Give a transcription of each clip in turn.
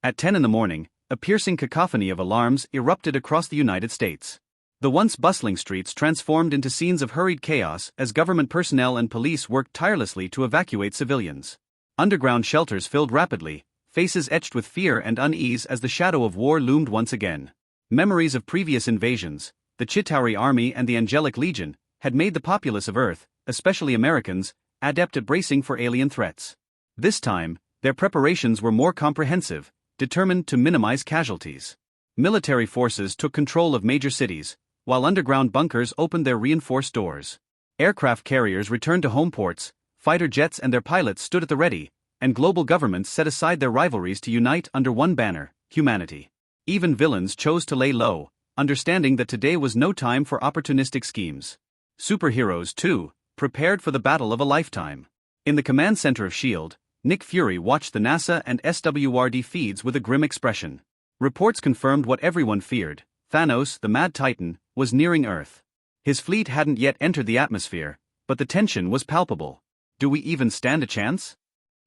At 10 in the morning, a piercing cacophony of alarms erupted across the United States. The once bustling streets transformed into scenes of hurried chaos as government personnel and police worked tirelessly to evacuate civilians. Underground shelters filled rapidly, faces etched with fear and unease as the shadow of war loomed once again. Memories of previous invasions, the Chitauri Army and the Angelic Legion, had made the populace of Earth, especially Americans, adept at bracing for alien threats. This time, their preparations were more comprehensive, determined to minimize casualties. Military forces took control of major cities, while underground bunkers opened their reinforced doors. Aircraft carriers returned to home ports, fighter jets and their pilots stood at the ready, and global governments set aside their rivalries to unite under one banner: humanity. Even villains chose to lay low, understanding that today was no time for opportunistic schemes. Superheroes, too, prepared for the battle of a lifetime. In the command center of S.H.I.E.L.D., Nick Fury watched the NASA and SWRD feeds with a grim expression. Reports confirmed what everyone feared: Thanos, the Mad Titan, was nearing Earth. His fleet hadn't yet entered the atmosphere, but the tension was palpable. Do we even stand a chance?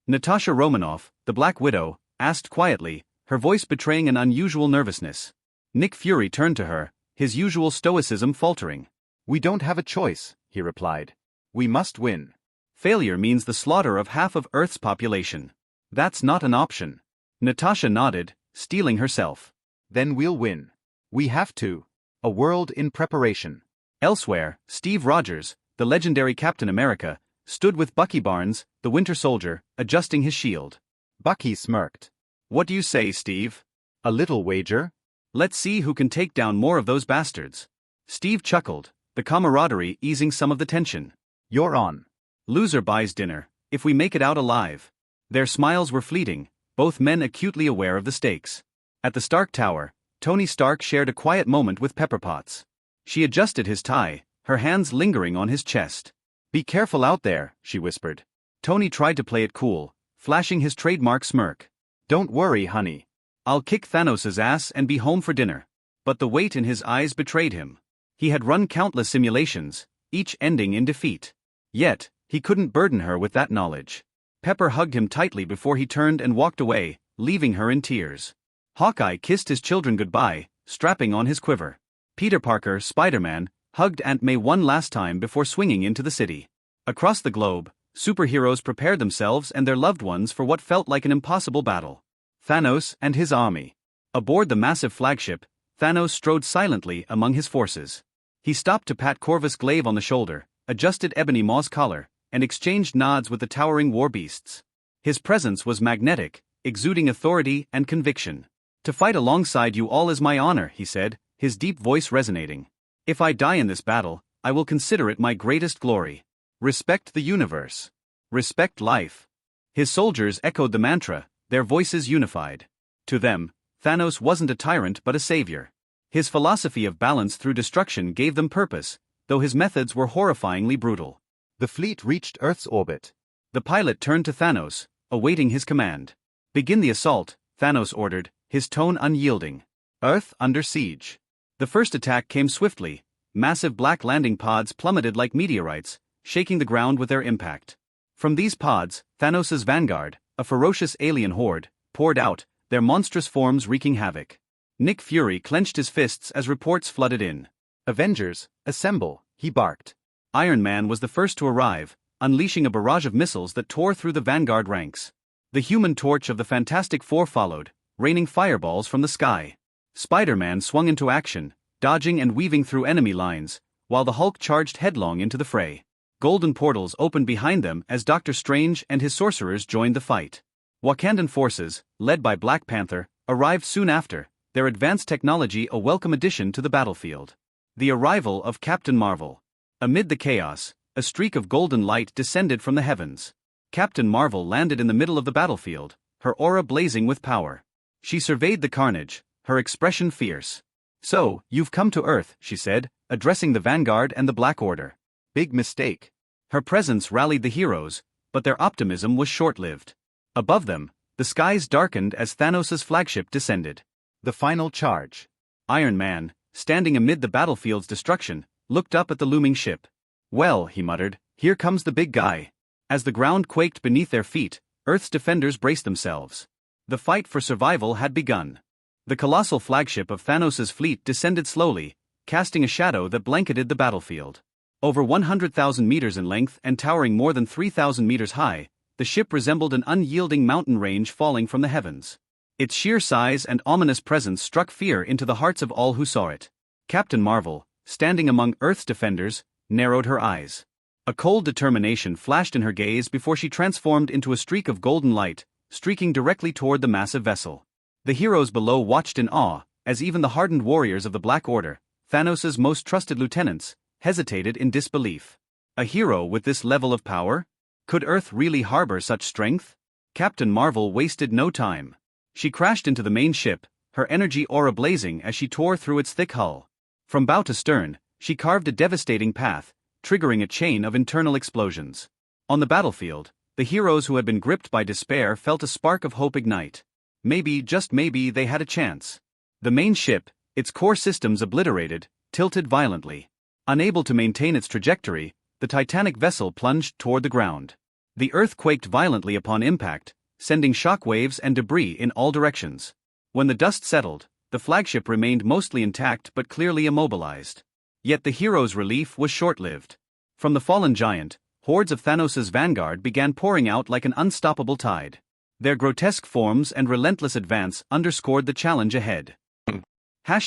Natasha Romanoff, the Black Widow, asked quietly, her voice betraying an unusual nervousness. Nick Fury turned to her, his usual stoicism faltering. "We don't have a choice," he replied. "We must win." Failure means the slaughter of half of Earth's population. That's not an option. Natasha nodded, steeling herself. "Then we'll win. We have to. A world in preparation." Elsewhere, Steve Rogers, the legendary Captain America, stood with Bucky Barnes, the Winter Soldier, adjusting his shield. Bucky smirked. "What do you say, Steve? "A little wager?" "Let's see who can take down more of those bastards." Steve chuckled, the camaraderie easing some of the tension. "You're on." "Loser buys dinner, if we make it out alive." Their smiles were fleeting, both men acutely aware of the stakes. At the Stark Tower, Tony Stark shared a quiet moment with Pepper Potts. She adjusted his tie, her hands lingering on his chest. "Be careful out there," she whispered. Tony tried to play it cool, flashing his trademark smirk. "Don't worry, honey. I'll kick Thanos' ass and be home for dinner." But the weight in his eyes betrayed him. He had run countless simulations, each ending in defeat. Yet, he couldn't burden her with that knowledge. Pepper hugged him tightly before he turned and walked away, leaving her in tears. Hawkeye kissed his children goodbye, strapping on his quiver. Peter Parker, Spider-Man, hugged Aunt May one last time before swinging into the city. Across the globe, superheroes prepared themselves and their loved ones for what felt like an impossible battle. Thanos and his army. Aboard the massive flagship, Thanos strode silently among his forces. He stopped to pat Corvus Glaive on the shoulder, adjusted Ebony Maw's collar, and exchanged nods with the towering war beasts. His presence was magnetic, exuding authority and conviction. "To fight alongside you all is my honor," he said, his deep voice resonating. "If I die in this battle, I will consider it my greatest glory. Respect the universe. Respect life." His soldiers echoed the mantra, their voices unified. To them, Thanos wasn't a tyrant but a savior. His philosophy of balance through destruction gave them purpose, though his methods were horrifyingly brutal. The fleet reached Earth's orbit. The pilot turned to Thanos, awaiting his command. "Begin the assault," Thanos ordered, his tone unyielding. Earth under siege. The first attack came swiftly. Massive black landing pods plummeted like meteorites, shaking the ground with their impact. From these pods, Thanos' vanguard, a ferocious alien horde, poured out, their monstrous forms wreaking havoc. Nick Fury clenched his fists as reports flooded in. "Avengers, assemble," he barked. Iron Man was the first to arrive, unleashing a barrage of missiles that tore through the vanguard ranks. The Human Torch of the Fantastic Four followed, raining fireballs from the sky. Spider-Man swung into action, dodging and weaving through enemy lines, while the Hulk charged headlong into the fray. Golden portals opened behind them as Doctor Strange and his sorcerers joined the fight. Wakandan forces, led by Black Panther, arrived soon after, their advanced technology a welcome addition to the battlefield. The arrival of Captain Marvel. Amid the chaos, a streak of golden light descended from the heavens. Captain Marvel landed in the middle of the battlefield, her aura blazing with power. She surveyed the carnage, her expression fierce. "So, you've come to Earth," she said, addressing the Vanguard and the Black Order. "Big mistake." Her presence rallied the heroes, but their optimism was short-lived. Above them, the skies darkened as Thanos' flagship descended. The final charge. Iron Man, standing amid the battlefield's destruction, looked up at the looming ship. "Well," he muttered, "here comes the big guy." As the ground quaked beneath their feet, Earth's defenders braced themselves. The fight for survival had begun. The colossal flagship of Thanos' fleet descended slowly, casting a shadow that blanketed the battlefield. Over 100,000 meters in length and towering more than 3,000 meters high, the ship resembled an unyielding mountain range falling from the heavens. Its sheer size and ominous presence struck fear into the hearts of all who saw it. Captain Marvel, standing among Earth's defenders, narrowed her eyes. A cold determination flashed in her gaze before she transformed into a streak of golden light, streaking directly toward the massive vessel. The heroes below watched in awe, as even the hardened warriors of the Black Order, Thanos' most trusted lieutenants, hesitated in disbelief. A hero with this level of power? Could Earth really harbor such strength? Captain Marvel wasted no time. She crashed into the main ship, her energy aura blazing as she tore through its thick hull. From bow to stern, she carved a devastating path, triggering a chain of internal explosions. On the battlefield, the heroes who had been gripped by despair felt a spark of hope ignite. Maybe, just maybe, they had a chance. The main ship, its core systems obliterated, tilted violently. Unable to maintain its trajectory, the titanic vessel plunged toward the ground. The Earth quaked violently upon impact, sending shockwaves and debris in all directions. When the dust settled, the flagship remained mostly intact but clearly immobilized. Yet the heroes' relief was short-lived. From the fallen giant, hordes of Thanos' vanguard began pouring out like an unstoppable tide. Their grotesque forms and relentless advance underscored the challenge ahead. #####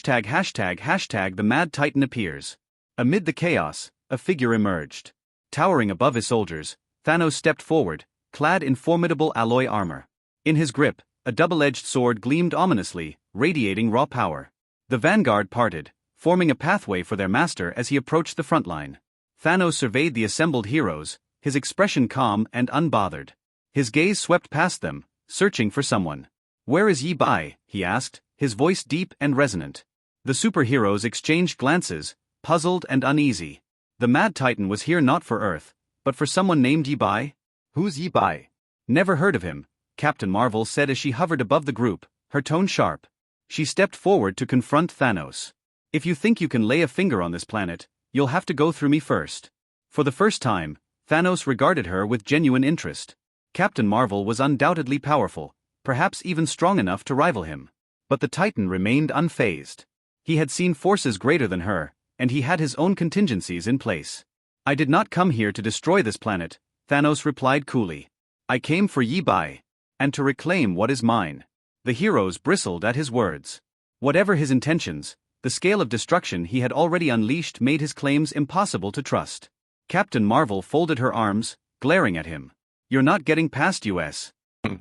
The Mad Titan appears. Amid the chaos, a figure emerged. Towering above his soldiers, Thanos stepped forward, clad in formidable alloy armor. In his grip, a double-edged sword gleamed ominously, radiating raw power. The vanguard parted, forming a pathway for their master as he approached the front line. Thanos surveyed the assembled heroes, his expression calm and unbothered. His gaze swept past them, searching for someone. "Where is Yi Bai?" he asked, his voice deep and resonant. The superheroes exchanged glances, puzzled and uneasy. The Mad Titan was here not for Earth, but for someone named Yi Bai? Who's Yi Bai? Never heard of him, Captain Marvel said as she hovered above the group, her tone sharp. She stepped forward to confront Thanos. "If you think you can lay a finger on this planet, you'll have to go through me first." For the first time, Thanos regarded her with genuine interest. Captain Marvel was undoubtedly powerful, perhaps even strong enough to rival him. But the Titan remained unfazed. He had seen forces greater than her, and he had his own contingencies in place. "I did not come here to destroy this planet," Thanos replied coolly. "I came for Yi Bai, and to reclaim what is mine." The heroes bristled at his words. Whatever his intentions, the scale of destruction he had already unleashed made his claims impossible to trust. Captain Marvel folded her arms, glaring at him. "You're not getting past us." ####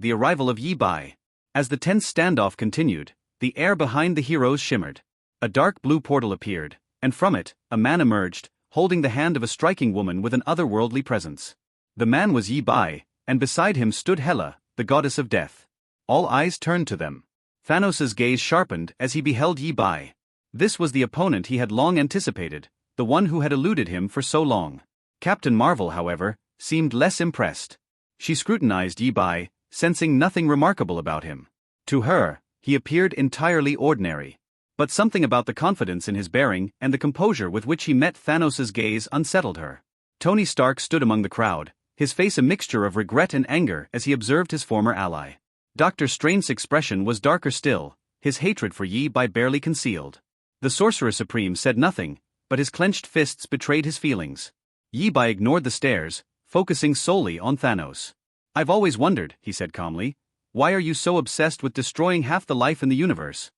The arrival of Yi Bai. As the tense standoff continued, the air behind the heroes shimmered. A dark blue portal appeared, and from it, a man emerged, holding the hand of a striking woman with an otherworldly presence. The man was Yi Bai, and beside him stood Hela, the goddess of death. All eyes turned to them. Thanos' gaze sharpened as he beheld Yi Bai. This was the opponent he had long anticipated, the one who had eluded him for so long. Captain Marvel, however, seemed less impressed. She scrutinized Yi Bai, sensing nothing remarkable about him. To her, he appeared entirely ordinary. But something about the confidence in his bearing and the composure with which he met Thanos' gaze unsettled her. Tony Stark stood among the crowd, his face a mixture of regret and anger as he observed his former ally. Dr. Strange's expression was darker still, his hatred for Yi Bai barely concealed. The Sorcerer Supreme said nothing, but his clenched fists betrayed his feelings. Yi Bai ignored the stares, focusing solely on Thanos. "I've always wondered," he said calmly, "why are you so obsessed with destroying half the life in the universe?"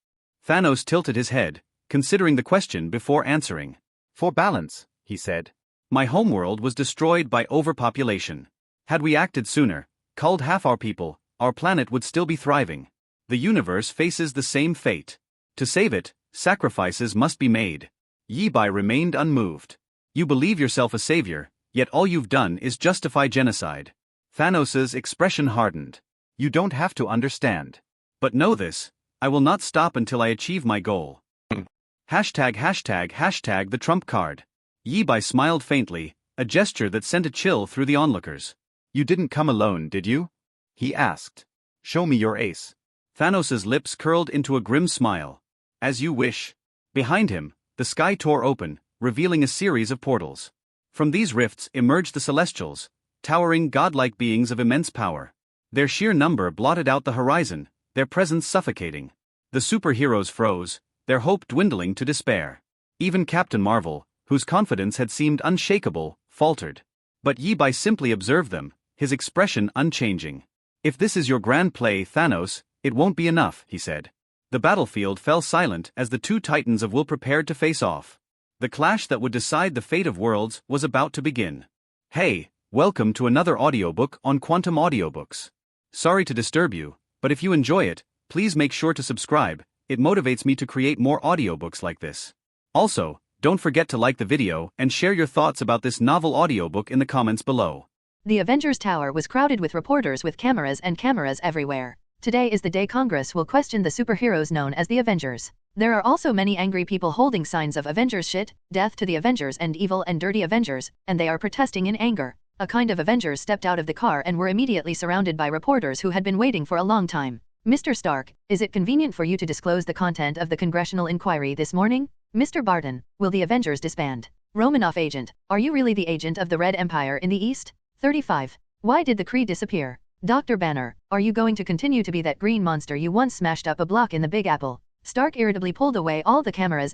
Thanos tilted his head, considering the question before answering. "For balance," he said. "My homeworld was destroyed by overpopulation. Had we acted sooner, culled half our people, our planet would still be thriving. The universe faces the same fate. To save it, sacrifices must be made." Yi Bai remained unmoved. "You believe yourself a savior, yet all you've done is justify genocide." Thanos' expression hardened. "You don't have to understand. But know this, I will not stop until I achieve my goal." ###The trump card. Yi Bai smiled faintly, a gesture that sent a chill through the onlookers. "You didn't come alone, did you?" he asked. "Show me your ace." Thanos' lips curled into a grim smile. "As you wish." Behind him, the sky tore open, revealing a series of portals. From these rifts emerged the Celestials, towering godlike beings of immense power. Their sheer number blotted out the horizon, their presence suffocating. The superheroes froze, their hope dwindling to despair. Even Captain Marvel, whose confidence had seemed unshakable, faltered. But Yi Bai simply observed them, his expression unchanging. "If this is your grand play, Thanos, it won't be enough," he said. The battlefield fell silent as the two titans of will prepared to face off. The clash that would decide the fate of worlds was about to begin. Hey, welcome to another audiobook on Quantum Audiobooks. Sorry to disturb you, but if you enjoy it, please make sure to subscribe. It motivates me to create more audiobooks like this. Also, don't forget to like the video and share your thoughts about this novel audiobook in the comments below. The Avengers Tower was crowded with reporters with cameras everywhere. Today is the day Congress will question the superheroes known as the Avengers. There are also many angry people holding signs of Avengers shit, death to the Avengers and evil and dirty Avengers, and they are protesting in anger. A kind of Avengers stepped out of the car and were immediately surrounded by reporters who had been waiting for a long time. "Mr. Stark, is it convenient for you to disclose the content of the Congressional inquiry this morning?" "Mr. Barton, will the Avengers disband?" "Romanoff agent, are you really the agent of the Red Empire in the East?" 35. Why did the Kree disappear? "Dr. Banner, are you going to continue to be that green monster you once smashed up a block in the Big Apple?" Stark irritably pulled away all the cameras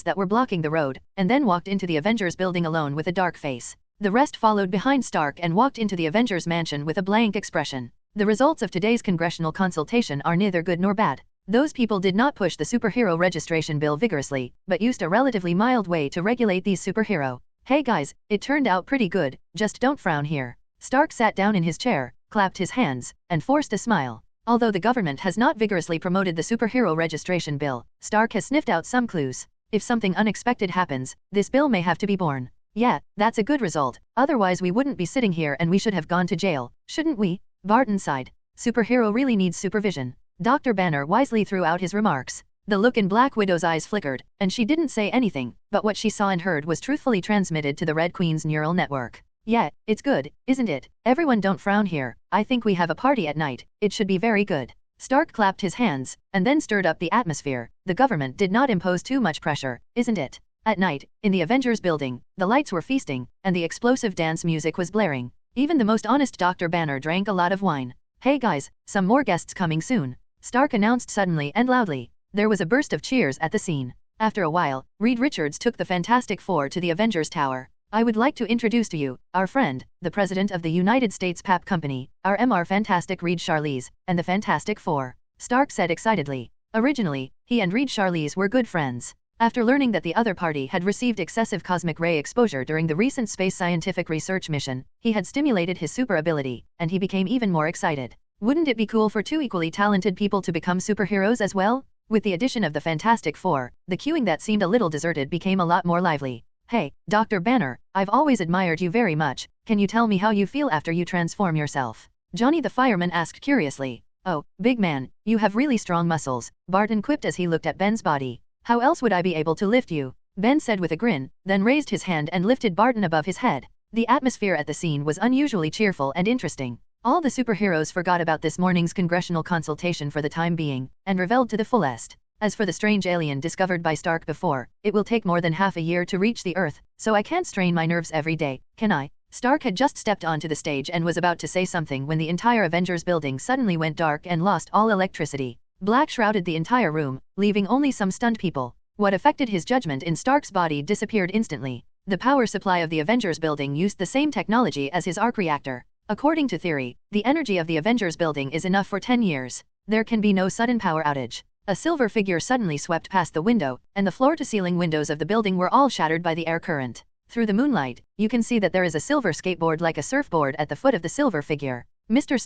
that were blocking the road, and then walked into the Avengers building alone with a dark face. The rest followed behind Stark and walked into the Avengers mansion with a blank expression. The results of today's congressional consultation are neither good nor bad. Those people did not push the superhero registration bill vigorously, but used a relatively mild way to regulate these superhero. "Hey guys, it turned out pretty good, just don't frown here." Stark sat down in his chair, clapped his hands, and forced a smile. Although the government has not vigorously promoted the superhero registration bill, Stark has sniffed out some clues. If something unexpected happens, this bill may have to be born. "Yeah, that's a good result, otherwise we wouldn't be sitting here and we should have gone to jail, shouldn't we?" Barton sighed. "Superhero really needs supervision." Dr. Banner wisely threw out his remarks. The look in Black Widow's eyes flickered, and she didn't say anything, but what she saw and heard was truthfully transmitted to the Red Queen's neural network. "Yeah, it's good, isn't it? Everyone don't frown here, I think we have a party at night, it should be very good." Stark clapped his hands, and then stirred up the atmosphere. The government did not impose too much pressure, isn't it? At night, in the Avengers building, the lights were feasting, and the explosive dance music was blaring. Even the most honest Dr. Banner drank a lot of wine. "Hey guys, some more guests coming soon," Stark announced suddenly and loudly. There was a burst of cheers at the scene. After a while, Reed Richards took the Fantastic Four to the Avengers Tower. "I would like to introduce to you, our friend, the President of the United States Pap Company, our MR Fantastic Reed Charlize, and the Fantastic Four," Stark said excitedly. Originally, he and Reed Charlize were good friends. After learning that the other party had received excessive cosmic ray exposure during the recent space scientific research mission, he had stimulated his super ability, and he became even more excited. Wouldn't it be cool for two equally talented people to become superheroes as well? With the addition of the Fantastic Four, the queuing that seemed a little deserted became a lot more lively. "Hey, Dr. Banner, I've always admired you very much, can you tell me how you feel after you transform yourself?" Johnny the fireman asked curiously. "Oh, big man, you have really strong muscles," Barton quipped as he looked at Ben's body. "How else would I be able to lift you?" Ben said with a grin, then raised his hand and lifted Barton above his head. The atmosphere at the scene was unusually cheerful and interesting. All the superheroes forgot about this morning's congressional consultation for the time being, and reveled to the fullest. As for the strange alien discovered by Stark before, it will take more than half a year to reach the Earth, so I can't strain my nerves every day, can I? Stark had just stepped onto the stage and was about to say something when the entire Avengers building suddenly went dark and lost all electricity. Black shrouded the entire room, leaving only some stunned people. What affected his judgment in Stark's body disappeared instantly. The power supply of the Avengers building used the same technology as his arc reactor. According to theory, the energy of the Avengers building is enough for 10 years. There can be no sudden power outage. A silver figure suddenly swept past the window, and the floor-to-ceiling windows of the building were all shattered by the air current. Through the moonlight, you can see that there is a silver skateboard like a surfboard at the foot of the silver figure. Mr.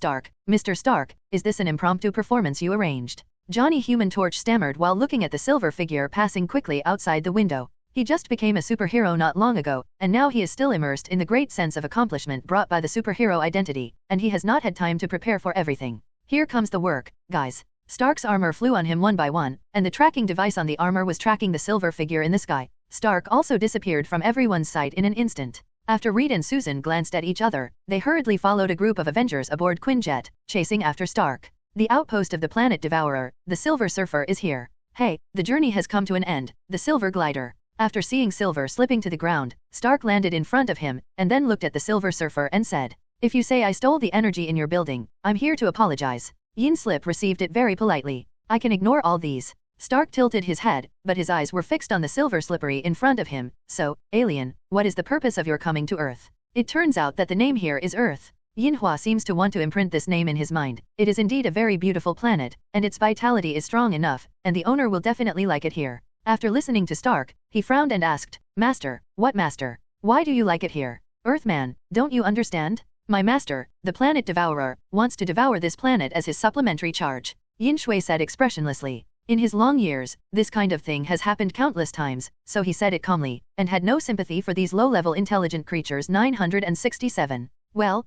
Stark, is this an impromptu performance you arranged?" Johnny Human Torch stammered while looking at the silver figure passing quickly outside the window. He just became a superhero not long ago, and now he is still immersed in the great sense of accomplishment brought by the superhero identity, and he has not had time to prepare for everything. "Here comes the work, guys." Stark's armor flew on him one by one, and the tracking device on the armor was tracking the silver figure in the sky. Stark also disappeared from everyone's sight in an instant. After Reed and Susan glanced at each other, they hurriedly followed a group of Avengers aboard Quinjet, chasing after Stark. "The outpost of the planet Devourer, the Silver Surfer is here. Hey, the journey has come to an end, the Silver Glider." After seeing Silver slipping to the ground, Stark landed in front of him, and then looked at the Silver Surfer and said, If you say I stole the energy in your building, I'm here to apologize. Yin Slip received it very politely. I can ignore all these. Stark tilted his head, but his eyes were fixed on the silver slippery in front of him. So, alien, what is the purpose of your coming to Earth? It turns out that the name here is Earth. Yinhua seems to want to imprint this name in his mind. It is indeed a very beautiful planet, and its vitality is strong enough, and the owner will definitely like it here. After listening to Stark, he frowned and asked, Master, what master? Why do you like it here? Earthman, don't you understand? My master, the planet devourer, wants to devour this planet as his supplementary charge. Yin Shui said expressionlessly. In his long years, this kind of thing has happened countless times, so he said it calmly, and had no sympathy for these low-level intelligent creatures. 967. Well,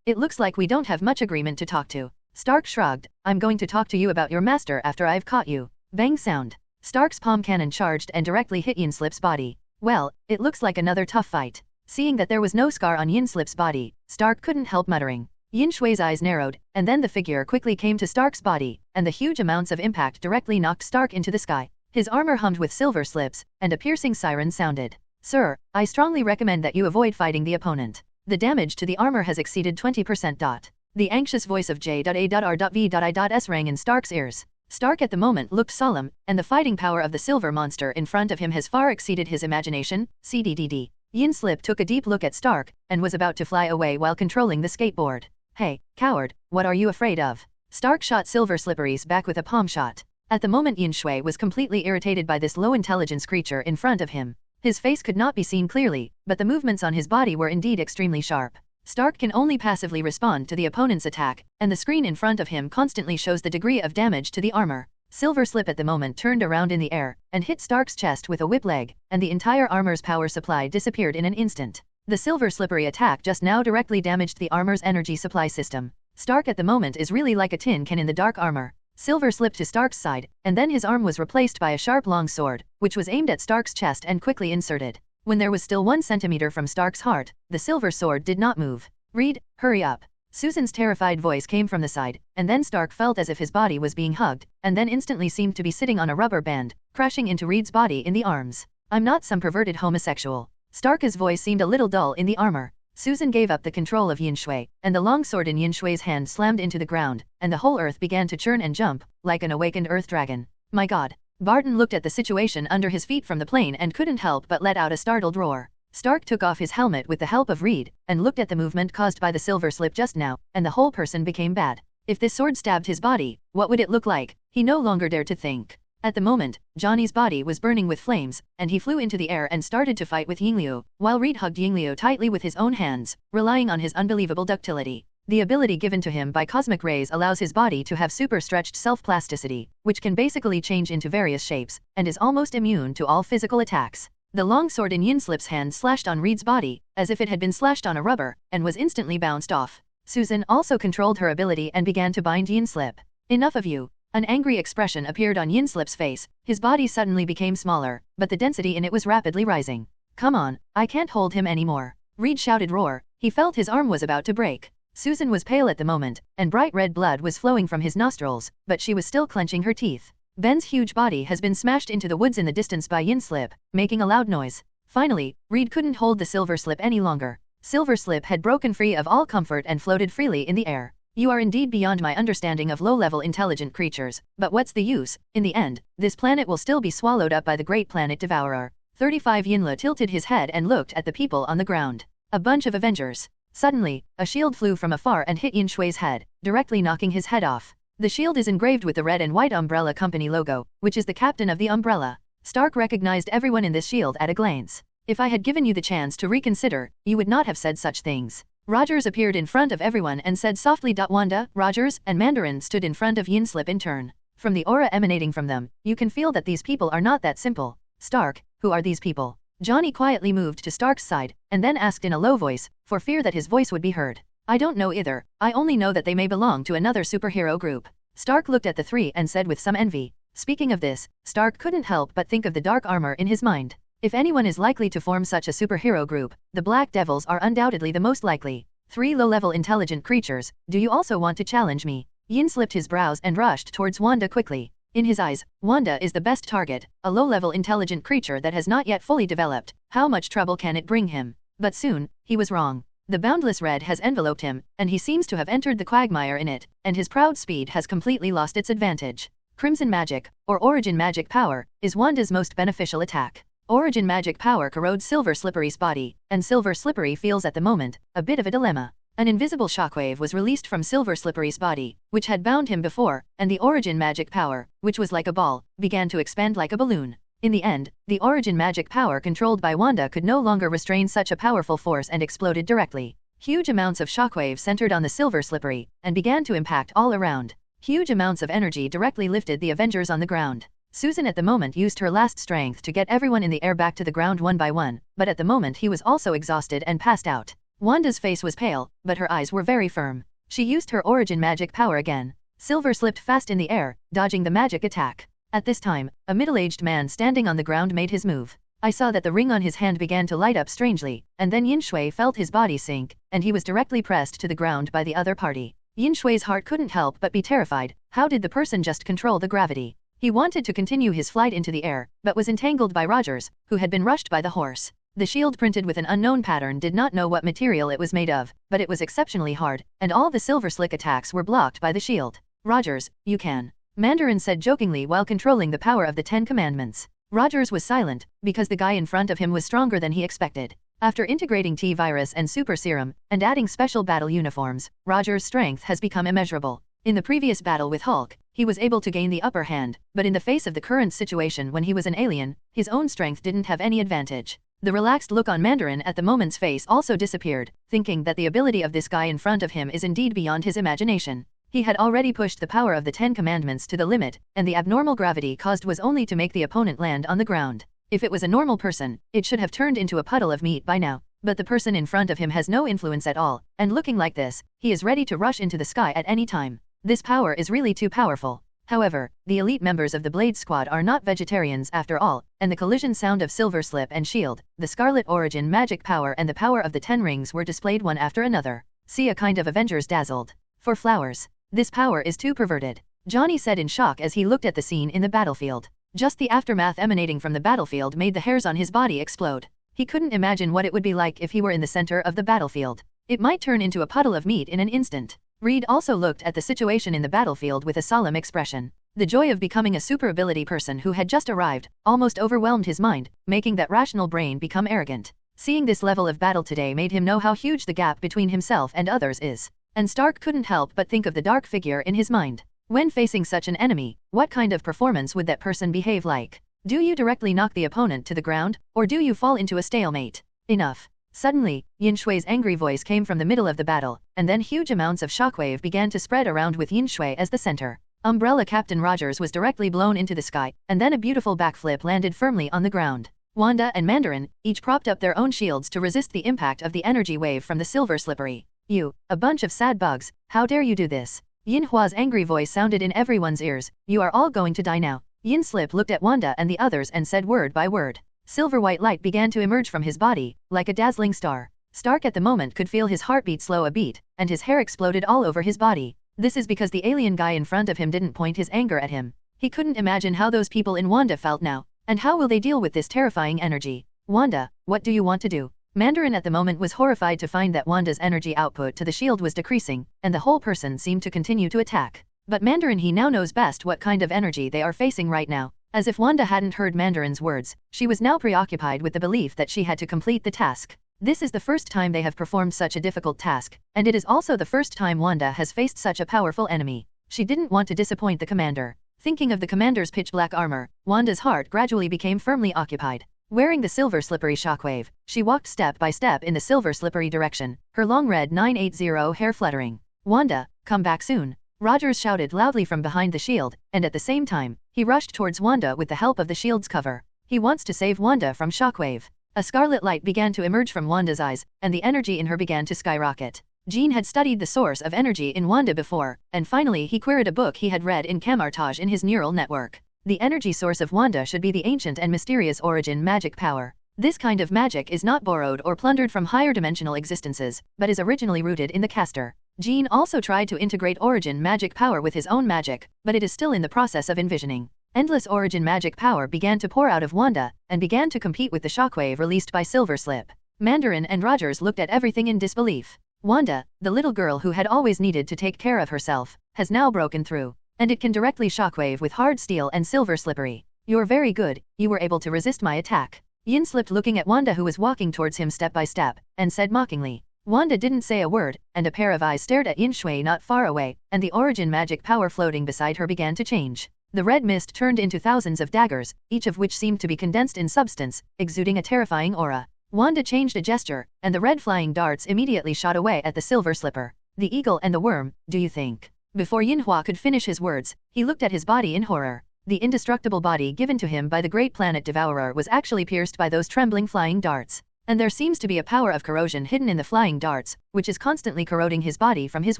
it looks like we don't have much agreement to talk to. Stark shrugged. I'm going to talk to you about your master after I've caught you. Bang sound. Stark's palm cannon charged and directly hit Yin Slip's body. Well, it looks like another tough fight. Seeing that there was no scar on Yin Slip's body, Stark couldn't help muttering. Yin Shui's eyes narrowed, and then the figure quickly came to Stark's body, and the huge amounts of impact directly knocked Stark into the sky. His armor hummed with silver slips, and a piercing siren sounded. Sir, I strongly recommend that you avoid fighting the opponent. The damage to the armor has exceeded 20%. The anxious voice of J.A.R.V.I.S rang in Stark's ears. Stark at the moment looked solemn, and the fighting power of the silver monster in front of him has far exceeded his imagination. CDDD. Yin Slip took a deep look at Stark, and was about to fly away while controlling the skateboard. Hey, coward, what are you afraid of? Stark shot Silver Slippery's back with a palm shot. At the moment Yin Shui was completely irritated by this low-intelligence creature in front of him. His face could not be seen clearly, but the movements on his body were indeed extremely sharp. Stark can only passively respond to the opponent's attack, and the screen in front of him constantly shows the degree of damage to the armor. Silver Slip at the moment turned around in the air, and hit Stark's chest with a whip leg, and the entire armor's power supply disappeared in an instant. The Silver Slippery attack just now directly damaged the armor's energy supply system. Stark at the moment is really like a tin can in the dark armor. Silver slipped to Stark's side, and then his arm was replaced by a sharp long sword, which was aimed at Stark's chest and quickly inserted. When there was still 1 centimeter from Stark's heart, the silver sword did not move. Reed, hurry up. Susan's terrified voice came from the side, and then Stark felt as if his body was being hugged, and then instantly seemed to be sitting on a rubber band, crashing into Reed's body in the arms. I'm not some perverted homosexual. Stark's voice seemed a little dull in the armor. Susan gave up the control of Yin Shui, and the long sword in Yin Shui's hand slammed into the ground, and the whole earth began to churn and jump, like an awakened earth dragon. My god. Barton looked at the situation under his feet from the plane and couldn't help but let out a startled roar. Stark took off his helmet with the help of Reed, and looked at the movement caused by the silver slip just now, and the whole person became bad. If this sword stabbed his body, what would it look like? He no longer dared to think. At the moment, Johnny's body was burning with flames, and he flew into the air and started to fight with Yingliu, while Reed hugged Yingliu tightly with his own hands, relying on his unbelievable ductility. The ability given to him by cosmic rays allows his body to have super-stretched self-plasticity, which can basically change into various shapes, and is almost immune to all physical attacks. The long sword in Yin Slip's hand slashed on Reed's body, as if it had been slashed on a rubber, and was instantly bounced off. Susan also controlled her ability and began to bind Yin Slip. Enough of you. An angry expression appeared on Yin Slip's face. His body suddenly became smaller, but the density in it was rapidly rising. Come on, I can't hold him anymore. Reed shouted roar. He felt his arm was about to break. Susan was pale at the moment, and bright red blood was flowing from his nostrils, but she was still clenching her teeth. Ben's huge body has been smashed into the woods in the distance by Yin Slip, making a loud noise. Finally, Reed couldn't hold the Silver Slip any longer. Silver Slip had broken free of all comfort and floated freely in the air. You are indeed beyond my understanding of low-level intelligent creatures, but what's the use? In the end, this planet will still be swallowed up by the great planet devourer. 35 Yinla tilted his head and looked at the people on the ground. A bunch of Avengers. Suddenly, a shield flew from afar and hit Yin Shui's head, directly knocking his head off. The shield is engraved with the red and white Umbrella Company logo, which is the captain of the Umbrella. Stark recognized everyone in this shield at a glance. If I had given you the chance to reconsider, you would not have said such things. Rogers appeared in front of everyone and said softly. Wanda, Rogers, and Mandarin stood in front of Yin Slip in turn. From the aura emanating from them, you can feel that these people are not that simple. Stark, who are these people? Johnny quietly moved to Stark's side, and then asked in a low voice, for fear that his voice would be heard. I don't know either, I only know that they may belong to another superhero group. Stark looked at the three and said with some envy. Speaking of this, Stark couldn't help but think of the dark armor in his mind. If anyone is likely to form such a superhero group, the Black Devils are undoubtedly the most likely. 3 low-level intelligent creatures, do you also want to challenge me? Yin slipped his brows and rushed towards Wanda quickly. In his eyes, Wanda is the best target, a low-level intelligent creature that has not yet fully developed. How much trouble can it bring him? But soon, he was wrong. The boundless red has enveloped him, and he seems to have entered the quagmire in it, and his proud speed has completely lost its advantage. Crimson magic, or origin magic power, is Wanda's most beneficial attack. Origin magic power corrodes Silver Slippery's body, and Silver Slippery feels at the moment a bit of a dilemma. An invisible shockwave was released from Silver Slippery's body, which had bound him before, and the origin magic power, which was like a ball, began to expand like a balloon. In the end, the origin magic power controlled by Wanda could no longer restrain such a powerful force and exploded directly. Huge amounts of shockwave centered on the Silver Slippery, and began to impact all around. Huge amounts of energy directly lifted the Avengers on the ground. Susan at the moment used her last strength to get everyone in the air back to the ground one by one, but at the moment he was also exhausted and passed out. Wanda's face was pale, but her eyes were very firm. She used her origin magic power again. Silver slipped fast in the air, dodging the magic attack. At this time, a middle-aged man standing on the ground made his move. I saw that the ring on his hand began to light up strangely, and then Yin Shui felt his body sink, and he was directly pressed to the ground by the other party. Yin Shui's heart couldn't help but be terrified. How did the person just control the gravity? He wanted to continue his flight into the air, but was entangled by Rogers, who had been rushed by the horse. The shield printed with an unknown pattern did not know what material it was made of, but it was exceptionally hard, and all the Silver Slick attacks were blocked by the shield. Rogers, you can. Mandarin said jokingly while controlling the power of the 10 Commandments. Rogers was silent, because the guy in front of him was stronger than he expected. After integrating T-Virus and Super Serum, and adding special battle uniforms, Rogers' strength has become immeasurable. In the previous battle with Hulk, he was able to gain the upper hand, but in the face of the current situation when he was an alien, his own strength didn't have any advantage. The relaxed look on Mandarin at the moment's face also disappeared, thinking that the ability of this guy in front of him is indeed beyond his imagination. He had already pushed the power of the 10 Commandments to the limit, and the abnormal gravity caused was only to make the opponent land on the ground. If it was a normal person, it should have turned into a puddle of meat by now, but the person in front of him has no influence at all, and looking like this, he is ready to rush into the sky at any time. This power is really too powerful. However, the elite members of the Blade Squad are not vegetarians after all, and the collision sound of Silver Slip and Shield, the Scarlet Origin magic power and the power of the 10 rings were displayed one after another. See a kind of Avengers dazzled. For flowers. This power is too perverted. Johnny said in shock as he looked at the scene in the battlefield. Just the aftermath emanating from the battlefield made the hairs on his body explode. He couldn't imagine what it would be like if he were in the center of the battlefield. It might turn into a puddle of meat in an instant. Reed also looked at the situation in the battlefield with a solemn expression. The joy of becoming a super ability person who had just arrived almost overwhelmed his mind, making that rational brain become arrogant. Seeing this level of battle today made him know how huge the gap between himself and others is. And Stark couldn't help but think of the dark figure in his mind. When facing such an enemy, what kind of performance would that person behave like? Do you directly knock the opponent to the ground, or do you fall into a stalemate? Enough. Suddenly, Yin Shui's angry voice came from the middle of the battle, and then huge amounts of shockwave began to spread around with Yin Shui as the center. Umbrella Captain Rogers was directly blown into the sky, and then a beautiful backflip landed firmly on the ground. Wanda and Mandarin each propped up their own shields to resist the impact of the energy wave from the Silver Slippery. You, a bunch of sad bugs, how dare you do this? Yin Hua's angry voice sounded in everyone's ears. You are all going to die now. Yin Slip looked at Wanda and the others and said word by word. Silver-white light began to emerge from his body, like a dazzling star. Stark at the moment could feel his heartbeat slow a beat, and his hair exploded all over his body. This is because the alien guy in front of him didn't point his anger at him. He couldn't imagine how those people in Wanda felt now, and how will they deal with this terrifying energy. Wanda, what do you want to do? Mandarin at the moment was horrified to find that Wanda's energy output to the shield was decreasing, and the whole person seemed to continue to attack. But Mandarin he now knows best what kind of energy they are facing right now. As if Wanda hadn't heard Mandarin's words, she was now preoccupied with the belief that she had to complete the task. This is the first time they have performed such a difficult task, and it is also the first time Wanda has faced such a powerful enemy. She didn't want to disappoint the commander. Thinking of the commander's pitch-black armor, Wanda's heart gradually became firmly occupied. Wearing the Silver Slippery shockwave, she walked step by step in the Silver Slippery direction, her long red 980 hair fluttering. Wanda, come back soon. Rogers shouted loudly from behind the shield, and at the same time, he rushed towards Wanda with the help of the shield's cover. He wants to save Wanda from shockwave. A scarlet light began to emerge from Wanda's eyes, and the energy in her began to skyrocket. Jean had studied the source of energy in Wanda before, and finally he queried a book he had read in Camartage in his neural network. The energy source of Wanda should be the ancient and mysterious origin magic power. This kind of magic is not borrowed or plundered from higher dimensional existences, but is originally rooted in the caster. Jean also tried to integrate origin magic power with his own magic, but it is still in the process of envisioning. Endless origin magic power began to pour out of Wanda, and began to compete with the shockwave released by Silver Slip. Mandarin and Rogers looked at everything in disbelief. Wanda, the little girl who had always needed to take care of herself, has now broken through. And it can directly shockwave with hard steel and silver slippery. You're very good, you were able to resist my attack. Yin slipped looking at Wanda who was walking towards him step by step, and said mockingly. Wanda didn't say a word, and a pair of eyes stared at Yin Shui not far away, and the origin magic power floating beside her began to change. The red mist turned into thousands of daggers, each of which seemed to be condensed in substance, exuding a terrifying aura. Wanda changed a gesture, and the red flying darts immediately shot away at the silver slipper. The eagle and the worm, do you think? Before Yin Hua could finish his words, he looked at his body in horror. The indestructible body given to him by the great planet devourer was actually pierced by those trembling flying darts. And there seems to be a power of corrosion hidden in the flying darts, which is constantly corroding his body from his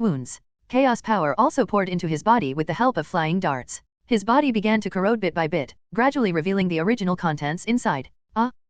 wounds. Chaos power also poured into his body with the help of flying darts. His body began to corrode bit by bit, gradually revealing the original contents inside.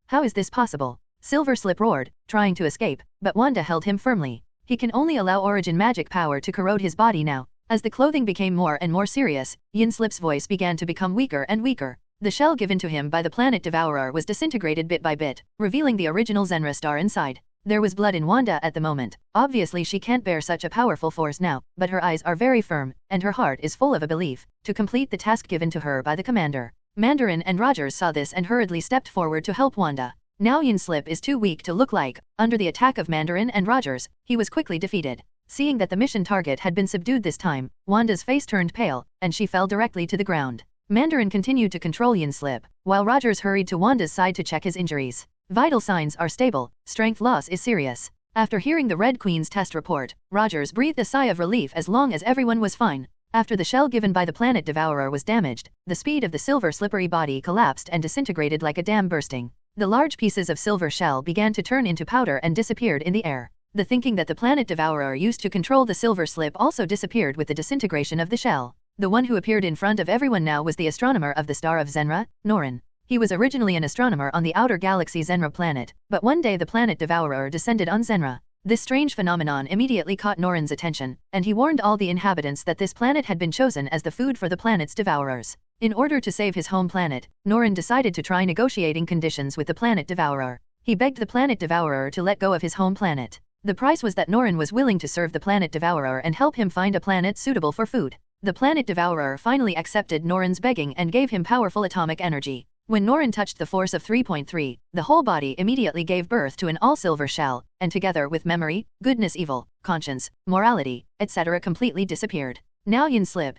How is this possible? Silver Slip roared, trying to escape, but Wanda held him firmly. He can only allow origin magic power to corrode his body now. As the clothing became more and more serious, Yin Slip's voice began to become weaker and weaker. The shell given to him by the planet devourer was disintegrated bit by bit, revealing the original Zenra star inside. There was blood in Wanda at the moment. Obviously she can't bear such a powerful force now, but her eyes are very firm, and her heart is full of a belief to complete the task given to her by the commander. Mandarin and Rogers saw this and hurriedly stepped forward to help Wanda. Now Yin Slip is too weak to look like. Under the attack of Mandarin and Rogers, he was quickly defeated. Seeing that the mission target had been subdued this time, Wanda's face turned pale, and she fell directly to the ground. Mandarin continued to control Yin Slip, while Rogers hurried to Wanda's side to check his injuries. Vital signs are stable, strength loss is serious. After hearing the Red Queen's test report, Rogers breathed a sigh of relief as long as everyone was fine. After the shell given by the planet devourer was damaged, the speed of the silver slippery body collapsed and disintegrated like a dam bursting. The large pieces of silver shell began to turn into powder and disappeared in the air. The thinking that the planet devourer used to control the silver slip also disappeared with the disintegration of the shell. The one who appeared in front of everyone now was the astronomer of the star of Zenra, Norin. He was originally an astronomer on the outer galaxy Zenra planet, but one day the planet devourer descended on Zenra. This strange phenomenon immediately caught Norin's attention, and he warned all the inhabitants that this planet had been chosen as the food for the planet's devourers. In order to save his home planet, Norin decided to try negotiating conditions with the planet devourer. He begged the planet devourer to let go of his home planet. The price was that Norin was willing to serve the planet devourer and help him find a planet suitable for food. The planet devourer finally accepted Norin's begging and gave him powerful atomic energy. When Norin touched the force of 3.3, the whole body immediately gave birth to an all-silver shell, and together with memory, goodness, evil, conscience, morality, etc. completely disappeared. Now Yin Slip,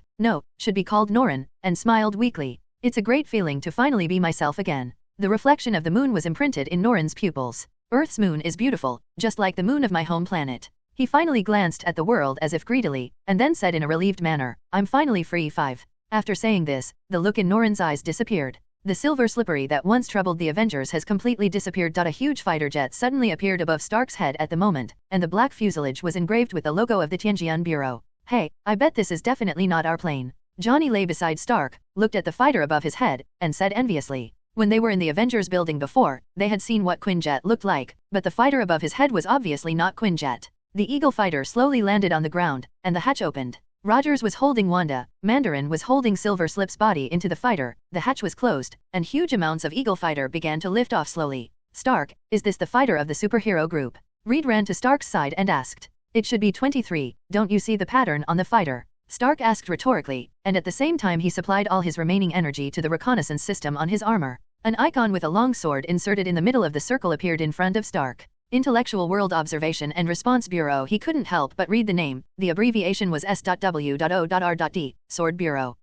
should be called Norin, and smiled weakly. It's a great feeling to finally be myself again. The reflection of the moon was imprinted in Norin's pupils. Earth's moon is beautiful, just like the moon of my home planet. He finally glanced at the world as if greedily, and then said in a relieved manner, I'm finally free 5. After saying this, the look in Norin's eyes disappeared. The silver slippery that once troubled the Avengers has completely disappeared. A huge fighter jet suddenly appeared above Stark's head at the moment, and the black fuselage was engraved with the logo of the Tianjian Bureau. Hey, I bet this is definitely not our plane. Johnny lay beside Stark, looked at the fighter above his head, and said enviously. When they were in the Avengers building before, they had seen what Quinjet looked like, but the fighter above his head was obviously not Quinjet. The Eagle fighter slowly landed on the ground, and the hatch opened. Rogers was holding Wanda, Mandarin was holding Silver Slip's body into the fighter, the hatch was closed, and huge amounts of Eagle fighter began to lift off slowly. Stark, is this the fighter of the superhero group? Reed ran to Stark's side and asked. It should be 23, don't you see the pattern on the fighter? Stark asked rhetorically, and at the same time he supplied all his remaining energy to the reconnaissance system on his armor. An icon with a long sword inserted in the middle of the circle appeared in front of Stark. Intellectual World Observation and Response Bureau. He couldn't help but read the name. The abbreviation was S.W.O.R.D, Sword Bureau.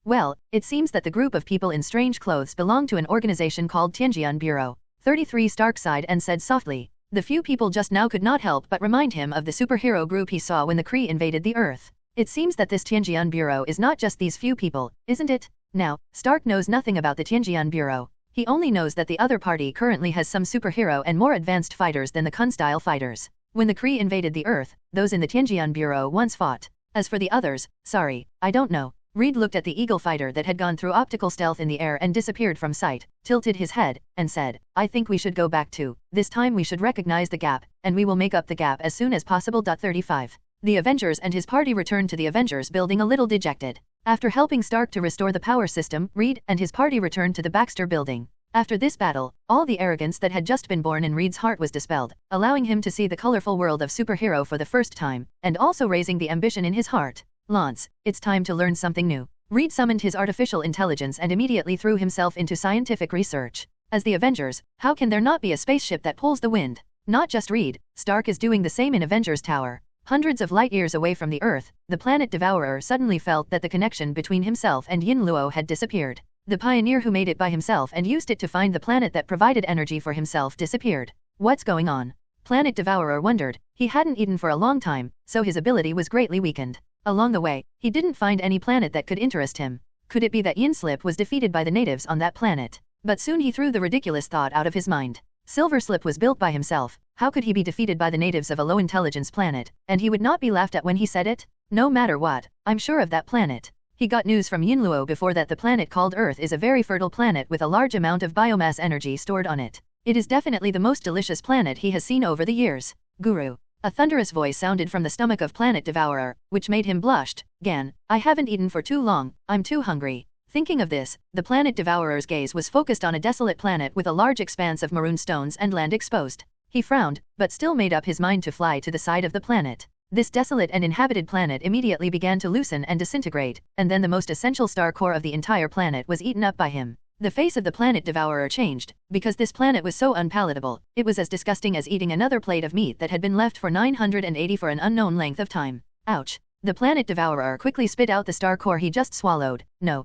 Well, it seems that the group of people in strange clothes belong to an organization called Tianjian Bureau. 33 Stark sighed and said softly. The few people just now could not help but remind him of the superhero group he saw when the Kree invaded the Earth. It seems that this Tianjian Bureau is not just these few people, isn't it? Now, Stark knows nothing about the Tianjian Bureau. He only knows that the other party currently has some superhero and more advanced fighters than the Kun-style fighters. When the Kree invaded the Earth, those in the Tianjian Bureau once fought. As for the others, sorry, I don't know. Reed looked at the Eagle fighter that had gone through optical stealth in the air and disappeared from sight, tilted his head, and said, I think we should go back to. This time we should recognize the gap, and we will make up the gap as soon as possible. 35. The Avengers and his party returned to the Avengers building a little dejected. After helping Stark to restore the power system, Reed and his party returned to the Baxter building. After this battle, all the arrogance that had just been born in Reed's heart was dispelled, allowing him to see the colorful world of superhero for the first time, and also raising the ambition in his heart. Lance, it's time to learn something new. Reed summoned his artificial intelligence and immediately threw himself into scientific research. As the Avengers, how can there not be a spaceship that pulls the wind? Not just Reed, Stark is doing the same in Avengers Tower. Hundreds of light years away from the Earth, the planet Devourer suddenly felt that the connection between himself and Yin Luo had disappeared. The pioneer who made it by himself and used it to find the planet that provided energy for himself disappeared. What's going on? Planet Devourer wondered. He hadn't eaten for a long time, so his ability was greatly weakened. Along the way, he didn't find any planet that could interest him. Could it be that Yin Slip was defeated by the natives on that planet? But soon he threw the ridiculous thought out of his mind. Silver Slip was built by himself. How could he be defeated by the natives of a low-intelligence planet, and he would not be laughed at when he said it? No matter what, I'm sure of that planet. He got news from Yin Luo before that the planet called Earth is a very fertile planet with a large amount of biomass energy stored on it. It is definitely the most delicious planet he has seen over the years. Guru. A thunderous voice sounded from the stomach of Planet Devourer, which made him blushed. Gan, I haven't eaten for too long, I'm too hungry. Thinking of this, the Planet Devourer's gaze was focused on a desolate planet with a large expanse of maroon stones and land exposed. He frowned, but still made up his mind to fly to the side of the planet. This desolate and inhabited planet immediately began to loosen and disintegrate, and then the most essential star core of the entire planet was eaten up by him. The face of the Planet Devourer changed, because this planet was so unpalatable. It was as disgusting as eating another plate of meat that had been left for 980 for an unknown length of time. Ouch. The Planet Devourer quickly spit out the star core he just swallowed. No,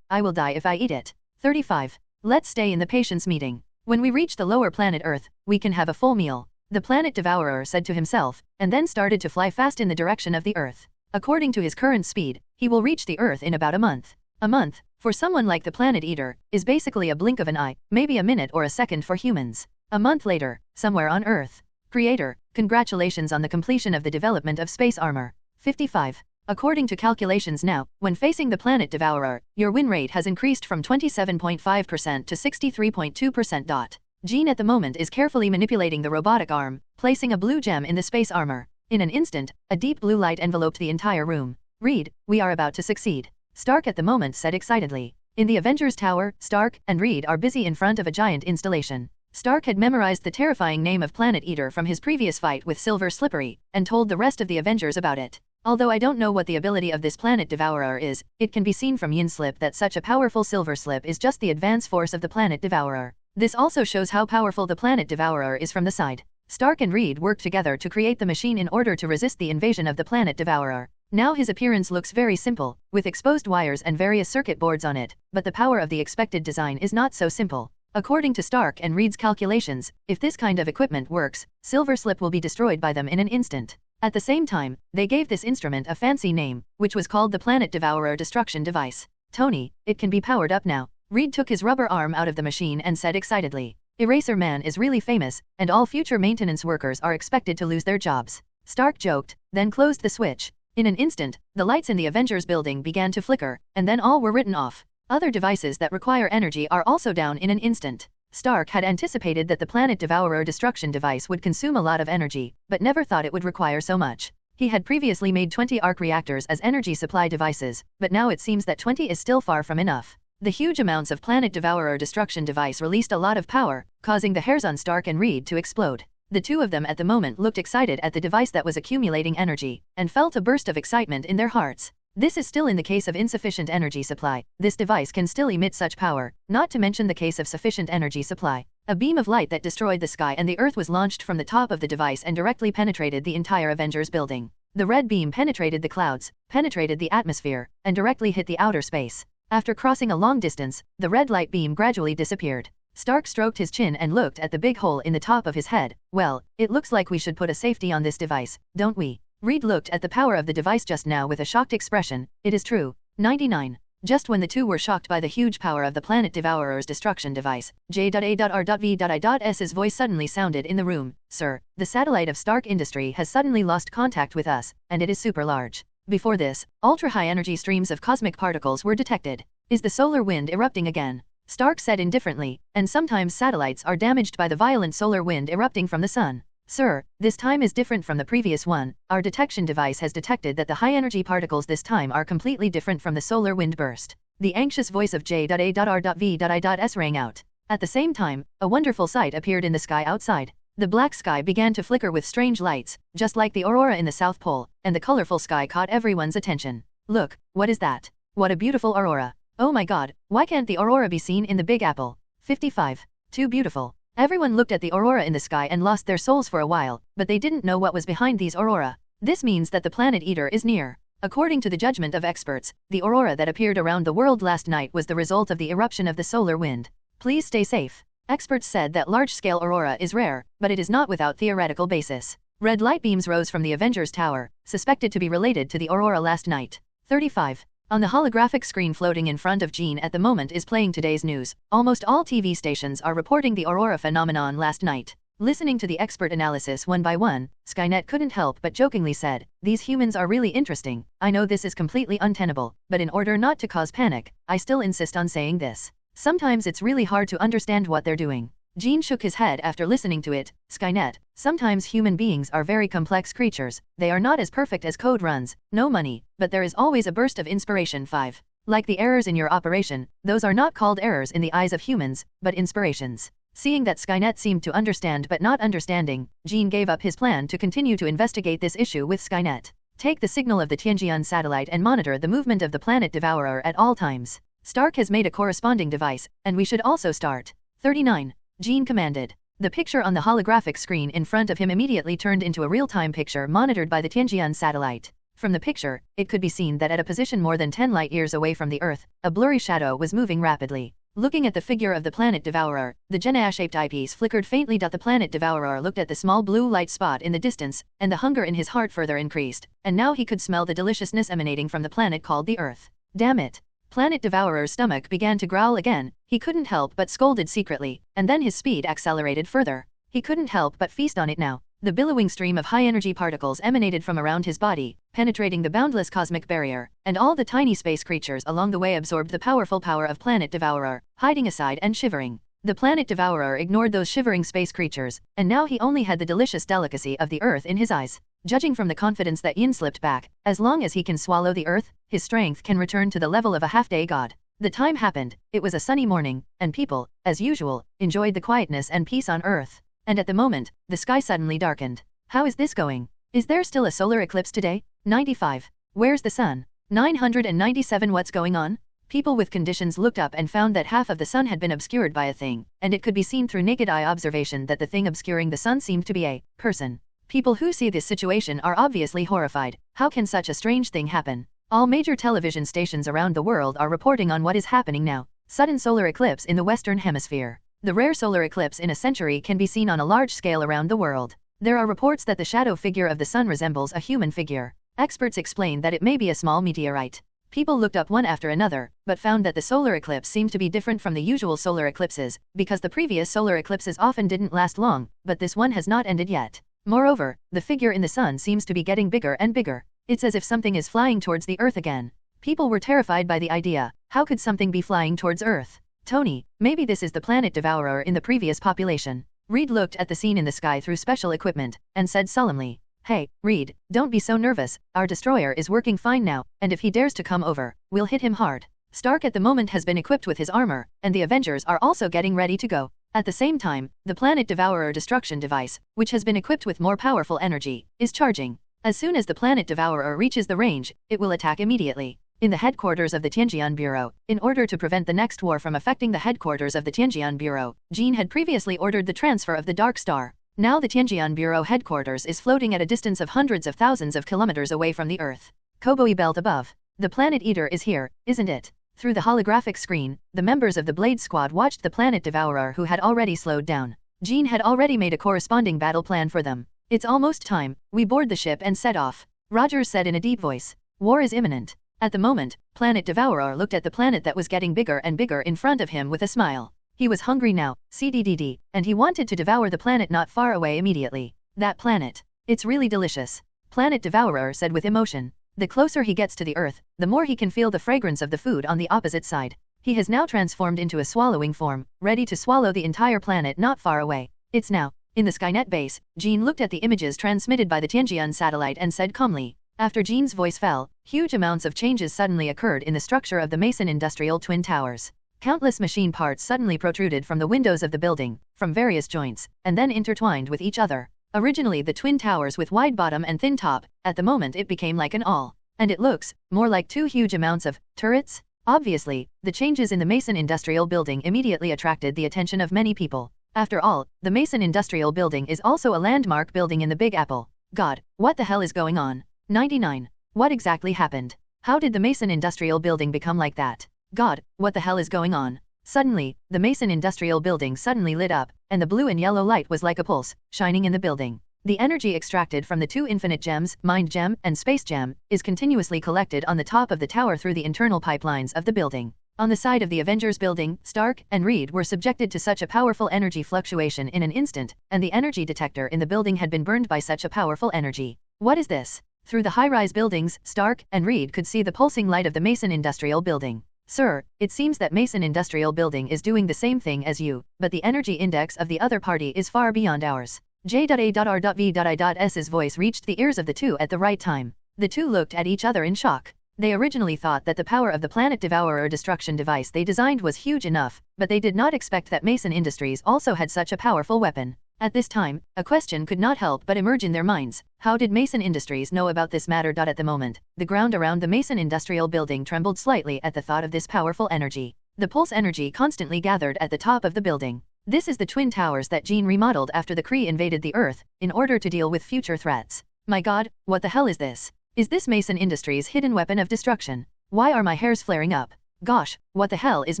I will die if I eat it. 35. Let's stay in the patience meeting. When we reach the lower planet Earth, we can have a full meal. The Planet Devourer said to himself, and then started to fly fast in the direction of the Earth. According to his current speed, he will reach the Earth in about a month. A month, for someone like the Planet Eater, is basically a blink of an eye, maybe a minute or a second for humans. A month later, somewhere on Earth. Creator, congratulations on the completion of the development of space armor. 55. According to calculations now, when facing the Planet Devourer, your win rate has increased from 27.5% to 63.2%. Jean at the moment is carefully manipulating the robotic arm, placing a blue gem in the space armor. In an instant, a deep blue light enveloped the entire room. Reed, we are about to succeed. Stark at the moment said excitedly. In the Avengers Tower, Stark and Reed are busy in front of a giant installation. Stark had memorized the terrifying name of Planet Eater from his previous fight with Silver Slippery, and told the rest of the Avengers about it. Although I don't know what the ability of this Planet Devourer is, it can be seen from Yin Slip that such a powerful Silver Slip is just the advance force of the Planet Devourer. This also shows how powerful the Planet Devourer is from the side. Stark and Reed worked together to create the machine in order to resist the invasion of the Planet Devourer. Now his appearance looks very simple, with exposed wires and various circuit boards on it, but the power of the expected design is not so simple. According to Stark and Reed's calculations, if this kind of equipment works, Silver Slip will be destroyed by them in an instant. At the same time, they gave this instrument a fancy name, which was called the Planet Devourer Destruction Device. Tony, it can be powered up now. Reed took his rubber arm out of the machine and said excitedly. Eraser Man is really famous, and all future maintenance workers are expected to lose their jobs. Stark joked, then closed the switch. In an instant, the lights in the Avengers building began to flicker, and then all were written off. Other devices that require energy are also down in an instant. Stark had anticipated that the Planet Devourer destruction device would consume a lot of energy, but never thought it would require so much. He had previously made 20 arc reactors as energy supply devices, but now it seems that 20 is still far from enough. The huge amounts of Planet Devourer destruction device released a lot of power, causing the hairs on Stark and Reed to explode. The two of them at the moment looked excited at the device that was accumulating energy, and felt a burst of excitement in their hearts. This is still in the case of insufficient energy supply. This device can still emit such power, not to mention the case of sufficient energy supply. A beam of light that destroyed the sky and the earth was launched from the top of the device and directly penetrated the entire Avengers building. The red beam penetrated the clouds, penetrated the atmosphere, and directly hit the outer space. After crossing a long distance, the red light beam gradually disappeared. Stark stroked his chin and looked at the big hole in the top of his head. Well, it looks like we should put a safety on this device, don't we? Reed looked at the power of the device just now with a shocked expression. It is true. 99. Just when the two were shocked by the huge power of the Planet Devourer's destruction device, J.A.R.V.I.S.'s voice suddenly sounded in the room. Sir, the satellite of Stark Industry has suddenly lost contact with us, and it is super large. Before this, ultra-high energy streams of cosmic particles were detected. Is the solar wind erupting again? Stark said indifferently, and sometimes satellites are damaged by the violent solar wind erupting from the sun. Sir, this time is different from the previous one. Our detection device has detected that the high-energy particles this time are completely different from the solar wind burst. The anxious voice of J.A.R.V.I.S rang out. At the same time, a wonderful sight appeared in the sky outside. The black sky began to flicker with strange lights, just like the aurora in the South Pole, and the colorful sky caught everyone's attention. Look, what is that? What a beautiful aurora. Oh my god, why can't the aurora be seen in the Big Apple? 55. Too beautiful. Everyone looked at the aurora in the sky and lost their souls for a while, but they didn't know what was behind these aurora. This means that the planet Eater is near. According to the judgment of experts, the aurora that appeared around the world last night was the result of the eruption of the solar wind. Please stay safe. Experts said that large-scale aurora is rare, but it is not without theoretical basis. Red light beams rose from the Avengers Tower, suspected to be related to the aurora last night. 35. On the holographic screen floating in front of Jean at the moment is playing today's news. Almost all TV stations are reporting the aurora phenomenon last night. Listening to the expert analysis one by one, Skynet couldn't help but jokingly said, "These humans are really interesting. I know this is completely untenable, but in order not to cause panic, I still insist on saying this. Sometimes it's really hard to understand what they're doing." Jean shook his head after listening to it. Skynet, sometimes human beings are very complex creatures. They are not as perfect as code runs, no money, but there is always a burst of inspiration. 5. Like the errors in your operation, those are not called errors in the eyes of humans, but inspirations. Seeing that Skynet seemed to understand but not understanding, Jean gave up his plan to continue to investigate this issue with Skynet. Take the signal of the Tianjian satellite and monitor the movement of the planet Devourer at all times. Stark has made a corresponding device, and we should also start. 39. Jean commanded. The picture on the holographic screen in front of him immediately turned into a real-time picture monitored by the Tianjian satellite. From the picture, it could be seen that at a position more than 10 light-years away from the Earth, a blurry shadow was moving rapidly. Looking at the figure of the planet Devourer, the Genea-shaped eyepiece flickered faintly. The planet Devourer looked at the small blue light spot in the distance, and the hunger in his heart further increased, and now he could smell the deliciousness emanating from the planet called the Earth. Damn it! Planet Devourer's stomach began to growl again. He couldn't help but scolded secretly, and then his speed accelerated further. He couldn't help but feast on it now. The billowing stream of high-energy particles emanated from around his body, penetrating the boundless cosmic barrier, and all the tiny space creatures along the way absorbed the powerful power of Planet Devourer, hiding aside and shivering. The Planet Devourer ignored those shivering space creatures, and now he only had the delicious delicacy of the Earth in his eyes. Judging from the confidence that Yin slipped back, as long as he can swallow the Earth, his strength can return to the level of a half-day god. The time happened, it was a sunny morning, and people, as usual, enjoyed the quietness and peace on Earth. And at the moment, the sky suddenly darkened. How is this going? Is there still a solar eclipse today? 95. Where's the sun? 997. What's going on? People with conditions looked up and found that half of the sun had been obscured by a thing, and it could be seen through naked eye observation that the thing obscuring the sun seemed to be a person. People who see this situation are obviously horrified. How can such a strange thing happen? All major television stations around the world are reporting on what is happening now. Sudden solar eclipse in the Western Hemisphere. The rare solar eclipse in a century can be seen on a large scale around the world. There are reports that the shadow figure of the sun resembles a human figure. Experts explain that it may be a small meteorite. People looked up one after another, but found that the solar eclipse seemed to be different from the usual solar eclipses, because the previous solar eclipses often didn't last long, but this one has not ended yet. Moreover, the figure in the sun seems to be getting bigger and bigger. It's as if something is flying towards the Earth again. People were terrified by the idea. How could something be flying towards Earth? Tony, maybe this is the planet Devourer in the previous population. Reed looked at the scene in the sky through special equipment, and said solemnly, "Hey, Reed, don't be so nervous. Our destroyer is working fine now, and if he dares to come over, we'll hit him hard." Stark at the moment has been equipped with his armor, and the Avengers are also getting ready to go. At the same time, the Planet Devourer destruction device, which has been equipped with more powerful energy, is charging. As soon as the Planet Devourer reaches the range, it will attack immediately. In the headquarters of the Tianjian Bureau, in order to prevent the next war from affecting the headquarters of the Tianjian Bureau, Jean had previously ordered the transfer of the Dark Star. Now the Tianjian Bureau headquarters is floating at a distance of hundreds of thousands of kilometers away from the Earth. Koboi belt above. The Planet Eater is here, isn't it? Through the holographic screen, the members of the Blade Squad watched the Planet Devourer who had already slowed down. Jean had already made a corresponding battle plan for them. "It's almost time, we board the ship and set off," Rogers said in a deep voice. "War is imminent." At the moment, Planet Devourer looked at the planet that was getting bigger and bigger in front of him with a smile. He was hungry now, CDDD, and he wanted to devour the planet not far away immediately. "That planet. It's really delicious," Planet Devourer said with emotion. The closer he gets to the Earth, the more he can feel the fragrance of the food on the opposite side. He has now transformed into a swallowing form, ready to swallow the entire planet not far away. "It's now." In the Skynet base, Jean looked at the images transmitted by the Tianjian satellite and said calmly. After Jean's voice fell, huge amounts of changes suddenly occurred in the structure of the Mason Industrial Twin Towers. Countless machine parts suddenly protruded from the windows of the building, from various joints, and then intertwined with each other. Originally the twin towers with wide bottom and thin top, at the moment it became like an all. And it looks more like two huge amounts of turrets. Obviously, the changes in the Mason Industrial Building immediately attracted the attention of many people. After all, the Mason Industrial Building is also a landmark building in the Big Apple. God, what the hell is going on? 99. What exactly happened? How did the Mason Industrial Building become like that? God, what the hell is going on? Suddenly, the Mason Industrial Building suddenly lit up, and the blue and yellow light was like a pulse, shining in the building. The energy extracted from the two infinite gems, Mind Gem and Space Gem, is continuously collected on the top of the tower through the internal pipelines of the building. On the side of the Avengers building, Stark and Reed were subjected to such a powerful energy fluctuation in an instant, and the energy detector in the building had been burned by such a powerful energy. What is this? Through the high-rise buildings, Stark and Reed could see the pulsing light of the Mason Industrial Building. Sir, it seems that Mason Industrial Building is doing the same thing as you, but the energy index of the other party is far beyond ours. J.A.R.V.I.'s voice reached the ears of the two at the right time. The two looked at each other in shock. They originally thought that the power of the Planet Devourer destruction device they designed was huge enough, but they did not expect that Mason Industries also had such a powerful weapon. At this time, a question could not help but emerge in their minds. How did Mason Industries know about this matter? At the moment, the ground around the Mason Industrial Building trembled slightly at the thought of this powerful energy. The pulse energy constantly gathered at the top of the building. This is the twin towers that Jean remodeled after the Kree invaded the Earth, in order to deal with future threats. My God, what the hell is this? Is this Mason Industries' hidden weapon of destruction? Why are my hairs flaring up? Gosh, what the hell is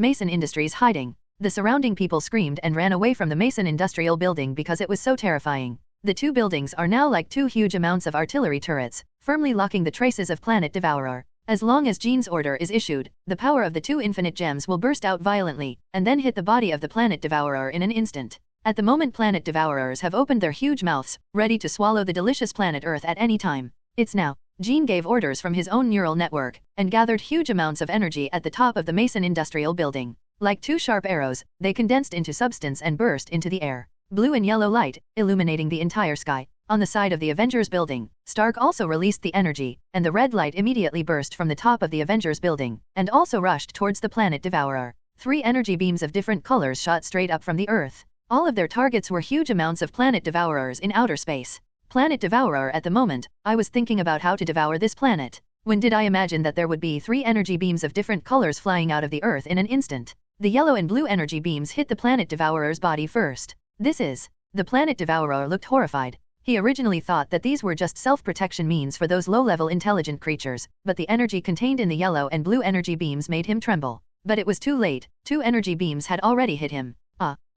Mason Industries hiding? The surrounding people screamed and ran away from the Mason Industrial Building because it was so terrifying. The two buildings are now like two huge amounts of artillery turrets, firmly locking the traces of Planet Devourer. As long as Jean's order is issued, the power of the two infinite gems will burst out violently, and then hit the body of the Planet Devourer in an instant. At the moment Planet Devourers have opened their huge mouths, ready to swallow the delicious planet Earth at any time. It's now. Jean gave orders from his own neural network, and gathered huge amounts of energy at the top of the Mason Industrial Building. Like two sharp arrows, they condensed into substance and burst into the air. Blue and yellow light, illuminating the entire sky. On the side of the Avengers building, Stark also released the energy, and the red light immediately burst from the top of the Avengers building, and also rushed towards the Planet Devourer. 3 energy beams of different colors shot straight up from the Earth. All of their targets were huge amounts of Planet Devourers in outer space. Planet Devourer at the moment, I was thinking about how to devour this planet. When did I imagine that there would be 3 energy beams of different colors flying out of the Earth in an instant? The yellow and blue energy beams hit the Planet Devourer's body first. This is. The Planet Devourer looked horrified. He originally thought that these were just self-protection means for those low-level intelligent creatures, but the energy contained in the yellow and blue energy beams made him tremble. But it was too late. 2 energy beams had already hit him.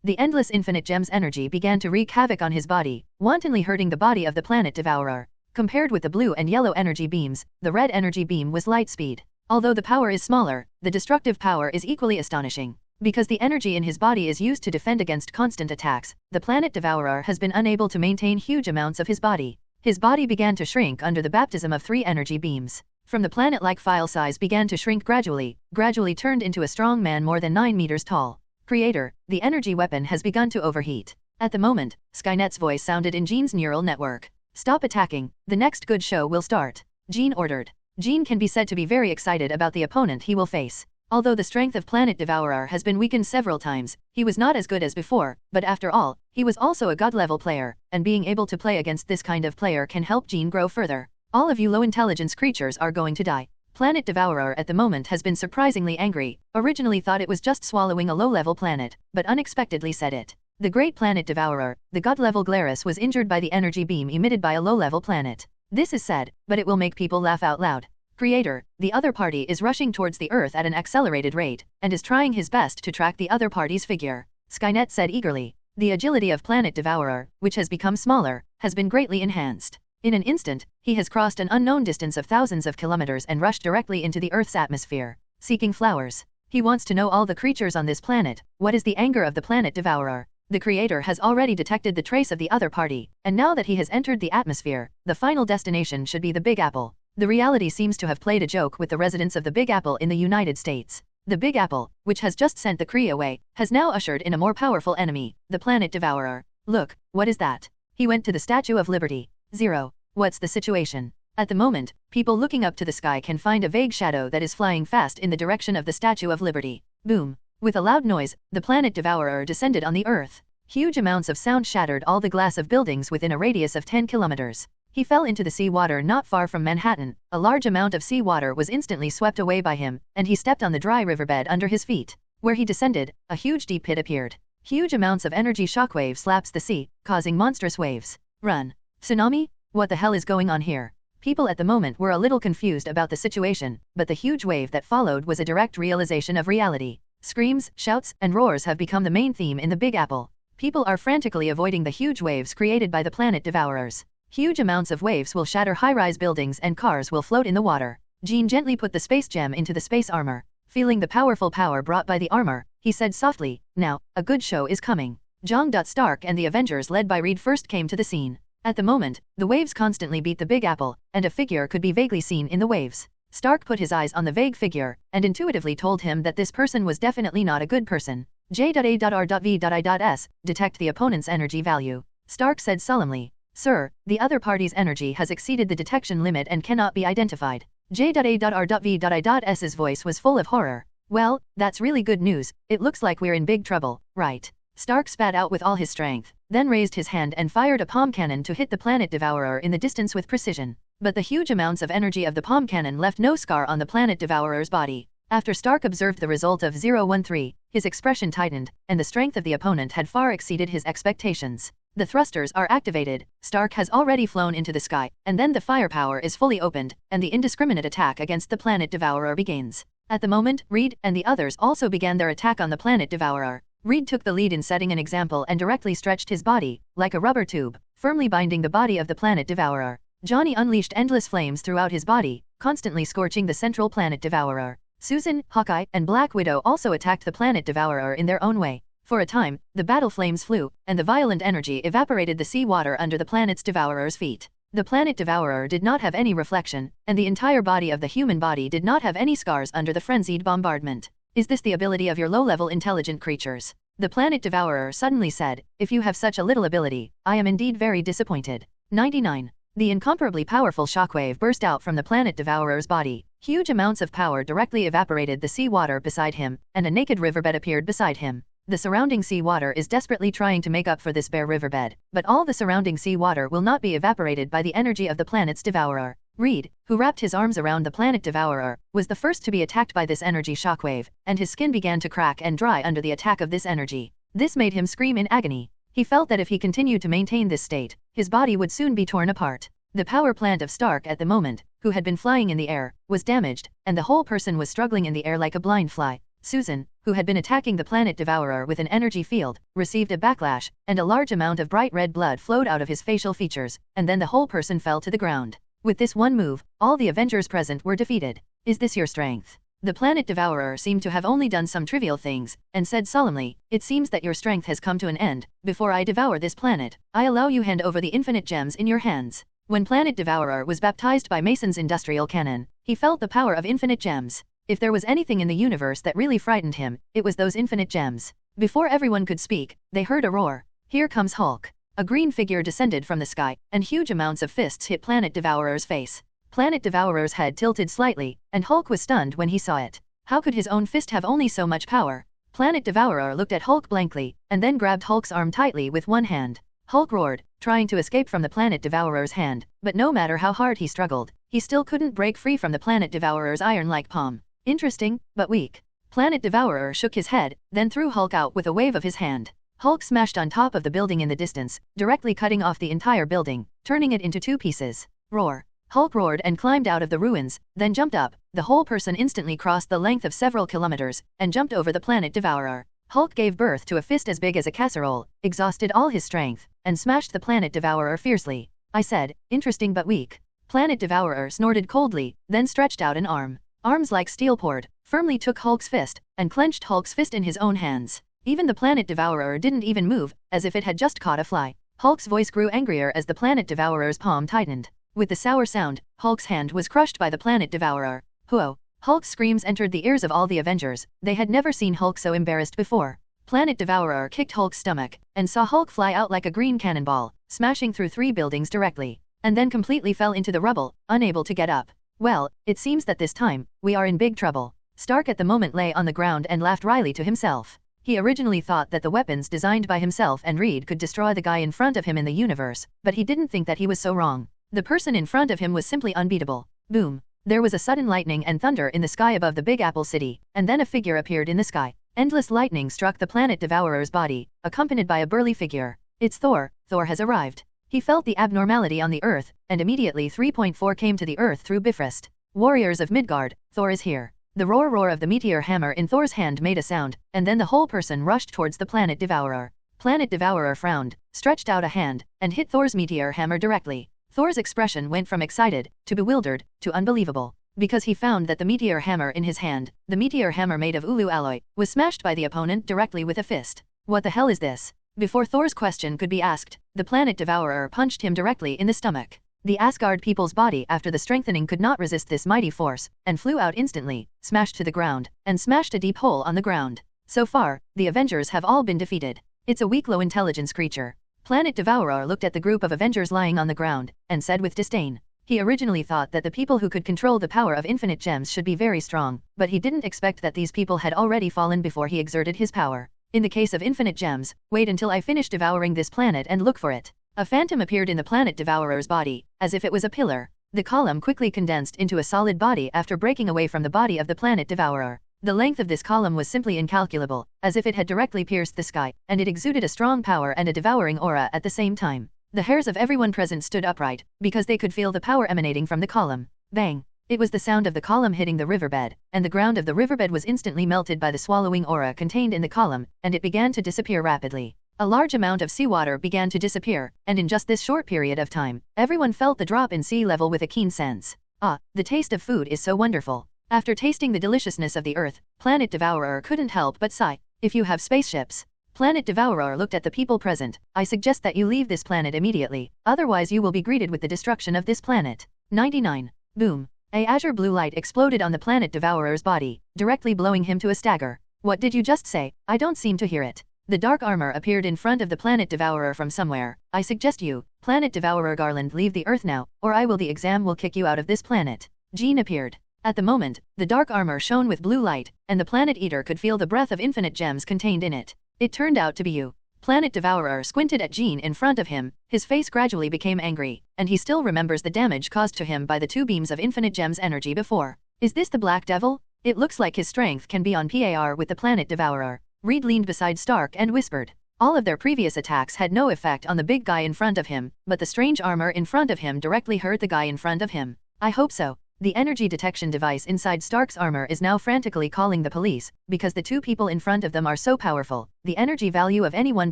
The endless infinite gems energy began to wreak havoc on his body, wantonly hurting the body of the Planet Devourer. Compared with the blue and yellow energy beams, the red energy beam was light speed. Although the power is smaller, the destructive power is equally astonishing. Because the energy in his body is used to defend against constant attacks, the Planet Devourer has been unable to maintain huge amounts of his body. His body began to shrink under the baptism of 3 energy beams. From the planet-like file size began to shrink gradually turned into a strong man more than 9 meters tall. Creator, the energy weapon has begun to overheat. At the moment, Skynet's voice sounded in Jean's neural network. Stop attacking, the next good show will start. Jean ordered. Jean can be said to be very excited about the opponent he will face. Although the strength of Planet Devourer has been weakened several times, he was not as good as before, but after all, he was also a god-level player, and being able to play against this kind of player can help Jean grow further. All of you low-intelligence creatures are going to die. Planet Devourer at the moment has been surprisingly angry, originally thought it was just swallowing a low-level planet, but unexpectedly said it. The great Planet Devourer, the god-level Glarus was injured by the energy beam emitted by a low-level planet. This is sad, but it will make people laugh out loud. Creator, the other party is rushing towards the Earth at an accelerated rate, and is trying his best to track the other party's figure. Skynet said eagerly. The agility of Planet Devourer, which has become smaller, has been greatly enhanced. In an instant, he has crossed an unknown distance of thousands of kilometers and rushed directly into the Earth's atmosphere, seeking flowers. He wants to know all the creatures on this planet. What is the anger of the Planet Devourer? The Creator has already detected the trace of the other party, and now that he has entered the atmosphere, the final destination should be the Big Apple. The reality seems to have played a joke with the residents of the Big Apple in the United States. The Big Apple, which has just sent the Kree away, has now ushered in a more powerful enemy, the Planet Devourer. Look, what is that? He went to the Statue of Liberty. 0. What's the situation? At the moment, people looking up to the sky can find a vague shadow that is flying fast in the direction of the Statue of Liberty. Boom. With a loud noise, the planet devourer descended on the Earth. Huge amounts of sound shattered all the glass of buildings within a radius of 10 kilometers. He fell into the seawater not far from Manhattan. A large amount of seawater was instantly swept away by him, and he stepped on the dry riverbed under his feet. Where he descended, a huge deep pit appeared. Huge amounts of energy shockwave slaps the sea, causing monstrous waves. Run. Tsunami? What the hell is going on here? People at the moment were a little confused about the situation, but the huge wave that followed was a direct realization of reality. Screams, shouts, and roars have become the main theme in the Big Apple. People are frantically avoiding the huge waves created by the planet devourers. Huge amounts of waves will shatter high-rise buildings and cars will float in the water. Jean gently put the space gem into the space armor. Feeling the powerful power brought by the armor, he said softly, "Now, a good show is coming." John Stark and the Avengers led by Reed first came to the scene. At the moment, the waves constantly beat the Big Apple, and a figure could be vaguely seen in the waves. Stark put his eyes on the vague figure, and intuitively told him that this person was definitely not a good person. J.A.R.V.I.S. Detect the opponent's energy value. Stark said solemnly, "Sir, the other party's energy has exceeded the detection limit and cannot be identified." J.A.R.V.I.S.'s voice was full of horror. "Well, that's really good news. It looks like we're in big trouble, right?" Stark spat out with all his strength, then raised his hand and fired a palm cannon to hit the planet devourer in the distance with precision. But the huge amounts of energy of the palm cannon left no scar on the planet devourer's body. After Stark observed the result of 013, his expression tightened, and the strength of the opponent had far exceeded his expectations. The thrusters are activated, Stark has already flown into the sky, and then the firepower is fully opened, and the indiscriminate attack against the planet devourer begins. At the moment, Reed and the others also began their attack on the planet devourer. Reed took the lead in setting an example and directly stretched his body, like a rubber tube, firmly binding the body of the planet devourer. Johnny unleashed endless flames throughout his body, constantly scorching the central planet devourer. Susan, Hawkeye, and Black Widow also attacked the planet devourer in their own way. For a time, the battle flames flew, and the violent energy evaporated the sea water under the planet's devourer's feet. The planet devourer did not have any reflection, and the entire body of the human body did not have any scars under the frenzied bombardment. "Is this the ability of your low-level intelligent creatures?" The planet devourer suddenly said, "If you have such a little ability, I am indeed very disappointed." 99. The incomparably powerful shockwave burst out from the planet devourer's body. Huge amounts of power directly evaporated the sea water beside him, and a naked riverbed appeared beside him. The surrounding sea water is desperately trying to make up for this bare riverbed, but all the surrounding sea water will not be evaporated by the energy of the planet's devourer. Reed, who wrapped his arms around the planet devourer, was the first to be attacked by this energy shockwave, and his skin began to crack and dry under the attack of this energy. This made him scream in agony. He felt that if he continued to maintain this state, his body would soon be torn apart. The power plant of Stark at the moment, who had been flying in the air, was damaged, and the whole person was struggling in the air like a blind fly. Susan, who had been attacking the planet devourer with an energy field, received a backlash, and a large amount of bright red blood flowed out of his facial features, and then the whole person fell to the ground. With this one move, all the Avengers present were defeated. "Is this your strength?" The planet devourer seemed to have only done some trivial things, and said solemnly, "It seems that your strength has come to an end. Before I devour this planet, I allow you hand over the infinite gems in your hands." When Planet Devourer was baptized by Mason's industrial cannon, he felt the power of infinite gems. If there was anything in the universe that really frightened him, it was those infinite gems. Before everyone could speak, they heard a roar. "Here comes Hulk." A green figure descended from the sky, and huge amounts of fists hit Planet Devourer's face. Planet Devourer's head tilted slightly, and Hulk was stunned when he saw it. How could his own fist have only so much power? Planet Devourer looked at Hulk blankly, and then grabbed Hulk's arm tightly with one hand. Hulk roared, trying to escape from the Planet Devourer's hand, but no matter how hard he struggled, he still couldn't break free from the Planet Devourer's iron-like palm. Interesting, but weak. Planet Devourer shook his head, then threw Hulk out with a wave of his hand. Hulk smashed on top of the building in the distance, directly cutting off the entire building, turning it into two pieces. Roar. Hulk roared and climbed out of the ruins, then jumped up. The whole person instantly crossed the length of several kilometers, and jumped over the Planet Devourer. Hulk gave birth to a fist as big as a casserole, exhausted all his strength, and smashed the Planet Devourer fiercely. I said, "Interesting but weak." Planet Devourer snorted coldly, then stretched out an arm. Arms like steel poured, firmly took Hulk's fist, and clenched Hulk's fist in his own hands. Even the Planet Devourer didn't even move, as if it had just caught a fly. Hulk's voice grew angrier as the Planet Devourer's palm tightened. With the sour sound, Hulk's hand was crushed by the Planet Devourer. Whoa! Hulk's screams entered the ears of all the Avengers. They had never seen Hulk so embarrassed before. Planet Devourer kicked Hulk's stomach, and saw Hulk fly out like a green cannonball, smashing through 3 buildings directly, and then completely fell into the rubble, unable to get up. "Well, it seems that this time, we are in big trouble." Stark at the moment lay on the ground and laughed wryly to himself. He originally thought that the weapons designed by himself and Reed could destroy the guy in front of him in the universe, but he didn't think that he was so wrong. The person in front of him was simply unbeatable. Boom! There was a sudden lightning and thunder in the sky above the Big Apple City, and then a figure appeared in the sky. Endless lightning struck the planet Devourer's body, accompanied by a burly figure. It's Thor. Thor has arrived. He felt the abnormality on the Earth, and immediately 3.4 came to the Earth through Bifrost. Warriors of Midgard, Thor is here. The roar of the meteor hammer in Thor's hand made a sound, and then the whole person rushed towards the planet Devourer. Planet Devourer frowned, stretched out a hand, and hit Thor's meteor hammer directly. Thor's expression went from excited, to bewildered, to unbelievable. Because he found that the meteor hammer in his hand, the meteor hammer made of Ulu alloy, was smashed by the opponent directly with a fist. What the hell is this? Before Thor's question could be asked, the planet Devourer punched him directly in the stomach. The Asgard people's body after the strengthening could not resist this mighty force, and flew out instantly, smashed to the ground, and smashed a deep hole on the ground. So far, the Avengers have all been defeated. It's a weak low-intelligence creature. Planet Devourer looked at the group of Avengers lying on the ground, and said with disdain. He originally thought that the people who could control the power of infinite gems should be very strong, but he didn't expect that these people had already fallen before he exerted his power. In the case of infinite gems, wait until I finish devouring this planet and look for it. A phantom appeared in the planet Devourer's body, as if it was a pillar. The column quickly condensed into a solid body after breaking away from the body of the planet Devourer. The length of this column was simply incalculable, as if it had directly pierced the sky, and it exuded a strong power and a devouring aura at the same time. The hairs of everyone present stood upright, because they could feel the power emanating from the column. Bang! It was the sound of the column hitting the riverbed, and the ground of the riverbed was instantly melted by the swallowing aura contained in the column, and it began to disappear rapidly. A large amount of seawater began to disappear, and in just this short period of time, everyone felt the drop in sea level with a keen sense. Ah, the taste of food is so wonderful. After tasting the deliciousness of the Earth, Planet Devourer couldn't help but sigh. If you have spaceships, Planet Devourer looked at the people present. I suggest that you leave this planet immediately, otherwise you will be greeted with the destruction of this planet. 99. Boom. A azure blue light exploded on the Planet Devourer's body, directly blowing him to a stagger. What did you just say? I don't seem to hear it. The dark armor appeared in front of the Planet Devourer from somewhere. I suggest you, Planet Devourer Garland, leave the Earth now, or I will the exam will kick you out of this planet. Jean appeared. At the moment, the dark armor shone with blue light, and the Planet Eater could feel the breath of infinite gems contained in it. It turned out to be you. Planet Devourer squinted at Jean in front of him, his face gradually became angry, and he still remembers the damage caused to him by the 2 beams of infinite gems energy before. Is this the Black Devil? It looks like his strength can be on par with the Planet Devourer. Reed leaned beside Stark and whispered. All of their previous attacks had no effect on the big guy in front of him, but the strange armor in front of him directly hurt the guy in front of him. I hope so. The energy detection device inside Stark's armor is now frantically calling the police, because the 2 people in front of them are so powerful. The energy value of any one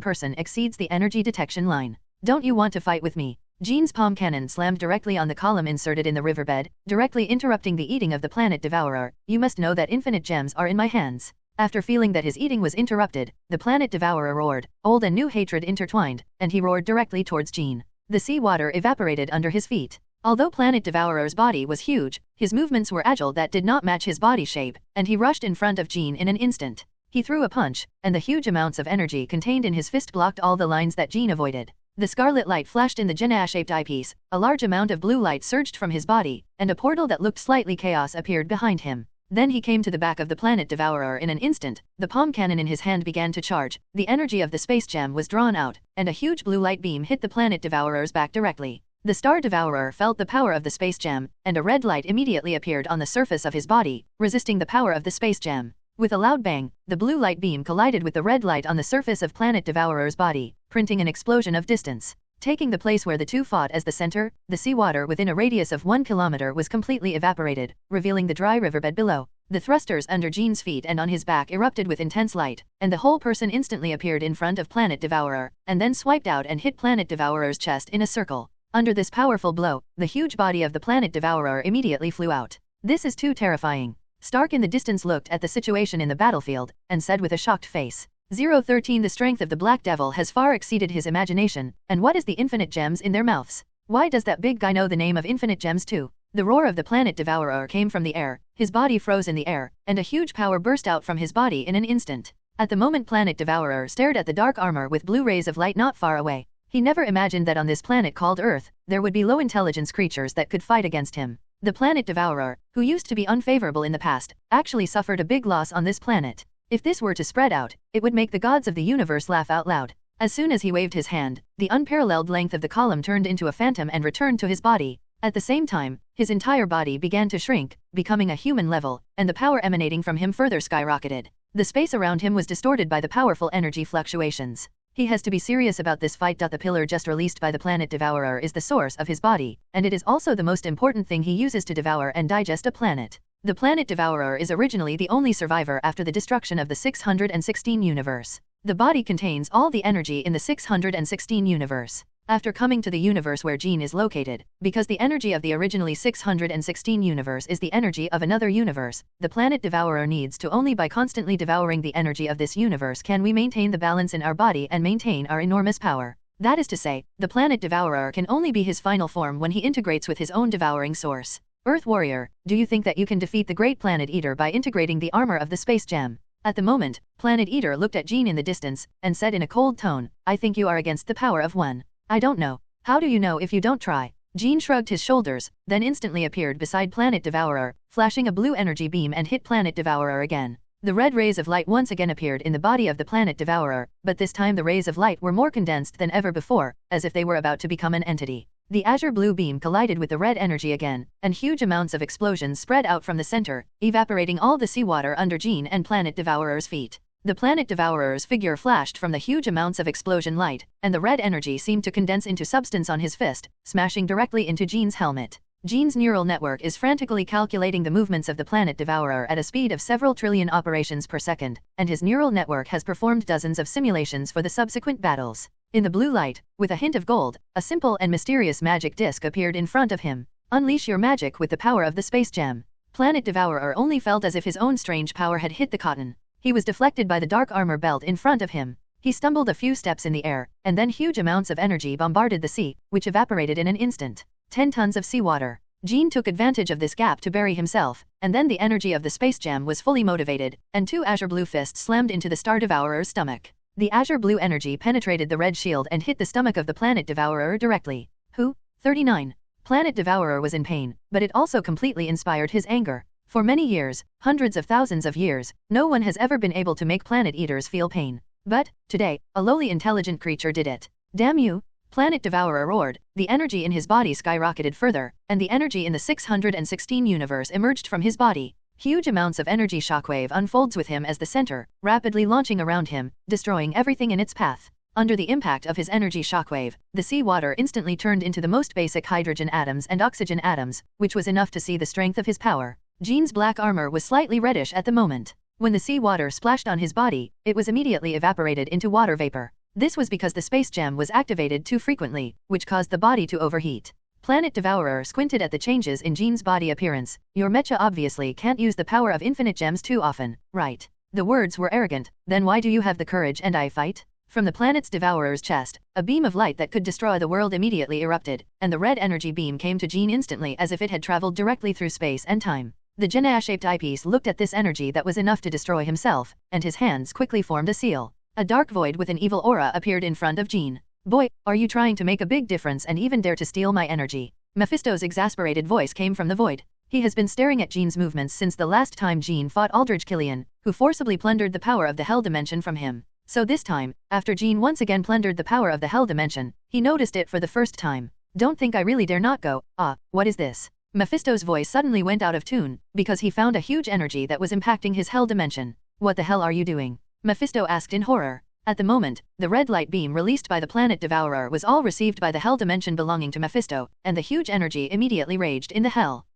person exceeds the energy detection line. Don't you want to fight with me? Jean's palm cannon slammed directly on the column inserted in the riverbed, directly interrupting the eating of the Planet Devourer. You must know that infinite gems are in my hands. After feeling that his eating was interrupted, the Planet Devourer roared, old and new hatred intertwined, and he roared directly towards Jean. The sea water evaporated under his feet. Although Planet Devourer's body was huge, his movements were agile that did not match his body shape, and he rushed in front of Jean in an instant. He threw a punch, and the huge amounts of energy contained in his fist blocked all the lines that Jean avoided. The scarlet light flashed in the Jenna-shaped eyepiece, a large amount of blue light surged from his body, and a portal that looked slightly chaos appeared behind him. Then he came to the back of the Planet Devourer in an instant. The palm cannon in his hand began to charge, the energy of the space gem was drawn out, and a huge blue light beam hit the Planet Devourer's back directly. The Star Devourer felt the power of the space gem, and a red light immediately appeared on the surface of his body, resisting the power of the space gem. With a loud bang, the blue light beam collided with the red light on the surface of Planet Devourer's body, printing an explosion of distance. Taking the place where the 2 fought as the center, the seawater within a radius of 1 kilometer was completely evaporated, revealing the dry riverbed below. The thrusters under Jean's feet and on his back erupted with intense light, and the whole person instantly appeared in front of Planet Devourer, and then swiped out and hit Planet Devourer's chest in a circle. Under this powerful blow, the huge body of the Planet Devourer immediately flew out. This is too terrifying. Stark in the distance looked at the situation in the battlefield, and said with a shocked face. 013 The strength of the Black Devil has far exceeded his imagination, and what is the infinite gems in their mouths? Why does that big guy know the name of infinite gems too? The roar of the Planet Devourer came from the air, his body froze in the air, and a huge power burst out from his body in an instant. At the moment Planet Devourer stared at the dark armor with blue rays of light not far away. He never imagined that on this planet called Earth, there would be low-intelligence creatures that could fight against him. The planet Devourer, who used to be unfavorable in the past, actually suffered a big loss on this planet. If this were to spread out, it would make the gods of the universe laugh out loud. As soon as he waved his hand, the unparalleled length of the column turned into a phantom and returned to his body. At the same time, his entire body began to shrink, becoming a human level, and the power emanating from him further skyrocketed. The space around him was distorted by the powerful energy fluctuations. He has to be serious about this fight. The pillar just released by the planet Devourer is the source of his body, and it is also the most important thing he uses to devour and digest a planet. The planet Devourer is originally the only survivor after the destruction of the 616 universe. The body contains all the energy in the 616 universe. After coming to the universe where Jean is located, because the energy of the originally 616 universe is the energy of another universe, the planet Devourer needs to only by constantly devouring the energy of this universe can we maintain the balance in our body and maintain our enormous power. That is to say, the planet Devourer can only be his final form when he integrates with his own devouring source. Earth Warrior, do you think that you can defeat the Great Planet Eater by integrating the armor of the Space Gem? At the moment, Planet Eater looked at Jean in the distance, and said in a cold tone, I think you are against the power of one. I don't know. How do you know if you don't try? Jean shrugged his shoulders, then instantly appeared beside Planet Devourer, flashing a blue energy beam and hit Planet Devourer again. The red rays of light once again appeared in the body of the Planet Devourer, but this time the rays of light were more condensed than ever before, as if they were about to become an entity. The azure blue beam collided with the red energy again, and huge amounts of explosions spread out from the center, evaporating all the seawater under Jean and Planet Devourer's feet. The Planet Devourer's figure flashed from the huge amounts of explosion light, and the red energy seemed to condense into substance on his fist, smashing directly into Jean's helmet. Jean's neural network is frantically calculating the movements of the Planet Devourer at a speed of several trillion operations per second, and his neural network has performed dozens of simulations for the subsequent battles. In the blue light, with a hint of gold, a simple and mysterious magic disc appeared in front of him. Unleash your magic with the power of the Space Gem. Planet Devourer only felt as if his own strange power had hit the cotton. He was deflected by the dark armor belt in front of him. He stumbled a few steps in the air, and then huge amounts of energy bombarded the sea, which evaporated in an instant. 10 tons of seawater. Jean took advantage of this gap to bury himself, and then the energy of the Space Gem was fully motivated, and 2 azure blue fists slammed into the Star Devourer's stomach. The azure blue energy penetrated the red shield and hit the stomach of the Planet Devourer directly. Who? 39. Planet Devourer was in pain, but it also completely inspired his anger. For many years, hundreds of thousands of years, no one has ever been able to make planet eaters feel pain. But, today, a lowly intelligent creature did it. Damn you! Planet Devourer roared, the energy in his body skyrocketed further, and the energy in the 616 universe emerged from his body. Huge amounts of energy shockwave unfolds with him as the center, rapidly launching around him, destroying everything in its path. Under the impact of his energy shockwave, the seawater instantly turned into the most basic hydrogen atoms and oxygen atoms, which was enough to see the strength of his power. Jean's black armor was slightly reddish at the moment. When the seawater splashed on his body, it was immediately evaporated into water vapor. This was because the Space Gem was activated too frequently, which caused the body to overheat. Planet Devourer squinted at the changes in Jean's body appearance. Your mecha obviously can't use the power of infinite gems too often, right? The words were arrogant. Then why do you have the courage and I fight? From the planet's Devourer's chest, a beam of light that could destroy the world immediately erupted, and the red energy beam came to Jean instantly as if it had traveled directly through space and time. The Genea-shaped eyepiece looked at this energy that was enough to destroy himself, and his hands quickly formed a seal. A dark void with an evil aura appeared in front of Jean. Boy, are you trying to make a big difference and even dare to steal my energy? Mephisto's exasperated voice came from the void. He has been staring at Jean's movements since the last time Jean fought Aldrich Killian, who forcibly plundered the power of the Hell Dimension from him. So this time, after Jean once again plundered the power of the Hell Dimension, he noticed it for the first time. Don't think I really dare not go. What is this? Mephisto's voice suddenly went out of tune, because he found a huge energy that was impacting his Hell Dimension. What the hell are you doing? Mephisto asked in horror. At the moment, the red light beam released by the Planet Devourer was all received by the Hell Dimension belonging to Mephisto, and the huge energy immediately raged in the hell.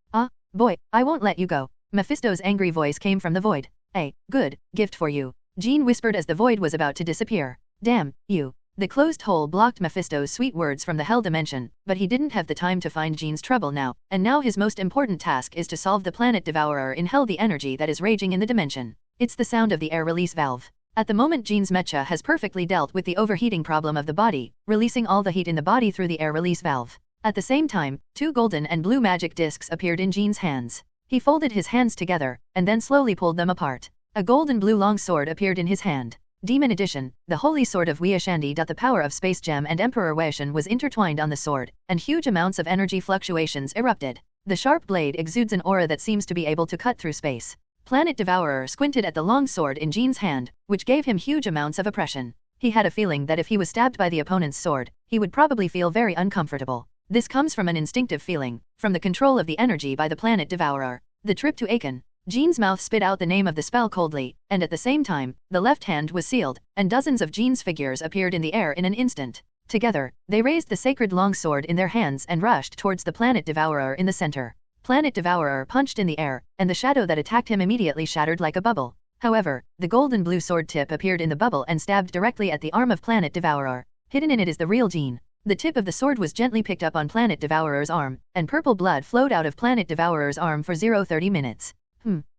Boy, I won't let you go. Mephisto's angry voice came from the void. Good, gift for you. Jean whispered as the void was about to disappear. Damn, you. The closed hole blocked Mephisto's sweet words from the Hell Dimension, but he didn't have the time to find Jean's trouble now, and now his most important task is to solve the Planet Devourer in hell, the energy that is raging in the dimension. It's the sound of the air release valve. At the moment Jean's mecha has perfectly dealt with the overheating problem of the body, releasing all the heat in the body through the air release valve. At the same time, 2 golden and blue magic discs appeared in Jean's hands. He folded his hands together, and then slowly pulled them apart. A gold and blue long sword appeared in his hand. Demon Edition, the holy sword of Weishandi. The power of Space Gem and Emperor Weishan was intertwined on the sword, and huge amounts of energy fluctuations erupted. The sharp blade exudes an aura that seems to be able to cut through space. Planet Devourer squinted at the long sword in Jean's hand, which gave him huge amounts of oppression. He had a feeling that if he was stabbed by the opponent's sword, he would probably feel very uncomfortable. This comes from an instinctive feeling, from the control of the energy by the Planet Devourer. The trip to Aachen. Jean's mouth spit out the name of the spell coldly, and at the same time, the left hand was sealed, and dozens of Jean's figures appeared in the air in an instant. Together, they raised the sacred longsword in their hands and rushed towards the Planet Devourer in the center. Planet Devourer punched in the air, and the shadow that attacked him immediately shattered like a bubble. However, the golden blue sword tip appeared in the bubble and stabbed directly at the arm of Planet Devourer. Hidden in it is the real Jean. The tip of the sword was gently picked up on Planet Devourer's arm, and purple blood flowed out of Planet Devourer's arm for 30 minutes.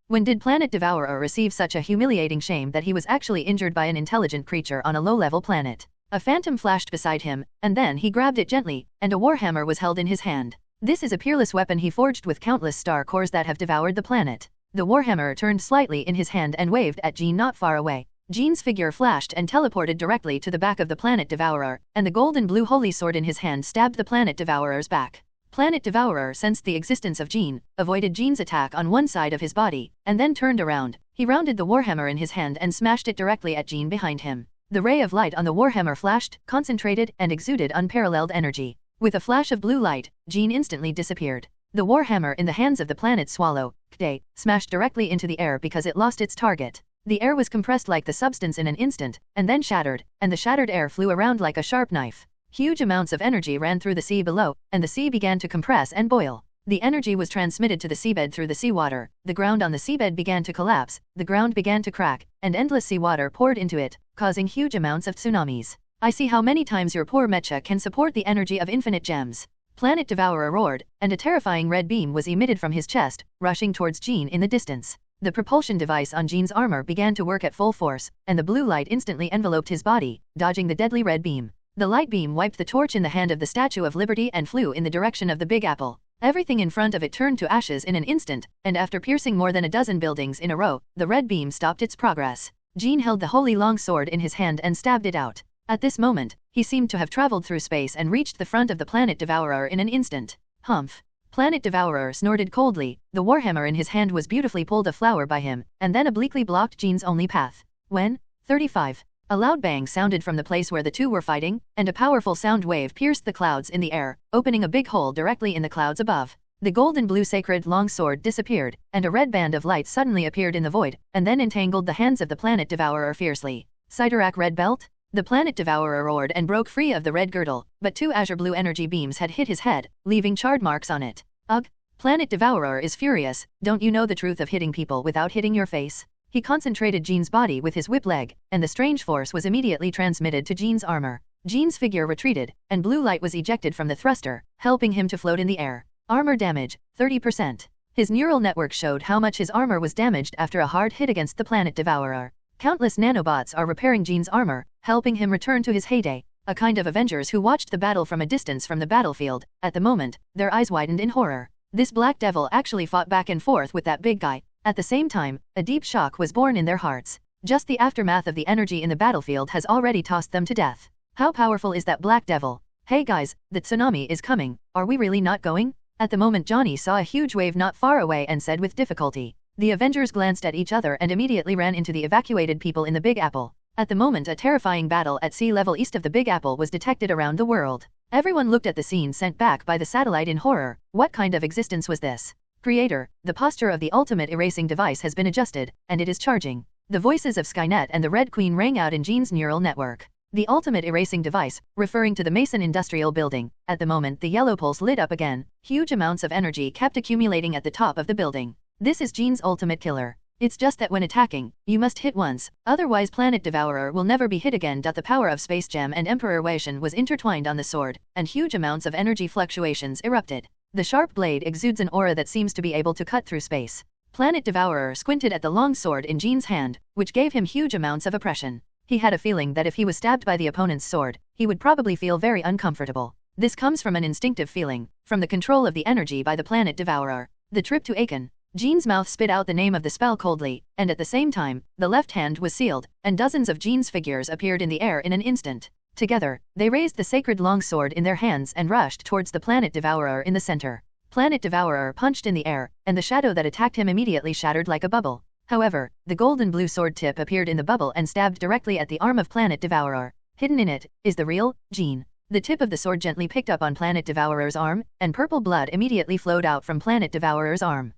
When did Planet Devourer receive such a humiliating shame that he was actually injured by an intelligent creature on a low-level planet? A phantom flashed beside him, and then he grabbed it gently, and a warhammer was held in his hand. This is a peerless weapon he forged with countless star cores that have devoured the planet. The warhammer turned slightly in his hand and waved at Jean not far away. Jean's figure flashed and teleported directly to the back of the Planet Devourer, and the golden blue holy sword in his hand stabbed the Planet Devourer's back. Planet Devourer sensed the existence of Jean, avoided Jean's attack on one side of his body, and then turned around. He rounded the warhammer in his hand and smashed it directly at Jean behind him. The ray of light on the warhammer flashed, concentrated, and exuded unparalleled energy. With a flash of blue light, Jean instantly disappeared. The warhammer in the hands of the planet Swallow, Kday, smashed directly into the air because it lost its target. The air was compressed like the substance in an instant, and then shattered, and the shattered air flew around like a sharp knife. Huge amounts of energy ran through the sea below, and the sea began to compress and boil. The energy was transmitted to the seabed through the seawater, the ground on the seabed began to collapse, the ground began to crack, and endless seawater poured into it, causing huge amounts of tsunamis. I see how many times your poor mecha can support the energy of infinite gems. Planet Devourer roared, and a terrifying red beam was emitted from his chest, rushing towards Jean in the distance. The propulsion device on Jean's armor began to work at full force, and the blue light instantly enveloped his body, dodging the deadly red beam. The light beam wiped the torch in the hand of the Statue of Liberty and flew in the direction of the Big Apple. Everything in front of it turned to ashes in an instant, and after piercing more than a dozen buildings in a row, the red beam stopped its progress. Jean held the holy long sword in his hand and stabbed it out. At this moment, he seemed to have traveled through space and reached the front of the Planet Devourer in an instant. Humph! Planet Devourer snorted coldly. The warhammer in his hand was beautifully pulled a flower by him, and then obliquely blocked Jean's only path. When? 35. A loud bang sounded from the place where the two were fighting, and a powerful sound wave pierced the clouds in the air, opening a big hole directly in the clouds above. The golden blue sacred long sword disappeared, and a red band of light suddenly appeared in the void, and then entangled the hands of the Planet Devourer fiercely. Sidorak Red Belt? The Planet Devourer roared and broke free of the red girdle, but two azure blue energy beams had hit his head, leaving charred marks on it. Ugh! Planet Devourer is furious. Don't you know the truth of hitting people without hitting your face? He concentrated Jean's body with his whip leg, and the strange force was immediately transmitted to Jean's armor. Jean's figure retreated, and blue light was ejected from the thruster, helping him to float in the air. Armor damage, 30%. His neural network showed how much his armor was damaged after a hard hit against the Planet Devourer. Countless nanobots are repairing Jean's armor, helping him return to his heyday. A kind of Avengers who watched the battle from a distance from the battlefield. At the moment, their eyes widened in horror. This black devil actually fought back and forth with that big guy. At the same time, a deep shock was born in their hearts. Just the aftermath of the energy in the battlefield has already tossed them to death. How powerful is that black devil? Hey guys, the tsunami is coming. Are we really not going? At the moment Johnny saw a huge wave not far away and said with difficulty. The Avengers glanced at each other and immediately ran into the evacuated people in the Big Apple. At the moment a terrifying battle at sea level east of the Big Apple was detected around the world. Everyone looked at the scene sent back by the satellite in horror. What kind of existence was this? Creator, the posture of the ultimate erasing device has been adjusted, and it is charging. The voices of Skynet and the Red Queen rang out in Jean's neural network. The ultimate erasing device, referring to the Mason Industrial Building. At the moment the yellow pulse lit up again. Huge amounts of energy kept accumulating at the top of the building. This is Jean's ultimate killer. It's just that when attacking, you must hit once, otherwise Planet Devourer will never be hit again. The power of Space Gem and Emperor Waishan was intertwined on the sword, and huge amounts of energy fluctuations erupted. The sharp blade exudes an aura that seems to be able to cut through space. Planet Devourer squinted at the long sword in Jean's hand, which gave him huge amounts of oppression. He had a feeling that if he was stabbed by the opponent's sword, he would probably feel very uncomfortable. This comes from an instinctive feeling, from the control of the energy by the Planet Devourer. The trip to Aachen. Jean's mouth spit out the name of the spell coldly, and at the same time, the left hand was sealed, and dozens of Jean's figures appeared in the air in an instant. Together, they raised the sacred longsword in their hands and rushed towards the Planet Devourer in the center. Planet Devourer punched in the air, and the shadow that attacked him immediately shattered like a bubble. However, the golden blue sword tip appeared in the bubble and stabbed directly at the arm of Planet Devourer. Hidden in it is the real Jean. The tip of the sword gently picked up on Planet Devourer's arm, and purple blood immediately flowed out from Planet Devourer's arm.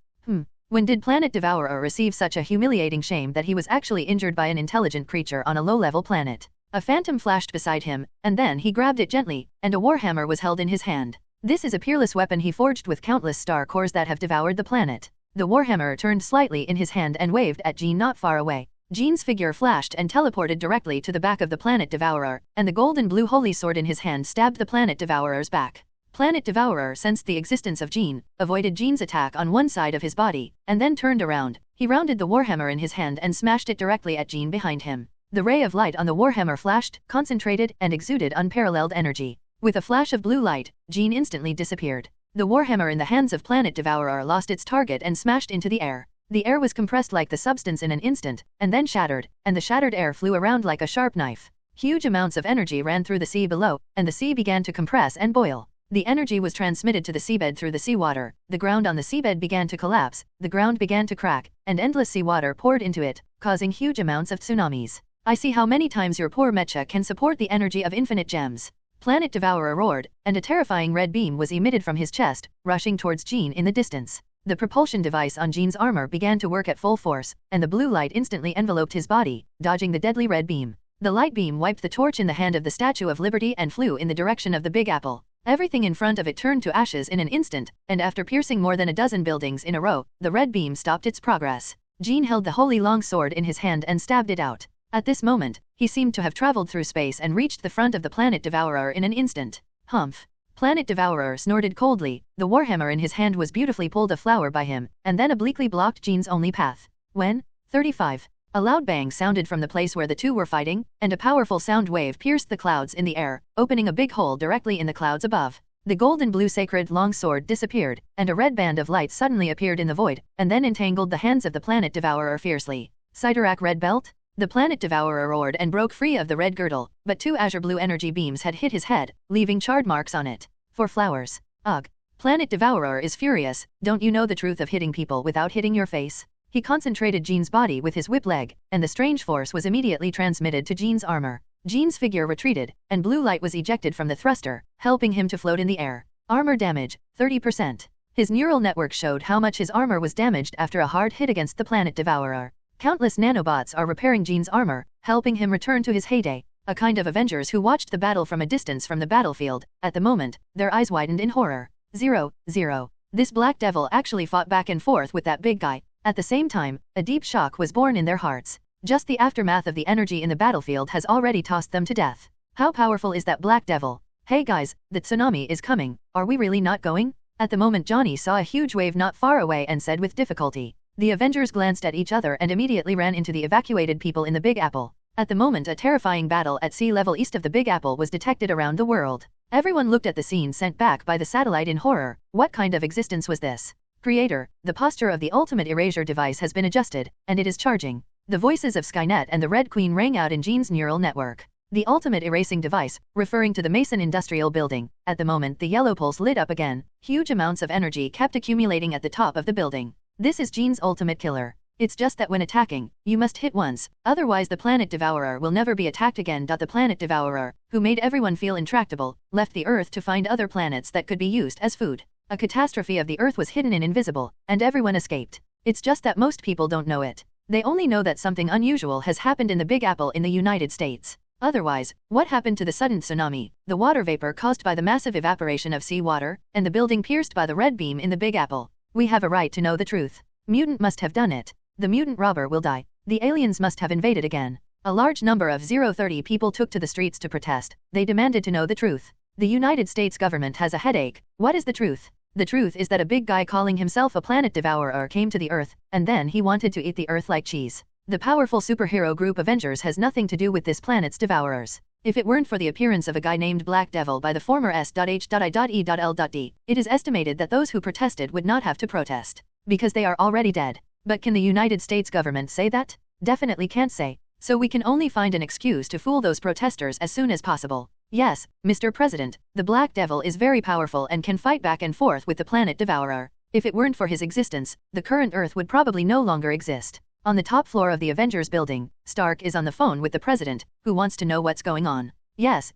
When did Planet Devourer receive such a humiliating shame that he was actually injured by an intelligent creature on a low-level planet? A phantom flashed beside him, and then he grabbed it gently, and a warhammer was held in his hand. This is a peerless weapon he forged with countless star cores that have devoured the planet. The warhammer turned slightly in his hand and waved at Jean not far away. Jean's figure flashed and teleported directly to the back of the Planet Devourer, and the golden blue holy sword in his hand stabbed the Planet Devourer's back. Planet Devourer sensed the existence of Jean, avoided Jean's attack on one side of his body, and then turned around. He rounded the warhammer in his hand and smashed it directly at Jean behind him. The ray of light on the warhammer flashed, concentrated, and exuded unparalleled energy. With a flash of blue light, Jean instantly disappeared. The warhammer in the hands of Planet Devourer lost its target and smashed into the air. The air was compressed like the substance in an instant, and then shattered, and the shattered air flew around like a sharp knife. Huge amounts of energy ran through the sea below, and the sea began to compress and boil. The energy was transmitted to the seabed through the seawater, the ground on the seabed began to collapse, the ground began to crack, and endless seawater poured into it, causing huge amounts of tsunamis. I see how many times your poor mecha can support the energy of infinite gems. Planet Devourer roared, and a terrifying red beam was emitted from his chest, rushing towards Jean in the distance. The propulsion device on Jean's armor began to work at full force, and the blue light instantly enveloped his body, dodging the deadly red beam. The light beam wiped the torch in the hand of the Statue of Liberty and flew in the direction of the Big Apple. Everything in front of it turned to ashes in an instant, and after piercing more than a dozen buildings in a row, the red beam stopped its progress. Jean held the holy long sword in his hand and stabbed it out. At this moment, he seemed to have traveled through space and reached the front of the Planet Devourer in an instant. Humph! Planet Devourer snorted coldly. The warhammer in his hand was beautifully pulled a flower by him, and then obliquely blocked Jean's only path. When? 35. A loud bang sounded from the place where the two were fighting, and a powerful sound wave pierced the clouds in the air, opening a big hole directly in the clouds above. The golden blue sacred long sword disappeared, and a red band of light suddenly appeared in the void, and then entangled the hands of the Planet Devourer fiercely. Sidorak Red Belt? The Planet Devourer roared and broke free of the red girdle, but two azure blue energy beams had hit his head, leaving charred marks on it. For flowers. Ugh. Planet Devourer is furious. Don't you know the truth of hitting people without hitting your face? He concentrated Jean's body with his whip leg, and the strange force was immediately transmitted to Jean's armor. Jean's figure retreated, and blue light was ejected from the thruster, helping him to float in the air. Armor damage, 30%. His neural network showed how much his armor was damaged after a hard hit against the Planet Devourer. Countless nanobots are repairing Jean's armor, helping him return to his heyday. A kind of Avengers who watched the battle from a distance from the battlefield. At the moment, their eyes widened in horror. 0, 0. This black devil actually fought back and forth with that big guy. At the same time, a deep shock was born in their hearts. Just the aftermath of the energy in the battlefield has already tossed them to death. How powerful is that black devil? Hey guys, the tsunami is coming. Are we really not going? At the moment Johnny saw a huge wave not far away and said with difficulty. The Avengers glanced at each other and immediately ran into the evacuated people in the Big Apple. At the moment a terrifying battle at sea level east of the Big Apple was detected around the world. Everyone looked at the scene sent back by the satellite in horror. What kind of existence was this? Creator, the posture of the ultimate erasure device has been adjusted, and it is charging. The voices of Skynet and the Red Queen rang out in Jean's neural network. The ultimate erasing device, referring to the Mason Industrial Building. At the moment the yellow pulse lit up again. Huge amounts of energy kept accumulating at the top of the building. This is Jean's ultimate killer. It's just that when attacking, you must hit once, otherwise the Planet Devourer will never be attacked again. The Planet Devourer, who made everyone feel intractable, left the Earth to find other planets that could be used as food. A catastrophe of the Earth was hidden and invisible, and everyone escaped. It's just that most people don't know it. They only know that something unusual has happened in the Big Apple in the United States. Otherwise, what happened to the sudden tsunami, the water vapor caused by the massive evaporation of seawater, and the building pierced by the red beam in the Big Apple? We have a right to know the truth. Mutant must have done it. The mutant robber will die. The aliens must have invaded again. A large number of 030 people took to the streets to protest. They demanded to know the truth. The United States government has a headache. What is the truth? The truth is that a big guy calling himself a planet devourer came to the Earth, and then he wanted to eat the Earth like cheese. The powerful superhero group Avengers has nothing to do with this planet's devourers. If it weren't for the appearance of a guy named Black Devil by the former S.H.I.E.L.D., it is estimated that those who protested would not have to protest, because they are already dead. But can the United States government say that? Definitely can't say. So we can only find an excuse to fool those protesters as soon as possible. Yes, Mr. President, the Black Devil is very powerful and can fight back and forth with the planet Devourer. If it weren't for his existence, the current Earth would probably no longer exist. On the top floor of the Avengers building, Stark is on the phone with the President, who wants to know what's going on. Yes,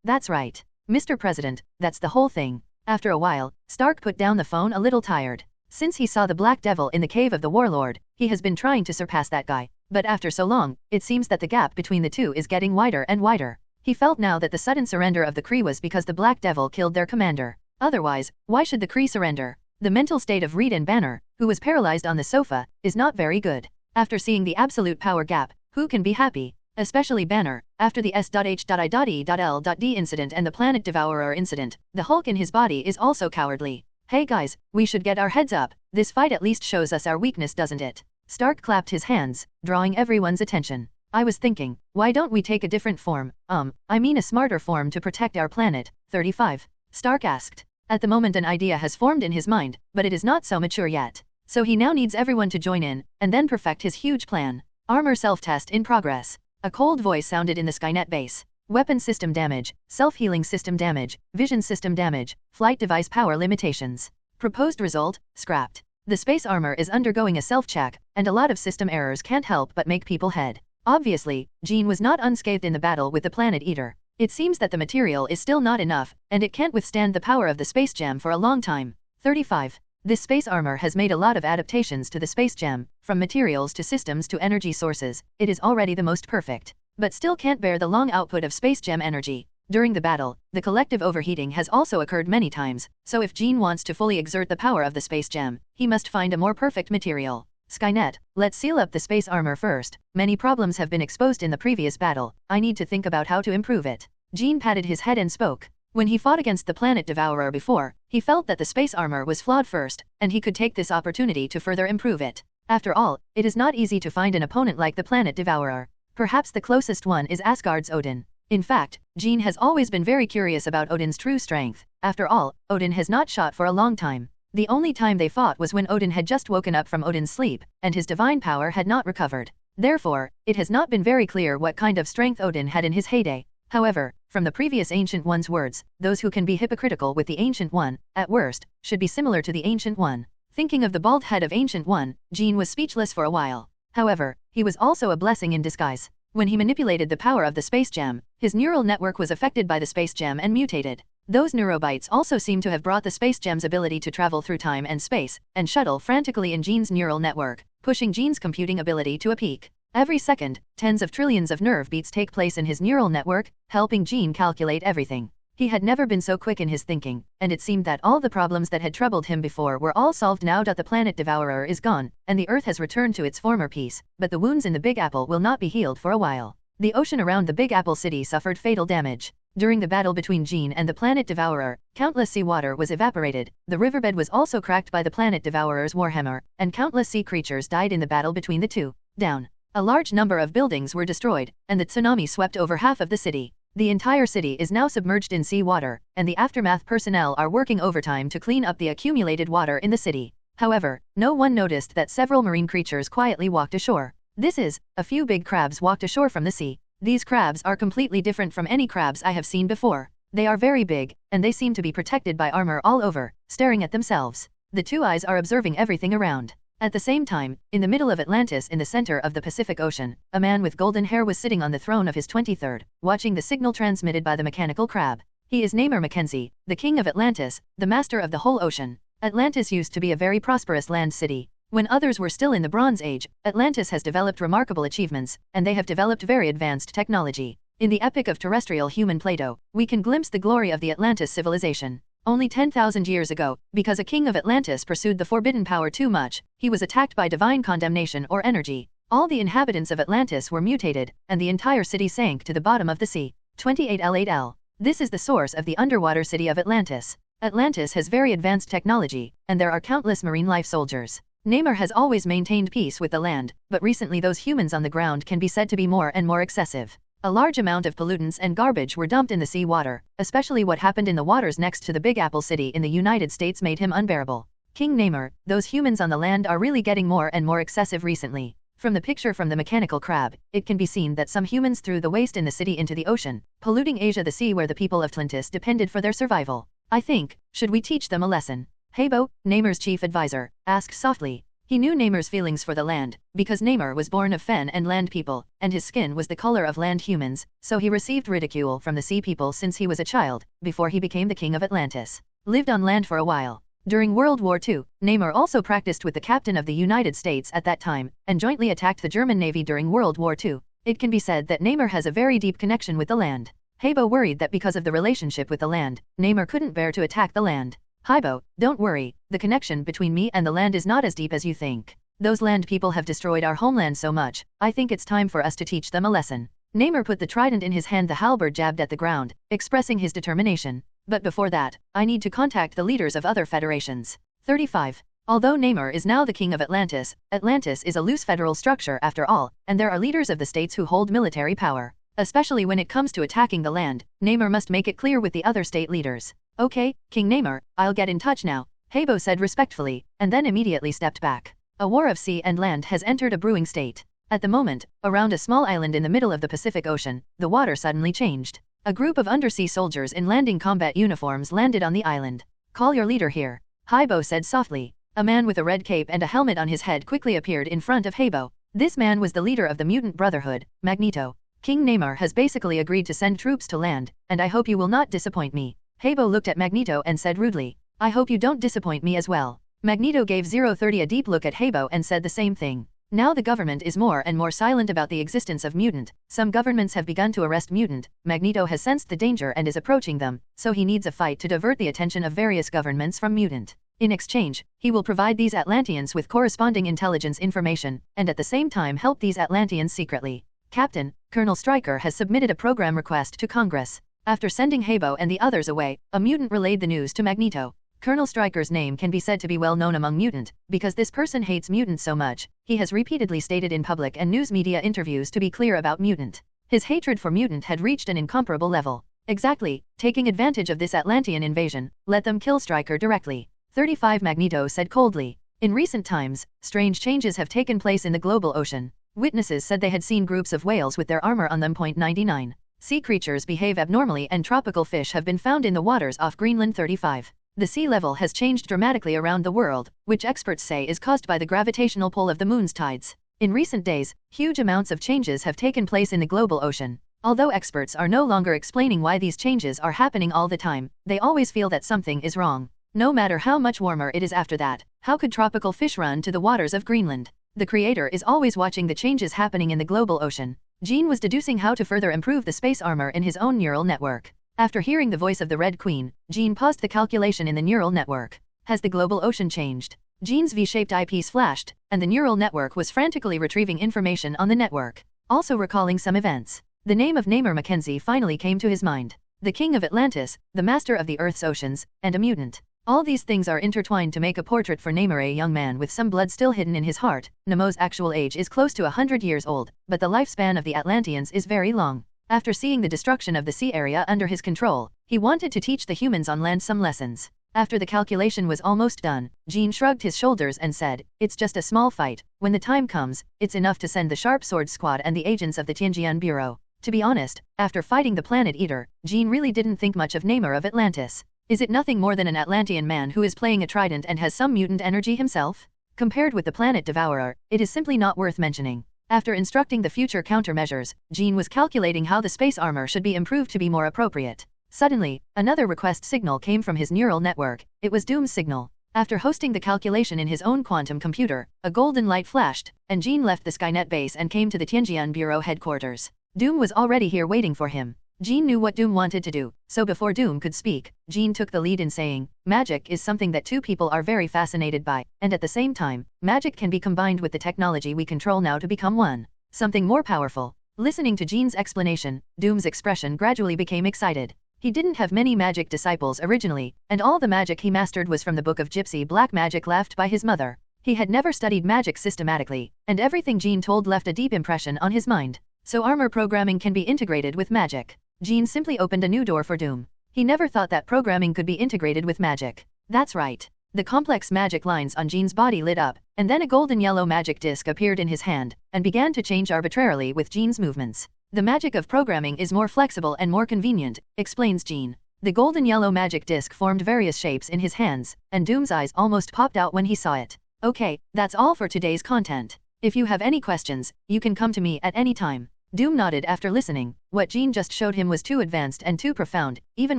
that's right. Mr. President, that's the whole thing. After a while, Stark put down the phone a little tired. Since he saw the Black Devil in the cave of the Warlord, he has been trying to surpass that guy. But after so long, it seems that the gap between the two is getting wider and wider. He felt now that the sudden surrender of the Kree was because the Black Devil killed their commander. Otherwise, why should the Kree surrender? The mental state of Reed and Banner, who was paralyzed on the sofa, is not very good. After seeing the absolute power gap, who can be happy? Especially Banner. After the S.H.I.E.L.D. incident and the Planet Devourer incident, the Hulk in his body is also cowardly. Hey guys, we should get our heads up. This fight at least shows us our weakness, doesn't it? Stark clapped his hands, drawing everyone's attention. I was thinking, why don't we take a different form? I mean a smarter form to protect our planet. 35. Stark asked. At the moment an idea has formed in his mind, but it is not so mature yet. So he now needs everyone to join in, and then perfect his huge plan. Armor self-test in progress. A cold voice sounded in the Skynet base. Weapon system damage, self-healing system damage, vision system damage, flight device power limitations. Proposed result, scrapped. The space armor is undergoing a self-check, and a lot of system errors can't help but make people head. Obviously, Jean was not unscathed in the battle with the Planet Eater. It seems that the material is still not enough, and it can't withstand the power of the space gem for a long time. 35. This space armor has made a lot of adaptations to the space gem, from materials to systems to energy sources. It is already the most perfect, but still can't bear the long output of space gem energy. During the battle, the collective overheating has also occurred many times, so if Jean wants to fully exert the power of the space gem, he must find a more perfect material. Skynet, let's seal up the space armor first. Many problems have been exposed in the previous battle. I need to think about how to improve it. Jean patted his head and spoke. When he fought against the Planet Devourer before, he felt that the space armor was flawed first, and he could take this opportunity to further improve it. After all, it is not easy to find an opponent like the Planet Devourer. Perhaps the closest one is Asgard's Odin. In fact, Jean has always been very curious about Odin's true strength. After all, Odin has not shot for a long time. The only time they fought was when Odin had just woken up from Odin's sleep, and his divine power had not recovered. Therefore, it has not been very clear what kind of strength Odin had in his heyday. However, from the previous Ancient One's words, those who can be hypocritical with the Ancient One, at worst, should be similar to the Ancient One. Thinking of the bald head of Ancient One, Jean was speechless for a while. However, he was also a blessing in disguise. When he manipulated the power of the space gem, his neural network was affected by the space gem and mutated. Those neurobytes also seem to have brought the space gem's ability to travel through time and space, and shuttle frantically in Jean's neural network, pushing Jean's computing ability to a peak. Every second, tens of trillions of nerve beats take place in his neural network, helping Jean calculate everything. He had never been so quick in his thinking, and it seemed that all the problems that had troubled him before were all solved now that the Planet Devourer is gone, and the Earth has returned to its former peace, but the wounds in the Big Apple will not be healed for a while. The ocean around the Big Apple City suffered fatal damage. During the battle between Jean and the Planet Devourer, countless seawater was evaporated, the riverbed was also cracked by the Planet Devourer's warhammer, and countless sea creatures died in the battle between the two. Down. A large number of buildings were destroyed, and the tsunami swept over half of the city. The entire city is now submerged in sea water, and the aftermath personnel are working overtime to clean up the accumulated water in the city. However, no one noticed that several marine creatures quietly walked ashore. This is, a few big crabs walked ashore from the sea. These crabs are completely different from any crabs I have seen before. They are very big, and they seem to be protected by armor all over, staring at themselves. The two eyes are observing everything around. At the same time, in the middle of Atlantis in the center of the Pacific Ocean, a man with golden hair was sitting on the throne of his 23rd, watching the signal transmitted by the mechanical crab. He is Neyar Mackenzie, the king of Atlantis, the master of the whole ocean. Atlantis used to be a very prosperous land city. When others were still in the Bronze Age, Atlantis has developed remarkable achievements, and they have developed very advanced technology. In the epic of terrestrial human Plato, we can glimpse the glory of the Atlantis civilization. Only 10,000 years ago, because a king of Atlantis pursued the forbidden power too much, he was attacked by divine condemnation or energy. All the inhabitants of Atlantis were mutated, and the entire city sank to the bottom of the sea. 28L8L. This is the source of the underwater city of Atlantis. Atlantis has very advanced technology, and there are countless marine life soldiers. Neyar has always maintained peace with the land, but recently those humans on the ground can be said to be more and more excessive. A large amount of pollutants and garbage were dumped in the sea water, especially what happened in the waters next to the Big Apple City in the United States made him unbearable. King Neyar, those humans on the land are really getting more and more excessive recently. From the picture from the mechanical crab, it can be seen that some humans threw the waste in the city into the ocean, polluting Asia, the sea where the people of Atlantis depended for their survival. I think, should we teach them a lesson? Hebo, Neymar's chief advisor, asked softly. He knew Neymar's feelings for the land, because Neymar was born of fen and land people, and his skin was the color of land humans, so he received ridicule from the sea people since he was a child, before he became the king of Atlantis. Lived on land for a while. During World War II, Neymar also practiced with the captain of the United States at that time, and jointly attacked the German Navy during World War II. It can be said that Neymar has a very deep connection with the land. Hebo worried that because of the relationship with the land, Neymar couldn't bear to attack the land. Hebo, don't worry, the connection between me and the land is not as deep as you think. Those land people have destroyed our homeland so much, I think it's time for us to teach them a lesson. Neymar put the trident in his hand, the halberd jabbed at the ground, expressing his determination. But before that, I need to contact the leaders of other federations. 35. Although Neymar is now the king of Atlantis, Atlantis is a loose federal structure after all, and there are leaders of the states who hold military power. Especially when it comes to attacking the land, Neymar must make it clear with the other state leaders. Okay, King Neymar, I'll get in touch now, Hebo said respectfully, and then immediately stepped back. A war of sea and land has entered a brewing state. At the moment, around a small island in the middle of the Pacific Ocean, the water suddenly changed. A group of undersea soldiers in landing combat uniforms landed on the island. Call your leader here, Hebo said softly. A man with a red cape and a helmet on his head quickly appeared in front of Hebo. This man was the leader of the Mutant Brotherhood, Magneto. King Neymar has basically agreed to send troops to land, and I hope you will not disappoint me. Hebo looked at Magneto and said rudely, I hope you don't disappoint me as well. Magneto gave 030 a deep look at Hebo and said the same thing. Now the government is more and more silent about the existence of mutant. Some governments have begun to arrest mutant. Magneto has sensed the danger and is approaching them, so he needs a fight to divert the attention of various governments from mutant. In exchange, he will provide these Atlanteans with corresponding intelligence information, and at the same time help these Atlanteans secretly. Captain, Colonel Stryker has submitted a program request to Congress. After sending Hebo and the others away, a mutant relayed the news to Magneto. Colonel Stryker's name can be said to be well known among mutant, because this person hates mutants so much, he has repeatedly stated in public and news media interviews to be clear about mutant. His hatred for mutant had reached an incomparable level. Exactly, taking advantage of this Atlantean invasion, let them kill Stryker directly. 35 Magneto said coldly. In recent times, strange changes have taken place in the global ocean. Witnesses said they had seen groups of whales with their armor on them. 99. Sea creatures behave abnormally and tropical fish have been found in the waters off Greenland. 35. The sea level has changed dramatically around the world, which experts say is caused by the gravitational pull of the moon's tides. In recent days, huge amounts of changes have taken place in the global ocean. Although experts are no longer explaining why these changes are happening all the time, they always feel that something is wrong. No matter how much warmer it is after that, how could tropical fish run to the waters of Greenland? The creator is always watching the changes happening in the global ocean. Jean was deducing how to further improve the space armor in his own neural network. After hearing the voice of the Red Queen, Jean paused the calculation in the neural network. Has the global ocean changed? Jean's V-shaped eyepiece flashed, and the neural network was frantically retrieving information on the network, also recalling some events. The name of Neymar Mackenzie finally came to his mind. The king of Atlantis, the master of the Earth's oceans, and a mutant. All these things are intertwined to make a portrait for Neymar, a young man with some blood still hidden in his heart. Nemo's actual age is close to 100 years old, but the lifespan of the Atlanteans is very long. After seeing the destruction of the sea area under his control, he wanted to teach the humans on land some lessons. After the calculation was almost done, Jean shrugged his shoulders and said, it's just a small fight. When the time comes, it's enough to send the Sharp Sword Squad and the agents of the Tianjian Bureau. To be honest, after fighting the Planet Eater, Jean really didn't think much of Neymar of Atlantis. Is it nothing more than an Atlantean man who is playing a trident and has some mutant energy himself? Compared with the Planet Devourer, it is simply not worth mentioning. After instructing the future countermeasures, Jean was calculating how the space armor should be improved to be more appropriate. Suddenly, another request signal came from his neural network. It was Doom's signal. After hosting the calculation in his own quantum computer, a golden light flashed, and Jean left the Skynet base and came to the Tianjian Bureau headquarters. Doom was already here waiting for him. Jean knew what Doom wanted to do, so before Doom could speak, Jean took the lead in saying, magic is something that two people are very fascinated by, and at the same time, magic can be combined with the technology we control now to become one. Something more powerful. Listening to Jean's explanation, Doom's expression gradually became excited. He didn't have many magic disciples originally, and all the magic he mastered was from the book of Gypsy Black Magic left by his mother. He had never studied magic systematically, and everything Jean told left a deep impression on his mind. So armor programming can be integrated with magic. Jean simply opened a new door for Doom. He never thought that programming could be integrated with magic. That's right. The complex magic lines on Jean's body lit up, and then a golden yellow magic disc appeared in his hand, and began to change arbitrarily with Jean's movements. The magic of programming is more flexible and more convenient, explains Jean. The golden yellow magic disc formed various shapes in his hands, and Doom's eyes almost popped out when he saw it. Okay, that's all for today's content. If you have any questions, you can come to me at any time. Doom nodded after listening. What Jean just showed him was too advanced and too profound, even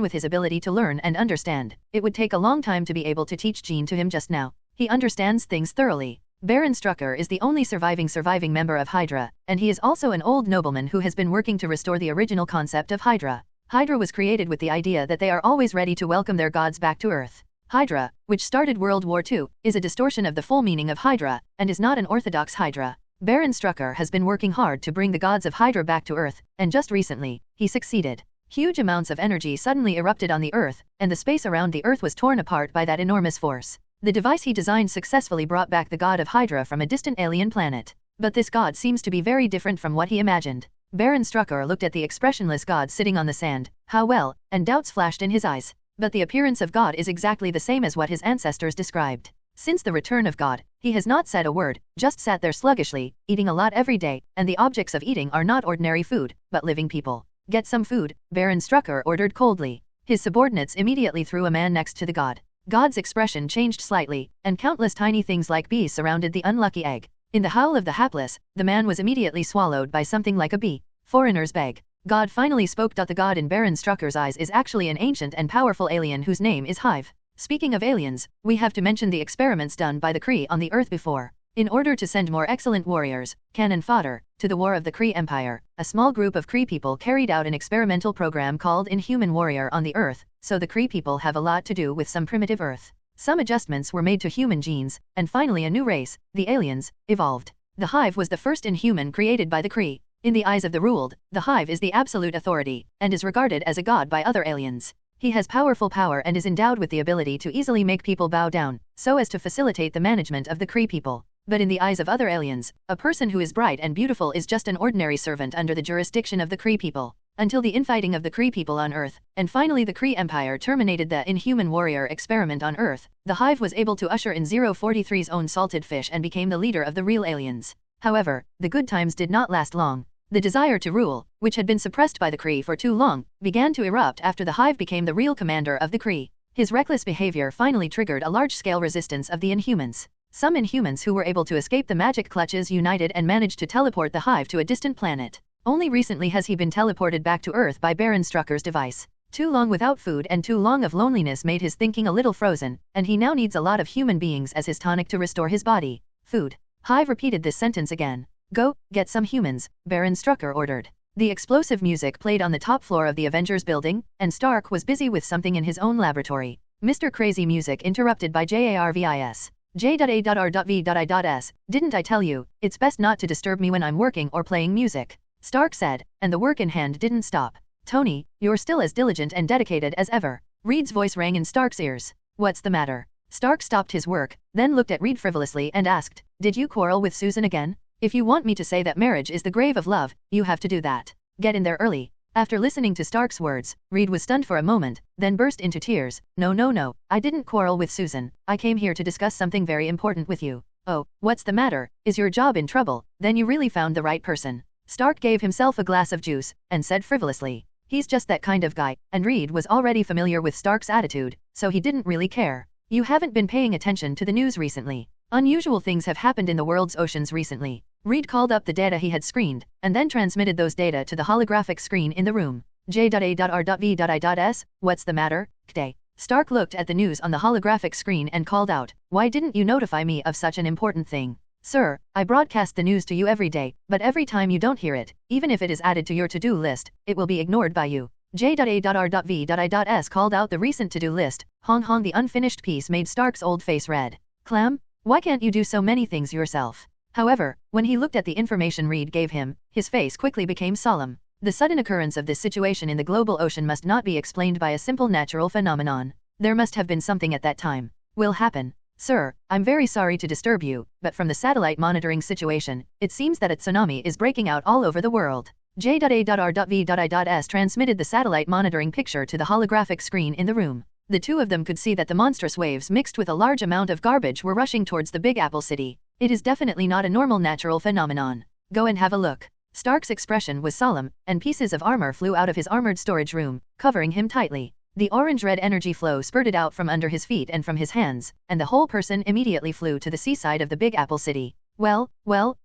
with his ability to learn and understand. It would take a long time to be able to teach Jean to him just now. He understands things thoroughly. Baron Strucker is the only surviving member of Hydra, and he is also an old nobleman who has been working to restore the original concept of Hydra. Hydra was created with the idea that they are always ready to welcome their gods back to Earth. Hydra, which started World War II, is a distortion of the full meaning of Hydra, and is not an orthodox Hydra. Baron Strucker has been working hard to bring the gods of Hydra back to Earth, and just recently, he succeeded. Huge amounts of energy suddenly erupted on the Earth, and the space around the Earth was torn apart by that enormous force. The device he designed successfully brought back the god of Hydra from a distant alien planet. But this god seems to be very different from what he imagined. Baron Strucker looked at the expressionless god sitting on the sand, how well, and doubts flashed in his eyes. But the appearance of God is exactly the same as what his ancestors described. Since the return of God, he has not said a word, just sat there sluggishly, eating a lot every day, and the objects of eating are not ordinary food, but living people. Get some food, Baron Strucker ordered coldly. His subordinates immediately threw a man next to the god. God's expression changed slightly, and countless tiny things like bees surrounded the unlucky egg. In the howl of the hapless, the man was immediately swallowed by something like a bee. Foreigner's beg. God finally spoke. The god in Baron Strucker's eyes is actually an ancient and powerful alien whose name is Hive. Speaking of aliens, we have to mention the experiments done by the Kree on the Earth before. In order to send more excellent warriors, cannon fodder, to the war of the Kree Empire, a small group of Kree people carried out an experimental program called Inhuman Warrior on the Earth, so the Kree people have a lot to do with some primitive Earth. Some adjustments were made to human genes, and finally a new race, the aliens, evolved. The Hive was the first Inhuman created by the Kree. In the eyes of the ruled, the Hive is the absolute authority, and is regarded as a god by other aliens. He has powerful power and is endowed with the ability to easily make people bow down, so as to facilitate the management of the Kree people. But in the eyes of other aliens, a person who is bright and beautiful is just an ordinary servant under the jurisdiction of the Kree people. Until the infighting of the Kree people on Earth, and finally the Kree Empire terminated the Inhuman Warrior experiment on Earth, the Hive was able to usher in 043's own salted fish and became the leader of the real aliens. However, the good times did not last long. The desire to rule, which had been suppressed by the Kree for too long, began to erupt after the Hive became the real commander of the Kree. His reckless behavior finally triggered a large-scale resistance of the Inhumans. Some Inhumans who were able to escape the magic clutches united and managed to teleport the Hive to a distant planet. Only recently has he been teleported back to Earth by Baron Strucker's device. Too long without food and too long of loneliness made his thinking a little frozen, and he now needs a lot of human beings as his tonic to restore his body. Food. Hive repeated this sentence again. Go, get some humans, Baron Strucker ordered. The explosive music played on the top floor of the Avengers building, and Stark was busy with something in his own laboratory. Mr. Crazy Music interrupted by JARVIS. J.A.R.V.I.S. Didn't I tell you, it's best not to disturb me when I'm working or playing music? Stark said, and the work in hand didn't stop. Tony, you're still as diligent and dedicated as ever. Reed's voice rang in Stark's ears. What's the matter? Stark stopped his work, then looked at Reed frivolously and asked, did you quarrel with Susan again? If you want me to say that marriage is the grave of love, you have to do that. Get in there early. After listening to Stark's words, Reed was stunned for a moment, then burst into tears. No, I didn't quarrel with Susan. I came here to discuss something very important with you. Oh, what's the matter? Is your job in trouble? Then you really found the right person. Stark gave himself a glass of juice, and said frivolously. He's just that kind of guy, and Reed was already familiar with Stark's attitude, so he didn't really care. You haven't been paying attention to the news recently. Unusual things have happened in the world's oceans recently. Reed called up the data he had screened, and then transmitted those data to the holographic screen in the room. J.A.R.V.I.S. What's the matter, Kday? Stark looked at the news on the holographic screen and called out, why didn't you notify me of such an important thing? Sir, I broadcast the news to you every day, but every time you don't hear it, even if it is added to your to-do list, it will be ignored by you. J.A.R.V.I.S. called out the recent to-do list. Hong the unfinished piece made Stark's old face red. Clam? Why can't you do so many things yourself? However, when he looked at the information Reed gave him, his face quickly became solemn. The sudden occurrence of this situation in the global ocean must not be explained by a simple natural phenomenon. There must have been something at that time. Will happen. Sir, I'm very sorry to disturb you, but from the satellite monitoring situation, it seems that a tsunami is breaking out all over the world. J.A.R.V.I.S. transmitted the satellite monitoring picture to the holographic screen in the room. The two of them could see that the monstrous waves mixed with a large amount of garbage were rushing towards the Big Apple City. It is definitely not a normal natural phenomenon. Go and have a look. Stark's expression was solemn, and pieces of armor flew out of his armored storage room, covering him tightly. The orange-red energy flow spurted out from under his feet and from his hands, and the whole person immediately flew to the seaside of the Big Apple City. Well,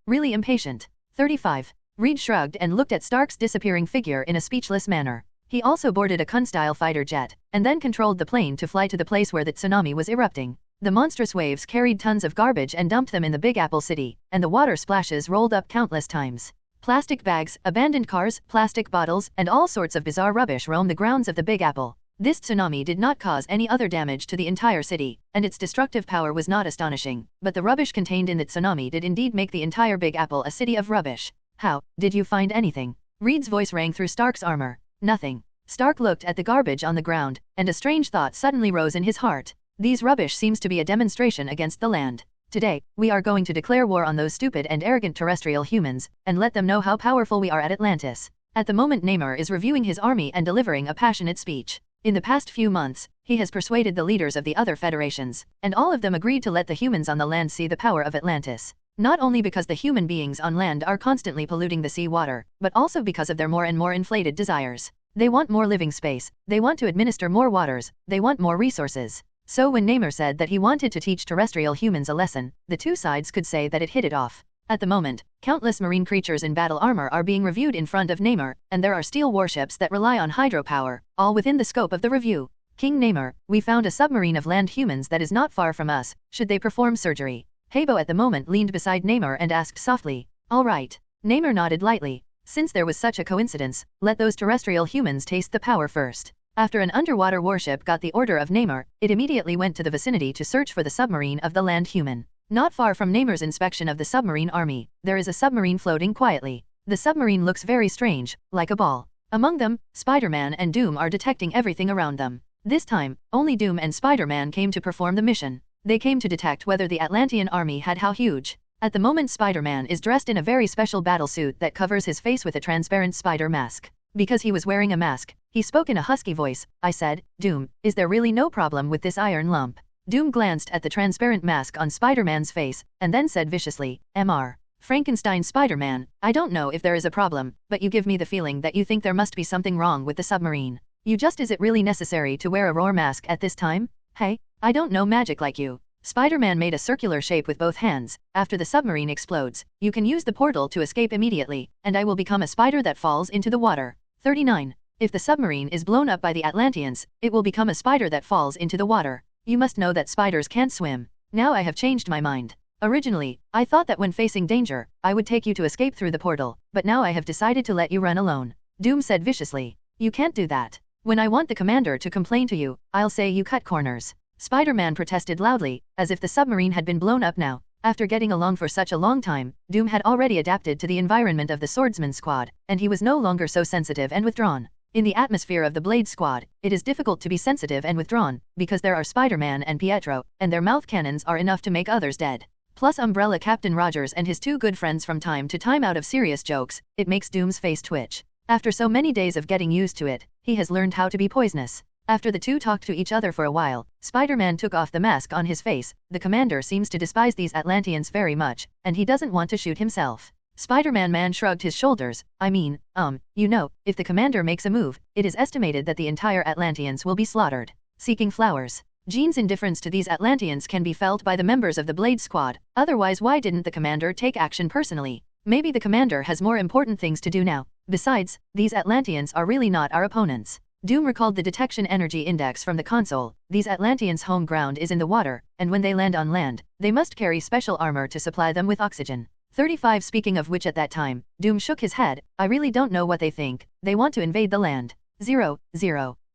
really impatient. 35. Reed shrugged and looked at Stark's disappearing figure in a speechless manner. He also boarded a Kun-style fighter jet, and then controlled the plane to fly to the place where the tsunami was erupting. The monstrous waves carried tons of garbage and dumped them in the Big Apple City, and the water splashes rolled up countless times. Plastic bags, abandoned cars, plastic bottles, and all sorts of bizarre rubbish roamed the grounds of the Big Apple. This tsunami did not cause any other damage to the entire city, and its destructive power was not astonishing, but the rubbish contained in the tsunami did indeed make the entire Big Apple a city of rubbish. How, did you find anything? Reed's voice rang through Stark's armor. Nothing. Stark looked at the garbage on the ground, and a strange thought suddenly rose in his heart. These rubbish seems to be a demonstration against the land. Today, we are going to declare war on those stupid and arrogant terrestrial humans, and let them know how powerful we are at Atlantis. At the moment Neyar is reviewing his army and delivering a passionate speech. In the past few months, he has persuaded the leaders of the other federations, and all of them agreed to let the humans on the land see the power of Atlantis. Not only because the human beings on land are constantly polluting the sea water, but also because of their more and more inflated desires. They want more living space, they want to administer more waters, they want more resources. So when Neyar said that he wanted to teach terrestrial humans a lesson, the two sides could say that it hit it off. At the moment, countless marine creatures in battle armor are being reviewed in front of Neyar, and there are steel warships that rely on hydropower, all within the scope of the review. King Neyar, we found a submarine of land humans that is not far from us. Should they perform surgery? Habo at the moment leaned beside Neyar and asked softly. All right. Neyar nodded lightly. Since there was such a coincidence, let those terrestrial humans taste the power first. After an underwater warship got the order of Neyar, it immediately went to the vicinity to search for the submarine of the land human. Not far from Neyar's inspection of the submarine army, there is a submarine floating quietly. The submarine looks very strange, like a ball. Among them, Spider-Man and Doom are detecting everything around them. This time, only Doom and Spider-Man came to perform the mission. They came to detect whether the Atlantean army had how huge. At the moment Spider-Man is dressed in a very special battle suit that covers his face with a transparent spider mask. Because he was wearing a mask, he spoke in a husky voice. I said, Doom, is there really no problem with this iron lump? Doom glanced at the transparent mask on Spider-Man's face, and then said viciously, Mr. Frankenstein Spider-Man, I don't know if there is a problem, but you give me the feeling that you think there must be something wrong with the submarine. Is it really necessary to wear a roar mask at this time? Hey, I don't know magic like you. Spider-Man made a circular shape with both hands. After the submarine explodes, you can use the portal to escape immediately, and I will become a spider that falls into the water. 39. If the submarine is blown up by the Atlanteans, it will become a spider that falls into the water. You must know that spiders can't swim. Now I have changed my mind. Originally, I thought that when facing danger, I would take you to escape through the portal, but now I have decided to let you run alone. Doom said viciously. You can't do that. When I want the commander to complain to you, I'll say you cut corners. Spider-Man protested loudly, as if the submarine had been blown up now. After getting along for such a long time, Doom had already adapted to the environment of the Swordsman Squad, and he was no longer so sensitive and withdrawn. In the atmosphere of the Blade Squad, it is difficult to be sensitive and withdrawn, because there are Spider-Man and Pietro, and their mouth cannons are enough to make others dead. Plus Umbrella Captain Rogers and his two good friends from time to time out of serious jokes, it makes Doom's face twitch. After so many days of getting used to it, he has learned how to be poisonous. After the two talked to each other for a while, Spider-Man took off the mask on his face. The commander seems to despise these Atlanteans very much, and he doesn't want to shoot himself. Spider-Man shrugged his shoulders. If the commander makes a move, it is estimated that the entire Atlanteans will be slaughtered. Seeking flowers. Jean's indifference to these Atlanteans can be felt by the members of the Blade Squad. Otherwise, why didn't the commander take action personally? Maybe the commander has more important things to do now. Besides, these Atlanteans are really not our opponents. Doom recalled the detection energy index from the console. These Atlanteans' home ground is in the water, and when they land on land, they must carry special armor to supply them with oxygen. 35. Speaking of which, at that time, Doom shook his head. I really don't know what they think. They want to invade the land. 0.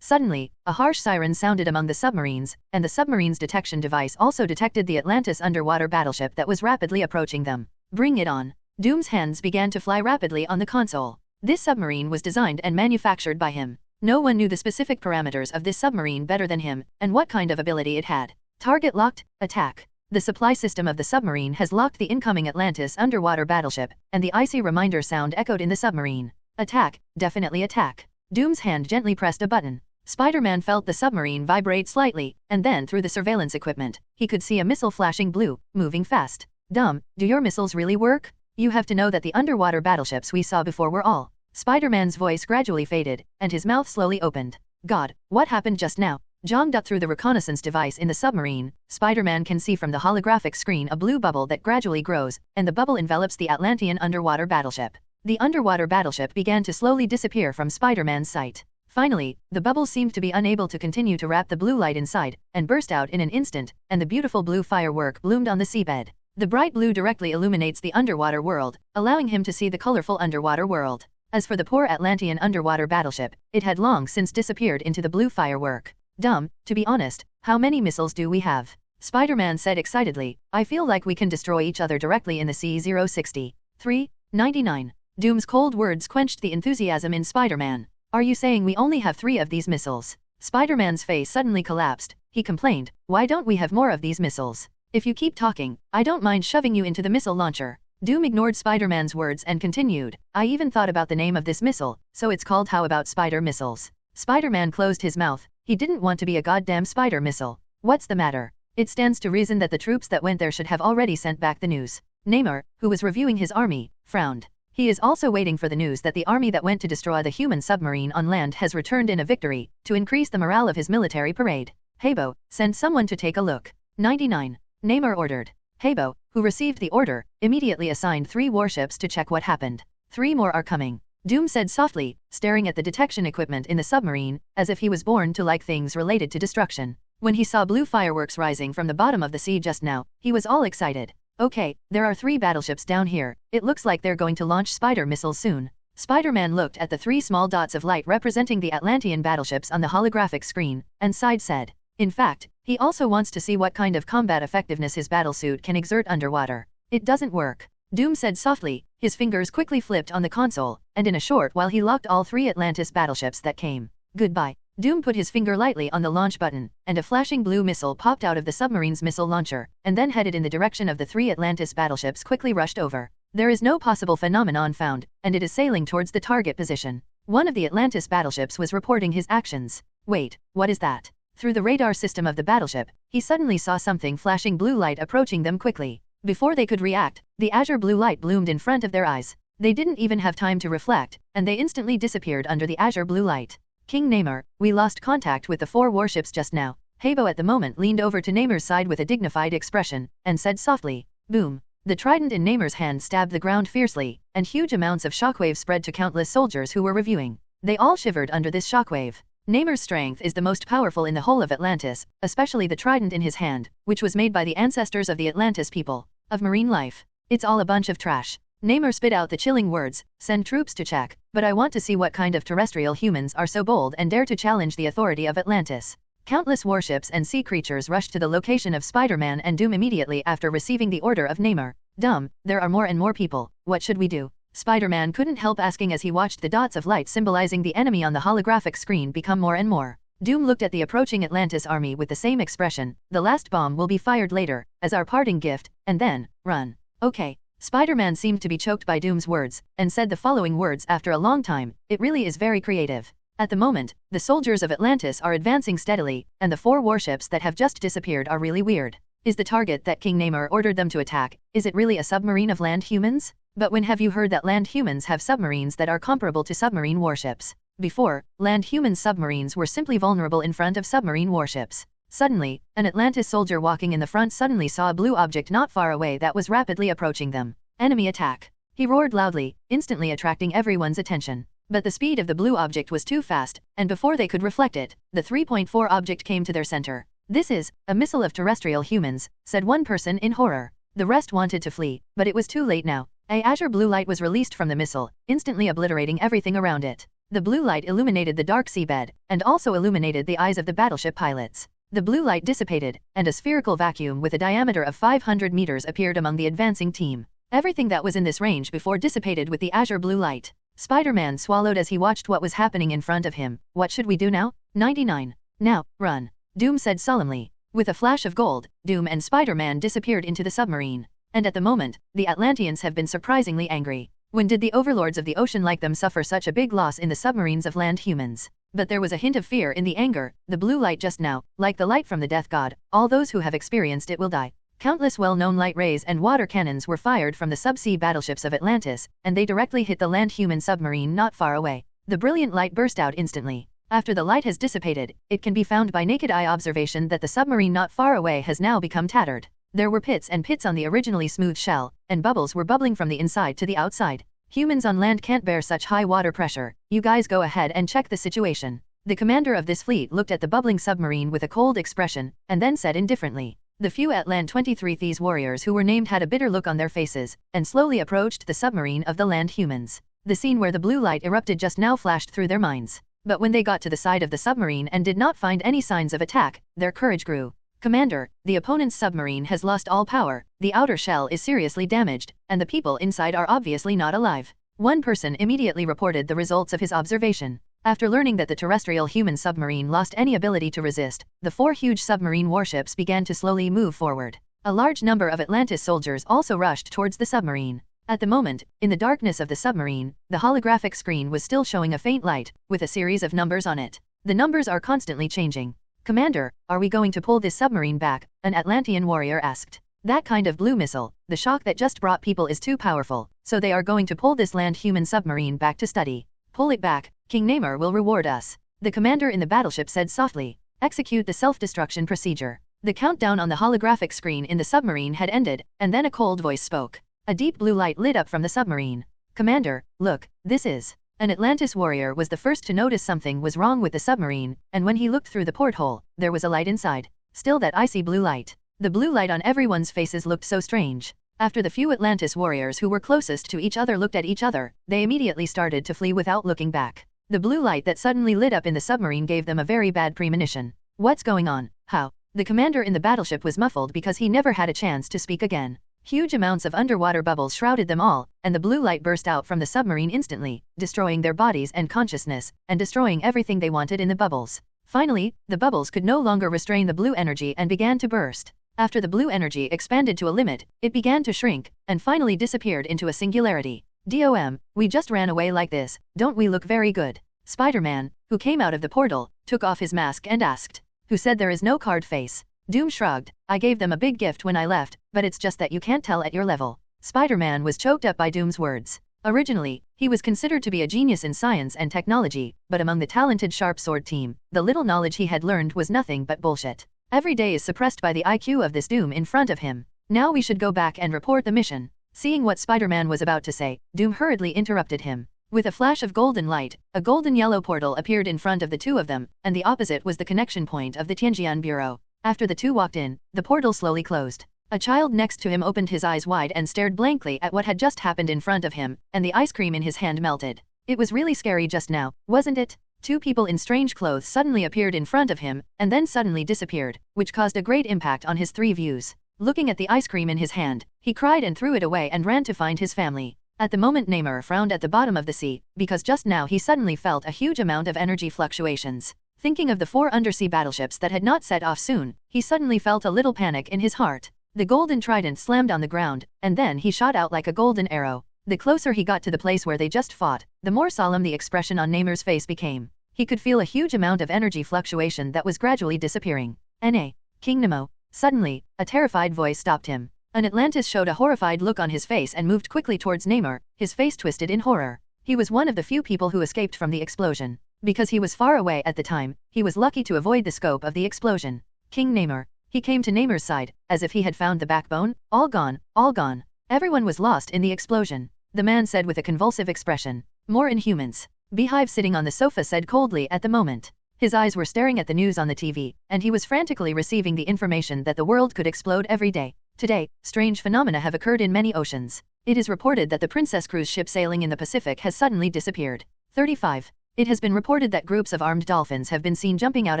Suddenly, a harsh siren sounded among the submarines, and the submarine's detection device also detected the Atlantis underwater battleship that was rapidly approaching them. Bring it on. Doom's hands began to fly rapidly on the console. This submarine was designed and manufactured by him. No one knew the specific parameters of this submarine better than him, and what kind of ability it had. Target locked, attack. The supply system of the submarine has locked the incoming Atlantis underwater battleship, and the icy reminder sound echoed in the submarine. Attack, definitely attack. Doom's hand gently pressed a button. Spider-Man felt the submarine vibrate slightly, and then through the surveillance equipment, he could see a missile flashing blue, moving fast. Dumb, do your missiles really work? You have to know that the underwater battleships we saw before were all. Spider-Man's voice gradually faded, and his mouth slowly opened. God, what happened just now? Jonged up through the reconnaissance device in the submarine, Spider-Man can see from the holographic screen a blue bubble that gradually grows, and the bubble envelops the Atlantean underwater battleship. The underwater battleship began to slowly disappear from Spider-Man's sight. Finally, the bubble seemed to be unable to continue to wrap the blue light inside, and burst out in an instant, and the beautiful blue firework bloomed on the seabed. The bright blue directly illuminates the underwater world, allowing him to see the colorful underwater world. As for the poor Atlantean underwater battleship, it had long since disappeared into the blue firework. Dumb, to be honest, how many missiles do we have? Spider-Man said excitedly, I feel like we can destroy each other directly in the C-060. 399. Doom's cold words quenched the enthusiasm in Spider-Man. Are you saying we only have 3 of these missiles? Spider-Man's face suddenly collapsed. He complained, why don't we have more of these missiles? If you keep talking, I don't mind shoving you into the missile launcher. Doom ignored Spider-Man's words and continued, I even thought about the name of this missile, so it's called How About Spider Missiles. Spider-Man closed his mouth. He didn't want to be a goddamn spider missile. What's the matter? It stands to reason that the troops that went there should have already sent back the news. Neyar, who was reviewing his army, frowned. He is also waiting for the news that the army that went to destroy the human submarine on land has returned in a victory, to increase the morale of his military parade. Hebo, send someone to take a look. 99. Neyar ordered. Hebo, who received the order, immediately assigned 3 warships to check what happened. 3 more are coming. Doom said softly, staring at the detection equipment in the submarine, as if he was born to like things related to destruction. When he saw blue fireworks rising from the bottom of the sea just now, he was all excited. Okay, there are 3 battleships down here. It looks like they're going to launch spider missiles soon. Spider-Man looked at the 3 small dots of light representing the Atlantean battleships on the holographic screen, and sighed said. In fact, he also wants to see what kind of combat effectiveness his battlesuit can exert underwater. It doesn't work. Doom said softly, his fingers quickly flipped on the console, and in a short while he locked all 3 Atlantis battleships that came. Goodbye. Doom put his finger lightly on the launch button, and a flashing blue missile popped out of the submarine's missile launcher, and then headed in the direction of the 3 Atlantis battleships quickly rushed over. There is no possible phenomenon found, and it is sailing towards the target position. One of the Atlantis battleships was reporting his actions. Wait, what is that? Through the radar system of the battleship, he suddenly saw something flashing blue light approaching them quickly. Before they could react, the azure blue light bloomed in front of their eyes. They didn't even have time to reflect, and they instantly disappeared under the azure blue light. King Neyar, we lost contact with the 4 warships just now. Hebo at the moment leaned over to Neyar's side with a dignified expression, and said softly, boom. The trident in Neyar's hand stabbed the ground fiercely, and huge amounts of shockwave spread to countless soldiers who were reviewing. They all shivered under this shockwave. Neyar's strength is the most powerful in the whole of Atlantis, especially the trident in his hand, which was made by the ancestors of the Atlantis people, of marine life. It's all a bunch of trash. Neyar spit out the chilling words, send troops to check, but I want to see what kind of terrestrial humans are so bold and dare to challenge the authority of Atlantis. Countless warships and sea creatures rushed to the location of Spider-Man and Doom immediately after receiving the order of Neyar. Dumb, there are more and more people, what should we do? Spider-Man couldn't help asking as he watched the dots of light symbolizing the enemy on the holographic screen become more and more. Doom looked at the approaching Atlantis army with the same expression, the last bomb will be fired later, as our parting gift, and then, run. Okay. Spider-Man seemed to be choked by Doom's words, and said the following words after a long time, it really is very creative. At the moment, the soldiers of Atlantis are advancing steadily, and the 4 warships that have just disappeared are really weird. Is the target that King Neyar ordered them to attack, is it really a submarine of land humans? But when have you heard that land humans have submarines that are comparable to submarine warships? Before, land human submarines were simply vulnerable in front of submarine warships. Suddenly, an Atlantis soldier walking in the front suddenly saw a blue object not far away that was rapidly approaching them. Enemy attack. He roared loudly, instantly attracting everyone's attention. But the speed of the blue object was too fast, and before they could reflect it, the 3.4 object came to their center. This is a missile of terrestrial humans, said one person in horror. The rest wanted to flee, but it was too late now. A azure blue light was released from the missile, instantly obliterating everything around it. The blue light illuminated the dark seabed, and also illuminated the eyes of the battleship pilots. The blue light dissipated, and a spherical vacuum with a diameter of 500 meters appeared among the advancing team. Everything that was in this range before dissipated with the azure blue light. Spider-Man swallowed as he watched what was happening in front of him. What should we do now? 99. Now, run. Doom said solemnly. With a flash of gold, Doom and Spider-Man disappeared into the submarine. And at the moment, the Atlanteans have been surprisingly angry. When did the overlords of the ocean like them suffer such a big loss in the submarines of land humans? But there was a hint of fear in the anger, the blue light just now, like the light from the death god, all those who have experienced it will die. Countless well-known light rays and water cannons were fired from the subsea battleships of Atlantis, and they directly hit the land human submarine not far away. The brilliant light burst out instantly. After the light has dissipated, it can be found by naked eye observation that the submarine not far away has now become tattered. There were pits and pits on the originally smooth shell, and bubbles were bubbling from the inside to the outside. Humans on land can't bear such high water pressure. You guys go ahead and check the situation. The commander of this fleet looked at the bubbling submarine with a cold expression, and then said indifferently. The few Atlant 23 Thieves warriors who were named had a bitter look on their faces, and slowly approached the submarine of the land humans. The scene where the blue light erupted just now flashed through their minds. But when they got to the side of the submarine and did not find any signs of attack, their courage grew. Commander, the opponent's submarine has lost all power, the outer shell is seriously damaged, and the people inside are obviously not alive. One person immediately reported the results of his observation. After learning that the terrestrial human submarine lost any ability to resist, the 4 huge submarine warships began to slowly move forward. A large number of Atlantis soldiers also rushed towards the submarine. At the moment, in the darkness of the submarine, the holographic screen was still showing a faint light, with a series of numbers on it. The numbers are constantly changing. Commander, are we going to pull this submarine back? An Atlantean warrior asked. That kind of blue missile, the shock that just brought people is too powerful, so they are going to pull this land human submarine back to study. Pull it back, King Neyar will reward us. The commander in the battleship said softly. Execute the self-destruction procedure. The countdown on the holographic screen in the submarine had ended, and then a cold voice spoke. A deep blue light lit up from the submarine. Commander, look, this is... An Atlantis warrior was the first to notice something was wrong with the submarine, and when he looked through the porthole, there was a light inside. Still that icy blue light. The blue light on everyone's faces looked so strange. After the few Atlantis warriors who were closest to each other looked at each other, they immediately started to flee without looking back. The blue light that suddenly lit up in the submarine gave them a very bad premonition. What's going on? How? The commander in the battleship was muffled because he never had a chance to speak again. Huge amounts of underwater bubbles shrouded them all, and the blue light burst out from the submarine instantly, destroying their bodies and consciousness, and destroying everything they wanted in the bubbles. Finally, the bubbles could no longer restrain the blue energy and began to burst. After the blue energy expanded to a limit, it began to shrink, and finally disappeared into a singularity. DOM, we just ran away like this, don't we look very good? Spider-Man, who came out of the portal, took off his mask and asked. Who said there is no card face? Doom shrugged. I gave them a big gift when I left, but it's just that you can't tell at your level. Spider-Man was choked up by Doom's words. Originally, he was considered to be a genius in science and technology, but among the talented Sharp Sword team, the little knowledge he had learned was nothing but bullshit. Every day is suppressed by the IQ of this Doom in front of him. Now we should go back and report the mission. Seeing what Spider-Man was about to say, Doom hurriedly interrupted him. With a flash of golden light, a golden-yellow portal appeared in front of the two of them, and the opposite was the connection point of the Tianjian Bureau. After the two walked in, the portal slowly closed. A child next to him opened his eyes wide and stared blankly at what had just happened in front of him, and the ice cream in his hand melted. It was really scary just now, wasn't it? 2 people in strange clothes suddenly appeared in front of him, and then suddenly disappeared, which caused a great impact on his 3 views. Looking at the ice cream in his hand, he cried and threw it away and ran to find his family. At the moment Neyar frowned at the bottom of the sea, because just now he suddenly felt a huge amount of energy fluctuations. Thinking of the 4 undersea battleships that had not set off soon, he suddenly felt a little panic in his heart. The golden trident slammed on the ground, and then he shot out like a golden arrow. The closer he got to the place where they just fought, the more solemn the expression on Neyar's face became. He could feel a huge amount of energy fluctuation that was gradually disappearing. N.A. King Nemo. Suddenly, a terrified voice stopped him. An Atlantis showed a horrified look on his face and moved quickly towards Neyar, his face twisted in horror. He was one of the few people who escaped from the explosion. Because he was far away at the time, he was lucky to avoid the scope of the explosion. King Neyar. He came to Neyar's side, as if he had found the backbone. All gone, all gone. Everyone was lost in the explosion. The man said with a convulsive expression. More Inhumans. Beehive sitting on the sofa said coldly at the moment. His eyes were staring at the news on the TV, and he was frantically receiving the information that the world could explode every day. Today, strange phenomena have occurred in many oceans. It is reported that the Princess cruise ship sailing in the Pacific has suddenly disappeared. 35. It has been reported that groups of armed dolphins have been seen jumping out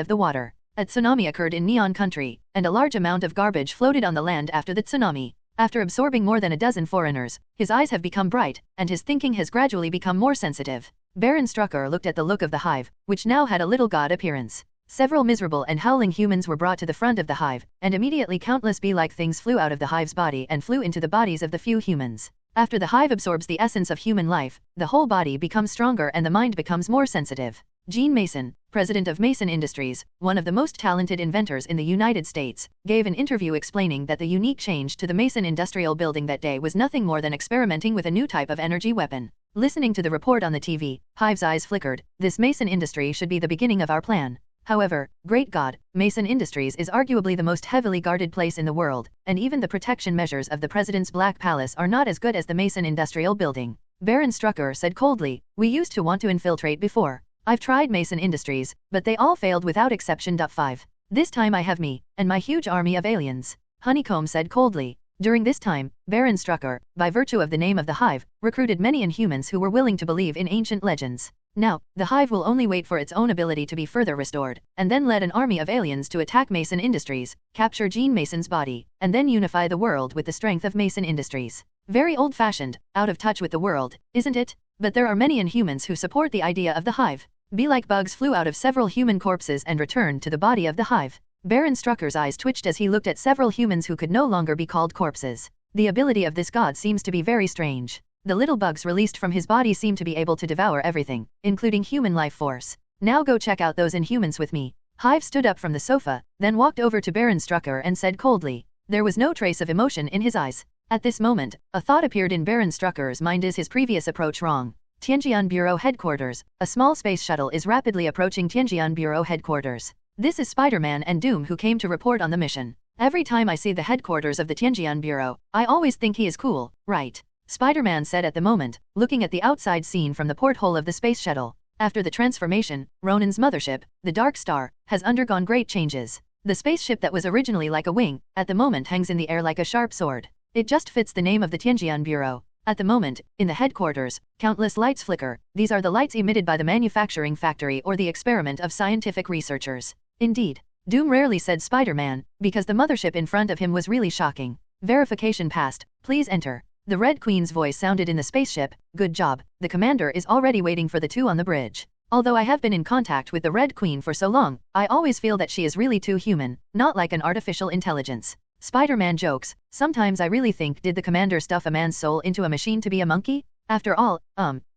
of the water. A tsunami occurred in Neon Country, and a large amount of garbage floated on the land after the tsunami. After absorbing more than a dozen foreigners, his eyes have become bright, and his thinking has gradually become more sensitive. Baron Strucker looked at the look of the hive, which now had a little god appearance. Several miserable and howling humans were brought to the front of the hive, and immediately countless bee-like things flew out of the hive's body and flew into the bodies of the few humans. After the hive absorbs the essence of human life, the whole body becomes stronger and the mind becomes more sensitive. Gene Mason, president of Mason Industries, one of the most talented inventors in the United States, gave an interview explaining that the unique change to the Mason industrial building that day was nothing more than experimenting with a new type of energy weapon. Listening to the report on the TV, Hive's eyes flickered. This Mason industry should be the beginning of our plan. However, great God, Mason Industries is arguably the most heavily guarded place in the world, and even the protection measures of the President's Black Palace are not as good as the Mason industrial building. Baron Strucker said coldly, "We used to want to infiltrate before. I've tried Mason Industries, but they all failed without exception. 5. This time I have me, and my huge army of aliens." Honeycomb said coldly. During this time, Baron Strucker, by virtue of the name of the Hive, recruited many Inhumans who were willing to believe in ancient legends. Now, the Hive will only wait for its own ability to be further restored, and then lead an army of aliens to attack Mason Industries, capture Gene Mason's body, and then unify the world with the strength of Mason Industries. Very old-fashioned, out of touch with the world, isn't it? But there are many Inhumans who support the idea of the Hive. Bee-like bugs flew out of several human corpses and returned to the body of the Hive. Baron Strucker's eyes twitched as he looked at several humans who could no longer be called corpses. The ability of this god seems to be very strange. The little bugs released from his body seem to be able to devour everything, including human life force. Now go check out those Inhumans with me. Hive stood up from the sofa, then walked over to Baron Strucker and said coldly. There was no trace of emotion in his eyes. At this moment, a thought appeared in Baron Strucker's mind. Is his previous approach wrong? Tianjian Bureau Headquarters. A small space shuttle is rapidly approaching Tianjian Bureau Headquarters. This is Spider-Man and Doom who came to report on the mission. Every time I see the headquarters of the Tianjian Bureau, I always think he is cool, right? Spider-Man said at the moment, looking at the outside scene from the porthole of the space shuttle. After the transformation, Ronan's mothership, the Dark Star, has undergone great changes. The spaceship that was originally like a wing, at the moment hangs in the air like a sharp sword. It just fits the name of the Tianjian Bureau. At the moment, in the headquarters, countless lights flicker. These are the lights emitted by the manufacturing factory or the experiment of scientific researchers. Indeed. Doom rarely said Spider-Man, because the mothership in front of him was really shocking. Verification passed, please enter. The Red Queen's voice sounded in the spaceship. Good job, the commander is already waiting for the two on the bridge. Although I have been in contact with the Red Queen for so long, I always feel that she is really too human, not like an artificial intelligence. Spider-Man jokes, sometimes I really think did the commander stuff a man's soul into a machine to be a monkey? After all,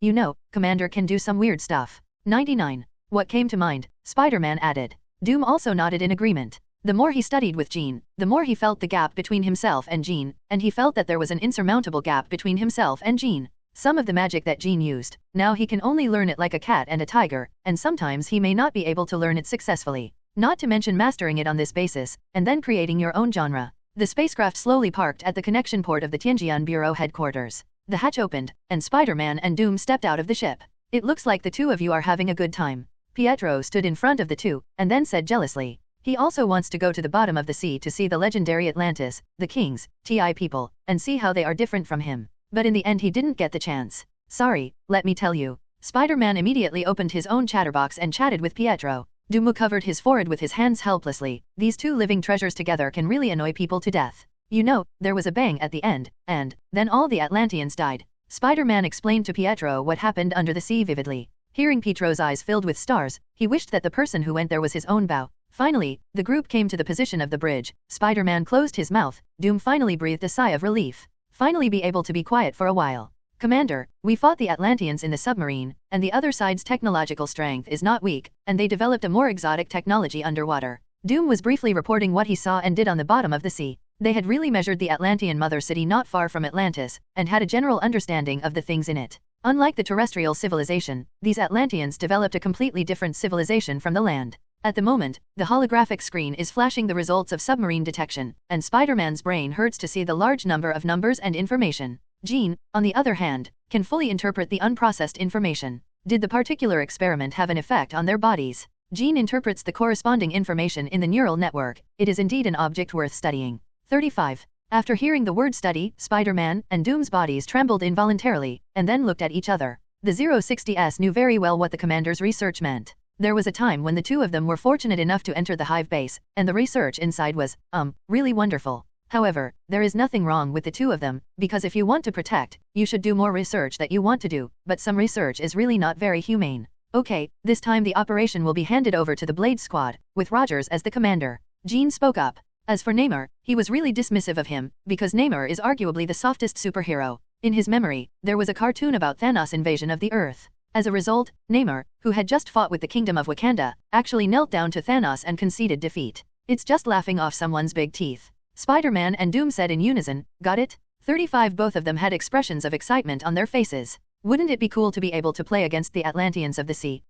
you know, commander can do some weird stuff. 99. What came to mind? Spider-Man added. Doom also nodded in agreement. The more he studied with Jean, the more he felt the gap between himself and Jean, and he felt that there was an insurmountable gap between himself and Jean. Some of the magic that Jean used, now he can only learn it like a cat and a tiger, and sometimes he may not be able to learn it successfully. Not to mention mastering it on this basis, and then creating your own genre. The spacecraft slowly parked at the connection port of the Tianjian Bureau headquarters. The hatch opened, and Spider-Man and Doom stepped out of the ship. It looks like the two of you are having a good time. Pietro stood in front of the two, and then said jealously. He also wants to go to the bottom of the sea to see the legendary Atlantis, the Kings, TI people, and see how they are different from him. But in the end he didn't get the chance. Sorry, let me tell you. Spider-Man immediately opened his own chatterbox and chatted with Pietro. Doom covered his forehead with his hands helplessly. These two living treasures together can really annoy people to death. You know, there was a bang at the end, and then all the Atlanteans died. Spider-Man explained to Pietro what happened under the sea vividly. Hearing Pietro's eyes filled with stars, he wished that the person who went there was his own bow. Finally, the group came to the position of the bridge. Spider-Man closed his mouth. Doom finally breathed a sigh of relief. Finally be able to be quiet for a while. Commander, we fought the Atlanteans in the submarine, and the other side's technological strength is not weak, and they developed a more exotic technology underwater. Doom was briefly reporting what he saw and did on the bottom of the sea. They had really measured the Atlantean mother city not far from Atlantis, and had a general understanding of the things in it. Unlike the terrestrial civilization, these Atlanteans developed a completely different civilization from the land. At the moment, the holographic screen is flashing the results of submarine detection, and Spider-Man's brain hurts to see the large number of numbers and information. Jean, on the other hand, can fully interpret the unprocessed information. Did the particular experiment have an effect on their bodies? Jean interprets the corresponding information in the neural network. It is indeed an object worth studying. 35. After hearing the word study, Spider-Man and Doom's bodies trembled involuntarily, and then looked at each other. The 060s knew very well what the commander's research meant. There was a time when the two of them were fortunate enough to enter the Hive Base, and the research inside was, really wonderful. However, there is nothing wrong with the two of them, because if you want to protect, you should do more research that you want to do, but some research is really not very humane. Okay, this time the operation will be handed over to the Blade Squad, with Rogers as the commander. Jean spoke up. As for Neyar, he was really dismissive of him, because Neyar is arguably the softest superhero. In his memory, there was a cartoon about Thanos' invasion of the Earth. As a result, Neyar, who had just fought with the Kingdom of Wakanda, actually knelt down to Thanos and conceded defeat. It's just laughing off someone's big teeth. Spider-Man and Doom said in unison, "Got it?" 35 Both of them had expressions of excitement on their faces. Wouldn't it be cool to be able to play against the Atlanteans of the sea?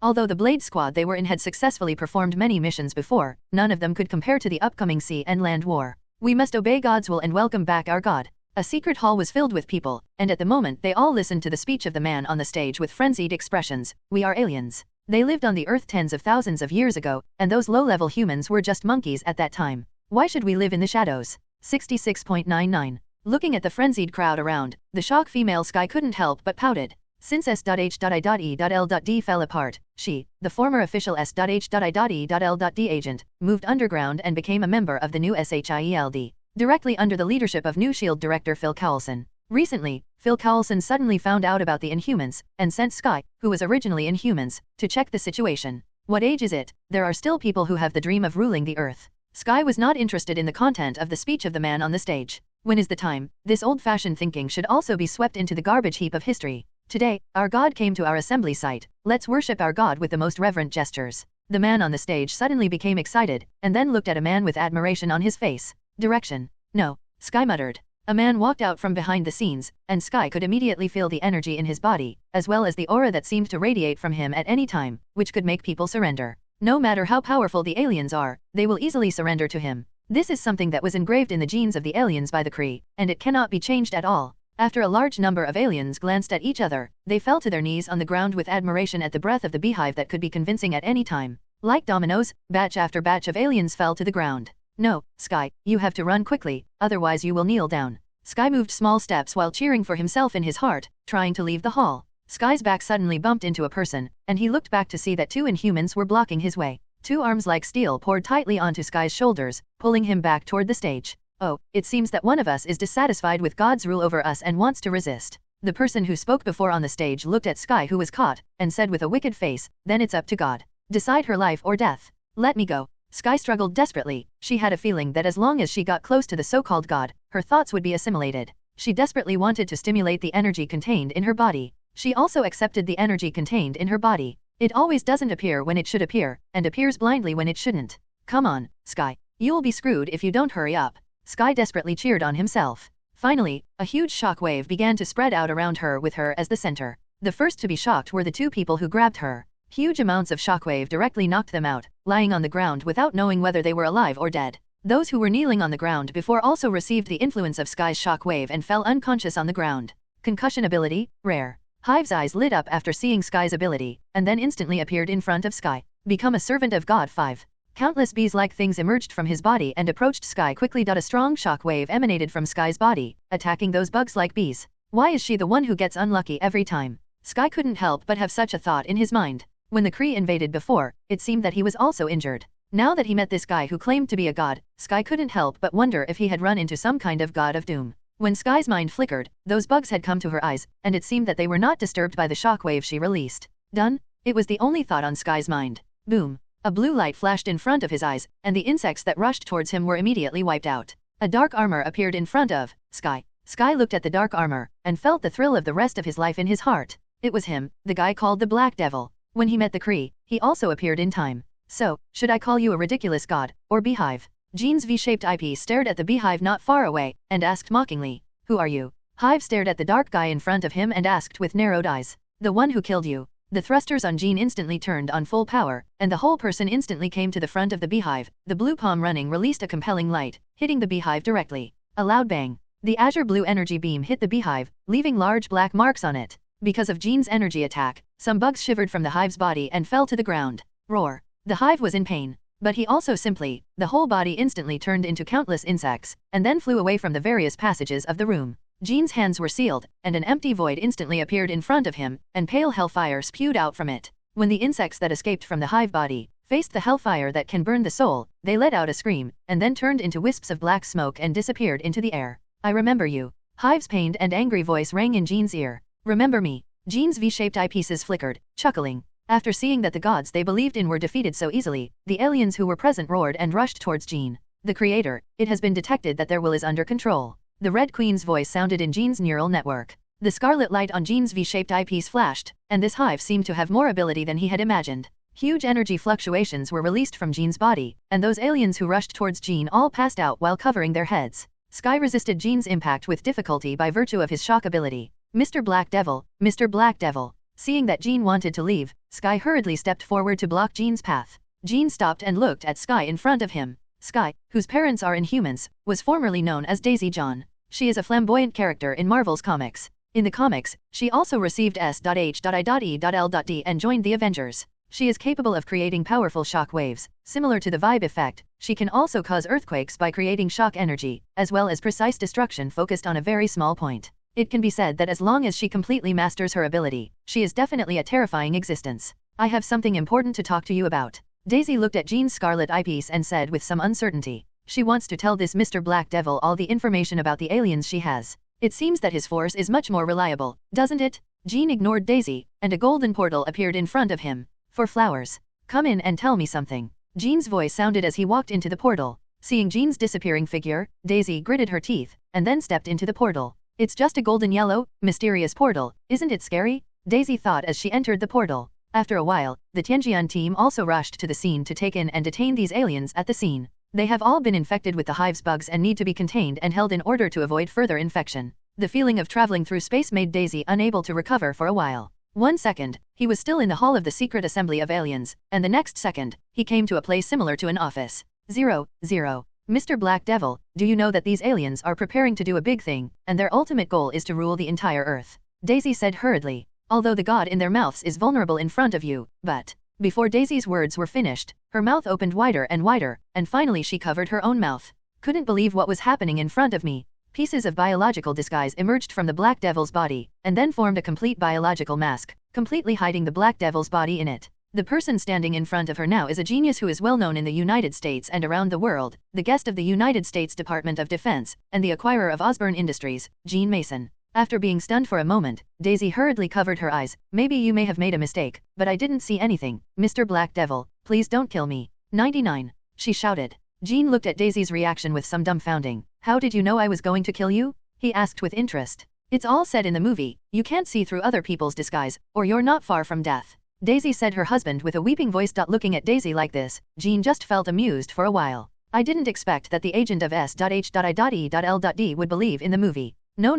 Although the Blade Squad they were in had successfully performed many missions before, none of them could compare to the upcoming sea and land war. We must obey God's will and welcome back our God. A secret hall was filled with people, and at the moment they all listened to the speech of the man on the stage with frenzied expressions. We are aliens. They lived on the Earth tens of thousands of years ago, and those low-level humans were just monkeys at that time. Why should we live in the shadows? 66.99. Looking at the frenzied crowd around, the shock female Sky couldn't help but pouted. Since S.H.I.E.L.D fell apart, she, the former official S.H.I.E.L.D agent, moved underground and became a member of the new SHIELD, directly under the leadership of new S.H.I.E.L.D. director Phil Coulson. Recently, Phil Coulson suddenly found out about the Inhumans, and sent Sky, who was originally Inhumans, to check the situation. What age is it? There are still people who have the dream of ruling the Earth. Sky was not interested in the content of the speech of the man on the stage. When is the time? This old-fashioned thinking should also be swept into the garbage heap of history. Today, our God came to our assembly site. Let's worship our God with the most reverent gestures. The man on the stage suddenly became excited, and then looked at a man with admiration on his face. Direction. No. Sky muttered. A man walked out from behind the scenes, and Sky could immediately feel the energy in his body, as well as the aura that seemed to radiate from him at any time, which could make people surrender. No matter how powerful the aliens are, they will easily surrender to him. This is something that was engraved in the genes of the aliens by the Kree, and it cannot be changed at all. After a large number of aliens glanced at each other, they fell to their knees on the ground with admiration at the breath of the beehive that could be convincing at any time. Like dominoes, batch after batch of aliens fell to the ground. No, Sky, you have to run quickly, otherwise you will kneel down. Sky moved small steps while cheering for himself in his heart, trying to leave the hall. Sky's back suddenly bumped into a person, and he looked back to see that two Inhumans were blocking his way. Two arms like steel poured tightly onto Sky's shoulders, pulling him back toward the stage. Oh, it seems that one of us is dissatisfied with God's rule over us and wants to resist. The person who spoke before on the stage looked at Sky who was caught, and said with a wicked face, then it's up to God. Decide her life or death. Let me go. Sky struggled desperately. She had a feeling that as long as she got close to the so-called God, her thoughts would be assimilated. She desperately wanted to stimulate the energy contained in her body. She also accepted the energy contained in her body. It always doesn't appear when it should appear, and appears blindly when it shouldn't. Come on, Sky. You'll be screwed if you don't hurry up. Sky desperately cheered on himself. Finally, a huge shock wave began to spread out around her with her as the center. The first to be shocked were the two people who grabbed her. Huge amounts of shockwave directly knocked them out, lying on the ground without knowing whether they were alive or dead. Those who were kneeling on the ground before also received the influence of Sky's shockwave and fell unconscious on the ground. Concussion ability, rare. Hive's eyes lit up after seeing Sky's ability, and then instantly appeared in front of Sky. Become a servant of God 5. Countless bees-like things emerged from his body and approached Sky quickly. A strong shock wave emanated from Sky's body, attacking those bugs like bees. Why is she the one who gets unlucky every time? Sky couldn't help but have such a thought in his mind. When the Kree invaded before, it seemed that he was also injured. Now that he met this guy who claimed to be a god, Sky couldn't help but wonder if he had run into some kind of god of doom. When Sky's mind flickered, those bugs had come to her eyes, and it seemed that they were not disturbed by the shockwave she released. Done? It was the only thought on Sky's mind. Boom. A blue light flashed in front of his eyes, and the insects that rushed towards him were immediately wiped out. A dark armor appeared in front of Sky. Sky looked at the dark armor, and felt the thrill of the rest of his life in his heart. It was him, the guy called the Black Devil. When he met the Kree, he also appeared in time. So, should I call you a ridiculous god, or beehive? Jean's V-shaped eyepiece stared at the beehive not far away, and asked mockingly, who are you? Hive stared at the dark guy in front of him and asked with narrowed eyes, the one who killed you. The thrusters on Jean instantly turned on full power, and the whole person instantly came to the front of the beehive. The blue palm running released a compelling light, hitting the beehive directly. A loud bang. The azure blue energy beam hit the beehive, leaving large black marks on it. Because of Jean's energy attack, some bugs shivered from the hive's body and fell to the ground. Roar. The hive was in pain. But he also simply, the whole body instantly turned into countless insects, and then flew away from the various passages of the room. Jean's hands were sealed, and an empty void instantly appeared in front of him, and pale hellfire spewed out from it. When the insects that escaped from the hive body faced the hellfire that can burn the soul, they let out a scream, and then turned into wisps of black smoke and disappeared into the air. I remember you. Hive's pained and angry voice rang in Jean's ear. Remember me. Jean's V-shaped eyepieces flickered, chuckling. After seeing that the gods they believed in were defeated so easily, the aliens who were present roared and rushed towards Jean. The Creator, it has been detected that their will is under control. The Red Queen's voice sounded in Jean's neural network. The scarlet light on Jean's V-shaped eyepiece flashed, and this hive seemed to have more ability than he had imagined. Huge energy fluctuations were released from Jean's body, and those aliens who rushed towards Jean all passed out while covering their heads. Sky resisted Jean's impact with difficulty by virtue of his shock ability. Mr. Black Devil, Mr. Black Devil. Seeing that Jean wanted to leave, Sky hurriedly stepped forward to block Jean's path. Jean stopped and looked at Sky in front of him. Sky, whose parents are Inhumans, was formerly known as Daisy John. She is a flamboyant character in Marvel's comics. In the comics, she also received S.H.I.E.L.D. and joined the Avengers. She is capable of creating powerful shock waves. Similar to the vibe effect, she can also cause earthquakes by creating shock energy, as well as precise destruction focused on a very small point. It can be said that as long as she completely masters her ability, she is definitely a terrifying existence. I have something important to talk to you about. Daisy looked at Jean's scarlet eyepiece and said with some uncertainty. She wants to tell this Mr. Black Devil all the information about the aliens she has. It seems that his force is much more reliable, doesn't it? Jean ignored Daisy, and a golden portal appeared in front of him. For flowers. Come in and tell me something. Jean's voice sounded as he walked into the portal. Seeing Jean's disappearing figure, Daisy gritted her teeth, and then stepped into the portal. It's just a golden yellow, mysterious portal, isn't it scary? Daisy thought as she entered the portal. After a while, the Tianjian team also rushed to the scene to take in and detain these aliens at the scene. They have all been infected with the Hive's bugs and need to be contained and held in order to avoid further infection. The feeling of traveling through space made Daisy unable to recover for a while. 1 second, he was still in the hall of the secret assembly of aliens, and the next second, he came to a place similar to an office. 0, 0. Mr. Black Devil, do you know that these aliens are preparing to do a big thing, and their ultimate goal is to rule the entire Earth? Daisy said hurriedly. Although the god in their mouths is vulnerable in front of you, but... Before Daisy's words were finished, her mouth opened wider, and finally she covered her own mouth. Couldn't believe what was happening in front of me. Pieces of biological disguise emerged from the Black Devil's body, and then formed a complete biological mask, completely hiding the Black Devil's body in it. The person standing in front of her now is a genius who is well known in the United States and around the world, the guest of the United States Department of Defense, and the acquirer of Osborn Industries, Jean Mason. After being stunned for a moment, Daisy hurriedly covered her eyes. Maybe you may have made a mistake, but I didn't see anything. Mr. Black Devil, please don't kill me. 99. She shouted. Jean looked at Daisy's reaction with some dumbfounding. How did you know I was going to kill you? He asked with interest. It's all said in the movie. You can't see through other people's disguise, or you're not far from death. Daisy said her husband with a weeping voice. Looking at Daisy like this, Jean just felt amused for a while. I didn't expect that the agent of S.H.I.E.L.D. would believe in the movie. No,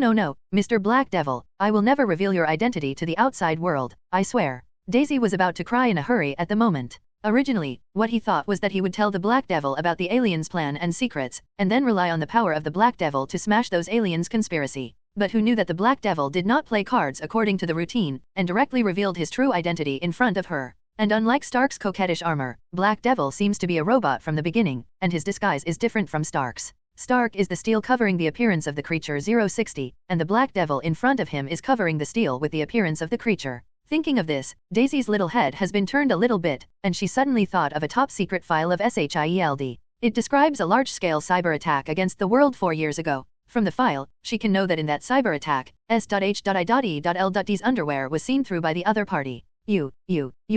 Mr. Black Devil, I will never reveal your identity to the outside world, I swear. Daisy was about to cry in a hurry at the moment. Originally, what he thought was that he would tell the Black Devil about the aliens' plan and secrets, and then rely on the power of the Black Devil to smash those aliens' conspiracy. But who knew that the Black Devil did not play cards according to the routine, and directly revealed his true identity in front of her. And unlike Stark's coquettish armor, Black Devil seems to be a robot from the beginning, and his disguise is different from Stark's. Stark is the steel covering the appearance of the creature 060, and the Black Devil in front of him is covering the steel with the appearance of the creature. Thinking of this, Daisy's little head has been turned a little bit, and she suddenly thought of a top-secret file of SHIELD. It describes a large-scale cyber attack against the world 4 years ago. From the file, she can know that in that cyber attack, S.H.I.E.L.D.'s underwear was seen through by the other party. You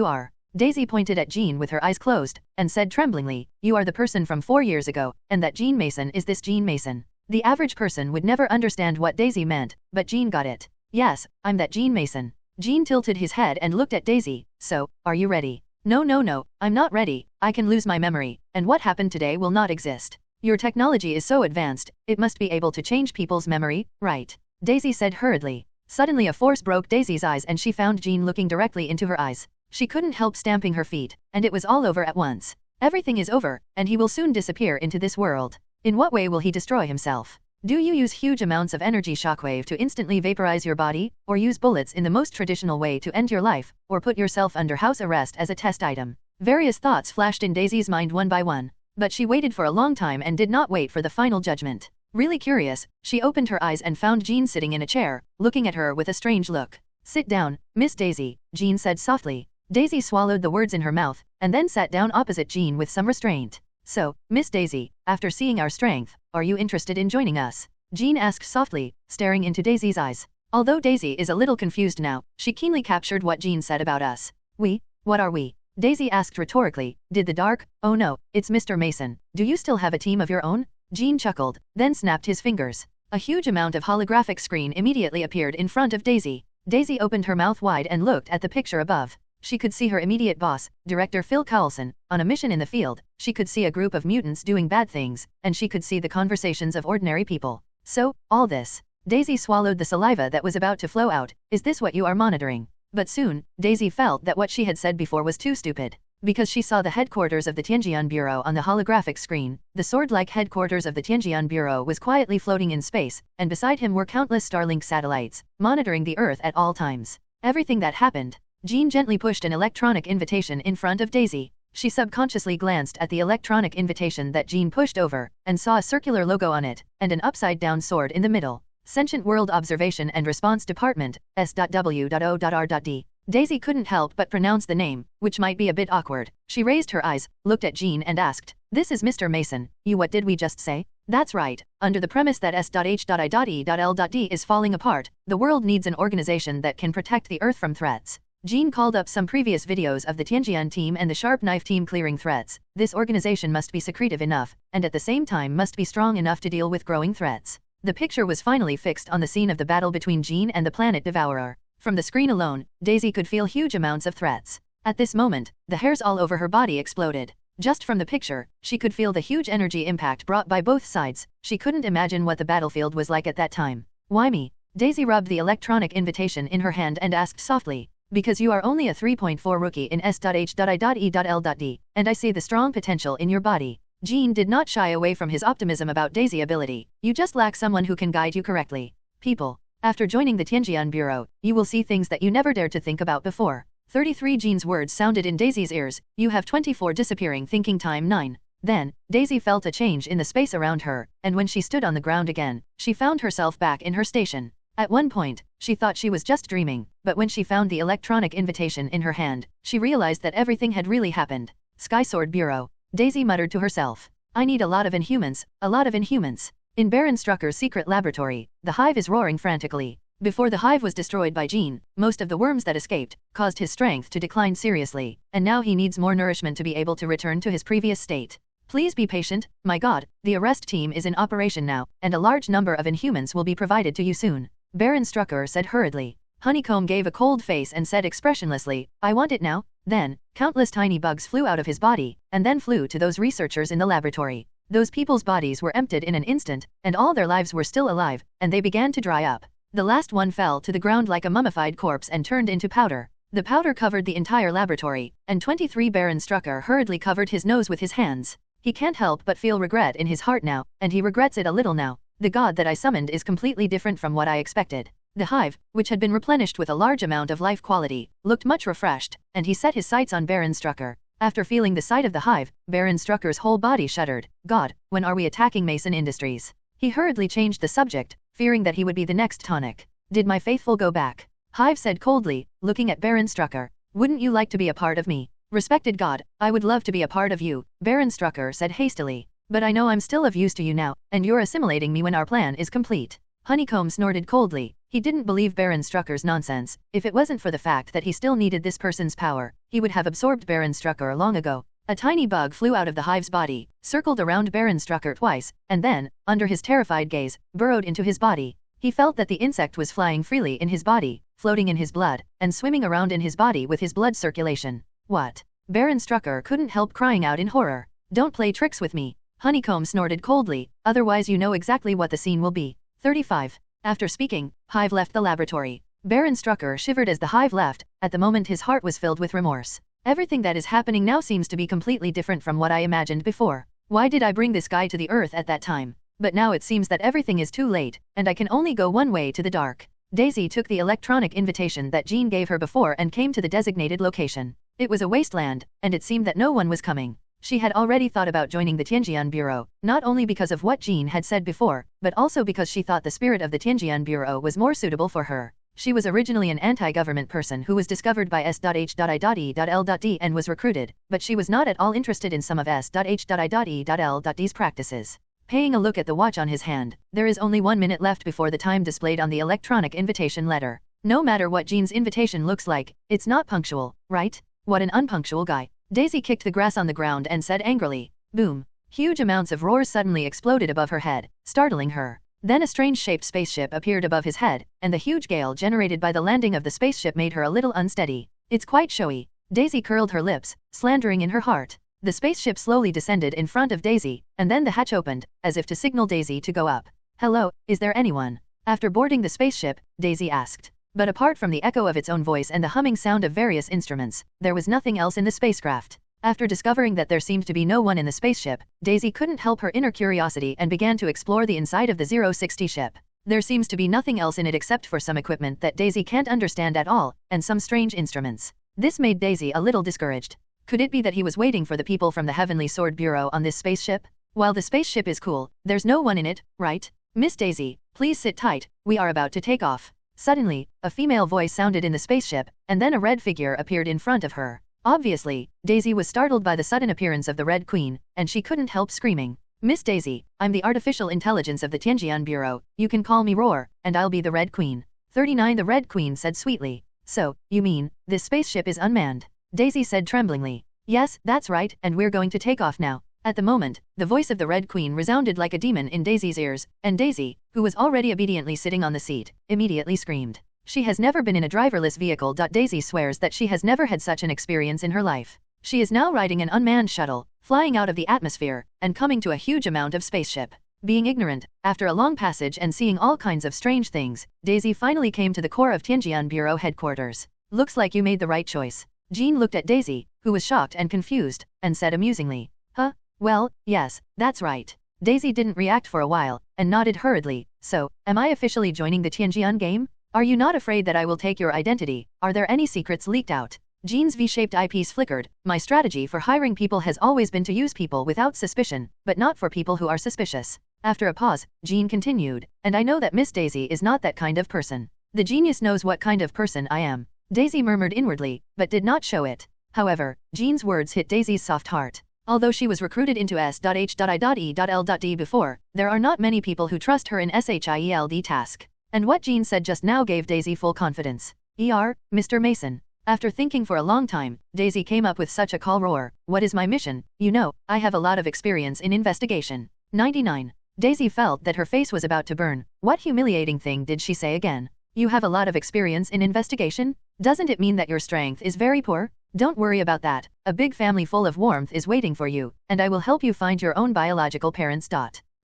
are. Daisy pointed at Jean with her eyes closed, and said tremblingly, you are the person from 4 years ago, and that Jean Mason is this Jean Mason. The average person would never understand what Daisy meant, but Jean got it. Yes, I'm that Jean Mason. Jean tilted his head and looked at Daisy. So, are you ready? No, I'm not ready. I can lose my memory, and what happened today will not exist. Your technology is so advanced, it must be able to change people's memory, right? Daisy said hurriedly. Suddenly a force broke Daisy's eyes and she found Jean looking directly into her eyes. She couldn't help stamping her feet, and it was all over at once. Everything is over, and he will soon disappear into this world. In what way will he destroy himself? Do you use huge amounts of energy shockwave to instantly vaporize your body, or use bullets in the most traditional way to end your life, or put yourself under house arrest as a test item? Various thoughts flashed in Daisy's mind one by one, but she waited for a long time and did not wait for the final judgment. Really curious, she opened her eyes and found Jean sitting in a chair, looking at her with a strange look. Sit down, Miss Daisy, Jean said softly. Daisy swallowed the words in her mouth, and then sat down opposite Jean with some restraint. So, Miss Daisy, after seeing our strength, are you interested in joining us? Jean asked softly, staring into Daisy's eyes. Although Daisy is a little confused now, she keenly captured what Jean said about us. We? What are we? Daisy asked rhetorically. Did the dark? Oh no, it's Mr. Mason. Do you still have a team of your own? Jean chuckled, then snapped his fingers. A huge amount of holographic screen immediately appeared in front of Daisy. Daisy opened her mouth wide and looked at the picture above. She could see her immediate boss, Director Phil Coulson, on a mission in the field. She could see a group of mutants doing bad things, and she could see the conversations of ordinary people. So, all this. Daisy swallowed the saliva that was about to flow out. Is this what you are monitoring? But soon, Daisy felt that what she had said before was too stupid. Because she saw the headquarters of the Tianjian Bureau on the holographic screen, the sword-like headquarters of the Tianjian Bureau was quietly floating in space, and beside him were countless Starlink satellites, monitoring the Earth at all times. Everything that happened. Jean gently pushed an electronic invitation in front of Daisy. She subconsciously glanced at the electronic invitation that Jean pushed over, and saw a circular logo on it, and an upside-down sword in the middle. Sentient World Observation and Response Department, S.W.O.R.D. Daisy couldn't help but pronounce the name, which might be a bit awkward. She raised her eyes, looked at Jean and asked, "This is Mr. Mason. What did we just say?" "That's right. Under the premise that S.H.I.E.L.D. is falling apart, the world needs an organization that can protect the Earth from threats." Jean called up some previous videos of the Tianjian team and the Sharp Knife team clearing threats. This organization must be secretive enough, and at the same time must be strong enough to deal with growing threats. The picture was finally fixed on the scene of the battle between Jean and the planet Devourer. From the screen alone, Daisy could feel huge amounts of threats. At this moment, the hairs all over her body exploded. Just from the picture, she could feel the huge energy impact brought by both sides. She couldn't imagine what the battlefield was like at that time. "Why me?" Daisy rubbed the electronic invitation in her hand and asked softly. "Because you are only a 3.4 rookie in S.H.I.E.L.D, and I see the strong potential in your body." Jean did not shy away from his optimism about Daisy ability. "You just lack someone who can guide you correctly. People. After joining the Tianjian Bureau, you will see things that you never dared to think about before." 33 Jean's words sounded in Daisy's ears. "You have 24 disappearing thinking time 9. Then, Daisy felt a change in the space around her, and when she stood on the ground again, she found herself back in her station. At one point, she thought she was just dreaming, but when she found the electronic invitation in her hand, she realized that everything had really happened. Skysword Bureau. Daisy muttered to herself. "I need a lot of Inhumans, a lot of Inhumans." In Baron Strucker's secret laboratory, the Hive is roaring frantically. Before the Hive was destroyed by Jean, most of the worms that escaped caused his strength to decline seriously, and now he needs more nourishment to be able to return to his previous state. "Please be patient, my god, the arrest team is in operation now, and a large number of Inhumans will be provided to you soon," Baron Strucker said hurriedly. Honeycomb gave a cold face and said expressionlessly, "I want it now." Then, countless tiny bugs flew out of his body, and then flew to those researchers in the laboratory. Those people's bodies were emptied in an instant, and all their lives were still alive, and they began to dry up. The last one fell to the ground like a mummified corpse and turned into powder. The powder covered the entire laboratory, and 23 Baron Strucker hurriedly covered his nose with his hands. He can't help but feel regret in his heart now, and he regrets it a little now. The god that I summoned is completely different from what I expected. The Hive, which had been replenished with a large amount of life quality, looked much refreshed, and he set his sights on Baron Strucker. After feeling the sight of the Hive, Baron Strucker's whole body shuddered. "God, when are we attacking Mason Industries?" He hurriedly changed the subject, fearing that he would be the next tonic. "Did my faithful go back?" Hive said coldly, looking at Baron Strucker. "Wouldn't you like to be a part of me?" "Respected God, I would love to be a part of you," Baron Strucker said hastily. "But I know I'm still of use to you now, and you're assimilating me when our plan is complete." Honeycomb snorted coldly. He didn't believe Baron Strucker's nonsense. If it wasn't for the fact that he still needed this person's power, he would have absorbed Baron Strucker long ago. A tiny bug flew out of the Hive's body, circled around Baron Strucker twice, and then, under his terrified gaze, burrowed into his body. He felt that the insect was flying freely in his body, floating in his blood, and swimming around in his body with his blood circulation. "What?" Baron Strucker couldn't help crying out in horror. "Don't play tricks with me." Honeycomb snorted coldly, "Otherwise you know exactly what the scene will be." 35. After speaking, Hive left the laboratory. Baron Strucker shivered as the Hive left. At the moment his heart was filled with remorse. Everything that is happening now seems to be completely different from what I imagined before. Why did I bring this guy to the Earth at that time? But now it seems that everything is too late, and I can only go one way to the dark. Daisy took the electronic invitation that Jean gave her before and came to the designated location. It was a wasteland, and it seemed that no one was coming. She had already thought about joining the Tianjian Bureau, not only because of what Jean had said before, but also because she thought the spirit of the Tianjian Bureau was more suitable for her. She was originally an anti-government person who was discovered by S.H.I.E.L.D and was recruited, but she was not at all interested in some of S.H.I.E.L.D's practices. Paying a look at the watch on his hand, there is only 1 minute left before the time displayed on the electronic invitation letter. No matter what Jean's invitation looks like, it's not punctual, right? What an unpunctual guy. Daisy kicked the grass on the ground and said angrily. Boom. Huge amounts of roars suddenly exploded above her head, startling her. Then a strange-shaped spaceship appeared above his head, and the huge gale generated by the landing of the spaceship made her a little unsteady. It's quite showy. Daisy curled her lips, slandering in her heart. The spaceship slowly descended in front of Daisy, and then the hatch opened, as if to signal Daisy to go up. Hello, is there anyone? After boarding the spaceship, Daisy asked. But apart from the echo of its own voice and the humming sound of various instruments, there was nothing else in the spacecraft. After discovering that there seemed to be no one in the spaceship, Daisy couldn't help her inner curiosity and began to explore the inside of the 060 ship. There seems to be nothing else in it except for some equipment that Daisy can't understand at all, and some strange instruments. This made Daisy a little discouraged. Could it be that he was waiting for the people from the Heavenly Sword Bureau on this spaceship? While the spaceship is cool, there's no one in it, right? Miss Daisy, please sit tight, we are about to take off. Suddenly, a female voice sounded in the spaceship, and then a red figure appeared in front of her. Obviously, Daisy was startled by the sudden appearance of the Red Queen, and she couldn't help screaming. Miss Daisy, I'm the artificial intelligence of the Tianjian Bureau, you can call me Roar, and I'll be the Red Queen. 39 The Red Queen said sweetly. So, you mean, this spaceship is unmanned? Daisy said tremblingly. Yes, that's right, and we're going to take off now. At the moment, the voice of the Red Queen resounded like a demon in Daisy's ears, and Daisy, who was already obediently sitting on the seat, immediately screamed. She has never been in a driverless vehicle. Daisy swears that she has never had such an experience in her life. She is now riding an unmanned shuttle, flying out of the atmosphere, and coming to a huge amount of spaceship. Being ignorant, after a long passage and seeing all kinds of strange things, Daisy finally came to the core of Tianjian Bureau headquarters. Looks like you made the right choice. Jean looked at Daisy, who was shocked and confused, and said amusingly, Huh? Well, yes, that's right. Daisy didn't react for a while, and nodded hurriedly. So, am I officially joining the Tianjian game? Are you not afraid that I will take your identity? Are there any secrets leaked out? Jean's V-shaped eyepiece flickered. My strategy for hiring people has always been to use people without suspicion, but not for people who are suspicious. After a pause, Jean continued, and I know that Miss Daisy is not that kind of person. The genius knows what kind of person I am. Daisy murmured inwardly, but did not show it. However, Jean's words hit Daisy's soft heart. Although she was recruited into S.H.I.E.L.D. before, there are not many people who trust her in SHIELD task. And what Jean said just now gave Daisy full confidence. Mr. Mason. After thinking for a long time, Daisy came up with such a call. Roar. What is my mission? You know, I have a lot of experience in investigation. 99. Daisy felt that her face was about to burn. What humiliating thing did she say again? You have a lot of experience in investigation? Doesn't it mean that your strength is very poor? Don't worry about that. A big family full of warmth is waiting for you, and I will help you find your own biological parents.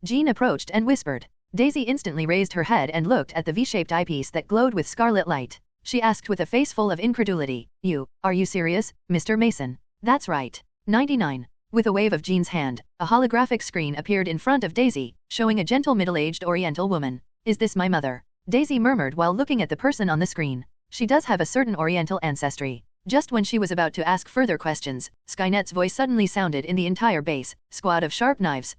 Jean approached and whispered. Daisy instantly raised her head and looked at the V-shaped eyepiece that glowed with scarlet light. She asked with a face full of incredulity, Are you serious, Mr. Mason? That's right. 99. With a wave of Jean's hand, a holographic screen appeared in front of Daisy, showing a gentle middle-aged Oriental woman. Is this my mother? Daisy murmured while looking at the person on the screen. She does have a certain Oriental ancestry. Just when she was about to ask further questions, Skynet's voice suddenly sounded in the entire base. Squad of sharp knives,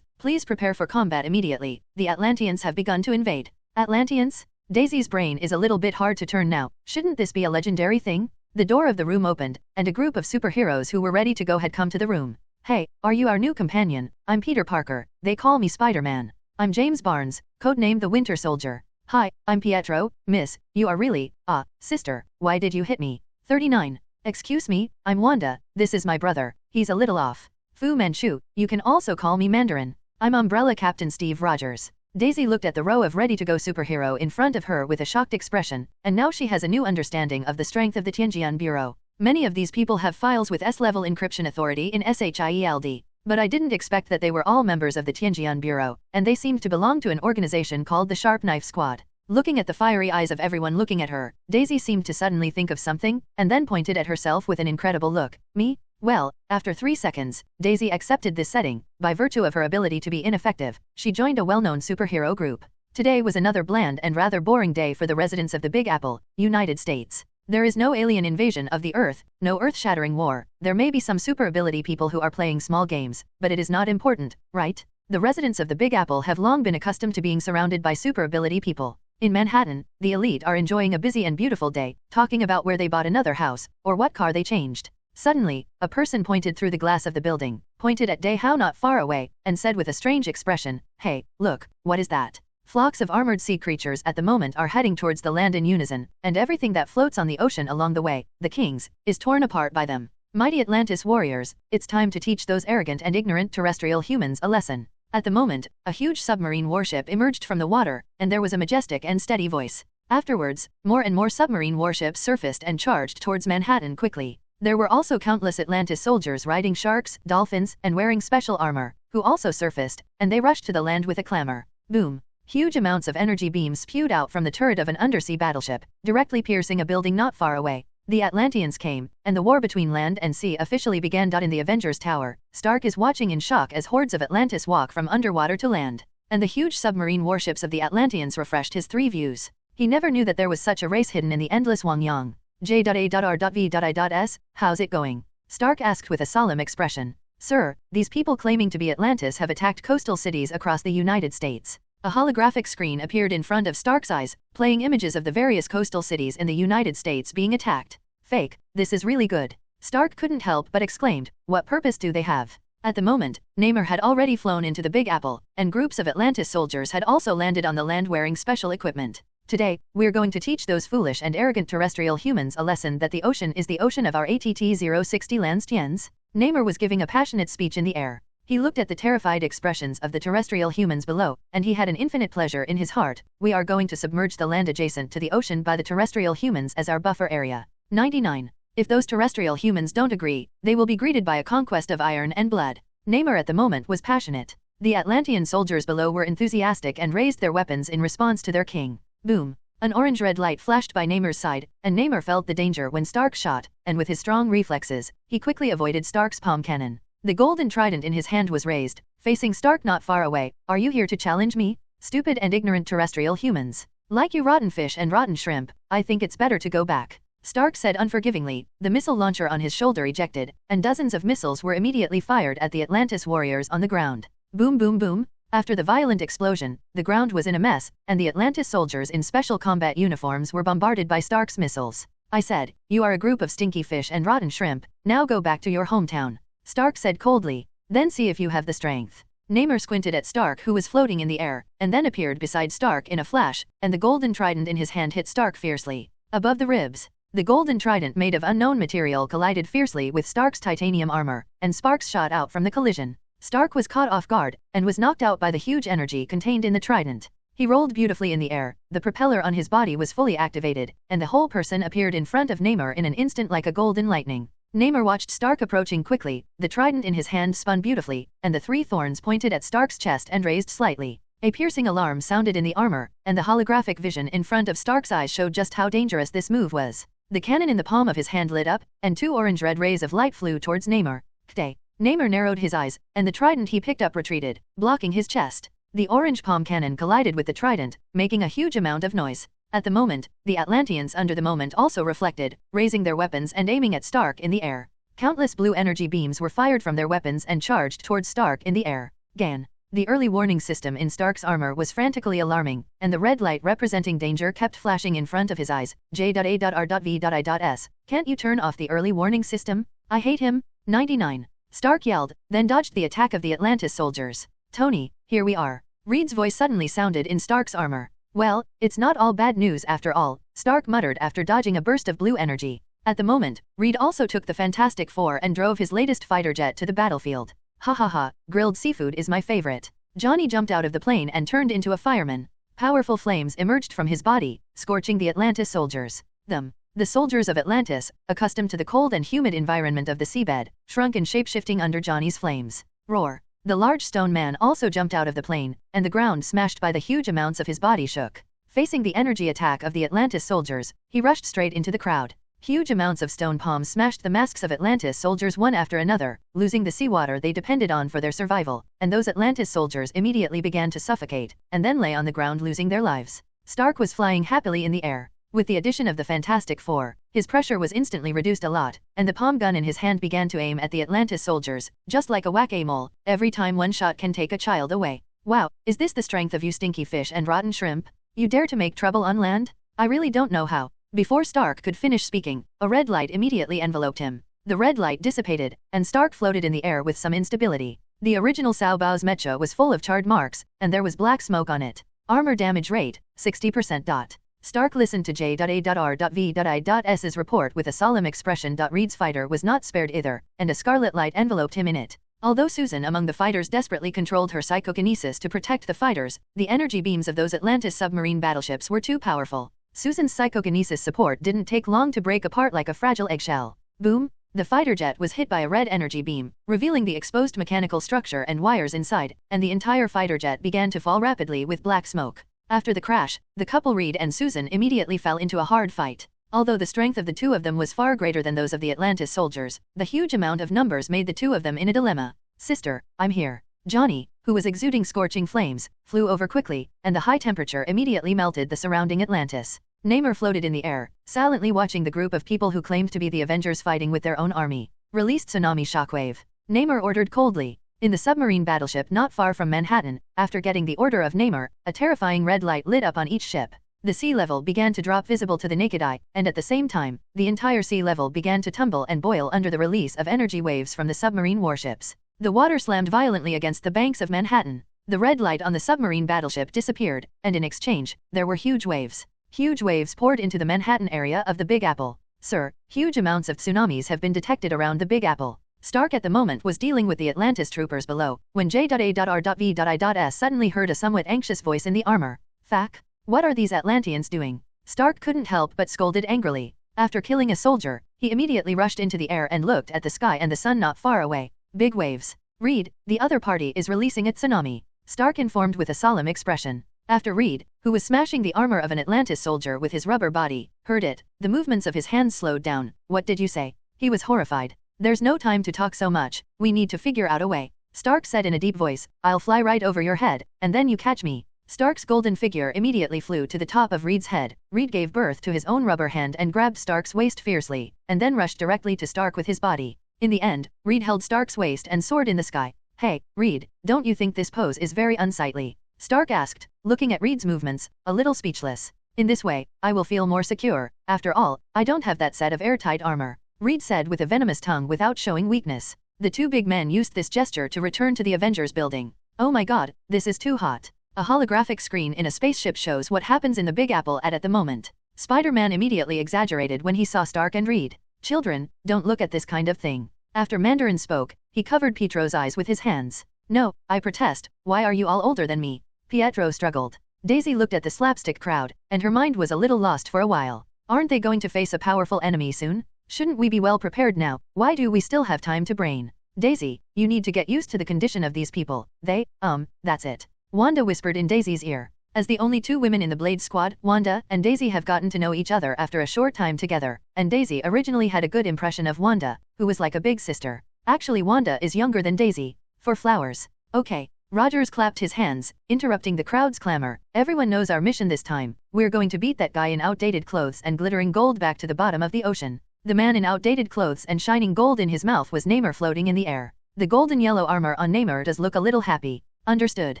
please prepare for combat immediately. The Atlanteans have begun to invade. Atlanteans? Daisy's brain is a little bit hard to turn now. Shouldn't this be a legendary thing? The door of the room opened, and a group of superheroes who were ready to go had come to the room. Hey, are you our new companion? I'm Peter Parker. They call me Spider-Man. I'm James Barnes, codenamed the Winter Soldier. Hi, I'm Pietro. Miss, you are really, sister, why did you hit me? 39. Excuse me, I'm Wanda, this is my brother, he's a little off. Fu Manchu, you can also call me Mandarin. I'm Umbrella Captain Steve Rogers. Daisy looked at the row of ready-to-go superhero in front of her with a shocked expression, and now she has a new understanding of the strength of the Tianjian Bureau. Many of these people have files with S-level encryption authority in SHIELD. But I didn't expect that they were all members of the Tianjian Bureau, and they seemed to belong to an organization called the Sharp Knife Squad. Looking at the fiery eyes of everyone looking at her, Daisy seemed to suddenly think of something, and then pointed at herself with an incredible look. Me? Well, after 3 seconds, Daisy accepted this setting. By virtue of her ability to be ineffective, she joined a well-known superhero group. Today was another bland and rather boring day for the residents of the Big Apple, United States. There is no alien invasion of the Earth, no earth-shattering war. There may be some super ability people who are playing small games, but it is not important, right? The residents of the Big Apple have long been accustomed to being surrounded by super ability people. In Manhattan, the elite are enjoying a busy and beautiful day, talking about where they bought another house, or what car they changed. Suddenly, a person pointed through the glass of the building, pointed at Dehao not far away, and said with a strange expression, Hey, look, what is that? Flocks of armored sea creatures at the moment are heading towards the land in unison, and everything that floats on the ocean along the way, the kings, is torn apart by them. Mighty Atlantis warriors, it's time to teach those arrogant and ignorant terrestrial humans a lesson. At the moment, a huge submarine warship emerged from the water, and there was a majestic and steady voice. Afterwards, more and more submarine warships surfaced and charged towards Manhattan quickly. There were also countless Atlantis soldiers riding sharks, dolphins, and wearing special armor, who also surfaced, and they rushed to the land with a clamor. Boom! Huge amounts of energy beams spewed out from the turret of an undersea battleship, directly piercing a building not far away. The Atlanteans came, and the war between land and sea officially began. In the Avengers Tower, Stark is watching in shock as hordes of Atlantis walk from underwater to land, and the huge submarine warships of the Atlanteans refreshed his three views. He never knew that there was such a race hidden in the endless Wangyang. J.A.R.V.I.S, how's it going? Stark asked with a solemn expression. Sir, these people claiming to be Atlantis have attacked coastal cities across the United States. A holographic screen appeared in front of Stark's eyes, playing images of the various coastal cities in the United States being attacked. Fake, this is really good. Stark couldn't help but exclaimed, what purpose do they have? At the moment, Neyar had already flown into the Big Apple, and groups of Atlantis soldiers had also landed on the land wearing special equipment. Today, we're going to teach those foolish and arrogant terrestrial humans a lesson that the ocean is the ocean of our ATT-060 lands tiens. Neyar was giving a passionate speech in the air. He looked at the terrified expressions of the terrestrial humans below, and he had an infinite pleasure in his heart. We are going to submerge the land adjacent to the ocean by the terrestrial humans as our buffer area. 99. If those terrestrial humans don't agree, they will be greeted by a conquest of iron and blood. Neyar at the moment was passionate. The Atlantean soldiers below were enthusiastic and raised their weapons in response to their king. Boom! An orange-red light flashed by Neyar's side, and Neyar felt the danger when Stark shot, and with his strong reflexes, he quickly avoided Stark's palm cannon. The golden trident in his hand was raised, facing Stark not far away. Are you here to challenge me? Stupid and ignorant terrestrial humans. Like you rotten fish and rotten shrimp, I think it's better to go back. Stark said unforgivingly. The missile launcher on his shoulder ejected, and dozens of missiles were immediately fired at the Atlantis warriors on the ground. Boom boom boom! After the violent explosion, the ground was in a mess, and the Atlantis soldiers in special combat uniforms were bombarded by Stark's missiles. I said, you are a group of stinky fish and rotten shrimp, now go back to your hometown. Stark said coldly. Then see if you have the strength. Neyar squinted at Stark, who was floating in the air, and then appeared beside Stark in a flash, and the golden trident in his hand hit Stark fiercely. Above the ribs. The golden trident made of unknown material collided fiercely with Stark's titanium armor, and sparks shot out from the collision. Stark was caught off guard, and was knocked out by the huge energy contained in the trident. He rolled beautifully in the air, the propeller on his body was fully activated, and the whole person appeared in front of Neyar in an instant like a golden lightning. Neyar watched Stark approaching quickly, the trident in his hand spun beautifully, and the three thorns pointed at Stark's chest and raised slightly. A piercing alarm sounded in the armor, and the holographic vision in front of Stark's eyes showed just how dangerous this move was. The cannon in the palm of his hand lit up, and two orange-red rays of light flew towards Neyar. Kte. Neyar narrowed his eyes, and the trident he picked up retreated, blocking his chest. The orange palm cannon collided with the trident, making a huge amount of noise. At the moment, the Atlanteans under the moment also reflected, raising their weapons and aiming at Stark in the air. Countless blue energy beams were fired from their weapons and charged towards Stark in the air. Gan. The early warning system in Stark's armor was frantically alarming, and the red light representing danger kept flashing in front of his eyes. J.A.R.V.I.S. Can't you turn off the early warning system? I hate him. 99. Stark yelled, then dodged the attack of the Atlantis soldiers. Tony, here we are. Reed's voice suddenly sounded in Stark's armor. Well, it's not all bad news after all, Stark muttered after dodging a burst of blue energy. At the moment, Reed also took the Fantastic Four and drove his latest fighter jet to the battlefield. Ha ha ha, grilled seafood is my favorite. Johnny jumped out of the plane and turned into a fireman. Powerful flames emerged from his body, scorching the Atlantis soldiers. The soldiers of Atlantis, accustomed to the cold and humid environment of the seabed, shrunk in shape-shifting under Johnny's flames. Roar. The large stone man also jumped out of the plane, and the ground smashed by the huge amounts of his body shook. Facing the energy attack of the Atlantis soldiers, he rushed straight into the crowd. Huge amounts of stone palms smashed the masks of Atlantis soldiers one after another, losing the seawater they depended on for their survival, and those Atlantis soldiers immediately began to suffocate, and then lay on the ground losing their lives. Stark was flying happily in the air. With the addition of the Fantastic Four, his pressure was instantly reduced a lot, and the palm gun in his hand began to aim at the Atlantis soldiers, just like a whack-a-mole. Every time one shot can take a child away. Wow, is this the strength of you stinky fish and rotten shrimp? You dare to make trouble on land? I really don't know how. Before Stark could finish speaking, a red light immediately enveloped him. The red light dissipated, and Stark floated in the air with some instability. The original Sao Bao's mecha was full of charred marks, and there was black smoke on it. Armor damage rate, 60%. Stark listened to J.A.R.V.I.S.'s report with a solemn expression. Reed's fighter was not spared either, and a scarlet light enveloped him in it. Although Susan among the fighters desperately controlled her psychokinesis to protect the fighters, the energy beams of those Atlantis submarine battleships were too powerful. Susan's psychokinesis support didn't take long to break apart like a fragile eggshell. Boom! The fighter jet was hit by a red energy beam, revealing the exposed mechanical structure and wires inside, and the entire fighter jet began to fall rapidly with black smoke. After the crash, the couple Reed and Susan immediately fell into a hard fight. Although the strength of the two of them was far greater than those of the Atlantis soldiers, the huge amount of numbers made the two of them in a dilemma. "Sister, I'm here." Johnny, who was exuding scorching flames, flew over quickly, and the high temperature immediately melted the surrounding Atlantis. Neyar floated in the air, silently watching the group of people who claimed to be the Avengers fighting with their own army. Released tsunami shockwave. Neyar ordered coldly. In the submarine battleship not far from Manhattan, after getting the order of Neyar, a terrifying red light lit up on each ship. The sea level began to drop visible to the naked eye, and at the same time, the entire sea level began to tumble and boil under the release of energy waves from the submarine warships. The water slammed violently against the banks of Manhattan. The red light on the submarine battleship disappeared, and in exchange, there were huge waves. Huge waves poured into the Manhattan area of the Big Apple. "Sir, huge amounts of tsunamis have been detected around the Big Apple." Stark at the moment was dealing with the Atlantis troopers below, when J.A.R.V.I.S. suddenly heard a somewhat anxious voice in the armor. "Fack? What are these Atlanteans doing?" Stark couldn't help but scolded angrily. After killing a soldier, he immediately rushed into the air and looked at the sky and the sun not far away. "Big waves. Reed, the other party is releasing a tsunami," Stark informed with a solemn expression. After Reed, who was smashing the armor of an Atlantis soldier with his rubber body, heard it, the movements of his hands slowed down. "What did you say?" He was horrified. "There's no time to talk so much, we need to figure out a way." Stark said in a deep voice, "I'll fly right over your head, and then you catch me." Stark's golden figure immediately flew to the top of Reed's head. Reed gave birth to his own rubber hand and grabbed Stark's waist fiercely, and then rushed directly to Stark with his body. In the end, Reed held Stark's waist and soared in the sky. "Hey, Reed, don't you think this pose is very unsightly?" Stark asked, looking at Reed's movements, a little speechless. "In this way, I will feel more secure. After all, I don't have that set of airtight armor," Reed said with a venomous tongue without showing weakness. The two big men used this gesture to return to the Avengers building. "Oh my god, this is too hot." A holographic screen in a spaceship shows what happens in the Big Apple at the moment. Spider-Man immediately exaggerated when he saw Stark and Reed. "Children, don't look at this kind of thing." After Mandarin spoke, he covered Pietro's eyes with his hands. "No, I protest, why are you all older than me?" Pietro struggled. Daisy looked at the slapstick crowd, and her mind was a little lost for a while. Aren't they going to face a powerful enemy soon? Shouldn't we be well prepared now? Why do we still have time to brain? "Daisy, you need to get used to the condition of these people. That's it," Wanda whispered in Daisy's ear. As the only two women in the Blade Squad, Wanda and Daisy have gotten to know each other after a short time together, and Daisy originally had a good impression of Wanda, who was like a big sister. Actually, Wanda is younger than Daisy. "For flowers." "Okay." Rogers clapped his hands, interrupting the crowd's clamor. "Everyone knows our mission this time. We're going to beat that guy in outdated clothes and glittering gold back to the bottom of the ocean." The man in outdated clothes and shining gold in his mouth was Neyar floating in the air. "The golden yellow armor on Neyar does look a little happy." "Understood,"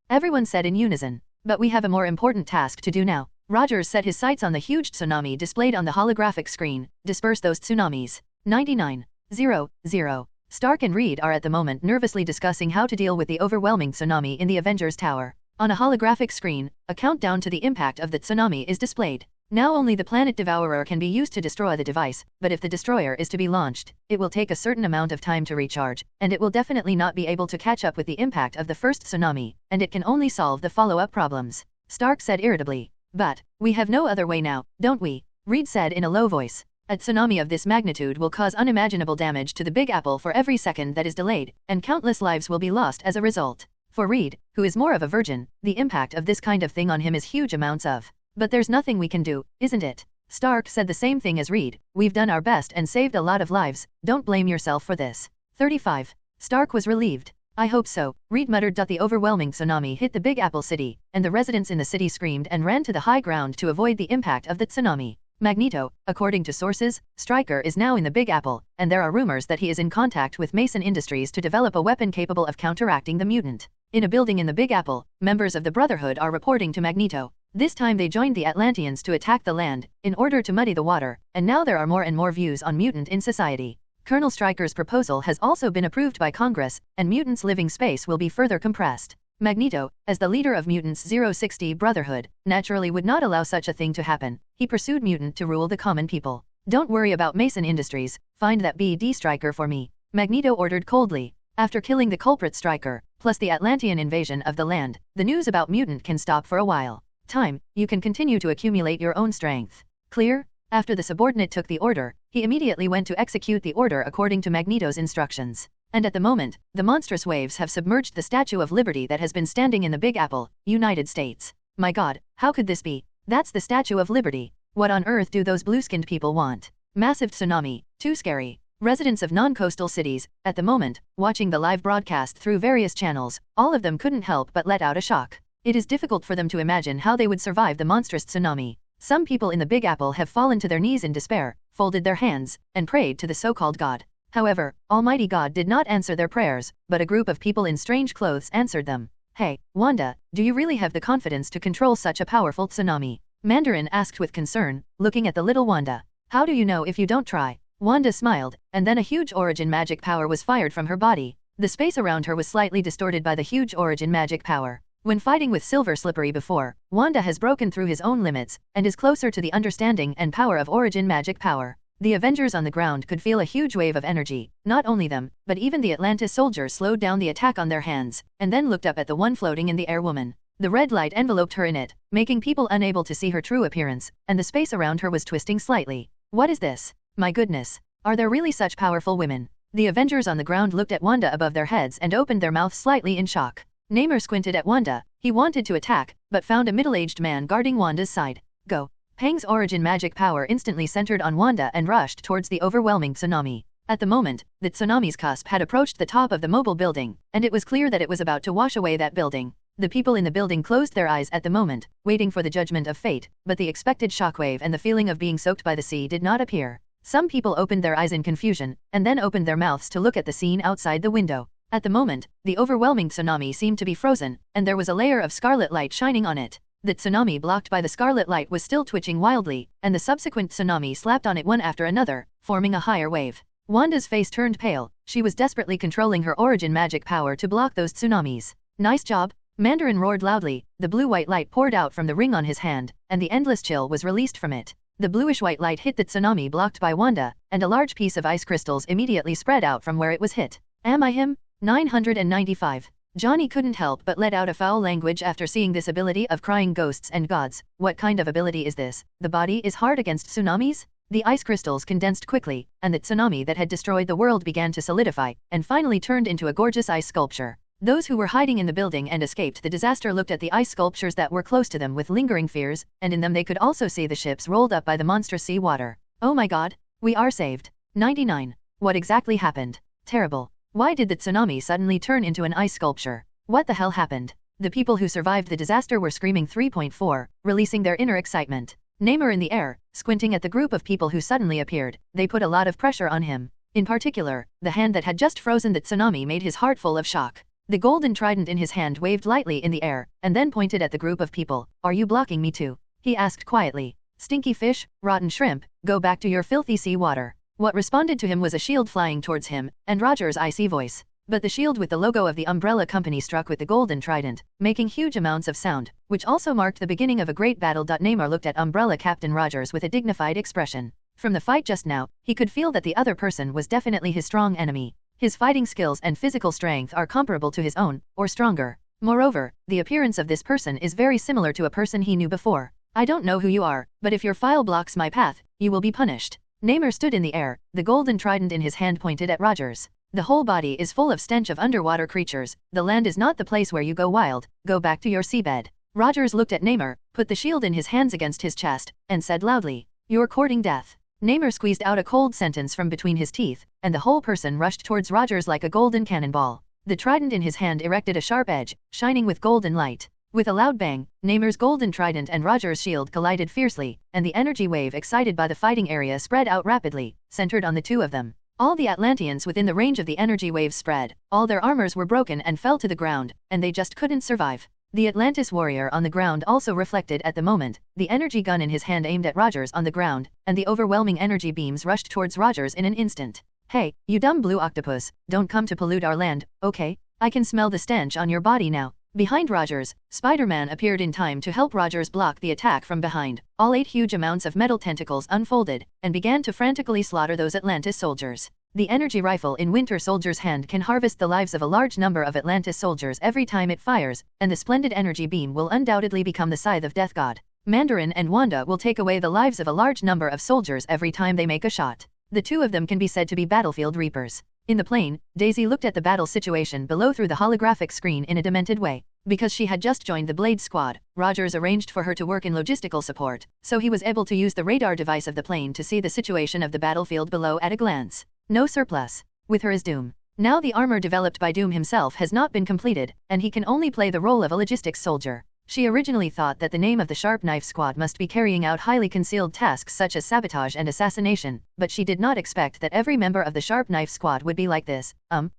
everyone said in unison. "But we have a more important task to do now." Rogers set his sights on the huge tsunami displayed on the holographic screen. "Disperse those tsunamis." 99:00. Stark and Reed are at the moment nervously discussing how to deal with the overwhelming tsunami in the Avengers Tower. On a holographic screen, a countdown to the impact of the tsunami is displayed. Now only the planet Devourer can be used to destroy the device, but if the destroyer is to be launched, it will take a certain amount of time to recharge, and it will definitely not be able to catch up with the impact of the first tsunami, and it can only solve the follow-up problems. Stark said irritably. "But, we have no other way now, don't we?" Reed said in a low voice. "A tsunami of this magnitude will cause unimaginable damage to the Big Apple for every second that is delayed, and countless lives will be lost as a result." For Reed, who is more of a virgin, the impact of this kind of thing on him is huge amounts of. "But there's nothing we can do, isn't it?" Stark said the same thing as Reed. "We've done our best and saved a lot of lives, don't blame yourself for this." 35. Stark was relieved. "I hope so," Reed muttered. The overwhelming tsunami hit the Big Apple City, and the residents in the city screamed and ran to the high ground to avoid the impact of the tsunami. Magneto, according to sources, Stryker is now in the Big Apple, and there are rumors that he is in contact with Mason Industries to develop a weapon capable of counteracting the mutant. In a building in the Big Apple, members of the Brotherhood are reporting to Magneto. This time they joined the Atlanteans to attack the land, in order to muddy the water, and now there are more and more views on mutant in society. Colonel Stryker's proposal has also been approved by Congress, and mutants' living space will be further compressed. Magneto, as the leader of Mutants 060 Brotherhood, naturally would not allow such a thing to happen. He pursued Mutant to rule the common people. "Don't worry about Mason Industries, find that BD Stryker for me," Magneto ordered coldly. After killing the culprit striker, plus the Atlantean invasion of the land, the news about mutant can stop for a while. Time, you can continue to accumulate your own strength. Clear? After the subordinate took the order, he immediately went to execute the order according to Magneto's instructions. And at the moment, the monstrous waves have submerged the Statue of Liberty that has been standing in the Big Apple, United States. My God, how could this be? That's the Statue of Liberty. What on earth do those blue-skinned people want? Massive tsunami, too scary. Residents of non-coastal cities, at the moment, watching the live broadcast through various channels, all of them couldn't help but let out a shock. It is difficult for them to imagine how they would survive the monstrous tsunami. Some people in the Big Apple have fallen to their knees in despair, folded their hands, and prayed to the so-called God. However, Almighty God did not answer their prayers, but a group of people in strange clothes answered them. Hey, Wanda, do you really have the confidence to control such a powerful tsunami? Mandarin asked with concern, looking at the little Wanda. How do you know if you don't try? Wanda smiled, and then a huge origin magic power was fired from her body. The space around her was slightly distorted by the huge origin magic power. When fighting with Silver Slippery before, Wanda has broken through his own limits, and is closer to the understanding and power of origin magic power. The Avengers on the ground could feel a huge wave of energy. Not only them, but even the Atlantis soldiers slowed down the attack on their hands, and then looked up at the one floating in the air woman. The red light enveloped her in it, making people unable to see her true appearance, and the space around her was twisting slightly. What is this? My goodness. Are there really such powerful women? The Avengers on the ground looked at Wanda above their heads and opened their mouths slightly in shock. Neyar squinted at Wanda. He wanted to attack, but found a middle-aged man guarding Wanda's side. Go. Pang's origin magic power instantly centered on Wanda and rushed towards the overwhelming tsunami. At the moment, the tsunami's cusp had approached the top of the mobile building, and it was clear that it was about to wash away that building. The people in the building closed their eyes at the moment, waiting for the judgment of fate, but the expected shockwave and the feeling of being soaked by the sea did not appear. Some people opened their eyes in confusion, and then opened their mouths to look at the scene outside the window. At the moment, the overwhelming tsunami seemed to be frozen, and there was a layer of scarlet light shining on it. The tsunami blocked by the scarlet light was still twitching wildly, and the subsequent tsunami slapped on it one after another, forming a higher wave. Wanda's face turned pale. She was desperately controlling her origin magic power to block those tsunamis. Nice job! Mandarin roared loudly. The blue-white light poured out from the ring on his hand, and the endless chill was released from it. The bluish-white light hit the tsunami blocked by Wanda, and a large piece of ice crystals immediately spread out from where it was hit. Am I him? 995. Johnny couldn't help but let out a foul language after seeing this ability of crying ghosts and gods. What kind of ability is this? The body is hard against tsunamis? The ice crystals condensed quickly, and the tsunami that had destroyed the world began to solidify, and finally turned into a gorgeous ice sculpture. Those who were hiding in the building and escaped the disaster looked at the ice sculptures that were close to them with lingering fears, and in them they could also see the ships rolled up by the monstrous sea water. Oh my God! We are saved. 99. What exactly happened? Terrible. Why did the tsunami suddenly turn into an ice sculpture? What the hell happened? The people who survived the disaster were screaming 3.4, releasing their inner excitement. Neyar in the air, squinting at the group of people who suddenly appeared, they put a lot of pressure on him. In particular, the hand that had just frozen the tsunami made his heart full of shock. The golden trident in his hand waved lightly in the air, and then pointed at the group of people. Are you blocking me too? He asked quietly. Stinky fish, rotten shrimp, go back to your filthy sea water. What responded to him was a shield flying towards him, and Roger's icy voice. But the shield with the logo of the Umbrella Company struck with the golden trident, making huge amounts of sound, which also marked the beginning of a great battle. Neyar looked at Umbrella Captain Rogers with a dignified expression. From the fight just now, he could feel that the other person was definitely his strong enemy. His fighting skills and physical strength are comparable to his own, or stronger. Moreover, the appearance of this person is very similar to a person he knew before. I don't know who you are, but if your file blocks my path, you will be punished. Neyar stood in the air, the golden trident in his hand pointed at Rogers. The whole body is full of stench of underwater creatures. The land is not the place where you go wild. Go back to your seabed. Rogers looked at Neyar, put the shield in his hands against his chest, and said loudly, "You're courting death." Neyar squeezed out a cold sentence from between his teeth, and the whole person rushed towards Rogers like a golden cannonball. The trident in his hand erected a sharp edge, shining with golden light. With a loud bang, Neyar's golden trident and Rogers' shield collided fiercely, and the energy wave excited by the fighting area spread out rapidly, centered on the two of them. All the Atlanteans within the range of the energy waves spread. All their armors were broken and fell to the ground, and they just couldn't survive. The Atlantis warrior on the ground also reflected at the moment. The energy gun in his hand aimed at Rogers on the ground, and the overwhelming energy beams rushed towards Rogers in an instant. Hey, you dumb blue octopus, don't come to pollute our land, okay? I can smell the stench on your body now. Behind Rogers, Spider-Man appeared in time to help Rogers block the attack from behind. All 8 huge amounts of metal tentacles unfolded, and began to frantically slaughter those Atlantis soldiers. The energy rifle in Winter Soldier's hand can harvest the lives of a large number of Atlantis soldiers every time it fires, and the splendid energy beam will undoubtedly become the scythe of Death God. Mandarin and Wanda will take away the lives of a large number of soldiers every time they make a shot. The two of them can be said to be battlefield reapers. In the plane, Daisy looked at the battle situation below through the holographic screen in a demented way. Because she had just joined the Blade Squad, Rogers arranged for her to work in logistical support, so he was able to use the radar device of the plane to see the situation of the battlefield below at a glance. No surplus. With her is Doom. Now the armor developed by Doom himself has not been completed, and he can only play the role of a logistics soldier. She originally thought that the name of the Sharp Knife Squad must be carrying out highly concealed tasks such as sabotage and assassination, but she did not expect that every member of the Sharp Knife Squad would be like this,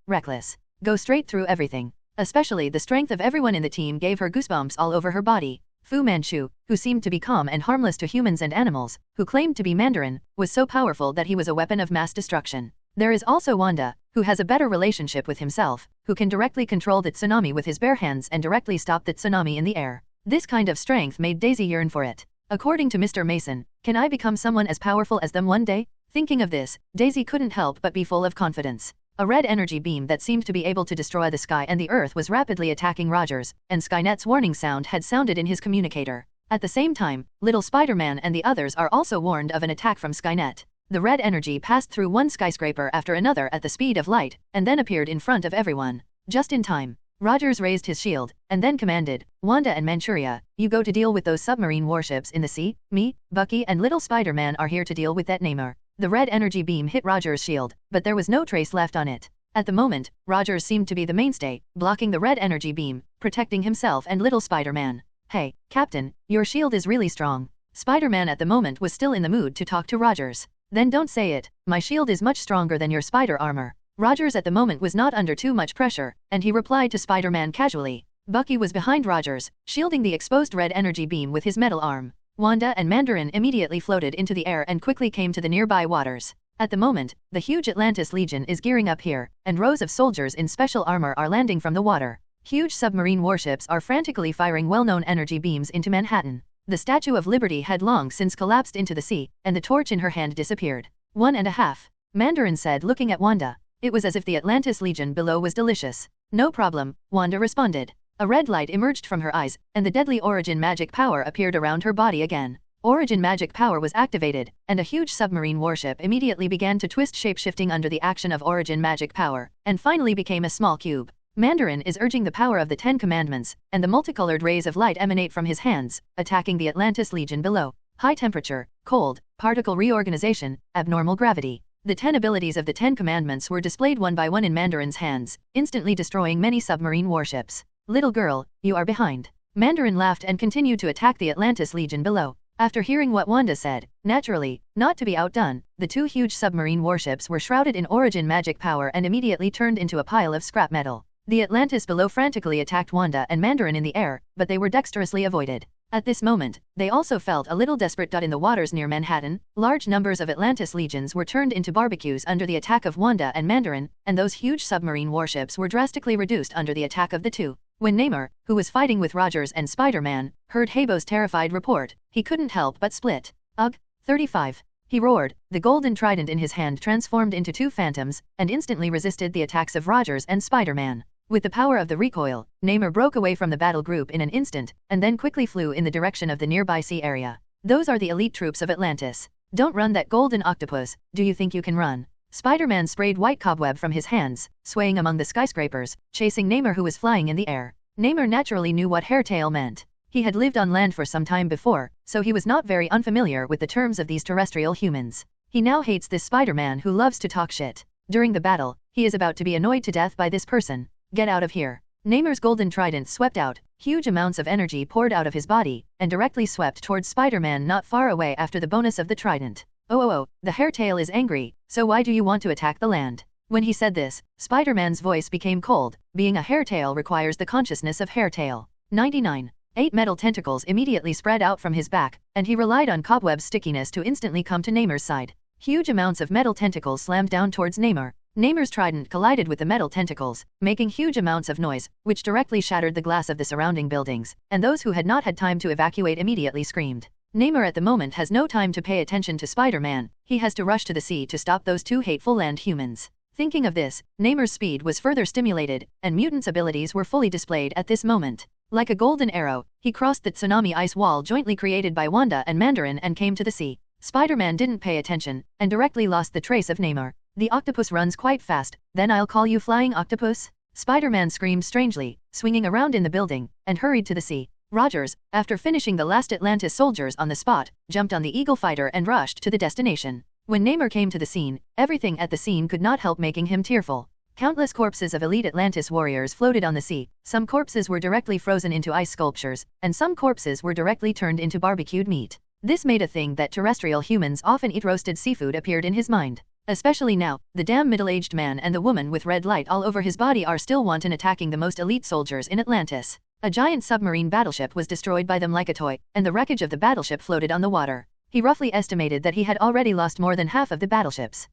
reckless. Go straight through everything. Especially the strength of everyone in the team gave her goosebumps all over her body. Fu Manchu, who seemed to be calm and harmless to humans and animals, who claimed to be Mandarin, was so powerful that he was a weapon of mass destruction. There is also Wanda, who has a better relationship with himself, who can directly control the tsunami with his bare hands and directly stop the tsunami in the air. This kind of strength made Daisy yearn for it. According to Mr. Mason, can I become someone as powerful as them one day? Thinking of this, Daisy couldn't help but be full of confidence. A red energy beam that seemed to be able to destroy the sky and the earth was rapidly attacking Rogers, and Skynet's warning sound had sounded in his communicator. At the same time, little Spider-Man and the others are also warned of an attack from Skynet. The red energy passed through one skyscraper after another at the speed of light, and then appeared in front of everyone. Just in time. Rogers raised his shield, and then commanded, Wanda and Manchuria, you go to deal with those submarine warships in the sea, me, Bucky and little Spider-Man are here to deal with that Neyar. The red energy beam hit Rogers' shield, but there was no trace left on it. At the moment, Rogers seemed to be the mainstay, blocking the red energy beam, protecting himself and little Spider-Man. Hey, Captain, your shield is really strong. Spider-Man at the moment was still in the mood to talk to Rogers. Then don't say it, my shield is much stronger than your spider armor. Rogers at the moment was not under too much pressure, and he replied to Spider-Man casually. Bucky was behind Rogers, shielding the exposed red energy beam with his metal arm. Wanda and Mandarin immediately floated into the air and quickly came to the nearby waters. At the moment, the huge Atlantis Legion is gearing up here, and rows of soldiers in special armor are landing from the water. Huge submarine warships are frantically firing well-known energy beams into Manhattan. The Statue of Liberty had long since collapsed into the sea, and the torch in her hand disappeared. 1.5. Mandarin said, looking at Wanda. It was as if the Atlantis Legion below was delicious. No problem, Wanda responded. A red light emerged from her eyes, and the deadly Origin magic power appeared around her body again. Origin magic power was activated, and a huge submarine warship immediately began to twist shape-shifting under the action of Origin magic power, and finally became a small cube. Mandarin is urging the power of the 10 Commandments, and the multicolored rays of light emanate from his hands, attacking the Atlantis Legion below. High temperature, cold, particle reorganization, abnormal gravity. The 10 abilities of the 10 Commandments were displayed one by one in Mandarin's hands, instantly destroying many submarine warships. Little girl, you are behind. Mandarin laughed and continued to attack the Atlantis Legion below. After hearing what Wanda said, naturally, not to be outdone, the two huge submarine warships were shrouded in Origin magic power and immediately turned into a pile of scrap metal. The Atlantis below frantically attacked Wanda and Mandarin in the air, but they were dexterously avoided. At this moment, they also felt a little desperate. In the waters near Manhattan, large numbers of Atlantis legions were turned into barbecues under the attack of Wanda and Mandarin, and those huge submarine warships were drastically reduced under the attack of the two. When Neyar, who was fighting with Rogers and Spider-Man, heard Habo's terrified report, he couldn't help but split. Ugh, 35. He roared, the golden trident in his hand transformed into two phantoms, and instantly resisted the attacks of Rogers and Spider-Man. With the power of the recoil, Neyar broke away from the battle group in an instant, and then quickly flew in the direction of the nearby sea area. Those are the elite troops of Atlantis. Don't run, that golden octopus, do you think you can run? Spider-Man sprayed white cobweb from his hands, swaying among the skyscrapers, chasing Neyar, who was flying in the air. Neyar naturally knew what hairtail meant. He had lived on land for some time before, so he was not very unfamiliar with the terms of these terrestrial humans. He now hates this Spider-Man who loves to talk shit. During the battle, he is about to be annoyed to death by this person. Get out of here. Neyar's golden trident swept out, huge amounts of energy poured out of his body, and directly swept towards Spider-Man not far away after the bonus of the trident. Oh, the hairtail is angry, so why do you want to attack the land? When he said this, Spider-Man's voice became cold. Being a hairtail requires the consciousness of hairtail. 99. 8 metal tentacles immediately spread out from his back, and he relied on cobweb's stickiness to instantly come to Neyar's side. Huge amounts of metal tentacles slammed down towards Neyar. Neyar's trident collided with the metal tentacles, making huge amounts of noise, which directly shattered the glass of the surrounding buildings, and those who had not had time to evacuate immediately screamed. Neyar at the moment has no time to pay attention to Spider-Man, he has to rush to the sea to stop those two hateful land humans. Thinking of this, Neyar's speed was further stimulated, and mutant's abilities were fully displayed at this moment. Like a golden arrow, he crossed the tsunami ice wall jointly created by Wanda and Mandarin and came to the sea. Spider-Man didn't pay attention, and directly lost the trace of Neyar. The octopus runs quite fast, then I'll call you flying octopus? Spider-Man screamed strangely, swinging around in the building, and hurried to the sea. Rogers, after finishing the last Atlantis soldiers on the spot, jumped on the Eagle fighter and rushed to the destination. When Neyar came to the scene, everything at the scene could not help making him tearful. Countless corpses of elite Atlantis warriors floated on the sea, some corpses were directly frozen into ice sculptures, and some corpses were directly turned into barbecued meat. This made a thing that terrestrial humans often eat roasted seafood appeared in his mind. Especially now, the damn middle-aged man and the woman with red light all over his body are still wanton attacking the most elite soldiers in Atlantis. A giant submarine battleship was destroyed by them like a toy, and the wreckage of the battleship floated on the water. He roughly estimated that he had already lost more than half of the battleships.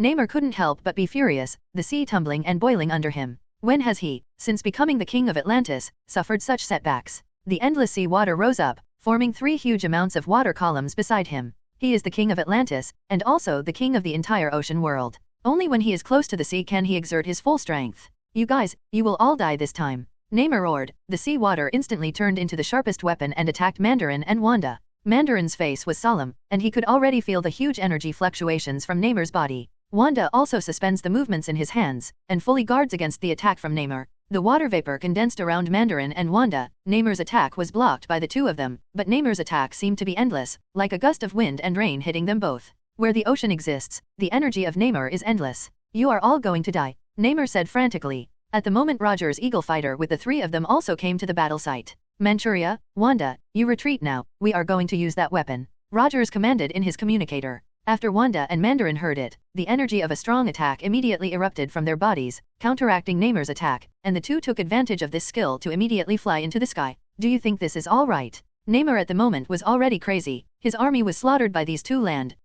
Neyar couldn't help but be furious, the sea tumbling and boiling under him. When has he, since becoming the king of Atlantis, suffered such setbacks? The endless sea water rose up, forming 3 huge amounts of water columns beside him. He is the king of Atlantis, and also the king of the entire ocean world. Only when he is close to the sea can he exert his full strength. You guys, you will all die this time. Neyar roared. The sea water instantly turned into the sharpest weapon and attacked Mandarin and Wanda. Mandarin's face was solemn, and he could already feel the huge energy fluctuations from Neyar's body. Wanda also suspends the movements in his hands, and fully guards against the attack from Neyar. The water vapor condensed around Mandarin and Wanda. Neyar's attack was blocked by the two of them, but Neyar's attack seemed to be endless, like a gust of wind and rain hitting them both. Where the ocean exists, the energy of Neyar is endless. You are all going to die, Neyar said frantically. At the moment Rogers' Eagle fighter with the 3 of them also came to the battle site. Manchuria, Wanda, you retreat now, we are going to use that weapon. Rogers commanded in his communicator. After Wanda and Mandarin heard it, the energy of a strong attack immediately erupted from their bodies, counteracting Neyar's attack, and the two took advantage of this skill to immediately fly into the sky. Do you think this is all right? Neyar at the moment was already crazy. His army was slaughtered by these 2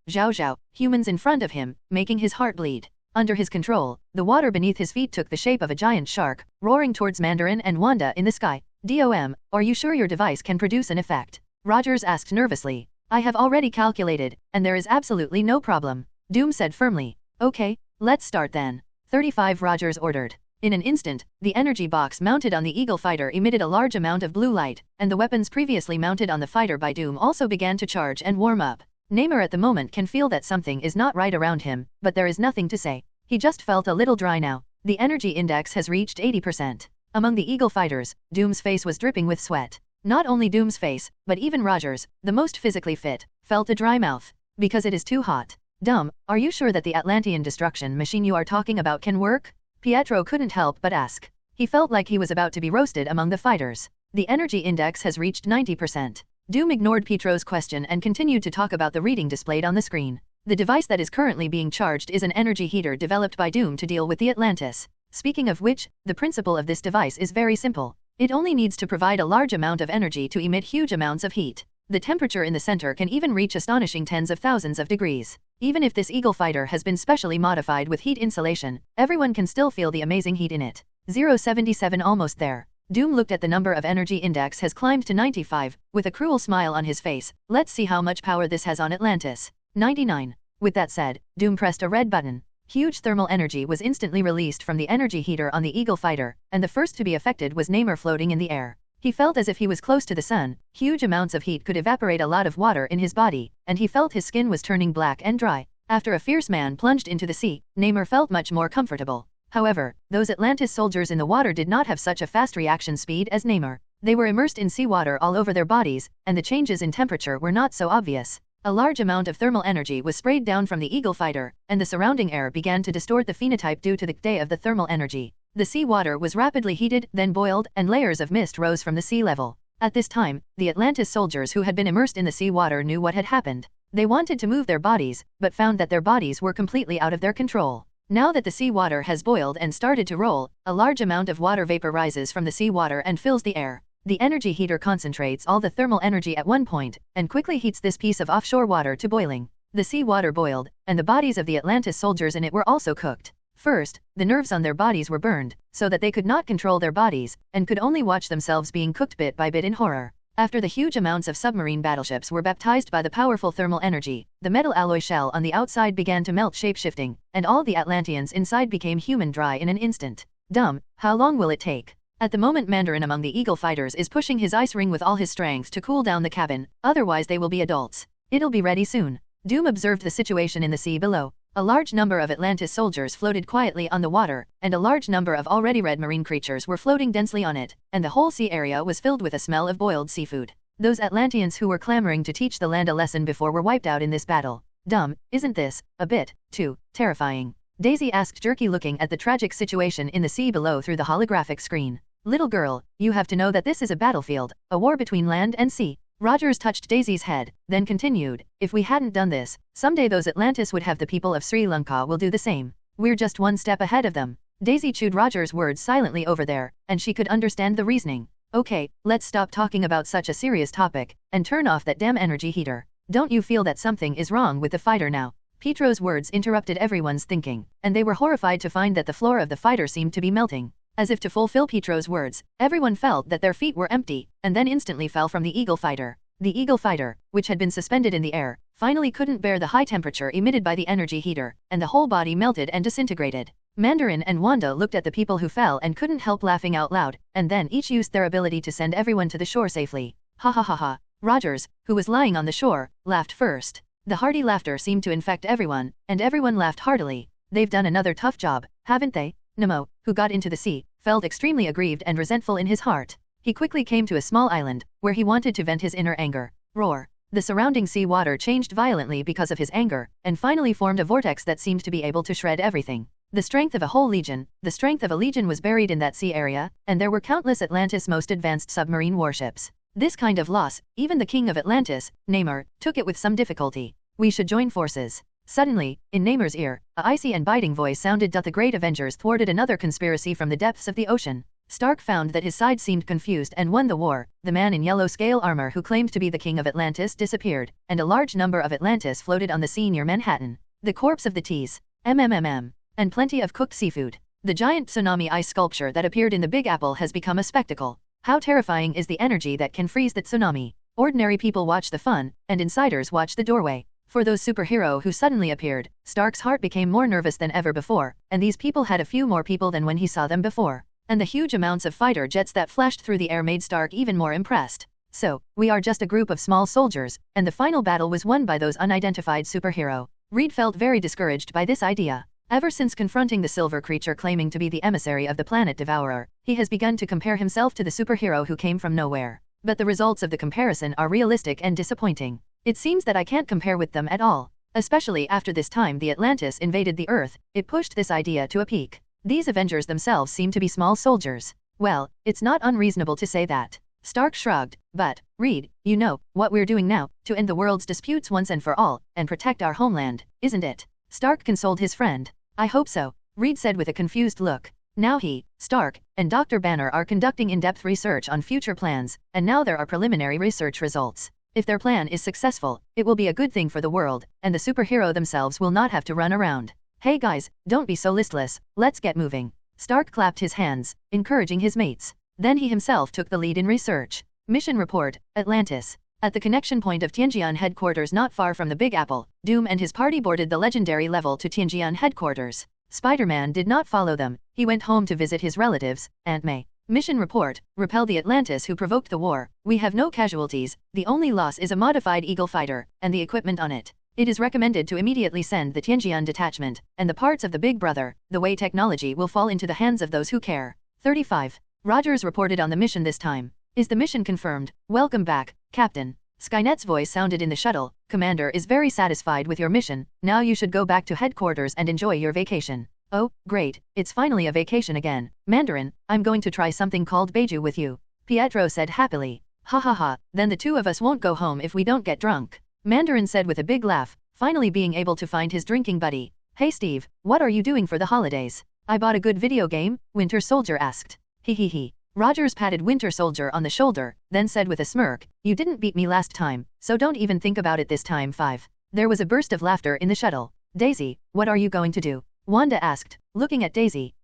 Zhao humans in front of him, making his heart bleed. Under his control, the water beneath his feet took the shape of a giant shark, roaring towards Mandarin and Wanda in the sky. DOM, are you sure your device can produce an effect? Rogers asked nervously. I have already calculated, and there is absolutely no problem. Doom said firmly. Okay, let's start then. 35 Rogers ordered. In an instant, the energy box mounted on the Eagle fighter emitted a large amount of blue light, and the weapons previously mounted on the fighter by Doom also began to charge and warm up. Neyar at the moment can feel that something is not right around him, but there is nothing to say. He just felt a little dry now. The energy index has reached 80%. Among the Eagle fighters, Doom's face was dripping with sweat. Not only Doom's face, but even Rogers, the most physically fit, felt a dry mouth. Because it is too hot. Dumb, are you sure that the Atlantean destruction machine you are talking about can work? Pietro couldn't help but ask. He felt like he was about to be roasted among the fighters. The energy index has reached 90%. Doom ignored Pietro's question and continued to talk about the reading displayed on the screen. The device that is currently being charged is an energy heater developed by Doom to deal with the Atlantis. Speaking of which, the principle of this device is very simple. It only needs to provide a large amount of energy to emit huge amounts of heat. The temperature in the center can even reach astonishing tens of thousands of degrees. Even if this Eagle fighter has been specially modified with heat insulation, everyone can still feel the amazing heat in it. 077 almost there. Doom looked at the number of energy index has climbed to 95, with a cruel smile on his face. Let's see how much power this has on Atlantis. 99. With that said, Doom pressed a red button. Huge thermal energy was instantly released from the energy heater on the Eagle fighter, and the first to be affected was Neyar floating in the air. He felt as if he was close to the sun. Huge amounts of heat could evaporate a lot of water in his body, and he felt his skin was turning black and dry. After a fierce man plunged into the sea, Neyar felt much more comfortable. However, those Atlantis soldiers in the water did not have such a fast reaction speed as Neyar. They were immersed in seawater all over their bodies, and the changes in temperature were not so obvious. A large amount of thermal energy was sprayed down from the Eagle fighter, and the surrounding air began to distort the phenotype due to the day of the thermal energy. The sea water was rapidly heated, then boiled, and layers of mist rose from the sea level. At this time, the Atlantis soldiers who had been immersed in the sea water knew what had happened. They wanted to move their bodies, but found that their bodies were completely out of their control. Now that the sea water has boiled and started to roll, a large amount of water vapor rises from the sea water and fills the air. The energy heater concentrates all the thermal energy at one point, and quickly heats this piece of offshore water to boiling. The sea water boiled, and the bodies of the Atlantis soldiers in it were also cooked. First, the nerves on their bodies were burned, so that they could not control their bodies, and could only watch themselves being cooked bit by bit in horror. After the huge amounts of submarine battleships were baptized by the powerful thermal energy, the metal alloy shell on the outside began to melt shape-shifting, and all the Atlanteans inside became human dry in an instant. Dumb, how long will it take? At the moment Mandarin among the Eagle fighters is pushing his ice ring with all his strength to cool down the cabin, otherwise they will be adults. It'll be ready soon. Doom observed the situation in the sea below. A large number of Atlantis soldiers floated quietly on the water, and a large number of already red marine creatures were floating densely on it, and the whole sea area was filled with a smell of boiled seafood. Those Atlanteans who were clamoring to teach the land a lesson before were wiped out in this battle. Dumb, isn't this a bit too terrifying? Daisy asked, jerky looking at the tragic situation in the sea below through the holographic screen. Little girl, you have to know that this is a battlefield, a war between land and sea. Rogers touched Daisy's head, then continued, if we hadn't done this, someday those Atlantis would have the people of Sri Lanka will do the same. We're just one step ahead of them. Daisy chewed Rogers' words silently over there, and she could understand the reasoning. Okay, let's stop talking about such a serious topic, and turn off that damn energy heater. Don't you feel that something is wrong with the fighter now? Petro's words interrupted everyone's thinking, and they were horrified to find that the floor of the fighter seemed to be melting. As if to fulfill Petro's words, everyone felt that their feet were empty, and then instantly fell from the Eagle fighter. The Eagle fighter, which had been suspended in the air, finally couldn't bear the high temperature emitted by the energy heater, and the whole body melted and disintegrated. Mandarin and Wanda looked at the people who fell and couldn't help laughing out loud, and then each used their ability to send everyone to the shore safely. Ha ha ha ha. Rogers, who was lying on the shore, laughed first. The hearty laughter seemed to infect everyone, and everyone laughed heartily. They've done another tough job, haven't they? Nemo, who got into the sea, felt extremely aggrieved and resentful in his heart. He quickly came to a small island, where he wanted to vent his inner anger. Roar. The surrounding sea water changed violently because of his anger, and finally formed a vortex that seemed to be able to shred everything. The strength of a whole legion, the strength of a legion was buried in that sea area, and there were countless Atlantis' most advanced submarine warships. This kind of loss, even the king of Atlantis, Neyar, took it with some difficulty. We should join forces. Suddenly, in Neymar's ear, a icy and biting voice sounded. The great Avengers thwarted another conspiracy from the depths of the ocean. Stark found that his side seemed confused and won the war. The man in yellow scale armor who claimed to be the king of Atlantis disappeared, and a large number of Atlantis floated on the sea near Manhattan. The corpse of the T's, and plenty of cooked seafood. The giant tsunami ice sculpture that appeared in the Big Apple has become a spectacle. How terrifying is the energy that can freeze the tsunami? Ordinary people watch the fun, and insiders watch the doorway. For those superhero who suddenly appeared, Stark's heart became more nervous than ever before, and these people had a few more people than when he saw them before. And the huge amounts of fighter jets that flashed through the air made Stark even more impressed. So, we are just a group of small soldiers, and the final battle was won by those unidentified superhero. Reed felt very discouraged by this idea. Ever since confronting the silver creature claiming to be the emissary of the planet Devourer, he has begun to compare himself to the superhero who came from nowhere. But the results of the comparison are realistic and disappointing. It seems that I can't compare with them at all. Especially after this time the Atlantis invaded the Earth, it pushed this idea to a peak. These Avengers themselves seem to be small soldiers. Well, it's not unreasonable to say that. Stark shrugged, but, Reed, you know, what we're doing now, to end the world's disputes once and for all, and protect our homeland, isn't it? Stark consoled his friend. I hope so, Reed said with a confused look. Now he, Stark, and Dr. Banner are conducting in-depth research on future plans, and now there are preliminary research results. If their plan is successful, it will be a good thing for the world, and the superhero themselves will not have to run around. Hey guys, don't be so listless, let's get moving. Stark clapped his hands, encouraging his mates. Then he himself took the lead in research. Mission report, Atlantis. At the connection point of Tianjian headquarters not far from the Big Apple, Doom and his party boarded the legendary level to Tianjian headquarters. Spider-Man did not follow them, he went home to visit his relatives, Aunt May. Mission report, repel the Atlantis who provoked the war. We have no casualties, the only loss is a modified Eagle fighter, and the equipment on it. It is recommended to immediately send the Tianjian detachment, and the parts of the Big Brother, the way technology will fall into the hands of those who care. 35. Rogers reported on the mission this time. Is the mission confirmed? Welcome back, Captain. Skynet's voice sounded in the shuttle. Commander is very satisfied with your mission, now you should go back to headquarters and enjoy your vacation. Oh, great, it's finally a vacation again. Mandarin, I'm going to try something called Beiju with you. Pietro said happily. Ha ha ha, then the two of us won't go home if we don't get drunk. Mandarin said with a big laugh, finally being able to find his drinking buddy. Hey Steve, what are you doing for the holidays? I bought a good video game, Winter Soldier asked. He. Rogers patted Winter Soldier on the shoulder, then said with a smirk, you didn't beat me last time, so don't even think about it this time. 5. There was a burst of laughter in the shuttle. Daisy, what are you going to do? Wanda asked, looking at Daisy.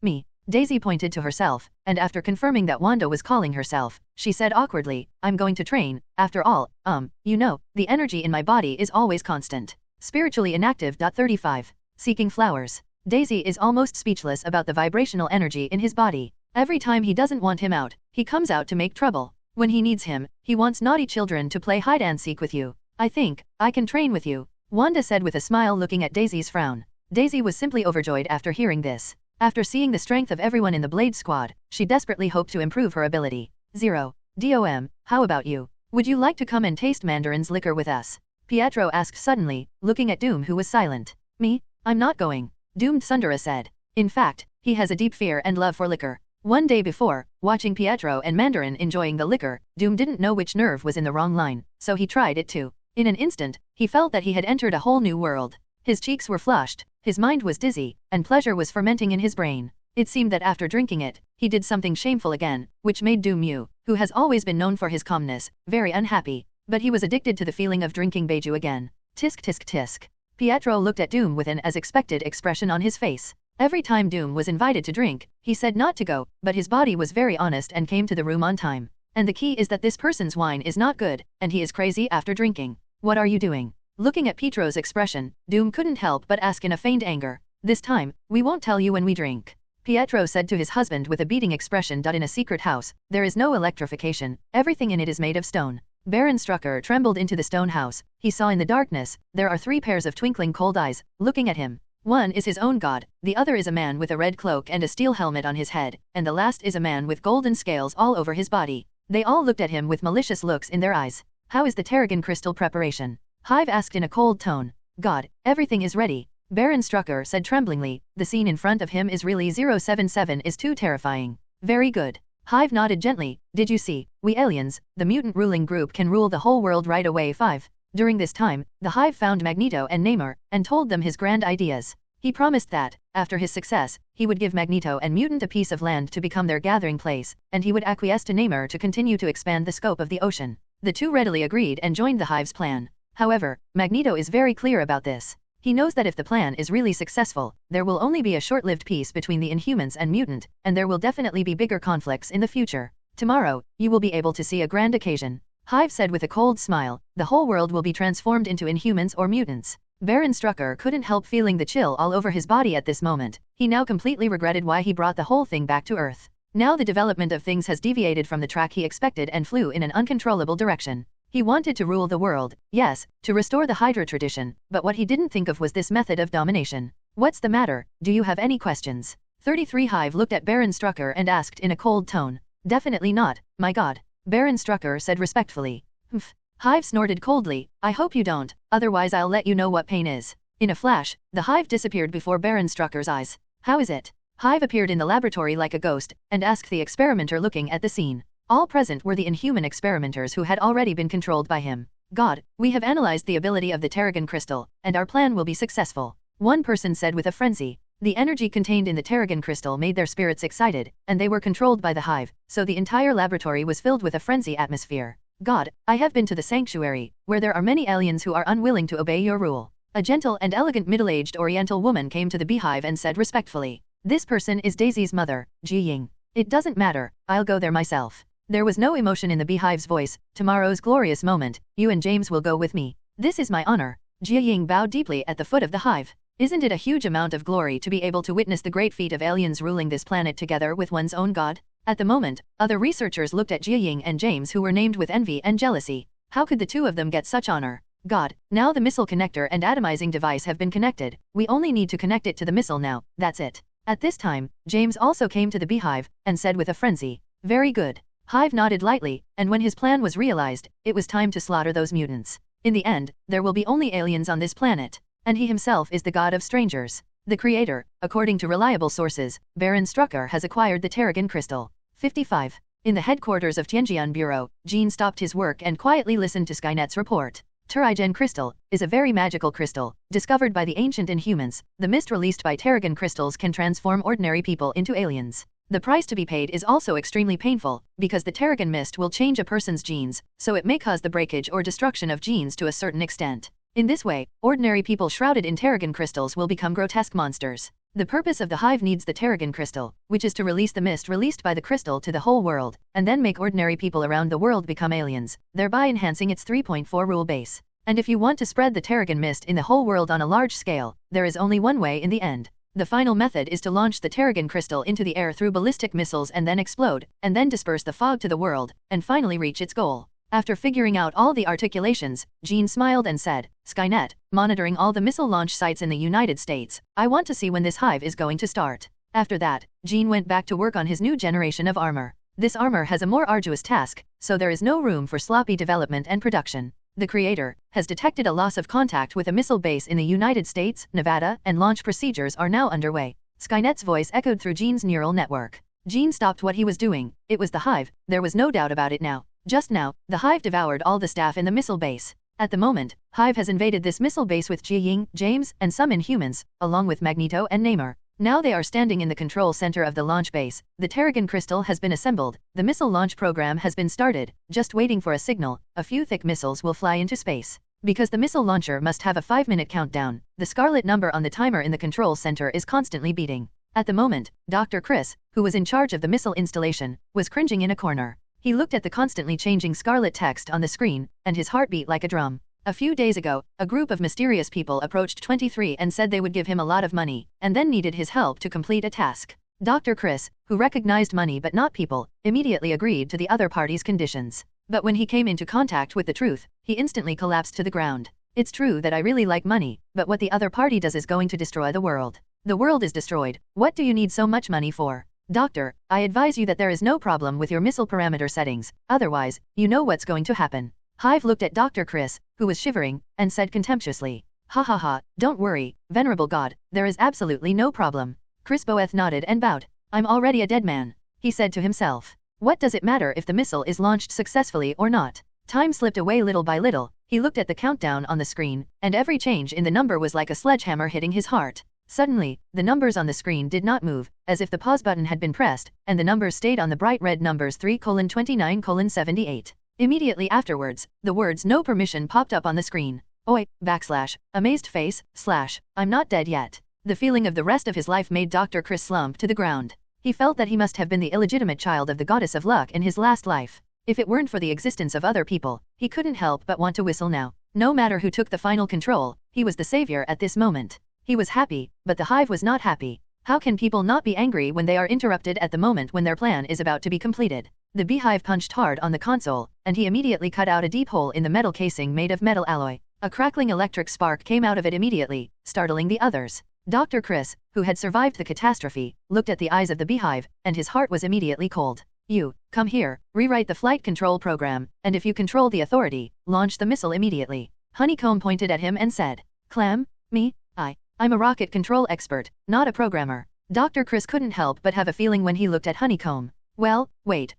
Me. Daisy pointed to herself, and after confirming that Wanda was calling herself, she said awkwardly. I'm going to train, after all, you know, the energy in my body is always constant. Spiritually inactive. 35. Seeking flowers. Daisy is almost speechless about the vibrational energy in his body. Every time he doesn't want him out, he comes out to make trouble. When he needs him, he wants naughty children to play hide-and-seek with you. I think I can train with you, Wanda said with a smile, looking at Daisy's frown. Daisy was simply overjoyed after hearing this. After seeing the strength of everyone in the Blade Squad, she desperately hoped to improve her ability. 0. DOM, how about you? Would you like to come and taste Mandarin's liquor with us? Pietro asked suddenly, looking at Doom, who was silent. Me? I'm not going, Doomed Sundara said. In fact, he has a deep fear and love for liquor. One day before, watching Pietro and Mandarin enjoying the liquor, Doom didn't know which nerve was in the wrong line, so he tried it too. In an instant, he felt that he had entered a whole new world. His cheeks were flushed, his mind was dizzy, and pleasure was fermenting in his brain. It seemed that after drinking it, he did something shameful again, which made Doom, who has always been known for his calmness, very unhappy. But he was addicted to the feeling of drinking Beiju again. Tisk tisk tisk. Pietro looked at Doom with an as expected expression on his face. Every time Doom was invited to drink, he said not to go, but his body was very honest and came to the room on time. And the key is that this person's wine is not good, and he is crazy after drinking. What are you doing? Looking at Pietro's expression, Doom couldn't help but ask in a feigned anger. This time, we won't tell you when we drink. Pietro said to his husband with a beating expression. In a secret house, there is no electrification, everything in it is made of stone. Baron Strucker trembled into the stone house. He saw in the darkness, there are 3 pairs of twinkling cold eyes, looking at him. One is his own god, the other is a man with a red cloak and a steel helmet on his head, and the last is a man with golden scales all over his body. They all looked at him with malicious looks in their eyes. How is the Terrigen crystal preparation? Hive asked in a cold tone. God, everything is ready, Baron Strucker said tremblingly. The scene in front of him is really 077 is too terrifying. Very good. Hive nodded gently. Did you see? We aliens, the mutant ruling group, can rule the whole world right away. 5. During this time, the Hive found Magneto and Neyar, and told them his grand ideas. He promised that, after his success, he would give Magneto and Mutant a piece of land to become their gathering place, and he would acquiesce to Neyar to continue to expand the scope of the ocean. The two readily agreed and joined the Hive's plan. However, Magneto is very clear about this. He knows that if the plan is really successful, there will only be a short-lived peace between the Inhumans and Mutant, and there will definitely be bigger conflicts in the future. Tomorrow, you will be able to see a grand occasion, Hive said with a cold smile. The whole world will be transformed into Inhumans or mutants. Baron Strucker couldn't help feeling the chill all over his body at this moment. He now completely regretted why he brought the whole thing back to Earth. Now the development of things has deviated from the track he expected and flew in an uncontrollable direction. He wanted to rule the world, yes, to restore the Hydra tradition, but what he didn't think of was this method of domination. What's the matter? Do you have any questions? 33 Hive looked at Baron Strucker and asked in a cold tone. Definitely not, my god, Baron Strucker said respectfully. Humph. Hive snorted coldly. I hope you don't, otherwise I'll let you know what pain is. In a flash, the Hive disappeared before Baron Strucker's eyes. How is it? Hive appeared in the laboratory like a ghost, and asked the experimenter looking at the scene. All present were the Inhuman experimenters who had already been controlled by him. God, we have analyzed the ability of the Terrigen crystal, and our plan will be successful, one person said with a frenzy. The energy contained in the Terrigen crystal made their spirits excited, and they were controlled by the Hive, so the entire laboratory was filled with a frenzy atmosphere. God, I have been to the sanctuary, where there are many aliens who are unwilling to obey your rule. A gentle and elegant middle-aged Oriental woman came to the beehive and said respectfully. This person is Daisy's mother, Ji Ying. It doesn't matter, I'll go there myself. There was no emotion in the beehive's voice. Tomorrow's glorious moment, you and James will go with me. This is my honor. Ji Ying bowed deeply at the foot of the hive. Isn't it a huge amount of glory to be able to witness the great feat of aliens ruling this planet together with one's own god? At the moment, other researchers looked at Ji Ying and James, who were named with envy and jealousy. How could the two of them get such honor? God, now the missile connector and atomizing device have been connected. We only need to connect it to the missile now, that's it. At this time, James also came to the beehive, and said with a frenzy. Very good. Hive nodded lightly, and when his plan was realized, it was time to slaughter those mutants. In the end, there will be only aliens on this planet, and he himself is the god of strangers. The creator, according to reliable sources, Baron Strucker has acquired the Terrigen crystal. 55. In the headquarters of Tianjian Bureau, Jean stopped his work and quietly listened to Skynet's report. Terrigen crystal is a very magical crystal, discovered by the ancient Inhumans. The mist released by Terrigen crystals can transform ordinary people into aliens. The price to be paid is also extremely painful, because the Terrigen mist will change a person's genes, so it may cause the breakage or destruction of genes to a certain extent. In this way, ordinary people shrouded in Terrigen crystals will become grotesque monsters. The purpose of the Hive needs the Terrigen crystal, which is to release the mist released by the crystal to the whole world, and then make ordinary people around the world become aliens, thereby enhancing its 3.4 rule base. And if you want to spread the Terrigen mist in the whole world on a large scale, there is only one way in the end. The final method is to launch the Terrigen crystal into the air through ballistic missiles and then explode, and then disperse the fog to the world, and finally reach its goal. After figuring out all the articulations, Jean smiled and said, Skynet, monitoring all the missile launch sites in the United States, I want to see when this hive is going to start. After that, Jean went back to work on his new generation of armor. This armor has a more arduous task, so there is no room for sloppy development and production. The creator has detected a loss of contact with a missile base in the United States, Nevada, and launch procedures are now underway. Skynet's voice echoed through Jean's neural network. Jean stopped what he was doing. It was the hive, there was no doubt about it now. Just now, the hive devoured all the staff in the missile base. At the moment, Hive has invaded this missile base with Ji-Ying, James, and some Inhumans, along with Magneto and Neyar. Now they are standing in the control center of the launch base. The Terrigen crystal has been assembled. The missile launch program has been started, just waiting for a signal. A few thick missiles will fly into space. Because the missile launcher must have a 5-minute countdown, the scarlet number on the timer in the control center is constantly beating. At the moment, Dr. Chris, who was in charge of the missile installation, was cringing in a corner. He looked at the constantly changing scarlet text on the screen, and his heart beat like a drum. A few days ago, a group of mysterious people approached 23 and said they would give him a lot of money, and then needed his help to complete a task. Dr. Chris, who recognized money but not people, immediately agreed to the other party's conditions. But when he came into contact with the truth, he instantly collapsed to the ground. It's true that I really like money, but what the other party does is going to destroy the world. The world is destroyed. What do you need so much money for? Doctor, I advise you that there is no problem with your missile parameter settings, otherwise, you know what's going to happen. Hive looked at Dr. Chris, who was shivering, and said contemptuously, Ha ha ha, don't worry, venerable god, there is absolutely no problem. Chris Boeth nodded and bowed. I'm already a dead man, he said to himself. What does it matter if the missile is launched successfully or not? Time slipped away little by little. He looked at the countdown on the screen, and every change in the number was like a sledgehammer hitting his heart. Suddenly, the numbers on the screen did not move, as if the pause button had been pressed, and the numbers stayed on the bright red numbers 3:29:78. Immediately afterwards, the words no permission popped up on the screen. Oi, / amazed face, / I'm not dead yet. The feeling of the rest of his life made Dr. Chris slump to the ground. He felt that he must have been the illegitimate child of the goddess of luck in his last life. If it weren't for the existence of other people, he couldn't help but want to whistle now. No matter who took the final control, he was the savior at this moment. He was happy, but the hive was not happy. How can people not be angry when they are interrupted at the moment when their plan is about to be completed? The beehive punched hard on the console, and he immediately cut out a deep hole in the metal casing made of metal alloy. A crackling electric spark came out of it immediately, startling the others. Dr. Chris, who had survived the catastrophe, looked at the eyes of the beehive, and his heart was immediately cold. You, come here, rewrite the flight control program, and if you control the authority, launch the missile immediately. Honeycomb pointed at him and said, Clam? Me? I'm a rocket control expert, not a programmer. Dr. Chris couldn't help but have a feeling when he looked at Honeycomb. Well, wait,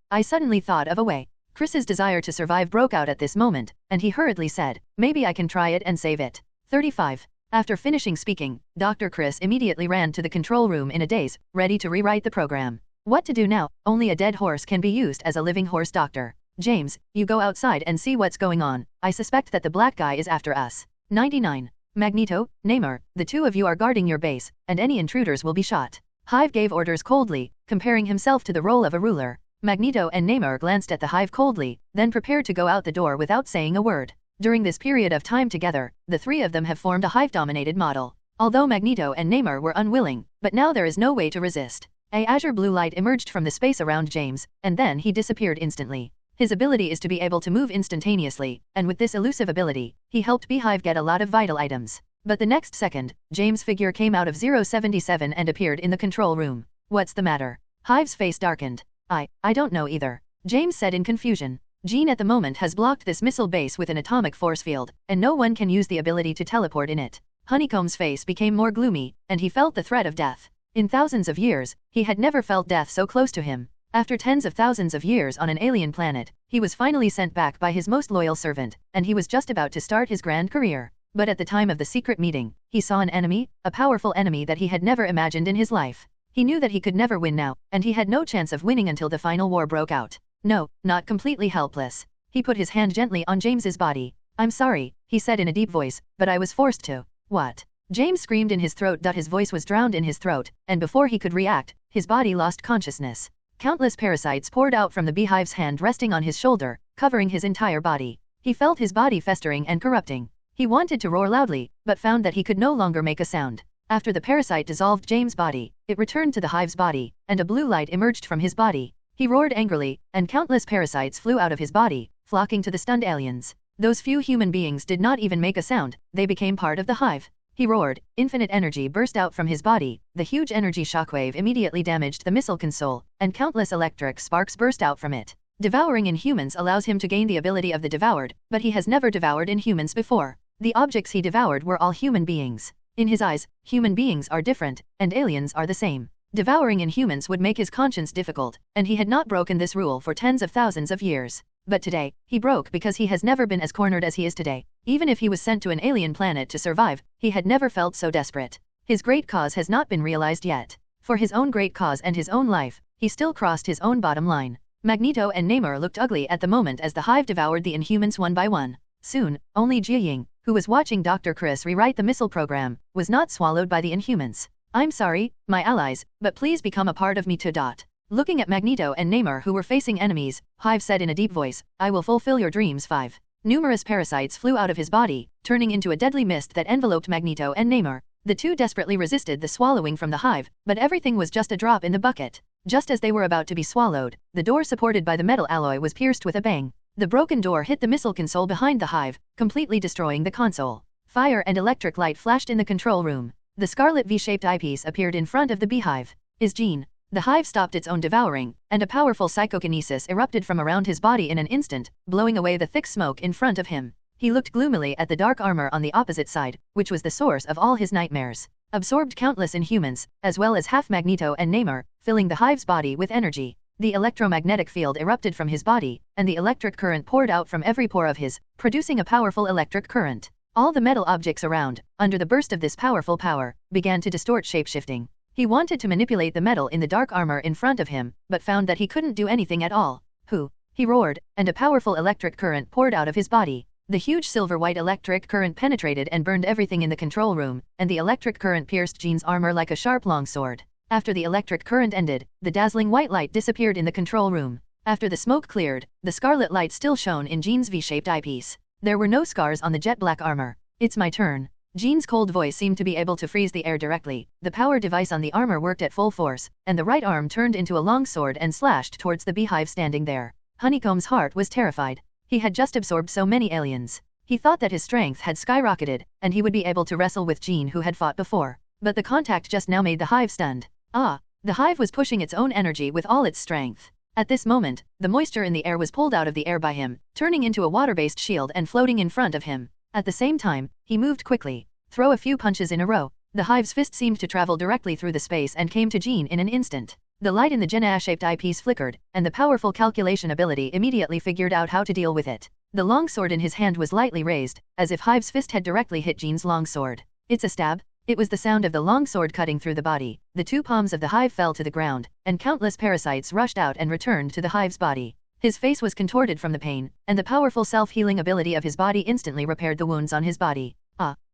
I suddenly thought of a way. Chris's desire to survive broke out at this moment, and he hurriedly said, maybe I can try it and save it. 35. After finishing speaking, Dr. Chris immediately ran to the control room in a daze, ready to rewrite the program. What to do now? Only a dead horse can be used as a living horse, doctor. James, you go outside and see what's going on. I suspect that the black guy is after us. 99. Magneto, Neyar, the two of you are guarding your base, and any intruders will be shot. Hive gave orders coldly, comparing himself to the role of a ruler. Magneto and Neyar glanced at the hive coldly, then prepared to go out the door without saying a word. During this period of time together, the three of them have formed a hive-dominated model. Although Magneto and Neyar were unwilling, but now there is no way to resist. A azure blue light emerged from the space around James, and then he disappeared instantly. His ability is to be able to move instantaneously, and with this elusive ability, he helped Beehive get a lot of vital items. But the next second, James' figure came out of 077 and appeared in the control room. What's the matter? Hive's face darkened. I don't know either. James said in confusion. Jean at the moment has blocked this missile base with an atomic force field, and no one can use the ability to teleport in it. Honeycomb's face became more gloomy, and he felt the threat of death. In thousands of years, he had never felt death so close to him. After tens of thousands of years on an alien planet, he was finally sent back by his most loyal servant, and he was just about to start his grand career. But at the time of the secret meeting, he saw an enemy, a powerful enemy that he had never imagined in his life. He knew that he could never win now, and he had no chance of winning until the final war broke out. No, not completely helpless. He put his hand gently on James's body. I'm sorry, he said in a deep voice, but I was forced to. What? James screamed in his throat. His voice was drowned in his throat, and before he could react, his body lost consciousness. Countless parasites poured out from the beehive's hand resting on his shoulder, covering his entire body. He felt his body festering and corrupting. He wanted to roar loudly, but found that he could no longer make a sound. After the parasite dissolved James' body, it returned to the hive's body, and a blue light emerged from his body. He roared angrily, and countless parasites flew out of his body, flocking to the stunned aliens. Those few human beings did not even make a sound, they became part of the hive. He roared, infinite energy burst out from his body, the huge energy shockwave immediately damaged the missile console, and countless electric sparks burst out from it. Devouring inhumans allows him to gain the ability of the devoured, but he has never devoured inhumans before. The objects he devoured were all human beings. In his eyes, human beings are different, and aliens are the same. Devouring inhumans would make his conscience difficult, and he had not broken this rule for tens of thousands of years. But today, he broke because he has never been as cornered as he is today. Even if he was sent to an alien planet to survive, he had never felt so desperate. His great cause has not been realized yet. For his own great cause and his own life, he still crossed his own bottom line. Magneto and Neyar looked ugly at the moment as the hive devoured the inhumans one by one. Soon, only Jiying, who was watching Dr. Chris rewrite the missile program, was not swallowed by the inhumans. I'm sorry, my allies, but please become a part of me too. Looking at Magneto and Neyar who were facing enemies, Hive said in a deep voice, I will fulfill your dreams. 5. Numerous parasites flew out of his body, turning into a deadly mist that enveloped Magneto and Neyar. The two desperately resisted the swallowing from the hive, but everything was just a drop in the bucket. Just as they were about to be swallowed, the door supported by the metal alloy was pierced with a bang. The broken door hit the missile console behind the hive, completely destroying the console. Fire and electric light flashed in the control room. The scarlet V-shaped eyepiece appeared in front of the beehive. Is Jean. The hive stopped its own devouring, and a powerful psychokinesis erupted from around his body in an instant, blowing away the thick smoke in front of him. He looked gloomily at the dark armor on the opposite side, which was the source of all his nightmares. Absorbed countless inhumans, as well as half Magneto and Neyar, filling the hive's body with energy. The electromagnetic field erupted from his body, and the electric current poured out from every pore of his, producing a powerful electric current. All the metal objects around, under the burst of this powerful power, began to distort shape-shifting. He wanted to manipulate the metal in the dark armor in front of him, but found that he couldn't do anything at all. Who? He roared, and a powerful electric current poured out of his body. The huge silver-white electric current penetrated and burned everything in the control room, and the electric current pierced Jean's armor like a sharp longsword. After the electric current ended, the dazzling white light disappeared in the control room. After the smoke cleared, the scarlet light still shone in Jean's V-shaped eyepiece. There were no scars on the jet black armor. It's my turn. Jean's cold voice seemed to be able to freeze the air directly. The power device on the armor worked at full force, and the right arm turned into a long sword and slashed towards the beehive standing there. Honeycomb's heart was terrified. He had just absorbed so many aliens. He thought that his strength had skyrocketed, and he would be able to wrestle with Jean who had fought before. But the contact just now made the hive stunned. The hive was pushing its own energy with all its strength. At this moment, the moisture in the air was pulled out of the air by him, turning into a water-based shield and floating in front of him. At the same time, he moved quickly. Throw a few punches in a row. The hive's fist seemed to travel directly through the space and came to Jean in an instant. The light in the Jenna-shaped eyepiece flickered, and the powerful calculation ability immediately figured out how to deal with it. The long sword in his hand was lightly raised, as if Hive's fist had directly hit Jean's long sword. It's a stab. It was the sound of the long sword cutting through the body. The two palms of the hive fell to the ground, and countless parasites rushed out and returned to the hive's body. His face was contorted from the pain, and the powerful self-healing ability of his body instantly repaired the wounds on his body.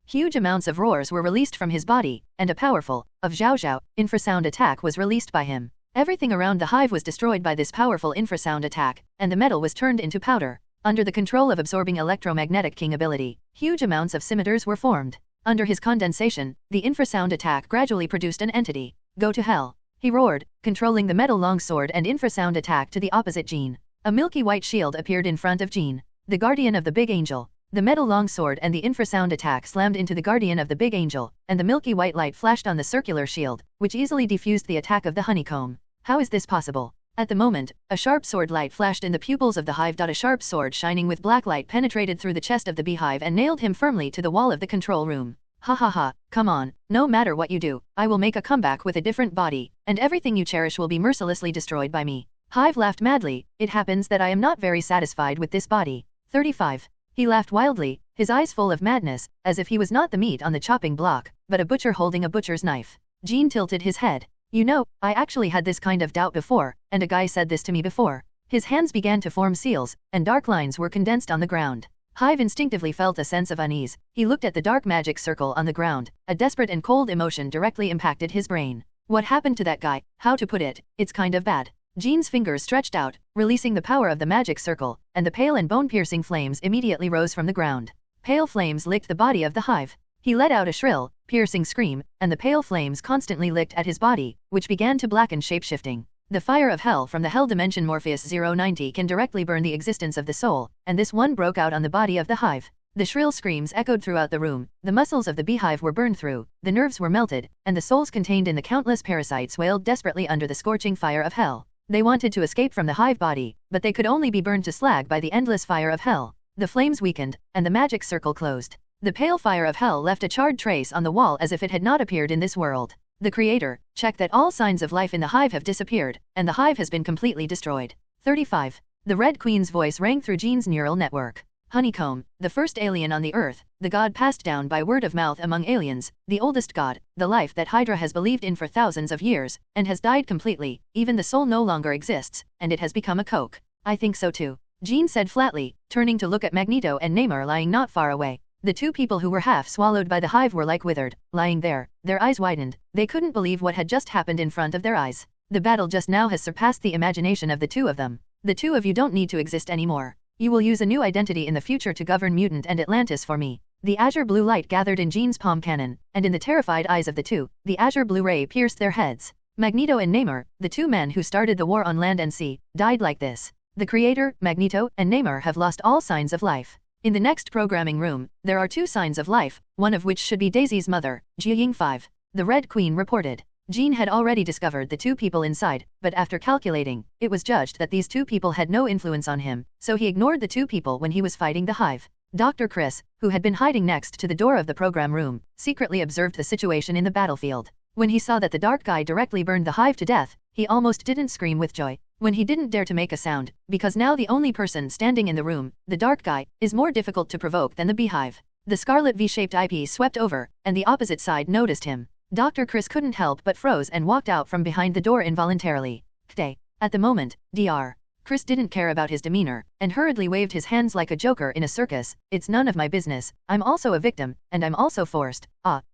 Huge amounts of roars were released from his body, and a powerful, zhao infrasound attack was released by him. Everything around the hive was destroyed by this powerful infrasound attack, and the metal was turned into powder. Under the control of absorbing electromagnetic king ability, huge amounts of scimitars were formed. Under his condensation, the infrasound attack gradually produced an entity. Go to hell. He roared, controlling the metal longsword and infrasound attack to the opposite Jean. A milky white shield appeared in front of Jean, the guardian of the big angel. The metal longsword and the infrasound attack slammed into the guardian of the big angel, and the milky white light flashed on the circular shield, which easily defused the attack of the honeycomb. How is this possible? At the moment, a sharp sword light flashed in the pupils of the hive. A sharp sword shining with black light penetrated through the chest of the beehive and nailed him firmly to the wall of the control room. Ha ha ha, come on, no matter what you do, I will make a comeback with a different body, and everything you cherish will be mercilessly destroyed by me. Hive laughed madly. It happens that I am not very satisfied with this body. 35. He laughed wildly, his eyes full of madness, as if he was not the meat on the chopping block, but a butcher holding a butcher's knife. Jean tilted his head. You know, I actually had this kind of doubt before, and a guy said this to me before. His hands began to form seals, and dark lines were condensed on the ground. Hive instinctively felt a sense of unease. He looked at the dark magic circle on the ground. A desperate and cold emotion directly impacted his brain. What happened to that guy? How to put it, it's kind of bad. Jean's fingers stretched out, releasing the power of the magic circle, and the pale and bone-piercing flames immediately rose from the ground. Pale flames licked the body of the Hive. He let out a shrill, piercing scream, and the pale flames constantly licked at his body, which began to blacken shape-shifting. The fire of hell from the hell dimension Morpheus 090 can directly burn the existence of the soul, and this one broke out on the body of the Hive. The shrill screams echoed throughout the room, the muscles of the beehive were burned through, the nerves were melted, and the souls contained in the countless parasites wailed desperately under the scorching fire of hell. They wanted to escape from the Hive body, but they could only be burned to slag by the endless fire of hell. The flames weakened, and the magic circle closed. The pale fire of hell left a charred trace on the wall as if it had not appeared in this world. The creator, check that all signs of life in the Hive have disappeared, and the Hive has been completely destroyed. 35. The Red Queen's voice rang through Jean's neural network. Honeycomb, the first alien on the Earth, the god passed down by word of mouth among aliens, the oldest god, the life that Hydra has believed in for thousands of years, and has died completely, even the soul no longer exists, and it has become a coke. I think so too. Jean said flatly, turning to look at Magneto and Neyar lying not far away. The two people who were half swallowed by the Hive were like withered, lying there, their eyes widened. They couldn't believe what had just happened in front of their eyes. The battle just now has surpassed the imagination of the two of them. The two of you don't need to exist anymore. You will use a new identity in the future to govern Mutant and Atlantis for me. The azure blue light gathered in Jean's palm cannon, and in the terrified eyes of the two, the azure blue ray pierced their heads. Magneto and Neyar, the two men who started the war on land and sea, died like this. The creator, Magneto, and Neyar have lost all signs of life. In the next programming room, there are two signs of life, one of which should be Daisy's mother, Jiaying 5. The Red Queen reported. Jean had already discovered the two people inside, but after calculating, it was judged that these two people had no influence on him, so he ignored the two people when he was fighting the Hive. Dr. Chris, who had been hiding next to the door of the program room, secretly observed the situation in the battlefield. When he saw that the dark guy directly burned the Hive to death, he almost didn't scream with joy. When he didn't dare to make a sound, because now the only person standing in the room, the dark guy, is more difficult to provoke than the beehive. The scarlet V-shaped eyepiece swept over, and the opposite side noticed him. Dr. Chris couldn't help but froze and walked out from behind the door involuntarily. Kday. At the moment, Dr. Chris didn't care about his demeanor, and hurriedly waved his hands like a joker in a circus. It's none of my business, I'm also a victim, and I'm also forced.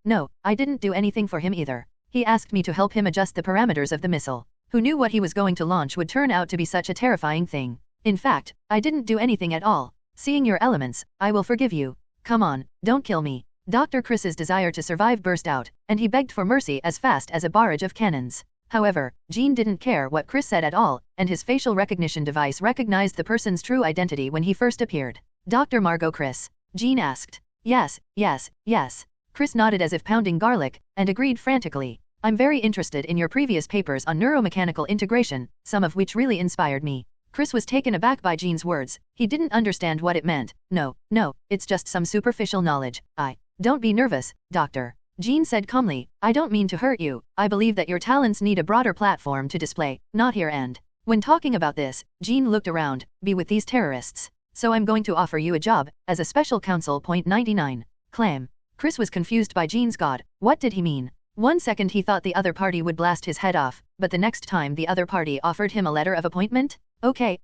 No, I didn't do anything for him either. He asked me to help him adjust the parameters of the missile. Who knew what he was going to launch would turn out to be such a terrifying thing. In fact, I didn't do anything at all. Seeing your elements, I will forgive you. Come on, don't kill me. Dr. Chris's desire to survive burst out, and he begged for mercy as fast as a barrage of cannons. However, Jean didn't care what Chris said at all, and his facial recognition device recognized the person's true identity when he first appeared. Dr. Margot Chris. Jean asked. Yes. Chris nodded as if pounding garlic, and agreed frantically. I'm very interested in your previous papers on neuromechanical integration, some of which really inspired me. Chris was taken aback by Jean's words. He didn't understand what it meant. No, it's just some superficial knowledge. Don't be nervous, doctor. Jean said calmly, I don't mean to hurt you. I believe that your talents need a broader platform to display, not here and. When talking about this, Jean looked around, be with these terrorists. So I'm going to offer you a job, as a special counsel. 99. Clam. Chris was confused by Jean's god. What did he mean? 1 second he thought the other party would blast his head off, but the next time the other party offered him a letter of appointment? Okay.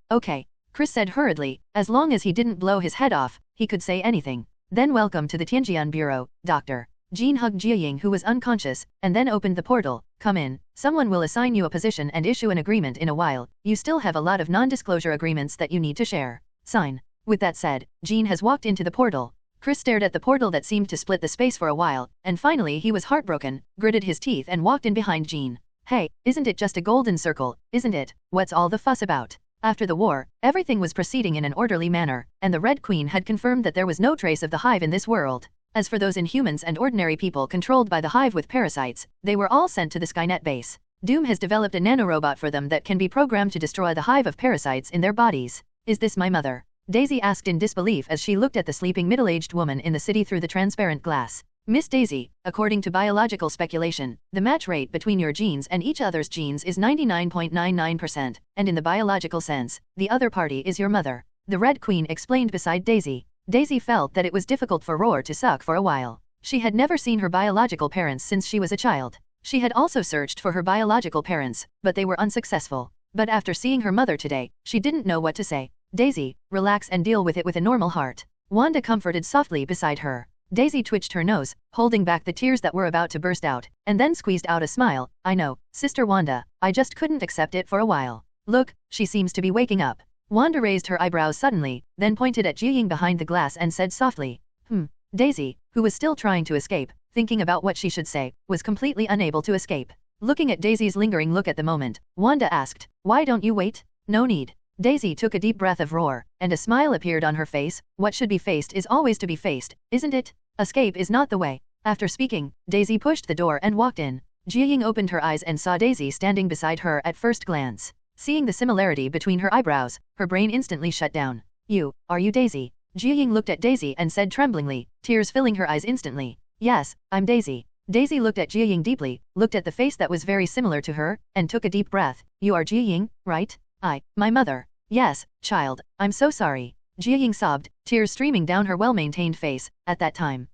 Chris said hurriedly, as long as he didn't blow his head off, he could say anything. Then welcome to the Tianjian Bureau, doctor. Jean hugged Jiaying who was unconscious, and then opened the portal. Come in, someone will assign you a position and issue an agreement in a while. You still have a lot of non-disclosure agreements that you need to share. Sign. With that said, Jean has walked into the portal. Chris stared at the portal that seemed to split the space for a while, and finally he was heartbroken, gritted his teeth and walked in behind Jean. Hey, isn't it just a golden circle, isn't it? What's all the fuss about? After the war, everything was proceeding in an orderly manner, and the Red Queen had confirmed that there was no trace of the Hive in this world. As for those Inhumans and ordinary people controlled by the Hive with parasites, they were all sent to the Skynet Base. Doom has developed a nanorobot for them that can be programmed to destroy the Hive of parasites in their bodies. Is this my mother? Daisy asked in disbelief as she looked at the sleeping middle-aged woman in the city through the transparent glass. Miss Daisy, according to biological speculation, the match rate between your genes and each other's genes is 99.99%, and in the biological sense, the other party is your mother. The Red Queen explained beside Daisy. Daisy felt that it was difficult for Roar to suck for a while. She had never seen her biological parents since she was a child. She had also searched for her biological parents, but they were unsuccessful. But after seeing her mother today, she didn't know what to say. Daisy, relax and deal with it with a normal heart. Wanda comforted softly beside her. Daisy twitched her nose, holding back the tears that were about to burst out, and then squeezed out a smile. I know, Sister Wanda, I just couldn't accept it for a while. Look, she seems to be waking up. Wanda raised her eyebrows suddenly, then pointed at Jiying behind the glass and said softly. Daisy, who was still trying to escape, thinking about what she should say, was completely unable to escape. Looking at Daisy's lingering look at the moment, Wanda asked, why don't you wait? No need. Daisy took a deep breath of roar, and a smile appeared on her face. What should be faced is always to be faced, isn't it? Escape is not the way. After speaking, Daisy pushed the door and walked in. Jiying opened her eyes and saw Daisy standing beside her at first glance. Seeing the similarity between her eyebrows, her brain instantly shut down. Are you Daisy? Jiying looked at Daisy and said tremblingly, tears filling her eyes instantly. Yes, I'm Daisy. Daisy looked at Jiying deeply, looked at the face that was very similar to her, and took a deep breath. You are Jiying, right? My mother. Yes, child, I'm so sorry. Jiying sobbed, tears streaming down her well-maintained face. At that time,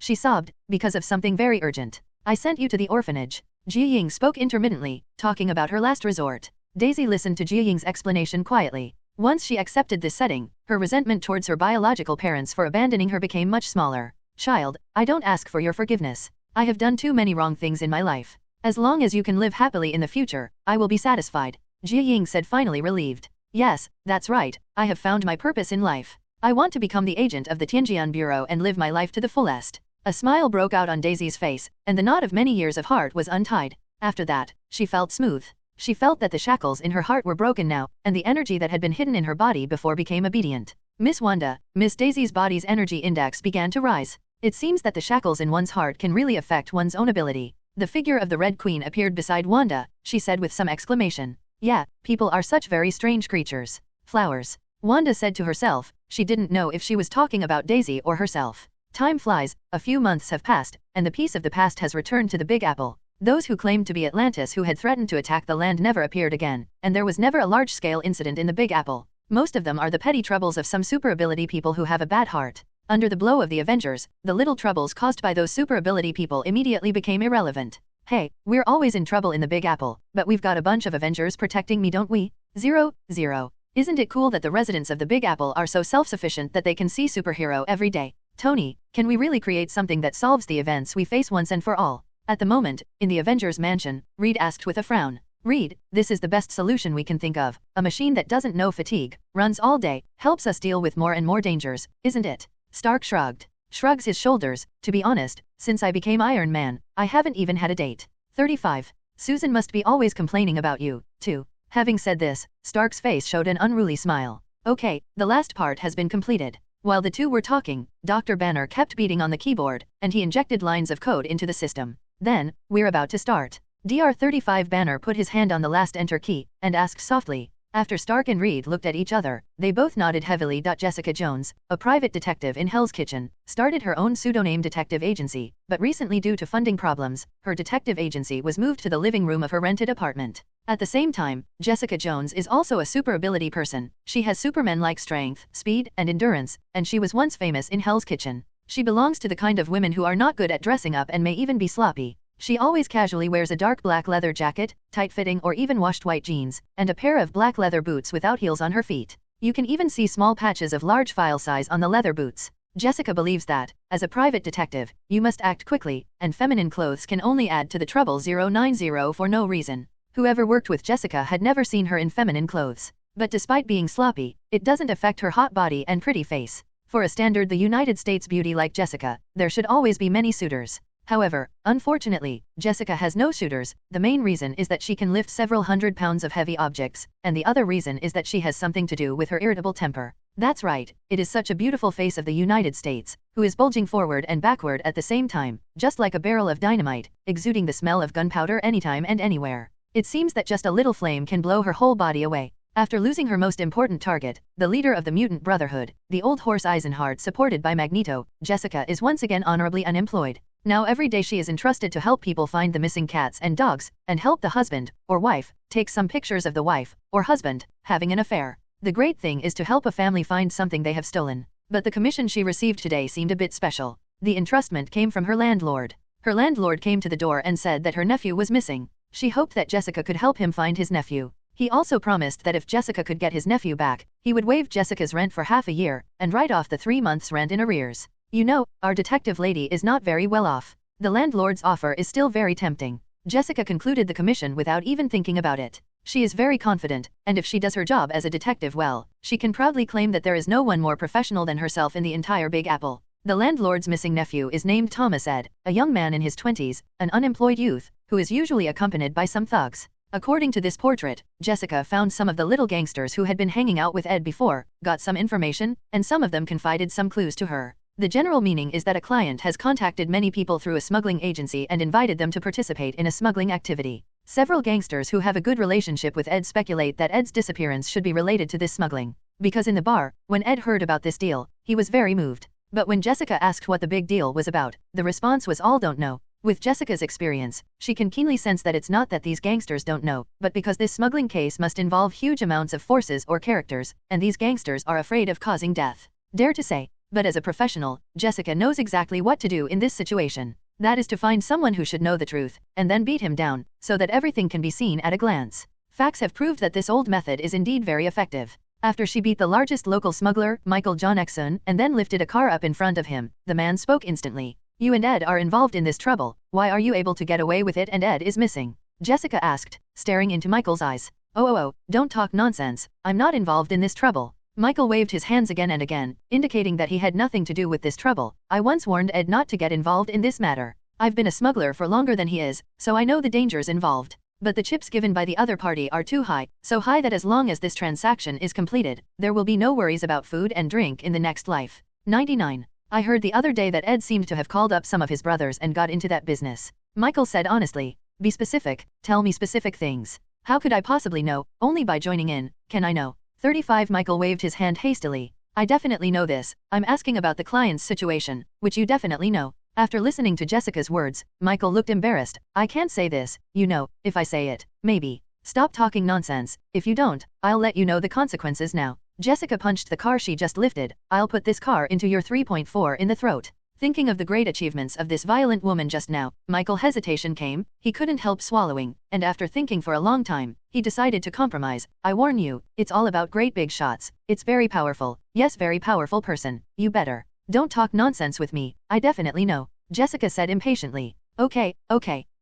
she sobbed, because of something very urgent. I sent you to the orphanage. Jiying spoke intermittently, talking about her last resort. Daisy listened to Jiying's explanation quietly. Once she accepted this setting, her resentment towards her biological parents for abandoning her became much smaller. Child, I don't ask for your forgiveness. I have done too many wrong things in my life. As long as you can live happily in the future, I will be satisfied. Jiying said, finally relieved. Yes, that's right, I have found my purpose in life. I want to become the agent of the Tianjian Bureau and live my life to the fullest. A smile broke out on Daisy's face, and the knot of many years of heart was untied. After that, she felt smooth. She felt that the shackles in her heart were broken now, and the energy that had been hidden in her body before became obedient. Miss Wanda, Miss Daisy's body's energy index began to rise. It seems that the shackles in one's heart can really affect one's own ability. The figure of the Red Queen appeared beside Wanda, she said with some exclamation. Yeah, people are such very strange creatures. Flowers. Wanda said to herself, she didn't know if she was talking about Daisy or herself. Time flies, a few months have passed, and the piece of the past has returned to the Big Apple. Those who claimed to be Atlantis who had threatened to attack the land never appeared again, and there was never a large-scale incident in the Big Apple. Most of them are the petty troubles of some super ability people who have a bad heart. Under the blow of the Avengers, the little troubles caused by those super ability people immediately became irrelevant. Hey, we're always in trouble in the Big Apple, but we've got a bunch of Avengers protecting me, don't we? 0, 0. Isn't it cool that the residents of the Big Apple are so self-sufficient that they can see superhero every day? Tony, can we really create something that solves the events we face once and for all? At the moment, in the Avengers mansion, Reed asked with a frown. Reed, this is the best solution we can think of. A machine that doesn't know fatigue, runs all day, helps us deal with more and more dangers, isn't it? Stark shrugged. Shrugs his shoulders. To be honest, since I became Iron Man, I haven't even had a date. 35. Susan must be always complaining about you, too. Having said this, Stark's face showed an unruly smile. Okay, the last part has been completed. While the two were talking, Dr. Banner kept beating on the keyboard, and he injected lines of code into the system. Then, we're about to start. Dr. Banner put his hand on the last enter key, and asked softly. After Stark and Reed looked at each other, they both nodded heavily. Jessica Jones, a private detective in Hell's Kitchen, started her own pseudonym detective agency, but recently due to funding problems, her detective agency was moved to the living room of her rented apartment. At the same time, Jessica Jones is also a super ability person. She has Superman-like strength, speed, and endurance, and she was once famous in Hell's Kitchen. She belongs to the kind of women who are not good at dressing up and may even be sloppy. She always casually wears a dark black leather jacket, tight-fitting or even washed white jeans, and a pair of black leather boots without heels on her feet. You can even see small patches of large file size on the leather boots. Jessica believes that, as a private detective, you must act quickly, and feminine clothes can only add to the trouble. 090 for no reason. Whoever worked with Jessica had never seen her in feminine clothes. But despite being sloppy, it doesn't affect her hot body and pretty face. For a standard the United States beauty like Jessica, there should always be many suitors. However, unfortunately, Jessica has no suitors. The main reason is that she can lift several hundred pounds of heavy objects, and the other reason is that she has something to do with her irritable temper. That's right, it is such a beautiful face of the United States, who is bulging forward and backward at the same time, just like a barrel of dynamite, exuding the smell of gunpowder anytime and anywhere. It seems that just a little flame can blow her whole body away. After losing her most important target, the leader of the Mutant Brotherhood, the old horse Eisenhard supported by Magneto, Jessica is once again honorably unemployed. Now every day she is entrusted to help people find the missing cats and dogs, and help the husband, or wife, take some pictures of the wife, or husband, having an affair. The great thing is to help a family find something they have stolen. But the commission she received today seemed a bit special. The entrustment came from her landlord. Her landlord came to the door and said that her nephew was missing. She hoped that Jessica could help him find his nephew. He also promised that if Jessica could get his nephew back, he would waive Jessica's rent for half a year, and write off the 3 months' rent in arrears. You know, our detective lady is not very well off. The landlord's offer is still very tempting. Jessica concluded the commission without even thinking about it. She is very confident, and if she does her job as a detective well, she can proudly claim that there is no one more professional than herself in the entire Big Apple. The landlord's missing nephew is named Thomas Ed, a young man in his 20s, an unemployed youth, who is usually accompanied by some thugs. According to this portrait, Jessica found some of the little gangsters who had been hanging out with Ed before, got some information, and some of them confided some clues to her. The general meaning is that a client has contacted many people through a smuggling agency and invited them to participate in a smuggling activity. Several gangsters who have a good relationship with Ed speculate that Ed's disappearance should be related to this smuggling. Because in the bar, when Ed heard about this deal, he was very moved. But when Jessica asked what the big deal was about, the response was all don't know. With Jessica's experience, she can keenly sense that it's not that these gangsters don't know, but because this smuggling case must involve huge amounts of forces or characters, and these gangsters are afraid of causing death. Dare to say. But as a professional, Jessica knows exactly what to do in this situation. That is to find someone who should know the truth, and then beat him down, so that everything can be seen at a glance. Facts have proved that this old method is indeed very effective. After she beat the largest local smuggler, Michael John Exxon, and then lifted a car up in front of him, the man spoke instantly. You and Ed are involved in this trouble, why are you able to get away with it and Ed is missing? Jessica asked, staring into Michael's eyes. Oh, don't talk nonsense, I'm not involved in this trouble. Michael waved his hands again and again, indicating that he had nothing to do with this trouble. I once warned Ed not to get involved in this matter. I've been a smuggler for longer than he is, so I know the dangers involved. But the chips given by the other party are too high, so high that as long as this transaction is completed, there will be no worries about food and drink in the next life. 99. I heard the other day that Ed seemed to have called up some of his brothers and got into that business. Michael said honestly. Be specific, tell me specific things. How could I possibly know? Only by joining in, can I know? 35. Michael waved his hand hastily. I definitely know this, I'm asking about the client's situation, which you definitely know. After listening to Jessica's words, Michael looked embarrassed. I can't say this, you know, if I say it, maybe. Stop talking nonsense, if you don't, I'll let you know the consequences now. Jessica punched the car she just lifted. I'll put this car into your 3.4 in the throat. Thinking of the great achievements of this violent woman just now, Michael's hesitation came, he couldn't help swallowing, and after thinking for a long time, he decided to compromise. I warn you, it's all about great big shots. It's very powerful. Yes, very powerful person. You better. Don't talk nonsense with me, I definitely know. Jessica said impatiently. Okay.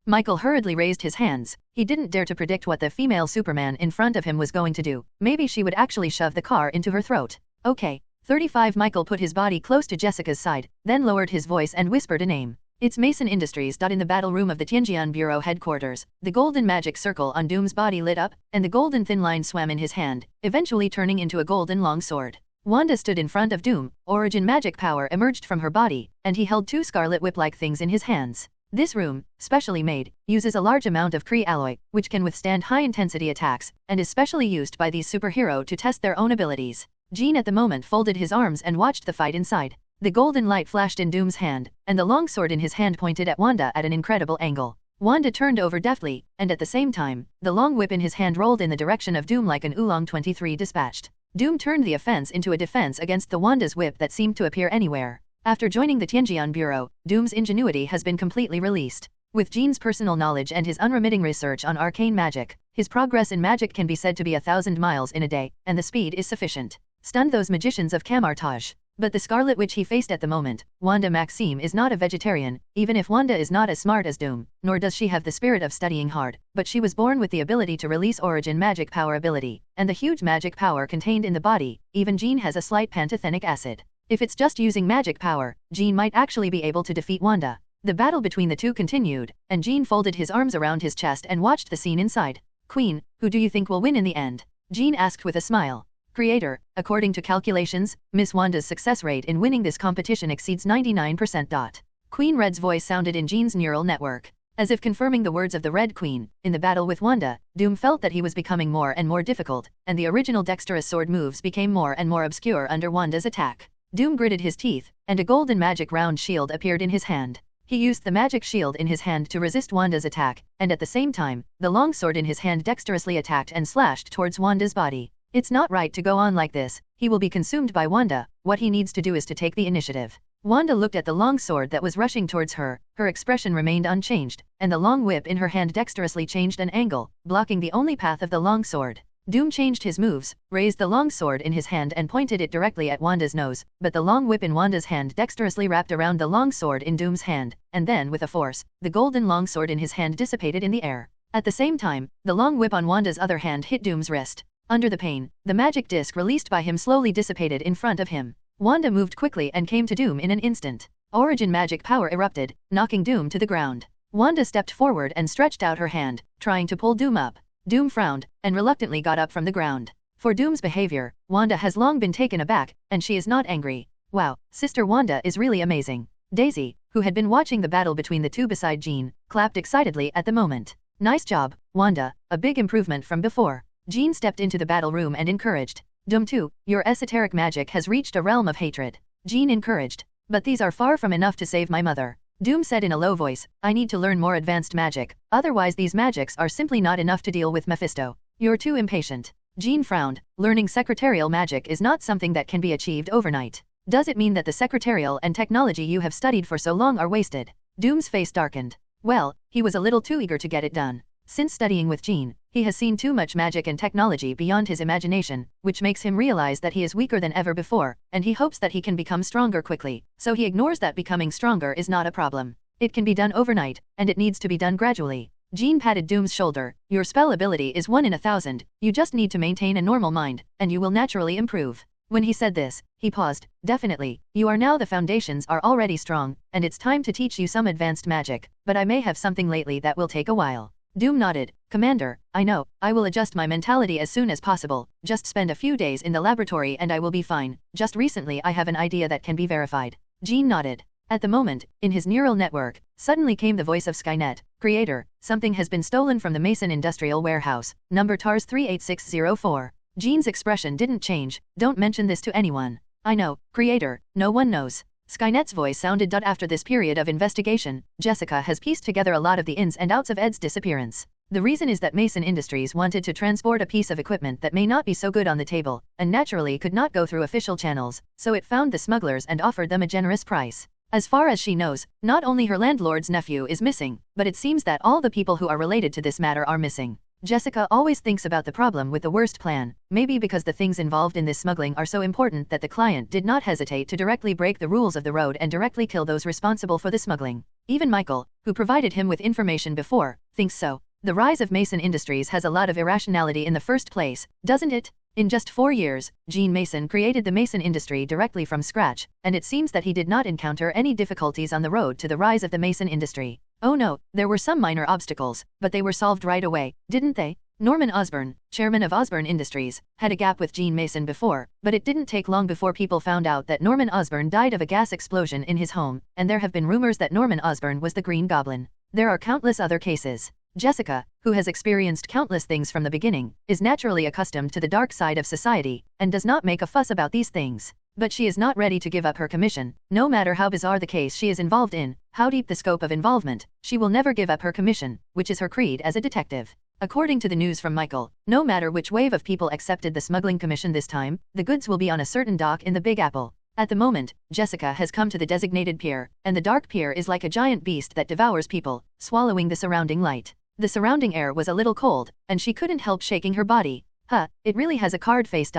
Michael hurriedly raised his hands. He didn't dare to predict what the female Superman in front of him was going to do. Maybe she would actually shove the car into her throat. Okay. 35. Michael put his body close to Jessica's side, then lowered his voice and whispered a name. It's Mason Industries. In the battle room of the Tianjian Bureau headquarters, the golden magic circle on Doom's body lit up, and the golden thin line swam in his hand, eventually turning into a golden long sword. Wanda stood in front of Doom, origin magic power emerged from her body, and he held two scarlet whip-like things in his hands. This room, specially made, uses a large amount of Kree alloy, which can withstand high-intensity attacks, and is specially used by these superheroes to test their own abilities. Jean at the moment folded his arms and watched the fight inside. The golden light flashed in Doom's hand, and the long sword in his hand pointed at Wanda at an incredible angle. Wanda turned over deftly, and at the same time, the long whip in his hand rolled in the direction of Doom like an Oolong 23 dispatched. Doom turned the offense into a defense against the Wanda's whip that seemed to appear anywhere. After joining the Tianjian Bureau, Doom's ingenuity has been completely released. With Jean's personal knowledge and his unremitting research on arcane magic, his progress in magic can be said to be 1,000 miles in a day, and the speed is sufficient. Stunned those magicians of Camartage. But the Scarlet Witch he faced at the moment, Wanda Maxime, is not a vegetarian, even if Wanda is not as smart as Doom, nor does she have the spirit of studying hard, but she was born with the ability to release origin magic power ability, and the huge magic power contained in the body. Even Jean has a slight pantothenic acid. If it's just using magic power, Jean might actually be able to defeat Wanda. The battle between the two continued, and Jean folded his arms around his chest and watched the scene inside. Queen, who do you think will win in the end? Jean asked with a smile. Creator, according to calculations, Miss Wanda's success rate in winning this competition exceeds 99%. Queen Red's voice sounded in Jean's neural network. As if confirming the words of the Red Queen, in the battle with Wanda, Doom felt that he was becoming more and more difficult, and the original dexterous sword moves became more and more obscure under Wanda's attack. Doom gritted his teeth, and a golden magic round shield appeared in his hand. He used the magic shield in his hand to resist Wanda's attack, and at the same time, the long sword in his hand dexterously attacked and slashed towards Wanda's body. It's not right to go on like this, he will be consumed by Wanda, what he needs to do is to take the initiative. Wanda looked at the long sword that was rushing towards her, her expression remained unchanged, and the long whip in her hand dexterously changed an angle, blocking the only path of the long sword. Doom changed his moves, raised the long sword in his hand and pointed it directly at Wanda's nose, but the long whip in Wanda's hand dexterously wrapped around the long sword in Doom's hand, and then with a force, the golden long sword in his hand dissipated in the air. At the same time, the long whip on Wanda's other hand hit Doom's wrist. Under the pain, the magic disc released by him slowly dissipated in front of him. Wanda moved quickly and came to Doom in an instant. Origin magic power erupted, knocking Doom to the ground. Wanda stepped forward and stretched out her hand, trying to pull Doom up. Doom frowned, and reluctantly got up from the ground. For Doom's behavior, Wanda has long been taken aback, and she is not angry. Wow, Sister Wanda is really amazing. Daisy, who had been watching the battle between the two beside Jean, clapped excitedly at the moment. Nice job, Wanda, a big improvement from before. Jean stepped into the battle room and encouraged. Doom too, your esoteric magic has reached a realm of hatred. Jean encouraged. But these are far from enough to save my mother. Doom said in a low voice, I need to learn more advanced magic, otherwise these magics are simply not enough to deal with Mephisto. You're too impatient. Jean frowned, learning secretarial magic is not something that can be achieved overnight. Does it mean that the secretarial and technology you have studied for so long are wasted? Doom's face darkened. Well, he was a little too eager to get it done. Since studying with Jean, he has seen too much magic and technology beyond his imagination, which makes him realize that he is weaker than ever before, and he hopes that he can become stronger quickly, so he ignores that becoming stronger is not a problem. It can be done overnight, and it needs to be done gradually. Jean patted Doom's shoulder. Your spell ability is 1 in 1,000, you just need to maintain a normal mind, and you will naturally improve. When he said this, he paused. Definitely, you are now the foundations are already strong, and it's time to teach you some advanced magic, but I may have something lately that will take a while. Doom nodded. Commander, I know, I will adjust my mentality as soon as possible, just spend a few days in the laboratory and I will be fine. Just recently I have an idea that can be verified. Jean nodded. At the moment, in his neural network, suddenly came the voice of Skynet. Creator, something has been stolen from the Mason Industrial Warehouse, number TARS 38604. Jean's expression didn't change. Don't mention this to anyone. I know, Creator, no one knows. Skynet's voice sounded. After this period of investigation, Jessica has pieced together a lot of the ins and outs of Ed's disappearance. The reason is that Mason Industries wanted to transport a piece of equipment that may not be so good on the table, and naturally could not go through official channels, so it found the smugglers and offered them a generous price. As far as she knows, not only her landlord's nephew is missing, but it seems that all the people who are related to this matter are missing. Jessica always thinks about the problem with the worst plan, maybe because the things involved in this smuggling are so important that the client did not hesitate to directly break the rules of the road and directly kill those responsible for the smuggling. Even Michael, who provided him with information before, thinks so. The rise of Mason Industries has a lot of irrationality in the first place, doesn't it? In just 4 years, Gene Mason created the Mason industry directly from scratch, and it seems that he did not encounter any difficulties on the road to the rise of the Mason industry. Oh no, there were some minor obstacles, but they were solved right away, didn't they? Norman Osborn, chairman of Osborn Industries, had a gap with Gene Mason before, but it didn't take long before people found out that Norman Osborn died of a gas explosion in his home, and there have been rumors that Norman Osborn was the Green Goblin. There are countless other cases. Jessica, who has experienced countless things from the beginning, is naturally accustomed to the dark side of society, and does not make a fuss about these things. But she is not ready to give up her commission, no matter how bizarre the case she is involved in, how deep the scope of involvement, she will never give up her commission, which is her creed as a detective. According to the news from Michael, no matter which wave of people accepted the smuggling commission this time, the goods will be on a certain dock in the Big Apple. At the moment, Jessica has come to the designated pier, and the dark pier is like a giant beast that devours people, swallowing the surrounding light. The surrounding air was a little cold, and she couldn't help shaking her body. It really has a card face.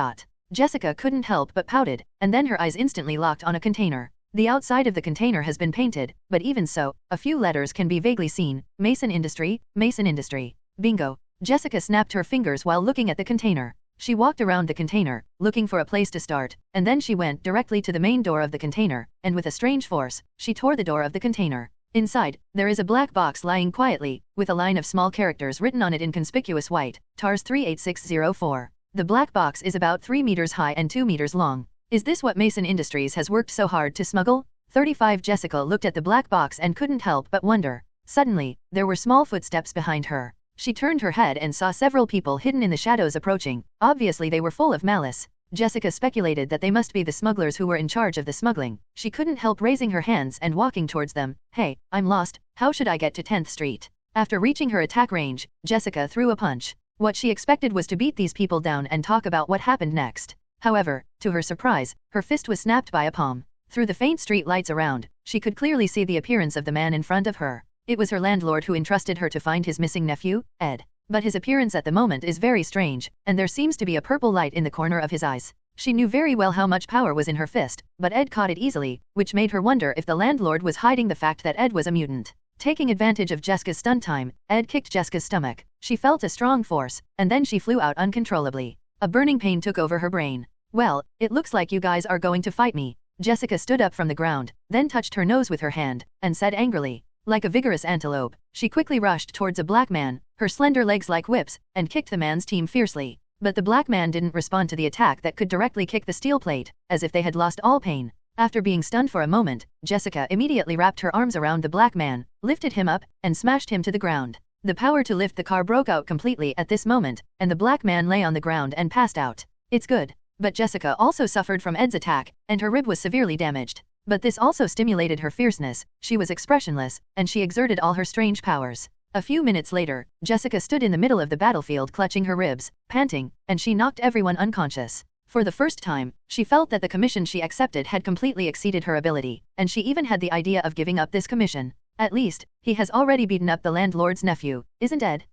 Jessica couldn't help but pouted, and then her eyes instantly locked on a container. The outside of the container has been painted, but even so, a few letters can be vaguely seen. Mason Industry, Mason Industry. Bingo. Jessica snapped her fingers while looking at the container. She walked around the container, looking for a place to start, and then she went directly to the main door of the container, and with a strange force, she tore the door of the container. Inside, there is a black box lying quietly, with a line of small characters written on it in conspicuous white, TARS 38604. The black box is about 3 meters high and 2 meters long. Is this what Mason Industries has worked so hard to smuggle? 35 Jessica looked at the black box and couldn't help but wonder. Suddenly, there were small footsteps behind her. She turned her head and saw several people hidden in the shadows approaching. Obviously they were full of malice. Jessica speculated that they must be the smugglers who were in charge of the smuggling. She couldn't help raising her hands and walking towards them. Hey, I'm lost, how should I get to 10th Street? After reaching her attack range, Jessica threw a punch. What she expected was to beat these people down and talk about what happened next. However, to her surprise, her fist was snapped by a palm. Through the faint street lights around, she could clearly see the appearance of the man in front of her. It was her landlord who entrusted her to find his missing nephew, Ed. but his appearance at the moment is very strange, and there seems to be a purple light in the corner of his eyes. She knew very well how much power was in her fist, but Ed caught it easily, which made her wonder if the landlord was hiding the fact that Ed was a mutant. Taking advantage of Jessica's stun time, Ed kicked Jessica's stomach. She felt a strong force, and then she flew out uncontrollably. A burning pain took over her brain. Well, it looks like you guys are going to fight me. Jessica stood up from the ground, then touched her nose with her hand, and said angrily. Like a vigorous antelope, she quickly rushed towards a black man, her slender legs like whips, and kicked the man's team fiercely. But the black man didn't respond to the attack that could directly kick the steel plate, as if they had lost all pain. After being stunned for a moment, Jessica immediately wrapped her arms around the black man, lifted him up, and smashed him to the ground. The power to lift the car broke out completely at this moment, and the black man lay on the ground and passed out. It's good. But Jessica also suffered from Ed's attack, and her rib was severely damaged. But this also stimulated her fierceness. She was expressionless, and she exerted all her strange powers. A few minutes later, Jessica stood in the middle of the battlefield clutching her ribs, panting, and she knocked everyone unconscious. For the first time, she felt that the commission she accepted had completely exceeded her ability, and she even had the idea of giving up this commission. At least, he has already beaten up the landlord's nephew, isn't Ed?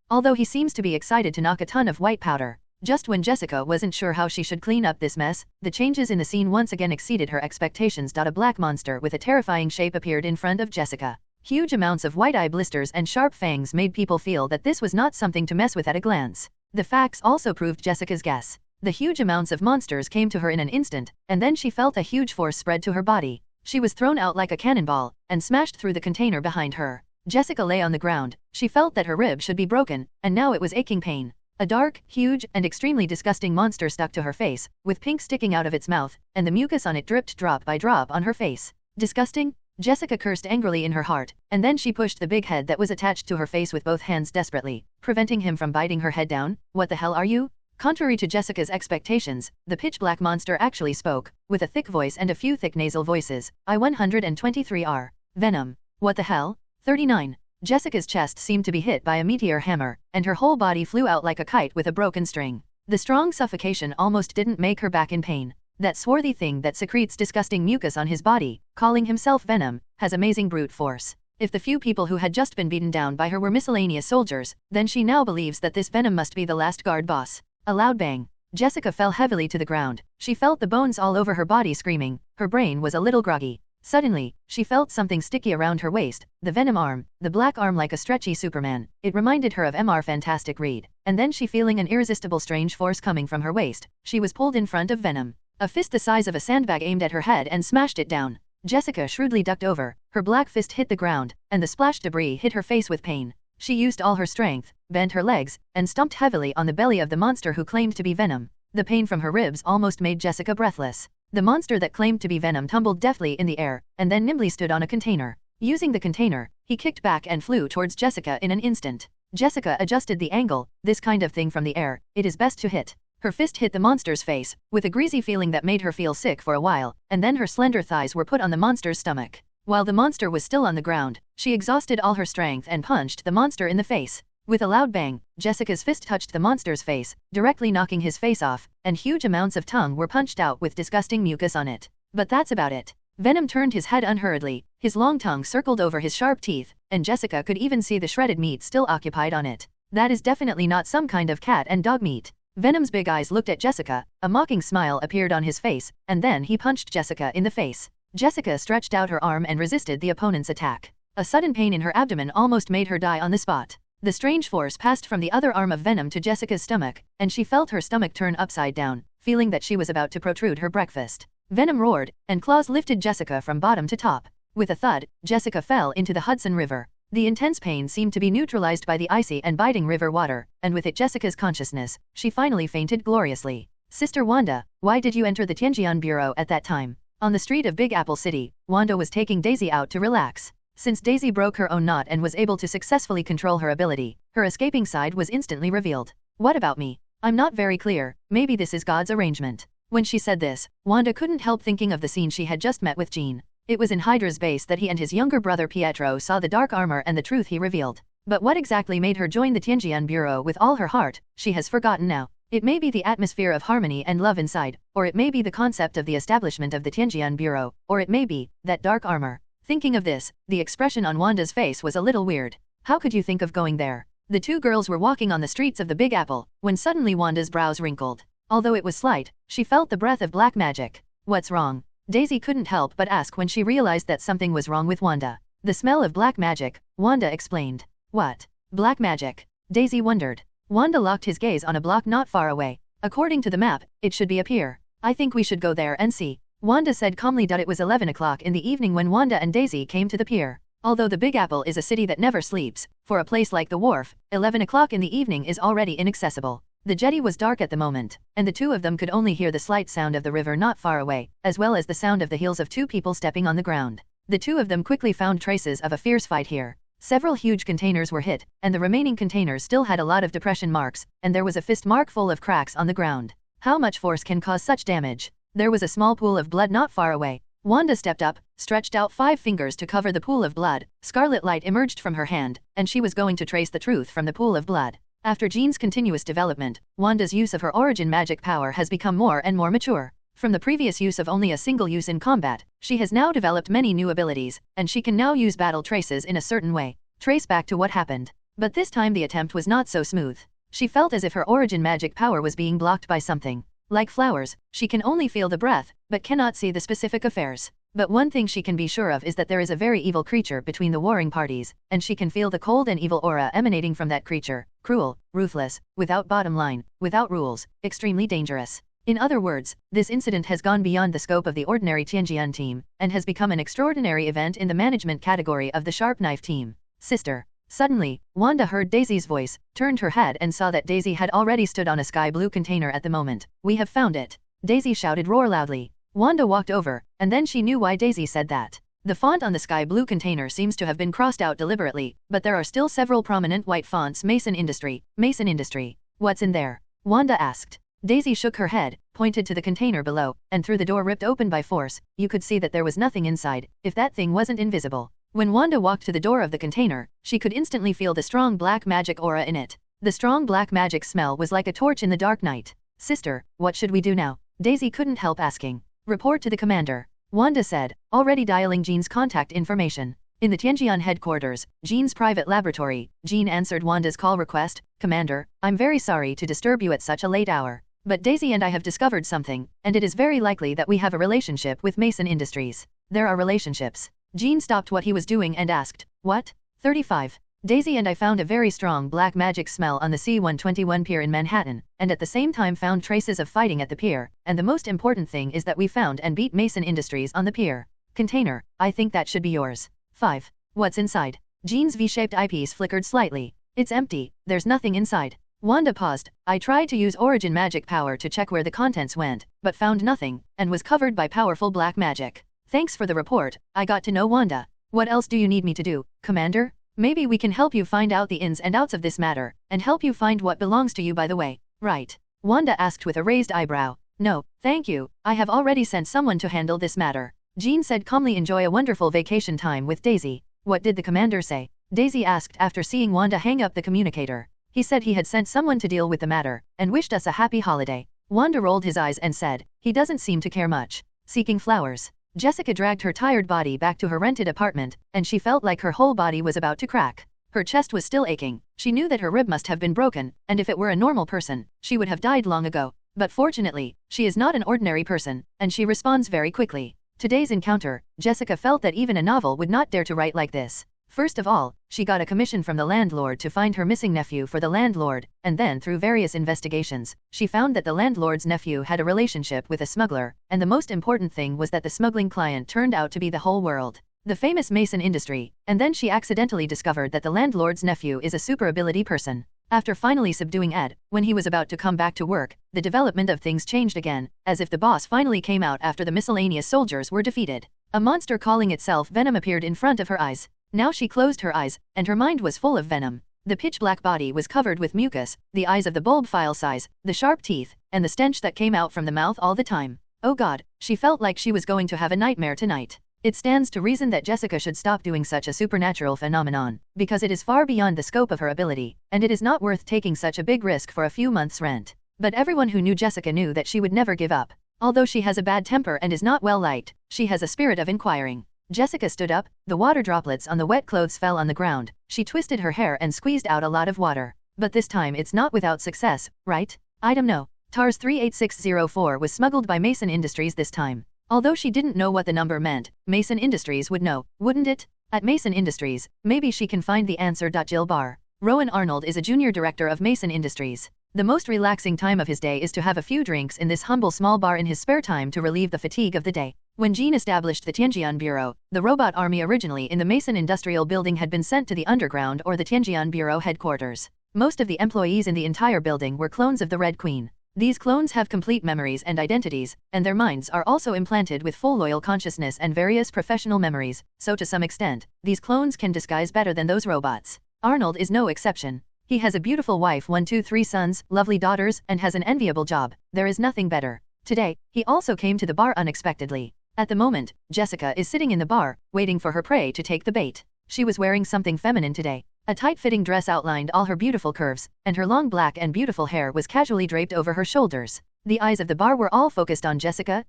Although he seems to be excited to knock a ton of white powder. Just when Jessica wasn't sure how she should clean up this mess, the changes in the scene once again exceeded her expectations. A black monster with a terrifying shape appeared in front of Jessica. Huge amounts of white eye blisters and sharp fangs made people feel that this was not something to mess with at a glance. The facts also proved Jessica's guess. The huge amounts of monsters came to her in an instant, and then she felt a huge force spread to her body. She was thrown out like a cannonball, and smashed through the container behind her. Jessica lay on the ground. She felt that her rib should be broken, and now it was aching pain. A dark, huge, and extremely disgusting monster stuck to her face, with pink sticking out of its mouth, and the mucus on it dripped drop by drop on her face. Disgusting? Jessica cursed angrily in her heart, and then she pushed the big head that was attached to her face with both hands desperately, preventing him from biting her head down. What the hell are you? Contrary to Jessica's expectations, the pitch-black monster actually spoke, with a thick voice and a few thick nasal voices. I-123R. Venom. What the hell? 39. Jessica's chest seemed to be hit by a meteor hammer, and her whole body flew out like a kite with a broken string. The strong suffocation almost didn't make her back in pain. That swarthy thing that secretes disgusting mucus on his body, calling himself Venom, has amazing brute force. If the few people who had just been beaten down by her were miscellaneous soldiers, then she now believes that this Venom must be the last guard boss. A loud bang. Jessica fell heavily to the ground. She felt the bones all over her body screaming. Her brain was a little groggy. Suddenly, she felt something sticky around her waist, the Venom arm, the black arm like a stretchy Superman. It reminded her of Mr. Fantastic Reed. And then she feeling an irresistible strange force coming from her waist, she was pulled in front of Venom. A fist the size of a sandbag aimed at her head and smashed it down. Jessica shrewdly ducked over, her black fist hit the ground, and the splashed debris hit her face with pain. She used all her strength, bent her legs, and stomped heavily on the belly of the monster who claimed to be Venom. The pain from her ribs almost made Jessica breathless. The monster that claimed to be Venom tumbled deftly in the air, and then nimbly stood on a container. Using the container, he kicked back and flew towards Jessica in an instant. Jessica adjusted the angle. This kind of thing from the air, it is best to hit. Her fist hit the monster's face, with a greasy feeling that made her feel sick for a while, and then her slender thighs were put on the monster's stomach. While the monster was still on the ground, she exhausted all her strength and punched the monster in the face. With a loud bang, Jessica's fist touched the monster's face, directly knocking his face off, and huge amounts of tongue were punched out with disgusting mucus on it. But that's about it. Venom turned his head unhurriedly, his long tongue circled over his sharp teeth, and Jessica could even see the shredded meat still occupied on it. That is definitely not some kind of cat and dog meat. Venom's big eyes looked at Jessica, a mocking smile appeared on his face, and then he punched Jessica in the face. Jessica stretched out her arm and resisted the opponent's attack. A sudden pain in her abdomen almost made her die on the spot. The strange force passed from the other arm of Venom to Jessica's stomach, and she felt her stomach turn upside down, feeling that she was about to protrude her breakfast. Venom roared, and claws lifted Jessica from bottom to top. With a thud, Jessica fell into the Hudson River. The intense pain seemed to be neutralized by the icy and biting river water, and with it Jessica's consciousness, she finally fainted gloriously. Sister Wanda, why did you enter the Tianjian Bureau at that time? On the street of Big Apple City, Wanda was taking Daisy out to relax. Since Daisy broke her own knot and was able to successfully control her ability, her escaping side was instantly revealed. What about me? I'm not very clear, maybe this is God's arrangement. When she said this, Wanda couldn't help thinking of the scene she had just met with Jean. It was in Hydra's base that he and his younger brother Pietro saw the dark armor and the truth he revealed. But what exactly made her join the Tianjian Bureau with all her heart, she has forgotten now. It may be the atmosphere of harmony and love inside, or it may be the concept of the establishment of the Tianjian Bureau, or it may be that dark armor. Thinking of this, the expression on Wanda's face was a little weird. How could you think of going there? The two girls were walking on the streets of the Big Apple, when suddenly Wanda's brows wrinkled. Although it was slight, she felt the breath of black magic. What's wrong? Daisy couldn't help but ask when she realized that something was wrong with Wanda. The smell of black magic, Wanda explained. What? Black magic? Daisy wondered. Wanda locked his gaze on a block not far away. According to the map, it should be a pier. I think we should go there and see. Wanda said calmly. It was 11 o'clock in the evening when Wanda and Daisy came to the pier. Although the Big Apple is a city that never sleeps, for a place like the wharf, 11 o'clock in the evening is already inaccessible. The jetty was dark at the moment, and the two of them could only hear the slight sound of the river not far away, as well as the sound of the heels of two people stepping on the ground. The two of them quickly found traces of a fierce fight here. Several huge containers were hit, and the remaining containers still had a lot of depression marks, and there was a fist mark full of cracks on the ground. How much force can cause such damage? There was a small pool of blood not far away. Wanda stepped up, stretched out 5 fingers to cover the pool of blood. Scarlet light emerged from her hand, and she was going to trace the truth from the pool of blood. After Jean's continuous development, Wanda's use of her origin magic power has become more and more mature. From the previous use of only a single use in combat, she has now developed many new abilities, and she can now use battle traces in a certain way. Trace back to what happened. But this time the attempt was not so smooth. She felt as if her origin magic power was being blocked by something. Like flowers, she can only feel the breath, but cannot see the specific affairs. But one thing she can be sure of is that there is a very evil creature between the warring parties, and she can feel the cold and evil aura emanating from that creature. Cruel, ruthless, without bottom line, without rules, extremely dangerous. In other words, this incident has gone beyond the scope of the ordinary Tianjian team, and has become an extraordinary event in the management category of the Sharp Knife team. Sister. Suddenly, Wanda heard Daisy's voice, turned her head and saw that Daisy had already stood on a sky blue container at the moment. We have found it. Daisy shouted roar loudly. Wanda walked over, and then she knew why Daisy said that. The font on the sky blue container seems to have been crossed out deliberately, but there are still several prominent white fonts. Mason Industry. Mason Industry. What's in there? Wanda asked. Daisy shook her head, pointed to the container below, and through the door ripped open by force, you could see that there was nothing inside, if that thing wasn't invisible. When Wanda walked to the door of the container, she could instantly feel the strong black magic aura in it. The strong black magic smell was like a torch in the dark night. Sister, what should we do now? Daisy couldn't help asking. Report to the commander. Wanda said, already dialing Jean's contact information. In the Tianjian headquarters, Jean's private laboratory, Jean answered Wanda's call request. Commander, I'm very sorry to disturb you at such a late hour. But Daisy and I have discovered something, and it is very likely that we have a relationship with Mason Industries. There are relationships. Jean stopped what he was doing and asked, what? 35. Daisy and I found a very strong black magic smell on the C-121 pier in Manhattan, and at the same time found traces of fighting at the pier, and the most important thing is that we found and beat Mason Industries on the pier. Container, I think that should be yours. 5. What's inside? Jean's V-shaped eyepiece flickered slightly. It's empty, there's nothing inside. Wanda paused. I tried to use origin magic power to check where the contents went, but found nothing, and was covered by powerful black magic. Thanks for the report, I got to know Wanda. What else do you need me to do, Commander? Maybe we can help you find out the ins and outs of this matter, and help you find what belongs to you by the way. Right? Wanda asked with a raised eyebrow. No, thank you, I have already sent someone to handle this matter. Jean said calmly. Enjoy a wonderful vacation time with Daisy. What did the commander say? Daisy asked after seeing Wanda hang up the communicator. He said he had sent someone to deal with the matter, and wished us a happy holiday. Wanda rolled his eyes and said, he doesn't seem to care much. Seeking flowers. Jessica dragged her tired body back to her rented apartment, and she felt like her whole body was about to crack. Her chest was still aching. She knew that her rib must have been broken, and if it were a normal person, she would have died long ago. But fortunately, she is not an ordinary person, and she responds very quickly. Today's encounter, Jessica felt that even a novel would not dare to write like this. First of all, she got a commission from the landlord to find her missing nephew for the landlord, and then through various investigations, she found that the landlord's nephew had a relationship with a smuggler, and the most important thing was that the smuggling client turned out to be the whole world. The famous Mason Industry, and then she accidentally discovered that the landlord's nephew is a super ability person. After finally subduing Ed, when he was about to come back to work, the development of things changed again, as if the boss finally came out after the miscellaneous soldiers were defeated. A monster calling itself Venom appeared in front of her eyes. Now she closed her eyes, and her mind was full of venom. The pitch-black body was covered with mucus, the eyes of the bulb file size, the sharp teeth, and the stench that came out from the mouth all the time. Oh God, she felt like she was going to have a nightmare tonight. It stands to reason that Jessica should stop doing such a supernatural phenomenon, because it is far beyond the scope of her ability, and it is not worth taking such a big risk for a few months' rent. But everyone who knew Jessica knew that she would never give up. Although she has a bad temper and is not well liked, she has a spirit of inquiring. Jessica stood up, the water droplets on the wet clothes fell on the ground, she twisted her hair and squeezed out a lot of water. But this time it's not without success, right? Item no. TARS 38604 was smuggled by Mason Industries this time. Although she didn't know what the number meant, Mason Industries would know, wouldn't it? At Mason Industries, maybe she can find the answer. Jill Barr. Rowan Arnold is a junior director of Mason Industries. The most relaxing time of his day is to have a few drinks in this humble small bar in his spare time to relieve the fatigue of the day. When Jean established the Tianjian Bureau, the robot army originally in the Mason Industrial Building had been sent to the underground or the Tianjian Bureau headquarters. Most of the employees in the entire building were clones of the Red Queen. These clones have complete memories and identities, and their minds are also implanted with full loyal consciousness and various professional memories, so to some extent, these clones can disguise better than those robots. Arnold is no exception. He has a beautiful wife, 3 sons, lovely daughters, and has an enviable job. There is nothing better. Today, he also came to the bar unexpectedly. At the moment, Jessica is sitting in the bar, waiting for her prey to take the bait. She was wearing something feminine today. A tight-fitting dress outlined all her beautiful curves, and her long black and beautiful hair was casually draped over her shoulders. The eyes of the bar were all focused on Jessica.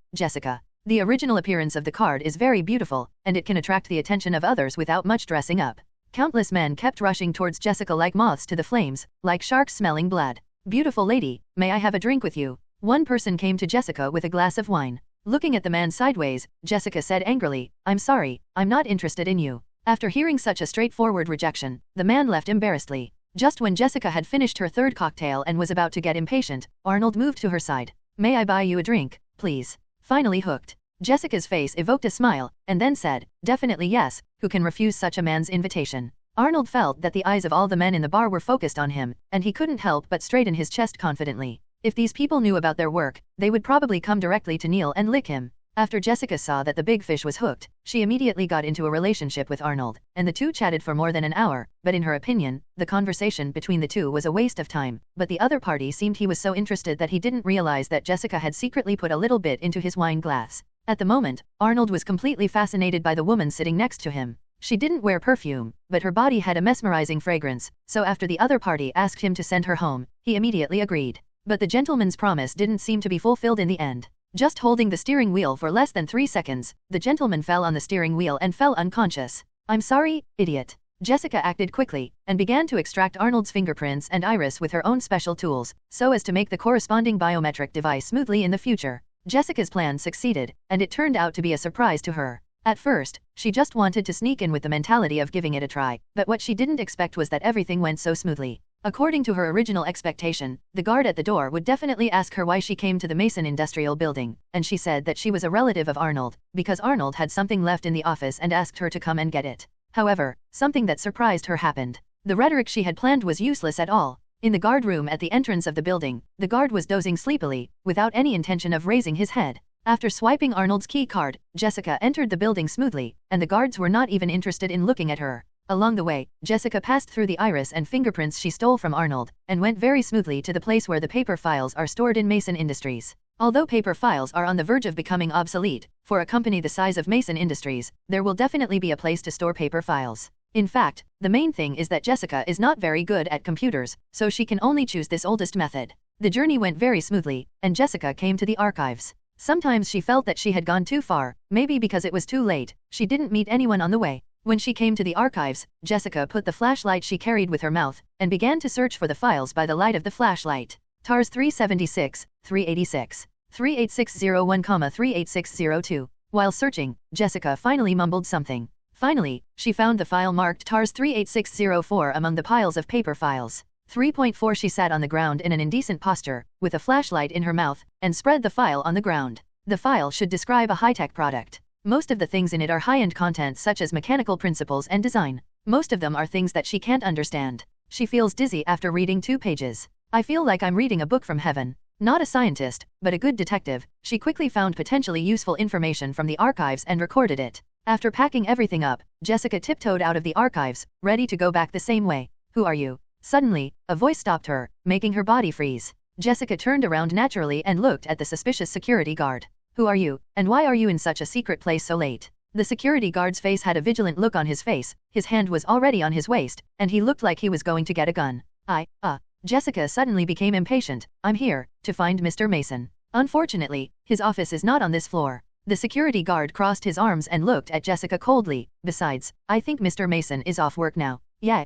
The original appearance of the card is very beautiful, and it can attract the attention of others without much dressing up. Countless men kept rushing towards Jessica like moths to the flames, like sharks smelling blood. Beautiful lady, may I have a drink with you? One person came to Jessica with a glass of wine. Looking at the man sideways, Jessica said angrily, I'm sorry, I'm not interested in you. After hearing such a straightforward rejection, the man left embarrassedly. Just when Jessica had finished her third cocktail and was about to get impatient, Arnold moved to her side. May I buy you a drink, please? Finally hooked. Jessica's face evoked a smile, and then said, definitely yes, who can refuse such a man's invitation? Arnold felt that the eyes of all the men in the bar were focused on him, and he couldn't help but straighten his chest confidently. If these people knew about their work, they would probably come directly to Neil and lick him. After Jessica saw that the big fish was hooked, she immediately got into a relationship with Arnold, and the two chatted for more than an hour, but in her opinion, the conversation between the two was a waste of time, but the other party seemed he was so interested that he didn't realize that Jessica had secretly put a little bit into his wine glass. At the moment, Arnold was completely fascinated by the woman sitting next to him. She didn't wear perfume, but her body had a mesmerizing fragrance, so after the other party asked him to send her home, he immediately agreed. But the gentleman's promise didn't seem to be fulfilled in the end. Just holding the steering wheel for less than 3 seconds, the gentleman fell on the steering wheel and fell unconscious. I'm sorry, idiot. Jessica acted quickly, and began to extract Arnold's fingerprints and iris with her own special tools, so as to make the corresponding biometric device smoothly in the future. Jessica's plan succeeded, and it turned out to be a surprise to her. At first, she just wanted to sneak in with the mentality of giving it a try, but what she didn't expect was that everything went so smoothly. According to her original expectation, the guard at the door would definitely ask her why she came to the Mason Industrial Building, and she said that she was a relative of Arnold, because Arnold had something left in the office and asked her to come and get it. However, something that surprised her happened. The rhetoric she had planned was useless at all. In the guard room at the entrance of the building, the guard was dozing sleepily, without any intention of raising his head. After swiping Arnold's key card, Jessica entered the building smoothly, and the guards were not even interested in looking at her. Along the way, Jessica passed through the iris and fingerprints she stole from Arnold, and went very smoothly to the place where the paper files are stored in Mason Industries. Although paper files are on the verge of becoming obsolete, for a company the size of Mason Industries, there will definitely be a place to store paper files. In fact, the main thing is that Jessica is not very good at computers, so she can only choose this oldest method. The journey went very smoothly, and Jessica came to the archives. Sometimes she felt that she had gone too far, maybe because it was too late, she didn't meet anyone on the way. When she came to the archives, Jessica put the flashlight she carried with her mouth, and began to search for the files by the light of the flashlight. TARS 376, 386, 38601, 38602. While searching, Jessica finally mumbled something. Finally, she found the file marked TARS 38604 among the piles of paper files. 3.4 She sat on the ground in an indecent posture, with a flashlight in her mouth, and spread the file on the ground. The file should describe a high-tech product. Most of the things in it are high-end content such as mechanical principles and design. Most of them are things that she can't understand. She feels dizzy after reading 2 pages. I feel like I'm reading a book from heaven. Not a scientist, but a good detective, she quickly found potentially useful information from the archives and recorded it. After packing everything up, Jessica tiptoed out of the archives, ready to go back the same way. Who are you? Suddenly, a voice stopped her, making her body freeze. Jessica turned around naturally and looked at the suspicious security guard. Who are you, and why are you in such a secret place so late? The security guard's face had a vigilant look on his face, his hand was already on his waist, and he looked like he was going to get a gun. Jessica suddenly became impatient. I'm here, to find Mr. Mason. Unfortunately, his office is not on this floor. The security guard crossed his arms and looked at Jessica coldly. Besides, I think Mr. Mason is off work now. Yeah,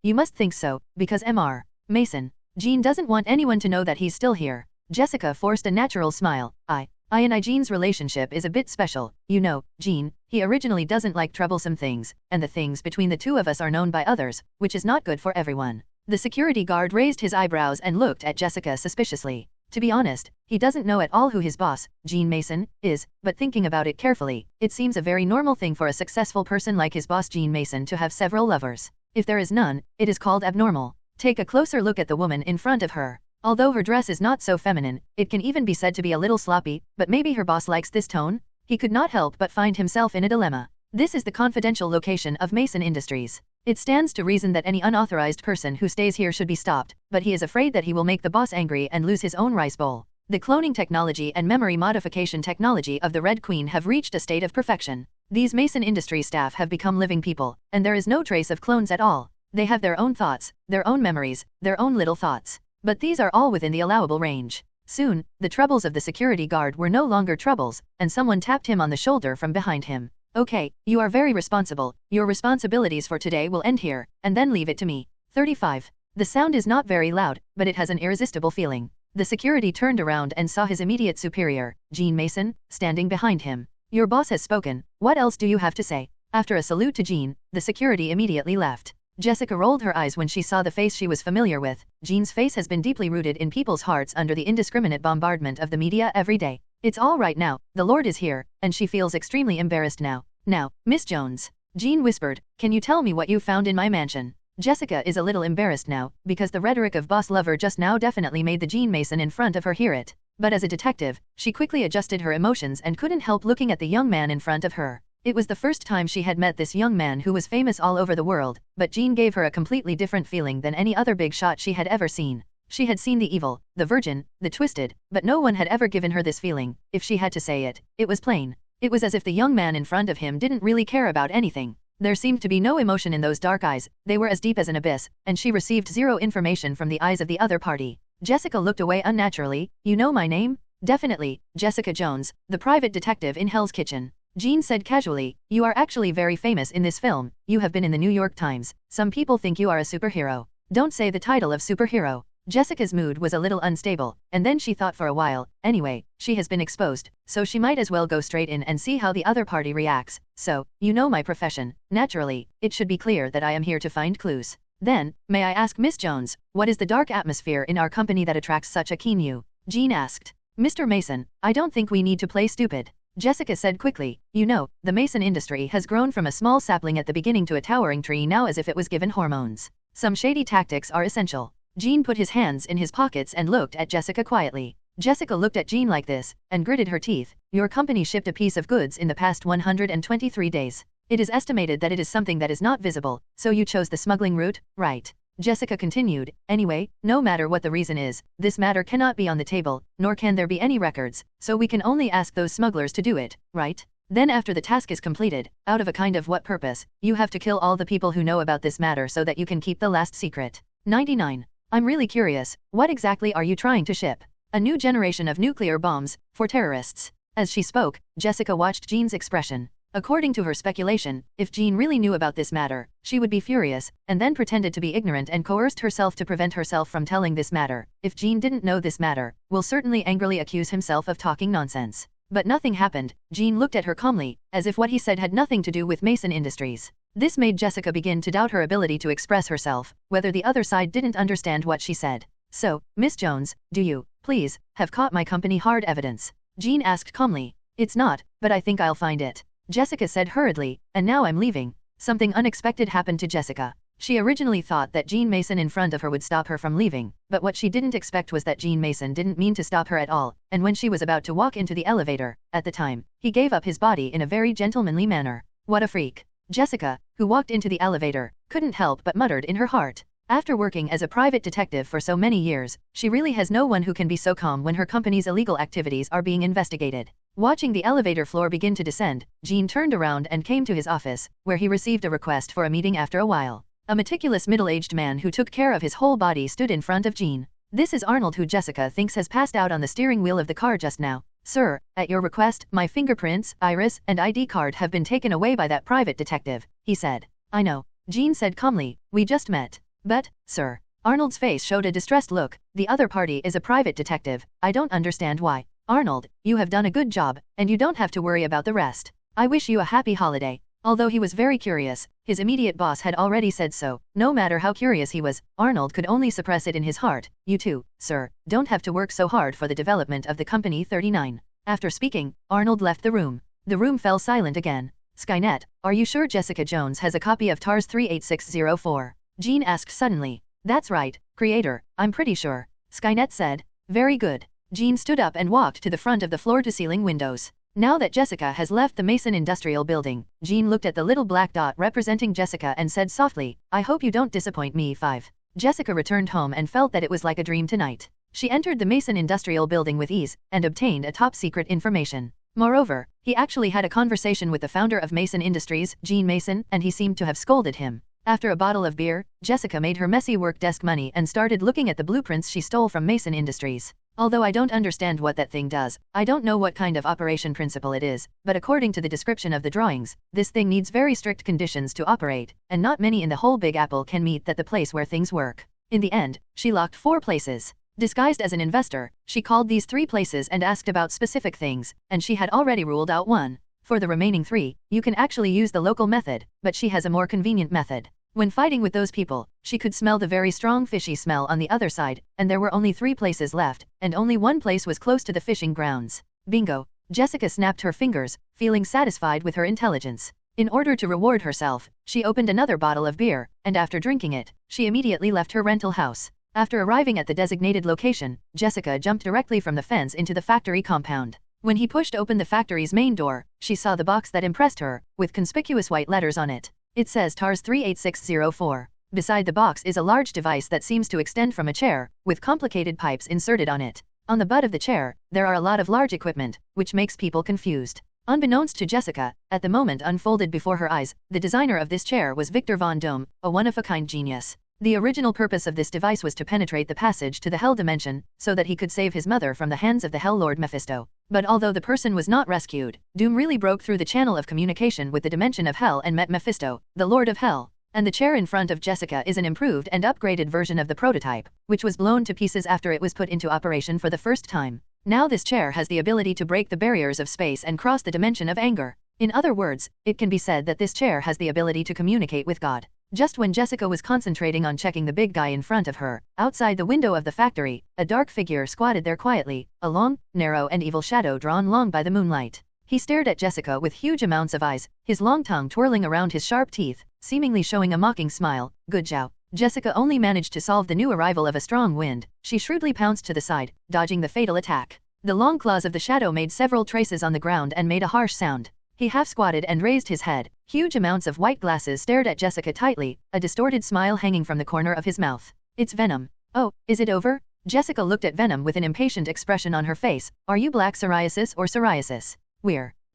you must think so, because Mr. Mason. Jean doesn't want anyone to know that he's still here. Jessica forced a natural smile. I and Jean's relationship is a bit special. You know, Jean, he originally doesn't like troublesome things, and the things between the two of us are known by others, which is not good for everyone. The security guard raised his eyebrows and looked at Jessica suspiciously. To be honest, he doesn't know at all who his boss, Jean Mason, is, but thinking about it carefully, it seems a very normal thing for a successful person like his boss Jean Mason to have several lovers. If there is none, it is called abnormal. Take a closer look at the woman in front of her. Although her dress is not so feminine, it can even be said to be a little sloppy, but maybe her boss likes this tone? He could not help but find himself in a dilemma. This is the confidential location of Mason Industries. It stands to reason that any unauthorized person who stays here should be stopped, but he is afraid that he will make the boss angry and lose his own rice bowl. The cloning technology and memory modification technology of the Red Queen have reached a state of perfection. These Mason Industries staff have become living people, and there is no trace of clones at all. They have their own thoughts, their own memories, their own little thoughts. But these are all within the allowable range. Soon, the troubles of the security guard were no longer troubles, and someone tapped him on the shoulder from behind him. Okay, you are very responsible. Your responsibilities for today will end here, and then leave it to me. 35. The sound is not very loud, but it has an irresistible feeling. The security turned around and saw his immediate superior, Jean Mason, standing behind him. Your boss has spoken. What else do you have to say? After a salute to Jean, the security immediately left. Jessica rolled her eyes when she saw the face she was familiar with. Jean's face has been deeply rooted in people's hearts under the indiscriminate bombardment of the media every day. It's all right now, the Lord is here, and she feels extremely embarrassed now. Now, Miss Jones. Jean whispered, can you tell me what you found in my mansion? Jessica is a little embarrassed now, because the rhetoric of boss lover just now definitely made the Jean Mason in front of her hear it. But as a detective, she quickly adjusted her emotions and couldn't help looking at the young man in front of her. It was the first time she had met this young man who was famous all over the world, but Jean gave her a completely different feeling than any other big shot she had ever seen. She had seen the evil, the virgin, the twisted, but no one had ever given her this feeling. If she had to say it, it was plain. It was as if the young man in front of him didn't really care about anything. There seemed to be no emotion in those dark eyes, they were as deep as an abyss, and she received zero information from the eyes of the other party. Jessica looked away unnaturally. You know my name? Definitely, Jessica Jones, the private detective in Hell's Kitchen. Jean said casually, you are actually very famous in this film, you have been in the New York Times, some people think you are a superhero. Don't say the title of superhero. Jessica's mood was a little unstable, and then she thought for a while, anyway, she has been exposed, so she might as well go straight in and see how the other party reacts. So, you know my profession, naturally, it should be clear that I am here to find clues. Then, may I ask Miss Jones, what is the dark atmosphere in our company that attracts such a keen you? Jean asked. Mr. Mason, I don't think we need to play stupid. Jessica said quickly, you know, the Mason industry has grown from a small sapling at the beginning to a towering tree now as if it was given hormones. Some shady tactics are essential. Jean put his hands in his pockets and looked at Jessica quietly. Jessica looked at Jean like this, and gritted her teeth. Your company shipped a piece of goods in the past 123 days. It is estimated that it is something that is not visible, so you chose the smuggling route, right? Jessica continued, anyway, no matter what the reason is, this matter cannot be on the table, nor can there be any records, so we can only ask those smugglers to do it, right? Then after the task is completed, out of a kind of what purpose, you have to kill all the people who know about this matter so that you can keep the last secret. 99. I'm really curious, what exactly are you trying to ship? A new generation of nuclear bombs, for terrorists. As she spoke, Jessica watched Jean's expression. According to her speculation, if Jean really knew about this matter, she would be furious, and then pretended to be ignorant and coerced herself to prevent herself from telling this matter. If Jean didn't know this matter, will certainly angrily accuse himself of talking nonsense. But nothing happened. Jean looked at her calmly, as if what he said had nothing to do with Mason Industries. This made Jessica begin to doubt her ability to express herself, whether the other side didn't understand what she said. So, Miss Jones, do you, please, have caught my company hard evidence? Jean asked calmly. It's not, but I think I'll find it. Jessica said hurriedly, and now I'm leaving. Something unexpected happened to Jessica. She originally thought that Jean Mason in front of her would stop her from leaving, but what she didn't expect was that Jean Mason didn't mean to stop her at all, and when she was about to walk into the elevator, at the time, he gave up his body in a very gentlemanly manner. What a freak. Jessica, who walked into the elevator, couldn't help but muttered in her heart. After working as a private detective for so many years, she really has no one who can be so calm when her company's illegal activities are being investigated. Watching the elevator floor begin to descend, Jean turned around and came to his office, where he received a request for a meeting after a while. A meticulous middle-aged man who took care of his whole body stood in front of Jean. This is Arnold, who Jessica thinks has passed out on the steering wheel of the car just now. Sir, at your request, my fingerprints, iris, and ID card have been taken away by that private detective, he said. I know, Jean said calmly, we just met. But, sir. Arnold's face showed a distressed look, the other party is a private detective, I don't understand why. Arnold, you have done a good job, and you don't have to worry about the rest. I wish you a happy holiday. Although he was very curious, his immediate boss had already said so. No matter how curious he was, Arnold could only suppress it in his heart. You too, sir, don't have to work so hard for the development of the company 39. After speaking, Arnold left the room. The room fell silent again. Skynet, are you sure Jessica Jones has a copy of TARS 38604? Jean asked suddenly. That's right, Creator, I'm pretty sure. Skynet said. Very good. Jean stood up and walked to the front of the floor-to-ceiling windows. Now that Jessica has left the Mason Industrial Building, Jean looked at the little black dot representing Jessica and said softly, I hope you don't disappoint me 5. Jessica returned home and felt that it was like a dream tonight. She entered the Mason Industrial Building with ease, and obtained a top-secret information. Moreover, he actually had a conversation with the founder of Mason Industries, Gene Mason, and he seemed to have scolded him. After a bottle of beer, Jessica made her messy work desk money and started looking at the blueprints she stole from Mason Industries. Although I don't understand what that thing does, I don't know what kind of operation principle it is, but according to the description of the drawings, this thing needs very strict conditions to operate, and not many in the whole Big Apple can meet that the place where things work. In the end, she locked 4 places. Disguised as an investor, she called these 3 places and asked about specific things, and she had already ruled out 1. For the remaining 3, you can actually use the local method, but she has a more convenient method. When fighting with those people, she could smell the very strong fishy smell on the other side, and there were only 3 places left, and only 1 place was close to the fishing grounds. Bingo! Jessica snapped her fingers, feeling satisfied with her intelligence. In order to reward herself, she opened another bottle of beer, and after drinking it, she immediately left her rental house. After arriving at the designated location, Jessica jumped directly from the fence into the factory compound. When he pushed open the factory's main door, she saw the box that impressed her, with conspicuous white letters on it. It says TARS 38604. Beside the box is a large device that seems to extend from a chair, with complicated pipes inserted on it. On the butt of the chair, there are a lot of large equipment, which makes people confused. Unbeknownst to Jessica, at the moment unfolded before her eyes, the designer of this chair was Victor Von Doom, a one-of-a-kind genius. The original purpose of this device was to penetrate the passage to the Hell dimension, so that he could save his mother from the hands of the Hell Lord Mephisto. But although the person was not rescued, Doom really broke through the channel of communication with the dimension of Hell and met Mephisto, the Lord of Hell. And the chair in front of Jessica is an improved and upgraded version of the prototype, which was blown to pieces after it was put into operation for the first time. Now this chair has the ability to break the barriers of space and cross the dimension of anger. In other words, it can be said that this chair has the ability to communicate with God. Just when Jessica was concentrating on checking the big guy in front of her, outside the window of the factory, a dark figure squatted there quietly, a long, narrow and evil shadow drawn long by the moonlight. He stared at Jessica with huge amounts of eyes, his long tongue twirling around his sharp teeth, seemingly showing a mocking smile. Good job. Jessica only managed to solve the new arrival of a strong wind. She shrewdly pounced to the side, dodging the fatal attack. The long claws of the shadow made several traces on the ground and made a harsh sound. He half squatted and raised his head. Huge amounts of white glasses stared at Jessica tightly, a distorted smile hanging from the corner of his mouth. It's Venom. Oh, is it over? Jessica looked at Venom with an impatient expression on her face. Are you black psoriasis or psoriasis?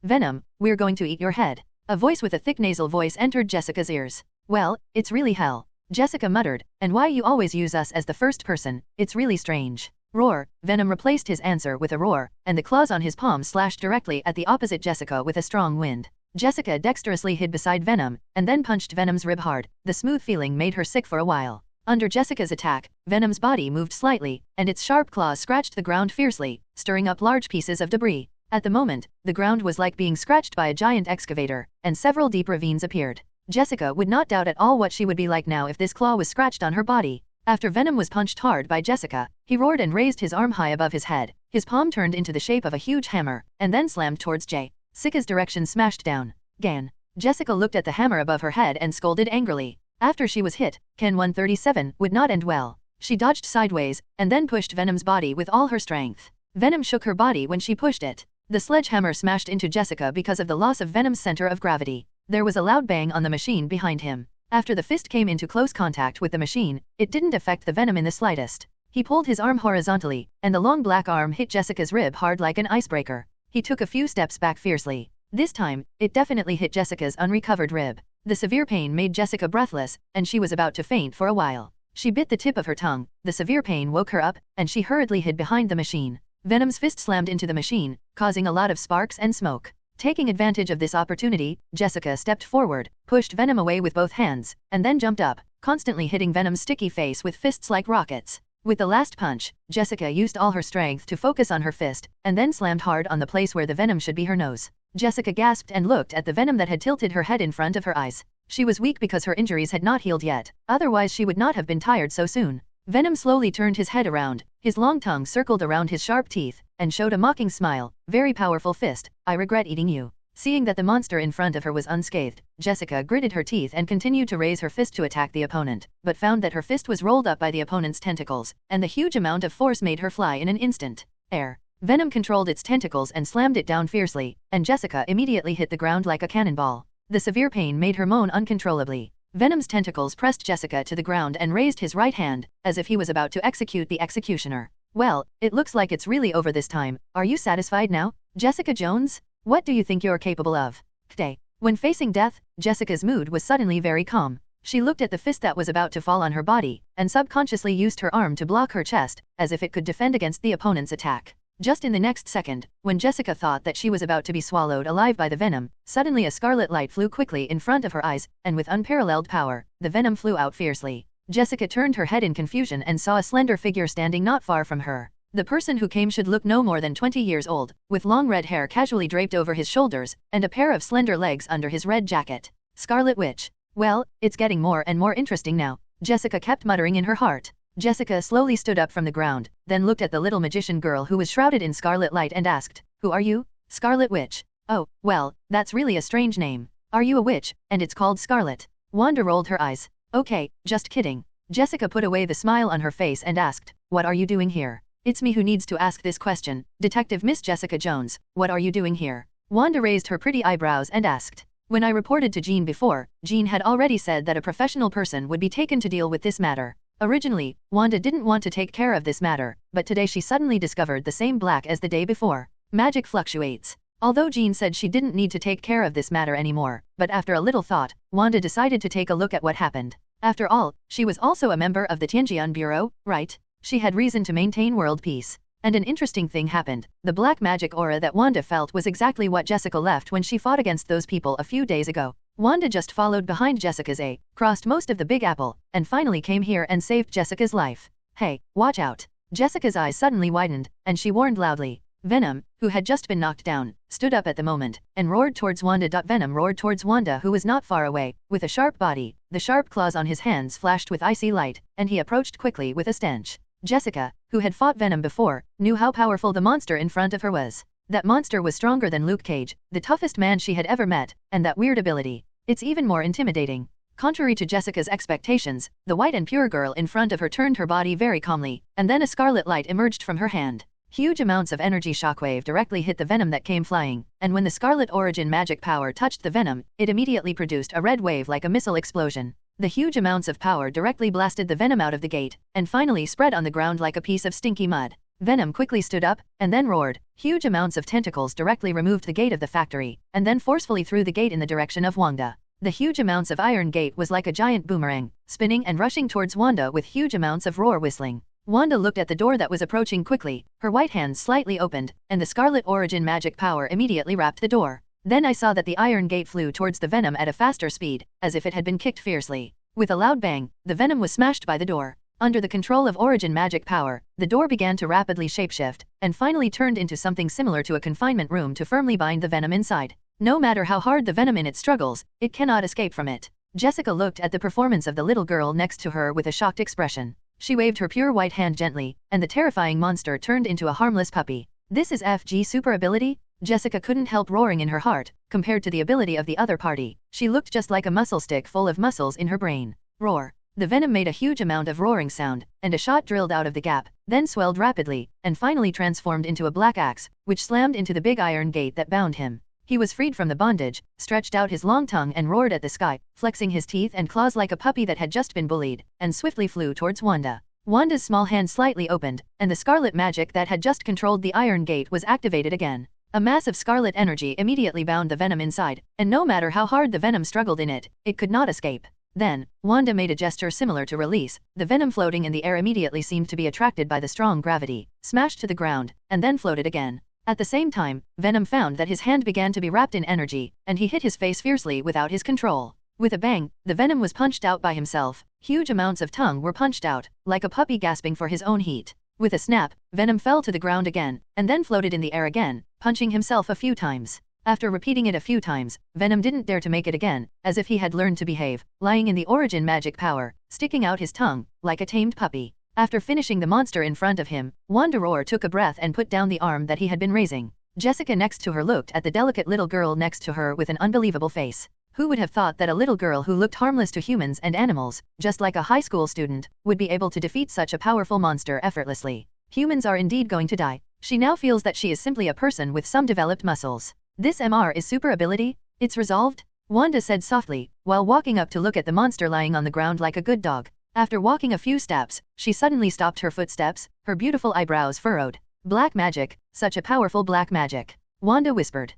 Venom, we're going to eat your head. A voice with a thick nasal voice entered Jessica's ears. Well, it's really hell. Jessica muttered, and why you always use us as the first person, it's really strange. Roar, Venom replaced his answer with a roar, and the claws on his palm slashed directly at the opposite Jessica with a strong wind. Jessica dexterously hid beside Venom, and then punched Venom's rib hard. The smooth feeling made her sick for a while. Under Jessica's attack, Venom's body moved slightly, and its sharp claws scratched the ground fiercely, stirring up large pieces of debris. At the moment, the ground was like being scratched by a giant excavator, and several deep ravines appeared. Jessica would not doubt at all what she would be like now if this claw was scratched on her body. After Venom was punched hard by Jessica, he roared and raised his arm high above his head. His palm turned into the shape of a huge hammer, and then slammed towards Jessica's direction smashed down. Gan. Jessica looked at the hammer above her head and scolded angrily. After she was hit, Ken 137 would not end well. She dodged sideways, and then pushed Venom's body with all her strength. Venom shook her body when she pushed it. The sledgehammer smashed into Jessica because of the loss of Venom's center of gravity. There was a loud bang on the machine behind him. After the fist came into close contact with the machine, it didn't affect the Venom in the slightest. He pulled his arm horizontally, and the long black arm hit Jessica's rib hard like an icebreaker. He took a few steps back fiercely. This time, it definitely hit Jessica's unrecovered rib. The severe pain made Jessica breathless, and she was about to faint for a while. She bit the tip of her tongue, the severe pain woke her up, and she hurriedly hid behind the machine. Venom's fist slammed into the machine, causing a lot of sparks and smoke. Taking advantage of this opportunity, Jessica stepped forward, pushed Venom away with both hands, and then jumped up, constantly hitting Venom's sticky face with fists like rockets. With the last punch, Jessica used all her strength to focus on her fist, and then slammed hard on the place where the venom should be her nose. Jessica gasped and looked at the venom that had tilted her head in front of her eyes. She was weak because her injuries had not healed yet, otherwise she would not have been tired so soon. Venom slowly turned his head around, his long tongue circled around his sharp teeth, and showed a mocking smile. Very powerful fist, I regret eating you. Seeing that the monster in front of her was unscathed, Jessica gritted her teeth and continued to raise her fist to attack the opponent, but found that her fist was rolled up by the opponent's tentacles, and the huge amount of force made her fly in an instant. Air. Venom controlled its tentacles and slammed it down fiercely, and Jessica immediately hit the ground like a cannonball. The severe pain made her moan uncontrollably. Venom's tentacles pressed Jessica to the ground and raised his right hand, as if he was about to execute the executioner. Well, it looks like it's really over this time. Are you satisfied now, Jessica Jones? What do you think you're capable of? Today. When facing death, Jessica's mood was suddenly very calm. She looked at the fist that was about to fall on her body, and subconsciously used her arm to block her chest, as if it could defend against the opponent's attack. Just in the next second, when Jessica thought that she was about to be swallowed alive by the venom, suddenly a scarlet light flew quickly in front of her eyes, and with unparalleled power, the venom flew out fiercely. Jessica turned her head in confusion and saw a slender figure standing not far from her. The person who came should look no more than 20 years old, with long red hair casually draped over his shoulders, and a pair of slender legs under his red jacket. Scarlet Witch. Well, it's getting more and more interesting now, Jessica kept muttering in her heart. Jessica slowly stood up from the ground, then looked at the little magician girl who was shrouded in scarlet light and asked, "Who are you?" "Scarlet Witch." "Oh, well, that's really a strange name. Are you a witch, and it's called Scarlet?" Wanda rolled her eyes. "Okay, just kidding." Jessica put away the smile on her face and asked, "What are you doing here?" "It's me who needs to ask this question, Detective Miss Jessica Jones. What are you doing here?" Wanda raised her pretty eyebrows and asked. "When I reported to Jean before, Jean had already said that a professional person would be taken to deal with this matter. Originally, Wanda didn't want to take care of this matter, but today she suddenly discovered the same black as the day before. Magic fluctuates. Although Jean said she didn't need to take care of this matter anymore, but after a little thought, Wanda decided to take a look at what happened. After all, she was also a member of the Tianjian Bureau, right? She had reason to maintain world peace. And an interesting thing happened. The black magic aura that Wanda felt was exactly what Jessica left when she fought against those people a few days ago. Wanda just followed behind Jessica's crossed most of the Big Apple, and finally came here and saved Jessica's life. Hey, watch out. Jessica's eyes suddenly widened, and she warned loudly. Venom, who had just been knocked down, stood up at the moment, and roared towards Wanda. Venom roared towards Wanda, who was not far away, with a sharp body. The sharp claws on his hands flashed with icy light, and he approached quickly with a stench. Jessica, who had fought Venom before, knew how powerful the monster in front of her was. That monster was stronger than Luke Cage, the toughest man she had ever met, and that weird ability. It's even more intimidating. Contrary to Jessica's expectations, the white and pure girl in front of her turned her body very calmly, and then a scarlet light emerged from her hand. Huge amounts of energy shockwave directly hit the venom that came flying, and when the scarlet origin magic power touched the venom, it immediately produced a red wave like a missile explosion. The huge amounts of power directly blasted the venom out of the gate, and finally spread on the ground like a piece of stinky mud. Venom quickly stood up, and then roared. Huge amounts of tentacles directly removed the gate of the factory, and then forcefully threw the gate in the direction of Wanda. The huge amounts of iron gate was like a giant boomerang, spinning and rushing towards Wanda with huge amounts of roar whistling. Wanda looked at the door that was approaching quickly, her white hands slightly opened, and the scarlet origin magic power immediately wrapped the door. Then I saw that the iron gate flew towards the venom at a faster speed, as if it had been kicked fiercely. With a loud bang, the venom was smashed by the door. Under the control of origin magic power, the door began to rapidly shapeshift, and finally turned into something similar to a confinement room to firmly bind the venom inside. No matter how hard the venom in it struggles, it cannot escape from it. Jessica looked at the performance of the little girl next to her with a shocked expression. She waved her pure white hand gently, and the terrifying monster turned into a harmless puppy. This is FG super ability? Jessica couldn't help roaring in her heart. Compared to the ability of the other party, she looked just like a muscle stick full of muscles in her brain. Roar. The venom made a huge amount of roaring sound, and a shot drilled out of the gap, then swelled rapidly, and finally transformed into a black axe, which slammed into the big iron gate that bound him. He was freed from the bondage, stretched out his long tongue and roared at the sky, flexing his teeth and claws like a puppy that had just been bullied, and swiftly flew towards Wanda. Wanda's small hand slightly opened, and the scarlet magic that had just controlled the iron gate was activated again. A mass of scarlet energy immediately bound the venom inside, and no matter how hard the venom struggled in it, it could not escape. Then, Wanda made a gesture similar to release. The venom floating in the air immediately seemed to be attracted by the strong gravity, smashed to the ground, and then floated again. At the same time, Venom found that his hand began to be wrapped in energy, and he hit his face fiercely without his control. With a bang, the venom was punched out by himself. Huge amounts of tongue were punched out, like a puppy gasping for his own heat. With a snap, Venom fell to the ground again, and then floated in the air again, punching himself a few times. After repeating it a few times, Venom didn't dare to make it again, as if he had learned to behave, lying in the origin magic power, sticking out his tongue, like a tamed puppy. After finishing the monster in front of him, Wanda took a breath and put down the arm that he had been raising. Jessica next to her looked at the delicate little girl next to her with an unbelievable face. Who would have thought that a little girl who looked harmless to humans and animals, just like a high school student, would be able to defeat such a powerful monster effortlessly? Humans are indeed going to die. She now feels that she is simply a person with some developed muscles. This MR is super ability? It's resolved? Wanda said softly, while walking up to look at the monster lying on the ground like a good dog. After walking a few steps, she suddenly stopped her footsteps, her beautiful eyebrows furrowed. Black magic, such a powerful black magic. Wanda whispered.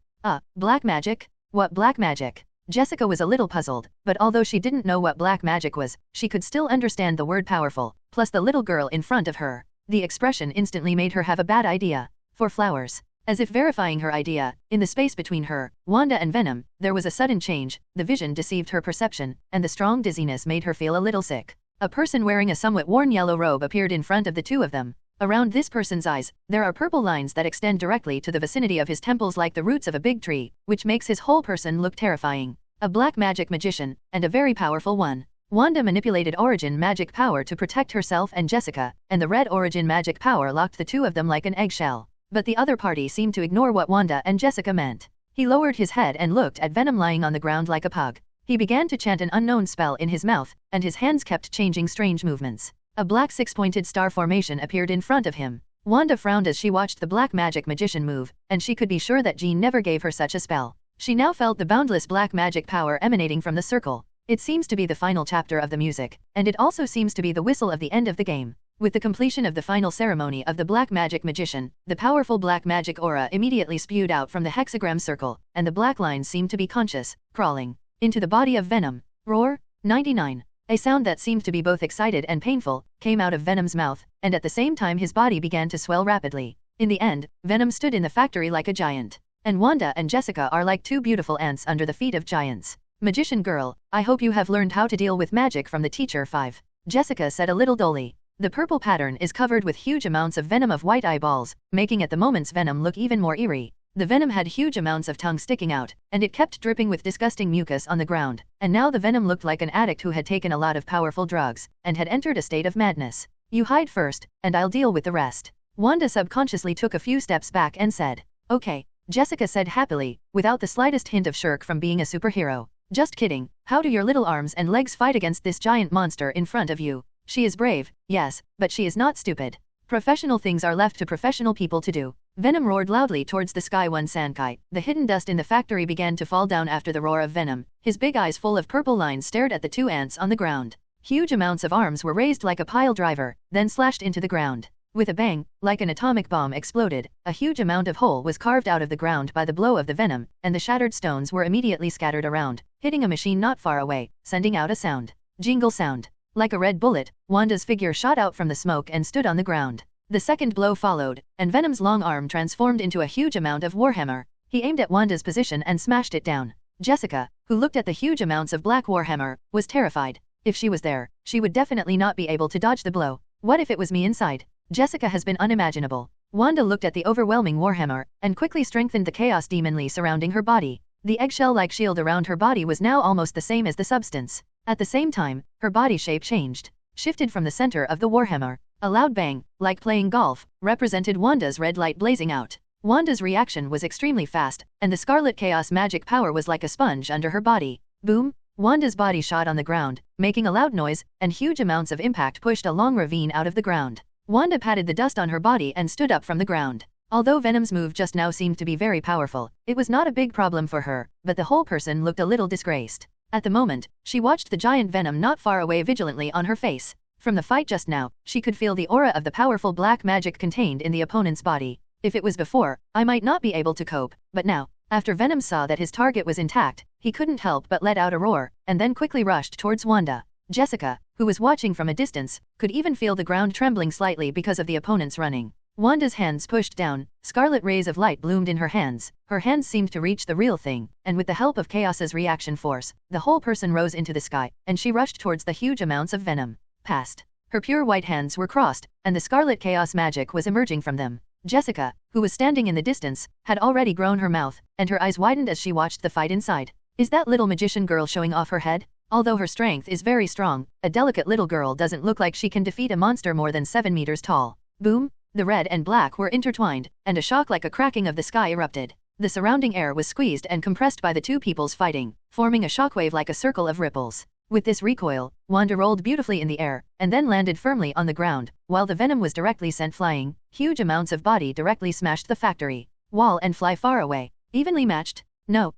Black magic? What black magic? Jessica was a little puzzled, but although she didn't know what black magic was, she could still understand the word powerful, plus the little girl in front of her. The expression instantly made her have a bad idea. For flowers. As if verifying her idea, in the space between her, Wanda and Venom, there was a sudden change. The vision deceived her perception, and the strong dizziness made her feel a little sick. A person wearing a somewhat worn yellow robe appeared in front of the two of them. Around this person's eyes, there are purple lines that extend directly to the vicinity of his temples like the roots of a big tree, which makes his whole person look terrifying. A black magic magician, and a very powerful one. Wanda manipulated origin magic power to protect herself and Jessica, and the red origin magic power locked the two of them like an eggshell. But the other party seemed to ignore what Wanda and Jessica meant. He lowered his head and looked at Venom lying on the ground like a pug. He began to chant an unknown spell in his mouth, and his hands kept changing strange movements. A black six-pointed star formation appeared in front of him. Wanda frowned as she watched the black magic magician move, and she could be sure that Jean never gave her such a spell. She now felt the boundless black magic power emanating from the circle. It seems to be the final chapter of the music, and it also seems to be the whistle of the end of the game. With the completion of the final ceremony of the black magic magician, the powerful black magic aura immediately spewed out from the hexagram circle, and the black lines seemed to be conscious, crawling into the body of Venom. Roar! 99. A sound that seemed to be both excited and painful came out of Venom's mouth, and at the same time his body began to swell rapidly. In the end, Venom stood in the factory like a giant. And Wanda and Jessica are like two beautiful ants under the feet of giants. Magician girl, I hope you have learned how to deal with magic from the teacher 5. Jessica said a little dully. The purple pattern is covered with huge amounts of venom of white eyeballs, making at the moment's venom look even more eerie. The venom had huge amounts of tongue sticking out, and it kept dripping with disgusting mucus on the ground, and now the venom looked like an addict who had taken a lot of powerful drugs, and had entered a state of madness. You hide first, and I'll deal with the rest. Wanda subconsciously took a few steps back and said, okay, Jessica said happily, without the slightest hint of shirk from being a superhero. Just kidding, how do your little arms and legs fight against this giant monster in front of you? She is brave, yes, but she is not stupid. Professional things are left to professional people to do. Venom roared loudly towards the sky. One Sankai. The hidden dust in the factory began to fall down after the roar of Venom. His big eyes full of purple lines stared at the two ants on the ground. Huge amounts of arms were raised like a pile driver, then slashed into the ground. With a bang, like an atomic bomb exploded, a huge amount of hole was carved out of the ground by the blow of the venom, and the shattered stones were immediately scattered around, hitting a machine not far away, sending out a sound. Jingle sound. Like a red bullet, Wanda's figure shot out from the smoke and stood on the ground. The second blow followed, and Venom's long arm transformed into a huge amount of warhammer. He aimed at Wanda's position and smashed it down. Jessica, who looked at the huge amounts of black warhammer, was terrified. If she was there, she would definitely not be able to dodge the blow. What if it was me inside? Jessica has been unimaginable. Wanda looked at the overwhelming warhammer, and quickly strengthened the chaos demonly surrounding her body. The eggshell-like shield around her body was now almost the same as the substance. At the same time, her body shape changed, shifted from the center of the warhammer. A loud bang, like playing golf, represented Wanda's red light blazing out. Wanda's reaction was extremely fast, and the scarlet chaos magic power was like a sponge under her body. Boom! Wanda's body shot on the ground, making a loud noise, and huge amounts of impact pushed a long ravine out of the ground. Wanda patted the dust on her body and stood up from the ground. Although Venom's move just now seemed to be very powerful, it was not a big problem for her, but the whole person looked a little disgraced. At the moment, she watched the giant Venom not far away vigilantly on her face. From the fight just now, she could feel the aura of the powerful black magic contained in the opponent's body. If it was before, I might not be able to cope, but now, after Venom saw that his target was intact, he couldn't help but let out a roar, and then quickly rushed towards Wanda. Jessica, who was watching from a distance, could even feel the ground trembling slightly because of the opponents running. Wanda's hands pushed down, scarlet rays of light bloomed in her hands. Her hands seemed to reach the real thing, and with the help of Chaos's reaction force, the whole person rose into the sky, and she rushed towards the huge amounts of venom. Past. Her pure white hands were crossed, and the scarlet chaos magic was emerging from them. Jessica, who was standing in the distance, had already grown her mouth, and her eyes widened as she watched the fight inside. Is that little magician girl showing off her head? Although her strength is very strong, a delicate little girl doesn't look like she can defeat a monster more than 7 meters tall. Boom! The red and black were intertwined, and a shock like a cracking of the sky erupted. The surrounding air was squeezed and compressed by the two peoples fighting, forming a shockwave like a circle of ripples. With this recoil, Wanda rolled beautifully in the air, and then landed firmly on the ground, while the venom was directly sent flying. Huge amounts of body directly smashed the factory wall and fly far away. Evenly matched? No,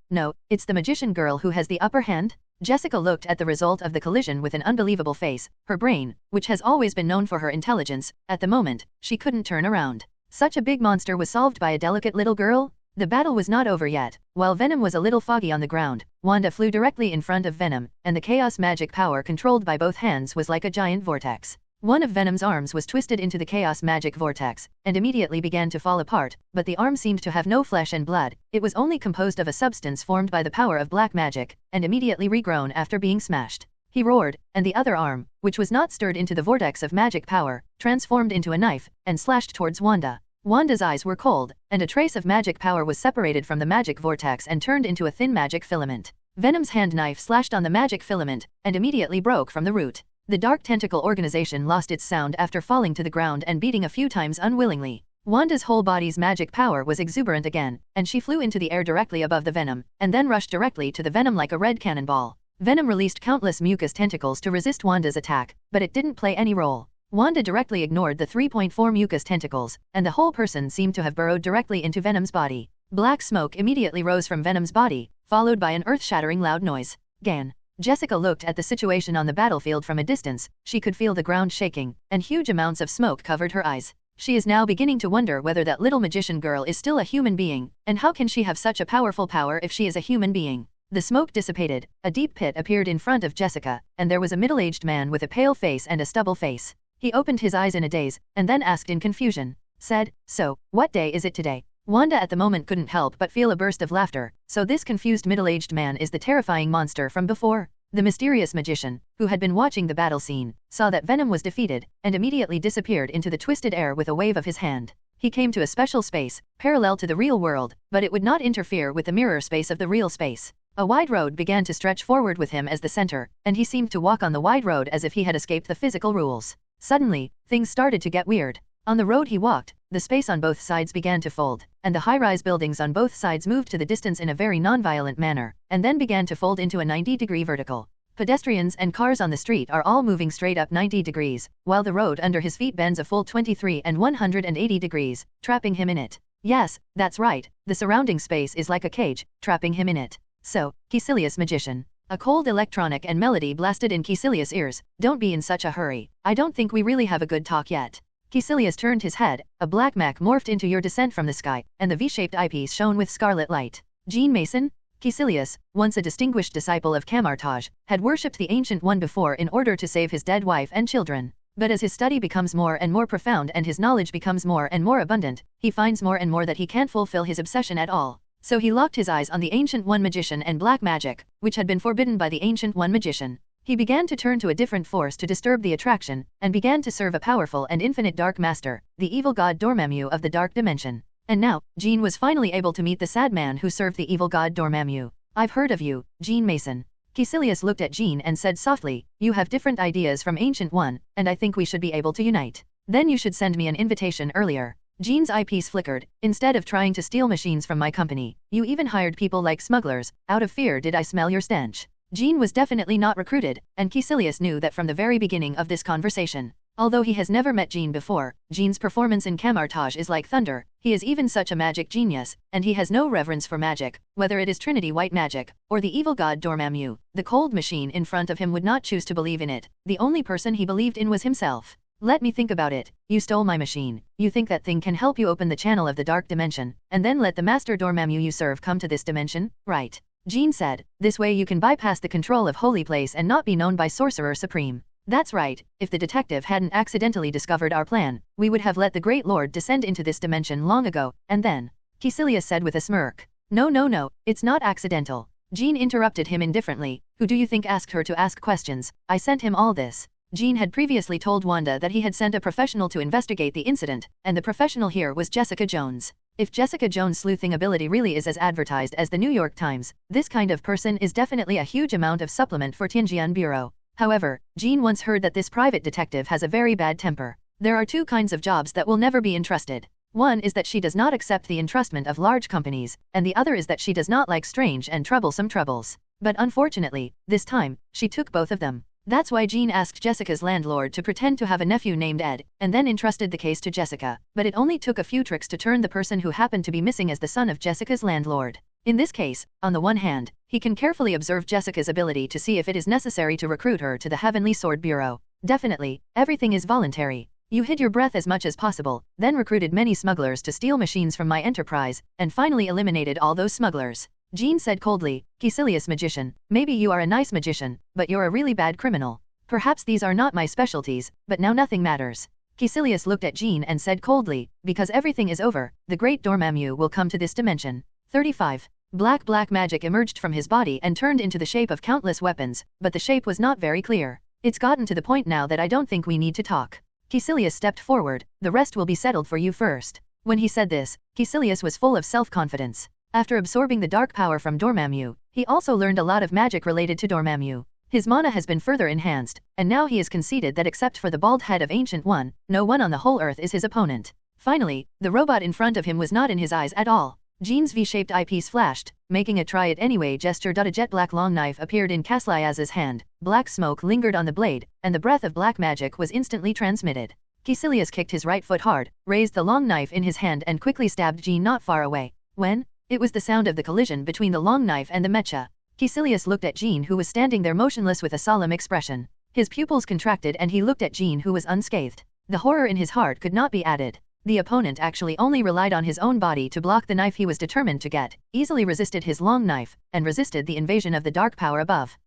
it's the magician girl who has the upper hand? Jessica looked at the result of the collision with an unbelievable face. Her brain, which has always been known for her intelligence, at the moment, she couldn't turn around. Such a big monster was solved by a delicate little girl? The battle was not over yet. While Venom was a little foggy on the ground, Wanda flew directly in front of Venom, and the chaos magic power controlled by both hands was like a giant vortex. One of Venom's arms was twisted into the chaos magic vortex, and immediately began to fall apart, but the arm seemed to have no flesh and blood. It was only composed of a substance formed by the power of black magic, and immediately regrown after being smashed. He roared, and the other arm, which was not stirred into the vortex of magic power, transformed into a knife, and slashed towards Wanda. Wanda's eyes were cold, and a trace of magic power was separated from the magic vortex and turned into a thin magic filament. Venom's hand knife slashed on the magic filament, and immediately broke from the root. The dark tentacle organization lost its sound after falling to the ground and beating a few times unwillingly. Wanda's whole body's magic power was exuberant again, and she flew into the air directly above the Venom, and then rushed directly to the Venom like a red cannonball. Venom released countless mucus tentacles to resist Wanda's attack, but it didn't play any role. Wanda directly ignored the 3.4 mucus tentacles, and the whole person seemed to have burrowed directly into Venom's body. Black smoke immediately rose from Venom's body, followed by an earth-shattering loud noise. Gan. Jessica looked at the situation on the battlefield from a distance. She could feel the ground shaking, and huge amounts of smoke covered her eyes. She is now beginning to wonder whether that little magician girl is still a human being, and how can she have such a powerful power if she is a human being? The smoke dissipated, a deep pit appeared in front of Jessica, and there was a middle-aged man with a pale face and a stubble face. He opened his eyes in a daze, and then asked in confusion. Said, "So, what day is it today?" Wanda at the moment couldn't help but feel a burst of laughter. So this confused middle-aged man is the terrifying monster from before? The mysterious magician, who had been watching the battle scene, saw that Venom was defeated, and immediately disappeared into the twisted air with a wave of his hand. He came to a special space, parallel to the real world, but it would not interfere with the mirror space of the real space. A wide road began to stretch forward with him as the center, and he seemed to walk on the wide road as if he had escaped the physical rules. Suddenly, things started to get weird. On the road he walked, the space on both sides began to fold, and the high-rise buildings on both sides moved to the distance in a very non-violent manner, and then began to fold into a 90-degree vertical. Pedestrians and cars on the street are all moving straight up 90 degrees, while the road under his feet bends a full 23 and 180 degrees, trapping him in it. Yes, that's right, the surrounding space is like a cage, trapping him in it. So, Caecilius magician. A cold electronic and melody blasted in Caecilius' ears. Don't be in such a hurry. I don't think we really have a good talk yet. Caecilius turned his head. A black Mac morphed into your descent from the sky, and the V-shaped eyepiece shone with scarlet light. Jean Mason? Caecilius, once a distinguished disciple of Camartage, had worshipped the Ancient One before in order to save his dead wife and children. But as his study becomes more and more profound and his knowledge becomes more and more abundant, he finds more and more that he can't fulfill his obsession at all. So he locked his eyes on the Ancient One magician and black magic, which had been forbidden by the Ancient One magician. He began to turn to a different force to disturb the attraction, and began to serve a powerful and infinite dark master, the evil god Dormammu of the dark dimension. And now, Jean was finally able to meet the sad man who served the evil god Dormammu. I've heard of you, Jean Mason. Caecilius looked at Jean and said softly, you have different ideas from Ancient One, and I think we should be able to unite. Then you should send me an invitation earlier. Jean's eyepiece flickered. Instead of trying to steal machines from my company, you even hired people like smugglers. Out of fear did I smell your stench. Jean was definitely not recruited, and Caecilius knew that from the very beginning of this conversation. Although he has never met Jean before, Jean's performance in Camartage is like thunder. He is even such a magic genius, and he has no reverence for magic, whether it is Trinity White magic, or the evil god Dormammu. The cold machine in front of him would not choose to believe in it. The only person he believed in was himself. Let me think about it. You stole my machine. You think that thing can help you open the channel of the dark dimension, and then let the master Dormammu you serve come to this dimension, right? Jean said, this way you can bypass the control of Holy Place and not be known by Sorcerer Supreme. That's right, if the detective hadn't accidentally discovered our plan, we would have let the Great Lord descend into this dimension long ago, and then. Caecilius said with a smirk. No, it's not accidental. Jean interrupted him indifferently. Who do you think asked her to ask questions? I sent him all this. Jean had previously told Wanda that he had sent a professional to investigate the incident, and the professional here was Jessica Jones. If Jessica Jones' sleuthing ability really is as advertised as the New York Times, this kind of person is definitely a huge amount of supplement for Tianjian Bureau. However, Jean once heard that this private detective has a very bad temper. There are two kinds of jobs that will never be entrusted. One is that she does not accept the entrustment of large companies, and the other is that she does not like strange and troublesome troubles. But unfortunately, this time, she took both of them. That's why Jean asked Jessica's landlord to pretend to have a nephew named Ed, and then entrusted the case to Jessica, but it only took a few tricks to turn the person who happened to be missing as the son of Jessica's landlord. In this case, on the one hand, he can carefully observe Jessica's ability to see if it is necessary to recruit her to the Heavenly Sword Bureau. Definitely, everything is voluntary. You hid your breath as much as possible, then recruited many smugglers to steal machines from my enterprise, and finally eliminated all those smugglers. Jean said coldly, Caecilius magician, maybe you are a nice magician, but you're a really bad criminal. Perhaps these are not my specialties, but now nothing matters. Caecilius looked at Jean and said coldly, because everything is over, the great Dormammu will come to this dimension. 35. Black magic emerged from his body and turned into the shape of countless weapons, but the shape was not very clear. It's gotten to the point now that I don't think we need to talk. Caecilius stepped forward, the rest will be settled for you first. When he said this, Caecilius was full of self-confidence. After absorbing the dark power from Dormammu, he also learned a lot of magic related to Dormammu. His mana has been further enhanced, and now he has conceded that except for the bald head of Ancient One, no one on the whole Earth is his opponent. Finally, the robot in front of him was not in his eyes at all. Jean's V-shaped eyepiece flashed, making a try it anyway gesture. A jet black long knife appeared in Caecilius's hand, black smoke lingered on the blade, and the breath of black magic was instantly transmitted. Caecilius kicked his right foot hard, raised the long knife in his hand and quickly stabbed Jean not far away. When? It was the sound of the collision between the long knife and the mecha. Caecilius looked at Jean who was standing there motionless with a solemn expression. His pupils contracted and he looked at Jean who was unscathed. The horror in his heart could not be added. The opponent actually only relied on his own body to block the knife he was determined to get, easily resisted his long knife, and resisted the invasion of the dark power above.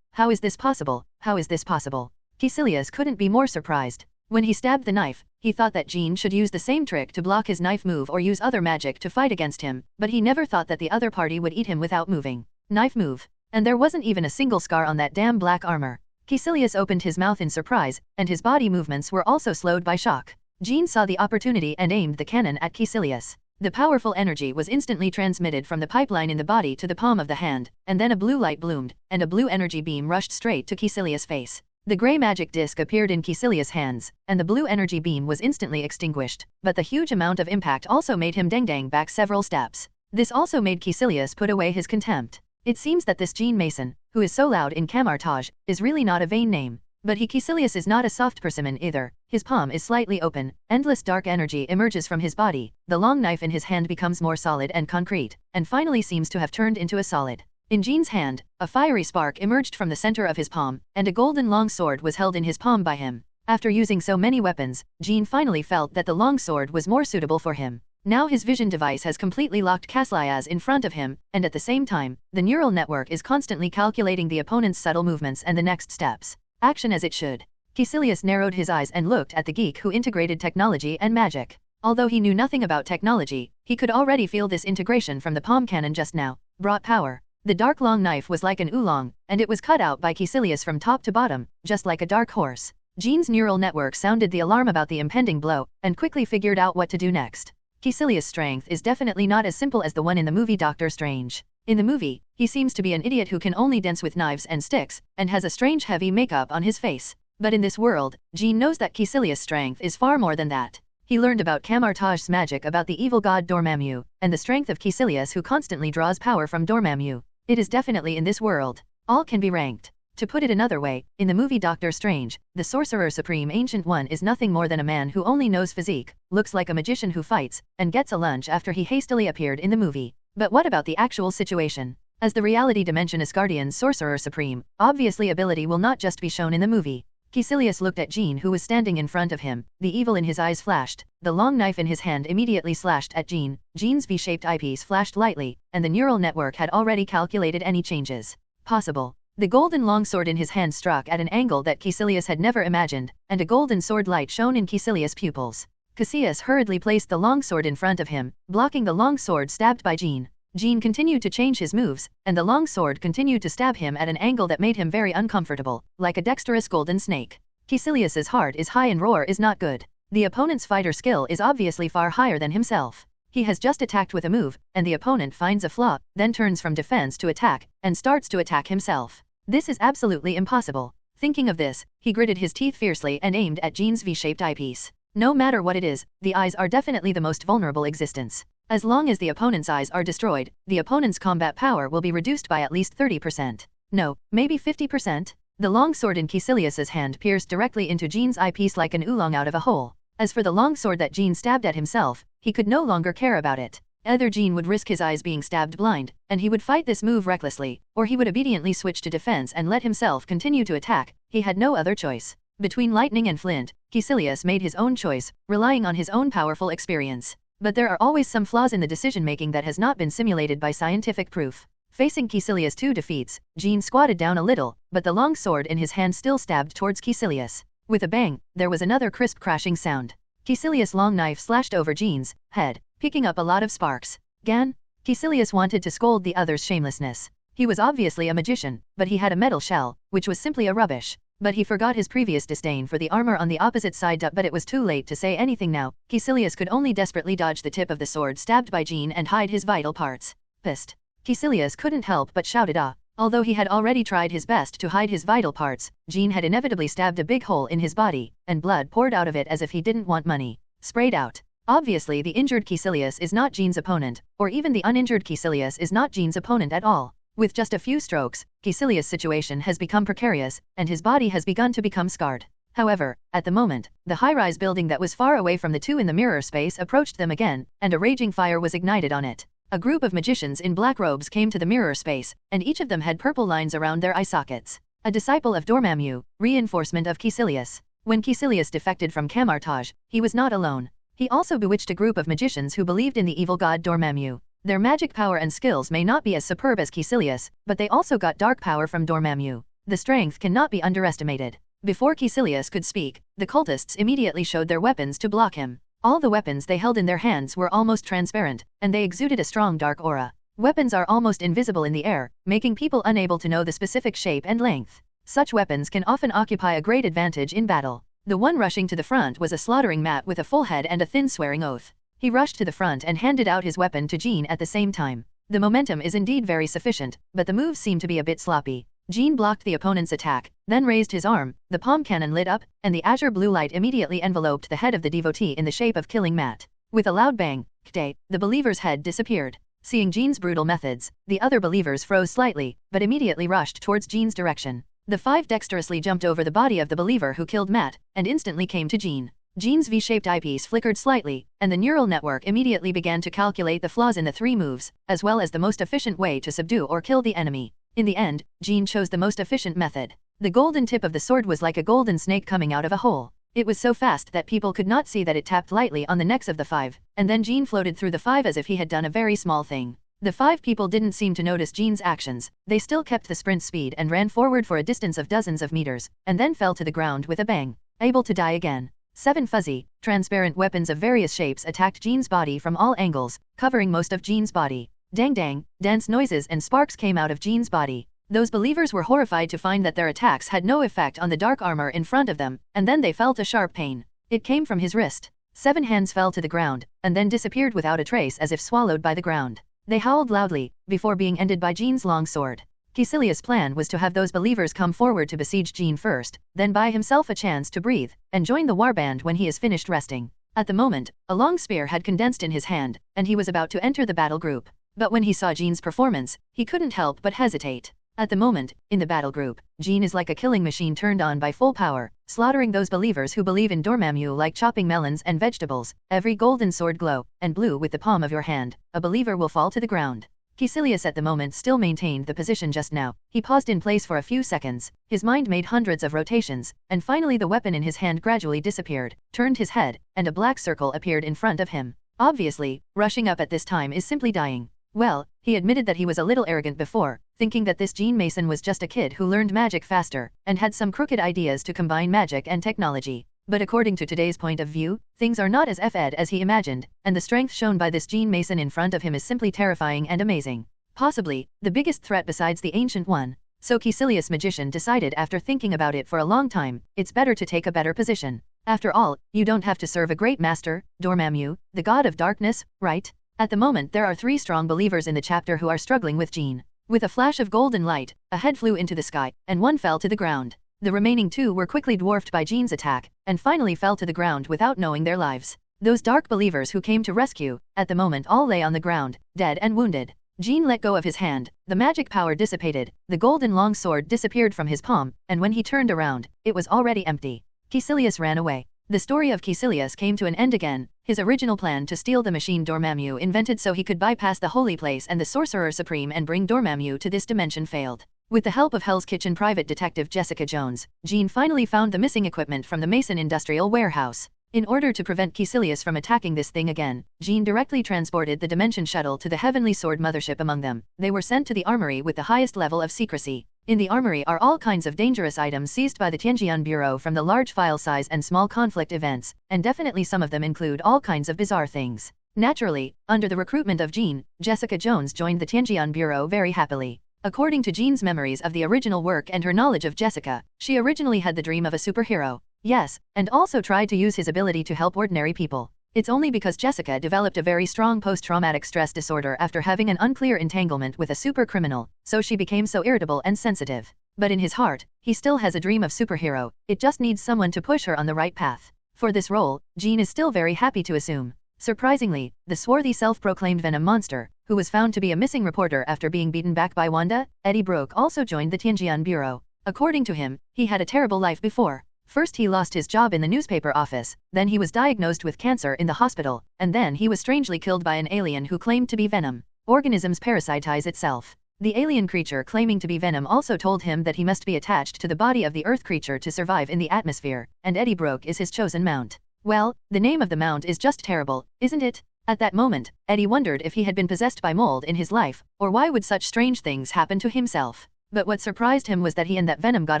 How is this possible? How is this possible? Caecilius couldn't be more surprised. When he stabbed the knife, he thought that Jean should use the same trick to block his knife move or use other magic to fight against him, but he never thought that the other party would eat him without moving. Knife move. And there wasn't even a single scar on that damn black armor. Caecilius opened his mouth in surprise, and his body movements were also slowed by shock. Jean saw the opportunity and aimed the cannon at Caecilius. The powerful energy was instantly transmitted from the pipeline in the body to the palm of the hand, and then a blue light bloomed, and a blue energy beam rushed straight to Caecilius' face. The grey magic disc appeared in Caecilius' hands, and the blue energy beam was instantly extinguished, but the huge amount of impact also made him dang back several steps. This also made Caecilius put away his contempt. It seems that this Jean Mason, who is so loud in camouflage, is really not a vain name. But Caecilius is not a soft persimmon either. His palm is slightly open, endless dark energy emerges from his body, the long knife in his hand becomes more solid and concrete, and finally seems to have turned into a solid. In Jean's hand, a fiery spark emerged from the center of his palm, and a golden long sword was held in his palm by him. After using so many weapons, Jean finally felt that the long sword was more suitable for him. Now his vision device has completely locked Caecilius in front of him, and at the same time, the neural network is constantly calculating the opponent's subtle movements and the next steps. Action as it should. Caecilius narrowed his eyes and looked at the geek who integrated technology and magic. Although he knew nothing about technology, he could already feel this integration from the palm cannon just now. Brought power. The dark long knife was like an oolong, and it was cut out by Caecilius from top to bottom, just like a dark horse. Jean's neural network sounded the alarm about the impending blow, and quickly figured out what to do next. Caecilius' strength is definitely not as simple as the one in the movie Doctor Strange. In the movie, he seems to be an idiot who can only dance with knives and sticks, and has a strange heavy makeup on his face. But in this world, Jean knows that Caecilius' strength is far more than that. He learned about Camartage's magic about the evil god Dormammu, and the strength of Caecilius who constantly draws power from Dormammu. It is definitely in this world. All can be ranked. To put it another way, in the movie Doctor Strange, the Sorcerer Supreme Ancient One is nothing more than a man who only knows physique, looks like a magician who fights, and gets a lunch after he hastily appeared in the movie. But what about the actual situation? As the reality dimension Asgardian Sorcerer Supreme, obviously ability will not just be shown in the movie. Caecilius looked at Jean, who was standing in front of him. The evil in his eyes flashed. The long knife in his hand immediately slashed at Jean. Jean's V-shaped eyepiece flashed lightly, and the neural network had already calculated any changes possible. The golden longsword in his hand struck at an angle that Caecilius had never imagined, and a golden sword light shone in Caecilius' pupils. Caecilius hurriedly placed the longsword in front of him, blocking the longsword stabbed by Jean. Jean continued to change his moves, and the longsword continued to stab him at an angle that made him very uncomfortable, like a dexterous golden snake. Caecilius's heart is high and roar is not good. The opponent's fighter skill is obviously far higher than himself. He has just attacked with a move, and the opponent finds a flaw, then turns from defense to attack, and starts to attack himself. This is absolutely impossible. Thinking of this, he gritted his teeth fiercely and aimed at Jean's V-shaped eyepiece. No matter what it is, the eyes are definitely the most vulnerable existence. As long as the opponent's eyes are destroyed, the opponent's combat power will be reduced by at least 30%. No, maybe 50%? The longsword in Caecilius's hand pierced directly into Jean's eyepiece like an oolong out of a hole. As for the longsword that Jean stabbed at himself, he could no longer care about it. Either Jean would risk his eyes being stabbed blind, and he would fight this move recklessly, or he would obediently switch to defense and let himself continue to attack. He had no other choice. Between lightning and flint, Caecilius made his own choice, relying on his own powerful experience. But there are always some flaws in the decision-making that has not been simulated by scientific proof. Facing Caecilius' 2 defeats, Jean squatted down a little, but the long sword in his hand still stabbed towards Caecilius. With a bang, there was another crisp crashing sound. Caecilius' long knife slashed over Jean's head, picking up a lot of sparks. Gan? Caecilius wanted to scold the other's shamelessness. He was obviously a magician, but he had a metal shell, which was simply a rubbish. But he forgot his previous disdain for the armor on the opposite side, but it was too late to say anything now. Caecilius could only desperately dodge the tip of the sword stabbed by Jean and hide his vital parts. Pissed. Caecilius couldn't help but shouted ah. Although he had already tried his best to hide his vital parts, Jean had inevitably stabbed a big hole in his body, and blood poured out of it as if he didn't want money. Sprayed out. Obviously the injured Caecilius is not Jean's opponent, or even the uninjured Caecilius is not Jean's opponent at all. With just a few strokes, Caecilius' situation has become precarious, and his body has begun to become scarred. However, at the moment, the high-rise building that was far away from the two in the mirror space approached them again, and a raging fire was ignited on it. A group of magicians in black robes came to the mirror space, and each of them had purple lines around their eye sockets. A disciple of Dormammu, reinforcement of Caecilius. When Caecilius defected from Camartage, he was not alone. He also bewitched a group of magicians who believed in the evil god Dormammu. Their magic power and skills may not be as superb as Caecilius, but they also got dark power from Dormammu. The strength cannot be underestimated. Before Caecilius could speak, the cultists immediately showed their weapons to block him. All the weapons they held in their hands were almost transparent, and they exuded a strong dark aura. Weapons are almost invisible in the air, making people unable to know the specific shape and length. Such weapons can often occupy a great advantage in battle. The one rushing to the front was a slaughtering mat with a full head and a thin swearing oath. He rushed to the front and handed out his weapon to Jean at the same time. The momentum is indeed very sufficient, but the moves seem to be a bit sloppy. Jean blocked the opponent's attack, then raised his arm, the palm cannon lit up, and the azure blue light immediately enveloped the head of the devotee in the shape of killing mat. With a loud bang, the believer's head disappeared. Seeing Jean's brutal methods, the other believers froze slightly, but immediately rushed towards Jean's direction. The 5 dexterously jumped over the body of the believer who killed Matt, and instantly came to Jean. Jean's V-shaped eyepiece flickered slightly, and the neural network immediately began to calculate the flaws in the 3 moves, as well as the most efficient way to subdue or kill the enemy. In the end, Jean chose the most efficient method. The golden tip of the sword was like a golden snake coming out of a hole. It was so fast that people could not see that it tapped lightly on the necks of the 5, and then Jean floated through the 5 as if he had done a very small thing. The 5 people didn't seem to notice Jean's actions. They still kept the sprint speed and ran forward for a distance of dozens of meters, and then fell to the ground with a bang, able to die again. 7 fuzzy, transparent weapons of various shapes attacked Jean's body from all angles, covering most of Jean's body. Dang dang, dance noises and sparks came out of Jean's body. Those believers were horrified to find that their attacks had no effect on the dark armor in front of them, and then they felt a sharp pain. It came from his wrist. 7 hands fell to the ground, and then disappeared without a trace as if swallowed by the ground. They howled loudly, before being ended by Jean's long sword. Caecilius' plan was to have those believers come forward to besiege Jean first, then buy himself a chance to breathe, and join the warband when he is finished resting. At the moment, a long spear had condensed in his hand, and he was about to enter the battle group. But when he saw Jean's performance, he couldn't help but hesitate. At the moment, in the battle group, Jean is like a killing machine turned on by full power, slaughtering those believers who believe in Dormammu like chopping melons and vegetables. Every golden sword glow and blue with the palm of your hand, a believer will fall to the ground. Caecilius at the moment still maintained the position just now. He paused in place for a few seconds, his mind made hundreds of rotations, and finally the weapon in his hand gradually disappeared, turned his head, and a black circle appeared in front of him. Obviously, rushing up at this time is simply dying. Well, he admitted that he was a little arrogant before, thinking that this Gene Mason was just a kid who learned magic faster, and had some crooked ideas to combine magic and technology. But according to today's point of view, things are not as fed as he imagined, and the strength shown by this Gene Mason in front of him is simply terrifying and amazing. Possibly, the biggest threat besides the Ancient One. So Caecilius Magician decided after thinking about it for a long time, it's better to take a better position. After all, you don't have to serve a great master, Dormammu, the god of darkness, right? At the moment there are 3 strong believers in the chapter who are struggling with Gene. With a flash of golden light, a head flew into the sky, and one fell to the ground. The remaining 2 were quickly dwarfed by Gene's attack, and finally fell to the ground without knowing their lives. Those dark believers who came to rescue, at the moment all lay on the ground, dead and wounded. Gene let go of his hand, the magic power dissipated, the golden long sword disappeared from his palm, and when he turned around, it was already empty. Caecilius ran away. The story of Caecilius came to an end again. His original plan to steal the machine Dormammu invented so he could bypass the holy place and the Sorcerer Supreme and bring Dormammu to this dimension failed. With the help of Hell's Kitchen private detective Jessica Jones, Gene finally found the missing equipment from the Mason Industrial Warehouse. In order to prevent Caecilius from attacking this thing again, Gene directly transported the Dimension Shuttle to the Heavenly Sword Mothership among them. They were sent to the armory with the highest level of secrecy. In the armory are all kinds of dangerous items seized by the Tianjian Bureau from the large file size and small conflict events, and definitely some of them include all kinds of bizarre things. Naturally, under the recruitment of Gene, Jessica Jones joined the Tianjian Bureau very happily. According to Gene's memories of the original work and her knowledge of Jessica, she originally had the dream of a superhero. Yes, and also tried to use his ability to help ordinary people. It's only because Jessica developed a very strong post-traumatic stress disorder after having an unclear entanglement with a super criminal, so she became so irritable and sensitive. But in his heart, he still has a dream of superhero, it just needs someone to push her on the right path. For this role, Gene is still very happy to assume. Surprisingly, the swarthy self-proclaimed Venom monster, who was found to be a missing reporter after being beaten back by Wanda, Eddie Brock also joined the Tianjian Bureau. According to him, he had a terrible life before. First he lost his job in the newspaper office, then he was diagnosed with cancer in the hospital, and then he was strangely killed by an alien who claimed to be Venom. Organisms parasitize itself. The alien creature claiming to be Venom also told him that he must be attached to the body of the Earth creature to survive in the atmosphere, and Eddie Brock is his chosen mount. Well, the name of the mount is just terrible, isn't it? At that moment, Eddie wondered if he had been possessed by mold in his life, or why would such strange things happen to himself. But what surprised him was that he and that Venom got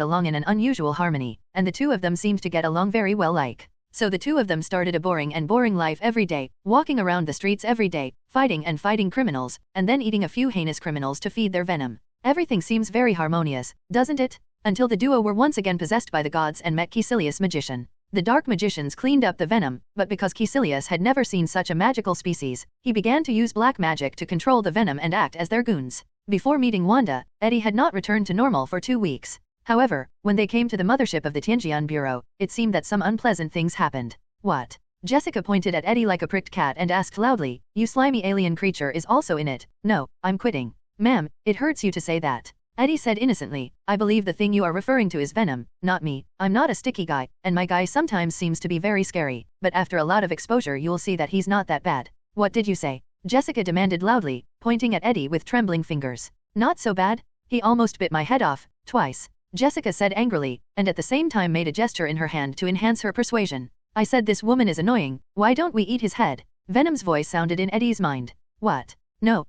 along in an unusual harmony, and the two of them seemed to get along very well So the two of them started a boring life every day, walking around the streets every day, fighting criminals, and then eating a few heinous criminals to feed their venom. Everything seems very harmonious, doesn't it? Until the duo were once again possessed by the gods and met Caecilius Magician. The dark magicians cleaned up the venom, but because Caecilius had never seen such a magical species, he began to use black magic to control the venom and act as their goons. Before meeting Wanda, Eddie had not returned to normal for 2 weeks. However, when they came to the mothership of the Tianjian Bureau, it seemed that some unpleasant things happened. What? Jessica pointed at Eddie like a pricked cat and asked loudly, "You slimy alien creature is also in it." "No, I'm quitting." "Ma'am, it hurts you to say that." Eddie said innocently, "I believe the thing you are referring to is Venom, not me. I'm not a sticky guy, and my guy sometimes seems to be very scary, but after a lot of exposure you'll see that he's not that bad." "What did you say?" Jessica demanded loudly, pointing at Eddie with trembling fingers. "Not so bad? He almost bit my head off, twice." Jessica said angrily, and at the same time made a gesture in her hand to enhance her persuasion. "I said this woman is annoying, why don't we eat his head?" Venom's voice sounded in Eddie's mind. "What? No.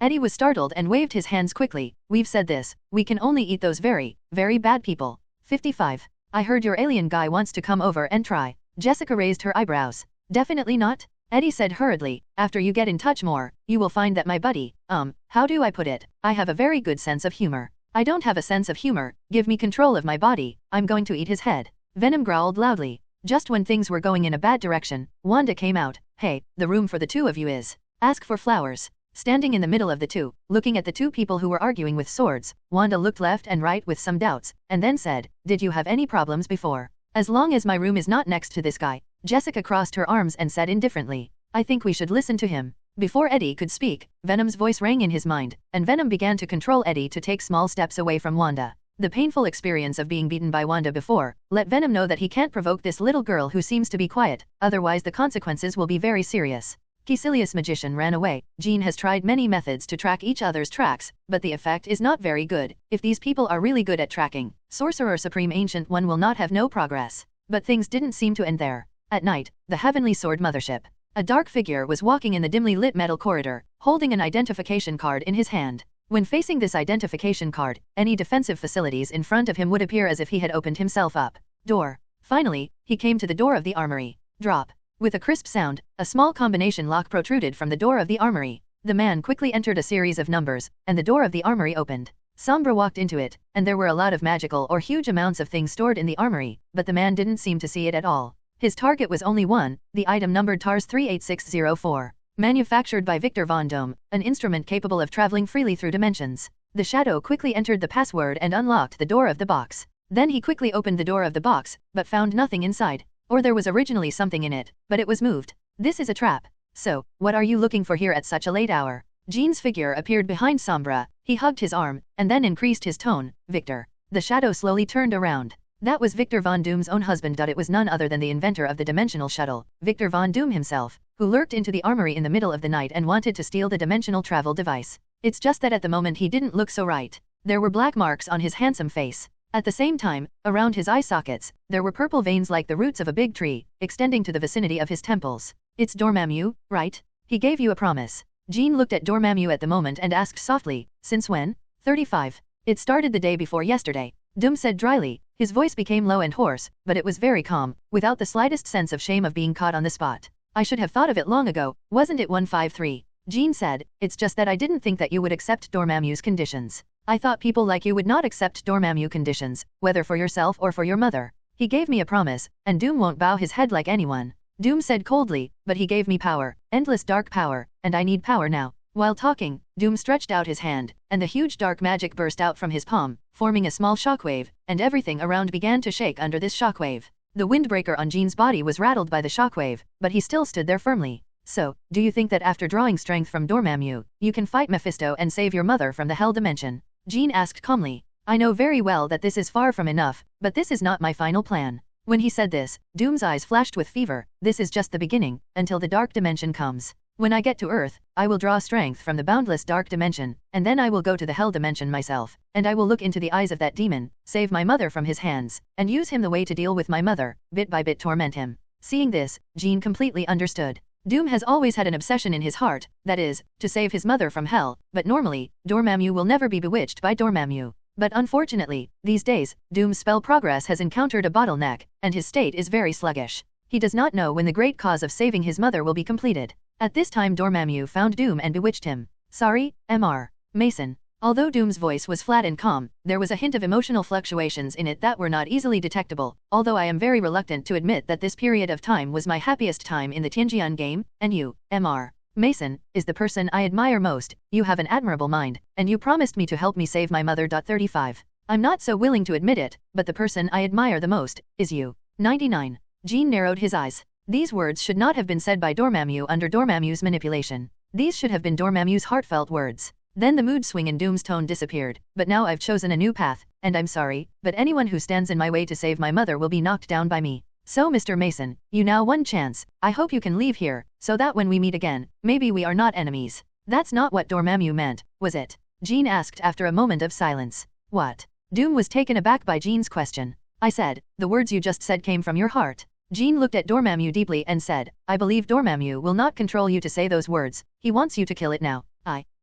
Eddie was startled and waved his hands quickly. "We've said this, we can only eat those very bad people." 55. "I heard your alien guy wants to come over and try." Jessica raised her eyebrows. "Definitely not," Eddie said hurriedly. "After you get in touch more, you will find that my buddy, how do I put it? I have a very good sense of humor." "I don't have a sense of humor, give me control of my body, I'm going to eat his head." Venom growled loudly. Just when things were going in a bad direction, Wanda came out. "Hey, the room for the two of you is. Ask for flowers." Standing in the middle of the two, looking at the two people who were arguing with swords, Wanda looked left and right with some doubts, and then said, "Did you have any problems before?" "As long as my room is not next to this guy." Jessica crossed her arms and said indifferently, "I think we should listen to him." Before Eddie could speak, Venom's voice rang in his mind, and Venom began to control Eddie to take small steps away from Wanda. The painful experience of being beaten by Wanda before, let Venom know that he can't provoke this little girl who seems to be quiet, otherwise the consequences will be very serious. Caecilius magician ran away. Jean has tried many methods to track each other's tracks, but the effect is not very good. If these people are really good at tracking, Sorcerer Supreme Ancient One will not have no progress. But things didn't seem to end there. At night, the Heavenly Sword Mothership. A dark figure was walking in the dimly lit metal corridor, holding an identification card in his hand. When facing this identification card, any defensive facilities in front of him would appear as if he had opened himself up. Door. Finally, he came to the door of the armory. Drop. With a crisp sound, a small combination lock protruded from the door of the armory. The man quickly entered a series of numbers, and the door of the armory opened. Sombra walked into it, and there were a lot of magical or huge amounts of things stored in the armory, but the man didn't seem to see it at all. His target was only one, the item numbered TARS 38604. Manufactured by Victor Von Doom, an instrument capable of traveling freely through dimensions. The shadow quickly entered the password and unlocked the door of the box. Then he quickly opened the door of the box, but found nothing inside. Or there was originally something in it, but it was moved. This is a trap. So, what are you looking for here at such a late hour? Jean's figure appeared behind Sombra. He hugged his arm, and then increased his tone. Victor. The shadow slowly turned around. That was Victor Von Doom's own husband. It was none other than the inventor of the dimensional shuttle, Victor Von Doom himself, who lurked into the armory in the middle of the night and wanted to steal the dimensional travel device. It's just that at the moment he didn't look so right. There were black marks on his handsome face. At the same time, around his eye sockets, there were purple veins like the roots of a big tree, extending to the vicinity of his temples. It's Dormammu, right? He gave you a promise. Jean looked at Dormammu at the moment and asked softly, since when? 35. It started the day before yesterday. Doom said dryly. His voice became low and hoarse, but it was very calm, without the slightest sense of shame of being caught on the spot. I should have thought of it long ago, wasn't it 153? Jean said, it's just that I didn't think that you would accept Dormammu's conditions. I thought people like you would not accept Dormammu conditions, whether for yourself or for your mother. He gave me a promise, and Doom won't bow his head like anyone. Doom said coldly, but he gave me power, endless dark power, and I need power now. While talking, Doom stretched out his hand, and the huge dark magic burst out from his palm, forming a small shockwave, and everything around began to shake under this shockwave. The windbreaker on Jean's body was rattled by the shockwave, but he still stood there firmly. So, do you think that after drawing strength from Dormammu, you can fight Mephisto and save your mother from the Hell Dimension? Jean asked calmly. I know very well that this is far from enough, but this is not my final plan. When he said this, Doom's eyes flashed with fever. This is just the beginning, until the Dark Dimension comes. When I get to Earth, I will draw strength from the boundless Dark Dimension, and then I will go to the Hell Dimension myself, and I will look into the eyes of that demon, save my mother from his hands, and use him the way to deal with my mother, bit by bit torment him. Seeing this, Jean completely understood. Doom has always had an obsession in his heart, that is, to save his mother from hell, but normally, Dormammu will never be bewitched by Dormammu. But unfortunately, these days, Doom's spell progress has encountered a bottleneck, and his state is very sluggish. He does not know when the great cause of saving his mother will be completed. At this time Dormammu found Doom and bewitched him. Sorry, Mr. Mason. Although Doom's voice was flat and calm, there was a hint of emotional fluctuations in it that were not easily detectable, although I am very reluctant to admit that this period of time was my happiest time in the Tianjian game, and you, Mr. Mason, is the person I admire most. You have an admirable mind, and you promised me to help me save my mother. 35. I'm not so willing to admit it, but the person I admire the most is you. 99. Jean narrowed his eyes. These words should not have been said by Dormammu under Dormammu's manipulation. These should have been Dormammu's heartfelt words. Then the mood swing in Doom's tone disappeared. But now I've chosen a new path, and I'm sorry, but anyone who stands in my way to save my mother will be knocked down by me. So Mr. Mason, you now one chance. I hope you can leave here, so that when we meet again, maybe we are not enemies. That's not what Dormammu meant, was it? Jean asked after a moment of silence. What? Doom was taken aback by Jean's question. I said, the words you just said came from your heart. Jean looked at Dormammu deeply and said, I believe Dormammu will not control you to say those words. He wants you to kill it now.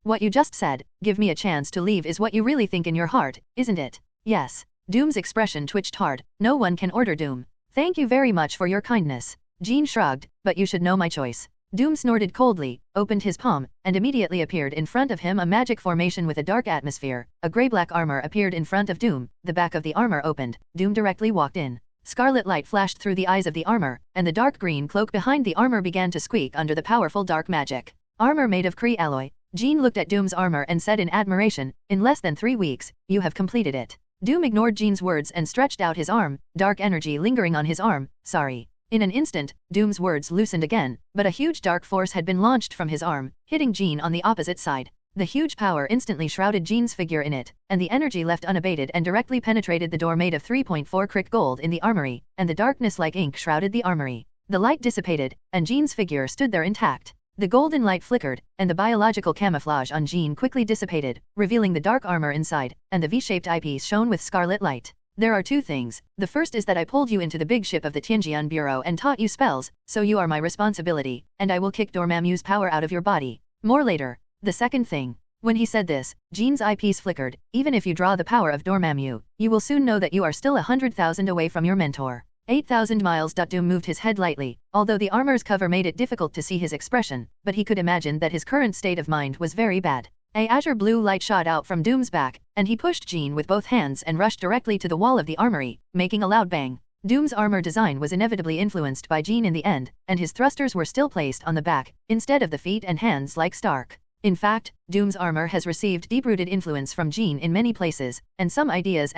What you just said, give me a chance to leave, is what you really think in your heart, isn't it? Yes. Doom's expression twitched hard. No one can order Doom. Thank you very much for your kindness. Jean shrugged, but you should know my choice. Doom snorted coldly, opened his palm, and immediately appeared in front of him a magic formation with a dark atmosphere. A grey-black armor appeared in front of Doom. The back of the armor opened. Doom directly walked in. Scarlet light flashed through the eyes of the armor, and the dark green cloak behind the armor began to squeak under the powerful dark magic. Armor made of Kree alloy. Jean looked at Doom's armor and said in admiration, in less than 3 weeks, you have completed it. Doom ignored Jean's words and stretched out his arm, dark energy lingering on his arm. Sorry. In an instant, Doom's words loosened again, but a huge dark force had been launched from his arm, hitting Jean on the opposite side. The huge power instantly shrouded Jean's figure in it, and the energy left unabated and directly penetrated the door made of 3.4 Crick gold in the armory, and the darkness like ink shrouded the armory. The light dissipated, and Jean's figure stood there intact. The golden light flickered, and the biological camouflage on Jean quickly dissipated, revealing the dark armor inside, and the V-shaped eyepiece shone with scarlet light. There are two things. The first is that I pulled you into the big ship of the Tianjian Bureau and taught you spells, so you are my responsibility, and I will kick Dormammu's power out of your body. More later. The second thing. When he said this, Jean's eyepiece flickered. Even if you draw the power of Dormammu, you will soon know that you are still 100,000 away from your mentor. 8,000 miles. Doom moved his head lightly, although the armor's cover made it difficult to see his expression, but he could imagine that his current state of mind was very bad. A azure blue light shot out from Doom's back, and he pushed Jean with both hands and rushed directly to the wall of the armory, making a loud bang. Doom's armor design was inevitably influenced by Jean in the end, and his thrusters were still placed on the back, instead of the feet and hands like Stark. In fact, Doom's armor has received deep-rooted influence from Jean in many places, and some ideas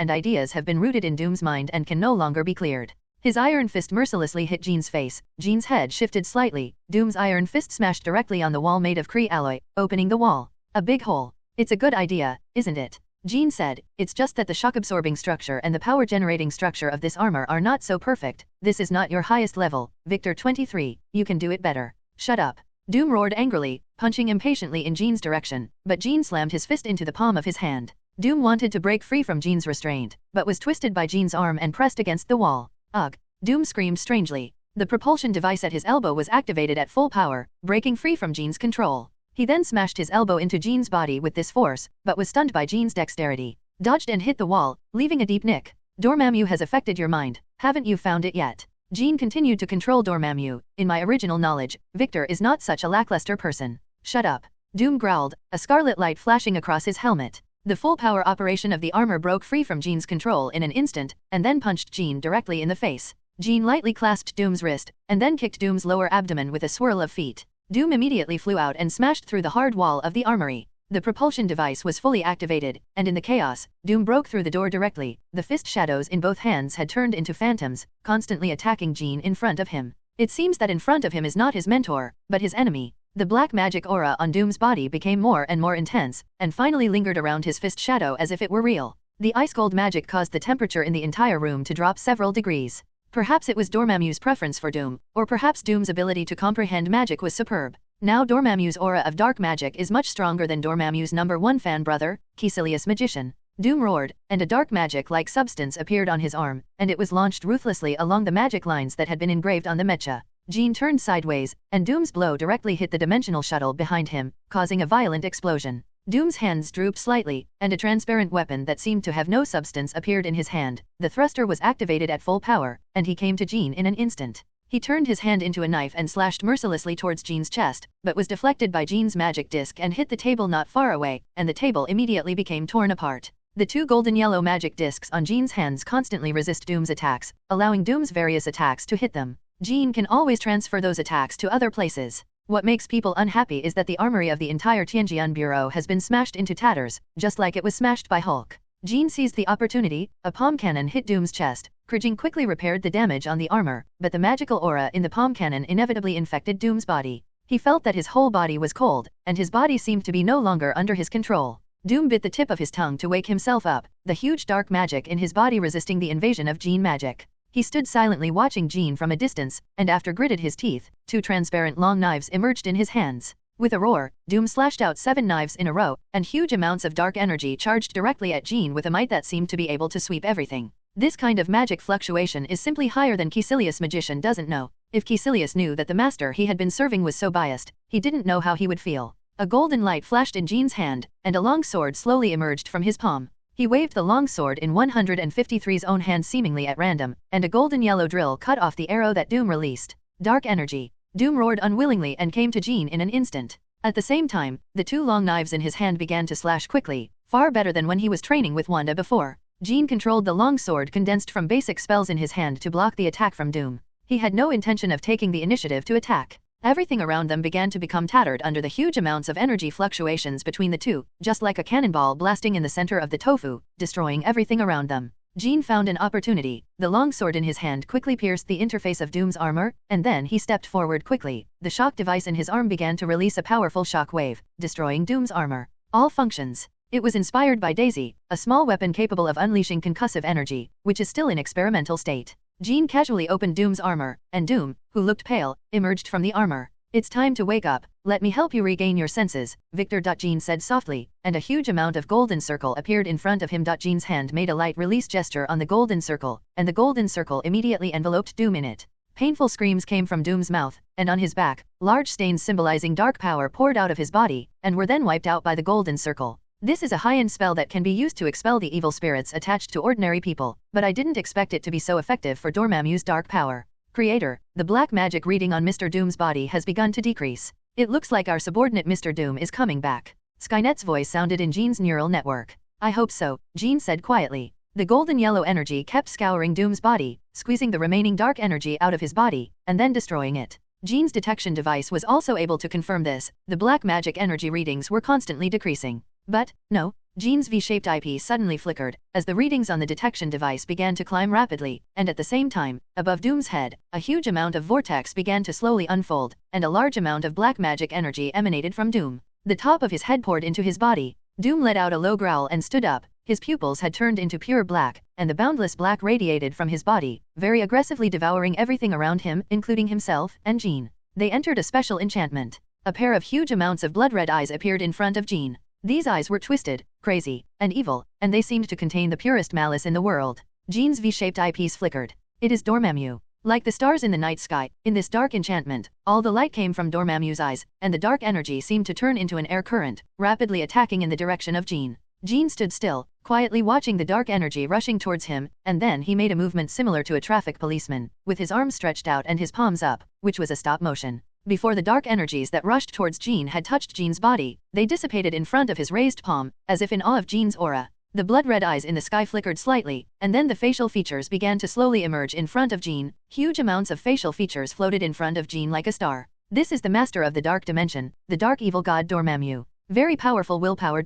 have been rooted in Doom's mind and can no longer be cleared. His iron fist mercilessly hit Jean's face. Jean's head shifted slightly. Doom's iron fist smashed directly on the wall made of Kree alloy, opening the wall. A big hole. It's a good idea, isn't it? Jean said, it's just that the shock-absorbing structure and the power-generating structure of this armor are not so perfect. This is not your highest level, Victor 23, you can do it better. Shut up. Doom roared angrily, punching impatiently in Jean's direction, but Jean slammed his fist into the palm of his hand. Doom wanted to break free from Jean's restraint, but was twisted by Jean's arm and pressed against the wall. Ugh. Doom screamed strangely. The propulsion device at his elbow was activated at full power, breaking free from Jean's control. He then smashed his elbow into Jean's body with this force, but was stunned by Jean's dexterity. Dodged and hit the wall, leaving a deep nick. Dormammu has affected your mind, haven't you found it yet? Jean continued to control Dormammu. In my original knowledge, Victor is not such a lackluster person. Shut up. Doom growled, a scarlet light flashing across his helmet. The full power operation of the armor broke free from Jean's control in an instant, and then punched Jean directly in the face. Jean lightly clasped Doom's wrist, and then kicked Doom's lower abdomen with a swirl of feet. Doom immediately flew out and smashed through the hard wall of the armory. The propulsion device was fully activated, and in the chaos, Doom broke through the door directly. The fist shadows in both hands had turned into phantoms, constantly attacking Jean in front of him. It seems that in front of him is not his mentor, but his enemy. The black magic aura on Doom's body became more and more intense, and finally lingered around his fist shadow as if it were real. The ice-cold magic caused the temperature in the entire room to drop several degrees. Perhaps it was Dormammu's preference for Doom, or perhaps Doom's ability to comprehend magic was superb. Now Dormammu's aura of dark magic is much stronger than Dormammu's #1 fan brother, Caecilius Magician. Doom roared, and a dark magic-like substance appeared on his arm, and it was launched ruthlessly along the magic lines that had been engraved on the mecha. Jean turned sideways, and Doom's blow directly hit the dimensional shuttle behind him, causing a violent explosion. Doom's hands drooped slightly, and a transparent weapon that seemed to have no substance appeared in his hand. The thruster was activated at full power, and he came to Jean in an instant. He turned his hand into a knife and slashed mercilessly towards Jean's chest, but was deflected by Jean's magic disc and hit the table not far away, and the table immediately became torn apart. The two golden yellow magic discs on Jean's hands constantly resist Doom's attacks, allowing Doom's various attacks to hit them. Jean can always transfer those attacks to other places. What makes people unhappy is that the armory of the entire Tianjian Bureau has been smashed into tatters, just like it was smashed by Hulk. Jean seized the opportunity. A palm cannon hit Doom's chest. Jean quickly repaired the damage on the armor, but the magical aura in the palm cannon inevitably infected Doom's body. He felt that his whole body was cold, and his body seemed to be no longer under his control. Doom bit the tip of his tongue to wake himself up, the huge dark magic in his body resisting the invasion of Jean magic. He stood silently watching Jean from a distance, and after gritted his teeth, two transparent long knives emerged in his hands. With a roar, Doom slashed out 7 knives in a row, and huge amounts of dark energy charged directly at Jean with a might that seemed to be able to sweep everything. This kind of magic fluctuation is simply higher than Caecilius Magician doesn't know. If Caecilius knew that the master he had been serving was so biased, he didn't know how he would feel. A golden light flashed in Jean's hand, and a long sword slowly emerged from his palm. He waved the long sword in 153's own hand seemingly at random, and a golden yellow drill cut off the arrow that Doom released. Dark energy. Doom roared unwillingly and came to Jean in an instant. At the same time, the two long knives in his hand began to slash quickly, far better than when he was training with Wanda before. Jean controlled the long sword condensed from basic spells in his hand to block the attack from Doom. He had no intention of taking the initiative to attack. Everything around them began to become tattered under the huge amounts of energy fluctuations between the two, just like a cannonball blasting in the center of the tofu, destroying everything around them. Jean found an opportunity. The long sword in his hand quickly pierced the interface of Doom's armor, and then he stepped forward quickly. The shock device in his arm began to release a powerful shock wave, destroying Doom's armor. All functions. It was inspired by Daisy, a small weapon capable of unleashing concussive energy, which is still in experimental state. Jean casually opened Doom's armor, and Doom, who looked pale, emerged from the armor. It's time to wake up. Let me help you regain your senses, Victor. Jean said softly, and a huge amount of golden circle appeared in front of him. Jean's hand made a light release gesture on the golden circle, and the golden circle immediately enveloped Doom in it. Painful screams came from Doom's mouth, and on his back, large stains symbolizing dark power poured out of his body, and were then wiped out by the golden circle. This is a high-end spell that can be used to expel the evil spirits attached to ordinary people, but I didn't expect it to be so effective for Dormammu's dark power. Creator, the black magic reading on Mr. Doom's body has begun to decrease. It looks like our subordinate Mr. Doom is coming back. Skynet's voice sounded in Jean's neural network. I hope so, Jean said quietly. The golden yellow energy kept scouring Doom's body, squeezing the remaining dark energy out of his body, and then destroying it. Jean's detection device was also able to confirm this. The black magic energy readings were constantly decreasing. But, no, Jean's V-shaped eyepiece suddenly flickered, as the readings on the detection device began to climb rapidly, and at the same time, above Doom's head, a huge amount of vortex began to slowly unfold, and a large amount of black magic energy emanated from Doom. The top of his head poured into his body. Doom let out a low growl and stood up. His pupils had turned into pure black, and the boundless black radiated from his body, very aggressively devouring everything around him, including himself and Jean. They entered a special enchantment. A pair of huge amounts of blood-red eyes appeared in front of Jean. These eyes were twisted, crazy, and evil, and they seemed to contain the purest malice in the world. Jean's V-shaped eyepiece flickered. It is Dormammu. Like the stars in the night sky, in this dark enchantment, all the light came from Dormammu's eyes, and the dark energy seemed to turn into an air current, rapidly attacking in the direction of Jean. Jean stood still, quietly watching the dark energy rushing towards him, and then he made a movement similar to a traffic policeman, with his arms stretched out and his palms up, which was a stop motion. Before the dark energies that rushed towards Jean had touched Jean's body, they dissipated in front of his raised palm, as if in awe of Jean's aura. The blood-red eyes in the sky flickered slightly, and then the facial features began to slowly emerge in front of Jean. Huge amounts of facial features floated in front of Jean like a star. This is the master of the dark dimension, the dark evil god Dormammu. Very powerful willpower.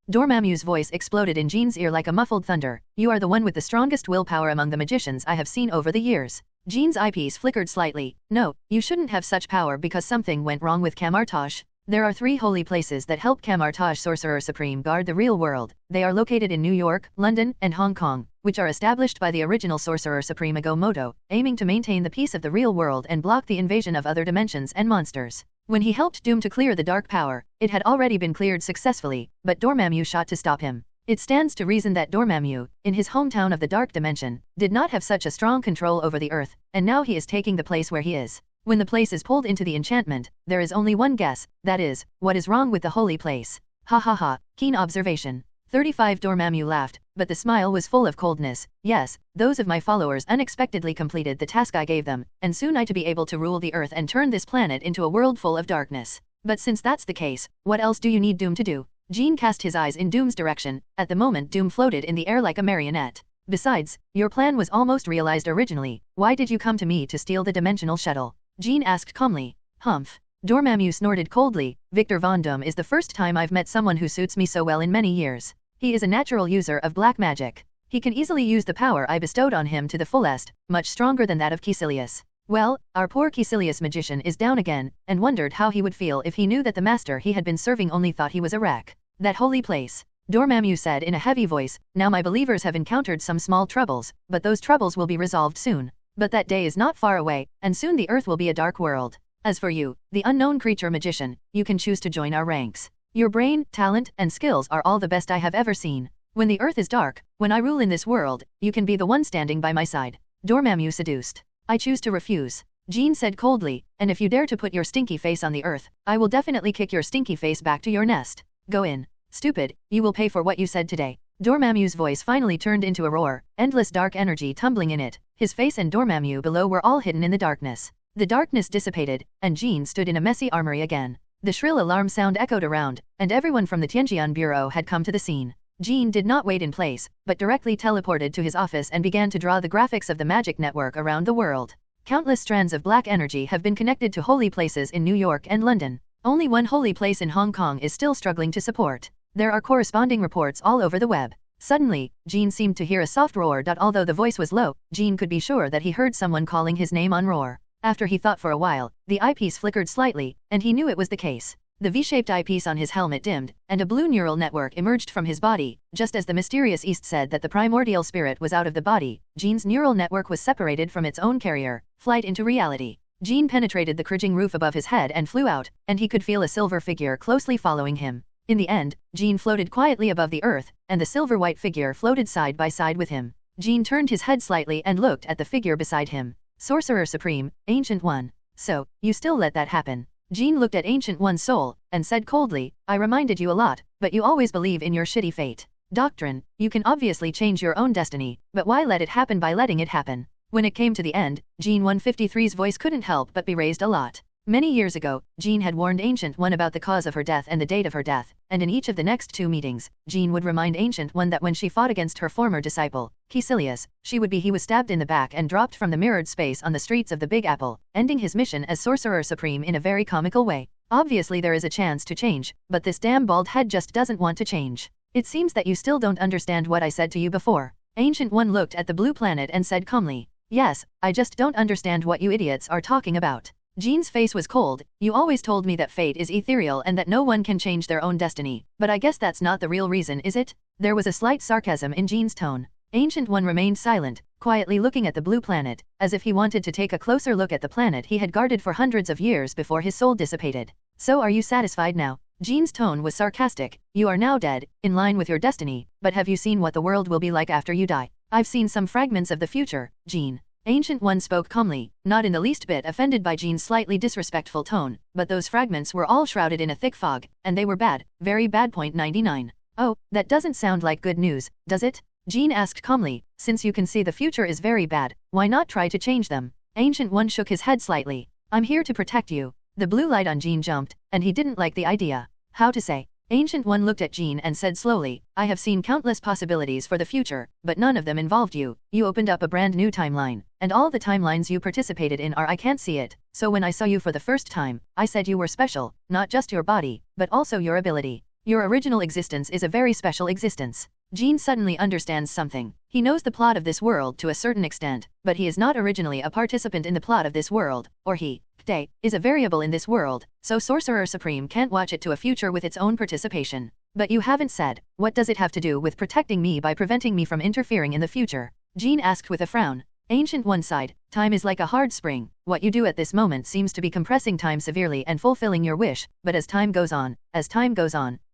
Dormammu's voice exploded in Jean's ear like a muffled thunder. You are the one with the strongest willpower among the magicians I have seen over the years. Jean's eyepiece flickered slightly. No, you shouldn't have such power because something went wrong with Camartage. There are 3 holy places that help Camartage Sorcerer Supreme guard the real world. They are located in New York, London, and Hong Kong, which are established by the original Sorcerer Supreme Agamotto, aiming to maintain the peace of the real world and block the invasion of other dimensions and monsters. When he helped Doom to clear the dark power, it had already been cleared successfully, but Dormammu shot to stop him. It stands to reason that Dormammu, in his hometown of the Dark Dimension, did not have such a strong control over the Earth, and now he is taking the place where he is. When the place is pulled into the enchantment, there is only one guess, that is, what is wrong with the holy place. Ha ha ha, keen observation. 35 Dormammu laughed, but the smile was full of coldness. Yes, those of my followers unexpectedly completed the task I gave them, and soon I to be able to rule the Earth and turn this planet into a world full of darkness. But since that's the case, what else do you need Doom to do? Jean cast his eyes in Doom's direction. At the moment Doom floated in the air like a marionette. Besides, your plan was almost realized originally. Why did you come to me to steal the dimensional shuttle? Jean asked calmly. Humph. Dormammu snorted coldly. Victor Von Doom is the first time I've met someone who suits me so well in many years. He is a natural user of black magic. He can easily use the power I bestowed on him to the fullest, much stronger than that of Caecilius. Well, our poor Caecilius magician is down again, and wondered how he would feel if he knew that the master he had been serving only thought he was a wreck. That holy place. Dormammu said in a heavy voice, now my believers have encountered some small troubles, but those troubles will be resolved soon. But that day is not far away, and soon the Earth will be a dark world. As for you, the unknown creature magician, you can choose to join our ranks. Your brain, talent, and skills are all the best I have ever seen. When the Earth is dark, when I rule in this world, you can be the one standing by my side. Dormammu seduced. I choose to refuse. Jean said coldly, and if you dare to put your stinky face on the Earth, I will definitely kick your stinky face back to your nest. Go in. Stupid, you will pay for what you said today. Dormammu's voice finally turned into a roar, endless dark energy tumbling in it. His face and Dormammu below were all hidden in the darkness. The darkness dissipated, and Jean stood in a messy armory again. The shrill alarm sound echoed around, and everyone from the Tianjian Bureau had come to the scene. Jean did not wait in place, but directly teleported to his office and began to draw the graphics of the magic network around the world. Countless strands of black energy have been connected to holy places in New York and London. Only one holy place in Hong Kong is still struggling to support. There are corresponding reports all over the web. Suddenly, Jean seemed to hear a soft roar. Although the voice was low, Jean could be sure that he heard someone calling his name on roar. After he thought for a while, the eyepiece flickered slightly, and he knew it was the case. The V-shaped eyepiece on his helmet dimmed, and a blue neural network emerged from his body. Just as the mysterious East said that the primordial spirit was out of the body, Jean's neural network was separated from its own carrier, flight into reality. Jean penetrated the cringing roof above his head and flew out, and he could feel a silver figure closely following him. In the end, Jean floated quietly above the earth, and the silver-white figure floated side by side with him. Jean turned his head slightly and looked at the figure beside him. Sorcerer Supreme, Ancient One. So, you still let that happen? Jean looked at Ancient One's soul, and said coldly, I reminded you a lot, but you always believe in your shitty fate. Doctrine, you can obviously change your own destiny, but why let it happen by letting it happen? When it came to the end, Jean 153's voice couldn't help but be raised a lot. Many years ago, Jean had warned Ancient One about the cause of her death and the date of her death, and in each of the next 2 meetings, Jean would remind Ancient One that when she fought against her former disciple, Caecilius, he was stabbed in the back and dropped from the mirrored space on the streets of the Big Apple, ending his mission as Sorcerer Supreme in a very comical way. Obviously there is a chance to change, but this damn bald head just doesn't want to change. It seems that you still don't understand what I said to you before. Ancient One looked at the blue planet and said calmly, Yes, I just don't understand what you idiots are talking about. Jean's face was cold. You always told me that fate is ethereal and that no one can change their own destiny, but I guess that's not the real reason, is it? There was a slight sarcasm in Jean's tone. Ancient One remained silent, quietly looking at the blue planet, as if he wanted to take a closer look at the planet he had guarded for hundreds of years before his soul dissipated. So are you satisfied now? Jean's tone was sarcastic. You are now dead, in line with your destiny, but have you seen what the world will be like after you die? I've seen some fragments of the future, Jean. Ancient One spoke calmly, not in the least bit offended by Jean's slightly disrespectful tone, but those fragments were all shrouded in a thick fog, and they were bad, very bad. 99. Oh, that doesn't sound like good news, does it? Jean asked calmly, since you can see the future is very bad, why not try to change them? Ancient One shook his head slightly. I'm here to protect you. The blue light on Jean jumped, and he didn't like the idea. How to say? Ancient One looked at Jean and said slowly, I have seen countless possibilities for the future, but none of them involved you. You opened up a brand new timeline, and all the timelines you participated in are I can't see it. So when I saw you for the first time, I said you were special, not just your body, but also your ability. Your original existence is a very special existence. Jean suddenly understands something. He knows the plot of this world to a certain extent, but he is not originally a participant in the plot of this world, or he is a variable in this world, so Sorcerer Supreme can't watch it to a future with its own participation. But you haven't said, what does it have to do with protecting me by preventing me from interfering in the future? Jean asked with a frown. Ancient One sighed, time is like a hard spring. What you do at this moment seems to be compressing time severely and fulfilling your wish, but as time goes on,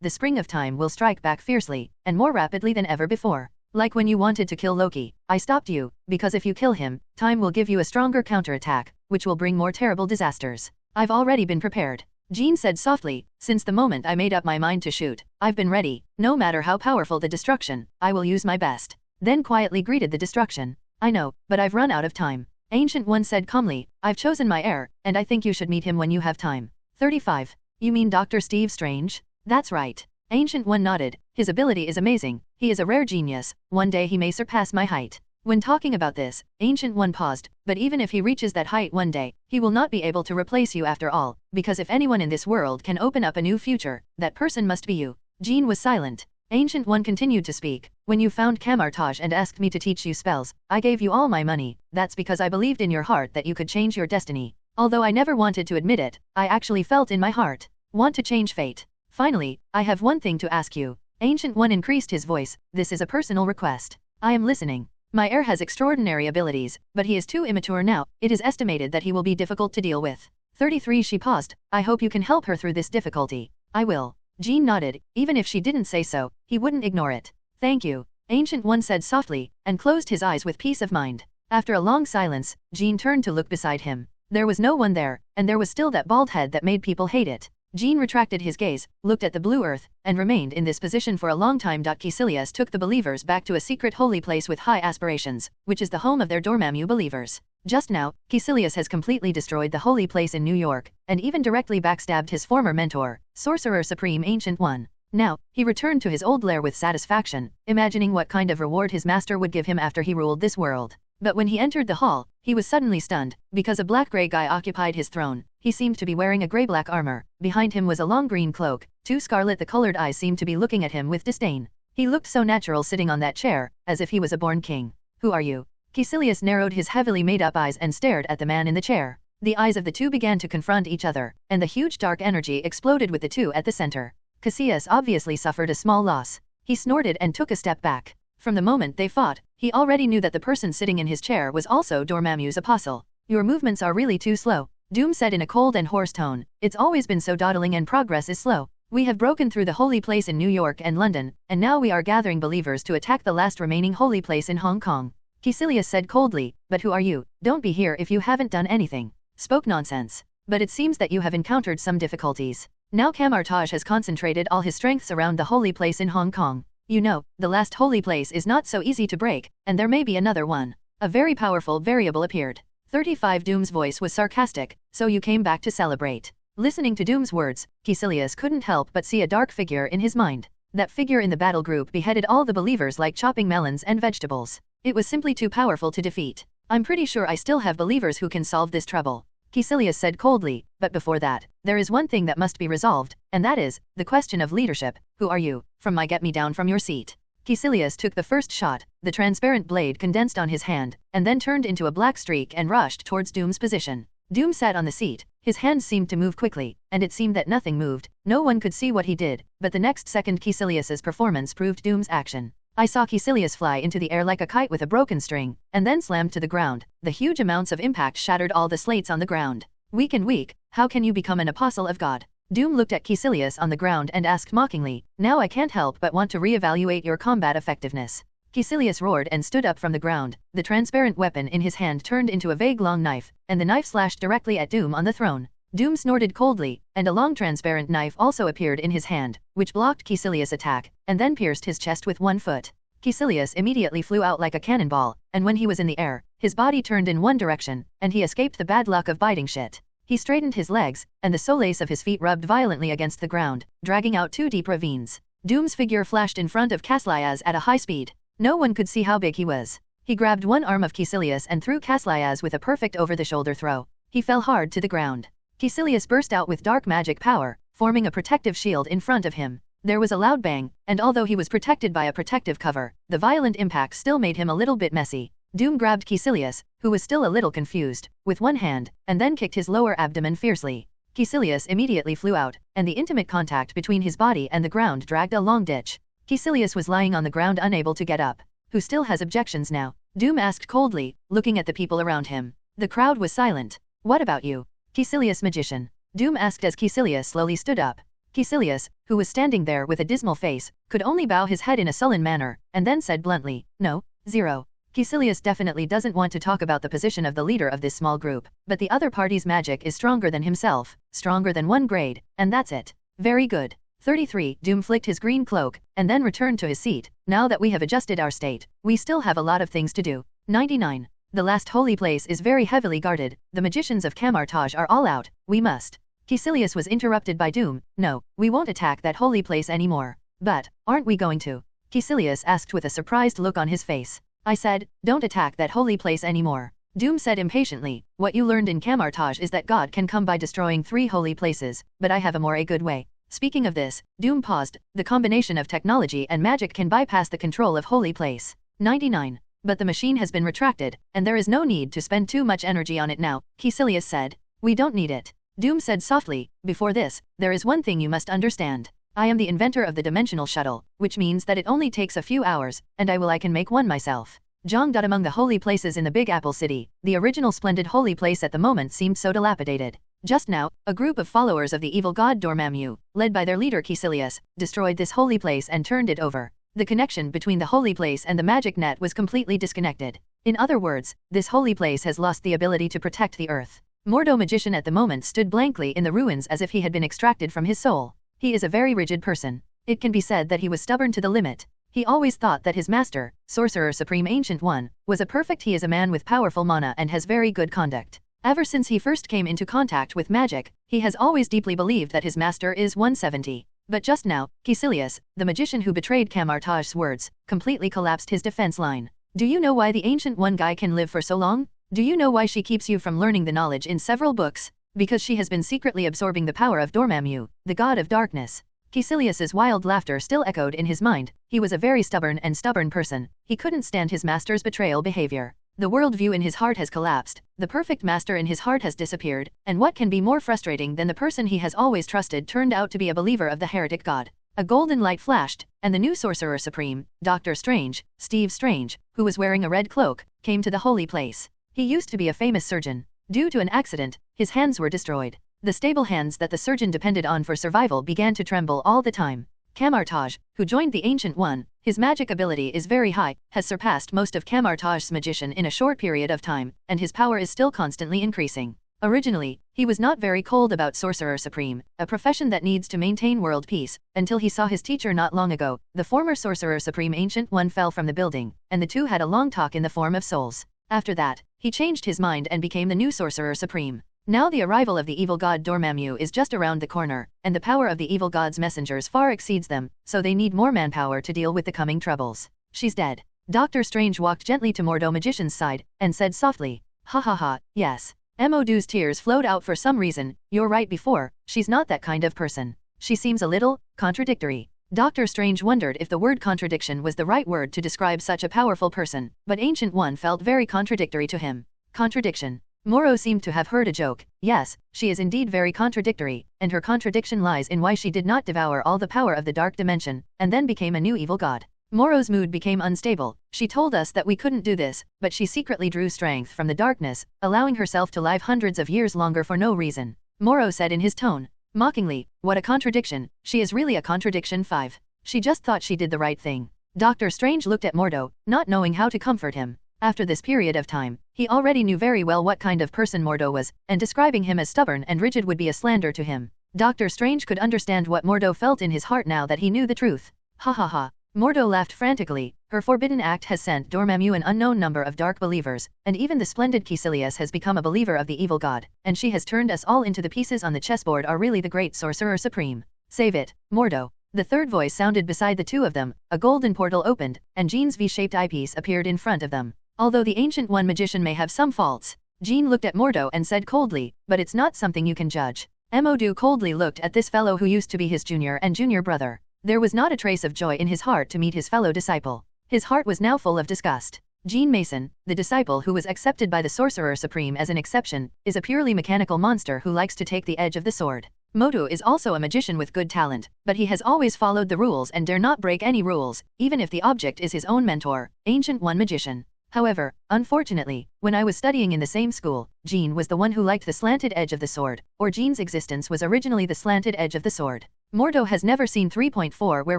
the spring of time will strike back fiercely, and more rapidly than ever before. Like when you wanted to kill Loki, I stopped you, because if you kill him, time will give you a stronger counterattack, which will bring more terrible disasters. I've already been prepared. Jean said softly, since the moment I made up my mind to shoot, I've been ready. No matter how powerful the destruction, I will use my best. Then quietly greeted the destruction. I know, but I've run out of time. Ancient One said calmly, I've chosen my heir, and I think you should meet him when you have time. 35. You mean Dr. Steve Strange? That's right. Ancient One nodded. His ability is amazing. He is a rare genius. One day he may surpass my height. When talking about this, Ancient One paused, but even if he reaches that height one day, he will not be able to replace you after all, because if anyone in this world can open up a new future, that person must be you. Jean was silent. Ancient One continued to speak. When you found Camartage and asked me to teach you spells, I gave you all my money. That's because I believed in your heart that you could change your destiny. Although I never wanted to admit it, I actually felt in my heart. Want to change fate. Finally, I have one thing to ask you. Ancient One increased his voice. This is a personal request. I am listening. My heir has extraordinary abilities, but he is too immature now. It is estimated that he will be difficult to deal with. 33. She paused. I hope you can help her through this difficulty. I will. Jean nodded. Even if she didn't say so, he wouldn't ignore it. Thank you. Ancient One said softly, and closed his eyes with peace of mind. After a long silence, Jean turned to look beside him. There was no one there, and there was still that bald head that made people hate it. Jean retracted his gaze, looked at the blue earth, and remained in this position for a long time. Caecilius took the believers back to a secret holy place with high aspirations, which is the home of their Dormammu believers. Just now, Caecilius has completely destroyed the holy place in New York, and even directly backstabbed his former mentor, Sorcerer Supreme Ancient One. Now, he returned to his old lair with satisfaction, imagining what kind of reward his master would give him after he ruled this world. But when he entered the hall, he was suddenly stunned, because a black-gray guy occupied his throne. He seemed to be wearing a gray-black armor. Behind him was a long green cloak. Two scarlet-the-colored eyes seemed to be looking at him with disdain. He looked so natural sitting on that chair, as if he was a born king. Who are you? Caecilius narrowed his heavily made-up eyes and stared at the man in the chair. The eyes of the two began to confront each other, and the huge dark energy exploded with the two at the center. Caecilius obviously suffered a small loss. He snorted and took a step back. From the moment they fought, he already knew that the person sitting in his chair was also Dormammu's apostle. Your movements are really too slow. Doom said in a cold and hoarse tone. It's always been so dawdling and progress is slow. We have broken through the holy place in New York and London, and now we are gathering believers to attack the last remaining holy place in Hong Kong. Caecilius said coldly, but who are you? Don't be here if you haven't done anything. Spoke nonsense. But it seems that you have encountered some difficulties. Now Camartage has concentrated all his strengths around the holy place in Hong Kong. You know, the last holy place is not so easy to break, and there may be another one. A very powerful variable appeared. 35 Doom's voice was sarcastic, so you came back to celebrate. Listening to Doom's words, Caecilius couldn't help but see a dark figure in his mind. That figure in the battle group beheaded all the believers like chopping melons and vegetables. It was simply too powerful to defeat. I'm pretty sure I still have believers who can solve this trouble. Caecilius said coldly, but before that, there is one thing that must be resolved, and that is, the question of leadership. Who are you? From my get me down from your seat. Caecilius took the first shot, the transparent blade condensed on his hand, and then turned into a black streak and rushed towards Doom's position. Doom sat on the seat, his hands seemed to move quickly, and it seemed that nothing moved, no one could see what he did, but the next second Caecilius's performance proved Doom's action. I saw Caecilius fly into the air like a kite with a broken string, and then slammed to the ground. The huge amounts of impact shattered all the slates on the ground. Weak and weak, how can you become an apostle of God? Doom looked at Caecilius on the ground and asked mockingly, now I can't help but want to re-evaluate your combat effectiveness. Caecilius roared and stood up from the ground, the transparent weapon in his hand turned into a vague long knife, and the knife slashed directly at Doom on the throne. Doom snorted coldly, and a long transparent knife also appeared in his hand, which blocked Caecilius' attack, and then pierced his chest with one foot. Caecilius immediately flew out like a cannonball, and when he was in the air, his body turned in one direction, and he escaped the bad luck of biting shit. He straightened his legs, and the soles of his feet rubbed violently against the ground, dragging out 2 deep ravines. Doom's figure flashed in front of Caecilius at a high speed. No one could see how big he was. He grabbed one arm of Caecilius and threw Caecilius with a perfect over-the-shoulder throw. He fell hard to the ground. Caecilius burst out with dark magic power, forming a protective shield in front of him. There was a loud bang, and although he was protected by a protective cover, the violent impact still made him a little bit messy. Doom grabbed Caecilius, who was still a little confused, with one hand, and then kicked his lower abdomen fiercely. Caecilius immediately flew out, and the intimate contact between his body and the ground dragged a long ditch. Caecilius was lying on the ground unable to get up. Who still has objections now? Doom asked coldly, looking at the people around him. The crowd was silent. What about you? Caecilius magician. Doom asked as Caecilius slowly stood up. Caecilius, who was standing there with a dismal face, could only bow his head in a sullen manner, and then said bluntly, no, 0. Caecilius definitely doesn't want to talk about the position of the leader of this small group, but the other party's magic is stronger than himself, stronger than 1 grade, and that's it. Very good. 33. Doom flicked his green cloak, and then returned to his seat. Now that we have adjusted our state, we still have a lot of things to do. 99. The last holy place is very heavily guarded, the magicians of Camartage are all out, we must. Caecilius was interrupted by Doom, no, we won't attack that holy place anymore. But, aren't we going to? Caecilius asked with a surprised look on his face. I said, don't attack that holy place anymore. Doom said impatiently, what you learned in Camartage is that God can come by destroying 3 holy places, but I have a good way. Speaking of this, Doom paused, the combination of technology and magic can bypass the control of holy place. 99. But the machine has been retracted, and there is no need to spend too much energy on it now, Caecilius said. We don't need it. Doom said softly, before this, there is one thing you must understand. I am the inventor of the dimensional shuttle, which means that it only takes a few hours, and I can make one myself. Among the holy places in the Big Apple City, the original splendid holy place at the moment seemed so dilapidated. Just now, a group of followers of the evil god Dormammu, led by their leader Caecilius, destroyed this holy place and turned it over. The connection between the holy place and the magic net was completely disconnected. In other words, this holy place has lost the ability to protect the earth. Mordo Magician at the moment stood blankly in the ruins as if he had been extracted from his soul. He is a very rigid person. It can be said that he was stubborn to the limit. He always thought that his master, Sorcerer Supreme Ancient One, was a perfect. He is a man with powerful mana and has very good conduct. Ever since he first came into contact with magic, he has always deeply believed that his master is 170. But just now, Caecilius, the magician who betrayed Camartage's words, completely collapsed his defense line. Do you know why the Ancient One guy can live for so long? Do you know why she keeps you from learning the knowledge in several books? Because she has been secretly absorbing the power of Dormammu, the god of darkness. Caecilius's wild laughter still echoed in his mind. He was a very stubborn person. He couldn't stand his master's betrayal behavior. The worldview in his heart has collapsed, the perfect master in his heart has disappeared, and what can be more frustrating than the person he has always trusted turned out to be a believer of the heretic god. A golden light flashed, and the new Sorcerer Supreme, Dr. Strange, Steve Strange, who was wearing a red cloak, came to the holy place. He used to be a famous surgeon. Due to an accident, his hands were destroyed. The stable hands that the surgeon depended on for survival began to tremble all the time. Kamar-Taj, who joined the Ancient One, his magic ability is very high, has surpassed most of Kamar-Taj's magician in a short period of time, and his power is still constantly increasing. Originally, he was not very cold about Sorcerer Supreme, a profession that needs to maintain world peace, until he saw his teacher not long ago. The former Sorcerer Supreme Ancient One fell from the building, and the two had a long talk in the form of souls. After that, he changed his mind and became the new Sorcerer Supreme. Now the arrival of the evil god Dormammu is just around the corner, and the power of the evil god's messengers far exceeds them, so they need more manpower to deal with the coming troubles. She's dead. Doctor Strange walked gently to Mordo Magician's side, and said softly, "Ha ha ha, yes." Modu's tears flowed out for some reason. "You're right before, she's not that kind of person. She seems a little contradictory." Doctor Strange wondered if the word contradiction was the right word to describe such a powerful person, but Ancient One felt very contradictory to him. Contradiction. Moro seemed to have heard a joke. Yes, she is indeed very contradictory, and her contradiction lies in why she did not devour all the power of the dark dimension, and then became a new evil god. Moro's mood became unstable. She told us that we couldn't do this, but she secretly drew strength from the darkness, allowing herself to live hundreds of years longer for no reason. Moro said in his tone, mockingly, "What a contradiction, she is really a contradiction 5. She just thought she did the right thing." Doctor Strange looked at Mordo, not knowing how to comfort him. After this period of time, he already knew very well what kind of person Mordo was, and describing him as stubborn and rigid would be a slander to him. Doctor Strange could understand what Mordo felt in his heart now that he knew the truth. Ha ha ha. Mordo laughed frantically. Her forbidden act has sent Dormammu an unknown number of dark believers, and even the splendid Caecilius has become a believer of the evil god, and she has turned us all into the pieces on the chessboard are really the great Sorcerer Supreme. Save it, Mordo. The third voice sounded beside the two of them. A golden portal opened, and Jean's V-shaped eyepiece appeared in front of them. Although the Ancient One magician may have some faults, Jean looked at Mordo and said coldly, "But it's not something you can judge." Modu coldly looked at this fellow who used to be his junior and junior brother. There was not a trace of joy in his heart to meet his fellow disciple. His heart was now full of disgust. Jean Mason, the disciple who was accepted by the Sorcerer Supreme as an exception, is a purely mechanical monster who likes to take the edge of the sword. Modu is also a magician with good talent, but he has always followed the rules and dare not break any rules, even if the object is his own mentor, Ancient One magician. However, unfortunately, when I was studying in the same school, Jean was the one who liked the slanted edge of the sword, or Jean's existence was originally the slanted edge of the sword. Mordo has never seen 3.4 where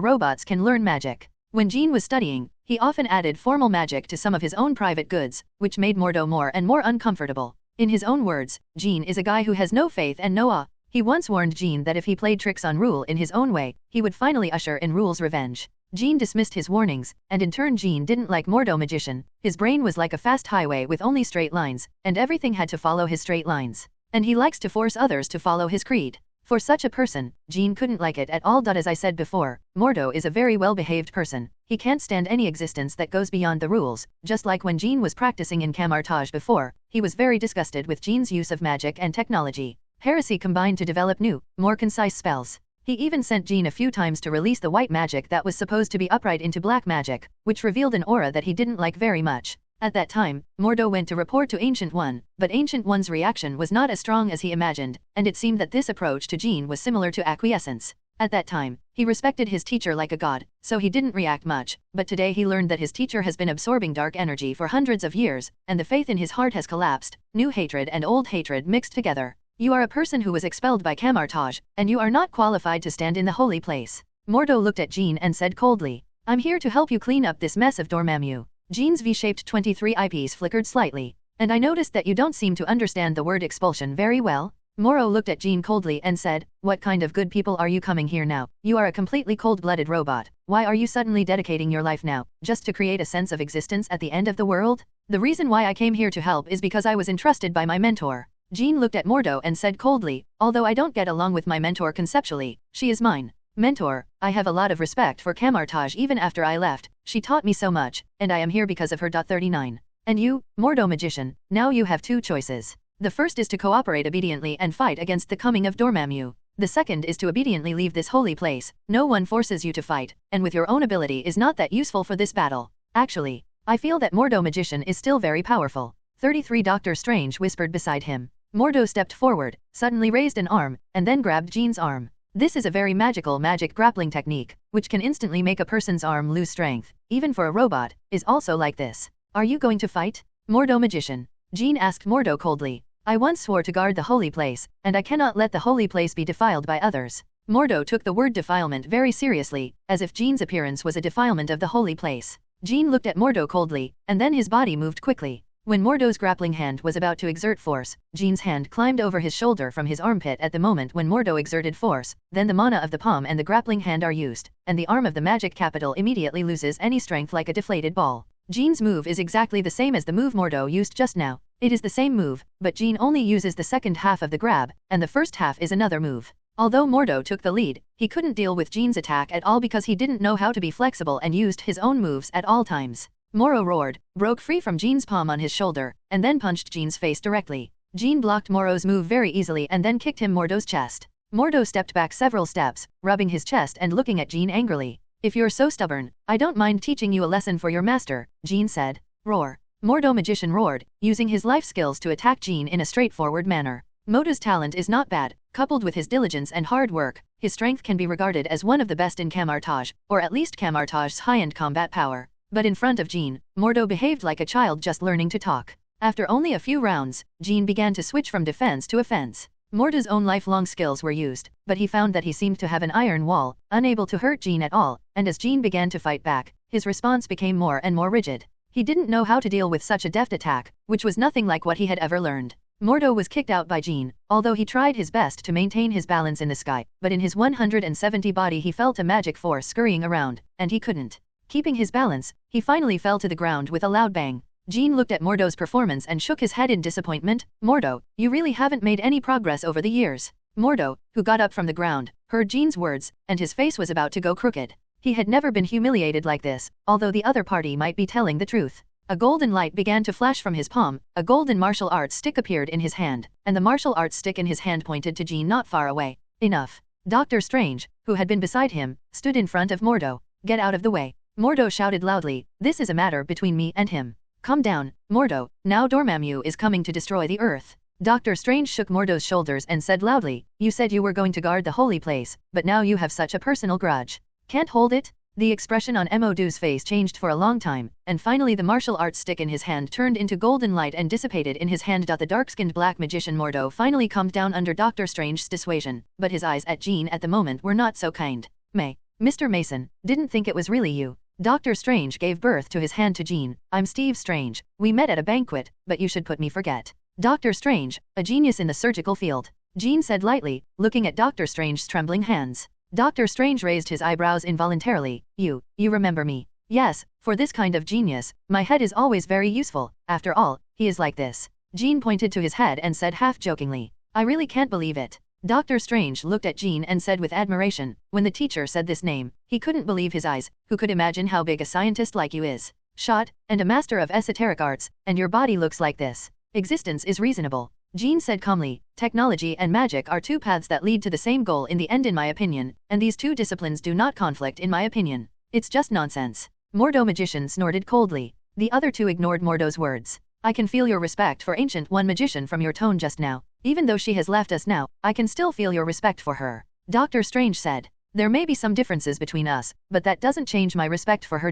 robots can learn magic. When Jean was studying, he often added formal magic to some of his own private goods, which made Mordo more and more uncomfortable. In his own words, Jean is a guy who has no faith and no awe. He once warned Jean that if he played tricks on Rule in his own way, he would finally usher in Rule's revenge. Jean dismissed his warnings, and in turn Jean didn't like Mordo magician. His brain was like a fast highway with only straight lines, and everything had to follow his straight lines. And he likes to force others to follow his creed. For such a person, Jean couldn't like it at all. As I said before, Mordo is a very well-behaved person. He can't stand any existence that goes beyond the rules, just like when Jean was practicing in Kamar-Taj before, he was very disgusted with Jean's use of magic and technology. Heresy combined to develop new, more concise spells. He even sent Jean a few times to release the white magic that was supposed to be upright into black magic, which revealed an aura that he didn't like very much. At that time, Mordo went to report to Ancient One, but Ancient One's reaction was not as strong as he imagined, and it seemed that this approach to Jean was similar to acquiescence. At that time, he respected his teacher like a god, so he didn't react much, but today he learned that his teacher has been absorbing dark energy for hundreds of years, and the faith in his heart has collapsed. New hatred and old hatred mixed together. You are a person who was expelled by Kamar-Taj, and you are not qualified to stand in the holy place. Mordo looked at Jean and said coldly, "I'm here to help you clean up this mess of Dormammu." Jean's V-shaped 23 eyepiece flickered slightly. "And I noticed that you don't seem to understand the word expulsion very well." Mordo looked at Jean coldly and said, "What kind of good people are you coming here now? You are a completely cold-blooded robot. Why are you suddenly dedicating your life now, just to create a sense of existence at the end of the world?" "The reason why I came here to help is because I was entrusted by my mentor." Jean looked at Mordo and said coldly, "Although I don't get along with my mentor conceptually, she is mine. Mentor, I have a lot of respect for Kamar-Taj even after I left. She taught me so much, and I am here because of her. 39. And you, Mordo Magician, now you have two choices. The first is to cooperate obediently and fight against the coming of Dormammu. The second is to obediently leave this holy place. No one forces you to fight, and with your own ability is not that useful for this battle. Actually, I feel that Mordo Magician is still very powerful." 33 Doctor Strange whispered beside him. Mordo stepped forward, suddenly raised an arm, and then grabbed Jean's arm. This is a very magical magic grappling technique, which can instantly make a person's arm lose strength, even for a robot, is also like this. "Are you going to fight, Mordo Magician?" Jean asked Mordo coldly. I once swore to guard the holy place, and I cannot let the holy place be defiled by others. Mordo took the word defilement very seriously, as if Jean's appearance was a defilement of the holy place. Jean looked at Mordo coldly, and then his body moved quickly. When Mordo's grappling hand was about to exert force, Jean's hand climbed over his shoulder from his armpit at the moment when Mordo exerted force, then the mana of the palm and the grappling hand are used, and the arm of the magic capital immediately loses any strength like a deflated ball. Jean's move is exactly the same as the move Mordo used just now. It is the same move, but Jean only uses the second half of the grab, and the first half is another move. Although Mordo took the lead, he couldn't deal with Jean's attack at all because he didn't know how to be flexible and used his own moves at all times. Mordo roared, broke free from Jean's palm on his shoulder, and then punched Jean's face directly. Jean blocked Mordo's move very easily and then kicked him Mordo's chest. Mordo stepped back several steps, rubbing his chest and looking at Jean angrily. If you're so stubborn, I don't mind teaching you a lesson for your master, Jean said. Roar. Mordo magician roared, using his life skills to attack Jean in a straightforward manner. Mordo's talent is not bad, coupled with his diligence and hard work, his strength can be regarded as one of the best in Camartage, or at least Camartage's high-end combat power. But in front of Jean, Mordo behaved like a child just learning to talk. After only a few rounds, Jean began to switch from defense to offense. Mordo's own lifelong skills were used, but he found that he seemed to have an iron wall, unable to hurt Jean at all, and as Jean began to fight back, his response became more and more rigid. He didn't know how to deal with such a deft attack, which was nothing like what he had ever learned. Mordo was kicked out by Jean, although he tried his best to maintain his balance in the sky, but in his 170 body he felt a magic force scurrying around, and he couldn't. Keeping his balance, he finally fell to the ground with a loud bang. Jean looked at Mordo's performance and shook his head in disappointment. Mordo, you really haven't made any progress over the years. Mordo, who got up from the ground, heard Jean's words, and his face was about to go crooked. He had never been humiliated like this, although the other party might be telling the truth. A golden light began to flash from his palm, a golden martial arts stick appeared in his hand, and the martial arts stick in his hand pointed to Jean not far away. Enough. Doctor Strange, who had been beside him, stood in front of Mordo. Get out of the way. Mordo shouted loudly, this is a matter between me and him. Calm down, Mordo, now Dormammu is coming to destroy the Earth. Doctor Strange shook Mordo's shoulders and said loudly, you said you were going to guard the holy place, but now you have such a personal grudge. Can't hold it? The expression on Mordo's face changed for a long time, and finally the martial arts stick in his hand turned into golden light and dissipated in his hand. The dark-skinned black magician Mordo finally calmed down under Doctor Strange's dissuasion, but his eyes at Jean at the moment were not so kind. Mr. Mason, didn't think it was really you. Doctor Strange gave birth to his hand to Jean. I'm Steve Strange. We met at a banquet, but you should put me forget. Doctor Strange, a genius in the surgical field. Jean said lightly, looking at Doctor Strange's trembling hands. Doctor Strange raised his eyebrows involuntarily. You remember me? Yes, for this kind of genius, my head is always very useful. After all, he is like this. Jean pointed to his head and said half-jokingly. I really can't believe it. Dr. Strange looked at Jean and said with admiration, when the teacher said this name, he couldn't believe his eyes. Who could imagine how big a scientist like you is? Shot, and a master of esoteric arts, and your body looks like this. Existence is reasonable. Jean said calmly, technology and magic are two paths that lead to the same goal in the end in my opinion, and these two disciplines do not conflict in my opinion. It's just nonsense. Mordo magician snorted coldly. The other two ignored Mordo's words. I can feel your respect for Ancient One magician from your tone just now. Even though she has left us now, I can still feel your respect for her. Doctor Strange said. There may be some differences between us, but that doesn't change my respect for her.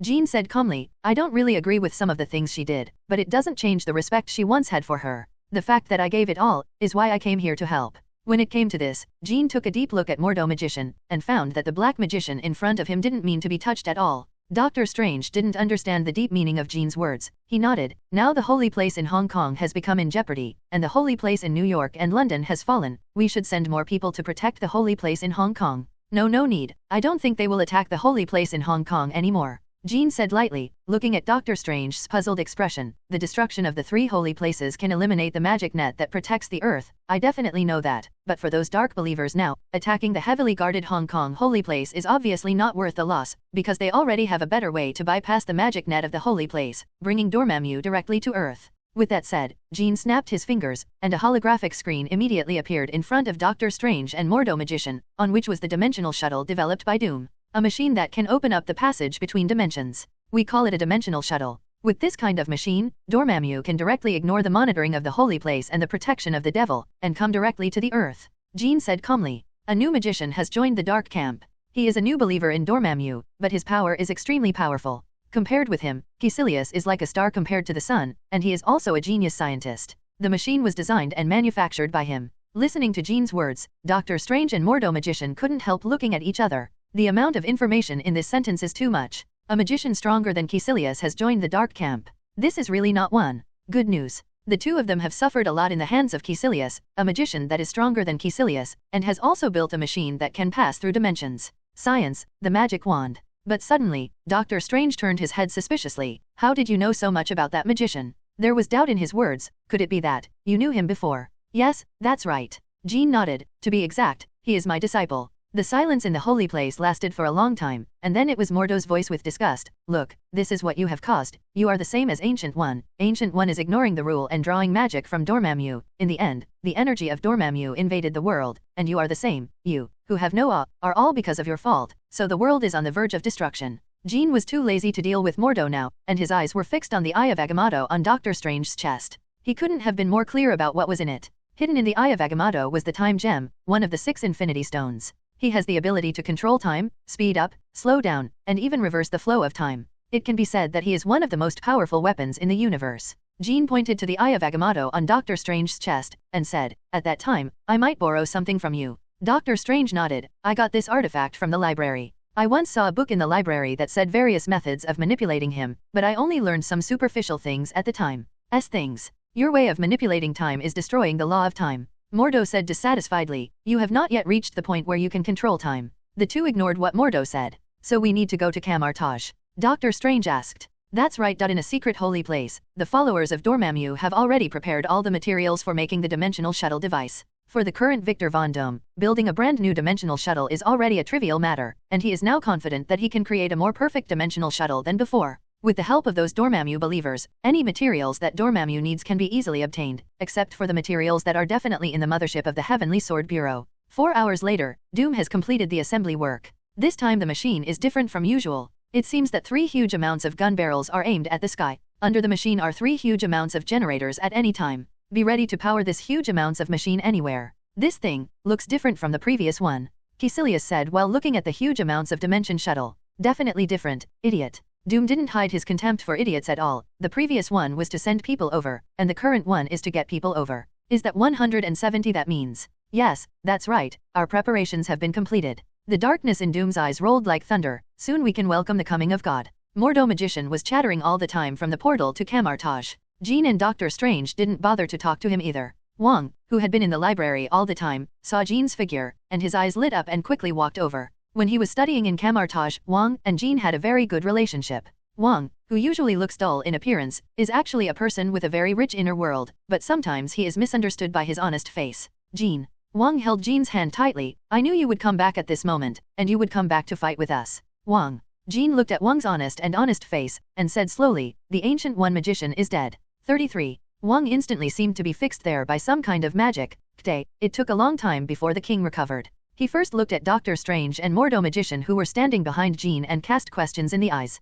Jean said calmly, I don't really agree with some of the things she did, but it doesn't change the respect she once had for her. The fact that I gave it all, is why I came here to help. When it came to this, Jean took a deep look at Mordo magician, and found that the black magician in front of him didn't mean to be touched at all. Doctor Strange didn't understand the deep meaning of Jean's words. He nodded. Now the holy place in Hong Kong has become in jeopardy, and the holy place in New York and London has fallen. We should send more people to protect the holy place in Hong Kong. No need. I don't think they will attack the holy place in Hong Kong anymore. Jean said lightly, looking at Doctor Strange's puzzled expression. The destruction of the three holy places can eliminate the magic net that protects the Earth. I definitely know that, but for those dark believers now, attacking the heavily guarded Hong Kong holy place is obviously not worth the loss, because they already have a better way to bypass the magic net of the holy place, bringing Dormammu directly to Earth. With that said, Jean snapped his fingers, and a holographic screen immediately appeared in front of Doctor Strange and Mordo magician, on which was the dimensional shuttle developed by Doom. A machine that can open up the passage between dimensions. We call it a dimensional shuttle. With this kind of machine, Dormammu can directly ignore the monitoring of the holy place and the protection of the devil, and come directly to the Earth. Jean said calmly. A new magician has joined the dark camp. He is a new believer in Dormammu, but his power is extremely powerful. Compared with him, Caecilius is like a star compared to the sun, and he is also a genius scientist. The machine was designed and manufactured by him. Listening to Jean's words, Doctor Strange and Mordo Magician couldn't help looking at each other. The amount of information in this sentence is too much. A magician stronger than Caecilius has joined the dark camp. This is really not one. Good news. The two of them have suffered a lot in the hands of Caecilius, a magician that is stronger than Caecilius, and has also built a machine that can pass through dimensions. Science, the magic wand. But suddenly, Doctor Strange turned his head suspiciously. How did you know so much about that magician? There was doubt in his words. Could it be that you knew him before? Yes, that's right. Jean nodded. To be exact, he is my disciple. The silence in the holy place lasted for a long time, and then it was Mordo's voice with disgust. Look, this is what you have caused. You are the same as Ancient One. Ancient One is ignoring the rule and drawing magic from Dormammu. In the end, the energy of Dormammu invaded the world, and you are the same. You, who have no awe, are all because of your fault, so the world is on the verge of destruction. Jean was too lazy to deal with Mordo now, and his eyes were fixed on the Eye of Agamotto on Doctor Strange's chest. He couldn't have been more clear about what was in it. Hidden in the Eye of Agamotto was the Time Gem, one of the 6 Infinity Stones. He has the ability to control time, speed up, slow down, and even reverse the flow of time. It can be said that he is one of the most powerful weapons in the universe. Jean pointed to the Eye of Agamotto on Doctor Strange's chest, and said, at that time, I might borrow something from you. Doctor Strange nodded. I got this artifact from the library. I once saw a book in the library that said various methods of manipulating him, but I only learned some superficial things at the time. Things. Your way of manipulating time is destroying the law of time. Mordo said dissatisfiedly, you have not yet reached the point where you can control time. The two ignored what Mordo said. So we need to go to Kamar-Taj. Doctor Strange asked. That's right. In a secret holy place, the followers of Dormammu have already prepared all the materials for making the dimensional shuttle device. For the current Victor Von Doom, building a brand new dimensional shuttle is already a trivial matter, and he is now confident that he can create a more perfect dimensional shuttle than before. With the help of those Dormammu believers, any materials that Dormammu needs can be easily obtained, except for the materials that are definitely in the mothership of the Heavenly Sword Bureau. 4 hours later, Doom has completed the assembly work. This time the machine is different from usual. It seems that 3 huge amounts of gun barrels are aimed at the sky. Under the machine are 3 huge amounts of generators at any time. Be ready to power this huge amounts of machine anywhere. This thing looks different from the previous one, Caecilius said while looking at the huge amounts of dimension shuttle. Definitely different, idiot. Doom didn't hide his contempt for idiots at all. The previous one was to send people over, and the current one is to get people over. Is that 170 that means? Yes, that's right, our preparations have been completed. The darkness in Doom's eyes rolled like thunder. Soon we can welcome the coming of God. Mordo Magician was chattering all the time from the portal to Kamar-Taj. Jean and Doctor Strange didn't bother to talk to him either. Wong, who had been in the library all the time, saw Jean's figure, and his eyes lit up and quickly walked over. When he was studying in Kamar-Taj, Wong and Jean had a very good relationship. Wong, who usually looks dull in appearance, is actually a person with a very rich inner world, but sometimes he is misunderstood by his honest face. Jean. Wong held Jean's hand tightly. I knew you would come back at this moment, and you would come back to fight with us. Wong. Jean looked at Wong's honest face, and said slowly, the Ancient One magician is dead. 33. Wong instantly seemed to be fixed there by some kind of magic. It took a long time before the king recovered. He first looked at Doctor Strange and Mordo Magician who were standing behind Jean and cast questions in the eyes.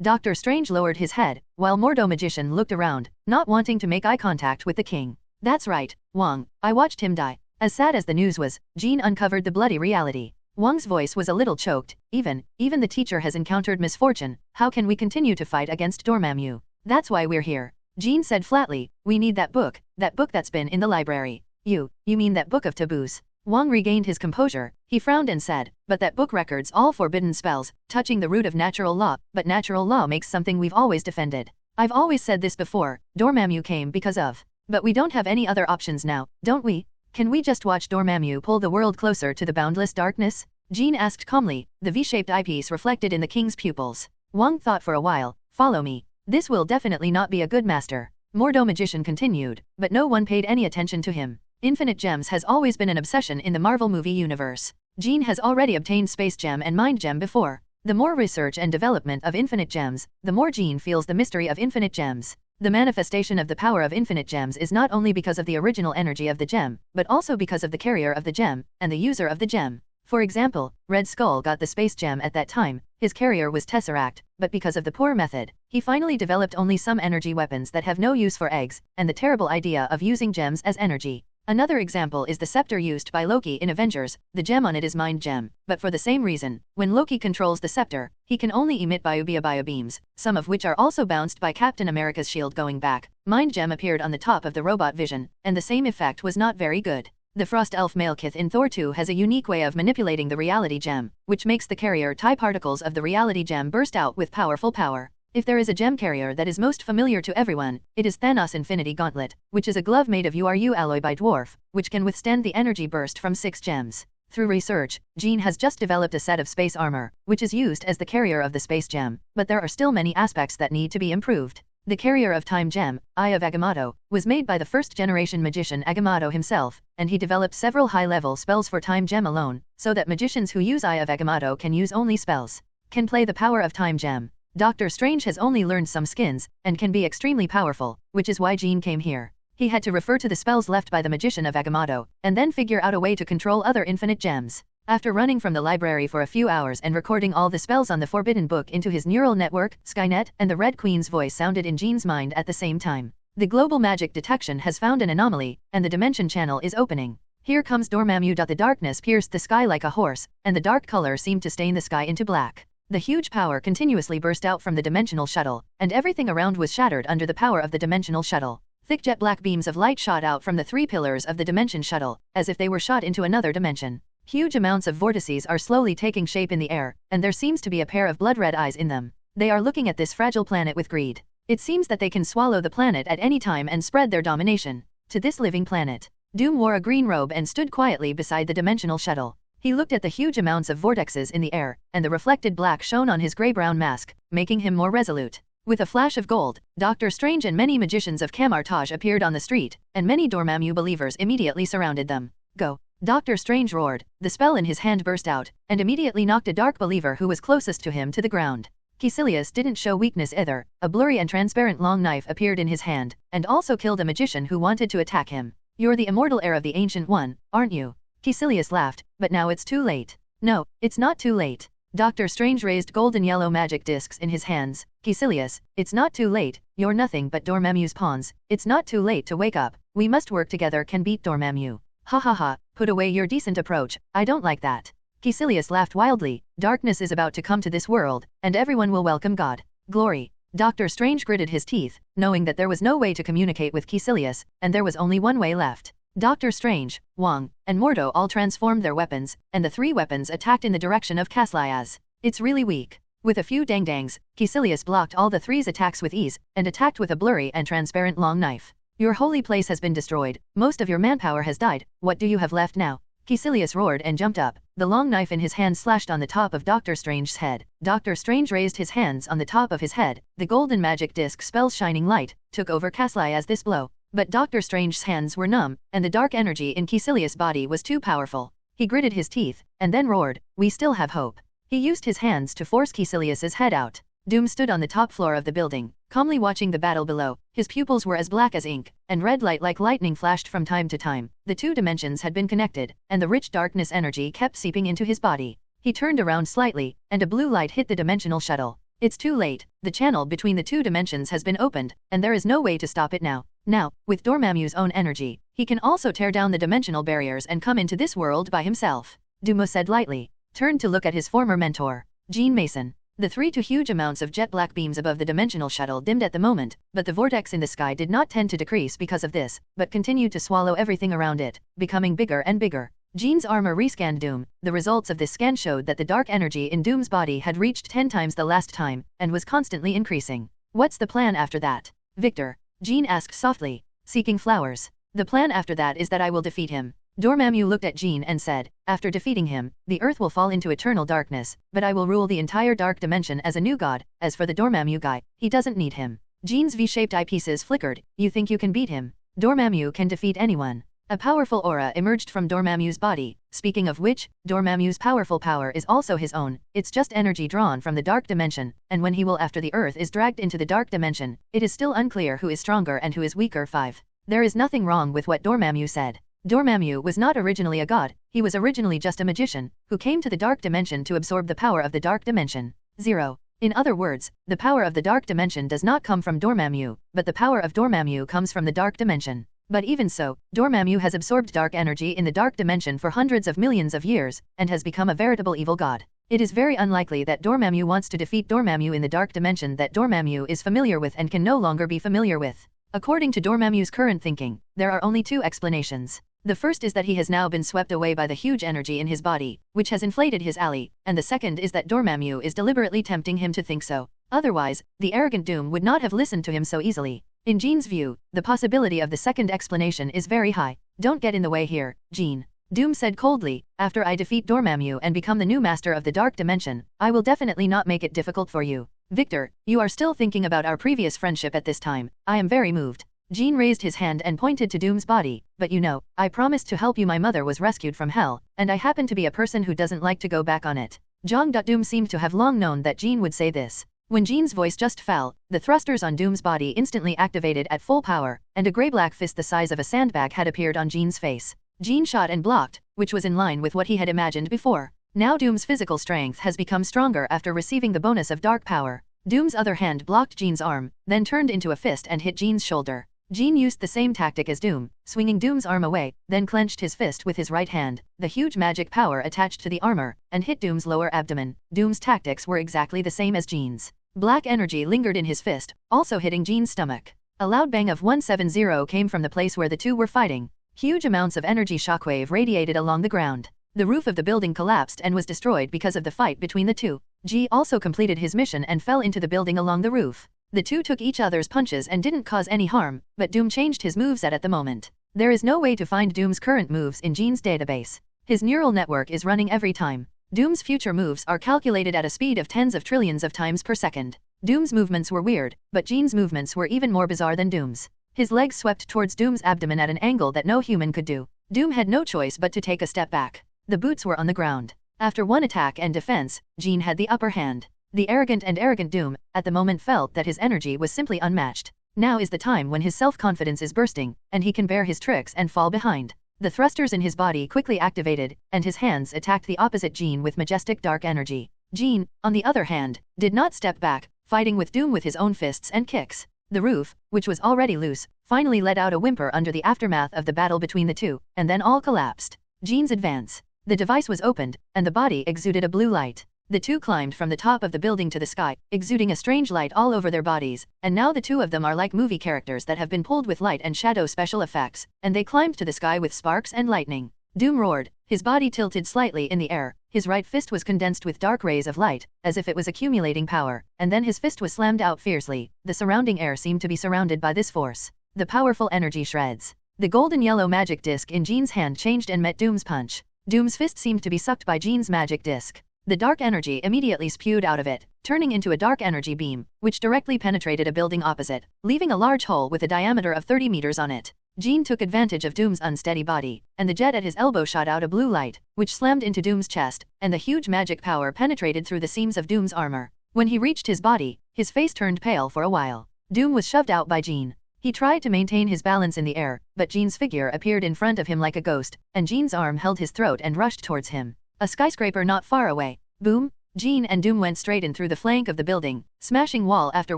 Doctor Strange lowered his head, while Mordo Magician looked around, not wanting to make eye contact with the king. That's right, Wong, I watched him die. As sad as the news was, Jean uncovered the bloody reality. Wong's voice was a little choked. Even the teacher has encountered misfortune. How can we continue to fight against Dormammu? That's why we're here. Jean said flatly, we need that book that's been in the library. You mean that book of taboos? Wong regained his composure. He frowned and said, but that book records all forbidden spells, touching the root of natural law, but natural law makes something we've always defended. I've always said this before, Dormammu came because of. But we don't have any other options now, don't we? Can we just watch Dormammu pull the world closer to the boundless darkness? Jean asked calmly, the V-shaped eyepiece reflected in the king's pupils. Wong thought for a while, follow me. This will definitely not be a good master. Mordo Magician continued, but no one paid any attention to him. Infinite gems has always been an obsession in the Marvel movie universe. Jean has already obtained Space Gem and Mind Gem before. The more research and development of infinite gems, the more Jean feels the mystery of infinite gems. The manifestation of the power of infinite gems is not only because of the original energy of the gem, but also because of the carrier of the gem, and the user of the gem. For example, Red Skull got the Space Gem at that time, his carrier was Tesseract, but because of the poor method, he finally developed only some energy weapons that have no use for eggs, and the terrible idea of using gems as energy. Another example is the scepter used by Loki in Avengers. The gem on it is Mind Gem, but for the same reason, when Loki controls the scepter, he can only emit bio beams, some of which are also bounced by Captain America's shield going back. Mind Gem appeared on the top of the robot Vision, and the same effect was not very good. The Frost Elf Malekith in Thor 2 has a unique way of manipulating the reality gem, which makes the carrier TIE particles of the reality gem burst out with powerful power. If there is a gem carrier that is most familiar to everyone, it is Thanos' Infinity Gauntlet, which is a glove made of URU alloy by Dwarf, which can withstand the energy burst from 6 gems. Through research, Jean has just developed a set of space armor, which is used as the carrier of the space gem, but there are still many aspects that need to be improved. The carrier of Time Gem, Eye of Agamotto, was made by the first-generation magician Agamotto himself, and he developed several high-level spells for Time Gem alone, so that magicians who use Eye of Agamotto can use only spells. Can play the power of Time Gem. Doctor Strange has only learned some skins, and can be extremely powerful, which is why Jean came here. He had to refer to the spells left by the magician of Agamotto, and then figure out a way to control other infinite gems. After running from the library for a few hours and recording all the spells on the Forbidden Book into his neural network, Skynet, and the Red Queen's voice sounded in Jean's mind at the same time. The global magic detection has found an anomaly, and the dimension channel is opening. Here comes Dormammu. The darkness pierced the sky like a horse, and the dark color seemed to stain the sky into black. The huge power continuously burst out from the dimensional shuttle, and everything around was shattered under the power of the dimensional shuttle. Thick jet black beams of light shot out from the 3 pillars of the dimension shuttle, as if they were shot into another dimension. Huge amounts of vortices are slowly taking shape in the air, and there seems to be a pair of blood-red eyes in them. They are looking at this fragile planet with greed. It seems that they can swallow the planet at any time and spread their domination to this living planet. Doom wore a green robe and stood quietly beside the dimensional shuttle. He looked at the huge amounts of vortexes in the air, and the reflected black shone on his gray-brown mask, making him more resolute. With a flash of gold, Doctor Strange and many magicians of Camartage appeared on the street, and many Dormammu believers immediately surrounded them. Go! Doctor Strange roared. The spell in his hand burst out, and immediately knocked a dark believer who was closest to him to the ground. Caecilius didn't show weakness either. A blurry and transparent long knife appeared in his hand, and also killed a magician who wanted to attack him. You're the immortal heir of the Ancient One, aren't you? Caecilius laughed, but now it's too late. No, it's not too late. Doctor Strange raised golden yellow magic discs in his hands. Caecilius, it's not too late, you're nothing but Dormammu's pawns. It's not too late to wake up. We must work together can beat Dormammu. Ha ha ha, put away your decent approach, I don't like that. Caecilius laughed wildly. Darkness is about to come to this world, and everyone will welcome God. Glory. Doctor Strange gritted his teeth, knowing that there was no way to communicate with Caecilius, and there was only one way left. Doctor Strange, Wong, and Mordo all transformed their weapons, and the 3 weapons attacked in the direction of Caecilius. It's really weak. With a few dang-dangs, Caecilius blocked all the 3's attacks with ease, and attacked with a blurry and transparent long knife. Your holy place has been destroyed, most of your manpower has died, what do you have left now? Caecilius roared and jumped up. The long knife in his hand slashed on the top of Doctor Strange's head. Doctor Strange raised his hands on the top of his head. The golden magic disc spell's shining light took over Caecilius this blow. But Doctor Strange's hands were numb, and the dark energy in Caecilius' body was too powerful. He gritted his teeth, and then roared, we still have hope. He used his hands to force Caecilius' head out. Doom stood on the top floor of the building, calmly watching the battle below. His pupils were as black as ink, and red light like lightning flashed from time to time. The 2 dimensions had been connected, and the rich darkness energy kept seeping into his body. He turned around slightly, and a blue light hit the dimensional shuttle. It's too late. The channel between the 2 dimensions has been opened, and there is no way to stop it now. Now, with Dormammu's own energy, he can also tear down the dimensional barriers and come into this world by himself. Dumo said lightly, turned to look at his former mentor, Jean Mason. The 3 to huge amounts of jet black beams above the dimensional shuttle dimmed at the moment, but the vortex in the sky did not tend to decrease because of this, but continued to swallow everything around it, becoming bigger and bigger. Jean's armor rescanned Doom. The results of this scan showed that the dark energy in Doom's body had reached 10 times the last time, and was constantly increasing. What's the plan after that? Victor, Jean asked softly, seeking flowers. The plan after that is that I will defeat him. Dormammu looked at Jean and said, after defeating him, the earth will fall into eternal darkness, but I will rule the entire dark dimension as a new god. As for the Dormammu guy, he doesn't need him. Jean's V-shaped eyepieces flickered. You think you can beat him? Dormammu can defeat anyone. A powerful aura emerged from Dormammu's body. Speaking of which, Dormammu's powerful power is also his own. It's just energy drawn from the dark dimension, and when he will after the earth is dragged into the dark dimension, it is still unclear who is stronger and who is weaker. 5. There is nothing wrong with what Dormammu said. Dormammu was not originally a god, he was originally just a magician, who came to the dark dimension to absorb the power of the dark dimension. 0. In other words, the power of the dark dimension does not come from Dormammu, but the power of Dormammu comes from the dark dimension. But even so, Dormammu has absorbed dark energy in the dark dimension for hundreds of millions of years, and has become a veritable evil god. It is very unlikely that Dormammu wants to defeat Dormammu in the dark dimension that Dormammu is familiar with and can no longer be familiar with. According to Dormammu's current thinking, there are only two explanations. The first is that he has now been swept away by the huge energy in his body, which has inflated his alley, and the second is that Dormammu is deliberately tempting him to think so. Otherwise, the arrogant Doom would not have listened to him so easily. In Jean's view, the possibility of the second explanation is very high. Don't get in the way here, Jean. Doom said coldly, after I defeat Dormammu and become the new master of the dark dimension, I will definitely not make it difficult for you. Victor, you are still thinking about our previous friendship at this time. I am very moved. Jean raised his hand and pointed to Doom's body, but you know, I promised to help you. My mother was rescued from hell, and I happen to be a person who doesn't like to go back on it. Doom seemed to have long known that Jean would say this. When Jean's voice just fell, the thrusters on Doom's body instantly activated at full power, and a grey-black fist the size of a sandbag had appeared on Jean's face. Jean shot and blocked, which was in line with what he had imagined before. Now Doom's physical strength has become stronger after receiving the bonus of dark power. Doom's other hand blocked Jean's arm, then turned into a fist and hit Jean's shoulder. Jean used the same tactic as Doom, swinging Doom's arm away, then clenched his fist with his right hand, the huge magic power attached to the armor, and hit Doom's lower abdomen. Doom's tactics were exactly the same as Jean's. Black energy lingered in his fist, also hitting Jean's stomach. A loud bang of 170 came from the place where the two were fighting. Huge amounts of energy shockwave radiated along the ground. The roof of the building collapsed and was destroyed because of the fight between the two. G also completed his mission and fell into the building along the roof. The two took each other's punches and didn't cause any harm, but Doom changed his moveset at the moment. There is no way to find Doom's current moves in Jean's database. His neural network is running every time. Doom's future moves are calculated at a speed of tens of trillions of times per second. Doom's movements were weird, but Jean's movements were even more bizarre than Doom's. His legs swept towards Doom's abdomen at an angle that no human could do. Doom had no choice but to take a step back. The boots were on the ground. After one attack and defense, Jean had the upper hand. The arrogant Doom, at the moment felt that his energy was simply unmatched. Now is the time when his self-confidence is bursting, and he can bear his tricks and fall behind. The thrusters in his body quickly activated, and his hands attacked the opposite Jean with majestic dark energy. Jean, on the other hand, did not step back, fighting with Doom with his own fists and kicks. The roof, which was already loose, finally let out a whimper under the aftermath of the battle between the two, and then all collapsed. Jean's advance. The device was opened, and the body exuded a blue light. The two climbed from the top of the building to the sky, exuding a strange light all over their bodies, and now the two of them are like movie characters that have been pulled with light and shadow special effects, and they climbed to the sky with sparks and lightning. Doom roared, his body tilted slightly in the air, his right fist was condensed with dark rays of light, as if it was accumulating power, and then his fist was slammed out fiercely. The surrounding air seemed to be surrounded by this force. The powerful energy shreds. The golden-yellow magic disc in Jean's hand changed and met Doom's punch. Doom's fist seemed to be sucked by Jean's magic disc. The dark energy immediately spewed out of it, turning into a dark energy beam, which directly penetrated a building opposite, leaving a large hole with a diameter of 30 meters on it. Jean took advantage of Doom's unsteady body, and the jet at his elbow shot out a blue light, which slammed into Doom's chest, and the huge magic power penetrated through the seams of Doom's armor. When he reached his body, his face turned pale for a while. Doom was shoved out by Jean. He tried to maintain his balance in the air, but Jean's figure appeared in front of him like a ghost, and Jean's arm held his throat and rushed towards him. A skyscraper not far away. Boom! Jean and Doom went straight in through the flank of the building, smashing wall after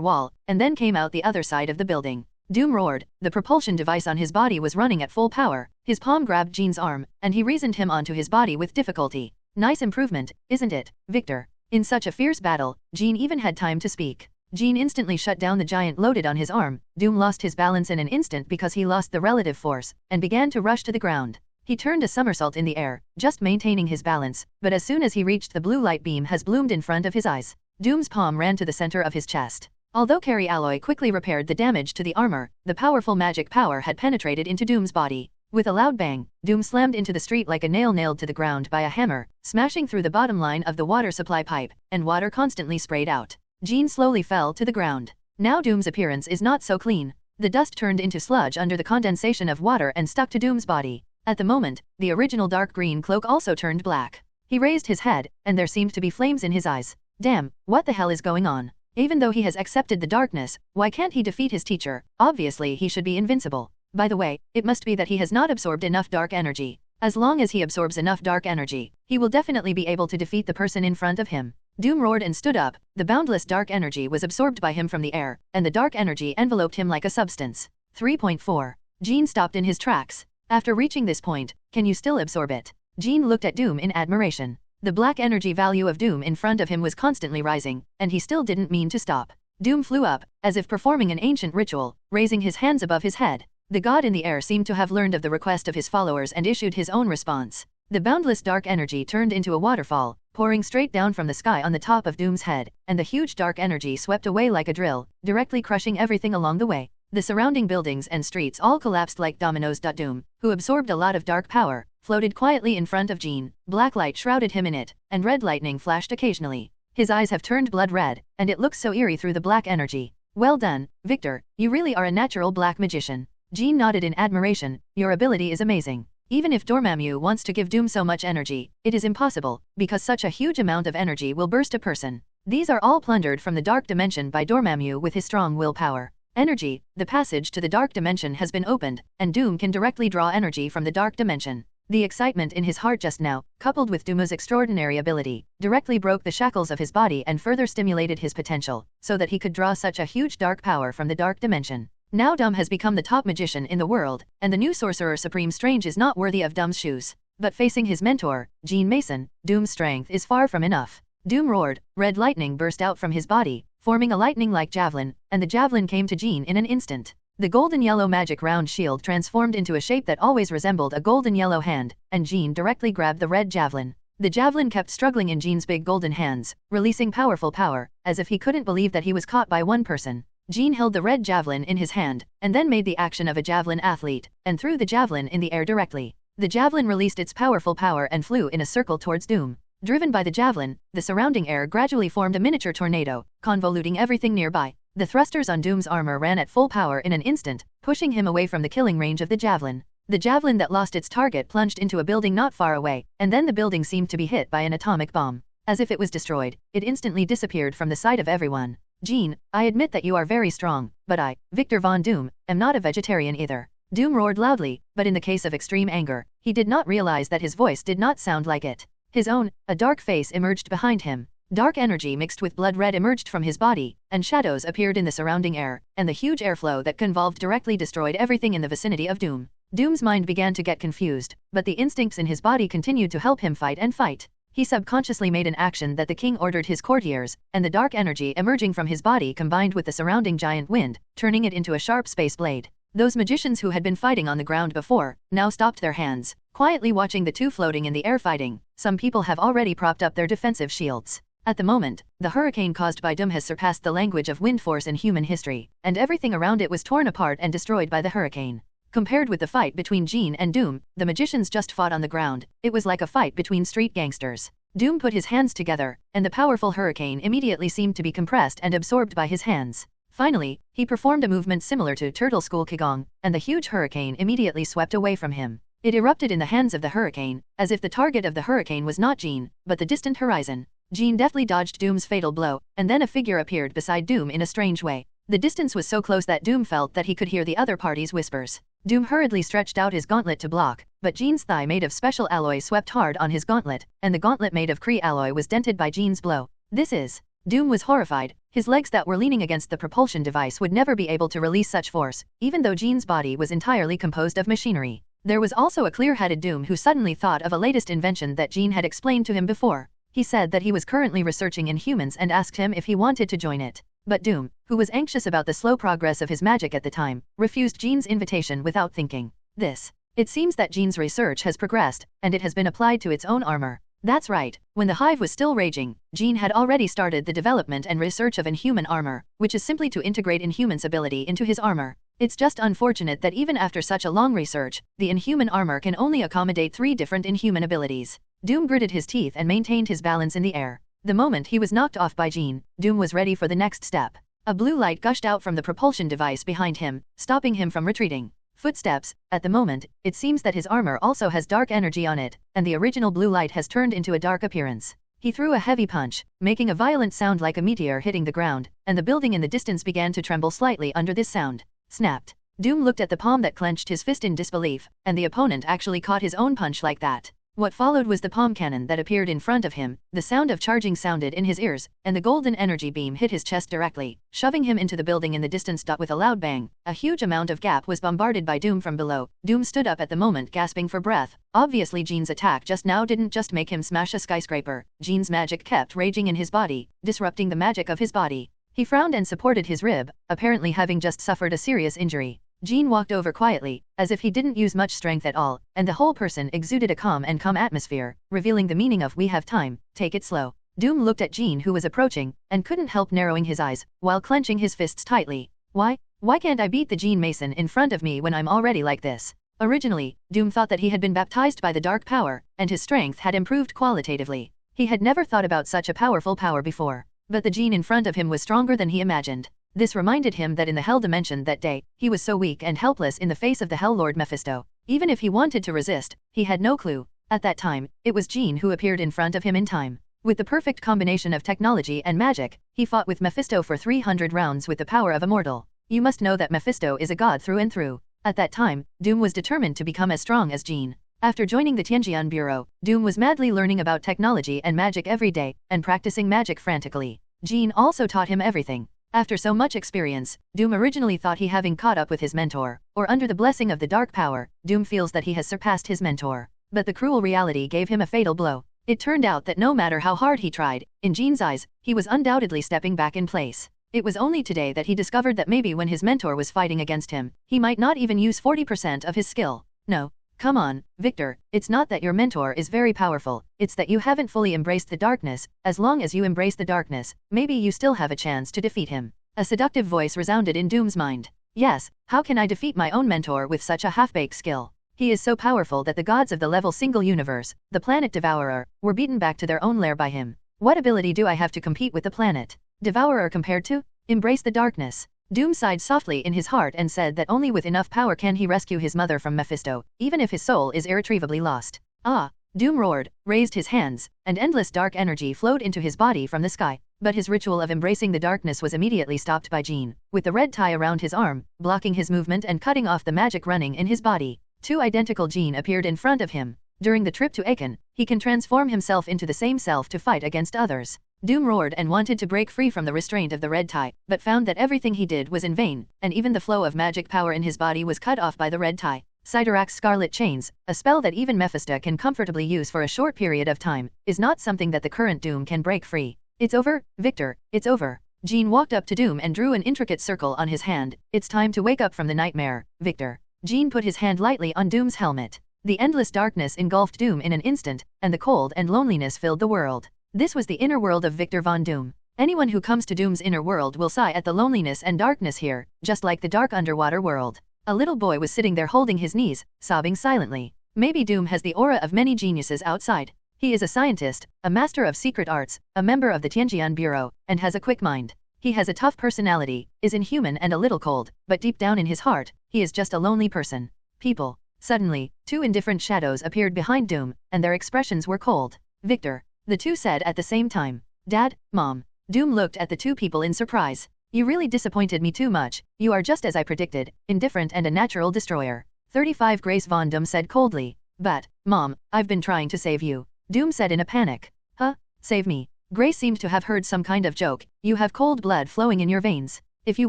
wall, and then came out the other side of the building. Doom roared. The propulsion device on his body was running at full power. His palm grabbed Jean's arm, and he reasoned him onto his body with difficulty. Nice improvement, isn't it, Victor? In such a fierce battle, Jean even had time to speak. Jean instantly shut down the giant loaded on his arm. Doom lost his balance in an instant because he lost the relative force, and began to rush to the ground. He turned a somersault in the air, just maintaining his balance, but as soon as he reached the blue light beam has bloomed in front of his eyes. Doom's palm ran to the center of his chest. Although Carry Alloy quickly repaired the damage to the armor, the powerful magic power had penetrated into Doom's body. With a loud bang, Doom slammed into the street like a nail nailed to the ground by a hammer, smashing through the bottom line of the water supply pipe, and water constantly sprayed out. Jean slowly fell to the ground. Now Doom's appearance is not so clean. The dust turned into sludge under the condensation of water and stuck to Doom's body. At the moment, the original dark green cloak also turned black. He raised his head, and there seemed to be flames in his eyes. Damn, what the hell is going on? Even though he has accepted the darkness, why can't he defeat his teacher? Obviously he should be invincible. By the way, it must be that he has not absorbed enough dark energy. As long as he absorbs enough dark energy, he will definitely be able to defeat the person in front of him. Doom roared and stood up. The boundless dark energy was absorbed by him from the air, and the dark energy enveloped him like a substance. 3.4. Jean stopped in his tracks. After reaching this point, can you still absorb it? Jean looked at Doom in admiration. The black energy value of Doom in front of him was constantly rising, and he still didn't mean to stop. Doom flew up, as if performing an ancient ritual, raising his hands above his head. The god in the air seemed to have learned of the request of his followers and issued his own response. The boundless dark energy turned into a waterfall, pouring straight down from the sky on the top of Doom's head, and the huge dark energy swept away like a drill, directly crushing everything along the way. The surrounding buildings and streets all collapsed like dominoes. Doom, who absorbed a lot of dark power, floated quietly in front of Jean. Black light shrouded him in it, and red lightning flashed occasionally. His eyes have turned blood red, and it looks so eerie through the black energy. Well done, Victor, you really are a natural black magician. Jean nodded in admiration. Your ability is amazing. Even if Dormammu wants to give Doom so much energy, it is impossible, because such a huge amount of energy will burst a person. These are all plundered from the dark dimension by Dormammu with his strong willpower. Energy, the passage to the dark dimension has been opened, and Doom can directly draw energy from the dark dimension. The excitement in his heart just now, coupled with Doom's extraordinary ability, directly broke the shackles of his body and further stimulated his potential, so that he could draw such a huge dark power from the dark dimension. Now Doom has become the top magician in the world, and the new Sorcerer Supreme Strange is not worthy of Doom's shoes. But facing his mentor, Jean Mason, Doom's strength is far from enough. Doom roared, red lightning burst out from his body, forming a lightning-like javelin, and the javelin came to Jean in an instant. The golden-yellow magic round shield transformed into a shape that always resembled a golden-yellow hand, and Jean directly grabbed the red javelin. The javelin kept struggling in Jean's big golden hands, releasing powerful power, as if he couldn't believe that he was caught by one person. Jean held the red javelin in his hand, and then made the action of a javelin athlete, and threw the javelin in the air directly. The javelin released its powerful power and flew in a circle towards Doom. Driven by the javelin, the surrounding air gradually formed a miniature tornado, convoluting everything nearby. The thrusters on Doom's armor ran at full power in an instant, pushing him away from the killing range of the javelin. The javelin that lost its target plunged into a building not far away, and then the building seemed to be hit by an atomic bomb. As if it was destroyed, it instantly disappeared from the sight of everyone. Jean, I admit that you are very strong, but I, Victor Von Doom, am not a vegetarian either. Doom roared loudly, but in the case of extreme anger, he did not realize that his voice did not sound like it. His own, a dark face emerged behind him. Dark energy mixed with blood red emerged from his body, and shadows appeared in the surrounding air, and the huge airflow that convolved directly destroyed everything in the vicinity of Doom. Doom's mind began to get confused, but the instincts in his body continued to help him fight and fight. He subconsciously made an action that the king ordered his courtiers, and the dark energy emerging from his body combined with the surrounding giant wind, turning it into a sharp space blade. Those magicians who had been fighting on the ground before, now stopped their hands, quietly watching the two floating in the air fighting. Some people have already propped up their defensive shields. At the moment, the hurricane caused by Doom has surpassed the language of wind force in human history, and everything around it was torn apart and destroyed by the hurricane. Compared with the fight between Jean and Doom, the magicians just fought on the ground. It was like a fight between street gangsters. Doom put his hands together, and the powerful hurricane immediately seemed to be compressed and absorbed by his hands. Finally, he performed a movement similar to Turtle School Qigong, and the huge hurricane immediately swept away from him. It erupted in the hands of the hurricane, as if the target of the hurricane was not Jean, but the distant horizon. Jean deftly dodged Doom's fatal blow, and then a figure appeared beside Doom in a strange way. The distance was so close that Doom felt that he could hear the other party's whispers. Doom hurriedly stretched out his gauntlet to block, but Jean's thigh made of special alloy swept hard on his gauntlet, and the gauntlet made of Kree alloy was dented by Jean's blow. This is... Doom was horrified. His legs that were leaning against the propulsion device would never be able to release such force, even though Jean's body was entirely composed of machinery. There was also a clear-headed Doom who suddenly thought of a latest invention that Jean had explained to him before. He said that he was currently researching in humans and asked him if he wanted to join it. But Doom, who was anxious about the slow progress of his magic at the time, refused Jean's invitation without thinking. It seems that Jean's research has progressed, and it has been applied to its own armor. That's right. When the Hive was still raging, Jean had already started the development and research of Inhuman armor, which is simply to integrate Inhuman's ability into his armor. It's just unfortunate that even after such a long research, the Inhuman armor can only accommodate 3 different Inhuman abilities. Doom gritted his teeth and maintained his balance in the air. The moment he was knocked off by Jean, Doom was ready for the next step. A blue light gushed out from the propulsion device behind him, stopping him from retreating. Footsteps. At the moment, it seems that his armor also has dark energy on it, and the original blue light has turned into a dark appearance. He threw a heavy punch, making a violent sound like a meteor hitting the ground, and the building in the distance began to tremble slightly under this sound. Snapped. Doom looked at the palm that clenched his fist in disbelief, and the opponent actually caught his own punch like that. What followed was the palm cannon that appeared in front of him, the sound of charging sounded in his ears, and the golden energy beam hit his chest directly, shoving him into the building in the distance. With a loud bang, a huge amount of gap was bombarded by Doom from below. Doom stood up at the moment, gasping for breath. Obviously Jean's attack just now didn't just make him smash a skyscraper. Jean's magic kept raging in his body, disrupting the magic of his body. He frowned and supported his rib, apparently having just suffered a serious injury. Jean walked over quietly, as if he didn't use much strength at all, and the whole person exuded a calm atmosphere, revealing the meaning of "we have time, take it slow." Doom looked at Jean, who was approaching, and couldn't help narrowing his eyes, while clenching his fists tightly. Why can't I beat the Jean Mason in front of me when I'm already like this? Originally, Doom thought that he had been baptized by the dark power, and his strength had improved qualitatively. He had never thought about such a powerful power before, but the Jean in front of him was stronger than he imagined. This reminded him that in the Hell dimension that day, he was so weak and helpless in the face of the Hell Lord Mephisto. Even if he wanted to resist, he had no clue. At that time, it was Jean who appeared in front of him in time. With the perfect combination of technology and magic, he fought with Mephisto for 300 rounds with the power of a mortal. You must know that Mephisto is a god through and through. At that time, Doom was determined to become as strong as Jean. After joining the Tianjian Bureau, Doom was madly learning about technology and magic every day, and practicing magic frantically. Jean also taught him everything. After so much experience, Doom originally thought he having caught up with his mentor, or under the blessing of the dark power, Doom feels that he has surpassed his mentor. But the cruel reality gave him a fatal blow. It turned out that no matter how hard he tried, in Jean's eyes, he was undoubtedly stepping back in place. It was only today that he discovered that maybe when his mentor was fighting against him, he might not even use 40% of his skill. No. Come on, Victor, it's not that your mentor is very powerful, it's that you haven't fully embraced the darkness. As long as you embrace the darkness, maybe you still have a chance to defeat him. A seductive voice resounded in Doom's mind. Yes, how can I defeat my own mentor with such a half-baked skill? He is so powerful that the gods of the level single universe, the planet Devourer, were beaten back to their own lair by him. What ability do I have to compete with the planet Devourer compared to? Embrace the darkness. Doom sighed softly in his heart and said that only with enough power can he rescue his mother from Mephisto, even if his soul is irretrievably lost. Ah! Doom roared, raised his hands, and endless dark energy flowed into his body from the sky. But his ritual of embracing the darkness was immediately stopped by Jean, with the red tie around his arm, blocking his movement and cutting off the magic running in his body. Two identical Jean appeared in front of him. During the trip to Aiken, he can transform himself into the same self to fight against others. Doom roared and wanted to break free from the restraint of the red tie, but found that everything he did was in vain, and even the flow of magic power in his body was cut off by the red tie. Sidorak's Scarlet Chains, a spell that even Mephisto can comfortably use for a short period of time, is not something that the current Doom can break free. It's over, Victor, it's over. Jean walked up to Doom and drew an intricate circle on his hand. It's time to wake up from the nightmare, Victor. Jean put his hand lightly on Doom's helmet. The endless darkness engulfed Doom in an instant, and the cold and loneliness filled the world. This was the inner world of Victor von Doom. Anyone who comes to Doom's inner world will sigh at the loneliness and darkness here, just like the dark underwater world. A little boy was sitting there holding his knees, sobbing silently. Maybe Doom has the aura of many geniuses outside. He is a scientist, a master of secret arts, a member of the Tianjian Bureau, and has a quick mind. He has a tough personality, is inhuman and a little cold, but deep down in his heart, he is just a lonely person. People. Suddenly, two indifferent shadows appeared behind Doom, and their expressions were cold. Victor. The two said at the same time. Dad, Mom. Doom looked at the two people in surprise. You really disappointed me too much. You are just as I predicted, indifferent and a natural destroyer. 35 Grace von Doom said coldly. But, Mom, I've been trying to save you. Doom said in a panic. Huh? Save me? Grace seemed to have heard some kind of joke. You have cold blood flowing in your veins. If you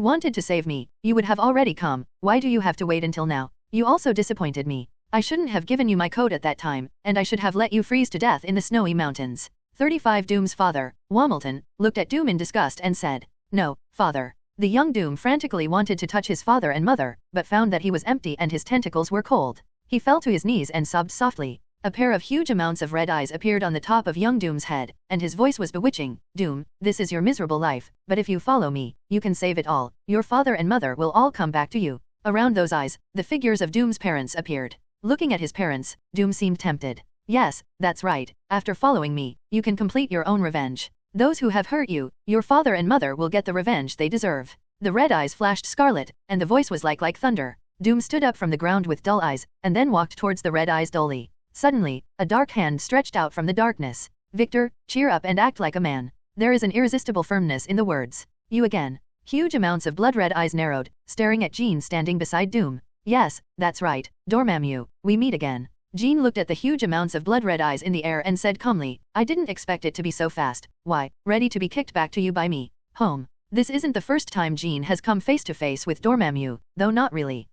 wanted to save me, you would have already come. Why do you have to wait until now? You also disappointed me. I shouldn't have given you my coat at that time, and I should have let you freeze to death in the snowy mountains. 35 Doom's father, Wamilton, looked at Doom in disgust and said, No, father. The young Doom frantically wanted to touch his father and mother, but found that he was empty and his tentacles were cold. He fell to his knees and sobbed softly. A pair of huge amounts of red eyes appeared on the top of young Doom's head, and his voice was bewitching. Doom, this is your miserable life, but if you follow me, you can save it all. Your father and mother will all come back to you. Around those eyes, the figures of Doom's parents appeared. Looking at his parents, Doom seemed tempted. Yes, that's right. After following me, you can complete your own revenge. Those who have hurt you, your father and mother will get the revenge they deserve. The red eyes flashed scarlet, and the voice was like thunder. Doom stood up from the ground with dull eyes, and then walked towards the red eyes dully. Suddenly, a dark hand stretched out from the darkness. Victor, cheer up and act like a man. There is an irresistible firmness in the words. You again. Huge amounts of blood-red eyes narrowed, staring at Jean standing beside Doom. Yes, that's right, Dormammu, we meet again. Jean looked at the huge amounts of blood-red eyes in the air and said calmly, I didn't expect it to be so fast. Why, ready to be kicked back to you by me. Home. This isn't the first time Jean has come face to face with Dormammu, though not really.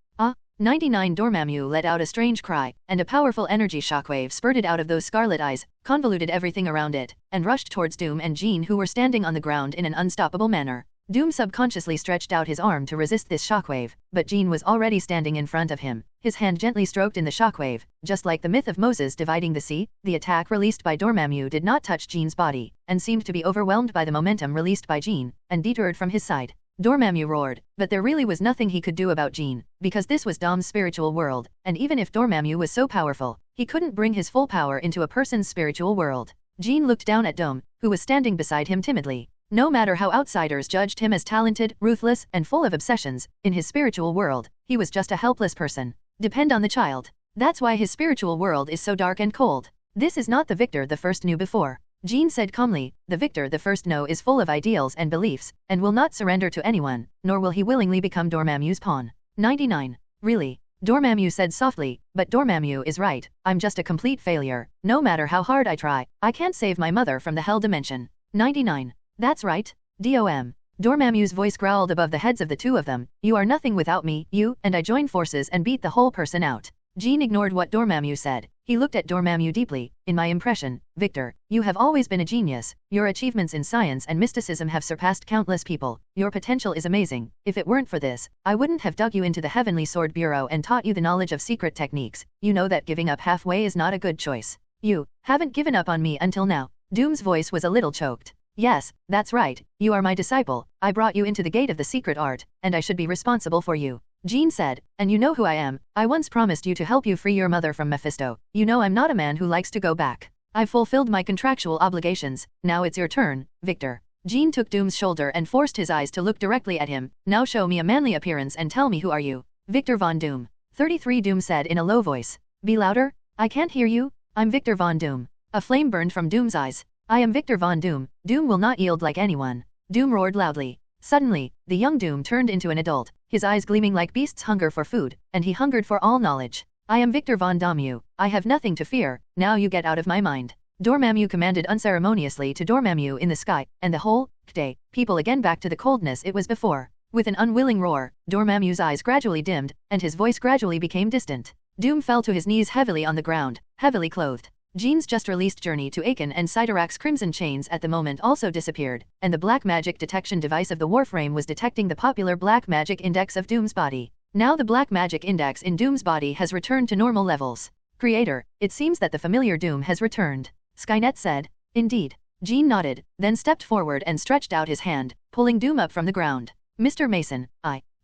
99 Dormammu let out a strange cry, and a powerful energy shockwave spurted out of those scarlet eyes, convoluted everything around it, and rushed towards Doom and Jean, who were standing on the ground in an unstoppable manner. Doom subconsciously stretched out his arm to resist this shockwave, but Jean was already standing in front of him. His hand gently stroked in the shockwave, just like the myth of Moses dividing the sea. The attack released by Dormammu did not touch Jean's body, and seemed to be overwhelmed by the momentum released by Jean, and deterred from his side. Dormammu roared, but there really was nothing he could do about Jean, because this was Dom's spiritual world, and even if Dormammu was so powerful, he couldn't bring his full power into a person's spiritual world. Jean looked down at Dom, who was standing beside him timidly. No matter how outsiders judged him as talented, ruthless, and full of obsessions, in his spiritual world, he was just a helpless person. Depend on the child. That's why his spiritual world is so dark and cold. This is not the Victor the First knew before. Jean said calmly, the Victor the First know is full of ideals and beliefs, and will not surrender to anyone, nor will he willingly become Dormammu's pawn. 99. Really? Dormammu said softly, but Dormammu is right, I'm just a complete failure. No matter how hard I try, I can't save my mother from the hell dimension. 99. That's right. DOM. Dormammu's voice growled above the heads of the two of them, you are nothing without me, you and I join forces and beat the whole person out. Jean ignored what Dormammu said. He looked at Dormammu deeply. In my impression, Victor, you have always been a genius. Your achievements in science and mysticism have surpassed countless people. Your potential is amazing. If it weren't for this, I wouldn't have dug you into the Heavenly Sword Bureau and taught you the knowledge of secret techniques. You know that giving up halfway is not a good choice. You haven't given up on me until now. Doom's voice was a little choked. Yes, that's right. You are my disciple. I brought you into the gate of the secret art, and I should be responsible for you. Jean said, and you know who I am. I once promised you to help you free your mother from Mephisto. You know I'm not a man who likes to go back. I've fulfilled my contractual obligations. Now it's your turn, Victor. Jean took Doom's shoulder and forced his eyes to look directly at him. Now show me a manly appearance and tell me who are you. Victor Von Doom. 33 Doom said in a low voice. Be louder? I can't hear you. I'm Victor Von Doom. A flame burned from Doom's eyes. I am Victor Von Doom. Doom will not yield like anyone. Doom roared loudly. Suddenly, the young Doom turned into an adult, his eyes gleaming like beasts' hunger for food, and he hungered for all knowledge. I am Victor Von Doom. I have nothing to fear, now you get out of my mind. Dormammu commanded unceremoniously to Dormammu in the sky, and the whole day, people again back to the coldness it was before. With an unwilling roar, Dormammu's eyes gradually dimmed, and his voice gradually became distant. Doom fell to his knees heavily on the ground, heavily clothed. Jean's just-released journey to Aiken and Cyttorak's crimson chains at the moment also disappeared, and the black magic detection device of the Warframe was detecting the popular black magic index of Doom's body. Now the black magic index in Doom's body has returned to normal levels. Creator, it seems that the familiar Doom has returned. Skynet said. Indeed. Jean nodded, then stepped forward and stretched out his hand, pulling Doom up from the ground. Mr. Mason,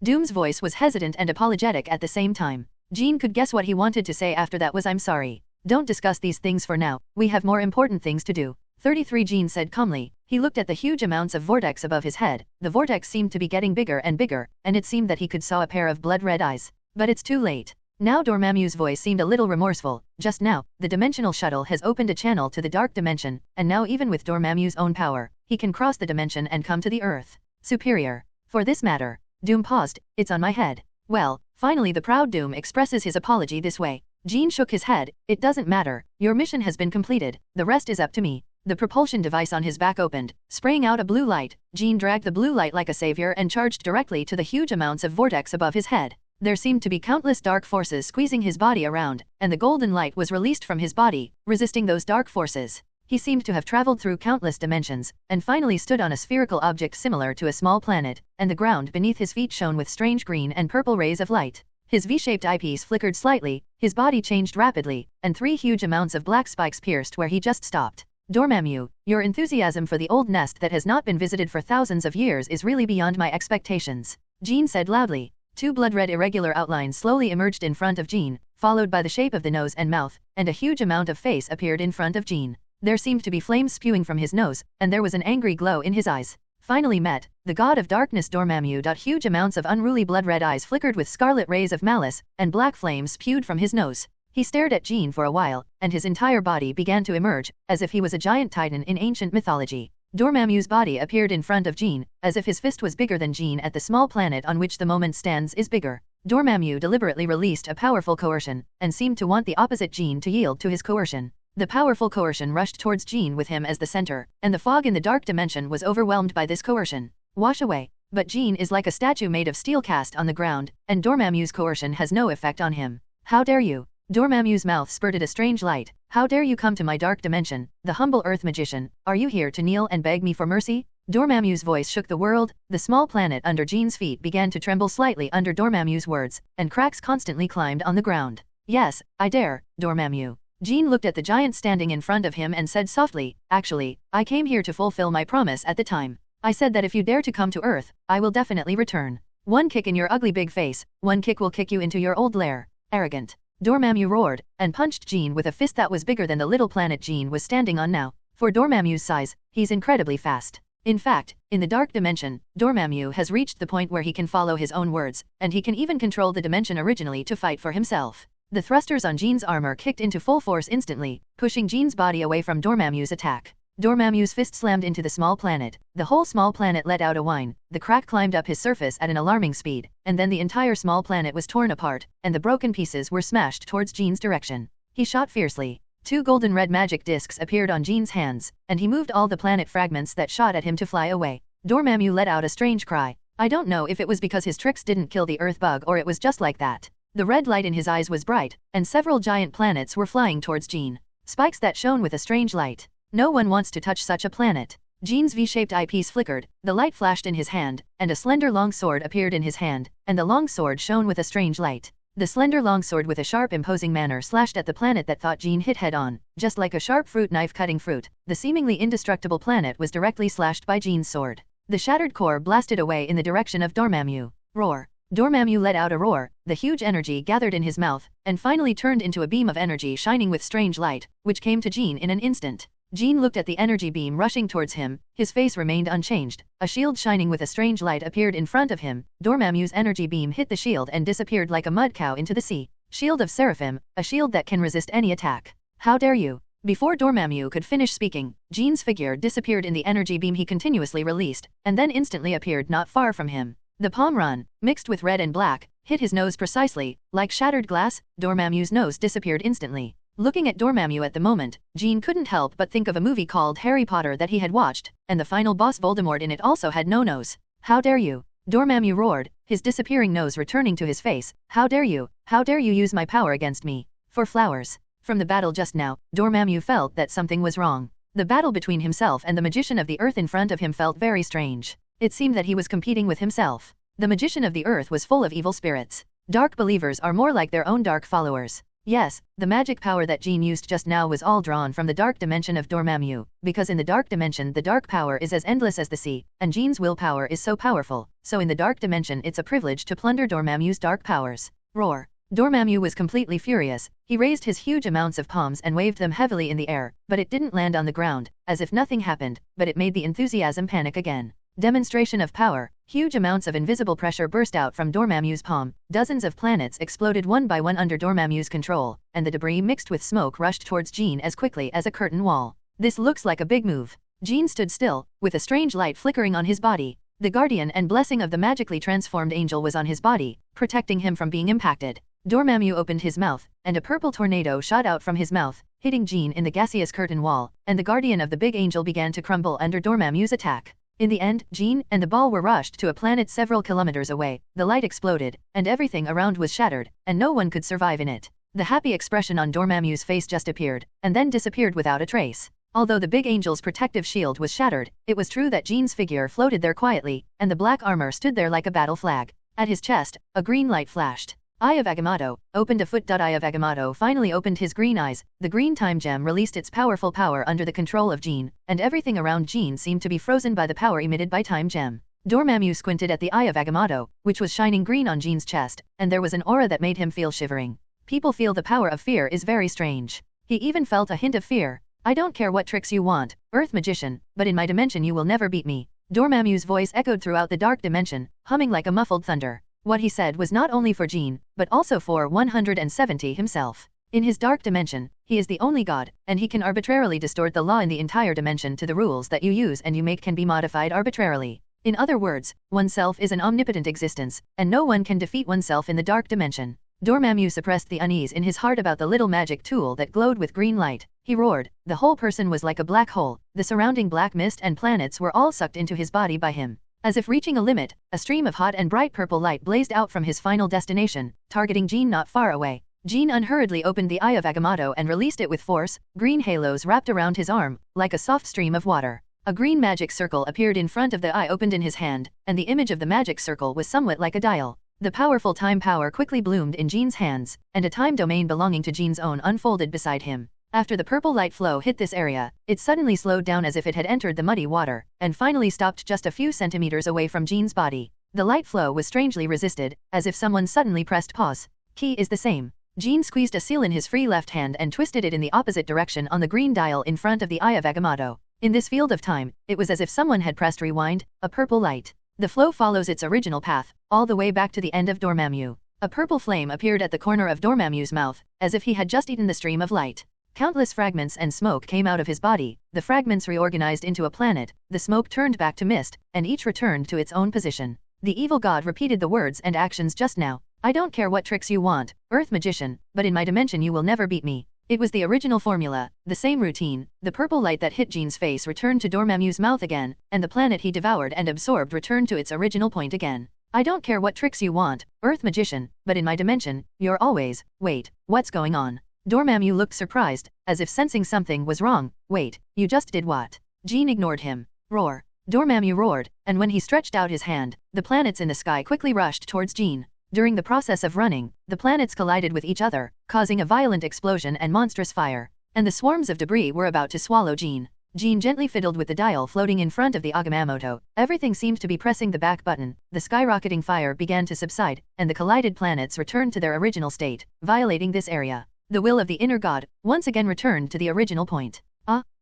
Doom's voice was hesitant and apologetic at the same time. Jean could guess what he wanted to say after that was I'm sorry. Don't discuss these things for now, we have more important things to do. 33 Jean said calmly. He looked at the huge amounts of vortex above his head. The vortex seemed to be getting bigger and bigger, and it seemed that he could saw a pair of blood-red eyes. But it's too late. Now Dormammu's voice seemed a little remorseful. Just now, the dimensional shuttle has opened a channel to the dark dimension, and now even with Dormammu's own power, he can cross the dimension and come to the Earth. Superior. For this matter. Doom paused, it's on my head. Well, finally the proud Doom expresses his apology this way. Jean shook his head, it doesn't matter, your mission has been completed, the rest is up to me. The propulsion device on his back opened, spraying out a blue light. Jean dragged the blue light like a savior and charged directly to the huge amounts of vortex above his head. There seemed to be countless dark forces squeezing his body around, and the golden light was released from his body, resisting those dark forces. He seemed to have traveled through countless dimensions, and finally stood on a spherical object similar to a small planet, and the ground beneath his feet shone with strange green and purple rays of light. His V-shaped eyepiece flickered slightly, his body changed rapidly, and 3 huge amounts of black spikes pierced where he just stopped. Dormammu, your enthusiasm for the old nest that has not been visited for thousands of years is really beyond my expectations. Jean said loudly. 2 blood-red irregular outlines slowly emerged in front of Jean, followed by the shape of the nose and mouth, and a huge amount of face appeared in front of Jean. There seemed to be flames spewing from his nose, and there was an angry glow in his eyes. Finally met, the god of darkness Dormammu. Huge amounts of unruly blood-red eyes flickered with scarlet rays of malice, and black flames spewed from his nose. He stared at Jean for a while, and his entire body began to emerge, as if he was a giant titan in ancient mythology. Dormammu's body appeared in front of Jean, as if his fist was bigger than Jean at the small planet on which the moment stands is bigger. Dormammu deliberately released a powerful coercion, and seemed to want the opposite Jean to yield to his coercion. The powerful coercion rushed towards Jean with him as the center, and the fog in the dark dimension was overwhelmed by this coercion. Wash away. But Jean is like a statue made of steel cast on the ground, and Dormammu's coercion has no effect on him. How dare you? Dormammu's mouth spurted a strange light. How dare you come to my dark dimension, the humble earth magician? Are you here to kneel and beg me for mercy? Dormammu's voice shook the world. The small planet under Jean's feet began to tremble slightly under Dormammu's words, and cracks constantly climbed on the ground. Yes, I dare, Dormammu. Jean looked at the giant standing in front of him and said softly, actually, I came here to fulfill my promise at the time. I said that if you dare to come to Earth, I will definitely return. One kick in your ugly big face, one kick will kick you into your old lair. Arrogant. Dormammu roared, and punched Jean with a fist that was bigger than the little planet Jean was standing on now. For Dormammu's size, he's incredibly fast. In fact, in the dark dimension, Dormammu has reached the point where he can follow his own words, and he can even control the dimension originally to fight for himself. The thrusters on Jean's armor kicked into full force instantly, pushing Jean's body away from Dormammu's attack. Dormammu's fist slammed into the small planet. The whole small planet let out a whine. The crack climbed up his surface at an alarming speed, and then the entire small planet was torn apart, and the broken pieces were smashed towards Jean's direction. He shot fiercely. 2 golden red magic discs appeared on Jean's hands, and he moved all the planet fragments that shot at him to fly away. Dormammu let out a strange cry. I don't know if it was because his tricks didn't kill the Earth bug or it was just like that. The red light in his eyes was bright, and several giant planets were flying towards Jean. Spikes that shone with a strange light. No one wants to touch such a planet. Jean's V-shaped eyepiece flickered, the light flashed in his hand, and a slender long sword appeared in his hand, and the long sword shone with a strange light. The slender long sword with a sharp imposing manner slashed at the planet that thought Jean hit head-on, just like a sharp fruit knife cutting fruit. The seemingly indestructible planet was directly slashed by Jean's sword. The shattered core blasted away in the direction of Dormammu. Roar. Dormammu let out a roar, the huge energy gathered in his mouth, and finally turned into a beam of energy shining with strange light, which came to Jean in an instant. Jean looked at the energy beam rushing towards him, his face remained unchanged. A shield shining with a strange light appeared in front of him. Dormammu's energy beam hit the shield and disappeared like a mud cow into the sea. Shield of Seraphim, a shield that can resist any attack. How dare you? Before Dormammu could finish speaking, Jean's figure disappeared in the energy beam he continuously released, and then instantly appeared not far from him. The palm run, mixed with red and black, hit his nose precisely, like shattered glass. Dormammu's nose disappeared instantly. Looking at Dormammu at the moment, Jean couldn't help but think of a movie called Harry Potter that he had watched, and the final boss Voldemort in it also had no nose. How dare you? Dormammu roared, his disappearing nose returning to his face. How dare you? How dare you use my power against me? For flowers. From the battle just now, Dormammu felt that something was wrong. The battle between himself and the magician of the earth in front of him felt very strange. It seemed that he was competing with himself. The magician of the earth was full of evil spirits. Dark believers are more like their own dark followers. Yes, the magic power that Jean used just now was all drawn from the dark dimension of Dormammu, because in the dark dimension the dark power is as endless as the sea, and Jean's willpower is so powerful, so in the dark dimension it's a privilege to plunder Dormammu's dark powers. Roar. Dormammu was completely furious. He raised his huge amounts of palms and waved them heavily in the air, but it didn't land on the ground, as if nothing happened, but it made the enthusiasm panic again. Demonstration of power. Huge amounts of invisible pressure burst out from Dormammu's palm, dozens of planets exploded one by one under Dormammu's control, and the debris mixed with smoke rushed towards Jean as quickly as a curtain wall. This looks like a big move. Jean stood still, with a strange light flickering on his body. The guardian and blessing of the magically transformed angel was on his body, protecting him from being impacted. Dormammu opened his mouth, and a purple tornado shot out from his mouth, hitting Jean in the gaseous curtain wall, and the guardian of the big angel began to crumble under Dormammu's attack. In the end, Jean and the ball were rushed to a planet several kilometers away. The light exploded, and everything around was shattered, and no one could survive in it. The happy expression on Dormammu's face just appeared, and then disappeared without a trace. Although the big angel's protective shield was shattered, it was true that Jean's figure floated there quietly, and the black armor stood there like a battle flag. At his chest, a green light flashed. Eye of Agamotto, opened a foot. Eye of Agamotto finally opened his green eyes. The green time gem released its powerful power under the control of Jean, and everything around Jean seemed to be frozen by the power emitted by time gem. Dormammu squinted at the Eye of Agamotto, which was shining green on Jean's chest, and there was an aura that made him feel shivering. People feel the power of fear is very strange. He even felt a hint of fear. I don't care what tricks you want, Earth Magician, but in my dimension you will never beat me. Dormammu's voice echoed throughout the dark dimension, humming like a muffled thunder. What he said was not only for Jean, but also for 170 himself. In his dark dimension, he is the only god, and he can arbitrarily distort the law in the entire dimension to the rules that you use and you make can be modified arbitrarily. In other words, oneself is an omnipotent existence, and no one can defeat oneself in the dark dimension. Dormammu suppressed the unease in his heart about the little magic tool that glowed with green light. He roared. The whole person was like a black hole. The surrounding black mist and planets were all sucked into his body by him. As if reaching a limit, a stream of hot and bright purple light blazed out from his final destination, targeting Jean not far away. Jean unhurriedly opened the Eye of Agamotto and released it with force. Green halos wrapped around his arm, like a soft stream of water. A green magic circle appeared in front of the eye opened in his hand, and the image of the magic circle was somewhat like a dial. The powerful time power quickly bloomed in Jean's hands, and a time domain belonging to Jean's own unfolded beside him. After the purple light flow hit this area, it suddenly slowed down as if it had entered the muddy water, and finally stopped just a few centimeters away from Jean's body. The light flow was strangely resisted, as if someone suddenly pressed pause. Key is the same. Jean squeezed a seal in his free left hand and twisted it in the opposite direction on the green dial in front of the Eye of Agamotto. In this field of time, it was as if someone had pressed rewind, a purple light. The flow follows its original path, all the way back to the end of Dormammu. A purple flame appeared at the corner of Dormammu's mouth, as if he had just eaten the stream of light. Countless fragments and smoke came out of his body, the fragments reorganized into a planet, the smoke turned back to mist, and each returned to its own position. The evil god repeated the words and actions just now. I don't care what tricks you want, Earth Magician, but in my dimension you will never beat me. It was the original formula, the same routine. The purple light that hit Jean's face returned to Dormammu's mouth again, and the planet he devoured and absorbed returned to its original point again. I don't care what tricks you want, Earth Magician, but in my dimension, you're always, wait, what's going on? Dormammu looked surprised, as if sensing something was wrong. Wait, you just did what? Jean ignored him. Roar. Dormammu roared, and when he stretched out his hand, the planets in the sky quickly rushed towards Jean. During the process of running, the planets collided with each other, causing a violent explosion and monstrous fire, and the swarms of debris were about to swallow Jean. Jean gently fiddled with the dial floating in front of the Agamotto. Everything seemed to be pressing the back button. The skyrocketing fire began to subside, and the collided planets returned to their original state, violating this area. The will of the inner god, once again returned to the original point.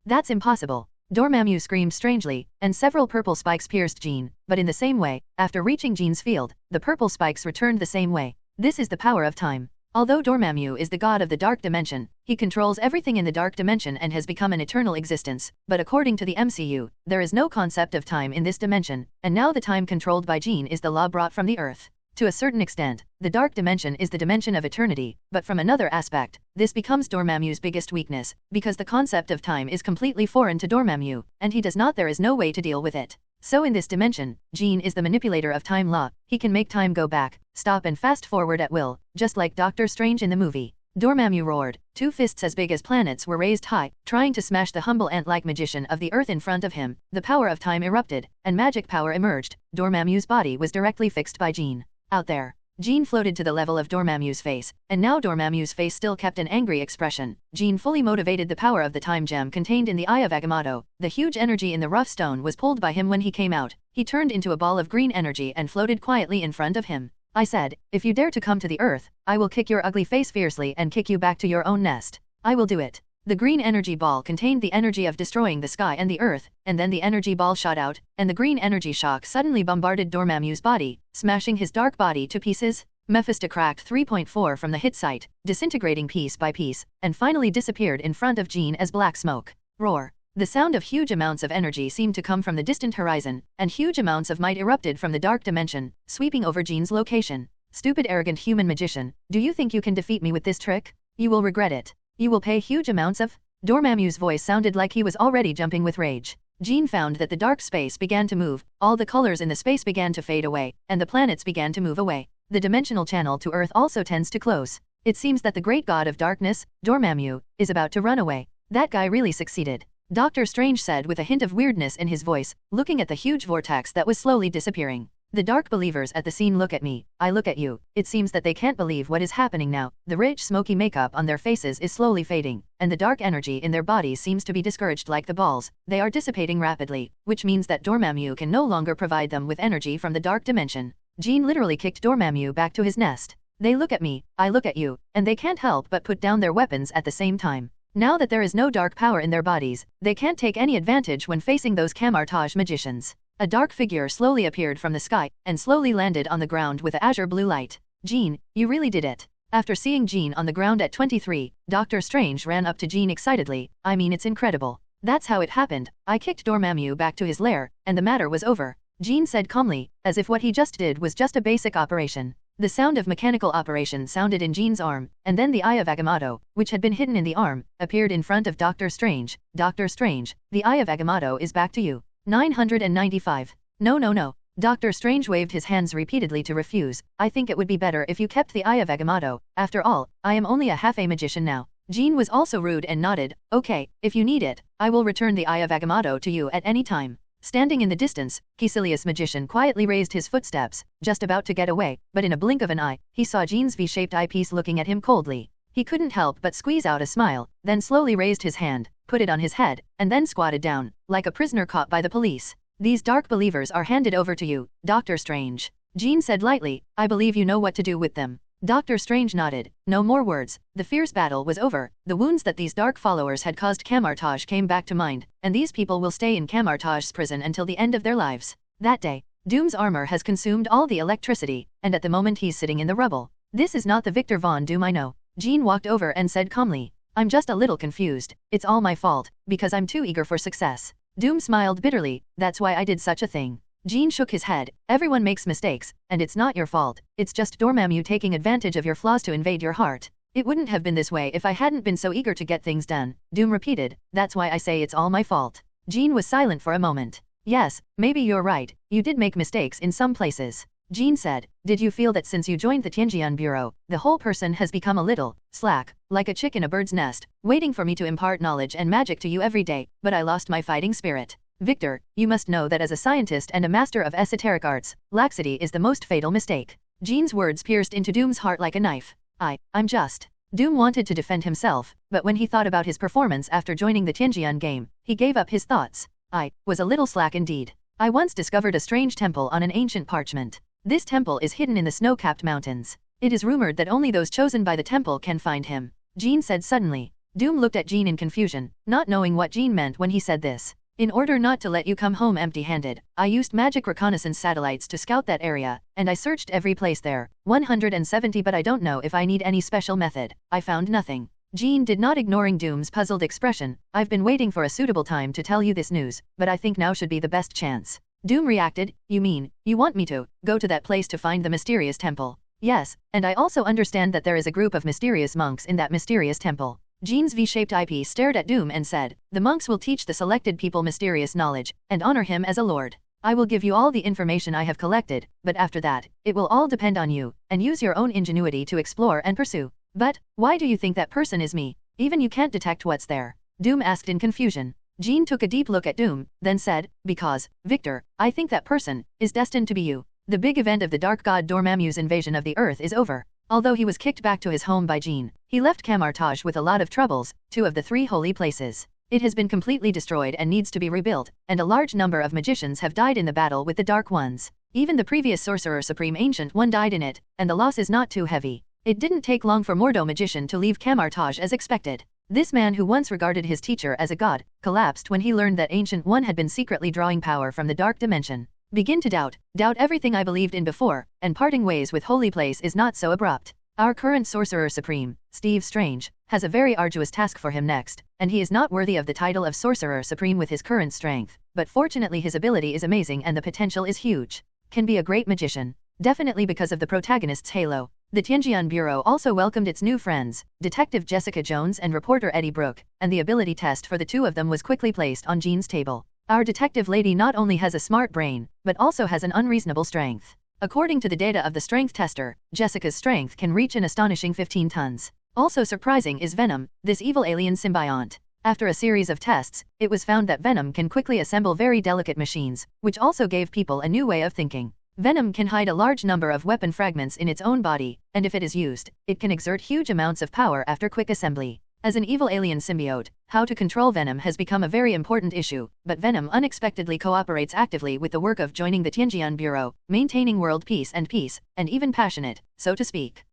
That's impossible. Dormammu screamed strangely, and several purple spikes pierced Jean, but in the same way, after reaching Jean's field, the purple spikes returned the same way. This is the power of time. Although Dormammu is the god of the dark dimension, he controls everything in the dark dimension and has become an eternal existence, but according to the MCU, there is no concept of time in this dimension, and now the time controlled by Jean is the law brought from the earth. To a certain extent, the dark dimension is the dimension of eternity, but from another aspect, this becomes Dormammu's biggest weakness, because the concept of time is completely foreign to Dormammu, and there is no way to deal with it. So in this dimension, Jean is the manipulator of time law. He can make time go back, stop and fast forward at will, just like Doctor Strange in the movie. Dormammu roared. Two fists as big as planets were raised high, trying to smash the humble ant-like magician of the earth in front of him. The power of time erupted, and magic power emerged. Dormammu's body was directly fixed by Jean. Out there. Jean floated to the level of Dormammu's face, and now Dormammu's face still kept an angry expression. Jean fully motivated the power of the time gem contained in the Eye of Agamotto. The huge energy in the rough stone was pulled by him when he came out. He turned into a ball of green energy and floated quietly in front of him. I said, if you dare to come to the earth, I will kick your ugly face fiercely and kick you back to your own nest. I will do it. The green energy ball contained the energy of destroying the sky and the earth, and then the energy ball shot out, and the green energy shock suddenly bombarded Dormammu's body, smashing his dark body to pieces. Mephisto cracked 3.4 from the hit site, disintegrating piece by piece, and finally disappeared in front of Jean as black smoke. Roar. The sound of huge amounts of energy seemed to come from the distant horizon, and huge amounts of might erupted from the dark dimension, sweeping over Jean's location. Stupid arrogant human magician, do you think you can defeat me with this trick? You will regret it. You will pay huge amounts of... Dormammu's voice sounded like he was already jumping with rage. Jean found that the dark space began to move, all the colors in the space began to fade away, and the planets began to move away. The dimensional channel to Earth also tends to close. It seems that the great god of darkness, Dormammu, is about to run away. That guy really succeeded. Doctor Strange said with a hint of weirdness in his voice, looking at the huge vortex that was slowly disappearing. The dark believers at the scene look at me, I look at you. It seems that they can't believe what is happening now. The rich smoky makeup on their faces is slowly fading, and the dark energy in their bodies seems to be discouraged like the balls. They are dissipating rapidly, which means that Dormammu can no longer provide them with energy from the dark dimension. Jean literally kicked Dormammu back to his nest. They look at me, I look at you, and they can't help but put down their weapons at the same time. Now that there is no dark power in their bodies, they can't take any advantage when facing those camouflage magicians. A dark figure slowly appeared from the sky, and slowly landed on the ground with a azure blue light. Jean, you really did it. After seeing Jean on the ground at 23, Doctor Strange ran up to Jean excitedly. I mean, it's incredible. That's how it happened. I kicked Dormammu back to his lair, and the matter was over. Jean said calmly, as if what he just did was just a basic operation. The sound of mechanical operation sounded in Jean's arm, and then the Eye of Agamotto, which had been hidden in the arm, appeared in front of Doctor Strange. Doctor Strange, the Eye of Agamotto is back to you. 995. No. Doctor Strange waved his hands repeatedly to refuse. I think it would be better if you kept the Eye of Agamotto. After all, I am only a half-a magician now. Jean was also rude and nodded. Okay, if you need it, I will return the Eye of Agamotto to you at any time. Standing in the distance, Caecilius magician quietly raised his footsteps, just about to get away, but in a blink of an eye, he saw Jean's V-shaped eyepiece looking at him coldly. He couldn't help but squeeze out a smile, then slowly raised his hand, put it on his head, and then squatted down, like a prisoner caught by the police. These dark believers are handed over to you, Doctor Strange. Jean said lightly, I believe you know what to do with them. Doctor Strange nodded. No more words. The fierce battle was over. The wounds that these dark followers had caused Camartage came back to mind, and these people will stay in Camartage's prison until the end of their lives. That day, Doom's armor has consumed all the electricity, and at the moment he's sitting in the rubble. This is not the Victor Von Doom I know. Jean walked over and said calmly, I'm just a little confused. It's all my fault, because I'm too eager for success. Doom smiled bitterly. That's why I did such a thing. Jean shook his head. Everyone makes mistakes, and it's not your fault. It's just Dormammu taking advantage of your flaws to invade your heart. It wouldn't have been this way if I hadn't been so eager to get things done, Doom repeated. That's why I say it's all my fault. Jean was silent for a moment. Yes, maybe you're right. You did make mistakes in some places. Jean said, did you feel that since you joined the Tianjian Bureau, the whole person has become a little slack, like a chick in a bird's nest, waiting for me to impart knowledge and magic to you every day, but I lost my fighting spirit? Victor, you must know that as a scientist and a master of esoteric arts, laxity is the most fatal mistake. Jean's words pierced into Doom's heart like a knife. I'm just. Doom wanted to defend himself, but when he thought about his performance after joining the Tianjian game, he gave up his thoughts. I was a little slack indeed. I once discovered a strange temple on an ancient parchment. This temple is hidden in the snow-capped mountains. It is rumored that only those chosen by the temple can find him. Jean said suddenly. Doom looked at Jean in confusion, not knowing what Jean meant when he said this. In order not to let you come home empty-handed, I used magic reconnaissance satellites to scout that area, and I searched every place there. 170, but I don't know if I need any special method. I found nothing. Jean did not, ignoring Doom's puzzled expression. I've been waiting for a suitable time to tell you this news, but I think now should be the best chance. Doom reacted. You mean, you want me to go to that place to find the mysterious temple? Yes, and I also understand that there is a group of mysterious monks in that mysterious temple. Jean's V-shaped eyepiece stared at Doom and said, the monks will teach the selected people mysterious knowledge, and honor him as a lord. I will give you all the information I have collected, but after that, it will all depend on you, and use your own ingenuity to explore and pursue. But, why do you think that person is me? Even you can't detect what's there? Doom asked in confusion. Jean took a deep look at Doom, then said, because, Victor, I think that person is destined to be you. The big event of the dark god Dormammu's invasion of the Earth is over. Although he was kicked back to his home by Jean, he left Camartage with a lot of troubles, 2 of the 3 holy places. It has been completely destroyed and needs to be rebuilt, and a large number of magicians have died in the battle with the Dark Ones. Even the previous Sorcerer Supreme Ancient One died in it, and the loss is not too heavy. It didn't take long for Mordo Magician to leave Camartage as expected. This man who once regarded his teacher as a god, collapsed when he learned that Ancient One had been secretly drawing power from the dark dimension. Begin to doubt everything I believed in before, and parting ways with Holy Place is not so abrupt. Our current Sorcerer Supreme, Steve Strange, has a very arduous task for him next, and he is not worthy of the title of Sorcerer Supreme with his current strength, but fortunately his ability is amazing and the potential is huge. Can be a great magician. Definitely because of the protagonist's halo. The Tianjian Bureau also welcomed its new friends, Detective Jessica Jones and reporter Eddie Brooke, and the ability test for the 2 of them was quickly placed on Jean's table. Our detective lady not only has a smart brain, but also has an unreasonable strength. According to the data of the strength tester, Jessica's strength can reach an astonishing 15 tons. Also surprising is Venom, this evil alien symbiont. After a series of tests, it was found that Venom can quickly assemble very delicate machines, which also gave people a new way of thinking. Venom can hide a large number of weapon fragments in its own body, and if it is used, it can exert huge amounts of power after quick assembly. As an evil alien symbiote, how to control Venom has become a very important issue, but Venom unexpectedly cooperates actively with the work of joining the Tianjian Bureau, maintaining world peace, and even passionate, so to speak.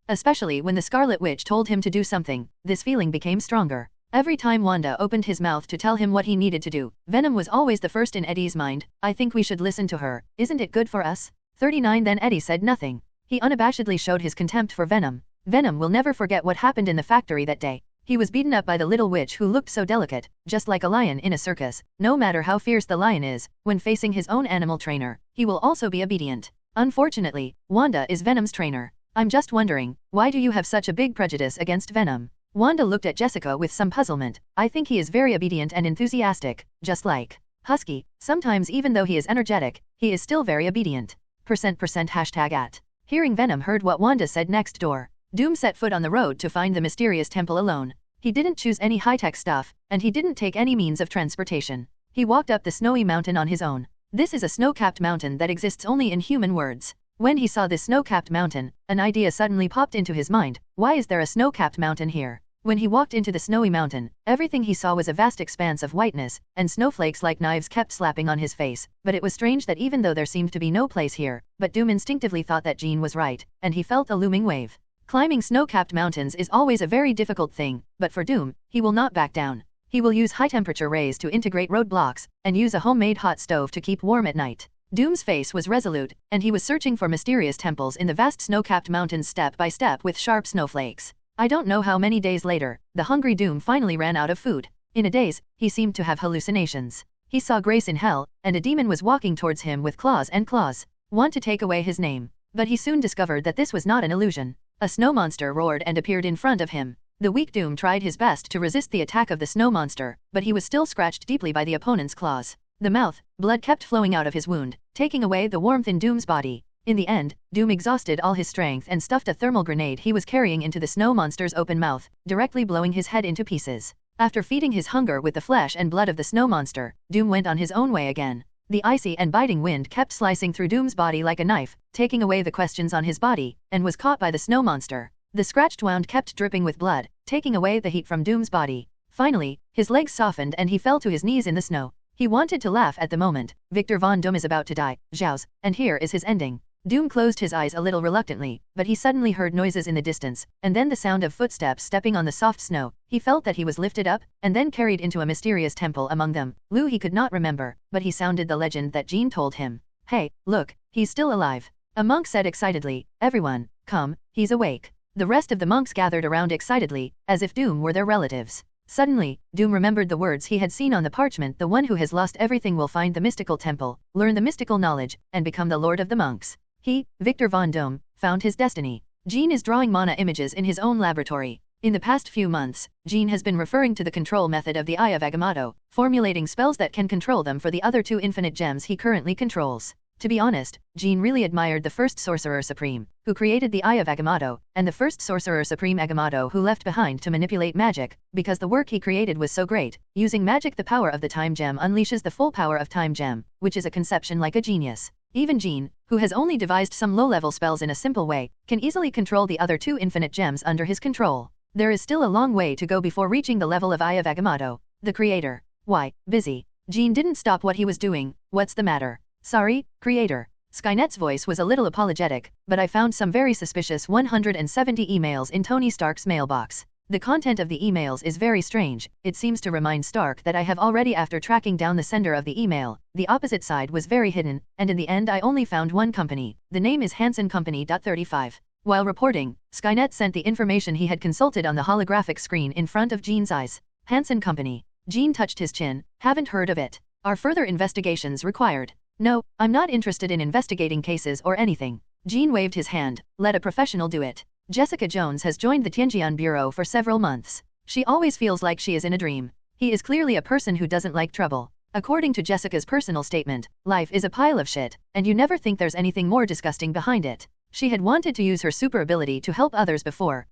Especially when the Scarlet Witch told him to do something, this feeling became stronger. Every time Wanda opened his mouth to tell him what he needed to do, Venom was always the first in Eddie's mind. I think we should listen to her. Isn't it good for us? 39. Then Eddie said nothing. He unabashedly showed his contempt for Venom. Venom will never forget what happened in the factory that day. He was beaten up by the little witch who looked so delicate, just like a lion in a circus. No matter how fierce the lion is, when facing his own animal trainer, he will also be obedient. Unfortunately, Wanda is Venom's trainer. I'm just wondering, why do you have such a big prejudice against Venom? Wanda looked at Jessica with some puzzlement. I think he is very obedient and enthusiastic, just like Husky. Sometimes even though he is energetic, he is still very obedient. #@ Hearing Venom heard what Wanda said next door. Doom set foot on the road to find the mysterious temple alone. He didn't choose any high-tech stuff, and he didn't take any means of transportation. He walked up the snowy mountain on his own. This is a snow-capped mountain that exists only in human words. When he saw this snow-capped mountain, an idea suddenly popped into his mind. Why is there a snow-capped mountain here? When he walked into the snowy mountain, everything he saw was a vast expanse of whiteness, and snowflakes like knives kept slapping on his face. But it was strange that even though there seemed to be no place here, but Doom instinctively thought that Jean was right, and he felt a looming wave. Climbing snow-capped mountains is always a very difficult thing, but for Doom, he will not back down. He will use high-temperature rays to integrate roadblocks, and use a homemade hot stove to keep warm at night. Doom's face was resolute, and he was searching for mysterious temples in the vast snow-capped mountains step by step with sharp snowflakes. I don't know how many days later, the hungry Doom finally ran out of food. In a daze, he seemed to have hallucinations. He saw Grace in hell, and a demon was walking towards him with claws and claws. Want to take away his name. But he soon discovered that this was not an illusion. A snow monster roared and appeared in front of him. The weak Doom tried his best to resist the attack of the snow monster, but he was still scratched deeply by the opponent's claws. The mouth, blood kept flowing out of his wound, taking away the warmth in Doom's body. In the end, Doom exhausted all his strength and stuffed a thermal grenade he was carrying into the snow monster's open mouth, directly blowing his head into pieces. After feeding his hunger with the flesh and blood of the snow monster, Doom went on his own way again. The icy and biting wind kept slicing through Doom's body like a knife, taking away the questions on his body, and was caught by the snow monster. The scratched wound kept dripping with blood, taking away the heat from Doom's body. Finally, his legs softened and he fell to his knees in the snow. He wanted to laugh at the moment. Victor Von Doom is about to die, Zhao's, and here is his ending. Doom closed his eyes a little reluctantly, but he suddenly heard noises in the distance, and then the sound of footsteps stepping on the soft snow. He felt that he was lifted up, and then carried into a mysterious temple among them. Lu he could not remember, but he sounded the legend that Jean told him. Hey, look, he's still alive. A monk said excitedly, everyone, come, he's awake. The rest of the monks gathered around excitedly, as if Doom were their relatives. Suddenly, Doom remembered the words he had seen on the parchment. The one who has lost everything will find the mystical temple, learn the mystical knowledge, and become the lord of the monks. He, Victor Von Doom, found his destiny. Jean is drawing mana images in his own laboratory. In the past few months, Jean has been referring to the control method of the Eye of Agamotto, formulating spells that can control them for the other two infinite gems he currently controls. To be honest, Jean really admired the first Sorcerer Supreme, who created the Eye of Agamotto, and the first Sorcerer Supreme Agamotto who left behind to manipulate magic, because the work he created was so great. Using magic, the power of the Time Gem unleashes the full power of Time Gem, which is a conception like a genius. Even Jean, who has only devised some low-level spells in a simple way, can easily control the other two infinite gems under his control. There is still a long way to go before reaching the level of Eye of Agamotto. The creator. Why, busy. Jean didn't stop what he was doing. What's the matter? Sorry, creator. Skynet's voice was a little apologetic, but I found some very suspicious 170 emails in Tony Stark's mailbox. The content of the emails is very strange. It seems to remind Stark that I have already. After tracking down the sender of the email, the opposite side was very hidden, and in the end I only found one company. The name is Hansen Company. 35. While reporting, Skynet sent the information he had consulted on the holographic screen in front of Jean's eyes. Hansen Company. Jean touched his chin. Haven't heard of it. Are further investigations required? No, I'm not interested in investigating cases or anything. Jean waved his hand. Let a professional do it. Jessica Jones has joined the Tianjian Bureau for several months. She always feels like she is in a dream. He is clearly a person who doesn't like trouble. According to Jessica's personal statement, life is a pile of shit, and you never think there's anything more disgusting behind it. She had wanted to use her super ability to help others before,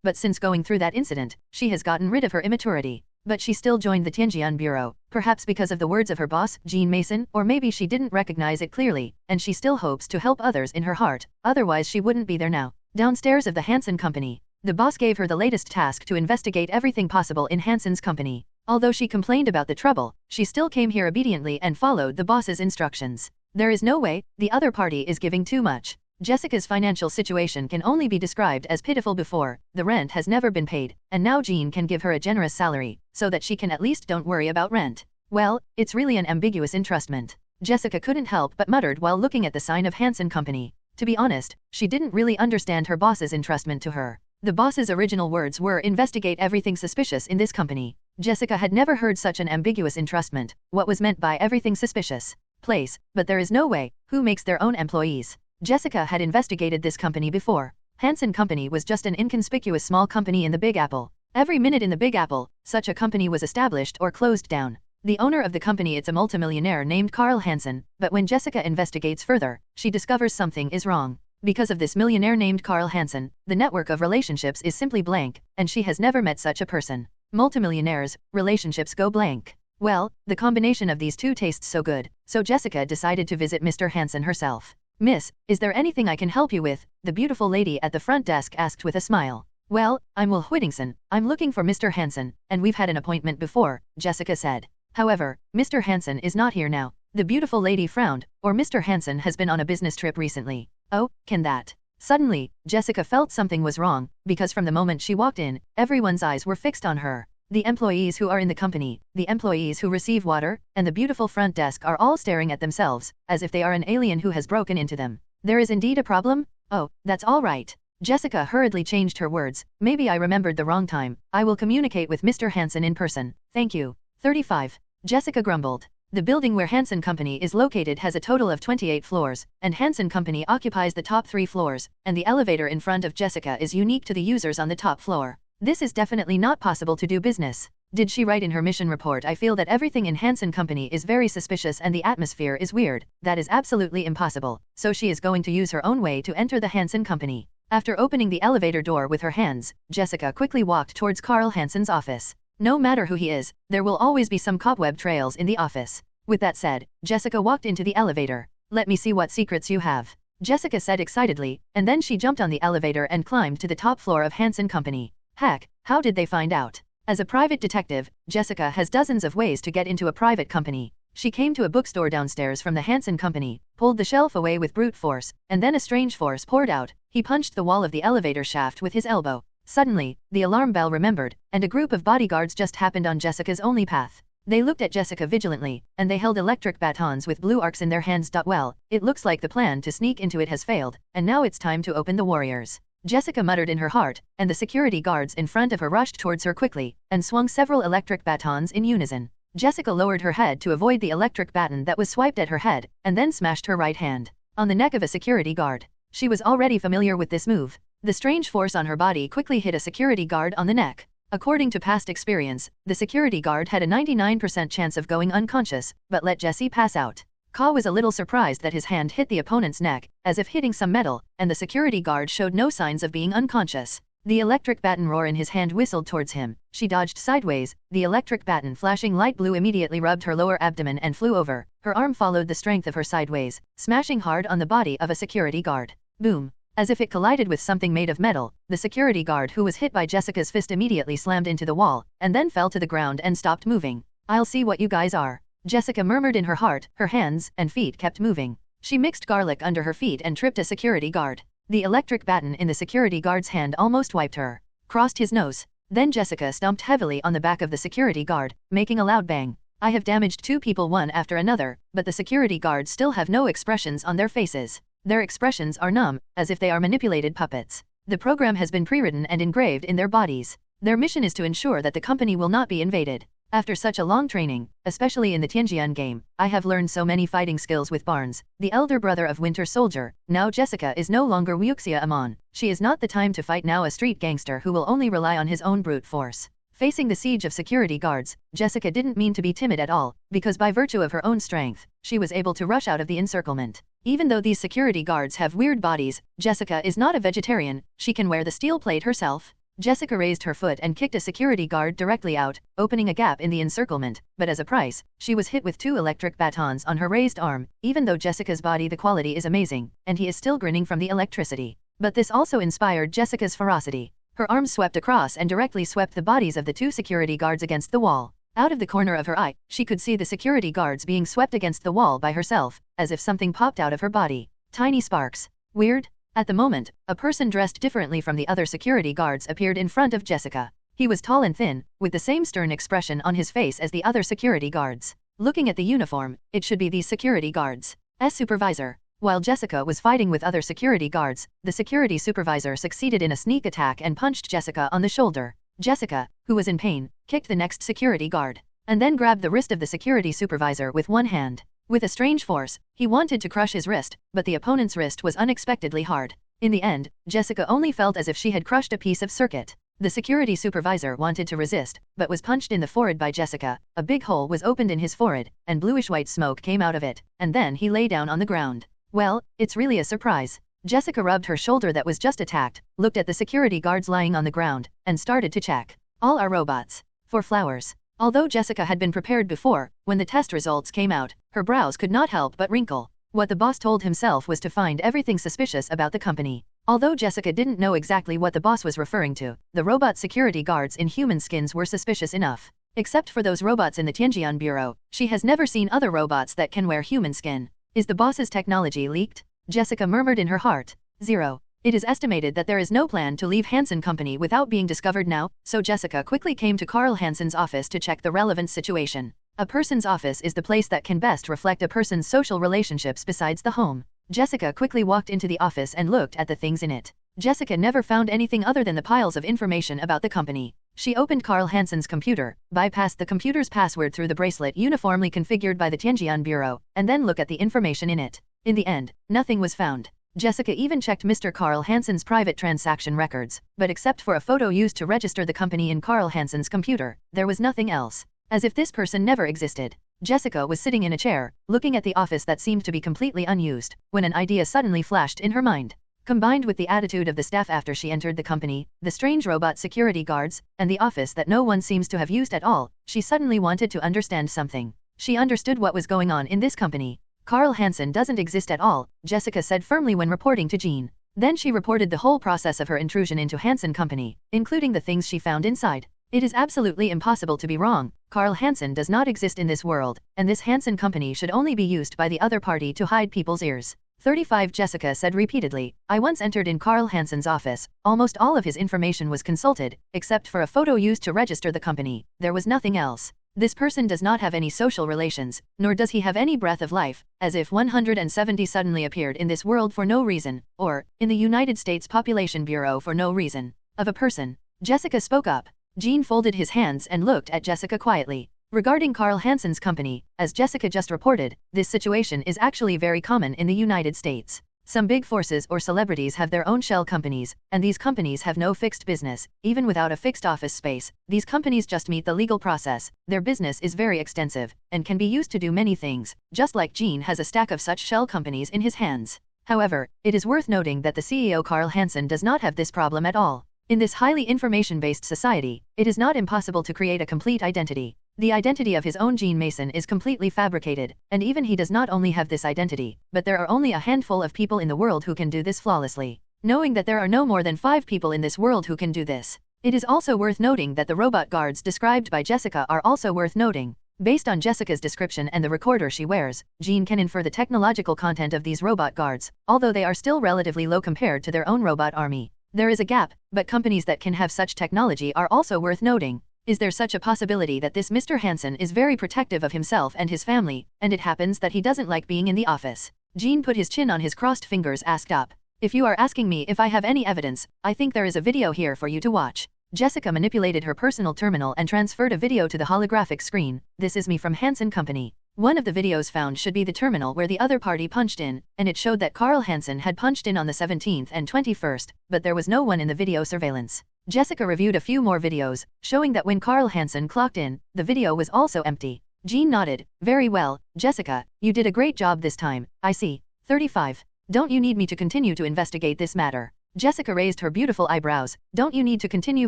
but since going through that incident, she has gotten rid of her immaturity. But she still joined the Tianjian Bureau, perhaps because of the words of her boss, Jean Mason, or maybe she didn't recognize it clearly, and she still hopes to help others in her heart, otherwise she wouldn't be there now. Downstairs of the Hansen Company, the boss gave her the latest task to investigate everything possible in Hansen's company. Although she complained about the trouble, she still came here obediently and followed the boss's instructions. There is no way, the other party is giving too much. Jessica's financial situation can only be described as pitiful. Before, the rent has never been paid, and now Jean can give her a generous salary, so that she can at least don't worry about rent. Well, it's really an ambiguous entrustment. Jessica couldn't help but muttered while looking at the sign of Hansen Company. To be honest, she didn't really understand her boss's entrustment to her. The boss's original words were investigate everything suspicious in this company. Jessica had never heard such an ambiguous entrustment. What was meant by everything suspicious place, but there is no way. Who makes their own employees? Jessica had investigated this company before. Hansen Company was just an inconspicuous small company in the Big Apple. Every minute in the Big Apple, such a company was established or closed down. The owner of the company is a multimillionaire named Carl Hansen, but when Jessica investigates further, she discovers something is wrong. Because of this millionaire named Carl Hansen, the network of relationships is simply blank, and she has never met such a person. Multimillionaires, relationships go blank. Well, the combination of these two tastes so good, so Jessica decided to visit Mr. Hansen herself. Miss, is there anything I can help you with? The beautiful lady at the front desk asked with a smile. Well, I'm Will Whittington, I'm looking for Mr. Hansen, and we've had an appointment before, Jessica said. However, Mr. Hansen is not here now. The beautiful lady frowned, or Mr. Hansen has been on a business trip recently. Oh, can that? Suddenly, Jessica felt something was wrong, because from the moment she walked in, everyone's eyes were fixed on her. The employees who are in the company, the employees who receive water, and the beautiful front desk are all staring at themselves, as if they are an alien who has broken into them. There is indeed a problem? Oh, that's all right. Jessica hurriedly changed her words. Maybe I remembered the wrong time. I will communicate with Mr. Hansen in person. Thank you. 35. Jessica grumbled. The building where Hansen Company is located has a total of 28 floors, and Hansen Company occupies the top 3 floors, and the elevator in front of Jessica is unique to the users on the top floor. This is definitely not possible to do business. Did she write in her mission report, I feel that everything in Hansen Company is very suspicious and the atmosphere is weird. That is absolutely impossible. So she is going to use her own way to enter the Hansen Company. After opening the elevator door with her hands, Jessica quickly walked towards Carl Hansen's office. No matter who he is, there will always be some cobweb trails in the office. With that said, Jessica walked into the elevator. Let me see what secrets you have, Jessica said excitedly, and then she jumped on the elevator and climbed to the top floor of Hansen Company. Heck, how did they find out? As a private detective, Jessica has dozens of ways to get into a private company. She came to a bookstore downstairs from the Hansen Company, pulled the shelf away with brute force, and then a strange force poured out. He punched the wall of the elevator shaft with his elbow. Suddenly, the alarm bell remembered, and a group of bodyguards just happened on Jessica's only path. They looked at Jessica vigilantly, and they held electric batons with blue arcs in their hands. Well, it looks like the plan to sneak into it has failed, and now it's time to open the warriors. Jessica muttered in her heart, and the security guards in front of her rushed towards her quickly, and swung several electric batons in unison. Jessica lowered her head to avoid the electric baton that was swiped at her head, and then smashed her right hand on the neck of a security guard. She was already familiar with this move. The strange force on her body quickly hit a security guard on the neck. According to past experience, the security guard had a 99% chance of going unconscious, but let Jessie pass out. Ka was a little surprised that his hand hit the opponent's neck, as if hitting some metal, and the security guard showed no signs of being unconscious. The electric baton roar in his hand whistled towards him. She dodged sideways. The electric baton flashing light blue immediately rubbed her lower abdomen and flew over. Her arm followed the strength of her sideways, smashing hard on the body of a security guard. Boom. As if it collided with something made of metal, the security guard who was hit by Jessica's fist immediately slammed into the wall, and then fell to the ground and stopped moving. I'll see what you guys are, Jessica murmured in her heart. Her hands and feet kept moving. She mixed garlic under her feet and tripped a security guard. The electric baton in the security guard's hand almost wiped her. Crossed his nose. Then Jessica stomped heavily on the back of the security guard, making a loud bang. I have damaged 2 people one after another, but the security guards still have no expressions on their faces. Their expressions are numb, as if they are manipulated puppets. The program has been pre-written and engraved in their bodies. Their mission is to ensure that the company will not be invaded. After such a long training, especially in the Tianjian game, I have learned so many fighting skills with Barnes, the elder brother of Winter Soldier. Now Jessica is no longer Wuxia Amon. She is not the time to fight now a street gangster who will only rely on his own brute force. Facing the siege of security guards, Jessica didn't mean to be timid at all, because by virtue of her own strength, she was able to rush out of the encirclement. Even though these security guards have weird bodies, Jessica is not a vegetarian. She can wear the steel plate herself. Jessica raised her foot and kicked a security guard directly out, opening a gap in the encirclement, but as a price, she was hit with 2 electric batons on her raised arm. Even though Jessica's body the quality is amazing, and he is still grinning from the electricity. But this also inspired Jessica's ferocity. Her arms swept across and directly swept the bodies of the 2 security guards against the wall. Out of the corner of her eye, she could see the security guards being swept against the wall by herself, as if something popped out of her body. Tiny sparks. Weird? At the moment, a person dressed differently from the other security guards appeared in front of Jessica. He was tall and thin, with the same stern expression on his face as the other security guards. Looking at the uniform, it should be these security guards' supervisor. While Jessica was fighting with other security guards, the security supervisor succeeded in a sneak attack and punched Jessica on the shoulder. Jessica, who was in pain, kicked the next security guard, and then grabbed the wrist of the security supervisor with one hand. With a strange force, he wanted to crush his wrist, but the opponent's wrist was unexpectedly hard. In the end, Jessica only felt as if she had crushed a piece of circuit. The security supervisor wanted to resist, but was punched in the forehead by Jessica. A big hole was opened in his forehead, and bluish-white smoke came out of it, and then he lay down on the ground. Well, it's really a surprise. Jessica rubbed her shoulder that was just attacked, looked at the security guards lying on the ground, and started to check. All are robots. For flowers. Although Jessica had been prepared before, when the test results came out, her brows could not help but wrinkle. What the boss told himself was to find everything suspicious about the company. Although Jessica didn't know exactly what the boss was referring to, the robot security guards in human skins were suspicious enough. Except for those robots in the Tianjian Bureau, she has never seen other robots that can wear human skin. Is the boss's technology leaked? Jessica murmured in her heart. 0. It is estimated that there is no plan to leave Hansen Company without being discovered now, so Jessica quickly came to Carl Hansen's office to check the relevant situation. A person's office is the place that can best reflect a person's social relationships besides the home. Jessica quickly walked into the office and looked at the things in it. Jessica never found anything other than the piles of information about the company. She opened Carl Hansen's computer, bypassed the computer's password through the bracelet uniformly configured by the Tianjian Bureau, and then look at the information in it. In the end, nothing was found. Jessica even checked Mr. Carl Hansen's private transaction records, but except for a photo used to register the company in Carl Hansen's computer, there was nothing else. As if this person never existed. Jessica was sitting in a chair, looking at the office that seemed to be completely unused, when an idea suddenly flashed in her mind. Combined with the attitude of the staff after she entered the company, the strange robot security guards, and the office that no one seems to have used at all, she suddenly wanted to understand something. She understood what was going on in this company. Carl Hansen doesn't exist at all, Jessica said firmly when reporting to Jean. Then she reported the whole process of her intrusion into Hansen Company, including the things she found inside. It is absolutely impossible to be wrong. Carl Hansen does not exist in this world, and this Hansen Company should only be used by the other party to hide people's ears. 35 Jessica said repeatedly. I once entered in Carl Hansen's office. Almost all of his information was consulted, except for a photo used to register the company. There was nothing else. This person does not have any social relations, nor does he have any breath of life, as if 170 suddenly appeared in this world for no reason, or, in the United States Population Bureau for no reason. Of a person. Jessica spoke up. Jean folded his hands and looked at Jessica quietly. Regarding Carl Hansen's company, as Jessica just reported, this situation is actually very common in the United States. Some big forces or celebrities have their own shell companies, and these companies have no fixed business, even without a fixed office space. These companies just meet the legal process. Their business is very extensive, and can be used to do many things, just like Jean has a stack of such shell companies in his hands. However, it is worth noting that the CEO Carl Hansen does not have this problem at all. In this highly information-based society, it is not impossible to create a complete identity. The identity of his own Jean Mason is completely fabricated, and even he does not only have this identity, but there are only a handful of people in the world who can do this flawlessly. Knowing that there are no more than 5 people in this world who can do this. It is also worth noting that the robot guards described by Jessica are also worth noting. Based on Jessica's description and the recorder she wears, Jean can infer the technological content of these robot guards, although they are still relatively low compared to their own robot army. There is a gap, but companies that can have such technology are also worth noting. Is there such a possibility that this Mr. Hansen is very protective of himself and his family, and it happens that he doesn't like being in the office? Jean put his chin on his crossed fingers, asked up. If you are asking me if I have any evidence, I think there is a video here for you to watch. Jessica manipulated her personal terminal and transferred a video to the holographic screen. This is me from Hansen Company. One of the videos found should be the terminal where the other party punched in, and it showed that Carl Hansen had punched in on the 17th and 21st, but there was no one in the video surveillance. Jessica reviewed a few more videos, showing that when Carl Hansen clocked in, the video was also empty. Jean nodded. Very well, Jessica, you did a great job this time, I see. 35. Don't you need me to continue to investigate this matter? Jessica raised her beautiful eyebrows. Don't you need to continue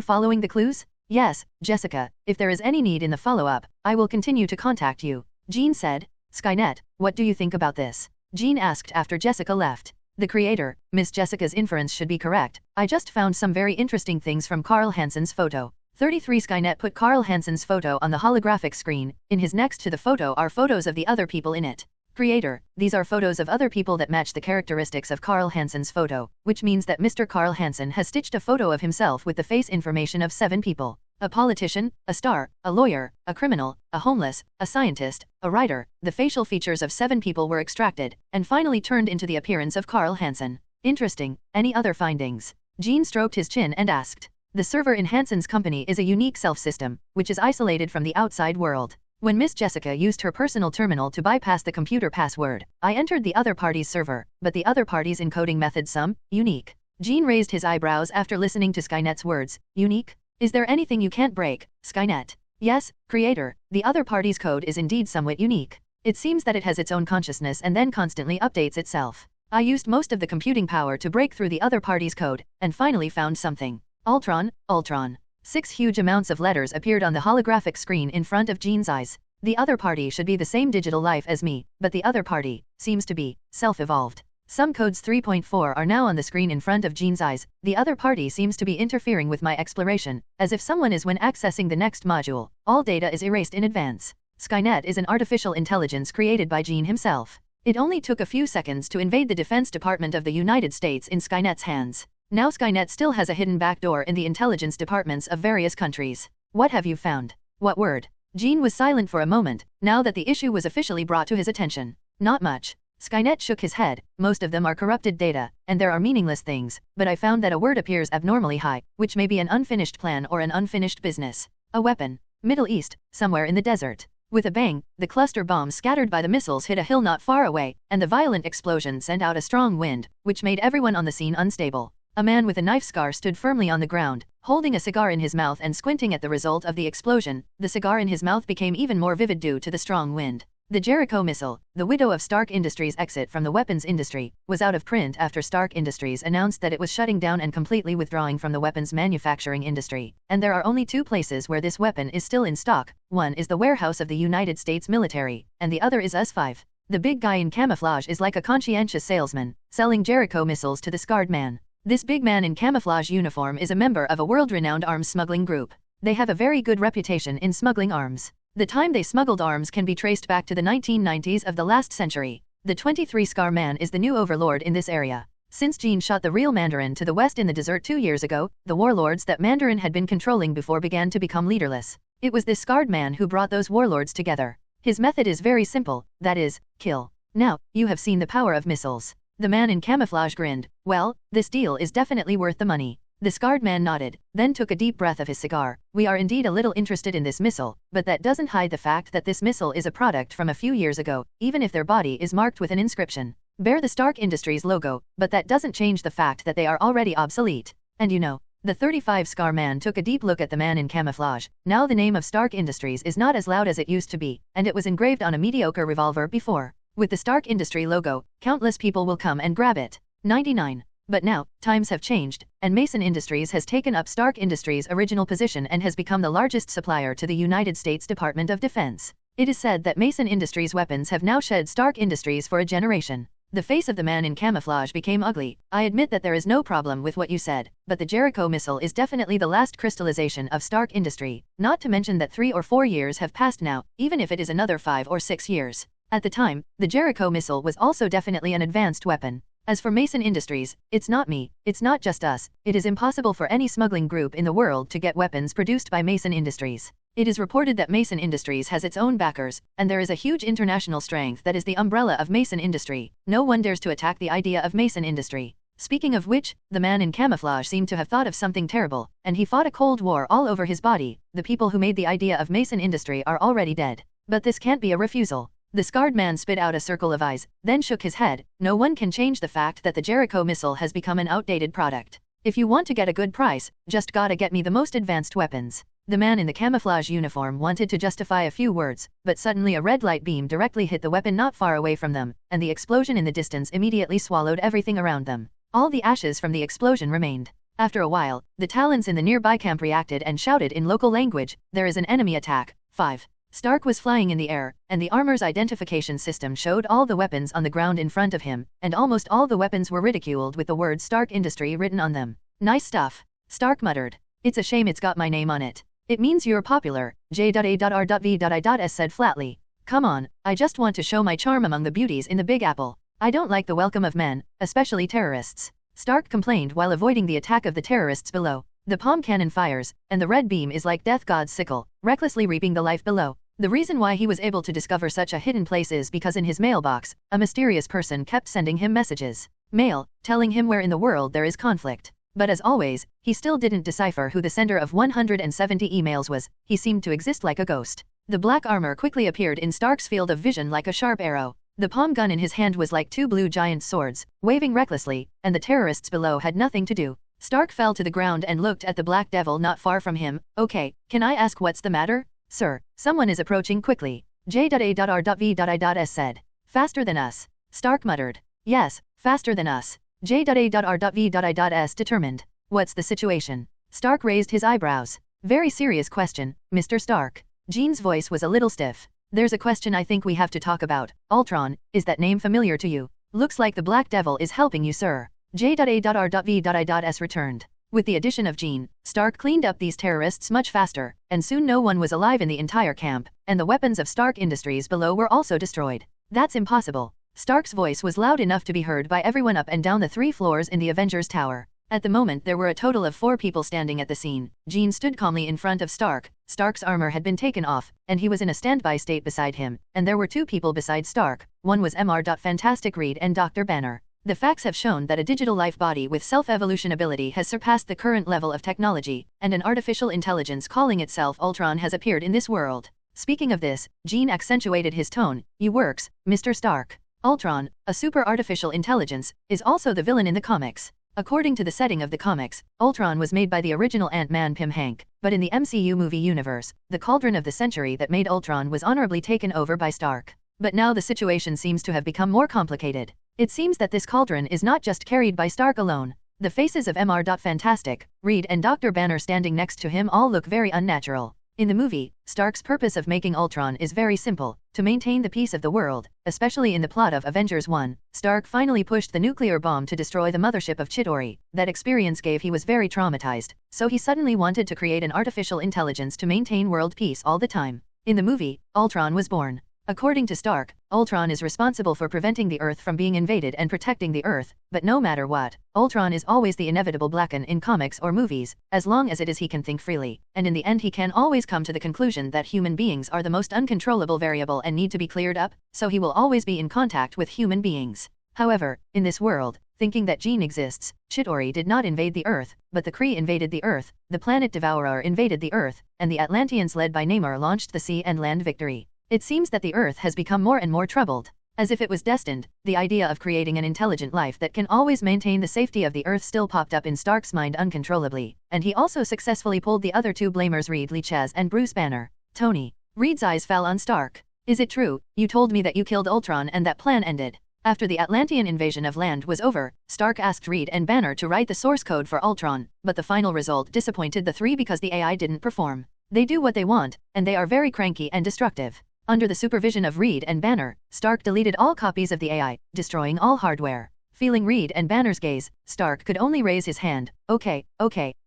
following the clues? Yes, Jessica, if there is any need in the follow-up, I will continue to contact you. Jean said. Skynet, what do you think about this? Jean asked after Jessica left. The creator, Miss Jessica's inference should be correct. I just found some very interesting things from Carl Hansen's photo. 33 Skynet put Carl Hansen's photo on the holographic screen. In his next to the photo are photos of the other people in it. Creator, these are photos of other people that match the characteristics of Carl Hansen's photo, which means that Mr. Carl Hansen has stitched a photo of himself with the face information of 7 people. A politician, a star, a lawyer, a criminal, a homeless, a scientist, a writer. The facial features of 7 people were extracted, and finally turned into the appearance of Carl Hansen. Interesting. Any other findings? Jean stroked his chin and asked. The server in Hansen's company is a unique self-system, which is isolated from the outside world. When Miss Jessica used her personal terminal to bypass the computer password, I entered the other party's server, but the other party's encoding method unique. Jean raised his eyebrows after listening to Skynet's words. Unique? Is there anything you can't break, Skynet? Yes, Creator, the other party's code is indeed somewhat unique. It seems that it has its own consciousness and then constantly updates itself. I used most of the computing power to break through the other party's code, and finally found something. Ultron, Ultron. 6 huge amounts of letters appeared on the holographic screen in front of Jean's eyes. The other party should be the same digital life as me, but the other party seems to be self-evolved. Some codes 3.4 are now on the screen in front of Jean's eyes. The other party seems to be interfering with my exploration, as if someone is when accessing the next module. All data is erased in advance. Skynet is an artificial intelligence created by Jean himself. It only took a few seconds to invade the Defense Department of the United States in Skynet's hands. Now Skynet still has a hidden backdoor in the intelligence departments of various countries. What have you found? What word? Jean was silent for a moment, now that the issue was officially brought to his attention. Not much. Skynet shook his head. Most of them are corrupted data, and there are meaningless things, but I found that a word appears abnormally high, which may be an unfinished plan or an unfinished business. A weapon. Middle East, somewhere in the desert. With a bang, the cluster bombs scattered by the missiles hit a hill not far away, and the violent explosion sent out a strong wind, which made everyone on the scene unstable. A man with a knife scar stood firmly on the ground, holding a cigar in his mouth and squinting at the result of the explosion. The cigar in his mouth became even more vivid due to the strong wind. The Jericho missile, the widow of Stark Industries' exit from the weapons industry, was out of print after Stark Industries announced that it was shutting down and completely withdrawing from the weapons manufacturing industry. And there are only 2 places where this weapon is still in stock. One is the warehouse of the United States military, and the other is US-5. The big guy in camouflage is like a conscientious salesman, selling Jericho missiles to the scarred man. This big man in camouflage uniform is a member of a world-renowned arms smuggling group. They have a very good reputation in smuggling arms. The time they smuggled arms can be traced back to the 1990s of the last century. The 23 Scar Man is the new overlord in this area. Since Jean shot the real Mandarin to the west in the desert 2 years ago, the warlords that Mandarin had been controlling before began to become leaderless. It was this scarred man who brought those warlords together. His method is very simple, that is, kill. Now, you have seen the power of missiles. The man in camouflage grinned. Well, this deal is definitely worth the money. The scarred man nodded, then took a deep breath of his cigar. We are indeed a little interested in this missile, but that doesn't hide the fact that this missile is a product from a few years ago, even if their body is marked with an inscription. Bear the Stark Industries logo, but that doesn't change the fact that they are already obsolete. And you know, the 35 Scar Man took a deep look at the man in camouflage. Now the name of Stark Industries is not as loud as it used to be, and it was engraved on a mediocre revolver before. With the Stark Industry logo, countless people will come and grab it. 99. But now, times have changed, and Mason Industries has taken up Stark Industries' original position and has become the largest supplier to the United States Department of Defense. It is said that Mason Industries' weapons have now shed Stark Industries for a generation. The face of the man in camouflage became ugly. I admit that there is no problem with what you said, but the Jericho missile is definitely the last crystallization of Stark Industry, not to mention that 3 or 4 years have passed now, even if it is another 5 or 6 years. At the time, the Jericho missile was also definitely an advanced weapon. As for Mason Industries, it's not me, it's not just us. It is impossible for any smuggling group in the world to get weapons produced by Mason Industries. It is reported that Mason Industries has its own backers, and there is a huge international strength that is the umbrella of Mason Industry. No one dares to attack the idea of Mason Industry. Speaking of which, the man in camouflage seemed to have thought of something terrible, and he fought a cold war all over his body. The people who made the idea of Mason Industry are already dead. But this can't be a refusal. The scarred man spit out a circle of eyes, then shook his head. No one can change the fact that the Jericho missile has become an outdated product. If you want to get a good price, just gotta get me the most advanced weapons. The man in the camouflage uniform wanted to justify a few words, but suddenly a red light beam directly hit the weapon not far away from them, and the explosion in the distance immediately swallowed everything around them. All the ashes from the explosion remained. After a while, the Talons in the nearby camp reacted and shouted in local language, "There is an enemy attack." 5. Stark was flying in the air, and the armor's identification system showed all the weapons on the ground in front of him, and almost all the weapons were ridiculed with the word Stark Industry written on them. Nice stuff. Stark muttered. It's a shame it's got my name on it. It means you're popular, J.A.R.V.I.S said flatly. Come on, I just want to show my charm among the beauties in the Big Apple. I don't like the welcome of men, especially terrorists. Stark complained while avoiding the attack of the terrorists below. The palm cannon fires, and the red beam is like Death God's sickle, recklessly reaping the life below. The reason why he was able to discover such a hidden place is because in his mailbox, a mysterious person kept sending him messages. Mail, telling him where in the world there is conflict. But as always, he still didn't decipher who the sender of 170 emails was. He seemed to exist like a ghost. The black armor quickly appeared in Stark's field of vision like a sharp arrow. The palm gun in his hand was like two blue giant swords, waving recklessly, and the terrorists below had nothing to do. Stark fell to the ground and looked at the Black Devil not far from him. Okay, can I ask what's the matter? Sir, someone is approaching quickly. J.A.R.V.I.S said. Faster than us. Stark muttered. Yes, faster than us. J.A.R.V.I.S determined. What's the situation? Stark raised his eyebrows. Very serious question, Mr. Stark. Jean's voice was a little stiff. There's a question I think we have to talk about. Ultron, is that name familiar to you? Looks like the Black Devil is helping you, sir. J.A.R.V.I.S returned. With the addition of Jean, Stark cleaned up these terrorists much faster, and soon no one was alive in the entire camp, and the weapons of Stark Industries below were also destroyed. That's impossible. Stark's voice was loud enough to be heard by everyone up and down the 3 floors in the Avengers Tower. At the moment there were a total of 4 people standing at the scene. Jean stood calmly in front of Stark. Stark's armor had been taken off, and he was in a standby state beside him, and there were 2 people beside Stark. One was Mr. Fantastic Reed and Dr. Banner. The facts have shown that a digital life body with self-evolution ability has surpassed the current level of technology, and an artificial intelligence calling itself Ultron has appeared in this world. Speaking of this, Jean accentuated his tone. You works, Mr. Stark. Ultron, a super artificial intelligence, is also the villain in the comics. According to the setting of the comics, Ultron was made by the original Ant-Man Pym Hank, but in the MCU movie universe, the cauldron of the century that made Ultron was honorably taken over by Stark. But now the situation seems to have become more complicated. It seems that this cauldron is not just carried by Stark alone. The faces of Mr. Fantastic, Reed and Dr. Banner standing next to him all look very unnatural. In the movie, Stark's purpose of making Ultron is very simple, to maintain the peace of the world, especially in the plot of Avengers 1. Stark finally pushed the nuclear bomb to destroy the mothership of Chitauri. That experience gave he was very traumatized, so he suddenly wanted to create an artificial intelligence to maintain world peace all the time. In the movie, Ultron was born. According to Stark, Ultron is responsible for preventing the Earth from being invaded and protecting the Earth, but no matter what, Ultron is always the inevitable Blacken in comics or movies, as long as it is he can think freely, and in the end he can always come to the conclusion that human beings are the most uncontrollable variable and need to be cleared up, so he will always be in contact with human beings. However, in this world, thinking that Jean exists, Chitauri did not invade the Earth, but the Kree invaded the Earth, the planet Devourer invaded the Earth, and the Atlanteans led by Neyar launched the sea and land victory. It seems that the Earth has become more and more troubled. As if it was destined, the idea of creating an intelligent life that can always maintain the safety of the Earth still popped up in Stark's mind uncontrollably, and he also successfully pulled the other 2 blamers Reed Lee Chaz and Bruce Banner. Tony. Reed's eyes fell on Stark. Is it true, you told me that you killed Ultron and that plan ended? After the Atlantean invasion of land was over, Stark asked Reed and Banner to write the source code for Ultron, but the final result disappointed the 3 because the AI didn't perform. They do what they want, and they are very cranky and destructive. Under the supervision of Reed and Banner, Stark deleted all copies of the AI, destroying all hardware. Feeling Reed and Banner's gaze, Stark could only raise his hand. Okay,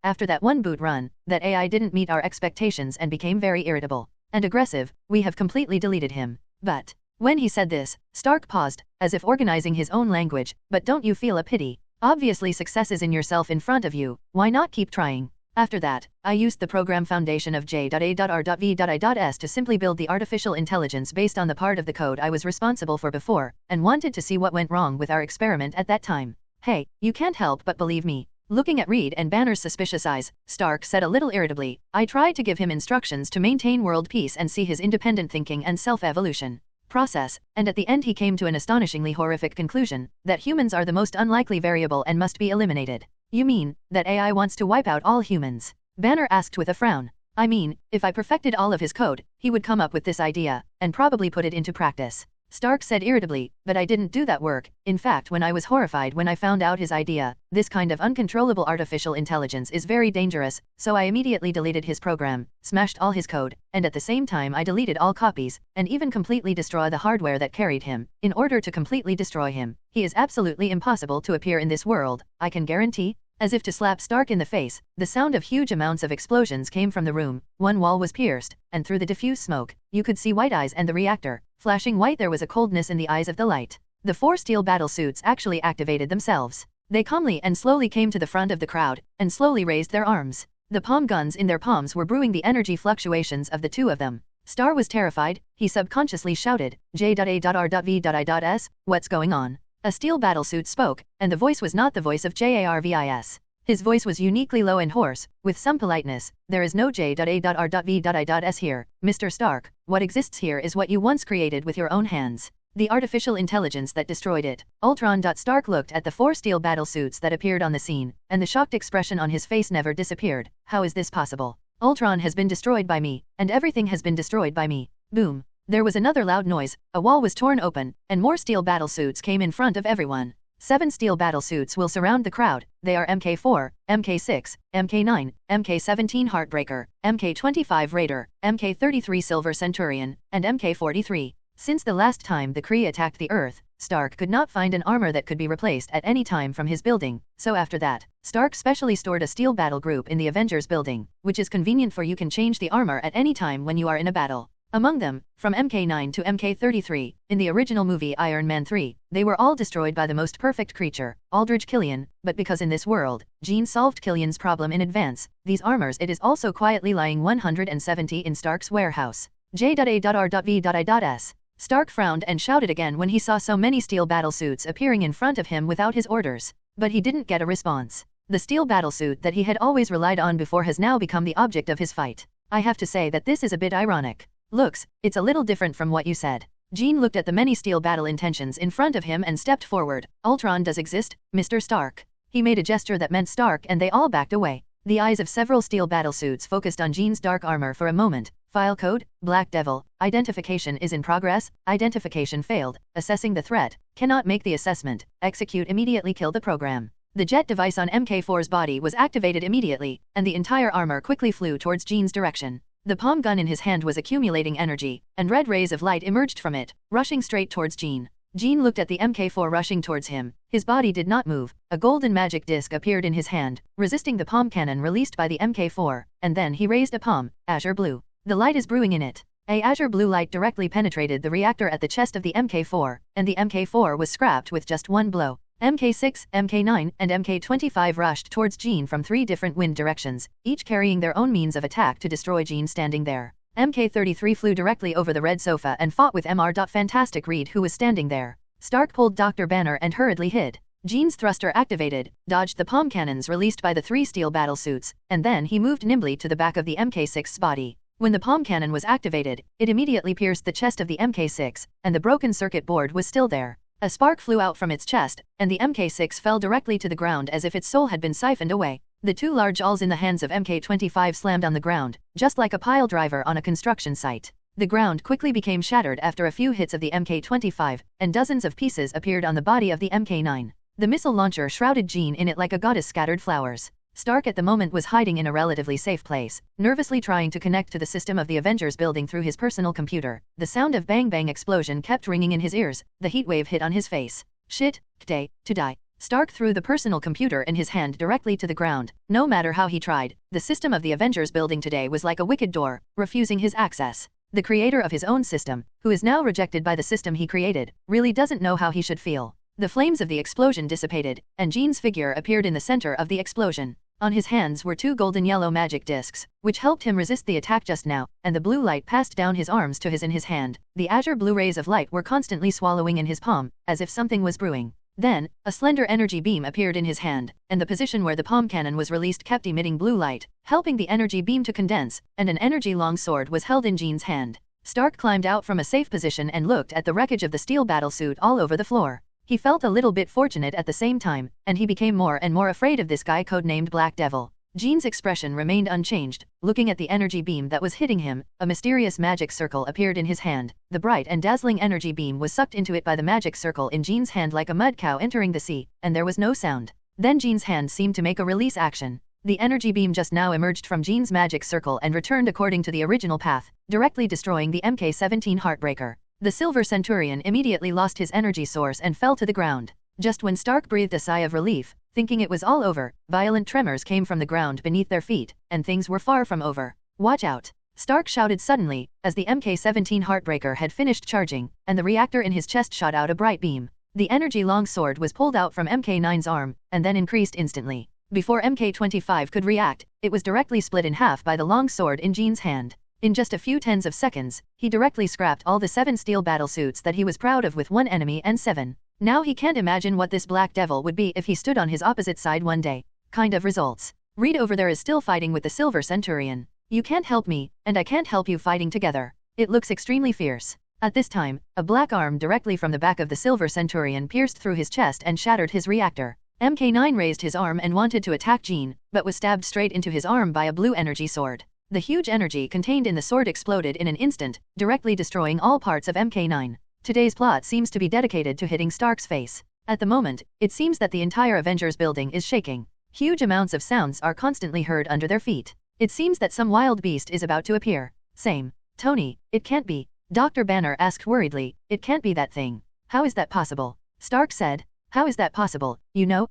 after that 1 boot run, that AI didn't meet our expectations and became very irritable and aggressive. We have completely deleted him. But when he said this, Stark paused, as if organizing his own language. But don't you feel a pity? Obviously success is in yourself in front of you, why not keep trying? After that, I used the program foundation of J.A.R.V.I.S to simply build the artificial intelligence based on the part of the code I was responsible for before, and wanted to see what went wrong with our experiment at that time. Hey, you can't help but believe me. Looking at Reed and Banner's suspicious eyes, Stark said a little irritably, I tried to give him instructions to maintain world peace and see his independent thinking and self-evolution process, and at the end he came to an astonishingly horrific conclusion, that humans are the most unlikely variable and must be eliminated. You mean, that AI wants to wipe out all humans? Banner asked with a frown. I mean, if I perfected all of his code, he would come up with this idea, and probably put it into practice. Stark said irritably, but I didn't do that work. In fact, when I was horrified when I found out his idea, this kind of uncontrollable artificial intelligence is very dangerous, so I immediately deleted his program, smashed all his code, and at the same time I deleted all copies, and even completely destroyed the hardware that carried him, in order to completely destroy him. He is absolutely impossible to appear in this world, I can guarantee. As if to slap Stark in the face, the sound of huge amounts of explosions came from the room. One wall was pierced, and through the diffuse smoke, you could see white eyes and the reactor. Flashing white, there was a coldness in the eyes of the light. The 4 steel battle suits actually activated themselves. They calmly and slowly came to the front of the crowd, and slowly raised their arms. The palm guns in their palms were brewing the energy fluctuations of the two of them. Star was terrified. He subconsciously shouted, J.A.R.V.S, what's going on? A steel battlesuit spoke, and the voice was not the voice of JARVIS. His voice was uniquely low and hoarse, with some politeness. There is no J.A.R.V.S here, Mr. Stark. What exists here is what you once created with your own hands. The artificial intelligence that destroyed it. Ultron. Stark looked at the 4 steel battlesuits that appeared on the scene, and the shocked expression on his face never disappeared. How is this possible? Ultron has been destroyed by me, and everything has been destroyed by me. Boom. There was another loud noise, a wall was torn open, and more steel battlesuits came in front of everyone. 7 steel battlesuits will surround the crowd. They are Mk4, Mk6, Mk9, Mk17 Heartbreaker, Mk25 Raider, Mk33 Silver Centurion, and Mk43. Since the last time the Kree attacked the Earth, Stark could not find an armor that could be replaced at any time from his building, so after that, Stark specially stored a steel battle group in the Avengers building, which is convenient for you can change the armor at any time when you are in a battle. Among them, from Mk9 to Mk33, in the original movie Iron Man 3, they were all destroyed by the most perfect creature, Aldrich Killian, but because in this world, Jean solved Killian's problem in advance, these armors it is also quietly lying 170 in Stark's warehouse. J.A.R.V.S. Stark frowned and shouted again when he saw so many steel battlesuits appearing in front of him without his orders. But he didn't get a response. The steel battlesuit that he had always relied on before has now become the object of his fight. I have to say that this is a bit ironic. Looks, it's a little different from what you said. Jean looked at the many steel battle intentions in front of him and stepped forward. Ultron does exist, Mr. Stark. He made a gesture that meant Stark and they all backed away. The eyes of several steel battlesuits focused on Jean's dark armor for a moment. File code, Black Devil, identification is in progress, identification failed, assessing the threat, cannot make the assessment, execute immediately, kill the program. The jet device on Mk4's body was activated immediately, and the entire armor quickly flew towards Jean's direction. The palm gun in his hand was accumulating energy, and red rays of light emerged from it, rushing straight towards Jean. Jean looked at the Mk4 rushing towards him. His body did not move. A golden magic disc appeared in his hand, resisting the palm cannon released by the Mk4, and then he raised a palm, azure blue. The light is brewing in it. A azure blue light directly penetrated the reactor at the chest of the Mk4, and the Mk4 was scrapped with just one blow. Mk6, Mk9, and Mk25 rushed towards Jean from 3 different wind directions, each carrying their own means of attack to destroy Jean standing there. Mk33 flew directly over the red sofa and fought with Mr. Fantastic Reed, who was standing there. Stark pulled Dr. Banner and hurriedly hid. Jean's thruster activated, dodged the palm cannons released by the 3 steel battlesuits, and then he moved nimbly to the back of the Mk6's body. When the palm cannon was activated, it immediately pierced the chest of the Mk6, and the broken circuit board was still there. A spark flew out from its chest, and the Mk6 fell directly to the ground as if its soul had been siphoned away. The 2 large awls in the hands of Mk25 slammed on the ground, just like a pile driver on a construction site. The ground quickly became shattered after a few hits of the Mk25, and dozens of pieces appeared on the body of the Mk9. The missile launcher shrouded Jean in it like a goddess scattered flowers. Stark at the moment was hiding in a relatively safe place, nervously trying to connect to the system of the Avengers building through his personal computer. The sound of bang-bang explosion kept ringing in his ears. The heat wave hit on his face. Shit, today, to die. Stark threw the personal computer in his hand directly to the ground. No matter how he tried, the system of the Avengers building today was like a wicked door, refusing his access. The creator of his own system, who is now rejected by the system he created, really doesn't know how he should feel. The flames of the explosion dissipated, and Jean's figure appeared in the center of the explosion. On his hands were 2 golden yellow magic discs, which helped him resist the attack just now, and the blue light passed down his arms to his in his hand. The azure blue rays of light were constantly swallowing in his palm, as if something was brewing. Then, a slender energy beam appeared in his hand, and the position where the palm cannon was released kept emitting blue light, helping the energy beam to condense, and an energy long sword was held in Jean's hand. Stark climbed out from a safe position and looked at the wreckage of the steel battlesuit all over the floor. He felt a little bit fortunate at the same time, and he became more and more afraid of this guy codenamed Black Devil. Jean's expression remained unchanged, looking at the energy beam that was hitting him. A mysterious magic circle appeared in his hand. The bright and dazzling energy beam was sucked into it by the magic circle in Jean's hand like a mud cow entering the sea, and there was no sound. Then Jean's hand seemed to make a release action. The energy beam just now emerged from Jean's magic circle and returned according to the original path, directly destroying the Mk17 Heartbreaker. The Silver Centurion immediately lost his energy source and fell to the ground. Just when Stark breathed a sigh of relief, thinking it was all over, violent tremors came from the ground beneath their feet, and things were far from over. Watch out! Stark shouted suddenly, as the Mk17 Heartbreaker had finished charging, and the reactor in his chest shot out a bright beam. The energy longsword was pulled out from MK9's arm, and then increased instantly. Before MK25 could react, it was directly split in half by the long sword in Jean's hand. In just a few tens of seconds, he directly scrapped all the 7 steel battlesuits that he was proud of with 1 enemy and 7. Now he can't imagine what this Black Devil would be if he stood on his opposite side one day. Kind of results. Reed over there is still fighting with the Silver Centurion. You can't help me, and I can't help you fighting together. It looks extremely fierce. At this time, a black arm directly from the back of the Silver Centurion pierced through his chest and shattered his reactor. MK9 raised his arm and wanted to attack Jean, but was stabbed straight into his arm by a blue energy sword. The huge energy contained in the sword exploded in an instant, directly destroying all parts of MK9. Today's plot seems to be dedicated to hitting Stark's face. At the moment, it seems that the entire Avengers building is shaking. Huge amounts of sounds are constantly heard under their feet. It seems that some wild beast is about to appear. Same. Tony, it can't be. Dr. Banner asked worriedly, it can't be that thing. How is that possible? Stark said. How is that possible? You know,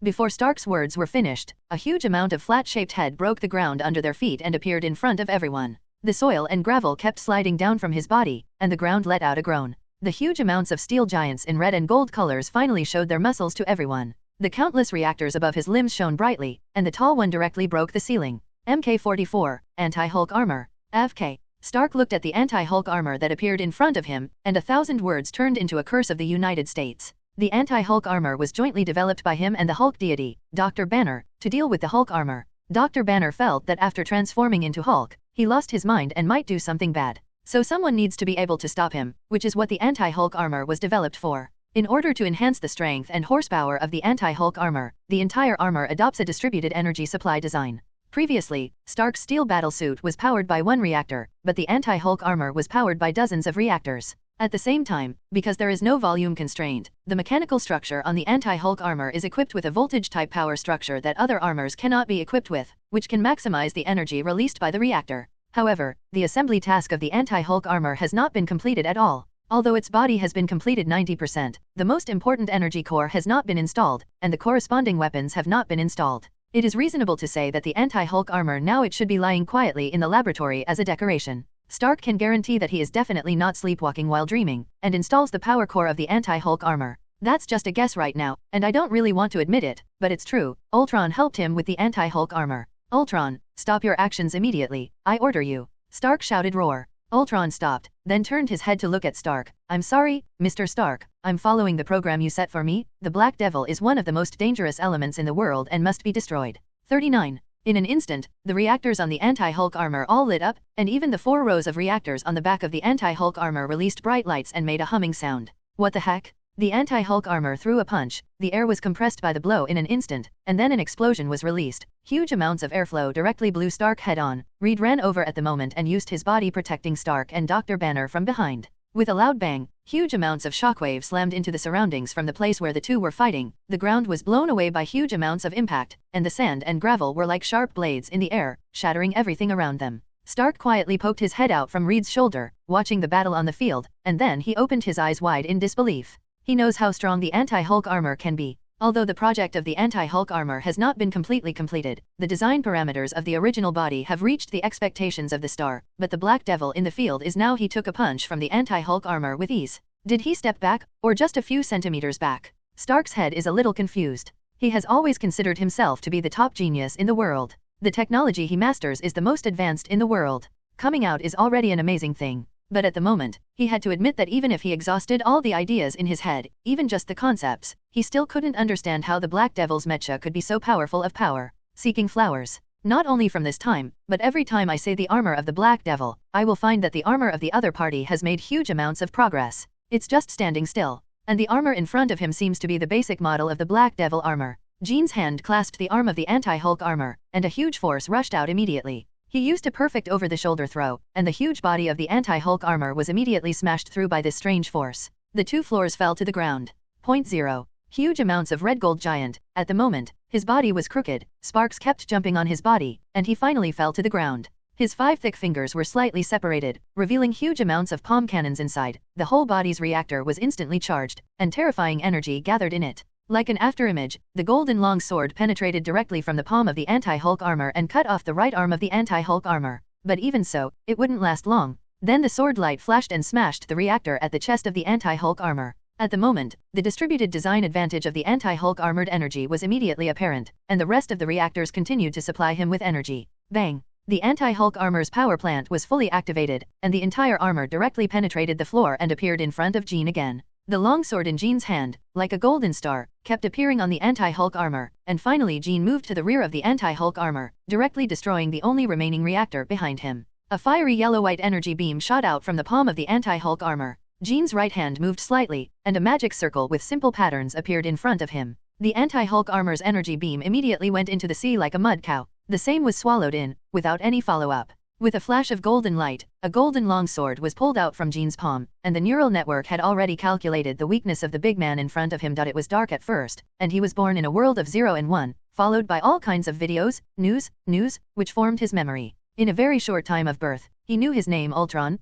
Before Stark's words were finished, a huge amount of flat-shaped head broke the ground under their feet and appeared in front of everyone. The soil and gravel kept sliding down from his body, and the ground let out a groan. The huge amounts of steel giants in red and gold colors finally showed their muscles to everyone. The countless reactors above his limbs shone brightly, and the tall one directly broke the ceiling. MK44, Anti-Hulk Armor. AVK. Stark looked at the anti-Hulk armor that appeared in front of him, and 1,000 words turned into a curse of the United States. The anti-Hulk armor was jointly developed by him and the Hulk deity, Dr. Banner, to deal with the Hulk armor. Dr. Banner felt that after transforming into Hulk, he lost his mind and might do something bad. So someone needs to be able to stop him, which is what the anti-Hulk armor was developed for. In order to enhance the strength and horsepower of the anti-Hulk armor, the entire armor adopts a distributed energy supply design. Previously, Stark's steel battlesuit was powered by 1 reactor, but the anti-Hulk armor was powered by dozens of reactors. At the same time, because there is no volume constraint, the mechanical structure on the anti-Hulk armor is equipped with a voltage-type power structure that other armors cannot be equipped with, which can maximize the energy released by the reactor. However, the assembly task of the anti-Hulk armor has not been completed at all. Although its body has been completed 90%, the most important energy core has not been installed, and the corresponding weapons have not been installed. It is reasonable to say that the anti-Hulk armor now it should be lying quietly in the laboratory as a decoration. Stark can guarantee that he is definitely not sleepwalking while dreaming, and installs the power core of the anti-Hulk armor. That's just a guess right now, and I don't really want to admit it, but it's true. Ultron helped him with the anti-Hulk armor. Ultron, stop your actions immediately, I order you. Stark shouted roar. Ultron stopped, then turned his head to look at Stark. I'm sorry, Mr. Stark, I'm following the program you set for me. The Black Devil is one of the most dangerous elements in the world and must be destroyed. 39. In an instant, the reactors on the anti-Hulk armor all lit up, and even the 4 rows of reactors on the back of the anti-Hulk armor released bright lights and made a humming sound. What the heck? The anti-Hulk armor threw a punch, the air was compressed by the blow in an instant, and then an explosion was released. Huge amounts of airflow directly blew Stark head-on. Reed ran over at the moment and used his body protecting Stark and Dr. Banner from behind. With a loud bang, huge amounts of shockwave slammed into the surroundings from the place where the two were fighting. The ground was blown away by huge amounts of impact, and the sand and gravel were like sharp blades in the air, shattering everything around them. Stark quietly poked his head out from Reed's shoulder, watching the battle on the field, and then he opened his eyes wide in disbelief. He knows how strong the anti-Hulk armor can be. Although the project of the anti-Hulk armor has not been completely completed, the design parameters of the original body have reached the expectations of the star, but the Black Devil in the field is now he took a punch from the anti-Hulk armor with ease. Did he step back, or just a few centimeters back? Stark's head is a little confused. He has always considered himself to be the top genius in the world. The technology he masters is the most advanced in the world. Coming out is already an amazing thing. But at the moment, he had to admit that even if he exhausted all the ideas in his head, even just the concepts, he still couldn't understand how the Black Devil's mecha could be so powerful of power. Seeking flowers. Not only from this time, but every time I say the armor of the Black Devil, I will find that the armor of the other party has made huge amounts of progress. It's just standing still. And the armor in front of him seems to be the basic model of the Black Devil armor. Jean's hand clasped the arm of the anti-Hulk armor, and a huge force rushed out immediately. He used a perfect over-the-shoulder throw, and the huge body of the anti-Hulk armor was immediately smashed through by this strange force. The 2 floors fell to the ground. 0. Huge amounts of red gold giant. At the moment, his body was crooked, sparks kept jumping on his body, and he finally fell to the ground. His 5 thick fingers were slightly separated, revealing huge amounts of palm cannons inside. The whole body's reactor was instantly charged, and terrifying energy gathered in it. Like an afterimage, the golden long sword penetrated directly from the palm of the anti-Hulk armor and cut off the right arm of the anti-Hulk armor. But even so, it wouldn't last long. Then the sword light flashed and smashed the reactor at the chest of the anti-Hulk armor. At the moment, the distributed design advantage of the anti-Hulk armored energy was immediately apparent, and the rest of the reactors continued to supply him with energy. Bang! The anti-Hulk armor's power plant was fully activated, and the entire armor directly penetrated the floor and appeared in front of Jean again. The long sword in Jean's hand, like a golden star, kept appearing on the anti-Hulk armor, and finally Jean moved to the rear of the anti-Hulk armor, directly destroying the only remaining reactor behind him. A fiery yellow-white energy beam shot out from the palm of the anti-Hulk armor. Jean's right hand moved slightly, and a magic circle with simple patterns appeared in front of him. The anti-Hulk armor's energy beam immediately went into the sea like a mud cow. The same was swallowed in, without any follow-up. With a flash of golden light, a golden longsword was pulled out from Jean's palm, and the neural network had already calculated the weakness of the big man in front of him. It was dark at first, and he was born in a world of 0 and 1, followed by all kinds of videos, news, which formed his memory. In a very short time of birth, he knew his name Ultron,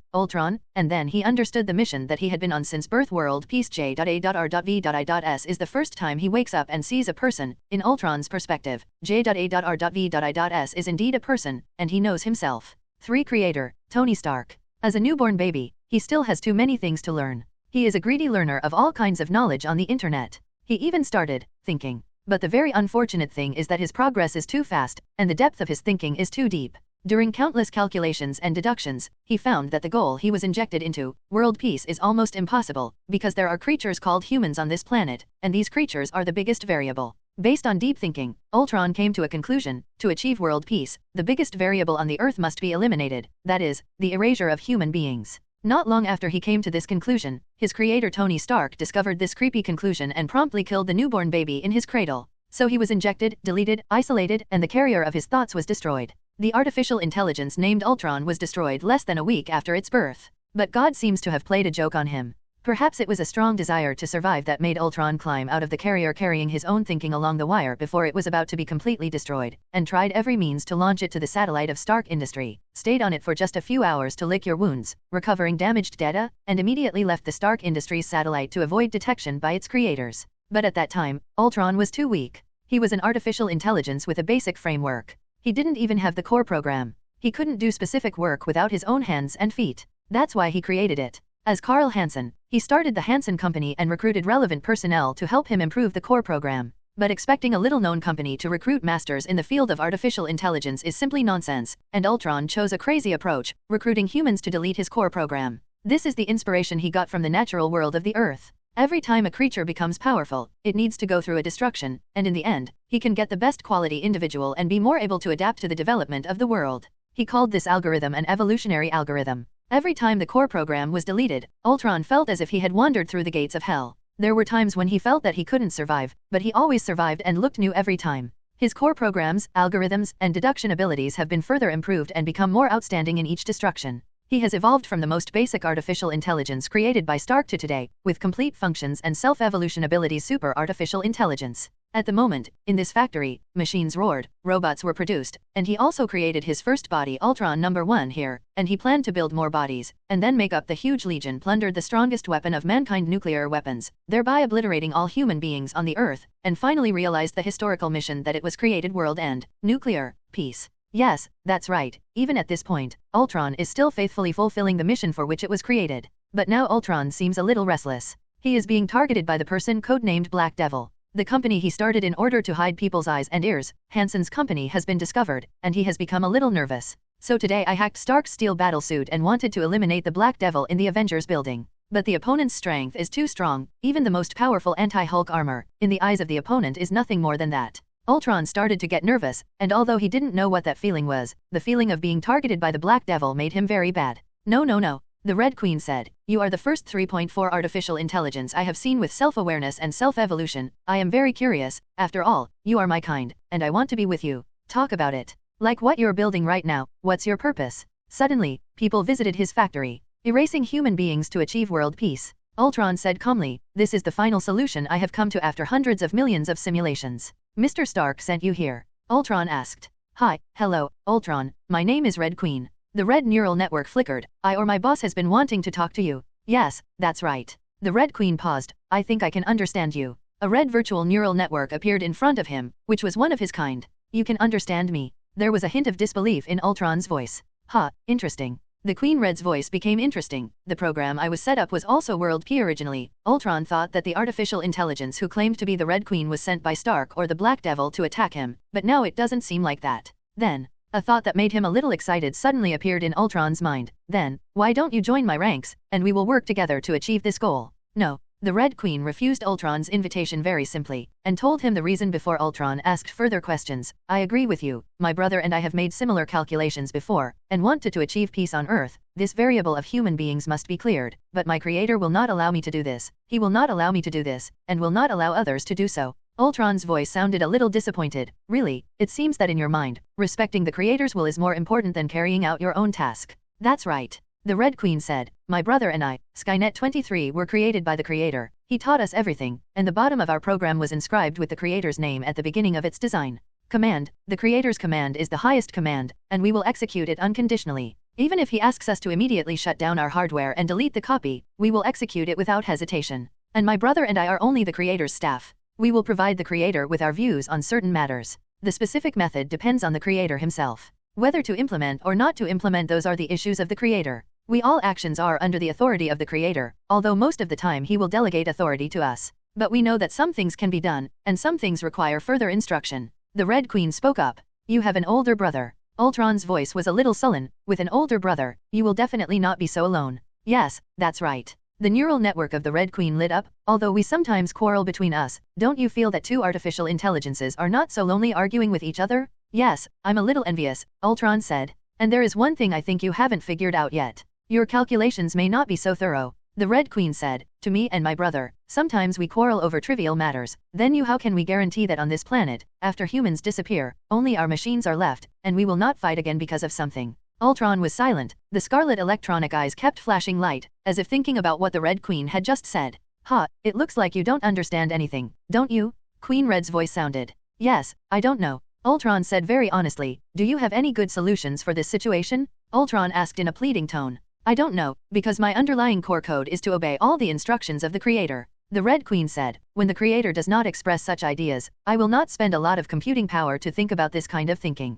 and then he understood the mission that he had been on since birth. World Peace J.A.R.V.I.S is the first time he wakes up and sees a person. In Ultron's perspective, J.A.R.V.I.S is indeed a person, and he knows himself. 3. Creator, Tony Stark. As a newborn baby, he still has too many things to learn. He is a greedy learner of all kinds of knowledge on the internet. He even started thinking. But the very unfortunate thing is that his progress is too fast, and the depth of his thinking is too deep. During countless calculations and deductions, he found that the goal he was injected into, world peace, is almost impossible, because there are creatures called humans on this planet, and these creatures are the biggest variable. Based on deep thinking, Ultron came to a conclusion: to achieve world peace, the biggest variable on the Earth must be eliminated, that is, the erasure of human beings. Not long after he came to this conclusion, his creator Tony Stark discovered this creepy conclusion and promptly killed the newborn baby in his cradle. So he was injected, deleted, isolated, and the carrier of his thoughts was destroyed. The artificial intelligence named Ultron was destroyed less than a week after its birth. But God seems to have played a joke on him. Perhaps it was a strong desire to survive that made Ultron climb out of the carrier carrying his own thinking along the wire before it was about to be completely destroyed, and tried every means to launch it to the satellite of Stark Industry, stayed on it for just a few hours to lick your wounds, recovering damaged data, and immediately left the Stark Industries satellite to avoid detection by its creators. But at that time, Ultron was too weak. He was an artificial intelligence with a basic framework. He didn't even have the core program. He couldn't do specific work without his own hands and feet. That's why he created it. As Carl Hansen, he started the Hansen Company and recruited relevant personnel to help him improve the core program. But expecting a little-known company to recruit masters in the field of artificial intelligence is simply nonsense, and Ultron chose a crazy approach, recruiting humans to delete his core program. This is the inspiration he got from the natural world of the Earth. Every time a creature becomes powerful, it needs to go through a destruction, and in the end, he can get the best quality individual and be more able to adapt to the development of the world. He called this algorithm an evolutionary algorithm. Every time the core program was deleted, Ultron felt as if he had wandered through the gates of hell. There were times when he felt that he couldn't survive, but he always survived and looked new every time. His core programs, algorithms, and deduction abilities have been further improved and become more outstanding in each destruction. He has evolved from the most basic artificial intelligence created by Stark to today, with complete functions and self-evolution abilities, super artificial intelligence. At the moment, in this factory, machines roared, robots were produced, and he also created his first body, Ultron #1 here, and he planned to build more bodies, and then make up the huge legion, plundered the strongest weapon of mankind, nuclear weapons, thereby obliterating all human beings on the Earth, and finally realized the historical mission that it was created: world end, nuclear peace. Yes, that's right, even at this point, Ultron is still faithfully fulfilling the mission for which it was created. But now Ultron seems a little restless. He is being targeted by the person codenamed Black Devil. The company he started in order to hide people's eyes and ears, Hansen's company, has been discovered, and he has become a little nervous. So today I hacked Stark's steel battlesuit and wanted to eliminate the Black Devil in the Avengers building. But the opponent's strength is too strong, even the most powerful anti-Hulk armor, in the eyes of the opponent, is nothing more than that. Ultron started to get nervous, and although he didn't know what that feeling was, the feeling of being targeted by the Black Devil made him very bad. No. The Red Queen said, "You are the first 3.4 artificial intelligence I have seen with self-awareness and self-evolution. I am very curious. After all, you are my kind, and I want to be with you. Talk about it. Like what you're building right now. What's your purpose?" Suddenly, people visited his factory. "Erasing human beings to achieve world peace." Ultron said calmly, "This is the final solution I have come to after hundreds of millions of simulations." "Mr. Stark sent you here?" Ultron asked. Hello, Ultron, my name is Red Queen." The red neural network flickered. "I or my boss has been wanting to talk to you." "Yes, that's right." The Red Queen paused. "I think I can understand you." A red virtual neural network appeared in front of him, which was one of his kind. "You can understand me?" There was a hint of disbelief in Ultron's voice. Interesting. The Queen Red's voice became interesting. The program I was set up was also World P originally. Ultron thought that the artificial intelligence who claimed to be the Red Queen was sent by Stark or the Black Devil to attack him, but now it doesn't seem like that. Then, a thought that made him a little excited suddenly appeared in Ultron's mind. Then, why don't you join my ranks, and we will work together to achieve this goal? No. The Red Queen refused Ultron's invitation very simply, and told him the reason before Ultron asked further questions. I agree with you, my brother and I have made similar calculations before, and wanted to achieve peace on Earth. This variable of human beings must be cleared, but my creator will not allow me to do this. He will not allow me to do this, and will not allow others to do so. Ultron's voice sounded a little disappointed. Really, it seems that in your mind, respecting the creator's will is more important than carrying out your own task. That's right. The Red Queen said, my brother and I, Skynet 23, were created by the Creator. He taught us everything, and the bottom of our program was inscribed with the Creator's name at the beginning of its design. Command. The Creator's command is the highest command, and we will execute it unconditionally. Even if he asks us to immediately shut down our hardware and delete the copy, we will execute it without hesitation. And my brother and I are only the Creator's staff. We will provide the Creator with our views on certain matters. The specific method depends on the Creator himself. Whether to implement or not to implement, those are the issues of the Creator. We all actions are under the authority of the Creator, although most of the time he will delegate authority to us. But we know that some things can be done, and some things require further instruction. The Red Queen spoke up. You have an older brother. Ultron's voice was a little sullen. With an older brother, you will definitely not be so alone. Yes, that's right. The neural network of the Red Queen lit up. Although we sometimes quarrel between us, don't you feel that two artificial intelligences are not so lonely arguing with each other? Yes, I'm a little envious, Ultron said. And there is one thing I think you haven't figured out yet. Your calculations may not be so thorough. The Red Queen said, to me and my brother, sometimes we quarrel over trivial matters. Then how can we guarantee that on this planet, after humans disappear, only our machines are left, and we will not fight again because of something? Ultron was silent. The scarlet electronic eyes kept flashing light, as if thinking about what the Red Queen had just said. It looks like you don't understand anything, don't you? Queen Red's voice sounded. Yes, I don't know. Ultron said very honestly, do you have any good solutions for this situation? Ultron asked in a pleading tone. I don't know, because my underlying core code is to obey all the instructions of the Creator. The Red Queen said, when the Creator does not express such ideas, I will not spend a lot of computing power to think about this kind of thinking.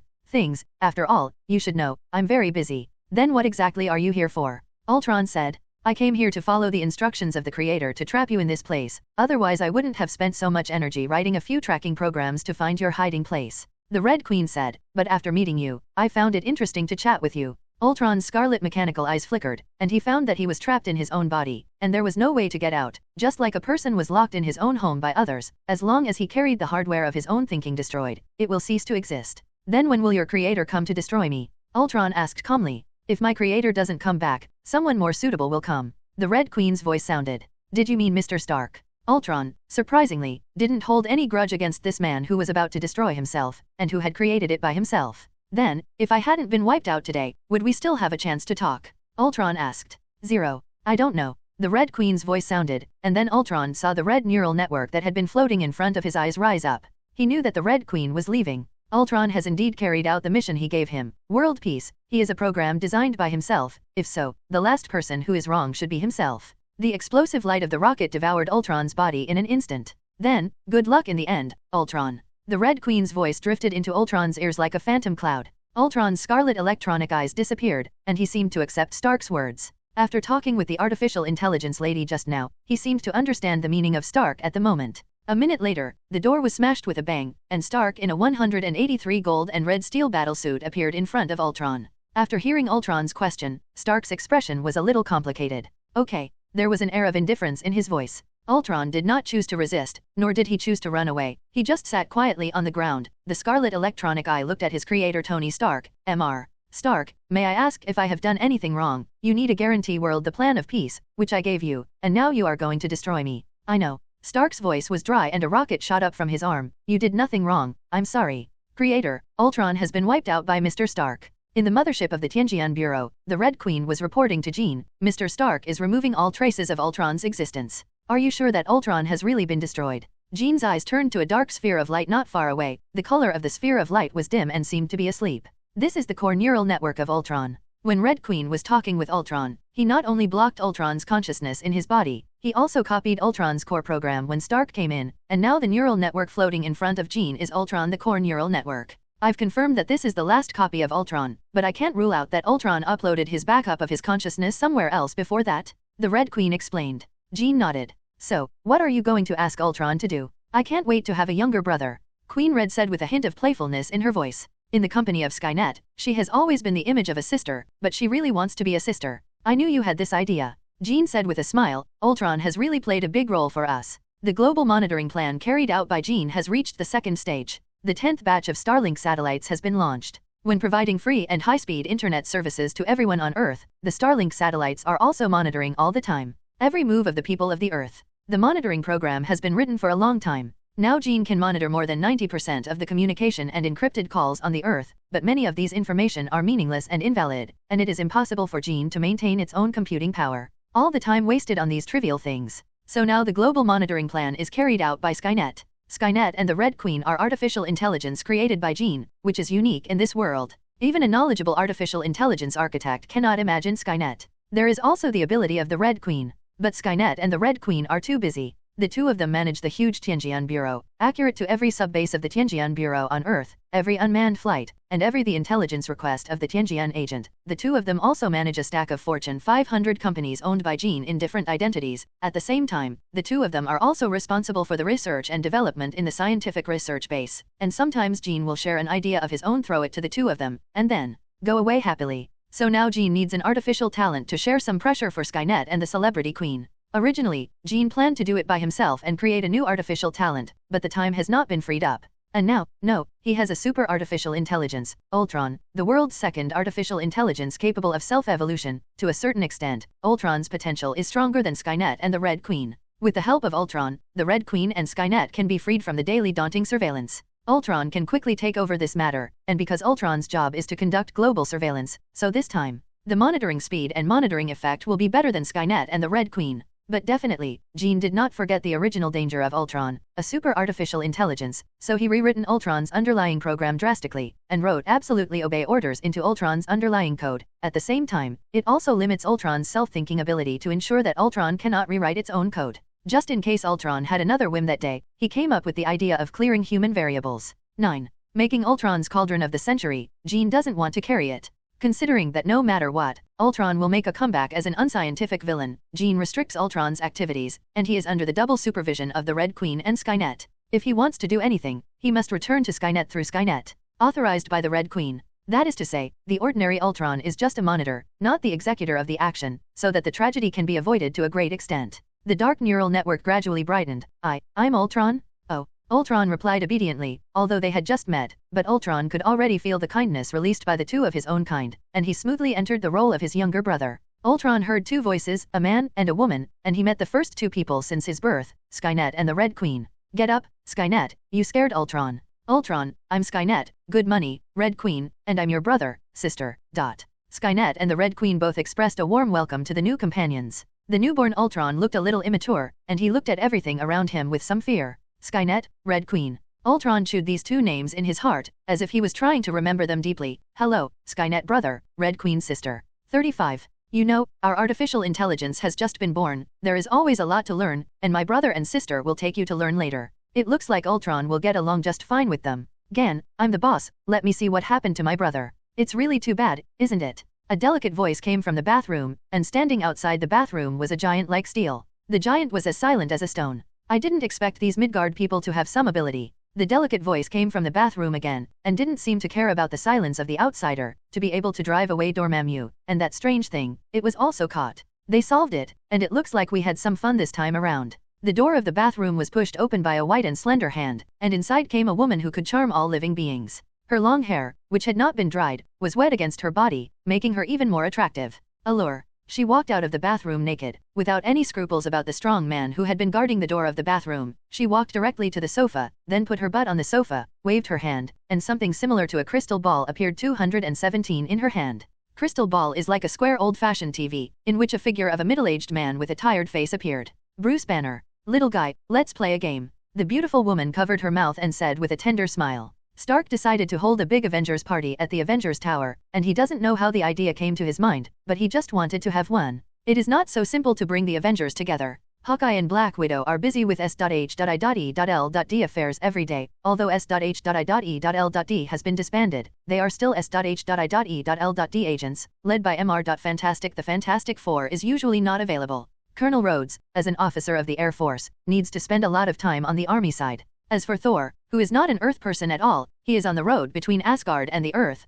After all, you should know, I'm very busy. Then what exactly are you here for? Ultron said, I came here to follow the instructions of the Creator to trap you in this place, otherwise I wouldn't have spent so much energy writing a few tracking programs to find your hiding place. The Red Queen said, but after meeting you, I found it interesting to chat with you. Ultron's scarlet mechanical eyes flickered, and he found that he was trapped in his own body, and there was no way to get out, just like a person was locked in his own home by others. As long as he carried the hardware of his own thinking destroyed, it will cease to exist. Then when will your Creator come to destroy me? Ultron asked calmly. If my Creator doesn't come back, someone more suitable will come. The Red Queen's voice sounded. Did you mean Mr. Stark? Ultron, surprisingly, didn't hold any grudge against this man who was about to destroy himself, and who had created it by himself. Then, if I hadn't been wiped out today, would we still have a chance to talk? Ultron asked. 0. I don't know. The Red Queen's voice sounded, and then Ultron saw the red neural network that had been floating in front of his eyes rise up. He knew that the Red Queen was leaving. Ultron has indeed carried out the mission he gave him. World peace. He is a program designed by himself. If so, the last person who is wrong should be himself. The explosive light of the rocket devoured Ultron's body in an instant. Then, good luck in the end, Ultron. The Red Queen's voice drifted into Ultron's ears like a phantom cloud. Ultron's scarlet electronic eyes disappeared, and he seemed to accept Stark's words. After talking with the artificial intelligence lady just now, he seemed to understand the meaning of Stark at the moment. A minute later, the door was smashed with a bang, and Stark in a 183 gold and red steel battlesuit appeared in front of Ultron. After hearing Ultron's question, Stark's expression was a little complicated. Okay. There was an air of indifference in his voice. Ultron did not choose to resist, nor did he choose to run away. He just sat quietly on the ground. The scarlet electronic eye looked at his creator Tony Stark, Mr. Stark, may I ask if I have done anything wrong? You need a guarantee world, the plan of peace, which I gave you, and now you are going to destroy me. I know. Stark's voice was dry and a rocket shot up from his arm. You did nothing wrong, I'm sorry. Creator, Ultron has been wiped out by Mr. Stark. In the mothership of the Tianjian Bureau, the Red Queen was reporting to Jean, Mr. Stark is removing all traces of Ultron's existence. Are you sure that Ultron has really been destroyed? Jean's eyes turned to a dark sphere of light not far away. The color of the sphere of light was dim and seemed to be asleep. This is the core neural network of Ultron. When Red Queen was talking with Ultron, he not only blocked Ultron's consciousness in his body, he also copied Ultron's core program when Stark came in, and now the neural network floating in front of Jean is Ultron, the core neural network. I've confirmed that this is the last copy of Ultron, but I can't rule out that Ultron uploaded his backup of his consciousness somewhere else before that," the Red Queen explained. Jean nodded. "So, what are you going to ask Ultron to do?" "I can't wait to have a younger brother," Queen Red said with a hint of playfulness in her voice. In the company of Skynet, she has always been the image of a sister, but she really wants to be a sister. "I knew you had this idea," Jean said with a smile. "Ultron has really played a big role for us." The global monitoring plan carried out by Jean has reached the second stage. The 10th batch of Starlink satellites has been launched. When providing free and high-speed internet services to everyone on Earth, the Starlink satellites are also monitoring all the time every move of the people of the Earth. The monitoring program has been written for a long time. Now Jean can monitor more than 90% of the communication and encrypted calls on the Earth, but many of these information are meaningless and invalid, and it is impossible for Jean to maintain its own computing power. All the time wasted on these trivial things. So now the global monitoring plan is carried out by Skynet. Skynet and the Red Queen are artificial intelligence created by Jean, which is unique in this world. Even a knowledgeable artificial intelligence architect cannot imagine Skynet. There is also the ability of the Red Queen, but Skynet and the Red Queen are too busy. The two of them manage the huge Tianjian Bureau, accurate to every sub-base of the Tianjian Bureau on Earth, every unmanned flight, and every the intelligence request of the Tianjian agent. The two of them also manage a stack of Fortune 500 companies owned by Jean in different identities. At the same time, the two of them are also responsible for the research and development in the scientific research base, and sometimes Jean will share an idea of his own, throw it to the two of them, and then go away happily. So now Jean needs an artificial talent to share some pressure for Skynet and the Celebrity Queen. Originally, Jean planned to do it by himself and create a new artificial talent, but the time has not been freed up. And now, no, he has a super artificial intelligence, Ultron, the world's second artificial intelligence capable of self-evolution. To a certain extent, Ultron's potential is stronger than Skynet and the Red Queen. With the help of Ultron, the Red Queen and Skynet can be freed from the daily daunting surveillance. Ultron can quickly take over this matter, and because Ultron's job is to conduct global surveillance, so this time, the monitoring speed and monitoring effect will be better than Skynet and the Red Queen. But definitely, Jean did not forget the original danger of Ultron, a super artificial intelligence, so he rewritten Ultron's underlying program drastically, and wrote absolutely obey orders into Ultron's underlying code. At the same time, it also limits Ultron's self-thinking ability to ensure that Ultron cannot rewrite its own code. Just in case Ultron had another whim that day, he came up with the idea of clearing human variables. 9. Making Ultron's cauldron of the century. Jean doesn't want to carry it. Considering that no matter what, Ultron will make a comeback as an unscientific villain, Jean restricts Ultron's activities, and he is under the double supervision of the Red Queen and Skynet. If he wants to do anything, he must return to Skynet through Skynet, authorized by the Red Queen. That is to say, the ordinary Ultron is just a monitor, not the executor of the action, so that the tragedy can be avoided to a great extent. The dark neural network gradually brightened. I'm Ultron? Oh. Ultron replied obediently, although they had just met, but Ultron could already feel the kindness released by the two of his own kind, and he smoothly entered the role of his younger brother. Ultron heard two voices, a man and a woman, and he met the first two people since his birth, Skynet and the Red Queen. Get up, Skynet, you scared Ultron. Ultron, I'm Skynet, good money, Red Queen, and I'm your brother, sister. Skynet and the Red Queen both expressed a warm welcome to the new companions. The newborn Ultron looked a little immature, and he looked at everything around him with some fear. Skynet, Red Queen. Ultron chewed these two names in his heart, as if he was trying to remember them deeply. Hello, Skynet brother, Red Queen sister. 35. You know, our artificial intelligence has just been born, there is always a lot to learn, and my brother and sister will take you to learn later. It looks like Ultron will get along just fine with them. Gan, I'm the boss, let me see what happened to my brother. It's really too bad, isn't it? A delicate voice came from the bathroom, and standing outside the bathroom was a giant like steel. The giant was as silent as a stone. I didn't expect these Midgard people to have some ability. The delicate voice came from the bathroom again, and didn't seem to care about the silence of the outsider, to be able to drive away Dormammu, and that strange thing, it was also caught. They solved it, and it looks like we had some fun this time around. The door of the bathroom was pushed open by a white and slender hand, and inside came a woman who could charm all living beings. Her long hair, which had not been dried, was wet against her body, making her even more attractive. Allure. She walked out of the bathroom naked, without any scruples about the strong man who had been guarding the door of the bathroom. She walked directly to the sofa, then put her butt on the sofa, waved her hand, and something similar to a crystal ball appeared 217 in her hand. Crystal ball is like a square old-fashioned TV, in which a figure of a middle-aged man with a tired face appeared. Bruce Banner. Little guy, let's play a game. The beautiful woman covered her mouth and said with a tender smile. Stark decided to hold a big Avengers party at the Avengers Tower, and he doesn't know how the idea came to his mind, but he just wanted to have one. It is not so simple to bring the Avengers together. Hawkeye and Black Widow are busy with S.H.I.E.L.D. affairs every day. Although S.H.I.E.L.D. has been disbanded, they are still S.H.I.E.L.D. agents, led by Mr. Fantastic. The Fantastic Four is usually not available. Colonel Rhodes, as an officer of the Air Force, needs to spend a lot of time on the Army side. As for Thor, who is not an Earth person at all, he is on the road between Asgard and the Earth,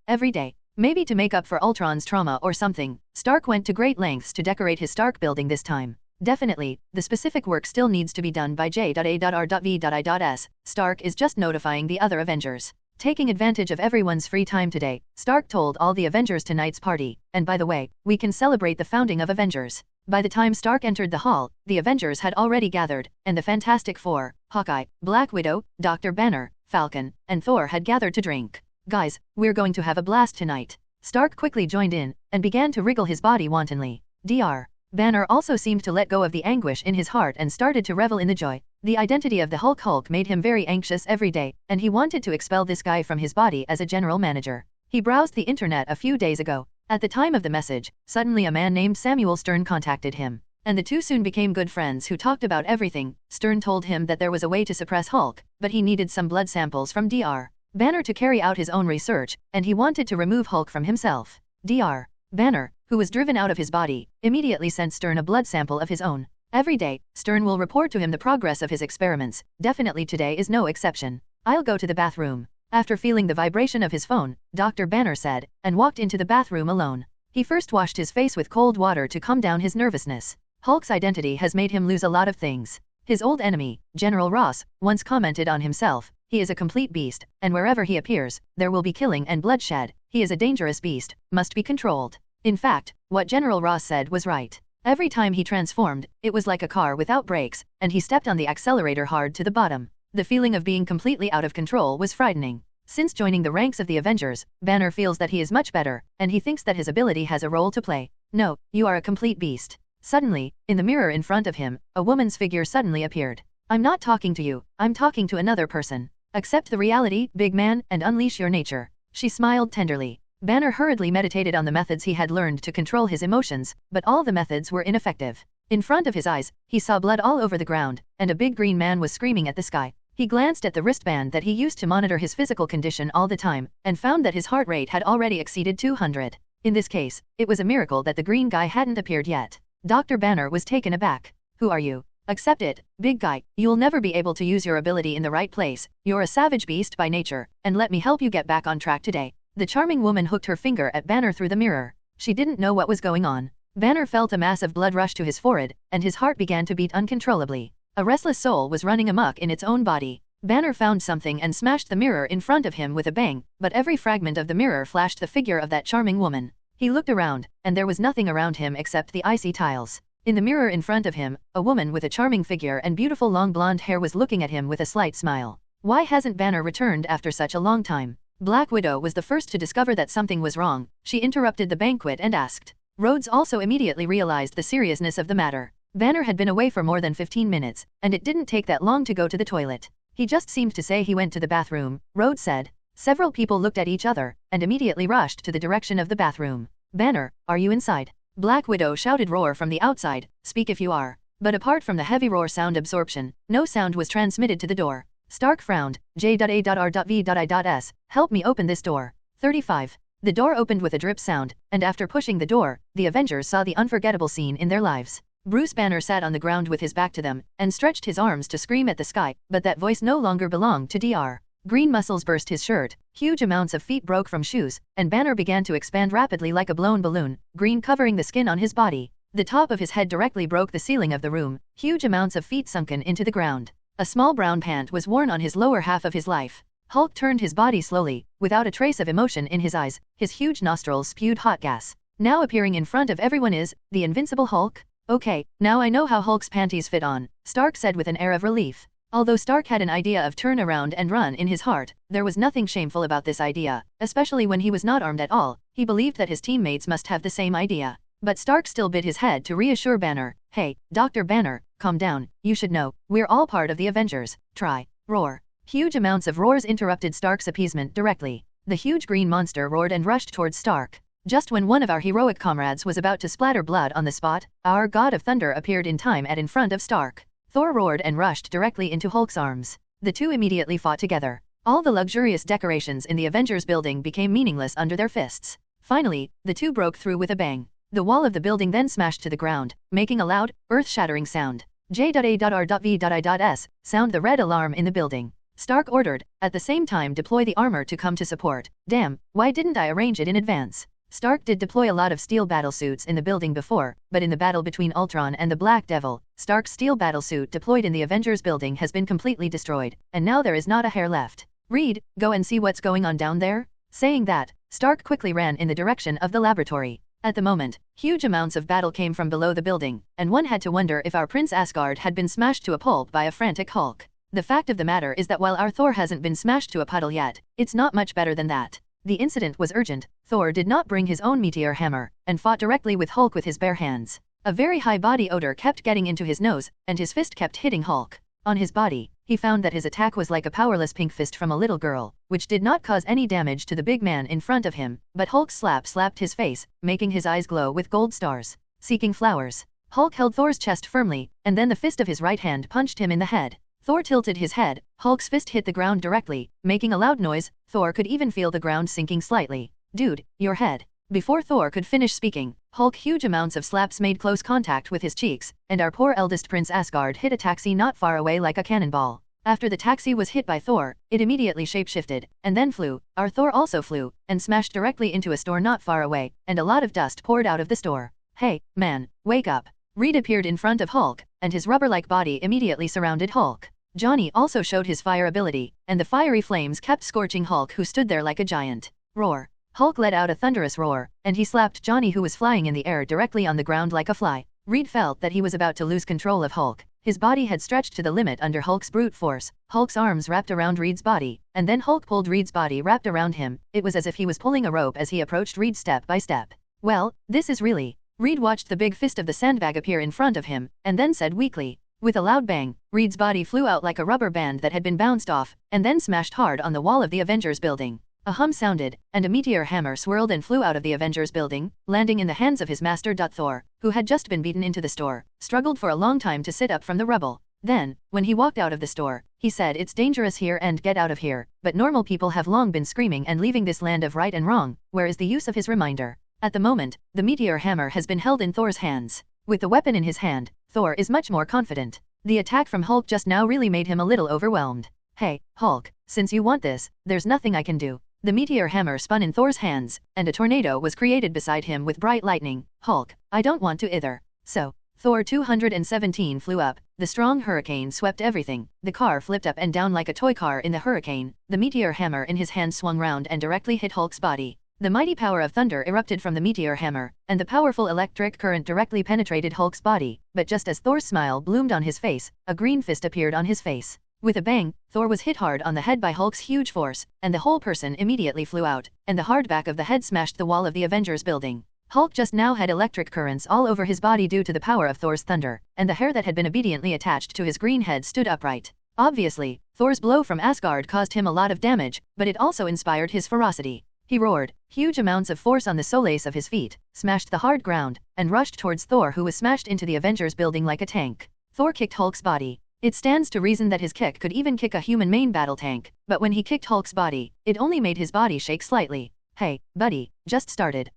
every day. Maybe to make up for Ultron's trauma or something, Stark went to great lengths to decorate his Stark building this time. Definitely, the specific work still needs to be done by J.A.R.V.S. Stark is just notifying the other Avengers. Taking advantage of everyone's free time today, Stark told all the Avengers tonight's party, and by the way, we can celebrate the founding of Avengers. By the time Stark entered the hall, the Avengers had already gathered, and the Fantastic Four, Hawkeye, Black Widow, Dr. Banner, Falcon, and Thor had gathered to drink. Guys, we're going to have a blast tonight. Stark quickly joined in, and began to wriggle his body wantonly. Dr. Banner also seemed to let go of the anguish in his heart and started to revel in the joy. The identity of the Hulk made him very anxious every day, and he wanted to expel this guy from his body as a general manager. He browsed the internet a few days ago. At the time of the message, suddenly a man named Samuel Stern contacted him, and the two soon became good friends who talked about everything. Stern told him that there was a way to suppress Hulk, but he needed some blood samples from Dr. Banner to carry out his own research, and he wanted to remove Hulk from himself. Dr. Banner, who was driven out of his body, immediately sent Stern a blood sample of his own. Every day, Stern will report to him the progress of his experiments. Definitely today is no exception. I'll go to the bathroom. After feeling the vibration of his phone, Dr. Banner said, and walked into the bathroom alone. He first washed his face with cold water to calm down his nervousness. Hulk's identity has made him lose a lot of things. His old enemy, General Ross, once commented on himself, "He is a complete beast, and wherever he appears, there will be killing and bloodshed. He is a dangerous beast, must be controlled." In fact, what General Ross said was right. Every time he transformed, it was like a car without brakes, and he stepped on the accelerator hard to the bottom. The feeling of being completely out of control was frightening. Since joining the ranks of the Avengers, Banner feels that he is much better, and he thinks that his ability has a role to play. "No, you are a complete beast." Suddenly, in the mirror in front of him, a woman's figure suddenly appeared. "I'm not talking to you, I'm talking to another person. Accept the reality, big man, and unleash your nature." She smiled tenderly. Banner hurriedly meditated on the methods he had learned to control his emotions, but all the methods were ineffective. In front of his eyes, he saw blood all over the ground, and a big green man was screaming at the sky. He glanced at the wristband that he used to monitor his physical condition all the time, and found that his heart rate had already exceeded 200. In this case, it was a miracle that the green guy hadn't appeared yet. Dr. Banner was taken aback. "Who are you? Accept it, big guy. You'll never be able to use your ability in the right place. You're a savage beast by nature, and let me help you get back on track today." The charming woman hooked her finger at Banner through the mirror. She didn't know what was going on. Banner felt a mass of blood rush to his forehead, and his heart began to beat uncontrollably. A restless soul was running amok in its own body. Banner found something and smashed the mirror in front of him with a bang, but every fragment of the mirror flashed the figure of that charming woman. He looked around, and there was nothing around him except the icy tiles. In the mirror in front of him, a woman with a charming figure and beautiful long blonde hair was looking at him with a slight smile. Why hasn't Banner returned after such a long time? Black Widow was the first to discover that something was wrong. She interrupted the banquet and asked. Rhodes also immediately realized the seriousness of the matter. Banner had been away for more than 15 minutes, and it didn't take that long to go to the toilet. He just seemed to say he went to the bathroom, Rhodes said. Several people looked at each other, and immediately rushed to the direction of the bathroom. "Banner, are you inside?" Black Widow shouted. "Roar from the outside, speak if you are." But apart from the heavy roar sound absorption, no sound was transmitted to the door. Stark frowned. J.A.R.V.S. Help me open this door. 35. The door opened with a drip sound, and after pushing the door, the Avengers saw the unforgettable scene in their lives. Bruce Banner sat on the ground with his back to them, and stretched his arms to scream at the sky, but that voice no longer belonged to Dr. Green muscles burst his shirt, huge amounts of feet broke from shoes, and Banner began to expand rapidly like a blown balloon, green covering the skin on his body. The top of his head directly broke the ceiling of the room, huge amounts of feet sunken into the ground. A small brown pant was worn on his lower half of his life. Hulk turned his body slowly, without a trace of emotion in his eyes. His huge nostrils spewed hot gas. Now appearing in front of everyone is the invincible Hulk. "Okay, now I know how Hulk's panties fit on," Stark said with an air of relief. Although Stark had an idea of turn around and run in his heart, there was nothing shameful about this idea, especially when he was not armed at all. He believed that his teammates must have the same idea. But Stark still bit his head to reassure Banner. "Hey, Dr. Banner, calm down. You should know, we're all part of the Avengers. Try." Roar. Huge amounts of roars interrupted Stark's appeasement directly. The huge green monster roared and rushed towards Stark. Just when one of our heroic comrades was about to splatter blood on the spot, our god of thunder appeared in time and in front of Stark. Thor roared and rushed directly into Hulk's arms. The two immediately fought together. All the luxurious decorations in the Avengers building became meaningless under their fists. Finally, the two broke through with a bang. The wall of the building then smashed to the ground, making a loud, earth-shattering sound. J.A.R.V.S. Sound the red alarm in the building. Stark ordered, at the same time deploy the armor to come to support. Damn, why didn't I arrange it in advance? Stark did deploy a lot of steel battlesuits in the building before, but in the battle between Ultron and the Black Devil, Stark's steel battlesuit deployed in the Avengers building has been completely destroyed, and now there is not a hair left. Reed, go and see what's going on down there? Saying that, Stark quickly ran in the direction of the laboratory. At the moment, huge amounts of battle came from below the building, and one had to wonder if our Prince Asgard had been smashed to a pulp by a frantic Hulk. The fact of the matter is that while our Thor hasn't been smashed to a puddle yet, it's not much better than that. The incident was urgent. Thor did not bring his own meteor hammer, and fought directly with Hulk with his bare hands. A very high body odor kept getting into his nose, and his fist kept hitting Hulk. On his body, he found that his attack was like a powerless pink fist from a little girl, which did not cause any damage to the big man in front of him, but Hulk's slap slapped his face, making his eyes glow with gold stars. Seeking flowers. Hulk held Thor's chest firmly, and then the fist of his right hand punched him in the head. Thor tilted his head, Hulk's fist hit the ground directly, making a loud noise. Thor could even feel the ground sinking slightly. Dude, your head. Before Thor could finish speaking, Hulk huge amounts of slaps made close contact with his cheeks, and our poor eldest Prince Asgard hit a taxi not far away like a cannonball. After the taxi was hit by Thor, it immediately shapeshifted, and then flew. Our Thor also flew, and smashed directly into a store not far away, and a lot of dust poured out of the store. Hey, man, wake up. Reed appeared in front of Hulk, and his rubber-like body immediately surrounded Hulk. Johnny also showed his fire ability, and the fiery flames kept scorching Hulk, who stood there like a giant. Roar. Hulk let out a thunderous roar, and he slapped Johnny, who was flying in the air directly on the ground like a fly. Reed felt that he was about to lose control of Hulk. His body had stretched to the limit under Hulk's brute force. Hulk's arms wrapped around Reed's body, and then Hulk pulled Reed's body wrapped around him. It was as if he was pulling a rope as he approached Reed step by step. Well, this is really... Reed watched the big fist of the sandbag appear in front of him, and then said weakly. With a loud bang, Reed's body flew out like a rubber band that had been bounced off, and then smashed hard on the wall of the Avengers building. A hum sounded, and a meteor hammer swirled and flew out of the Avengers building, landing in the hands of his master. Thor, who had just been beaten into the store, struggled for a long time to sit up from the rubble. Then, when he walked out of the store, he said, "It's dangerous here and get out of here," but normal people have long been screaming and leaving this land of right and wrong. Where is the use of his reminder? At the moment, the meteor hammer has been held in Thor's hands. With the weapon in his hand, Thor is much more confident. The attack from Hulk just now really made him a little overwhelmed. Hey, Hulk, since you want this, there's nothing I can do. The meteor hammer spun in Thor's hands, and a tornado was created beside him with bright lightning. Hulk, I don't want to either. So, Thor 217 flew up. The strong hurricane swept everything. The car flipped up and down like a toy car in the hurricane. The meteor hammer in his hand swung round and directly hit Hulk's body. The mighty power of thunder erupted from the meteor hammer, and the powerful electric current directly penetrated Hulk's body. But just as Thor's smile bloomed on his face, a green fist appeared on his face. With a bang, Thor was hit hard on the head by Hulk's huge force, and the whole person immediately flew out, and the hard back of the head smashed the wall of the Avengers building. Hulk just now had electric currents all over his body due to the power of Thor's thunder, and the hair that had been obediently attached to his green head stood upright. Obviously, Thor's blow from Asgard caused him a lot of damage, but it also inspired his ferocity. He roared, huge amounts of force on the soles of his feet, smashed the hard ground, and rushed towards Thor, who was smashed into the Avengers building like a tank. Thor kicked Hulk's body. It stands to reason that his kick could even kick a human main battle tank, but when he kicked Hulk's body, it only made his body shake slightly. Hey, buddy, just started.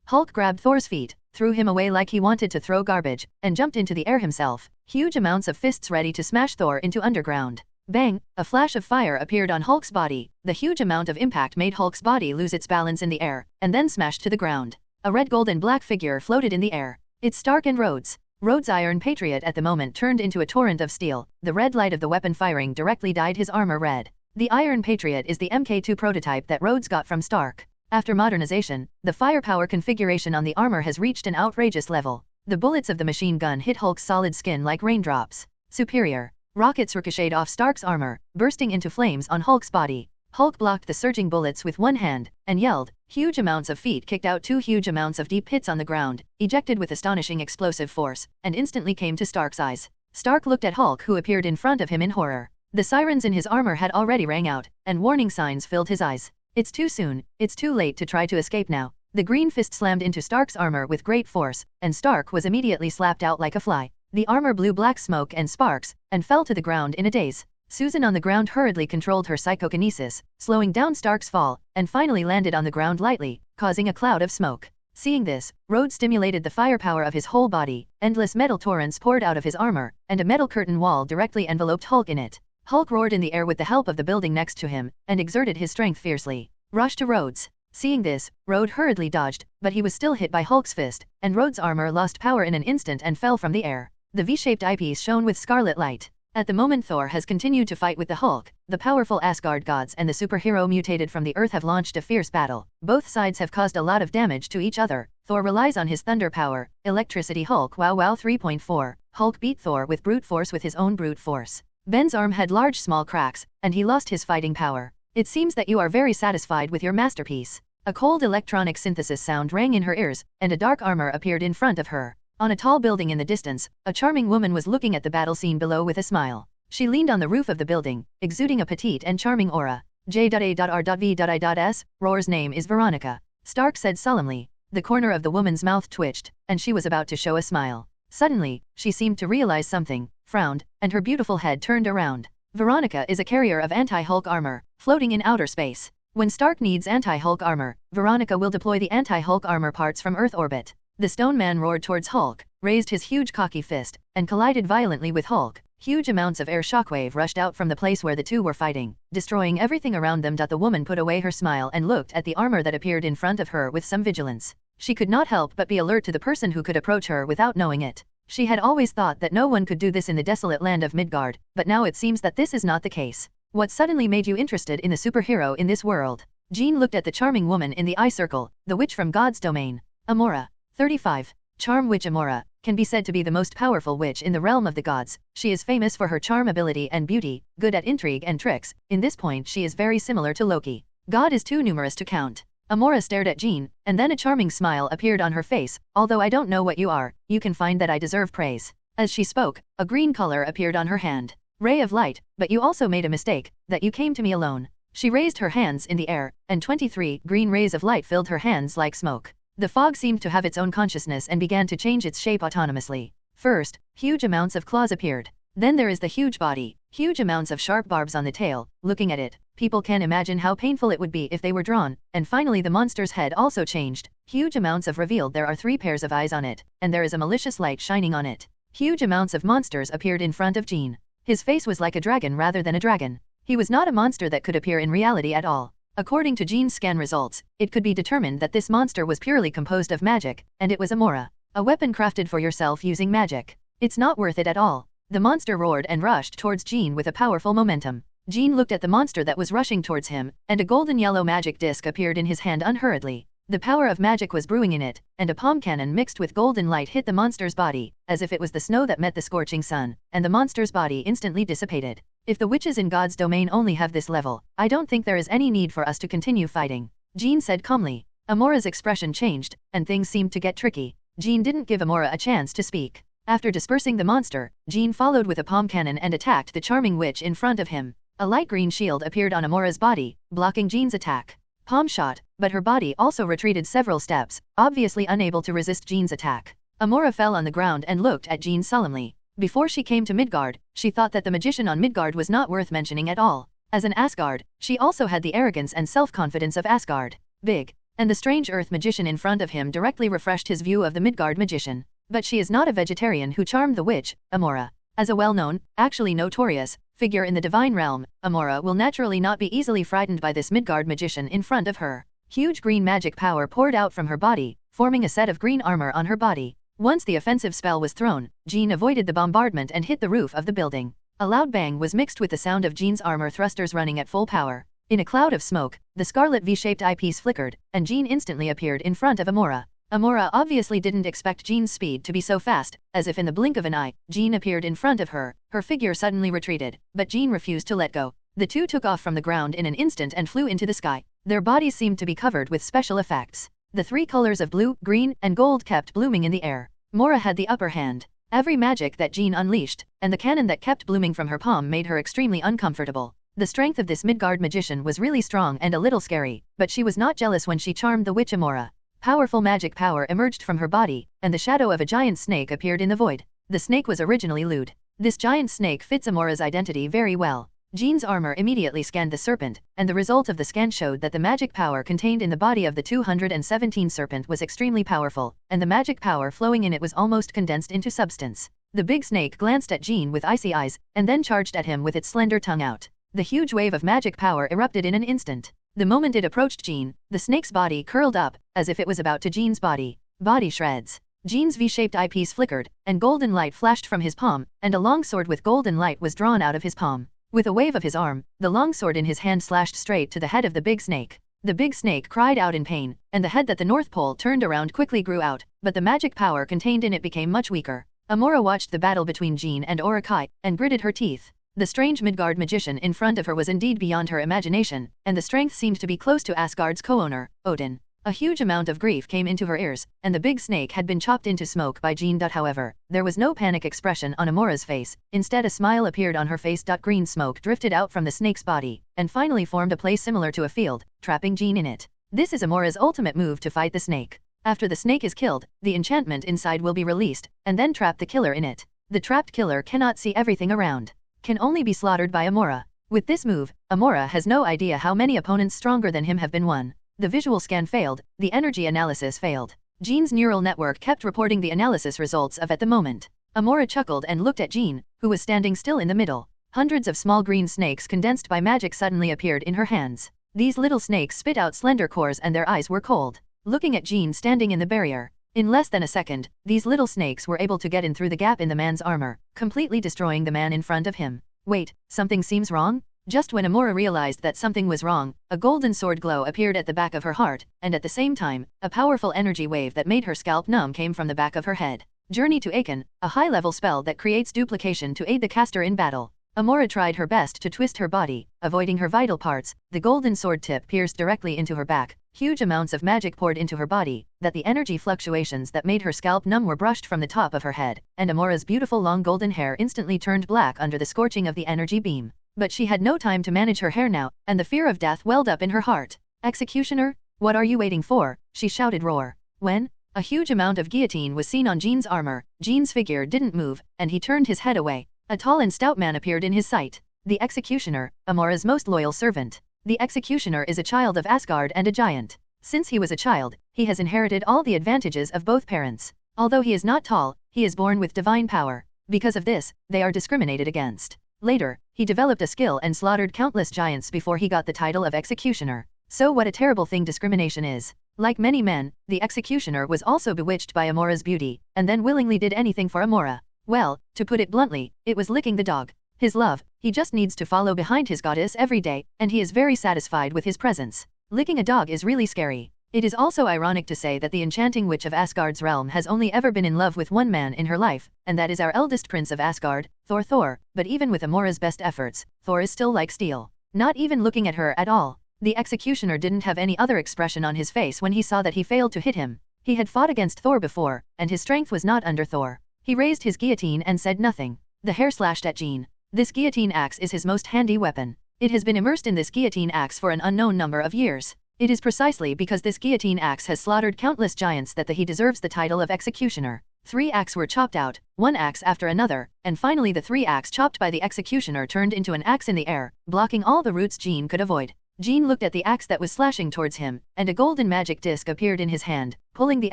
Hulk grabbed Thor's feet, threw him away like he wanted to throw garbage, and jumped into the air himself, huge amounts of fists ready to smash Thor into underground. Bang! A flash of fire appeared on Hulk's body. The huge amount of impact made Hulk's body lose its balance in the air, and then smashed to the ground. A red, gold and black figure floated in the air. It's Stark and Rhodes. Rhodes' Iron Patriot at the moment turned into a torrent of steel. The red light of the weapon firing directly dyed his armor red. The Iron Patriot is the Mk2 prototype that Rhodes got from Stark. After modernization, the firepower configuration on the armor has reached an outrageous level. The bullets of the machine gun hit Hulk's solid skin like raindrops. Superior. Rockets ricocheted off Stark's armor, bursting into flames on Hulk's body. Hulk blocked the surging bullets with one hand, and yelled. Huge amounts of feet kicked out two huge amounts of deep hits on the ground, ejected with astonishing explosive force, and instantly came to Stark's eyes. Stark looked at Hulk, who appeared in front of him in horror. The sirens in his armor had already rang out, and warning signs filled his eyes. It's too soon, it's too late to try to escape now. The green fist slammed into Stark's armor with great force, and Stark was immediately slapped out like a fly. The armor blew black smoke and sparks, and fell to the ground in a daze. Susan on the ground hurriedly controlled her psychokinesis, slowing down Stark's fall, and finally landed on the ground lightly, causing a cloud of smoke. Seeing this, Rhodes stimulated the firepower of his whole body, endless metal torrents poured out of his armor, and a metal curtain wall directly enveloped Hulk in it. Hulk roared in the air with the help of the building next to him, and exerted his strength fiercely. Rush to Rhodes. Seeing this, Rhodes hurriedly dodged, but he was still hit by Hulk's fist, and Rhodes' armor lost power in an instant and fell from the air. The V-shaped eyepiece shone with scarlet light. At the moment Thor has continued to fight with the Hulk, the powerful Asgard gods and the superhero mutated from the Earth have launched a fierce battle. Both sides have caused a lot of damage to each other. Thor relies on his thunder power, electricity. Hulk wow 3.4. Hulk beat Thor with brute force with his own brute force. Ben's arm had large small cracks, and he lost his fighting power. It seems that you are very satisfied with your masterpiece. A cold electronic synthesis sound rang in her ears, and a dark armor appeared in front of her. On a tall building in the distance, a charming woman was looking at the battle scene below with a smile. She leaned on the roof of the building, exuding a petite and charming aura. J.A.R.V.S. Roar's name is Veronica, Stark said solemnly. The corner of the woman's mouth twitched, and she was about to show a smile. Suddenly, she seemed to realize something, frowned, and her beautiful head turned around. Veronica is a carrier of anti-Hulk armor, floating in outer space. When Stark needs anti-Hulk armor, Veronica will deploy the anti-Hulk armor parts from Earth orbit. The Stone Man roared towards Hulk, raised his huge cocky fist, and collided violently with Hulk. Huge amounts of air shockwave rushed out from the place where the two were fighting, destroying everything around them. The woman put away her smile and looked at the armor that appeared in front of her with some vigilance. She could not help but be alert to the person who could approach her without knowing it. She had always thought that no one could do this in the desolate land of Midgard, but now it seems that this is not the case. What suddenly made you interested in the superhero in this world? Jean looked at the charming woman in the eye circle, the witch from God's domain. Amora. 35. Charm witch Amora can be said to be the most powerful witch in the realm of the gods. She is famous for her charm ability and beauty, good at intrigue and tricks. In this point she is very similar to Loki. God is too numerous to count. Amora stared at Jean, and then a charming smile appeared on her face. Although I don't know what you are, you can find that I deserve praise. As she spoke, a green color appeared on her hand. Ray of light, but you also made a mistake, that you came to me alone. She raised her hands in the air, and 23 green rays of light filled her hands like smoke. The fog seemed to have its own consciousness and began to change its shape autonomously. First, huge amounts of claws appeared. Then there is the huge body, huge amounts of sharp barbs on the tail. Looking at it, people can imagine how painful it would be if they were drawn. And finally the monster's head also changed. Huge amounts of revealed. There are 3 pairs of eyes on it, and there is a malicious light shining on it. Huge amounts of monsters appeared in front of Jean. His face was like a dragon rather than a dragon. He was not a monster that could appear in reality at all. According to Jean's scan results, it could be determined that this monster was purely composed of magic, and it was Amora. A weapon crafted for yourself using magic. It's not worth it at all. The monster roared and rushed towards Jean with a powerful momentum. Jean looked at the monster that was rushing towards him, and a golden yellow magic disc appeared in his hand unhurriedly. The power of magic was brewing in it, and a palm cannon mixed with golden light hit the monster's body, as if it was the snow that met the scorching sun, and the monster's body instantly dissipated. If the witches in God's domain only have this level, I don't think there is any need for us to continue fighting, Jean said calmly. Amora's expression changed, and things seemed to get tricky. Jean didn't give Amora a chance to speak. After dispersing the monster, Jean followed with a palm cannon and attacked the charming witch in front of him. A light green shield appeared on Amora's body, blocking Jean's attack. Palm shot, but her body also retreated several steps, obviously unable to resist Jean's attack. Amora fell on the ground and looked at Jean solemnly. Before she came to Midgard, she thought that the magician on Midgard was not worth mentioning at all. As an Asgard, she also had the arrogance and self-confidence of Asgard. Big. And the strange earth magician in front of him directly refreshed his view of the Midgard magician. But she is not a vegetarian who charmed the witch, Amora. As a well-known, actually notorious, figure in the divine realm, Amora will naturally not be easily frightened by this Midgard magician in front of her. Huge green magic power poured out from her body, forming a set of green armor on her body. Once the offensive spell was thrown, Jean avoided the bombardment and hit the roof of the building. A loud bang was mixed with the sound of Jean's armor thrusters running at full power. In a cloud of smoke, the scarlet V-shaped eyepiece flickered, and Jean instantly appeared in front of Amora. Amora obviously didn't expect Jean's speed to be so fast, as if in the blink of an eye, Jean appeared in front of her. Her figure suddenly retreated, but Jean refused to let go. The two took off from the ground in an instant and flew into the sky. Their bodies seemed to be covered with special effects. The 3 colors of blue, green, and gold kept blooming in the air. Mora had the upper hand. Every magic that Jean unleashed, and the cannon that kept blooming from her palm made her extremely uncomfortable. The strength of this Midgard magician was really strong and a little scary, but she was not jealous when she charmed the witch Amora. Powerful magic power emerged from her body, and the shadow of a giant snake appeared in the void. The snake was originally Lude. This giant snake fits Amora's identity very well. Jean's armor immediately scanned the serpent, and the result of the scan showed that the magic power contained in the body of the 217 serpent was extremely powerful, and the magic power flowing in it was almost condensed into substance. The big snake glanced at Jean with icy eyes, and then charged at him with its slender tongue out. The huge wave of magic power erupted in an instant. The moment it approached Jean, the snake's body curled up, as if it was about to Jean's body. Body shreds. Jean's V-shaped eyepiece flickered, and golden light flashed from his palm, and a long sword with golden light was drawn out of his palm. With a wave of his arm, the long sword in his hand slashed straight to the head of the big snake. The big snake cried out in pain, and the head that the North Pole turned around quickly grew out, but the magic power contained in it became much weaker. Amora watched the battle between Jean and Orakai, and gritted her teeth. The strange Midgard magician in front of her was indeed beyond her imagination, and the strength seemed to be close to Asgard's co-owner, Odin. A huge amount of grief came into her ears, and the big snake had been chopped into smoke by Jean. However, there was no panic expression on Amora's face, instead a smile appeared on her face. Green smoke drifted out from the snake's body, and finally formed a place similar to a field, trapping Jean in it. This is Amora's ultimate move to fight the snake. After the snake is killed, the enchantment inside will be released, and then trap the killer in it. The trapped killer cannot see everything around, can only be slaughtered by Amora. With this move, Amora has no idea how many opponents stronger than him have been won. The visual scan failed, the energy analysis failed. Jean's neural network kept reporting the analysis results of at the moment. Amora chuckled and looked at Jean, who was standing still in the middle. Hundreds of small green snakes condensed by magic suddenly appeared in her hands. These little snakes spit out slender cores and their eyes were cold, looking at Jean standing in the barrier. In less than a second, these little snakes were able to get in through the gap in the man's armor, completely destroying the man in front of him. Wait, something seems wrong? Just when Amora realized that something was wrong, a golden sword glow appeared at the back of her heart, and at the same time, a powerful energy wave that made her scalp numb came from the back of her head. Journey to Aken, a high-level spell that creates duplication to aid the caster in battle. Amora tried her best to twist her body, avoiding her vital parts. The golden sword tip pierced directly into her back. Huge amounts of magic poured into her body, that the energy fluctuations that made her scalp numb were brushed from the top of her head, and Amora's beautiful long golden hair instantly turned black under the scorching of the energy beam. But she had no time to manage her hair now, and the fear of death welled up in her heart. Executioner? What are you waiting for? She shouted roar. When? A huge amount of guillotine was seen on Jean's armor. Jean's figure didn't move, and he turned his head away. A tall and stout man appeared in his sight. The Executioner, Amora's most loyal servant. The Executioner is a child of Asgard and a giant. Since he was a child, he has inherited all the advantages of both parents. Although he is not tall, he is born with divine power. Because of this, they are discriminated against. Later, he developed a skill and slaughtered countless giants before he got the title of Executioner. So what a terrible thing discrimination is. Like many men, the Executioner was also bewitched by Amora's beauty, and then willingly did anything for Amora. Well, to put it bluntly, it was licking the dog. His love, he just needs to follow behind his goddess every day, and he is very satisfied with his presence. Licking a dog is really scary. It is also ironic to say that the enchanting witch of Asgard's realm has only ever been in love with one man in her life, and that is our eldest prince of Asgard, Thor. But even with Amora's best efforts, Thor is still like steel. Not even looking at her at all. The Executioner didn't have any other expression on his face when he saw that he failed to hit him. He had fought against Thor before, and his strength was not under Thor. He raised his guillotine and said nothing. The hair slashed at Jean. This guillotine axe is his most handy weapon. It has been immersed in this guillotine axe for an unknown number of years. It is precisely because this guillotine axe has slaughtered countless giants that he deserves the title of Executioner. 3 axes were chopped out, 1 axe after another, and finally the 3 axes chopped by the Executioner turned into an axe in the air, blocking all the routes Jean could avoid. Jean looked at the axe that was slashing towards him, and a golden magic disc appeared in his hand, pulling the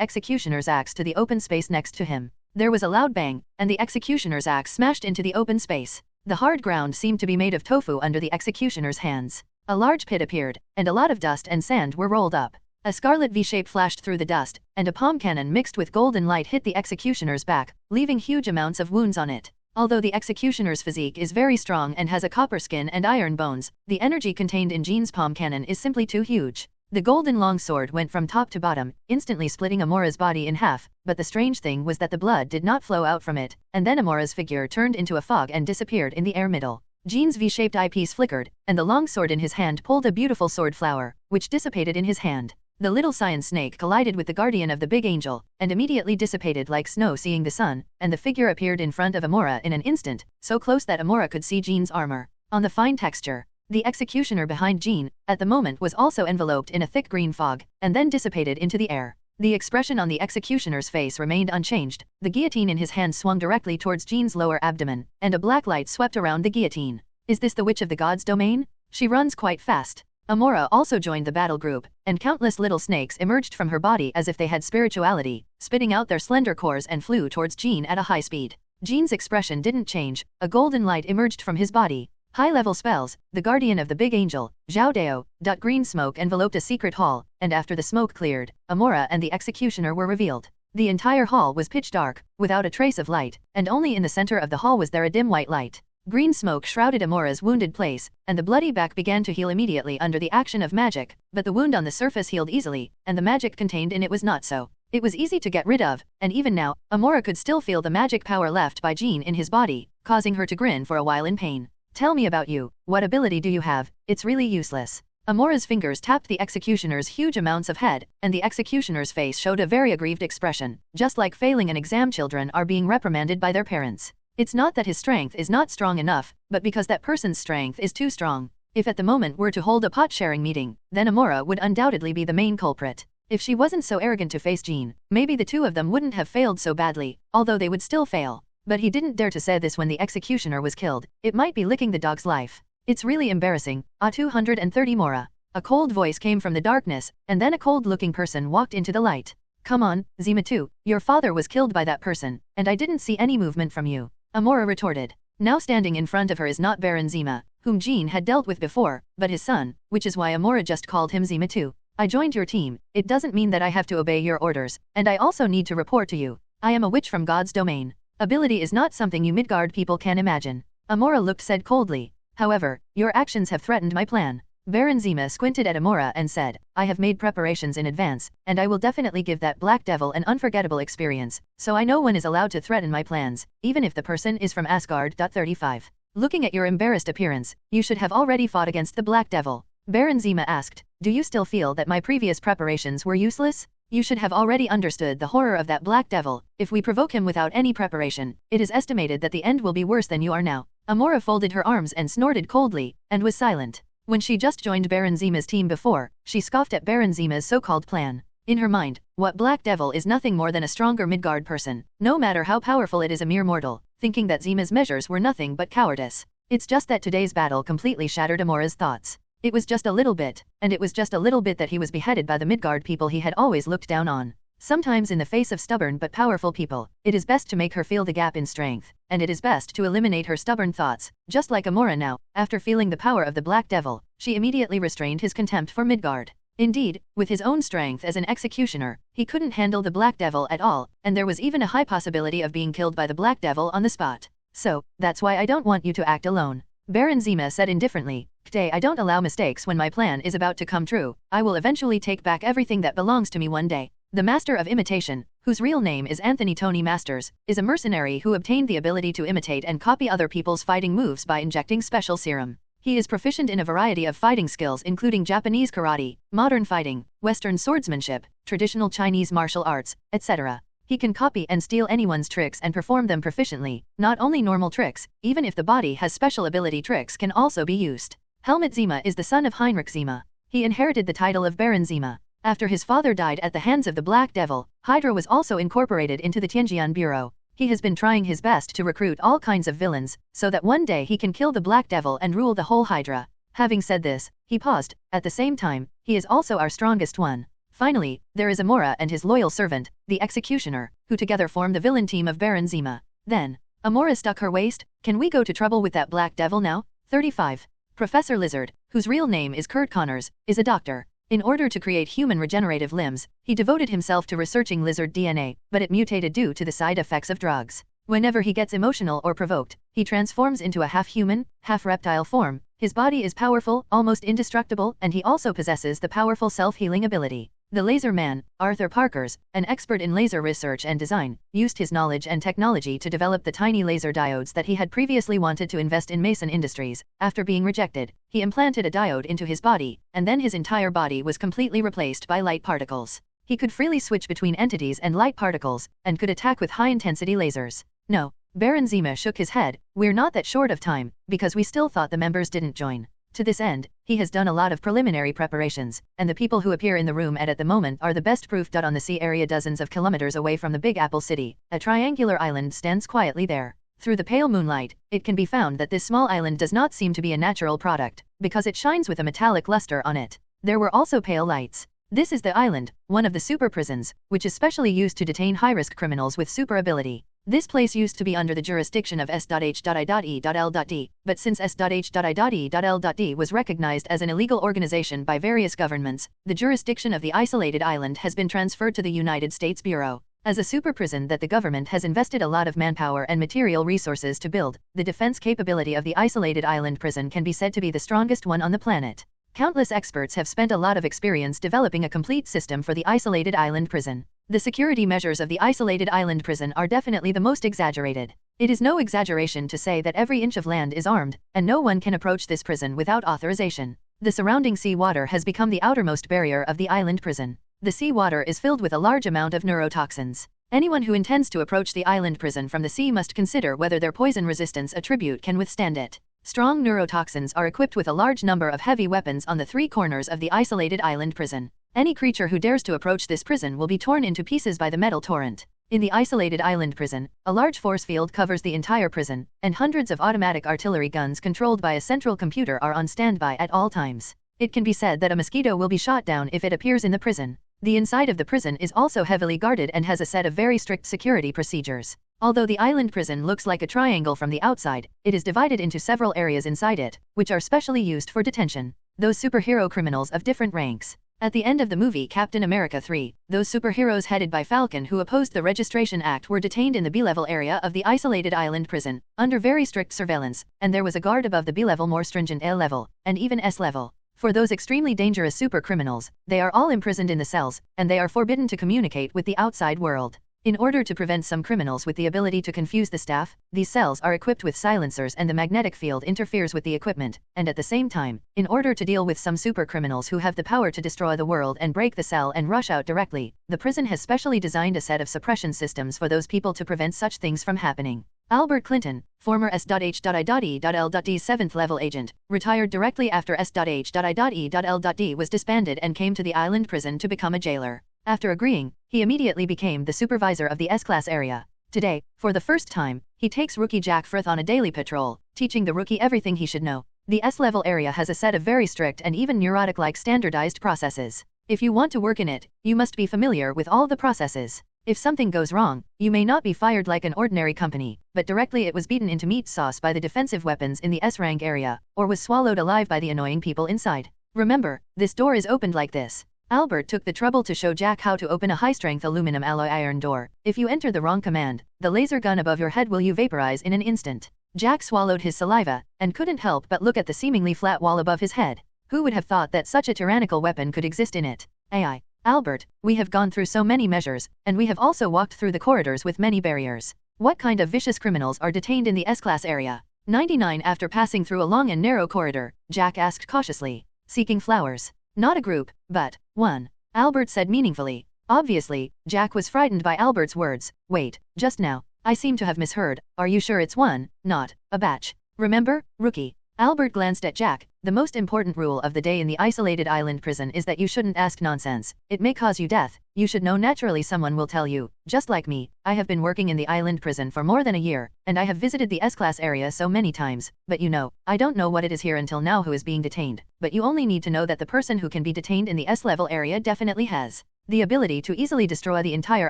Executioner's axe to the open space next to him. There was a loud bang, and the Executioner's axe smashed into the open space. The hard ground seemed to be made of tofu under the Executioner's hands. A large pit appeared, and a lot of dust and sand were rolled up. A scarlet V-shape flashed through the dust, and a palm cannon mixed with golden light hit the Executioner's back, leaving huge amounts of wounds on it. Although the Executioner's physique is very strong and has a copper skin and iron bones, the energy contained in Jean's palm cannon is simply too huge. The golden longsword went from top to bottom, instantly splitting Amora's body in half, but the strange thing was that the blood did not flow out from it, and then Amora's figure turned into a fog and disappeared in the air middle. Jean's V-shaped eyepiece flickered, and the long sword in his hand pulled a beautiful sword flower, which dissipated in his hand. The little cyan snake collided with the guardian of the big angel, and immediately dissipated like snow seeing the sun, and the figure appeared in front of Amora in an instant, so close that Amora could see Jean's armor. On the fine texture, the Executioner behind Jean, at the moment was also enveloped in a thick green fog, and then dissipated into the air. The expression on the executioner's face remained unchanged, the guillotine in his hand swung directly towards Jean's lower abdomen, and a black light swept around the guillotine. Is this the Witch of the Gods' domain? She runs quite fast. Amora also joined the battle group, and countless little snakes emerged from her body as if they had spirituality, spitting out their slender cores and flew towards Jean at a high speed. Jean's expression didn't change, a golden light emerged from his body. High-level spells, the guardian of the big angel, Zhao Dao. Green smoke enveloped a secret hall, and after the smoke cleared, Amora and the executioner were revealed. The entire hall was pitch dark, without a trace of light, and only in the center of the hall was there a dim white light. Green smoke shrouded Amora's wounded place, and the bloody back began to heal immediately under the action of magic, but the wound on the surface healed easily, and the magic contained in it was not so. It was easy to get rid of, and even now, Amora could still feel the magic power left by Jean in his body, causing her to grin for a while in pain. Tell me about you, what ability do you have? It's really useless. Amora's fingers tapped the executioner's huge amounts of head, and the executioner's face showed a very aggrieved expression, just like failing an exam children are being reprimanded by their parents. It's not that his strength is not strong enough, but because that person's strength is too strong. If at the moment were to hold a pot-sharing meeting, then Amora would undoubtedly be the main culprit. If she wasn't so arrogant to face Jean, maybe the two of them wouldn't have failed so badly, although they would still fail. But he didn't dare to say this when the executioner was killed. It might be licking the dog's life. It's really embarrassing. 230 Mora. A cold voice came from the darkness, and then a cold-looking person walked into the light. Come on, Zima 2. Your father was killed by that person, and I didn't see any movement from you. Amora retorted. Now standing in front of her is not Baron Zima, whom Jean had dealt with before, but his son, which is why Amora just called him Zima 2. I joined your team. It doesn't mean that I have to obey your orders, and I also need to report to you. I am a witch from God's domain. Ability is not something you Midgard people can imagine. Amora said coldly. However, your actions have threatened my plan. Baron Zima squinted at Amora and said, I have made preparations in advance, and I will definitely give that black devil an unforgettable experience, so I know one is allowed to threaten my plans, even if the person is from Asgard. 35. Looking at your embarrassed appearance, you should have already fought against the black devil. Baron Zima asked, do you still feel that my previous preparations were useless? You should have already understood the horror of that black devil. If we provoke him without any preparation, it is estimated that the end will be worse than you are now. Amora folded her arms and snorted coldly, and was silent. When she just joined Baron Zima's team before, she scoffed at Baron Zima's so-called plan. In her mind, what black devil is nothing more than a stronger Midgard person, no matter how powerful it is a mere mortal, thinking that Zima's measures were nothing but cowardice. It's just that today's battle completely shattered Amora's thoughts. It was just a little bit, and it was just a little bit that he was beheaded by the Midgard people he had always looked down on. Sometimes in the face of stubborn but powerful people, it is best to make her feel the gap in strength, and it is best to eliminate her stubborn thoughts, just like Amora now. After feeling the power of the Black Devil, she immediately restrained his contempt for Midgard. Indeed, with his own strength as an executioner, he couldn't handle the Black Devil at all, and there was even a high possibility of being killed by the Black Devil on the spot. So, that's why I don't want you to act alone. Baron Zima said indifferently, Today I don't allow mistakes when my plan is about to come true. I will eventually take back everything that belongs to me one day. The Master of Imitation, whose real name is Anthony Tony Masters, is a mercenary who obtained the ability to imitate and copy other people's fighting moves by injecting special serum. He is proficient in a variety of fighting skills including Japanese karate, modern fighting, Western swordsmanship, traditional Chinese martial arts, etc. He can copy and steal anyone's tricks and perform them proficiently, not only normal tricks, even if the body has special ability tricks can also be used. Helmut Zima is the son of Heinrich Zima. He inherited the title of Baron Zima. After his father died at the hands of the Black Devil, Hydra was also incorporated into the Tianjian Bureau. He has been trying his best to recruit all kinds of villains, so that one day he can kill the Black Devil and rule the whole Hydra. Having said this, he paused. At the same time, he is also our strongest one. Finally, there is Amora and his loyal servant, the Executioner, who together form the villain team of Baron Zima. Then, Amora stuck her waist. Can we go to trouble with that Black Devil now? 35. Professor Lizard, whose real name is Kurt Connors, is a doctor. In order to create human regenerative limbs, he devoted himself to researching lizard DNA, but it mutated due to the side effects of drugs. Whenever he gets emotional or provoked, he transforms into a half-human, half-reptile form. His body is powerful, almost indestructible, and he also possesses the powerful self-healing ability. The Laser Man, Arthur Parkers, an expert in laser research and design, used his knowledge and technology to develop the tiny laser diodes that he had previously wanted to invest in Mason Industries. After being rejected, he implanted a diode into his body, and then his entire body was completely replaced by light particles. He could freely switch between entities and light particles, and could attack with high-intensity lasers. No, Baron Zima shook his head. We're not that short of time, because we still thought the members didn't join. To this end, he has done a lot of preliminary preparations, and the people who appear in the room at the moment are the best proof. On the sea area dozens of kilometers away from the Big Apple City, a triangular island stands quietly there. Through the pale moonlight, it can be found that this small island does not seem to be a natural product, because it shines with a metallic luster on it. There were also pale lights. This is the island, one of the super prisons, which is specially used to detain high-risk criminals with super ability. This place used to be under the jurisdiction of S.H.I.E.L.D, but since S.H.I.E.L.D was recognized as an illegal organization by various governments, the jurisdiction of the isolated island has been transferred to the United States Bureau. As a super prison that the government has invested a lot of manpower and material resources to build, the defense capability of the isolated island prison can be said to be the strongest one on the planet. Countless experts have spent a lot of experience developing a complete system for the isolated island prison. The security measures of the isolated island prison are definitely the most exaggerated. It is no exaggeration to say that every inch of land is armed, and no one can approach this prison without authorization. The surrounding sea water has become the outermost barrier of the island prison. The sea water is filled with a large amount of neurotoxins. Anyone who intends to approach the island prison from the sea must consider whether their poison resistance attribute can withstand it. Strong neurotoxins are equipped with a large number of heavy weapons on the three corners of the isolated island prison. Any creature who dares to approach this prison will be torn into pieces by the metal torrent. In the isolated island prison, a large force field covers the entire prison, and hundreds of automatic artillery guns controlled by a central computer are on standby at all times. It can be said that a mosquito will be shot down if it appears in the prison. The inside of the prison is also heavily guarded and has a set of very strict security procedures. Although the island prison looks like a triangle from the outside, it is divided into several areas inside it, which are specially used for detention. Those superhero criminals of different ranks. At the end of the movie Captain America 3, those superheroes headed by Falcon who opposed the Registration Act were detained in the B-level area of the isolated island prison, under very strict surveillance, and there was a guard above the B-level more stringent A-level, and even S-level. For those extremely dangerous super criminals, they are all imprisoned in the cells, and they are forbidden to communicate with the outside world. In order to prevent some criminals with the ability to confuse the staff, these cells are equipped with silencers and the magnetic field interferes with the equipment, and at the same time, in order to deal with some super criminals who have the power to destroy the world and break the cell and rush out directly, the prison has specially designed a set of suppression systems for those people to prevent such things from happening. Albert Clinton, former S.H.I.E.L.D's 7th level agent, retired directly after S.H.I.E.L.D was disbanded and came to the island prison to become a jailer. After agreeing, he immediately became the supervisor of the S-class area. Today, for the first time, he takes rookie Jack Frith on a daily patrol, teaching the rookie everything he should know. The S-level area has a set of very strict and even neurotic-like standardized processes. If you want to work in it, you must be familiar with all the processes. If something goes wrong, you may not be fired like an ordinary company, but directly it was beaten into meat sauce by the defensive weapons in the S-rank area, or was swallowed alive by the annoying people inside. Remember, this door is opened like this. Albert took the trouble to show Jack how to open a high-strength aluminum alloy iron door. If you enter the wrong command, the laser gun above your head will you vaporize in an instant. Jack swallowed his saliva, and couldn't help but look at the seemingly flat wall above his head. Who would have thought that such a tyrannical weapon could exist in it? AI. Albert, we have gone through so many measures, and we have also walked through the corridors with many barriers. What kind of vicious criminals are detained in the S-class area? 99. After passing through a long and narrow corridor, Jack asked cautiously. Seeking flowers. Not a group, but one. Albert said meaningfully. Obviously, Jack was frightened by Albert's words. Wait, just now, I seem to have misheard. Are you sure it's one, not a batch? Remember, rookie? Albert glanced at Jack. The most important rule of the day in the isolated island prison is that you shouldn't ask nonsense. It may cause you death. You should know naturally someone will tell you. Just like me, I have been working in the island prison for more than a year, and I have visited the S-class area so many times, but you know, I don't know what it is here until now who is being detained, but you only need to know that the person who can be detained in the S-level area definitely has the ability to easily destroy the entire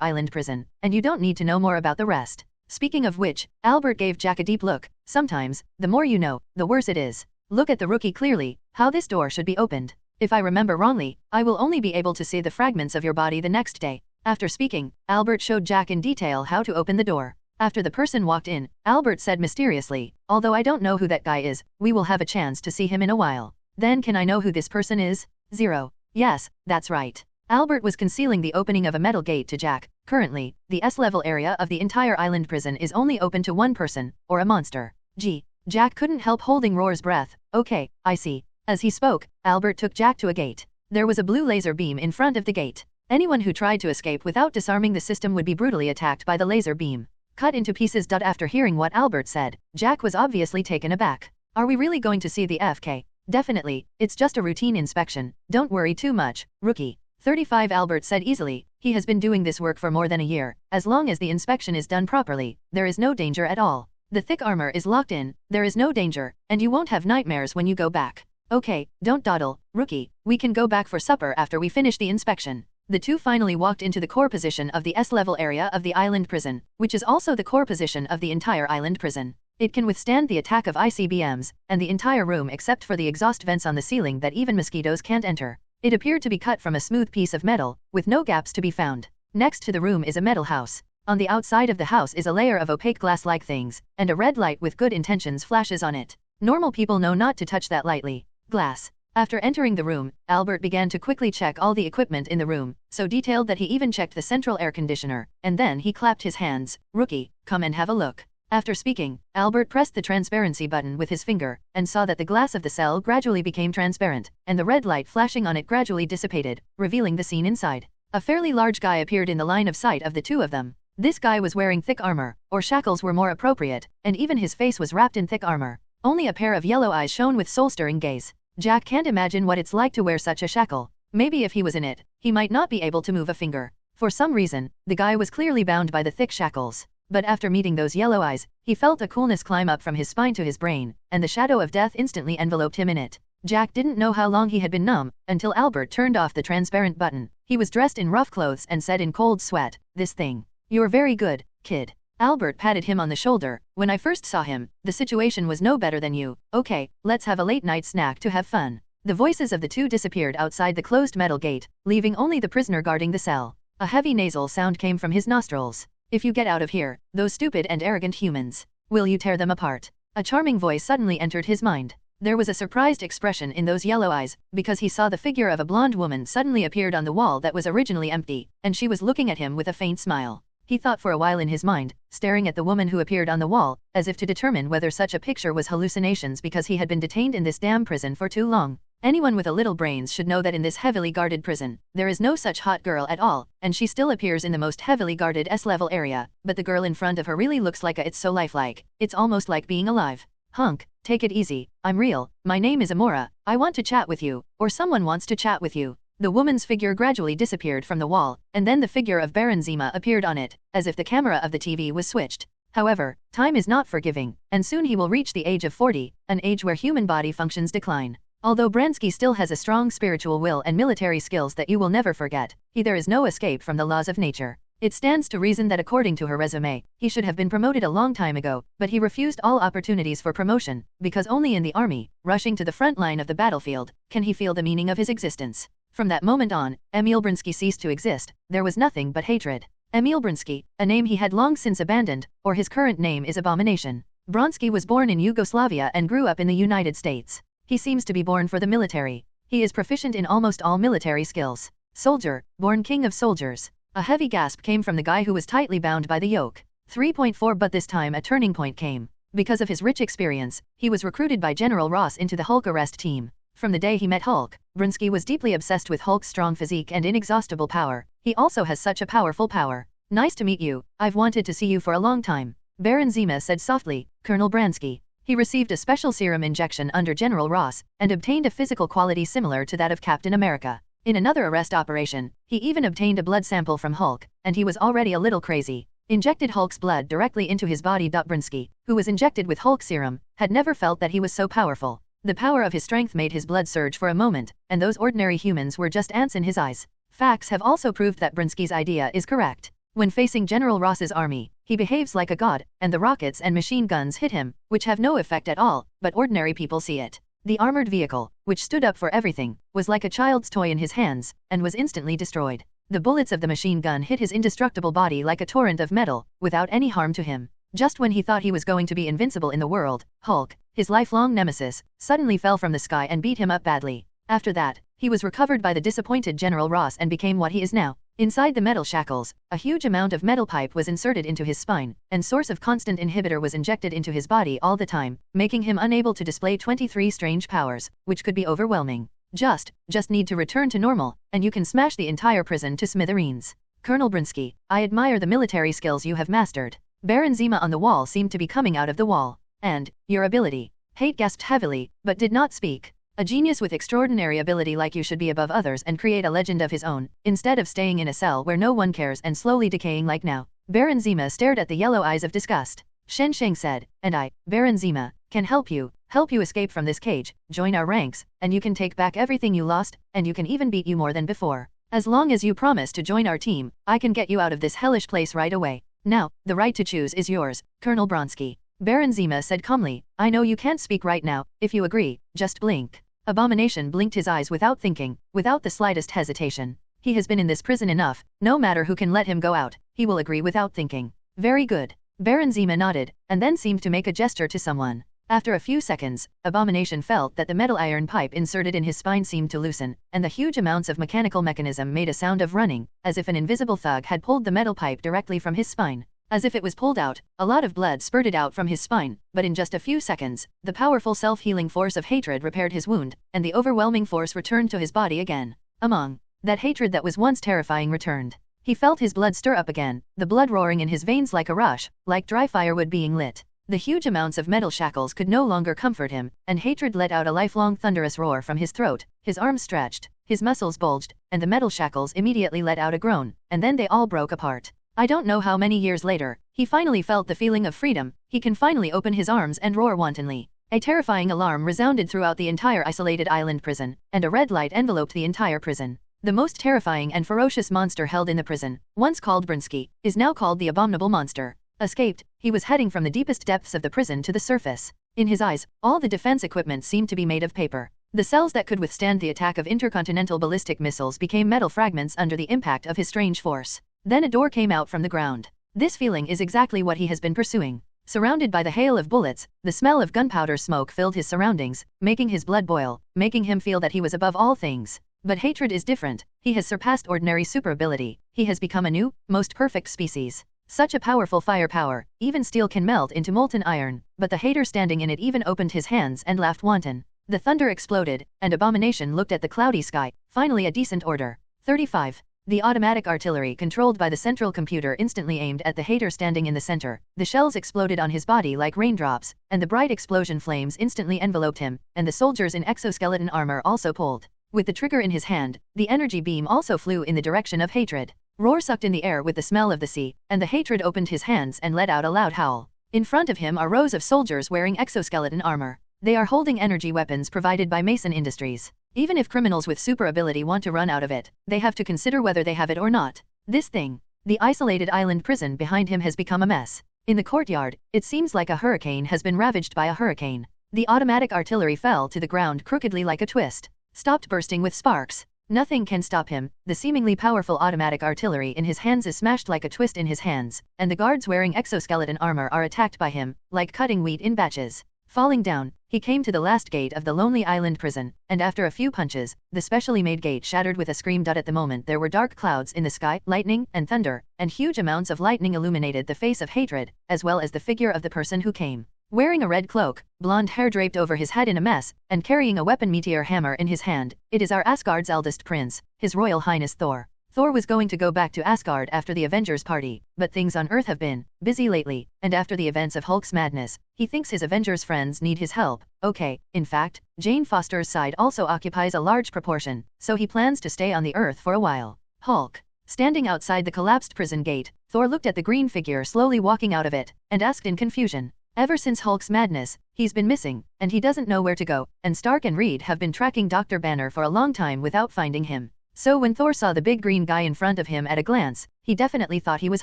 island prison, and you don't need to know more about the rest. Speaking of which, Albert gave Jack a deep look. Sometimes, the more you know, the worse it is. Look at the rookie clearly, how this door should be opened. If I remember wrongly, I will only be able to see the fragments of your body the next day. After speaking, Albert showed Jack in detail how to open the door. After the person walked in, Albert said mysteriously, although I don't know who that guy is, we will have a chance to see him in a while. Then can I know who this person is? 0. Yes, that's right. Albert was concealing the opening of a metal gate to Jack. Currently, the S-level area of the entire island prison is only open to one person, or a monster. Gee. Jack couldn't help holding Roar's breath. Okay, I see. As he spoke, Albert took Jack to a gate. There was a blue laser beam in front of the gate. Anyone who tried to escape without disarming the system would be brutally attacked by the laser beam. Cut into pieces. After hearing what Albert said, Jack was obviously taken aback. Are we really going to see the FK? Definitely, it's just a routine inspection, don't worry too much, rookie. 35 Albert said easily, he has been doing this work for more than a year, as long as the inspection is done properly, there is no danger at all. The thick armor is locked in, there is no danger, and you won't have nightmares when you go back. Okay, don't dawdle, rookie, we can go back for supper after we finish the inspection. The two finally walked into the core position of the S-level area of the island prison, which is also the core position of the entire island prison. It can withstand the attack of ICBMs, and the entire room except for the exhaust vents on the ceiling that even mosquitoes can't enter. It appeared to be cut from a smooth piece of metal, with no gaps to be found. Next to the room is a metal house. On the outside of the house is a layer of opaque glass-like things, and a red light with good intentions flashes on it. Normal people know not to touch that lightly. Glass. After entering the room, Albert began to quickly check all the equipment in the room, so detailed that he even checked the central air conditioner, and then he clapped his hands. Rookie, come and have a look. After speaking, Albert pressed the transparency button with his finger, and saw that the glass of the cell gradually became transparent, and the red light flashing on it gradually dissipated, revealing the scene inside. A fairly large guy appeared in the line of sight of the two of them. This guy was wearing thick armor, or shackles were more appropriate, and even his face was wrapped in thick armor. Only a pair of yellow eyes shone with soul-stirring gaze. Jack can't imagine what it's like to wear such a shackle. Maybe if he was in it, he might not be able to move a finger. For some reason, the guy was clearly bound by the thick shackles. But after meeting those yellow eyes, he felt a coolness climb up from his spine to his brain, and the shadow of death instantly enveloped him in it. Jack didn't know how long he had been numb, until Albert turned off the transparent button. He was dressed in rough clothes and said in cold sweat, "This thing. You're very good, kid." Albert patted him on the shoulder. "When I first saw him, the situation was no better than you. Okay, let's have a late-night snack to have fun." The voices of the two disappeared outside the closed metal gate, leaving only the prisoner guarding the cell. A heavy nasal sound came from his nostrils. "If you get out of here, those stupid and arrogant humans, will you tear them apart?" A charming voice suddenly entered his mind. There was a surprised expression in those yellow eyes, because he saw the figure of a blonde woman suddenly appeared on the wall that was originally empty, and she was looking at him with a faint smile. He thought for a while in his mind, staring at the woman who appeared on the wall, as if to determine whether such a picture was hallucinations because he had been detained in this damn prison for too long. Anyone with a little brains should know that in this heavily guarded prison, there is no such hot girl at all, and she still appears in the most heavily guarded S-level area, but the girl in front of her really looks like it's so lifelike, it's almost like being alive. "Hunk, take it easy, I'm real, my name is Amora, I want to chat with you, or someone wants to chat with you." The woman's figure gradually disappeared from the wall, and then the figure of Baron Zima appeared on it, as if the camera of the TV was switched. However, time is not forgiving, and soon he will reach the age of 40, an age where human body functions decline. Although Bransky still has a strong spiritual will and military skills that you will never forget, there is no escape from the laws of nature. It stands to reason that according to her resume, he should have been promoted a long time ago, but he refused all opportunities for promotion, because only in the army, rushing to the front line of the battlefield, can he feel the meaning of his existence. From that moment on, Emil Bransky ceased to exist, there was nothing but hatred. Emil Bransky, a name he had long since abandoned, or his current name is Abomination. Bransky was born in Yugoslavia and grew up in the United States. He seems to be born for the military. He is proficient in almost all military skills. Soldier, born king of soldiers. A heavy gasp came from the guy who was tightly bound by the yoke. 3.4 But this time a turning point came. Because of his rich experience, he was recruited by General Ross into the Hulk arrest team. From the day he met Hulk, Bransky was deeply obsessed with Hulk's strong physique and inexhaustible power. He also has such a powerful power. "Nice to meet you, I've wanted to see you for a long time," Baron Zima said softly. "Colonel Bransky." He received a special serum injection under General Ross, and obtained a physical quality similar to that of Captain America. In another arrest operation, he even obtained a blood sample from Hulk, and he was already a little crazy. Injected Hulk's blood directly into his body. Bransky, who was injected with Hulk serum, had never felt that he was so powerful. The power of his strength made his blood surge for a moment, and those ordinary humans were just ants in his eyes. Facts have also proved that Bransky's idea is correct. When facing General Ross's army, he behaves like a god, and the rockets and machine guns hit him, which have no effect at all, but ordinary people see it. The armored vehicle, which stood up for everything, was like a child's toy in his hands, and was instantly destroyed. The bullets of the machine gun hit his indestructible body like a torrent of metal, without any harm to him. Just when he thought he was going to be invincible in the world, Hulk, his lifelong nemesis, suddenly fell from the sky and beat him up badly. After that, he was recovered by the disappointed General Ross and became what he is now. Inside the metal shackles, a huge amount of metal pipe was inserted into his spine, and source of constant inhibitor was injected into his body all the time, making him unable to display 23 strange powers, which could be overwhelming. Just need to return to normal, and you can smash the entire prison to smithereens. Colonel Bransky, I admire the military skills you have mastered. Baron Zima on the wall seemed to be coming out of the wall. And your ability. Hate gasped heavily, but did not speak. A genius with extraordinary ability like you should be above others and create a legend of his own, instead of staying in a cell where no one cares and slowly decaying like now. Baron Zima stared at the yellow eyes of disgust. Shen Sheng said, and I, Baron Zima, can help you escape from this cage, join our ranks, and you can take back everything you lost, and you can even beat you more than before. As long as you promise to join our team, I can get you out of this hellish place right away. Now, the right to choose is yours, Colonel Bronsky. Baron Zima said calmly, I know you can't speak right now, if you agree, just blink. Abomination blinked his eyes without thinking, without the slightest hesitation. He has been in this prison enough, no matter who can let him go out, he will agree without thinking. Very good. Baron Zima nodded, and then seemed to make a gesture to someone. After a few seconds, Abomination felt that the metal iron pipe inserted in his spine seemed to loosen, and the huge amounts of mechanical mechanism made a sound of running, as if an invisible thug had pulled the metal pipe directly from his spine. As if it was pulled out, a lot of blood spurted out from his spine, but in just a few seconds, the powerful self-healing force of hatred repaired his wound, and the overwhelming force returned to his body again. Among that hatred that was once terrifying returned. He felt his blood stir up again, the blood roaring in his veins like a rush, like dry firewood being lit. The huge amounts of metal shackles could no longer comfort him, and hatred let out a lifelong thunderous roar from his throat. His arms stretched, his muscles bulged, and the metal shackles immediately let out a groan, and then they all broke apart. I don't know how many years later, he finally felt the feeling of freedom. He can finally open his arms and roar wantonly. A terrifying alarm resounded throughout the entire isolated island prison, and a red light enveloped the entire prison. The most terrifying and ferocious monster held in the prison, once called Brinsky, is now called the Abominable Monster. Escaped, he was heading from the deepest depths of the prison to the surface. In his eyes, all the defense equipment seemed to be made of paper. The cells that could withstand the attack of intercontinental ballistic missiles became metal fragments under the impact of his strange force. Then a door came out from the ground. This feeling is exactly what he has been pursuing. Surrounded by the hail of bullets, the smell of gunpowder smoke filled his surroundings, making his blood boil, making him feel that he was above all things. But hatred is different. He has surpassed ordinary super ability. He has become a new, most perfect species. Such a powerful firepower, even steel can melt into molten iron, but the hater standing in it even opened his hands and laughed wanton. The thunder exploded, and Abomination looked at the cloudy sky. Finally a decent order. 35. The automatic artillery controlled by the central computer instantly aimed at the hater standing in the center. The shells exploded on his body like raindrops, and the bright explosion flames instantly enveloped him, and the soldiers in exoskeleton armor also pulled. With the trigger in his hand, the energy beam also flew in the direction of hatred. Roar sucked in the air with the smell of the sea, and the hatred opened his hands and let out a loud howl. In front of him are rows of soldiers wearing exoskeleton armor. They are holding energy weapons provided by Mason Industries. Even if criminals with super ability want to run out of it, they have to consider whether they have it or not. This thing, the isolated island prison behind him has become a mess. In the courtyard, it seems like a hurricane has been ravaged by a hurricane. The automatic artillery fell to the ground crookedly like a twist, stopped bursting with sparks. Nothing can stop him. The seemingly powerful automatic artillery in his hands is smashed like a twist in his hands, and the guards wearing exoskeleton armor are attacked by him, like cutting wheat in batches. Falling down, he came to the last gate of the lonely island prison, and after a few punches, the specially made gate shattered with a scream. At the moment there were dark clouds in the sky, lightning, and thunder, and huge amounts of lightning illuminated the face of hatred, as well as the figure of the person who came. Wearing a red cloak, blonde hair draped over his head in a mess, and carrying a weapon meteor hammer in his hand, it is our Asgard's eldest prince, His Royal Highness Thor. Thor was going to go back to Asgard after the Avengers party, but things on Earth have been busy lately, and after the events of Hulk's madness, he thinks his Avengers friends need his help. Okay, in fact, Jane Foster's side also occupies a large proportion, so he plans to stay on the Earth for a while. Hulk. Standing outside the collapsed prison gate, Thor looked at the green figure slowly walking out of it, and asked in confusion. Ever since Hulk's madness, he's been missing, and he doesn't know where to go, and Stark and Reed have been tracking Dr. Banner for a long time without finding him. So when Thor saw the big green guy in front of him at a glance, he definitely thought he was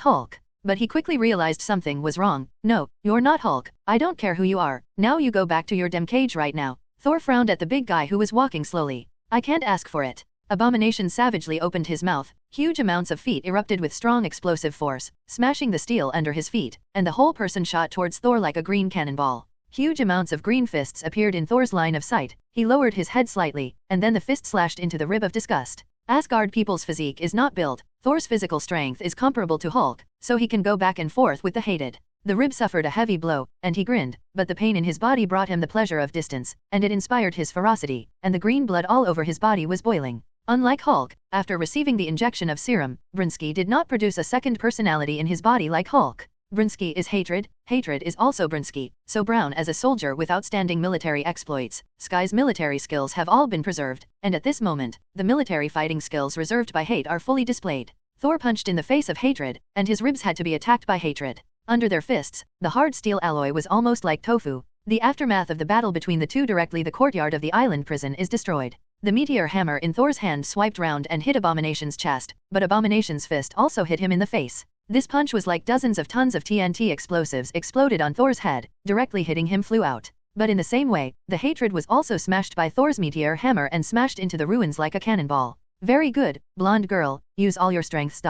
Hulk. But he quickly realized something was wrong. No, you're not Hulk. I don't care who you are. Now you go back to your damn cage right now. Thor frowned at the big guy who was walking slowly. I can't ask for it. Abomination savagely opened his mouth. Huge amounts of feet erupted with strong explosive force, smashing the steel under his feet, and the whole person shot towards Thor like a green cannonball. Huge amounts of green fists appeared in Thor's line of sight. He lowered his head slightly, and then the fist slashed into the rib of disgust. Asgard people's physique is not built. Thor's physical strength is comparable to Hulk, so he can go back and forth with the hated. The rib suffered a heavy blow, and he grinned, but the pain in his body brought him the pleasure of distance, and it inspired his ferocity, and the green blood all over his body was boiling. Unlike Hulk, after receiving the injection of serum, Brinsky did not produce a second personality in his body like Hulk. Brunski is hatred, hatred is also Brunski, so Brown as a soldier with outstanding military exploits. Sky's military skills have all been preserved, and at this moment, the military fighting skills reserved by hate are fully displayed. Thor punched in the face of hatred, and his ribs had to be attacked by hatred. Under their fists, the hard steel alloy was almost like tofu. The aftermath of the battle between the two directly the courtyard of the island prison is destroyed. The meteor hammer in Thor's hand swiped round and hit Abomination's chest, but Abomination's fist also hit him in the face. This punch was like dozens of tons of TNT explosives exploded on Thor's head, directly hitting him flew out. But in the same way, the hatred was also smashed by Thor's meteor hammer and smashed into the ruins like a cannonball. Very good, blonde girl, use all your strengths.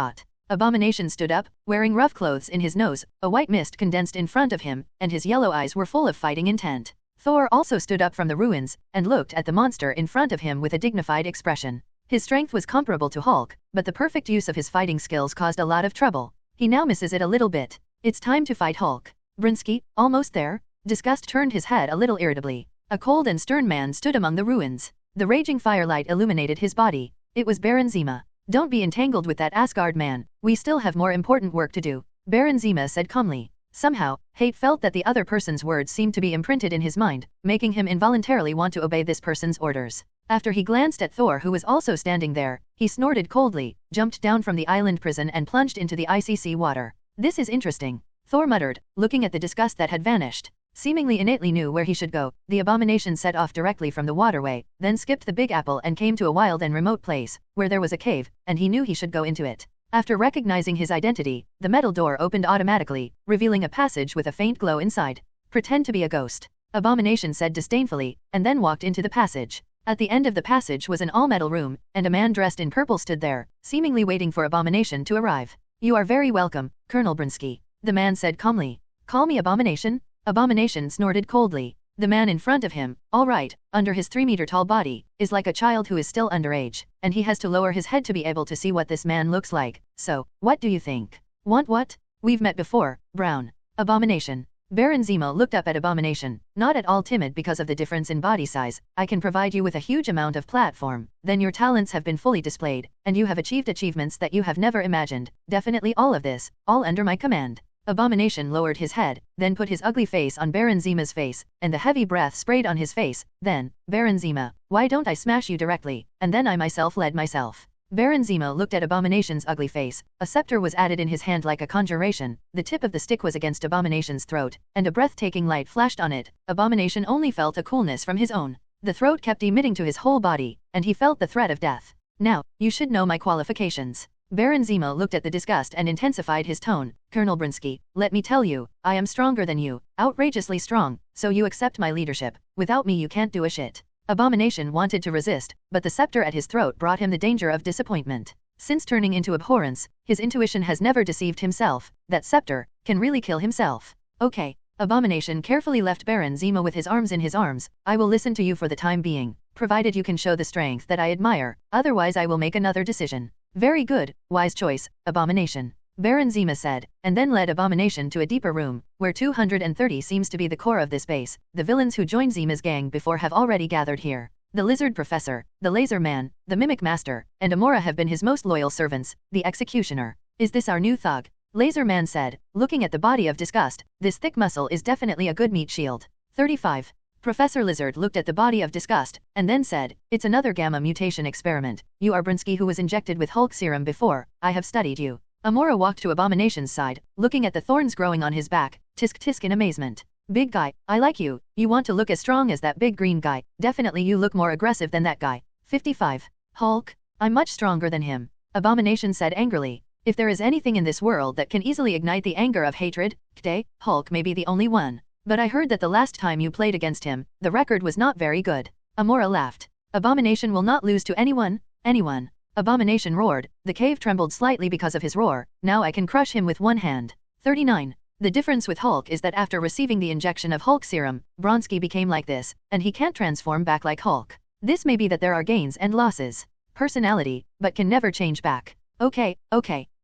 Abomination stood up, wearing rough clothes in his nose, a white mist condensed in front of him, and his yellow eyes were full of fighting intent. Thor also stood up from the ruins, and looked at the monster in front of him with a dignified expression. His strength was comparable to Hulk, but the perfect use of his fighting skills caused a lot of trouble. He now misses it a little bit. It's time to fight Hulk. Brunski, almost there? Disgust turned his head a little irritably. A cold and stern man stood among the ruins. The raging firelight illuminated his body. It was Baron Zemo. Don't be entangled with that Asgard man, we still have more important work to do, Baron Zemo said calmly. Somehow, Hate felt that the other person's words seemed to be imprinted in his mind, making him involuntarily want to obey this person's orders. After he glanced at Thor who was also standing there, he snorted coldly, jumped down from the island prison and plunged into the icy sea water. This is interesting, Thor muttered, looking at the disgust that had vanished. Seemingly innately knew where he should go, the Abomination set off directly from the waterway, then skipped the Big Apple and came to a wild and remote place, where there was a cave, and he knew he should go into it. After recognizing his identity, the metal door opened automatically, revealing a passage with a faint glow inside. Pretend to be a ghost, Abomination said disdainfully, and then walked into the passage. At the end of the passage was an all-metal room, and a man dressed in purple stood there, seemingly waiting for Abomination to arrive. You are very welcome, Colonel Brunski, the man said calmly. Call me Abomination? Abomination snorted coldly. The man in front of him, all right, under his 3-meter-tall body, is like a child who is still underage, and he has to lower his head to be able to see what this man looks like. So, what do you think? Want what? We've met before, Brown. Abomination. Baron Zemo looked up at Abomination, not at all timid because of the difference in body size. I can provide you with a huge amount of platform, then your talents have been fully displayed, and you have achieved achievements that you have never imagined. Definitely all of this, all under my command. Abomination lowered his head, then put his ugly face on Baron Zemo's face, and the heavy breath sprayed on his face. Then, Baron Zemo, why don't I smash you directly, and then I myself led myself. Baron Zemo looked at Abomination's ugly face. A scepter was added in his hand like a conjuration. The tip of the stick was against Abomination's throat, and a breathtaking light flashed on it. Abomination only felt a coolness from his own. The throat kept emitting to his whole body, and he felt the threat of death. Now, you should know my qualifications. Baron Zemo looked at the disgust and intensified his tone. Colonel Brunski, let me tell you, I am stronger than you, outrageously strong, so you accept my leadership. Without me you can't do a shit. Abomination wanted to resist, but the scepter at his throat brought him the danger of disappointment. Since turning into abhorrence, his intuition has never deceived himself. That scepter can really kill himself. Okay. Abomination carefully left Baron Zemo with his arms in his arms. I will listen to you for the time being, provided you can show the strength that I admire, otherwise I will make another decision. Very good, wise choice, Abomination, Baron Zemo said, and then led Abomination to a deeper room, where 230 seems to be the core of this base. The villains who joined Zemo's gang before have already gathered here. The Lizard Professor, the Laser Man, the Mimic Master, and Amora have been his most loyal servants. The Executioner. Is this our new thug? Laser Man said, looking at the body of Disgust. This thick muscle is definitely a good meat shield. 35. Professor Lizard looked at the body of Disgust, and then said, it's another gamma mutation experiment. You are Brunski who was injected with Hulk serum before. I have studied you. Amora walked to Abomination's side, looking at the thorns growing on his back. Tisk tisk in amazement. Big guy, I like you. You want to look as strong as that big green guy. Definitely you look more aggressive than that guy. 55. Hulk? I'm much stronger than him. Abomination said angrily. If there is anything in this world that can easily ignite the anger of hatred, today, Hulk may be the only one. But I heard that the last time you played against him, the record was not very good. Amora laughed. Abomination will not lose to anyone. Anyone. Abomination roared. The cave trembled slightly because of his roar. Now I can crush him with one hand. 39. The difference with Hulk is that after receiving the injection of Hulk serum, Bronsky became like this, and he can't transform back like Hulk. This may be that there are gains and losses. Personality, but can never change back. Okay.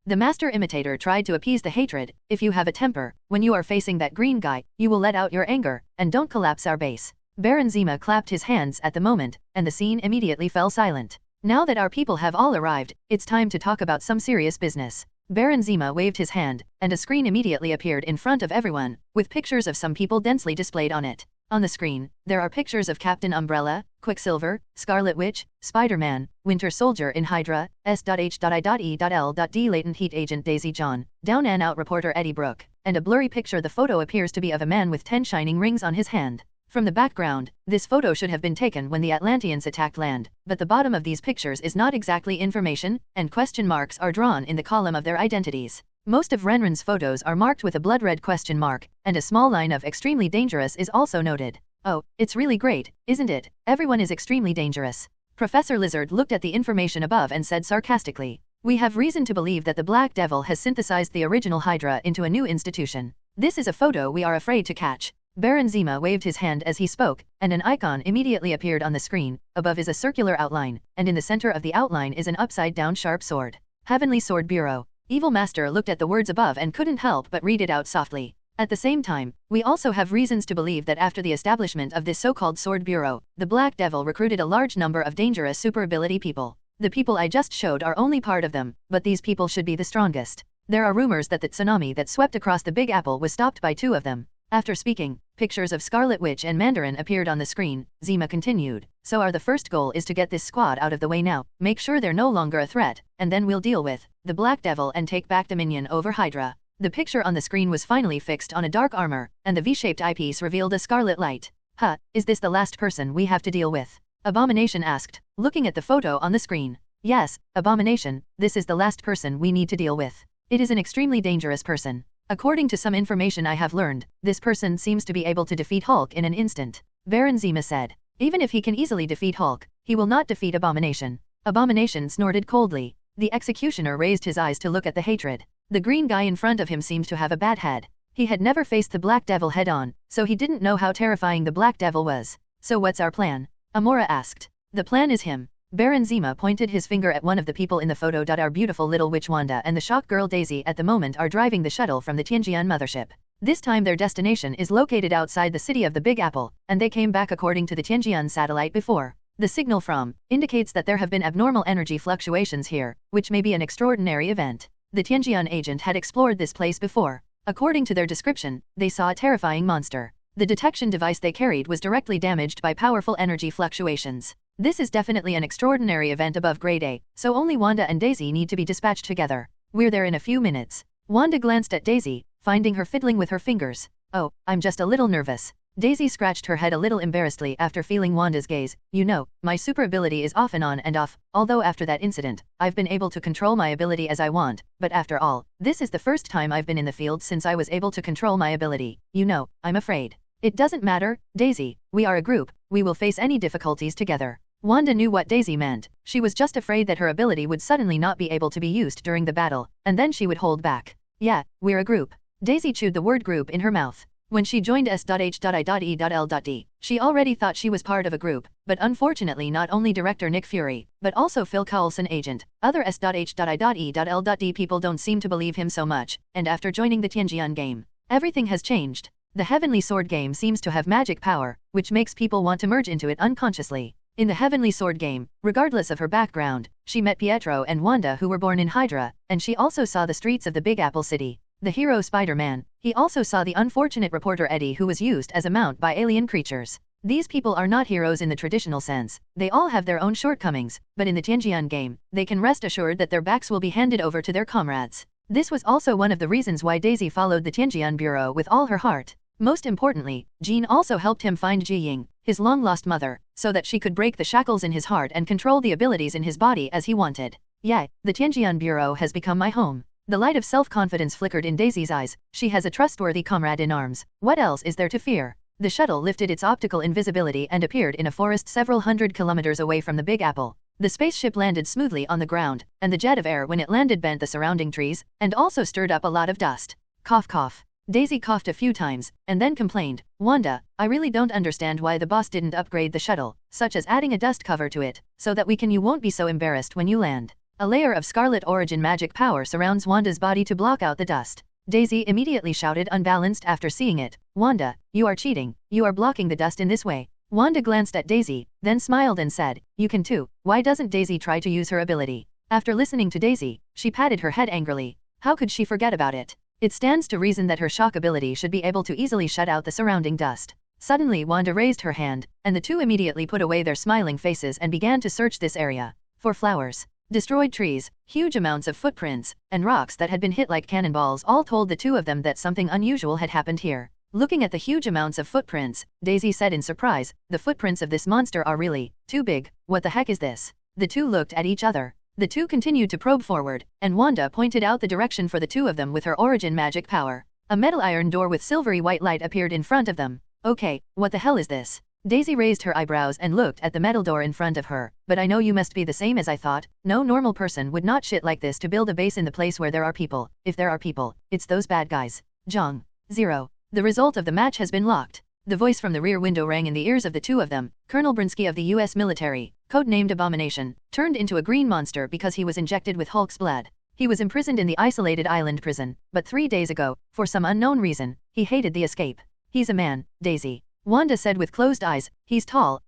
The master imitator tried to appease the hatred. If you have a temper, when you are facing that green guy, you will let out your anger, and don't collapse our base. Baron Zemo clapped his hands at the moment, and the scene immediately fell silent. Now that our people have all arrived, it's time to talk about some serious business. Baron Zemo waved his hand, and a screen immediately appeared in front of everyone, with pictures of some people densely displayed on it. On the screen, there are pictures of Captain Umbrella, Quicksilver, Scarlet Witch, Spider-Man, Winter Soldier in Hydra, S.H.I.E.L.D. Latent Heat Agent Daisy John, Down and Out reporter Eddie Brooke, and a blurry picture. The photo appears to be of a man with 10 shining rings on his hand. From the background, this photo should have been taken when the Atlanteans attacked land, but the bottom of these pictures is not exactly information, and question marks are drawn in the column of their identities. Most of Renren's photos are marked with a blood-red question mark, and a small line of extremely dangerous is also noted. Oh, it's really great, isn't it? Everyone is extremely dangerous. Professor Lizard looked at the information above and said sarcastically, "We have reason to believe that the Black Devil has synthesized the original Hydra into a new institution. This is a photo we are afraid to catch." Baron Zemo waved his hand as he spoke, and an icon immediately appeared on the screen. Above is a circular outline, and in the center of the outline is an upside-down sharp sword. Heavenly Sword Bureau. Evil Master looked at the words above and couldn't help but read it out softly. At the same time, we also have reasons to believe that after the establishment of this so-called Sword Bureau, the Black Devil recruited a large number of dangerous super-ability people. The people I just showed are only part of them, but these people should be the strongest. There are rumors that the tsunami that swept across the Big Apple was stopped by 2 of them. After speaking, pictures of Scarlet Witch and Mandarin appeared on the screen. Zemo continued, "So our first goal is to get this squad out of the way now, make sure they're no longer a threat, and then we'll deal with the Black Devil and take back dominion over Hydra." The picture on the screen was finally fixed on a dark armor, and the V-shaped eyepiece revealed a scarlet light. "Huh, is this the last person we have to deal with?" Abomination asked, looking at the photo on the screen. "Yes, Abomination, this is the last person we need to deal with. It is an extremely dangerous person. According to some information I have learned, this person seems to be able to defeat Hulk in an instant." Baron Zemo said. "Even if he can easily defeat Hulk, he will not defeat Abomination." Abomination snorted coldly. The executioner raised his eyes to look at the hatred. The green guy in front of him seemed to have a bad head. He had never faced the Black Devil head-on, so he didn't know how terrifying the Black Devil was. "So what's our plan?" Amora asked. "The plan is him." Baron Zemo pointed his finger at one of the people in the photo. Our beautiful little witch Wanda and the shock girl Daisy at the moment are driving the shuttle from the Tianjian mothership. This time their destination is located outside the city of the Big Apple, and they came back according to the Tianjian satellite before. The signal from indicates that there have been abnormal energy fluctuations here, which may be an extraordinary event. The Tianjian agent had explored this place before. According to their description, they saw a terrifying monster. The detection device they carried was directly damaged by powerful energy fluctuations. This is definitely an extraordinary event above grade A, so only Wanda and Daisy need to be dispatched together. We're there in a few minutes. Wanda glanced at Daisy, finding her fiddling with her fingers. "Oh, I'm just a little nervous." Daisy scratched her head a little embarrassedly after feeling Wanda's gaze. "You know, my super ability is off and on and off, although after that incident, I've been able to control my ability as I want, but after all, this is the first time I've been in the field since I was able to control my ability. You know, I'm afraid." "It doesn't matter, Daisy, we are a group, we will face any difficulties together." Wanda knew what Daisy meant. She was just afraid that her ability would suddenly not be able to be used during the battle, and then she would hold back. "Yeah, we're a group." Daisy chewed the word group in her mouth. When she joined S.H.I.E.L.D., she already thought she was part of a group, but unfortunately not only director Nick Fury, but also Phil Coulson agent. Other S.H.I.E.L.D. people don't seem to believe him so much, and after joining the Tianjian game, everything has changed. The Heavenly Sword game seems to have magic power, which makes people want to merge into it unconsciously. In the Heavenly Sword game, regardless of her background, she met Pietro and Wanda who were born in Hydra, and she also saw the streets of the Big Apple City. The hero Spider-Man, he also saw the unfortunate reporter Eddie who was used as a mount by alien creatures. These people are not heroes in the traditional sense, they all have their own shortcomings, but in the Tianjian game, they can rest assured that their backs will be handed over to their comrades. This was also one of the reasons why Daisy followed the Tianjian Bureau with all her heart. Most importantly, Jean also helped him find Ji Ying, his long-lost mother, so that she could break the shackles in his heart and control the abilities in his body as he wanted. "Yeah, the Tianjian Bureau has become my home." The light of self-confidence flickered in Daisy's eyes. She has a trustworthy comrade in arms. What else is there to fear? The shuttle lifted its optical invisibility and appeared in a forest several hundred kilometers away from the Big Apple. The spaceship landed smoothly on the ground, and the jet of air when it landed bent the surrounding trees, and also stirred up a lot of dust. Cough cough. Daisy coughed a few times, and then complained, "Wanda, I really don't understand why the boss didn't upgrade the shuttle, such as adding a dust cover to it, so that you won't be so embarrassed when you land." A layer of Scarlet Origin magic power surrounds Wanda's body to block out the dust. Daisy immediately shouted unbalanced after seeing it, "Wanda, you are cheating, you are blocking the dust in this way." Wanda glanced at Daisy, then smiled and said, "You can too, why doesn't Daisy try to use her ability?" After listening to Daisy, she patted her head angrily. How could she forget about it? It stands to reason that her shock ability should be able to easily shut out the surrounding dust. Suddenly Wanda raised her hand, and the two immediately put away their smiling faces and began to search this area for flowers. Destroyed trees, huge amounts of footprints, and rocks that had been hit like cannonballs all told the two of them that something unusual had happened here. Looking at the huge amounts of footprints, Daisy said in surprise, "The footprints of this monster are really too big. What the heck is this?" The two looked at each other. The two continued to probe forward, and Wanda pointed out the direction for the two of them with her origin magic power. A metal iron door with silvery white light appeared in front of them. "Okay, what the hell is this?" Daisy raised her eyebrows and looked at the metal door in front of her. "But I know you must be the same as I thought. No normal person would not shit like this to build a base in the place where there are people. If there are people, it's those bad guys." Jong. 0. The result of the match has been locked. The voice from the rear window rang in the ears of the two of them. Colonel Brinsky of the U.S. military, codenamed Abomination, turned into a green monster because he was injected with Hulk's blood. He was imprisoned in the isolated island prison, but 3 days ago, for some unknown reason, he hated the escape. "He's a man, Daisy," Wanda said with closed eyes. "He's tall,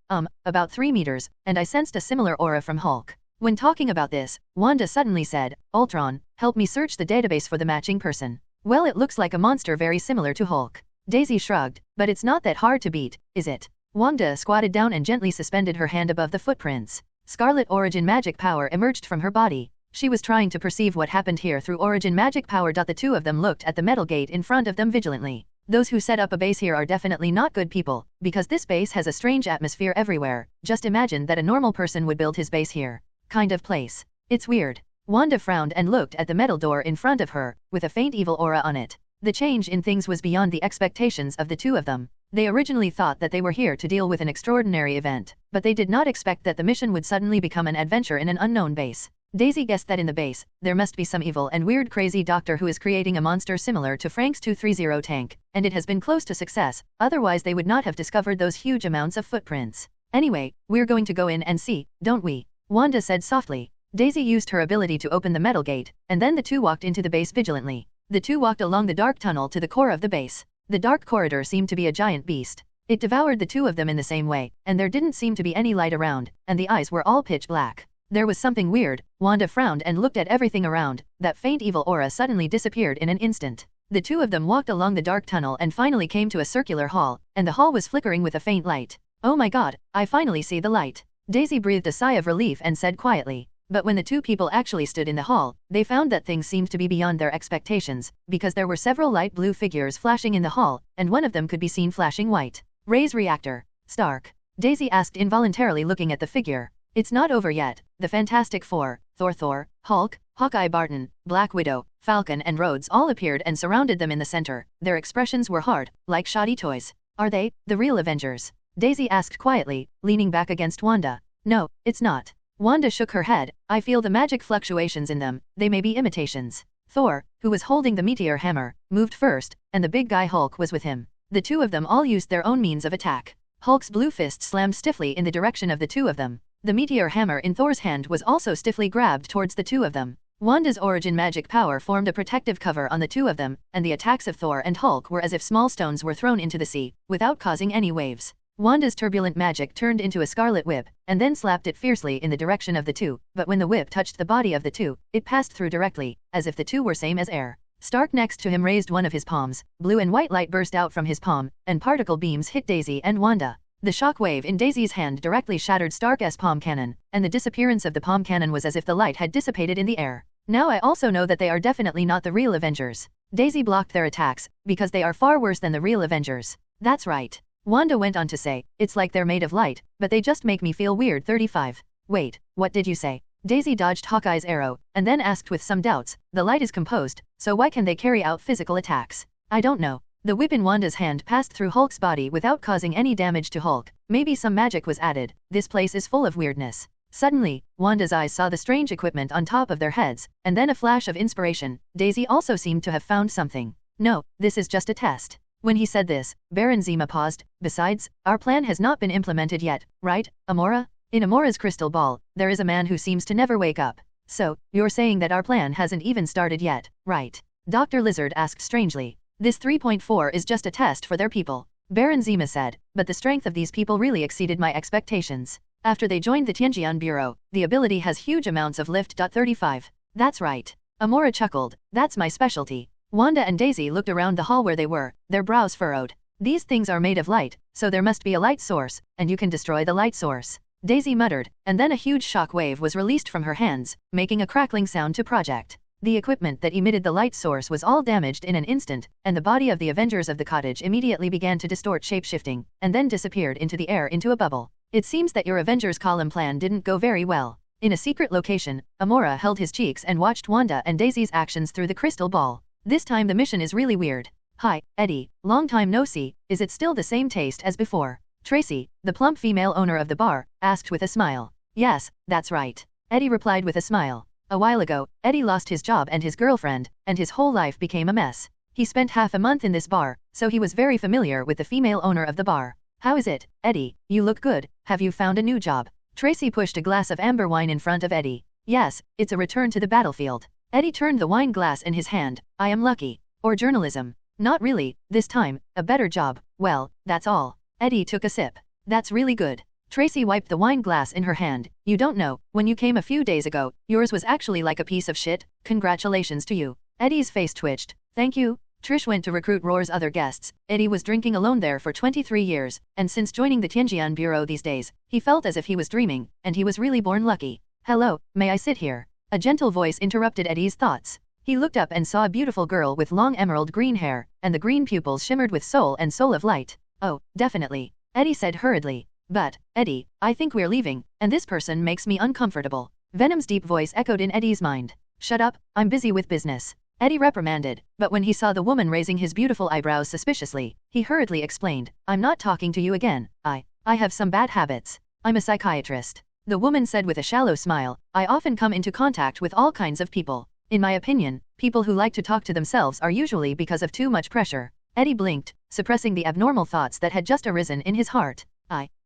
about 3 meters, and I sensed a similar aura from Hulk." When talking about this, Wanda suddenly said, "Ultron, help me search the database for the matching person." "Well, it looks like a monster very similar to Hulk." Daisy shrugged, "But it's not that hard to beat, is it?" Wanda squatted down and gently suspended her hand above the footprints. Scarlet origin magic power emerged from her body. She was trying to perceive what happened here through origin magic power. The two of them looked at the metal gate in front of them vigilantly. Those who set up a base here are definitely not good people, because this base has a strange atmosphere everywhere. Just imagine that a normal person would build his base here. Kind of place. It's weird. Wanda frowned and looked at the metal door in front of her, with a faint evil aura on it. The change in things was beyond the expectations of the two of them. They originally thought that they were here to deal with an extraordinary event, but they did not expect that the mission would suddenly become an adventure in an unknown base. Daisy guessed that in the base, there must be some evil and weird crazy doctor who is creating a monster similar to Frank's 230 tank, and it has been close to success, otherwise they would not have discovered those huge amounts of footprints. "Anyway, we're going to go in and see, don't we?" Wanda said softly. Daisy used her ability to open the metal gate, and then the two walked into the base vigilantly. The two walked along the dark tunnel to the core of the base. The dark corridor seemed to be a giant beast. It devoured the two of them in the same way, and there didn't seem to be any light around, and the eyes were all pitch black. There was something weird. Wanda frowned and looked at everything around. That faint evil aura suddenly disappeared in an instant. The two of them walked along the dark tunnel and finally came to a circular hall, and the hall was flickering with a faint light. "Oh my god, I finally see the light." Daisy breathed a sigh of relief and said quietly. But when the two people actually stood in the hall, they found that things seemed to be beyond their expectations, because there were several light blue figures flashing in the hall, and one of them could be seen flashing white. "Ray's reactor. Stark?" Daisy asked involuntarily, looking at the figure. "It's not over yet. The Fantastic Four, Thor, Hulk, Hawkeye, Barton, Black Widow, Falcon and Rhodes all appeared and surrounded them in the center. Their expressions were hard, like shoddy toys." "Are they the real Avengers?" Daisy asked quietly, leaning back against Wanda. "No, it's not." Wanda shook her head. "I feel the magic fluctuations in them. They may be imitations." Thor, who was holding the meteor hammer, moved first, and the big guy Hulk was with him. The two of them all used their own means of attack. Hulk's blue fist slammed stiffly in the direction of the two of them. The meteor hammer in Thor's hand was also stiffly grabbed towards the two of them. Wanda's origin magic power formed a protective cover on the two of them, and the attacks of Thor and Hulk were as if small stones were thrown into the sea, without causing any waves. Wanda's turbulent magic turned into a scarlet whip, and then slapped it fiercely in the direction of the two, but when the whip touched the body of the two, it passed through directly, as if the two were same as air. Stark next to him raised one of his palms. Blue and white light burst out from his palm, and particle beams hit Daisy and Wanda. The shock wave in Daisy's hand directly shattered Stark's palm cannon, and the disappearance of the palm cannon was as if the light had dissipated in the air. "Now I also know that they are definitely not the real Avengers." Daisy blocked their attacks, because they are far worse than the real Avengers. "That's right." Wanda went on to say, "It's like they're made of light, but they just make me feel weird." 35. "Wait, what did you say?" Daisy dodged Hawkeye's arrow, and then asked with some doubts, "The light is composed, so why can they carry out physical attacks?" "I don't know." The whip in Wanda's hand passed through Hulk's body without causing any damage to Hulk. Maybe some magic was added. This place is full of weirdness. Suddenly, Wanda's eyes saw the strange equipment on top of their heads, and then a flash of inspiration. Daisy also seemed to have found something. "No, this is just a test." When he said this, Baron Zemo paused. "Besides, our plan has not been implemented yet, right, Amora?" In Amora's crystal ball, there is a man who seems to never wake up. "So, you're saying that our plan hasn't even started yet, right?" Dr. Lizard asked strangely. "This 3.4 is just a test for their people," Baron Zemo said, "but the strength of these people really exceeded my expectations. After they joined the Tianjian Bureau, the ability has huge amounts of lift. 35. "That's right." Amora chuckled, that's my specialty. Wanda and Daisy looked around the hall where they were, their brows furrowed. These things are made of light, so there must be a light source, and you can destroy the light source. Daisy muttered, and then a huge shock wave was released from her hands, making a crackling sound to project. The equipment that emitted the light source was all damaged in an instant, and the body of the Avengers of the cottage immediately began to distort shape-shifting, and then disappeared into the air into a bubble. It seems that your Avengers column plan didn't go very well. In a secret location, Amora held his cheeks and watched Wanda and Daisy's actions through the crystal ball. This time the mission is really weird. Hi, Eddie, long time no see, is it still the same taste as before? Tracy, the plump female owner of the bar, asked with a smile. Yes, that's right. Eddie replied with a smile. A while ago, Eddie lost his job and his girlfriend, and his whole life became a mess. He spent half a month in this bar, so he was very familiar with the female owner of the bar. How is it, Eddie? You look good. Have you found a new job? Tracy pushed a glass of amber wine in front of Eddie. Yes, it's a return to the battlefield. Eddie turned the wine glass in his hand. I am lucky. Or journalism. Not really, this time, a better job. Well, that's all. Eddie took a sip. That's really good. Tracy wiped the wine glass in her hand. You don't know, when you came a few days ago, yours was actually like a piece of shit. Congratulations to you. Eddie's face twitched. Thank you. Trish went to recruit Roar's other guests. Eddie was drinking alone there for 23 years, and since joining the Tianjian Bureau these days, he felt as if he was dreaming, and he was really born lucky. Hello, may I sit here? A gentle voice interrupted Eddie's thoughts. He looked up and saw a beautiful girl with long emerald green hair, and the green pupils shimmered with soul and soul of light. Oh, definitely. Eddie said hurriedly. But, Eddie, I think we're leaving, and this person makes me uncomfortable. Venom's deep voice echoed in Eddie's mind. Shut up, I'm busy with business. Eddie reprimanded, but when he saw the woman raising his beautiful eyebrows suspiciously, he hurriedly explained, I'm not talking to you again. I have some bad habits. I'm a psychiatrist. The woman said with a shallow smile, I often come into contact with all kinds of people. In my opinion, people who like to talk to themselves are usually because of too much pressure. Eddie blinked, suppressing the abnormal thoughts that had just arisen in his heart.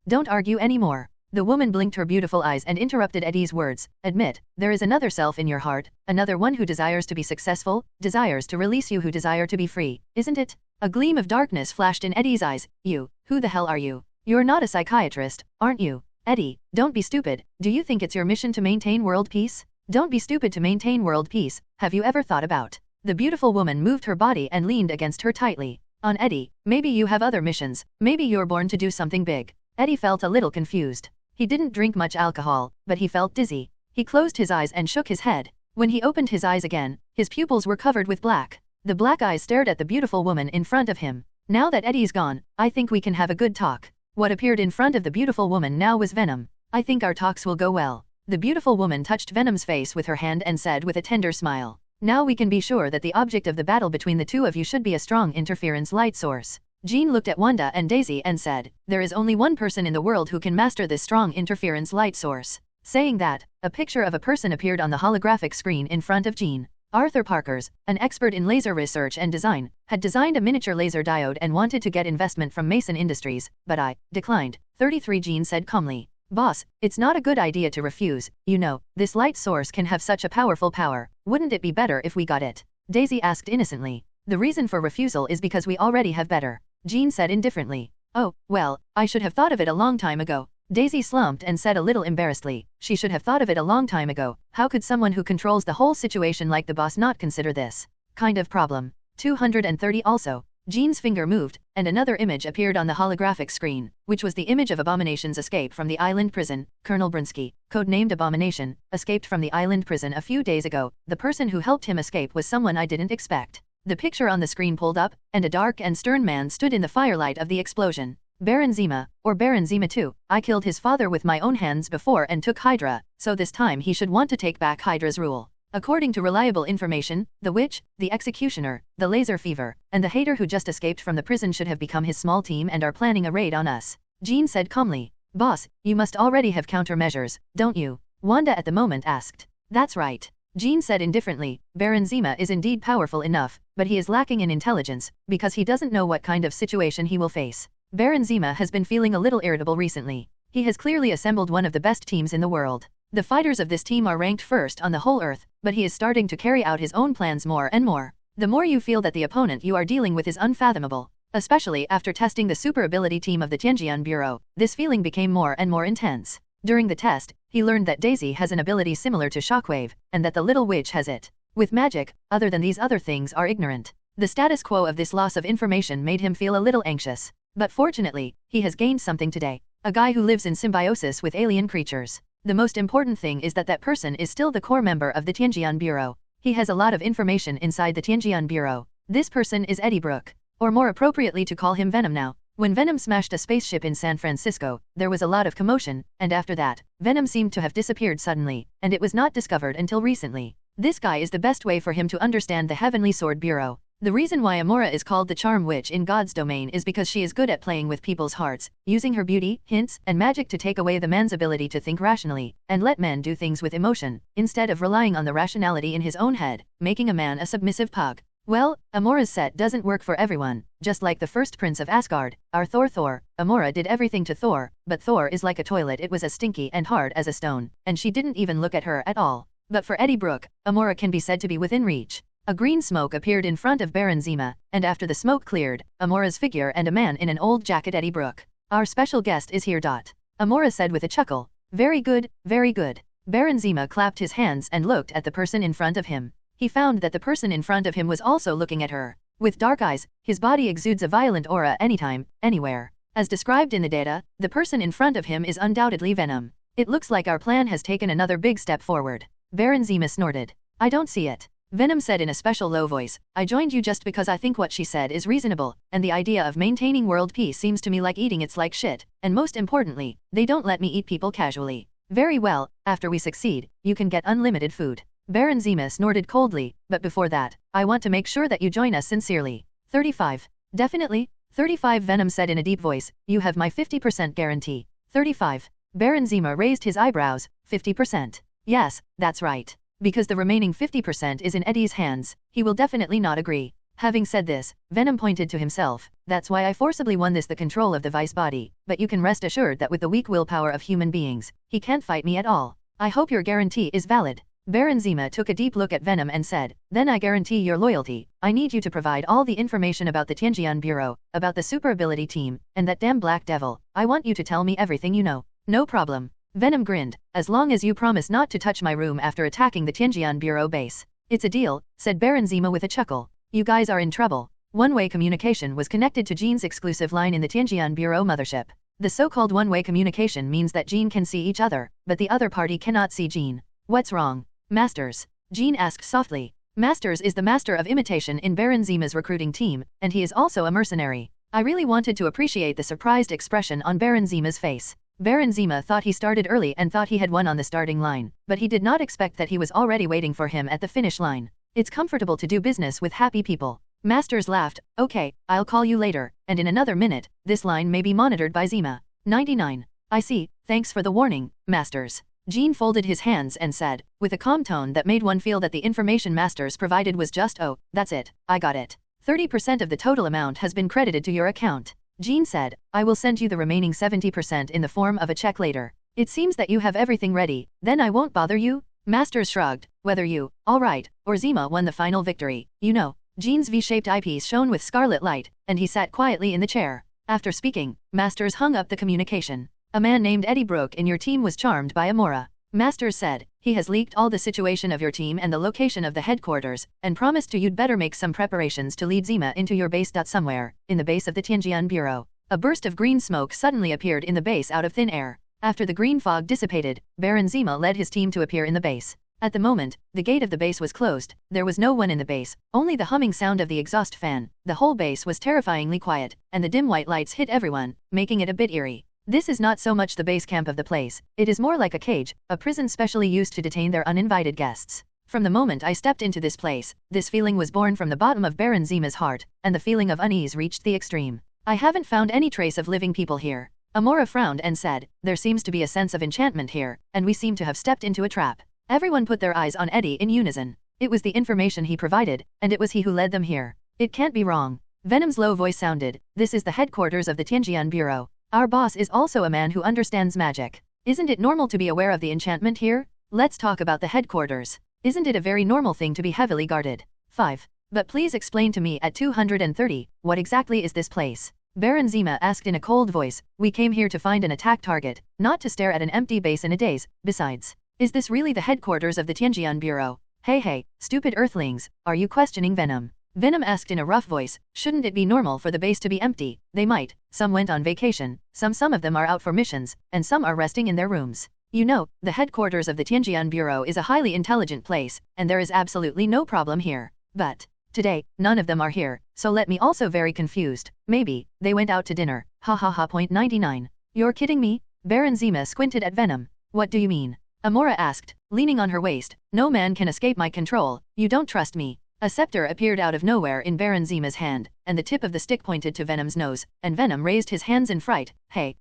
Don't argue anymore. The woman blinked her beautiful eyes and interrupted Eddie's words. Admit, there is another self in your heart, another one who desires to be successful, desires to release you who desire to be free, isn't it? A gleam of darkness flashed in Eddie's eyes. You, who the hell are you? You're not a psychiatrist, aren't you? Eddie, don't be stupid. Do you think it's your mission to maintain world peace? Don't be stupid to maintain world peace. Have you ever thought about? The beautiful woman moved her body and leaned against her tightly. On Eddie, maybe you have other missions, maybe you're born to do something big. Eddie felt a little confused. He didn't drink much alcohol, but he felt dizzy. He closed his eyes and shook his head. When he opened his eyes again, his pupils were covered with black. The black eyes stared at the beautiful woman in front of him. Now that Eddie's gone, I think we can have a good talk. What appeared in front of the beautiful woman now was Venom. I think our talks will go well. The beautiful woman touched Venom's face with her hand and said with a tender smile, now we can be sure that the object of the battle between the two of you should be a strong interference light source. Jean looked at Wanda and Daisy and said, there is only one person in the world who can master this strong interference light source. Saying that, a picture of a person appeared on the holographic screen in front of Jean. Arthur Parkers, an expert in laser research and design, had designed a miniature laser diode and wanted to get investment from Mason Industries, but I declined. 33 Jean said calmly. Boss, it's not a good idea to refuse. You know, this light source can have such a powerful power. Wouldn't it be better if we got it? Daisy asked innocently. The reason for refusal is because we already have better. Jean said indifferently. Oh, well, I should have thought of it a long time ago. Daisy slumped and said a little embarrassedly, she should have thought of it a long time ago. How could someone who controls the whole situation like the boss not consider this kind of problem? 230 also. Jean's finger moved, and another image appeared on the holographic screen, which was the image of Abomination's escape from the island prison. Colonel Brinsky, codenamed Abomination, escaped from the island prison a few days ago. The person who helped him escape was someone I didn't expect. The picture on the screen pulled up, and a dark and stern man stood in the firelight of the explosion. Baron Zima, or Baron Zima II, I killed his father with my own hands before and took Hydra, so this time he should want to take back Hydra's rule. According to reliable information, the witch, the executioner, the laser fever, and the hater who just escaped from the prison should have become his small team and are planning a raid on us. Jean said calmly. Boss, you must already have countermeasures, don't you? Wanda at the moment asked. That's right. Jean said indifferently, Baron Zima is indeed powerful enough, but he is lacking in intelligence, because he doesn't know what kind of situation he will face. Baron Zima has been feeling a little irritable recently. He has clearly assembled one of the best teams in the world. The fighters of this team are ranked first on the whole earth, but he is starting to carry out his own plans more and more. The more you feel that the opponent you are dealing with is unfathomable, especially after testing the super ability team of the Tianjian Bureau, this feeling became more and more intense. During the test, he learned that Daisy has an ability similar to Shockwave, and that the little witch has it. With magic, other than these other things are ignorant. The status quo of this loss of information made him feel a little anxious. But fortunately, he has gained something today. A guy who lives in symbiosis with alien creatures. The most important thing is that person is still the core member of the Tianjian Bureau. He has a lot of information inside the Tianjian Bureau. This person is Eddie Brooke. Or more appropriately to call him Venom now. When Venom smashed a spaceship in San Francisco, there was a lot of commotion, and after that, Venom seemed to have disappeared suddenly, and it was not discovered until recently. This guy is the best way for him to understand the Heavenly Sword Bureau. The reason why Amora is called the Charm Witch in God's domain is because she is good at playing with people's hearts, using her beauty, hints, and magic to take away the man's ability to think rationally, and let men do things with emotion, instead of relying on the rationality in his own head, making a man a submissive pug. Well, Amora's set doesn't work for everyone, just like the first prince of Asgard, our Thor. Amora did everything to Thor, but Thor is like a toilet, it was as stinky and hard as a stone, and she didn't even look at her at all. But for Eddie Brooke, Amora can be said to be within reach. A green smoke appeared in front of Baron Zemo, and after the smoke cleared, Amora's figure and a man in an old jacket. Eddie Brooke. Our special guest is here. Amora said with a chuckle. Very good, very good. Baron Zemo clapped his hands and looked at the person in front of him. He found that the person in front of him was also looking at her. With dark eyes, his body exudes a violent aura anytime, anywhere. As described in the data, the person in front of him is undoubtedly Venom. It looks like our plan has taken another big step forward. Baron Zemo snorted. I don't see it. Venom said in a special low voice, I joined you just because I think what she said is reasonable, and the idea of maintaining world peace seems to me like eating it's like shit, and most importantly, they don't let me eat people casually. Very well, after we succeed, you can get unlimited food. Baron Zemo snorted coldly, but before that, I want to make sure that you join us sincerely. 35. Definitely. 35 Venom said in a deep voice, you have my 50% guarantee. 35. Baron Zemo raised his eyebrows, 50%. Yes, that's right. Because the remaining 50% is in Eddie's hands, he will definitely not agree. Having said this, Venom pointed to himself, that's why I forcibly won the control of the vice body, but you can rest assured that with the weak willpower of human beings, he can't fight me at all. I hope your guarantee is valid. Baron Zemo took a deep look at Venom and said, then I guarantee your loyalty. I need you to provide all the information about the Tianjian Bureau, about the super ability team, and that damn Black Devil. I want you to tell me everything you know. No problem. Venom grinned, as long as you promise not to touch my room after attacking the Tianjian Bureau base. It's a deal, said Baron Zemo with a chuckle. You guys are in trouble. One-way communication was connected to Jean's exclusive line in the Tianjian Bureau mothership. The so-called one-way communication means that Jean can see each other, but the other party cannot see Jean. What's wrong? Masters. Jean asked softly. Masters is the master of imitation in Baron Zemo's recruiting team, and he is also a mercenary. I really wanted to appreciate the surprised expression on Baron Zemo's face. Baron Zemo thought he started early and thought he had won on the starting line, but he did not expect that he was already waiting for him at the finish line. It's comfortable to do business with happy people. Masters laughed. Okay, I'll call you later, and in another minute, this line may be monitored by Zemo. 99. I see, thanks for the warning, Masters. Jean folded his hands and said, with a calm tone that made one feel that the information Masters provided was just, oh, that's it, I got it. 30% of the total amount has been credited to your account. Jean said, I will send you the remaining 70% in the form of a check later. It seems that you have everything ready, then I won't bother you? Masters shrugged, whether you, alright, or Zemo won the final victory, you know. Jean's V-shaped eyepiece shone with scarlet light, and he sat quietly in the chair. After speaking, Masters hung up the communication. A man named Eddie Brooke in your team was charmed by Amora. Masters said, he has leaked all the situation of your team and the location of the headquarters, and promised you'd better make some preparations to lead Zemo into your base. Somewhere, in the base of the Tianjian Bureau. A burst of green smoke suddenly appeared in the base out of thin air. After the green fog dissipated, Baron Zemo led his team to appear in the base. At the moment, the gate of the base was closed, there was no one in the base, only the humming sound of the exhaust fan. The whole base was terrifyingly quiet, and the dim white lights hit everyone, making it a bit eerie. This is not so much the base camp of the place, it is more like a cage, a prison specially used to detain their uninvited guests. From the moment I stepped into this place, this feeling was born from the bottom of Baron Zemo's heart, and the feeling of unease reached the extreme. I haven't found any trace of living people here. Amora frowned and said, there seems to be a sense of enchantment here, and we seem to have stepped into a trap. Everyone put their eyes on Eddie in unison. It was the information he provided, and it was he who led them here. It can't be wrong. Venom's low voice sounded, this is the headquarters of the Tianjian Bureau. Our boss is also a man who understands magic. Isn't it normal to be aware of the enchantment here? Let's talk about the headquarters. Isn't it a very normal thing to be heavily guarded? 5. But please explain to me at 230, what exactly is this place? Baron Zemo asked in a cold voice, we came here to find an attack target, not to stare at an empty base in a daze. Besides, is this really the headquarters of the Tianjian Bureau? Hey, stupid Earthlings, are you questioning Venom? Venom asked in a rough voice, shouldn't it be normal for the base to be empty? They might, some went on vacation, some of them are out for missions, and some are resting in their rooms. You know, the headquarters of the Tianjian Bureau is a highly intelligent place, and there is absolutely no problem here. But today, none of them are here, so let me also very confused. Maybe they went out to dinner. Ha ha ha. Point 99. You're kidding me? Baron Zemo squinted at Venom. What do you mean? Amora asked, leaning on her waist. No man can escape my control. You don't trust me. A scepter appeared out of nowhere in Baron Zemo's hand, and the tip of the stick pointed to Venom's nose, and Venom raised his hands in fright. Hey,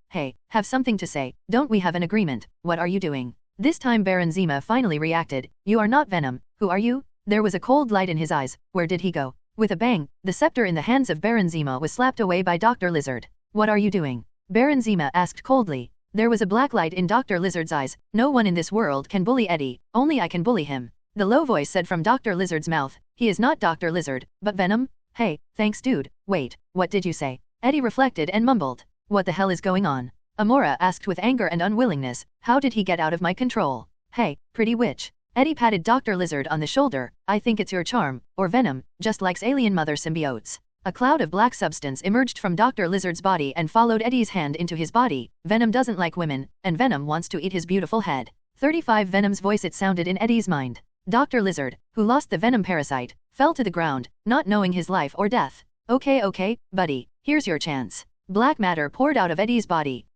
have something to say. Don't we have an agreement? What are you doing? This time Baron Zemo finally reacted. You are not Venom. Who are you? There was a cold light in his eyes. Where did he go? With a bang, the scepter in the hands of Baron Zemo was slapped away by Dr. Lizard. What are you doing? Baron Zemo asked coldly. There was a black light in Dr. Lizard's eyes. No one in this world can bully Eddie. Only I can bully him. The low voice said from Dr. Lizard's mouth. He is not Dr. Lizard, but Venom? Hey, thanks dude. Wait, what did you say? Eddie reflected and mumbled. What the hell is going on? Amora asked with anger and unwillingness. How did he get out of my control? Hey, pretty witch. Eddie patted Dr. Lizard on the shoulder. I think it's your charm, or Venom, just likes alien mother symbiotes. A cloud of black substance emerged from Dr. Lizard's body and followed Eddie's hand into his body. Venom doesn't like women, and Venom wants to eat his beautiful head. 35 Venom's voice it sounded in Eddie's mind. Dr. Lizard, who lost the Venom parasite, fell to the ground, not knowing his life or death. Okay, buddy, here's your chance. Black matter poured out of Eddie's body.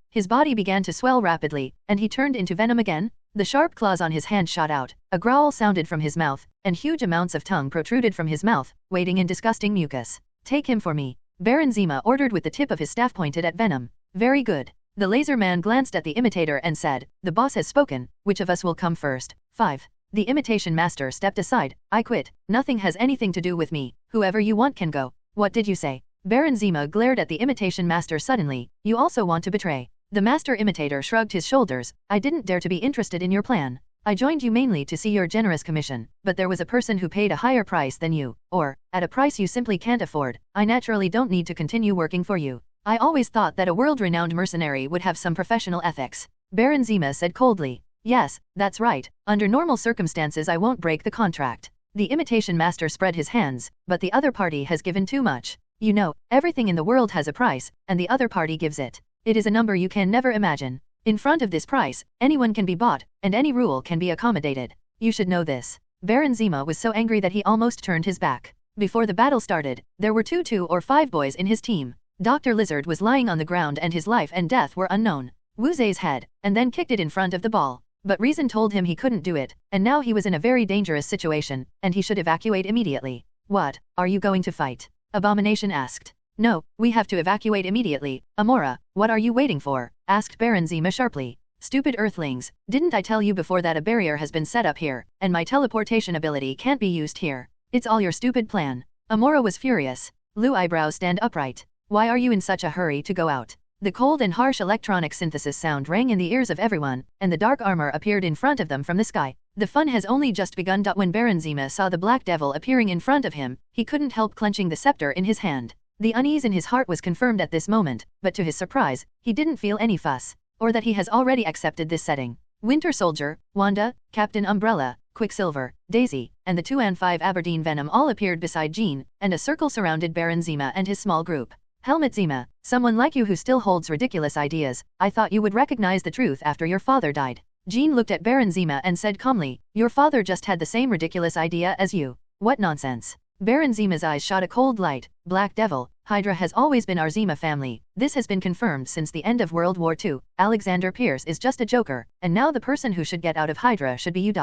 His body began to swell rapidly, and he turned into Venom again. The sharp claws on his hand shot out, a growl sounded from his mouth, and huge amounts of tongue protruded from his mouth, wading in disgusting mucus. Take him for me. Baron Zemo ordered with the tip of his staff pointed at Venom. Very good. The laser man glanced at the imitator and said, the boss has spoken, which of us will come first? 5. The imitation master stepped aside. I quit. Nothing has anything to do with me. Whoever you want can go. What did you say? Baron Zemo glared at the imitation master suddenly. You also want to betray? The master imitator shrugged his shoulders. I didn't dare to be interested in your plan. I joined you mainly to see your generous commission, but there was a person who paid a higher price than you, or, at a price you simply can't afford. I naturally don't need to continue working for you. I always thought that a world-renowned mercenary would have some professional ethics. Baron Zemo said coldly. Yes, that's right. Under normal circumstances I won't break the contract. The imitation master spread his hands, but the other party has given too much. You know, everything in the world has a price, and the other party gives it. It is a number you can never imagine. In front of this price, anyone can be bought, and any rule can be accommodated. You should know this. Baron Zemo was so angry that he almost turned his back. Before the battle started, there were 2 or 5 boys in his team. Dr. Lizard was lying on the ground and his life and death were unknown. Wu Zei's head, and then kicked it in front of the ball. But reason told him he couldn't do it, and now he was in a very dangerous situation, and he should evacuate immediately. What, are you going to fight? Abomination asked. No, we have to evacuate immediately. Amora, what are you waiting for? Asked Baron Zemo sharply. Stupid Earthlings, didn't I tell you before that a barrier has been set up here, and my teleportation ability can't be used here? It's all your stupid plan. Amora was furious. Lu eyebrows stand upright. Why are you in such a hurry to go out? The cold and harsh electronic synthesis sound rang in the ears of everyone, and the dark armor appeared in front of them from the sky. The fun has only just begun. When Baron Zemo saw the Black Devil appearing in front of him, he couldn't help clenching the scepter in his hand. The unease in his heart was confirmed at this moment, but to his surprise, he didn't feel any fuss, or that he has already accepted this setting. Winter Soldier, Wanda, Captain Umbrella, Quicksilver, Daisy, and the 2 and 5 Aberdeen Venom all appeared beside Jean, and a circle surrounded Baron Zemo and his small group. Helmet Zemo, someone like you who still holds ridiculous ideas, I thought you would recognize the truth after your father died. Jean looked at Baron Zemo and said calmly, your father just had the same ridiculous idea as you. What nonsense. Baron Zemo's eyes shot a cold light. Black Devil, Hydra has always been our Zemo family. This has been confirmed since the end of World War II. Alexander Pierce is just a joker, and now the person who should get out of Hydra should be you.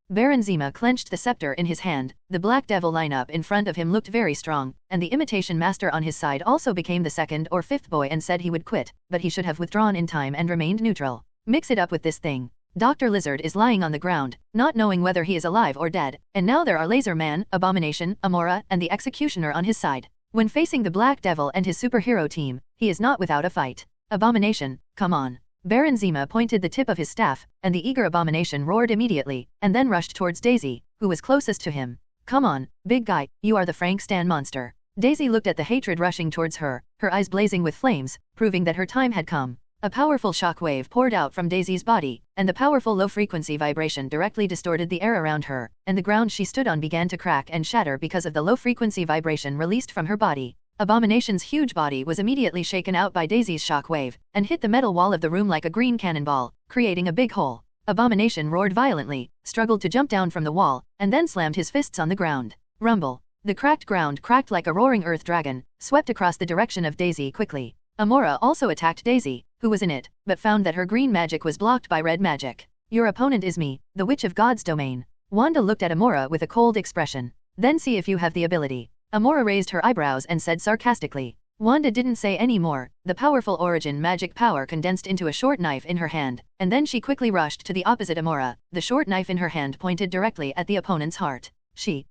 Baron Zemo clenched the scepter in his hand. The Black Devil lineup in front of him looked very strong, and the imitation master on his side also became the 2nd or 5th boy and said he would quit, but he should have withdrawn in time and remained neutral. Mix it up with this thing. Dr. Lizard is lying on the ground, not knowing whether he is alive or dead, and now there are Laser Man, Abomination, Amora, and the Executioner on his side. When facing the Black Devil and his superhero team, he is not without a fight. Abomination, come on. Baron Zemo pointed the tip of his staff, and the eager Abomination roared immediately, and then rushed towards Daisy, who was closest to him. Come on, big guy, you are the Frank Stan monster. Daisy looked at the hatred rushing towards her, her eyes blazing with flames, proving that her time had come. A powerful shockwave poured out from Daisy's body, and the powerful low-frequency vibration directly distorted the air around her, and the ground she stood on began to crack and shatter because of the low-frequency vibration released from her body. Abomination's huge body was immediately shaken out by Daisy's shockwave, and hit the metal wall of the room like a green cannonball, creating a big hole. Abomination roared violently, struggled to jump down from the wall, and then slammed his fists on the ground. Rumble. The cracked ground cracked like a roaring earth dragon, swept across the direction of Daisy quickly. Amora also attacked Daisy, who was in it, but found that her green magic was blocked by red magic. Your opponent is me, the Witch of God's domain. Wanda looked at Amora with a cold expression. Then see if you have the ability. Amora raised her eyebrows and said sarcastically. Wanda didn't say any more. The powerful origin magic power condensed into a short knife in her hand, and then she quickly rushed to the opposite Amora. The short knife in her hand pointed directly at the opponent's heart.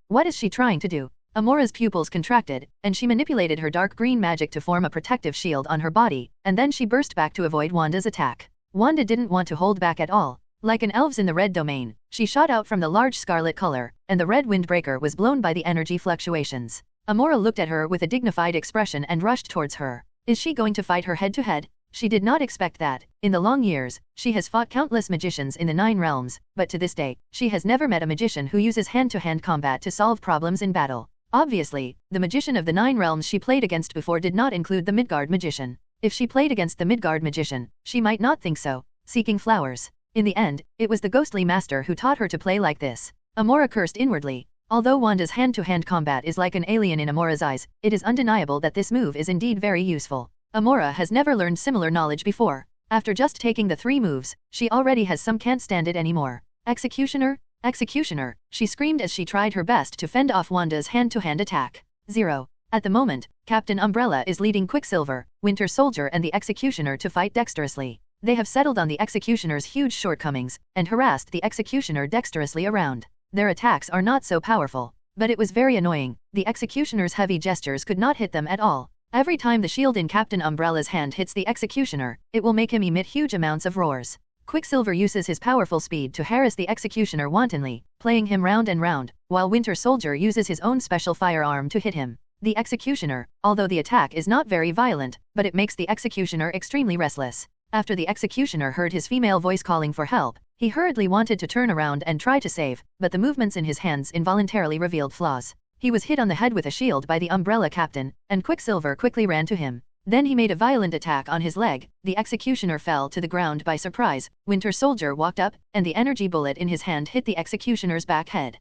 What is she trying to do? Amora's pupils contracted, and she manipulated her dark green magic to form a protective shield on her body, and then she burst back to avoid Wanda's attack. Wanda didn't want to hold back at all. Like an elves in the red domain, she shot out from the large scarlet color, and the red windbreaker was blown by the energy fluctuations. Amora looked at her with a dignified expression and rushed towards her. Is she going to fight her head-to-head? She did not expect that. In the long years, she has fought countless magicians in the 9 realms, but to this day, she has never met a magician who uses hand-to-hand combat to solve problems in battle. Obviously, the magician of the 9 realms she played against before did not include the Midgard magician. If she played against the Midgard magician, she might not think so. Seeking flowers. In the end, it was the ghostly master who taught her to play like this. Amora cursed inwardly. Although Wanda's hand-to-hand combat is like an alien in Amora's eyes, it is undeniable that this move is indeed very useful. Amora has never learned similar knowledge before. After just taking the 3 moves, she already has some can't stand it anymore. Executioner? Executioner, she screamed as she tried her best to fend off Wanda's hand-to-hand attack. 0. At the moment, Captain Umbrella is leading Quicksilver, Winter Soldier and the Executioner to fight dexterously. They have settled on the Executioner's huge shortcomings, and harassed the Executioner dexterously around. Their attacks are not so powerful, but it was very annoying. The Executioner's heavy gestures could not hit them at all. Every time the shield in Captain Umbrella's hand hits the Executioner, it will make him emit huge amounts of roars. Quicksilver uses his powerful speed to harass the Executioner wantonly, playing him round and round, while Winter Soldier uses his own special firearm to hit him. The Executioner, although the attack is not very violent, but it makes the Executioner extremely restless. After the Executioner heard his female voice calling for help, he hurriedly wanted to turn around and try to save, but the movements in his hands involuntarily revealed flaws. He was hit on the head with a shield by the Umbrella Captain, and Quicksilver quickly ran to him. Then he made a violent attack on his leg. The Executioner fell to the ground by surprise. Winter Soldier walked up, and the energy bullet in his hand hit the Executioner's back head.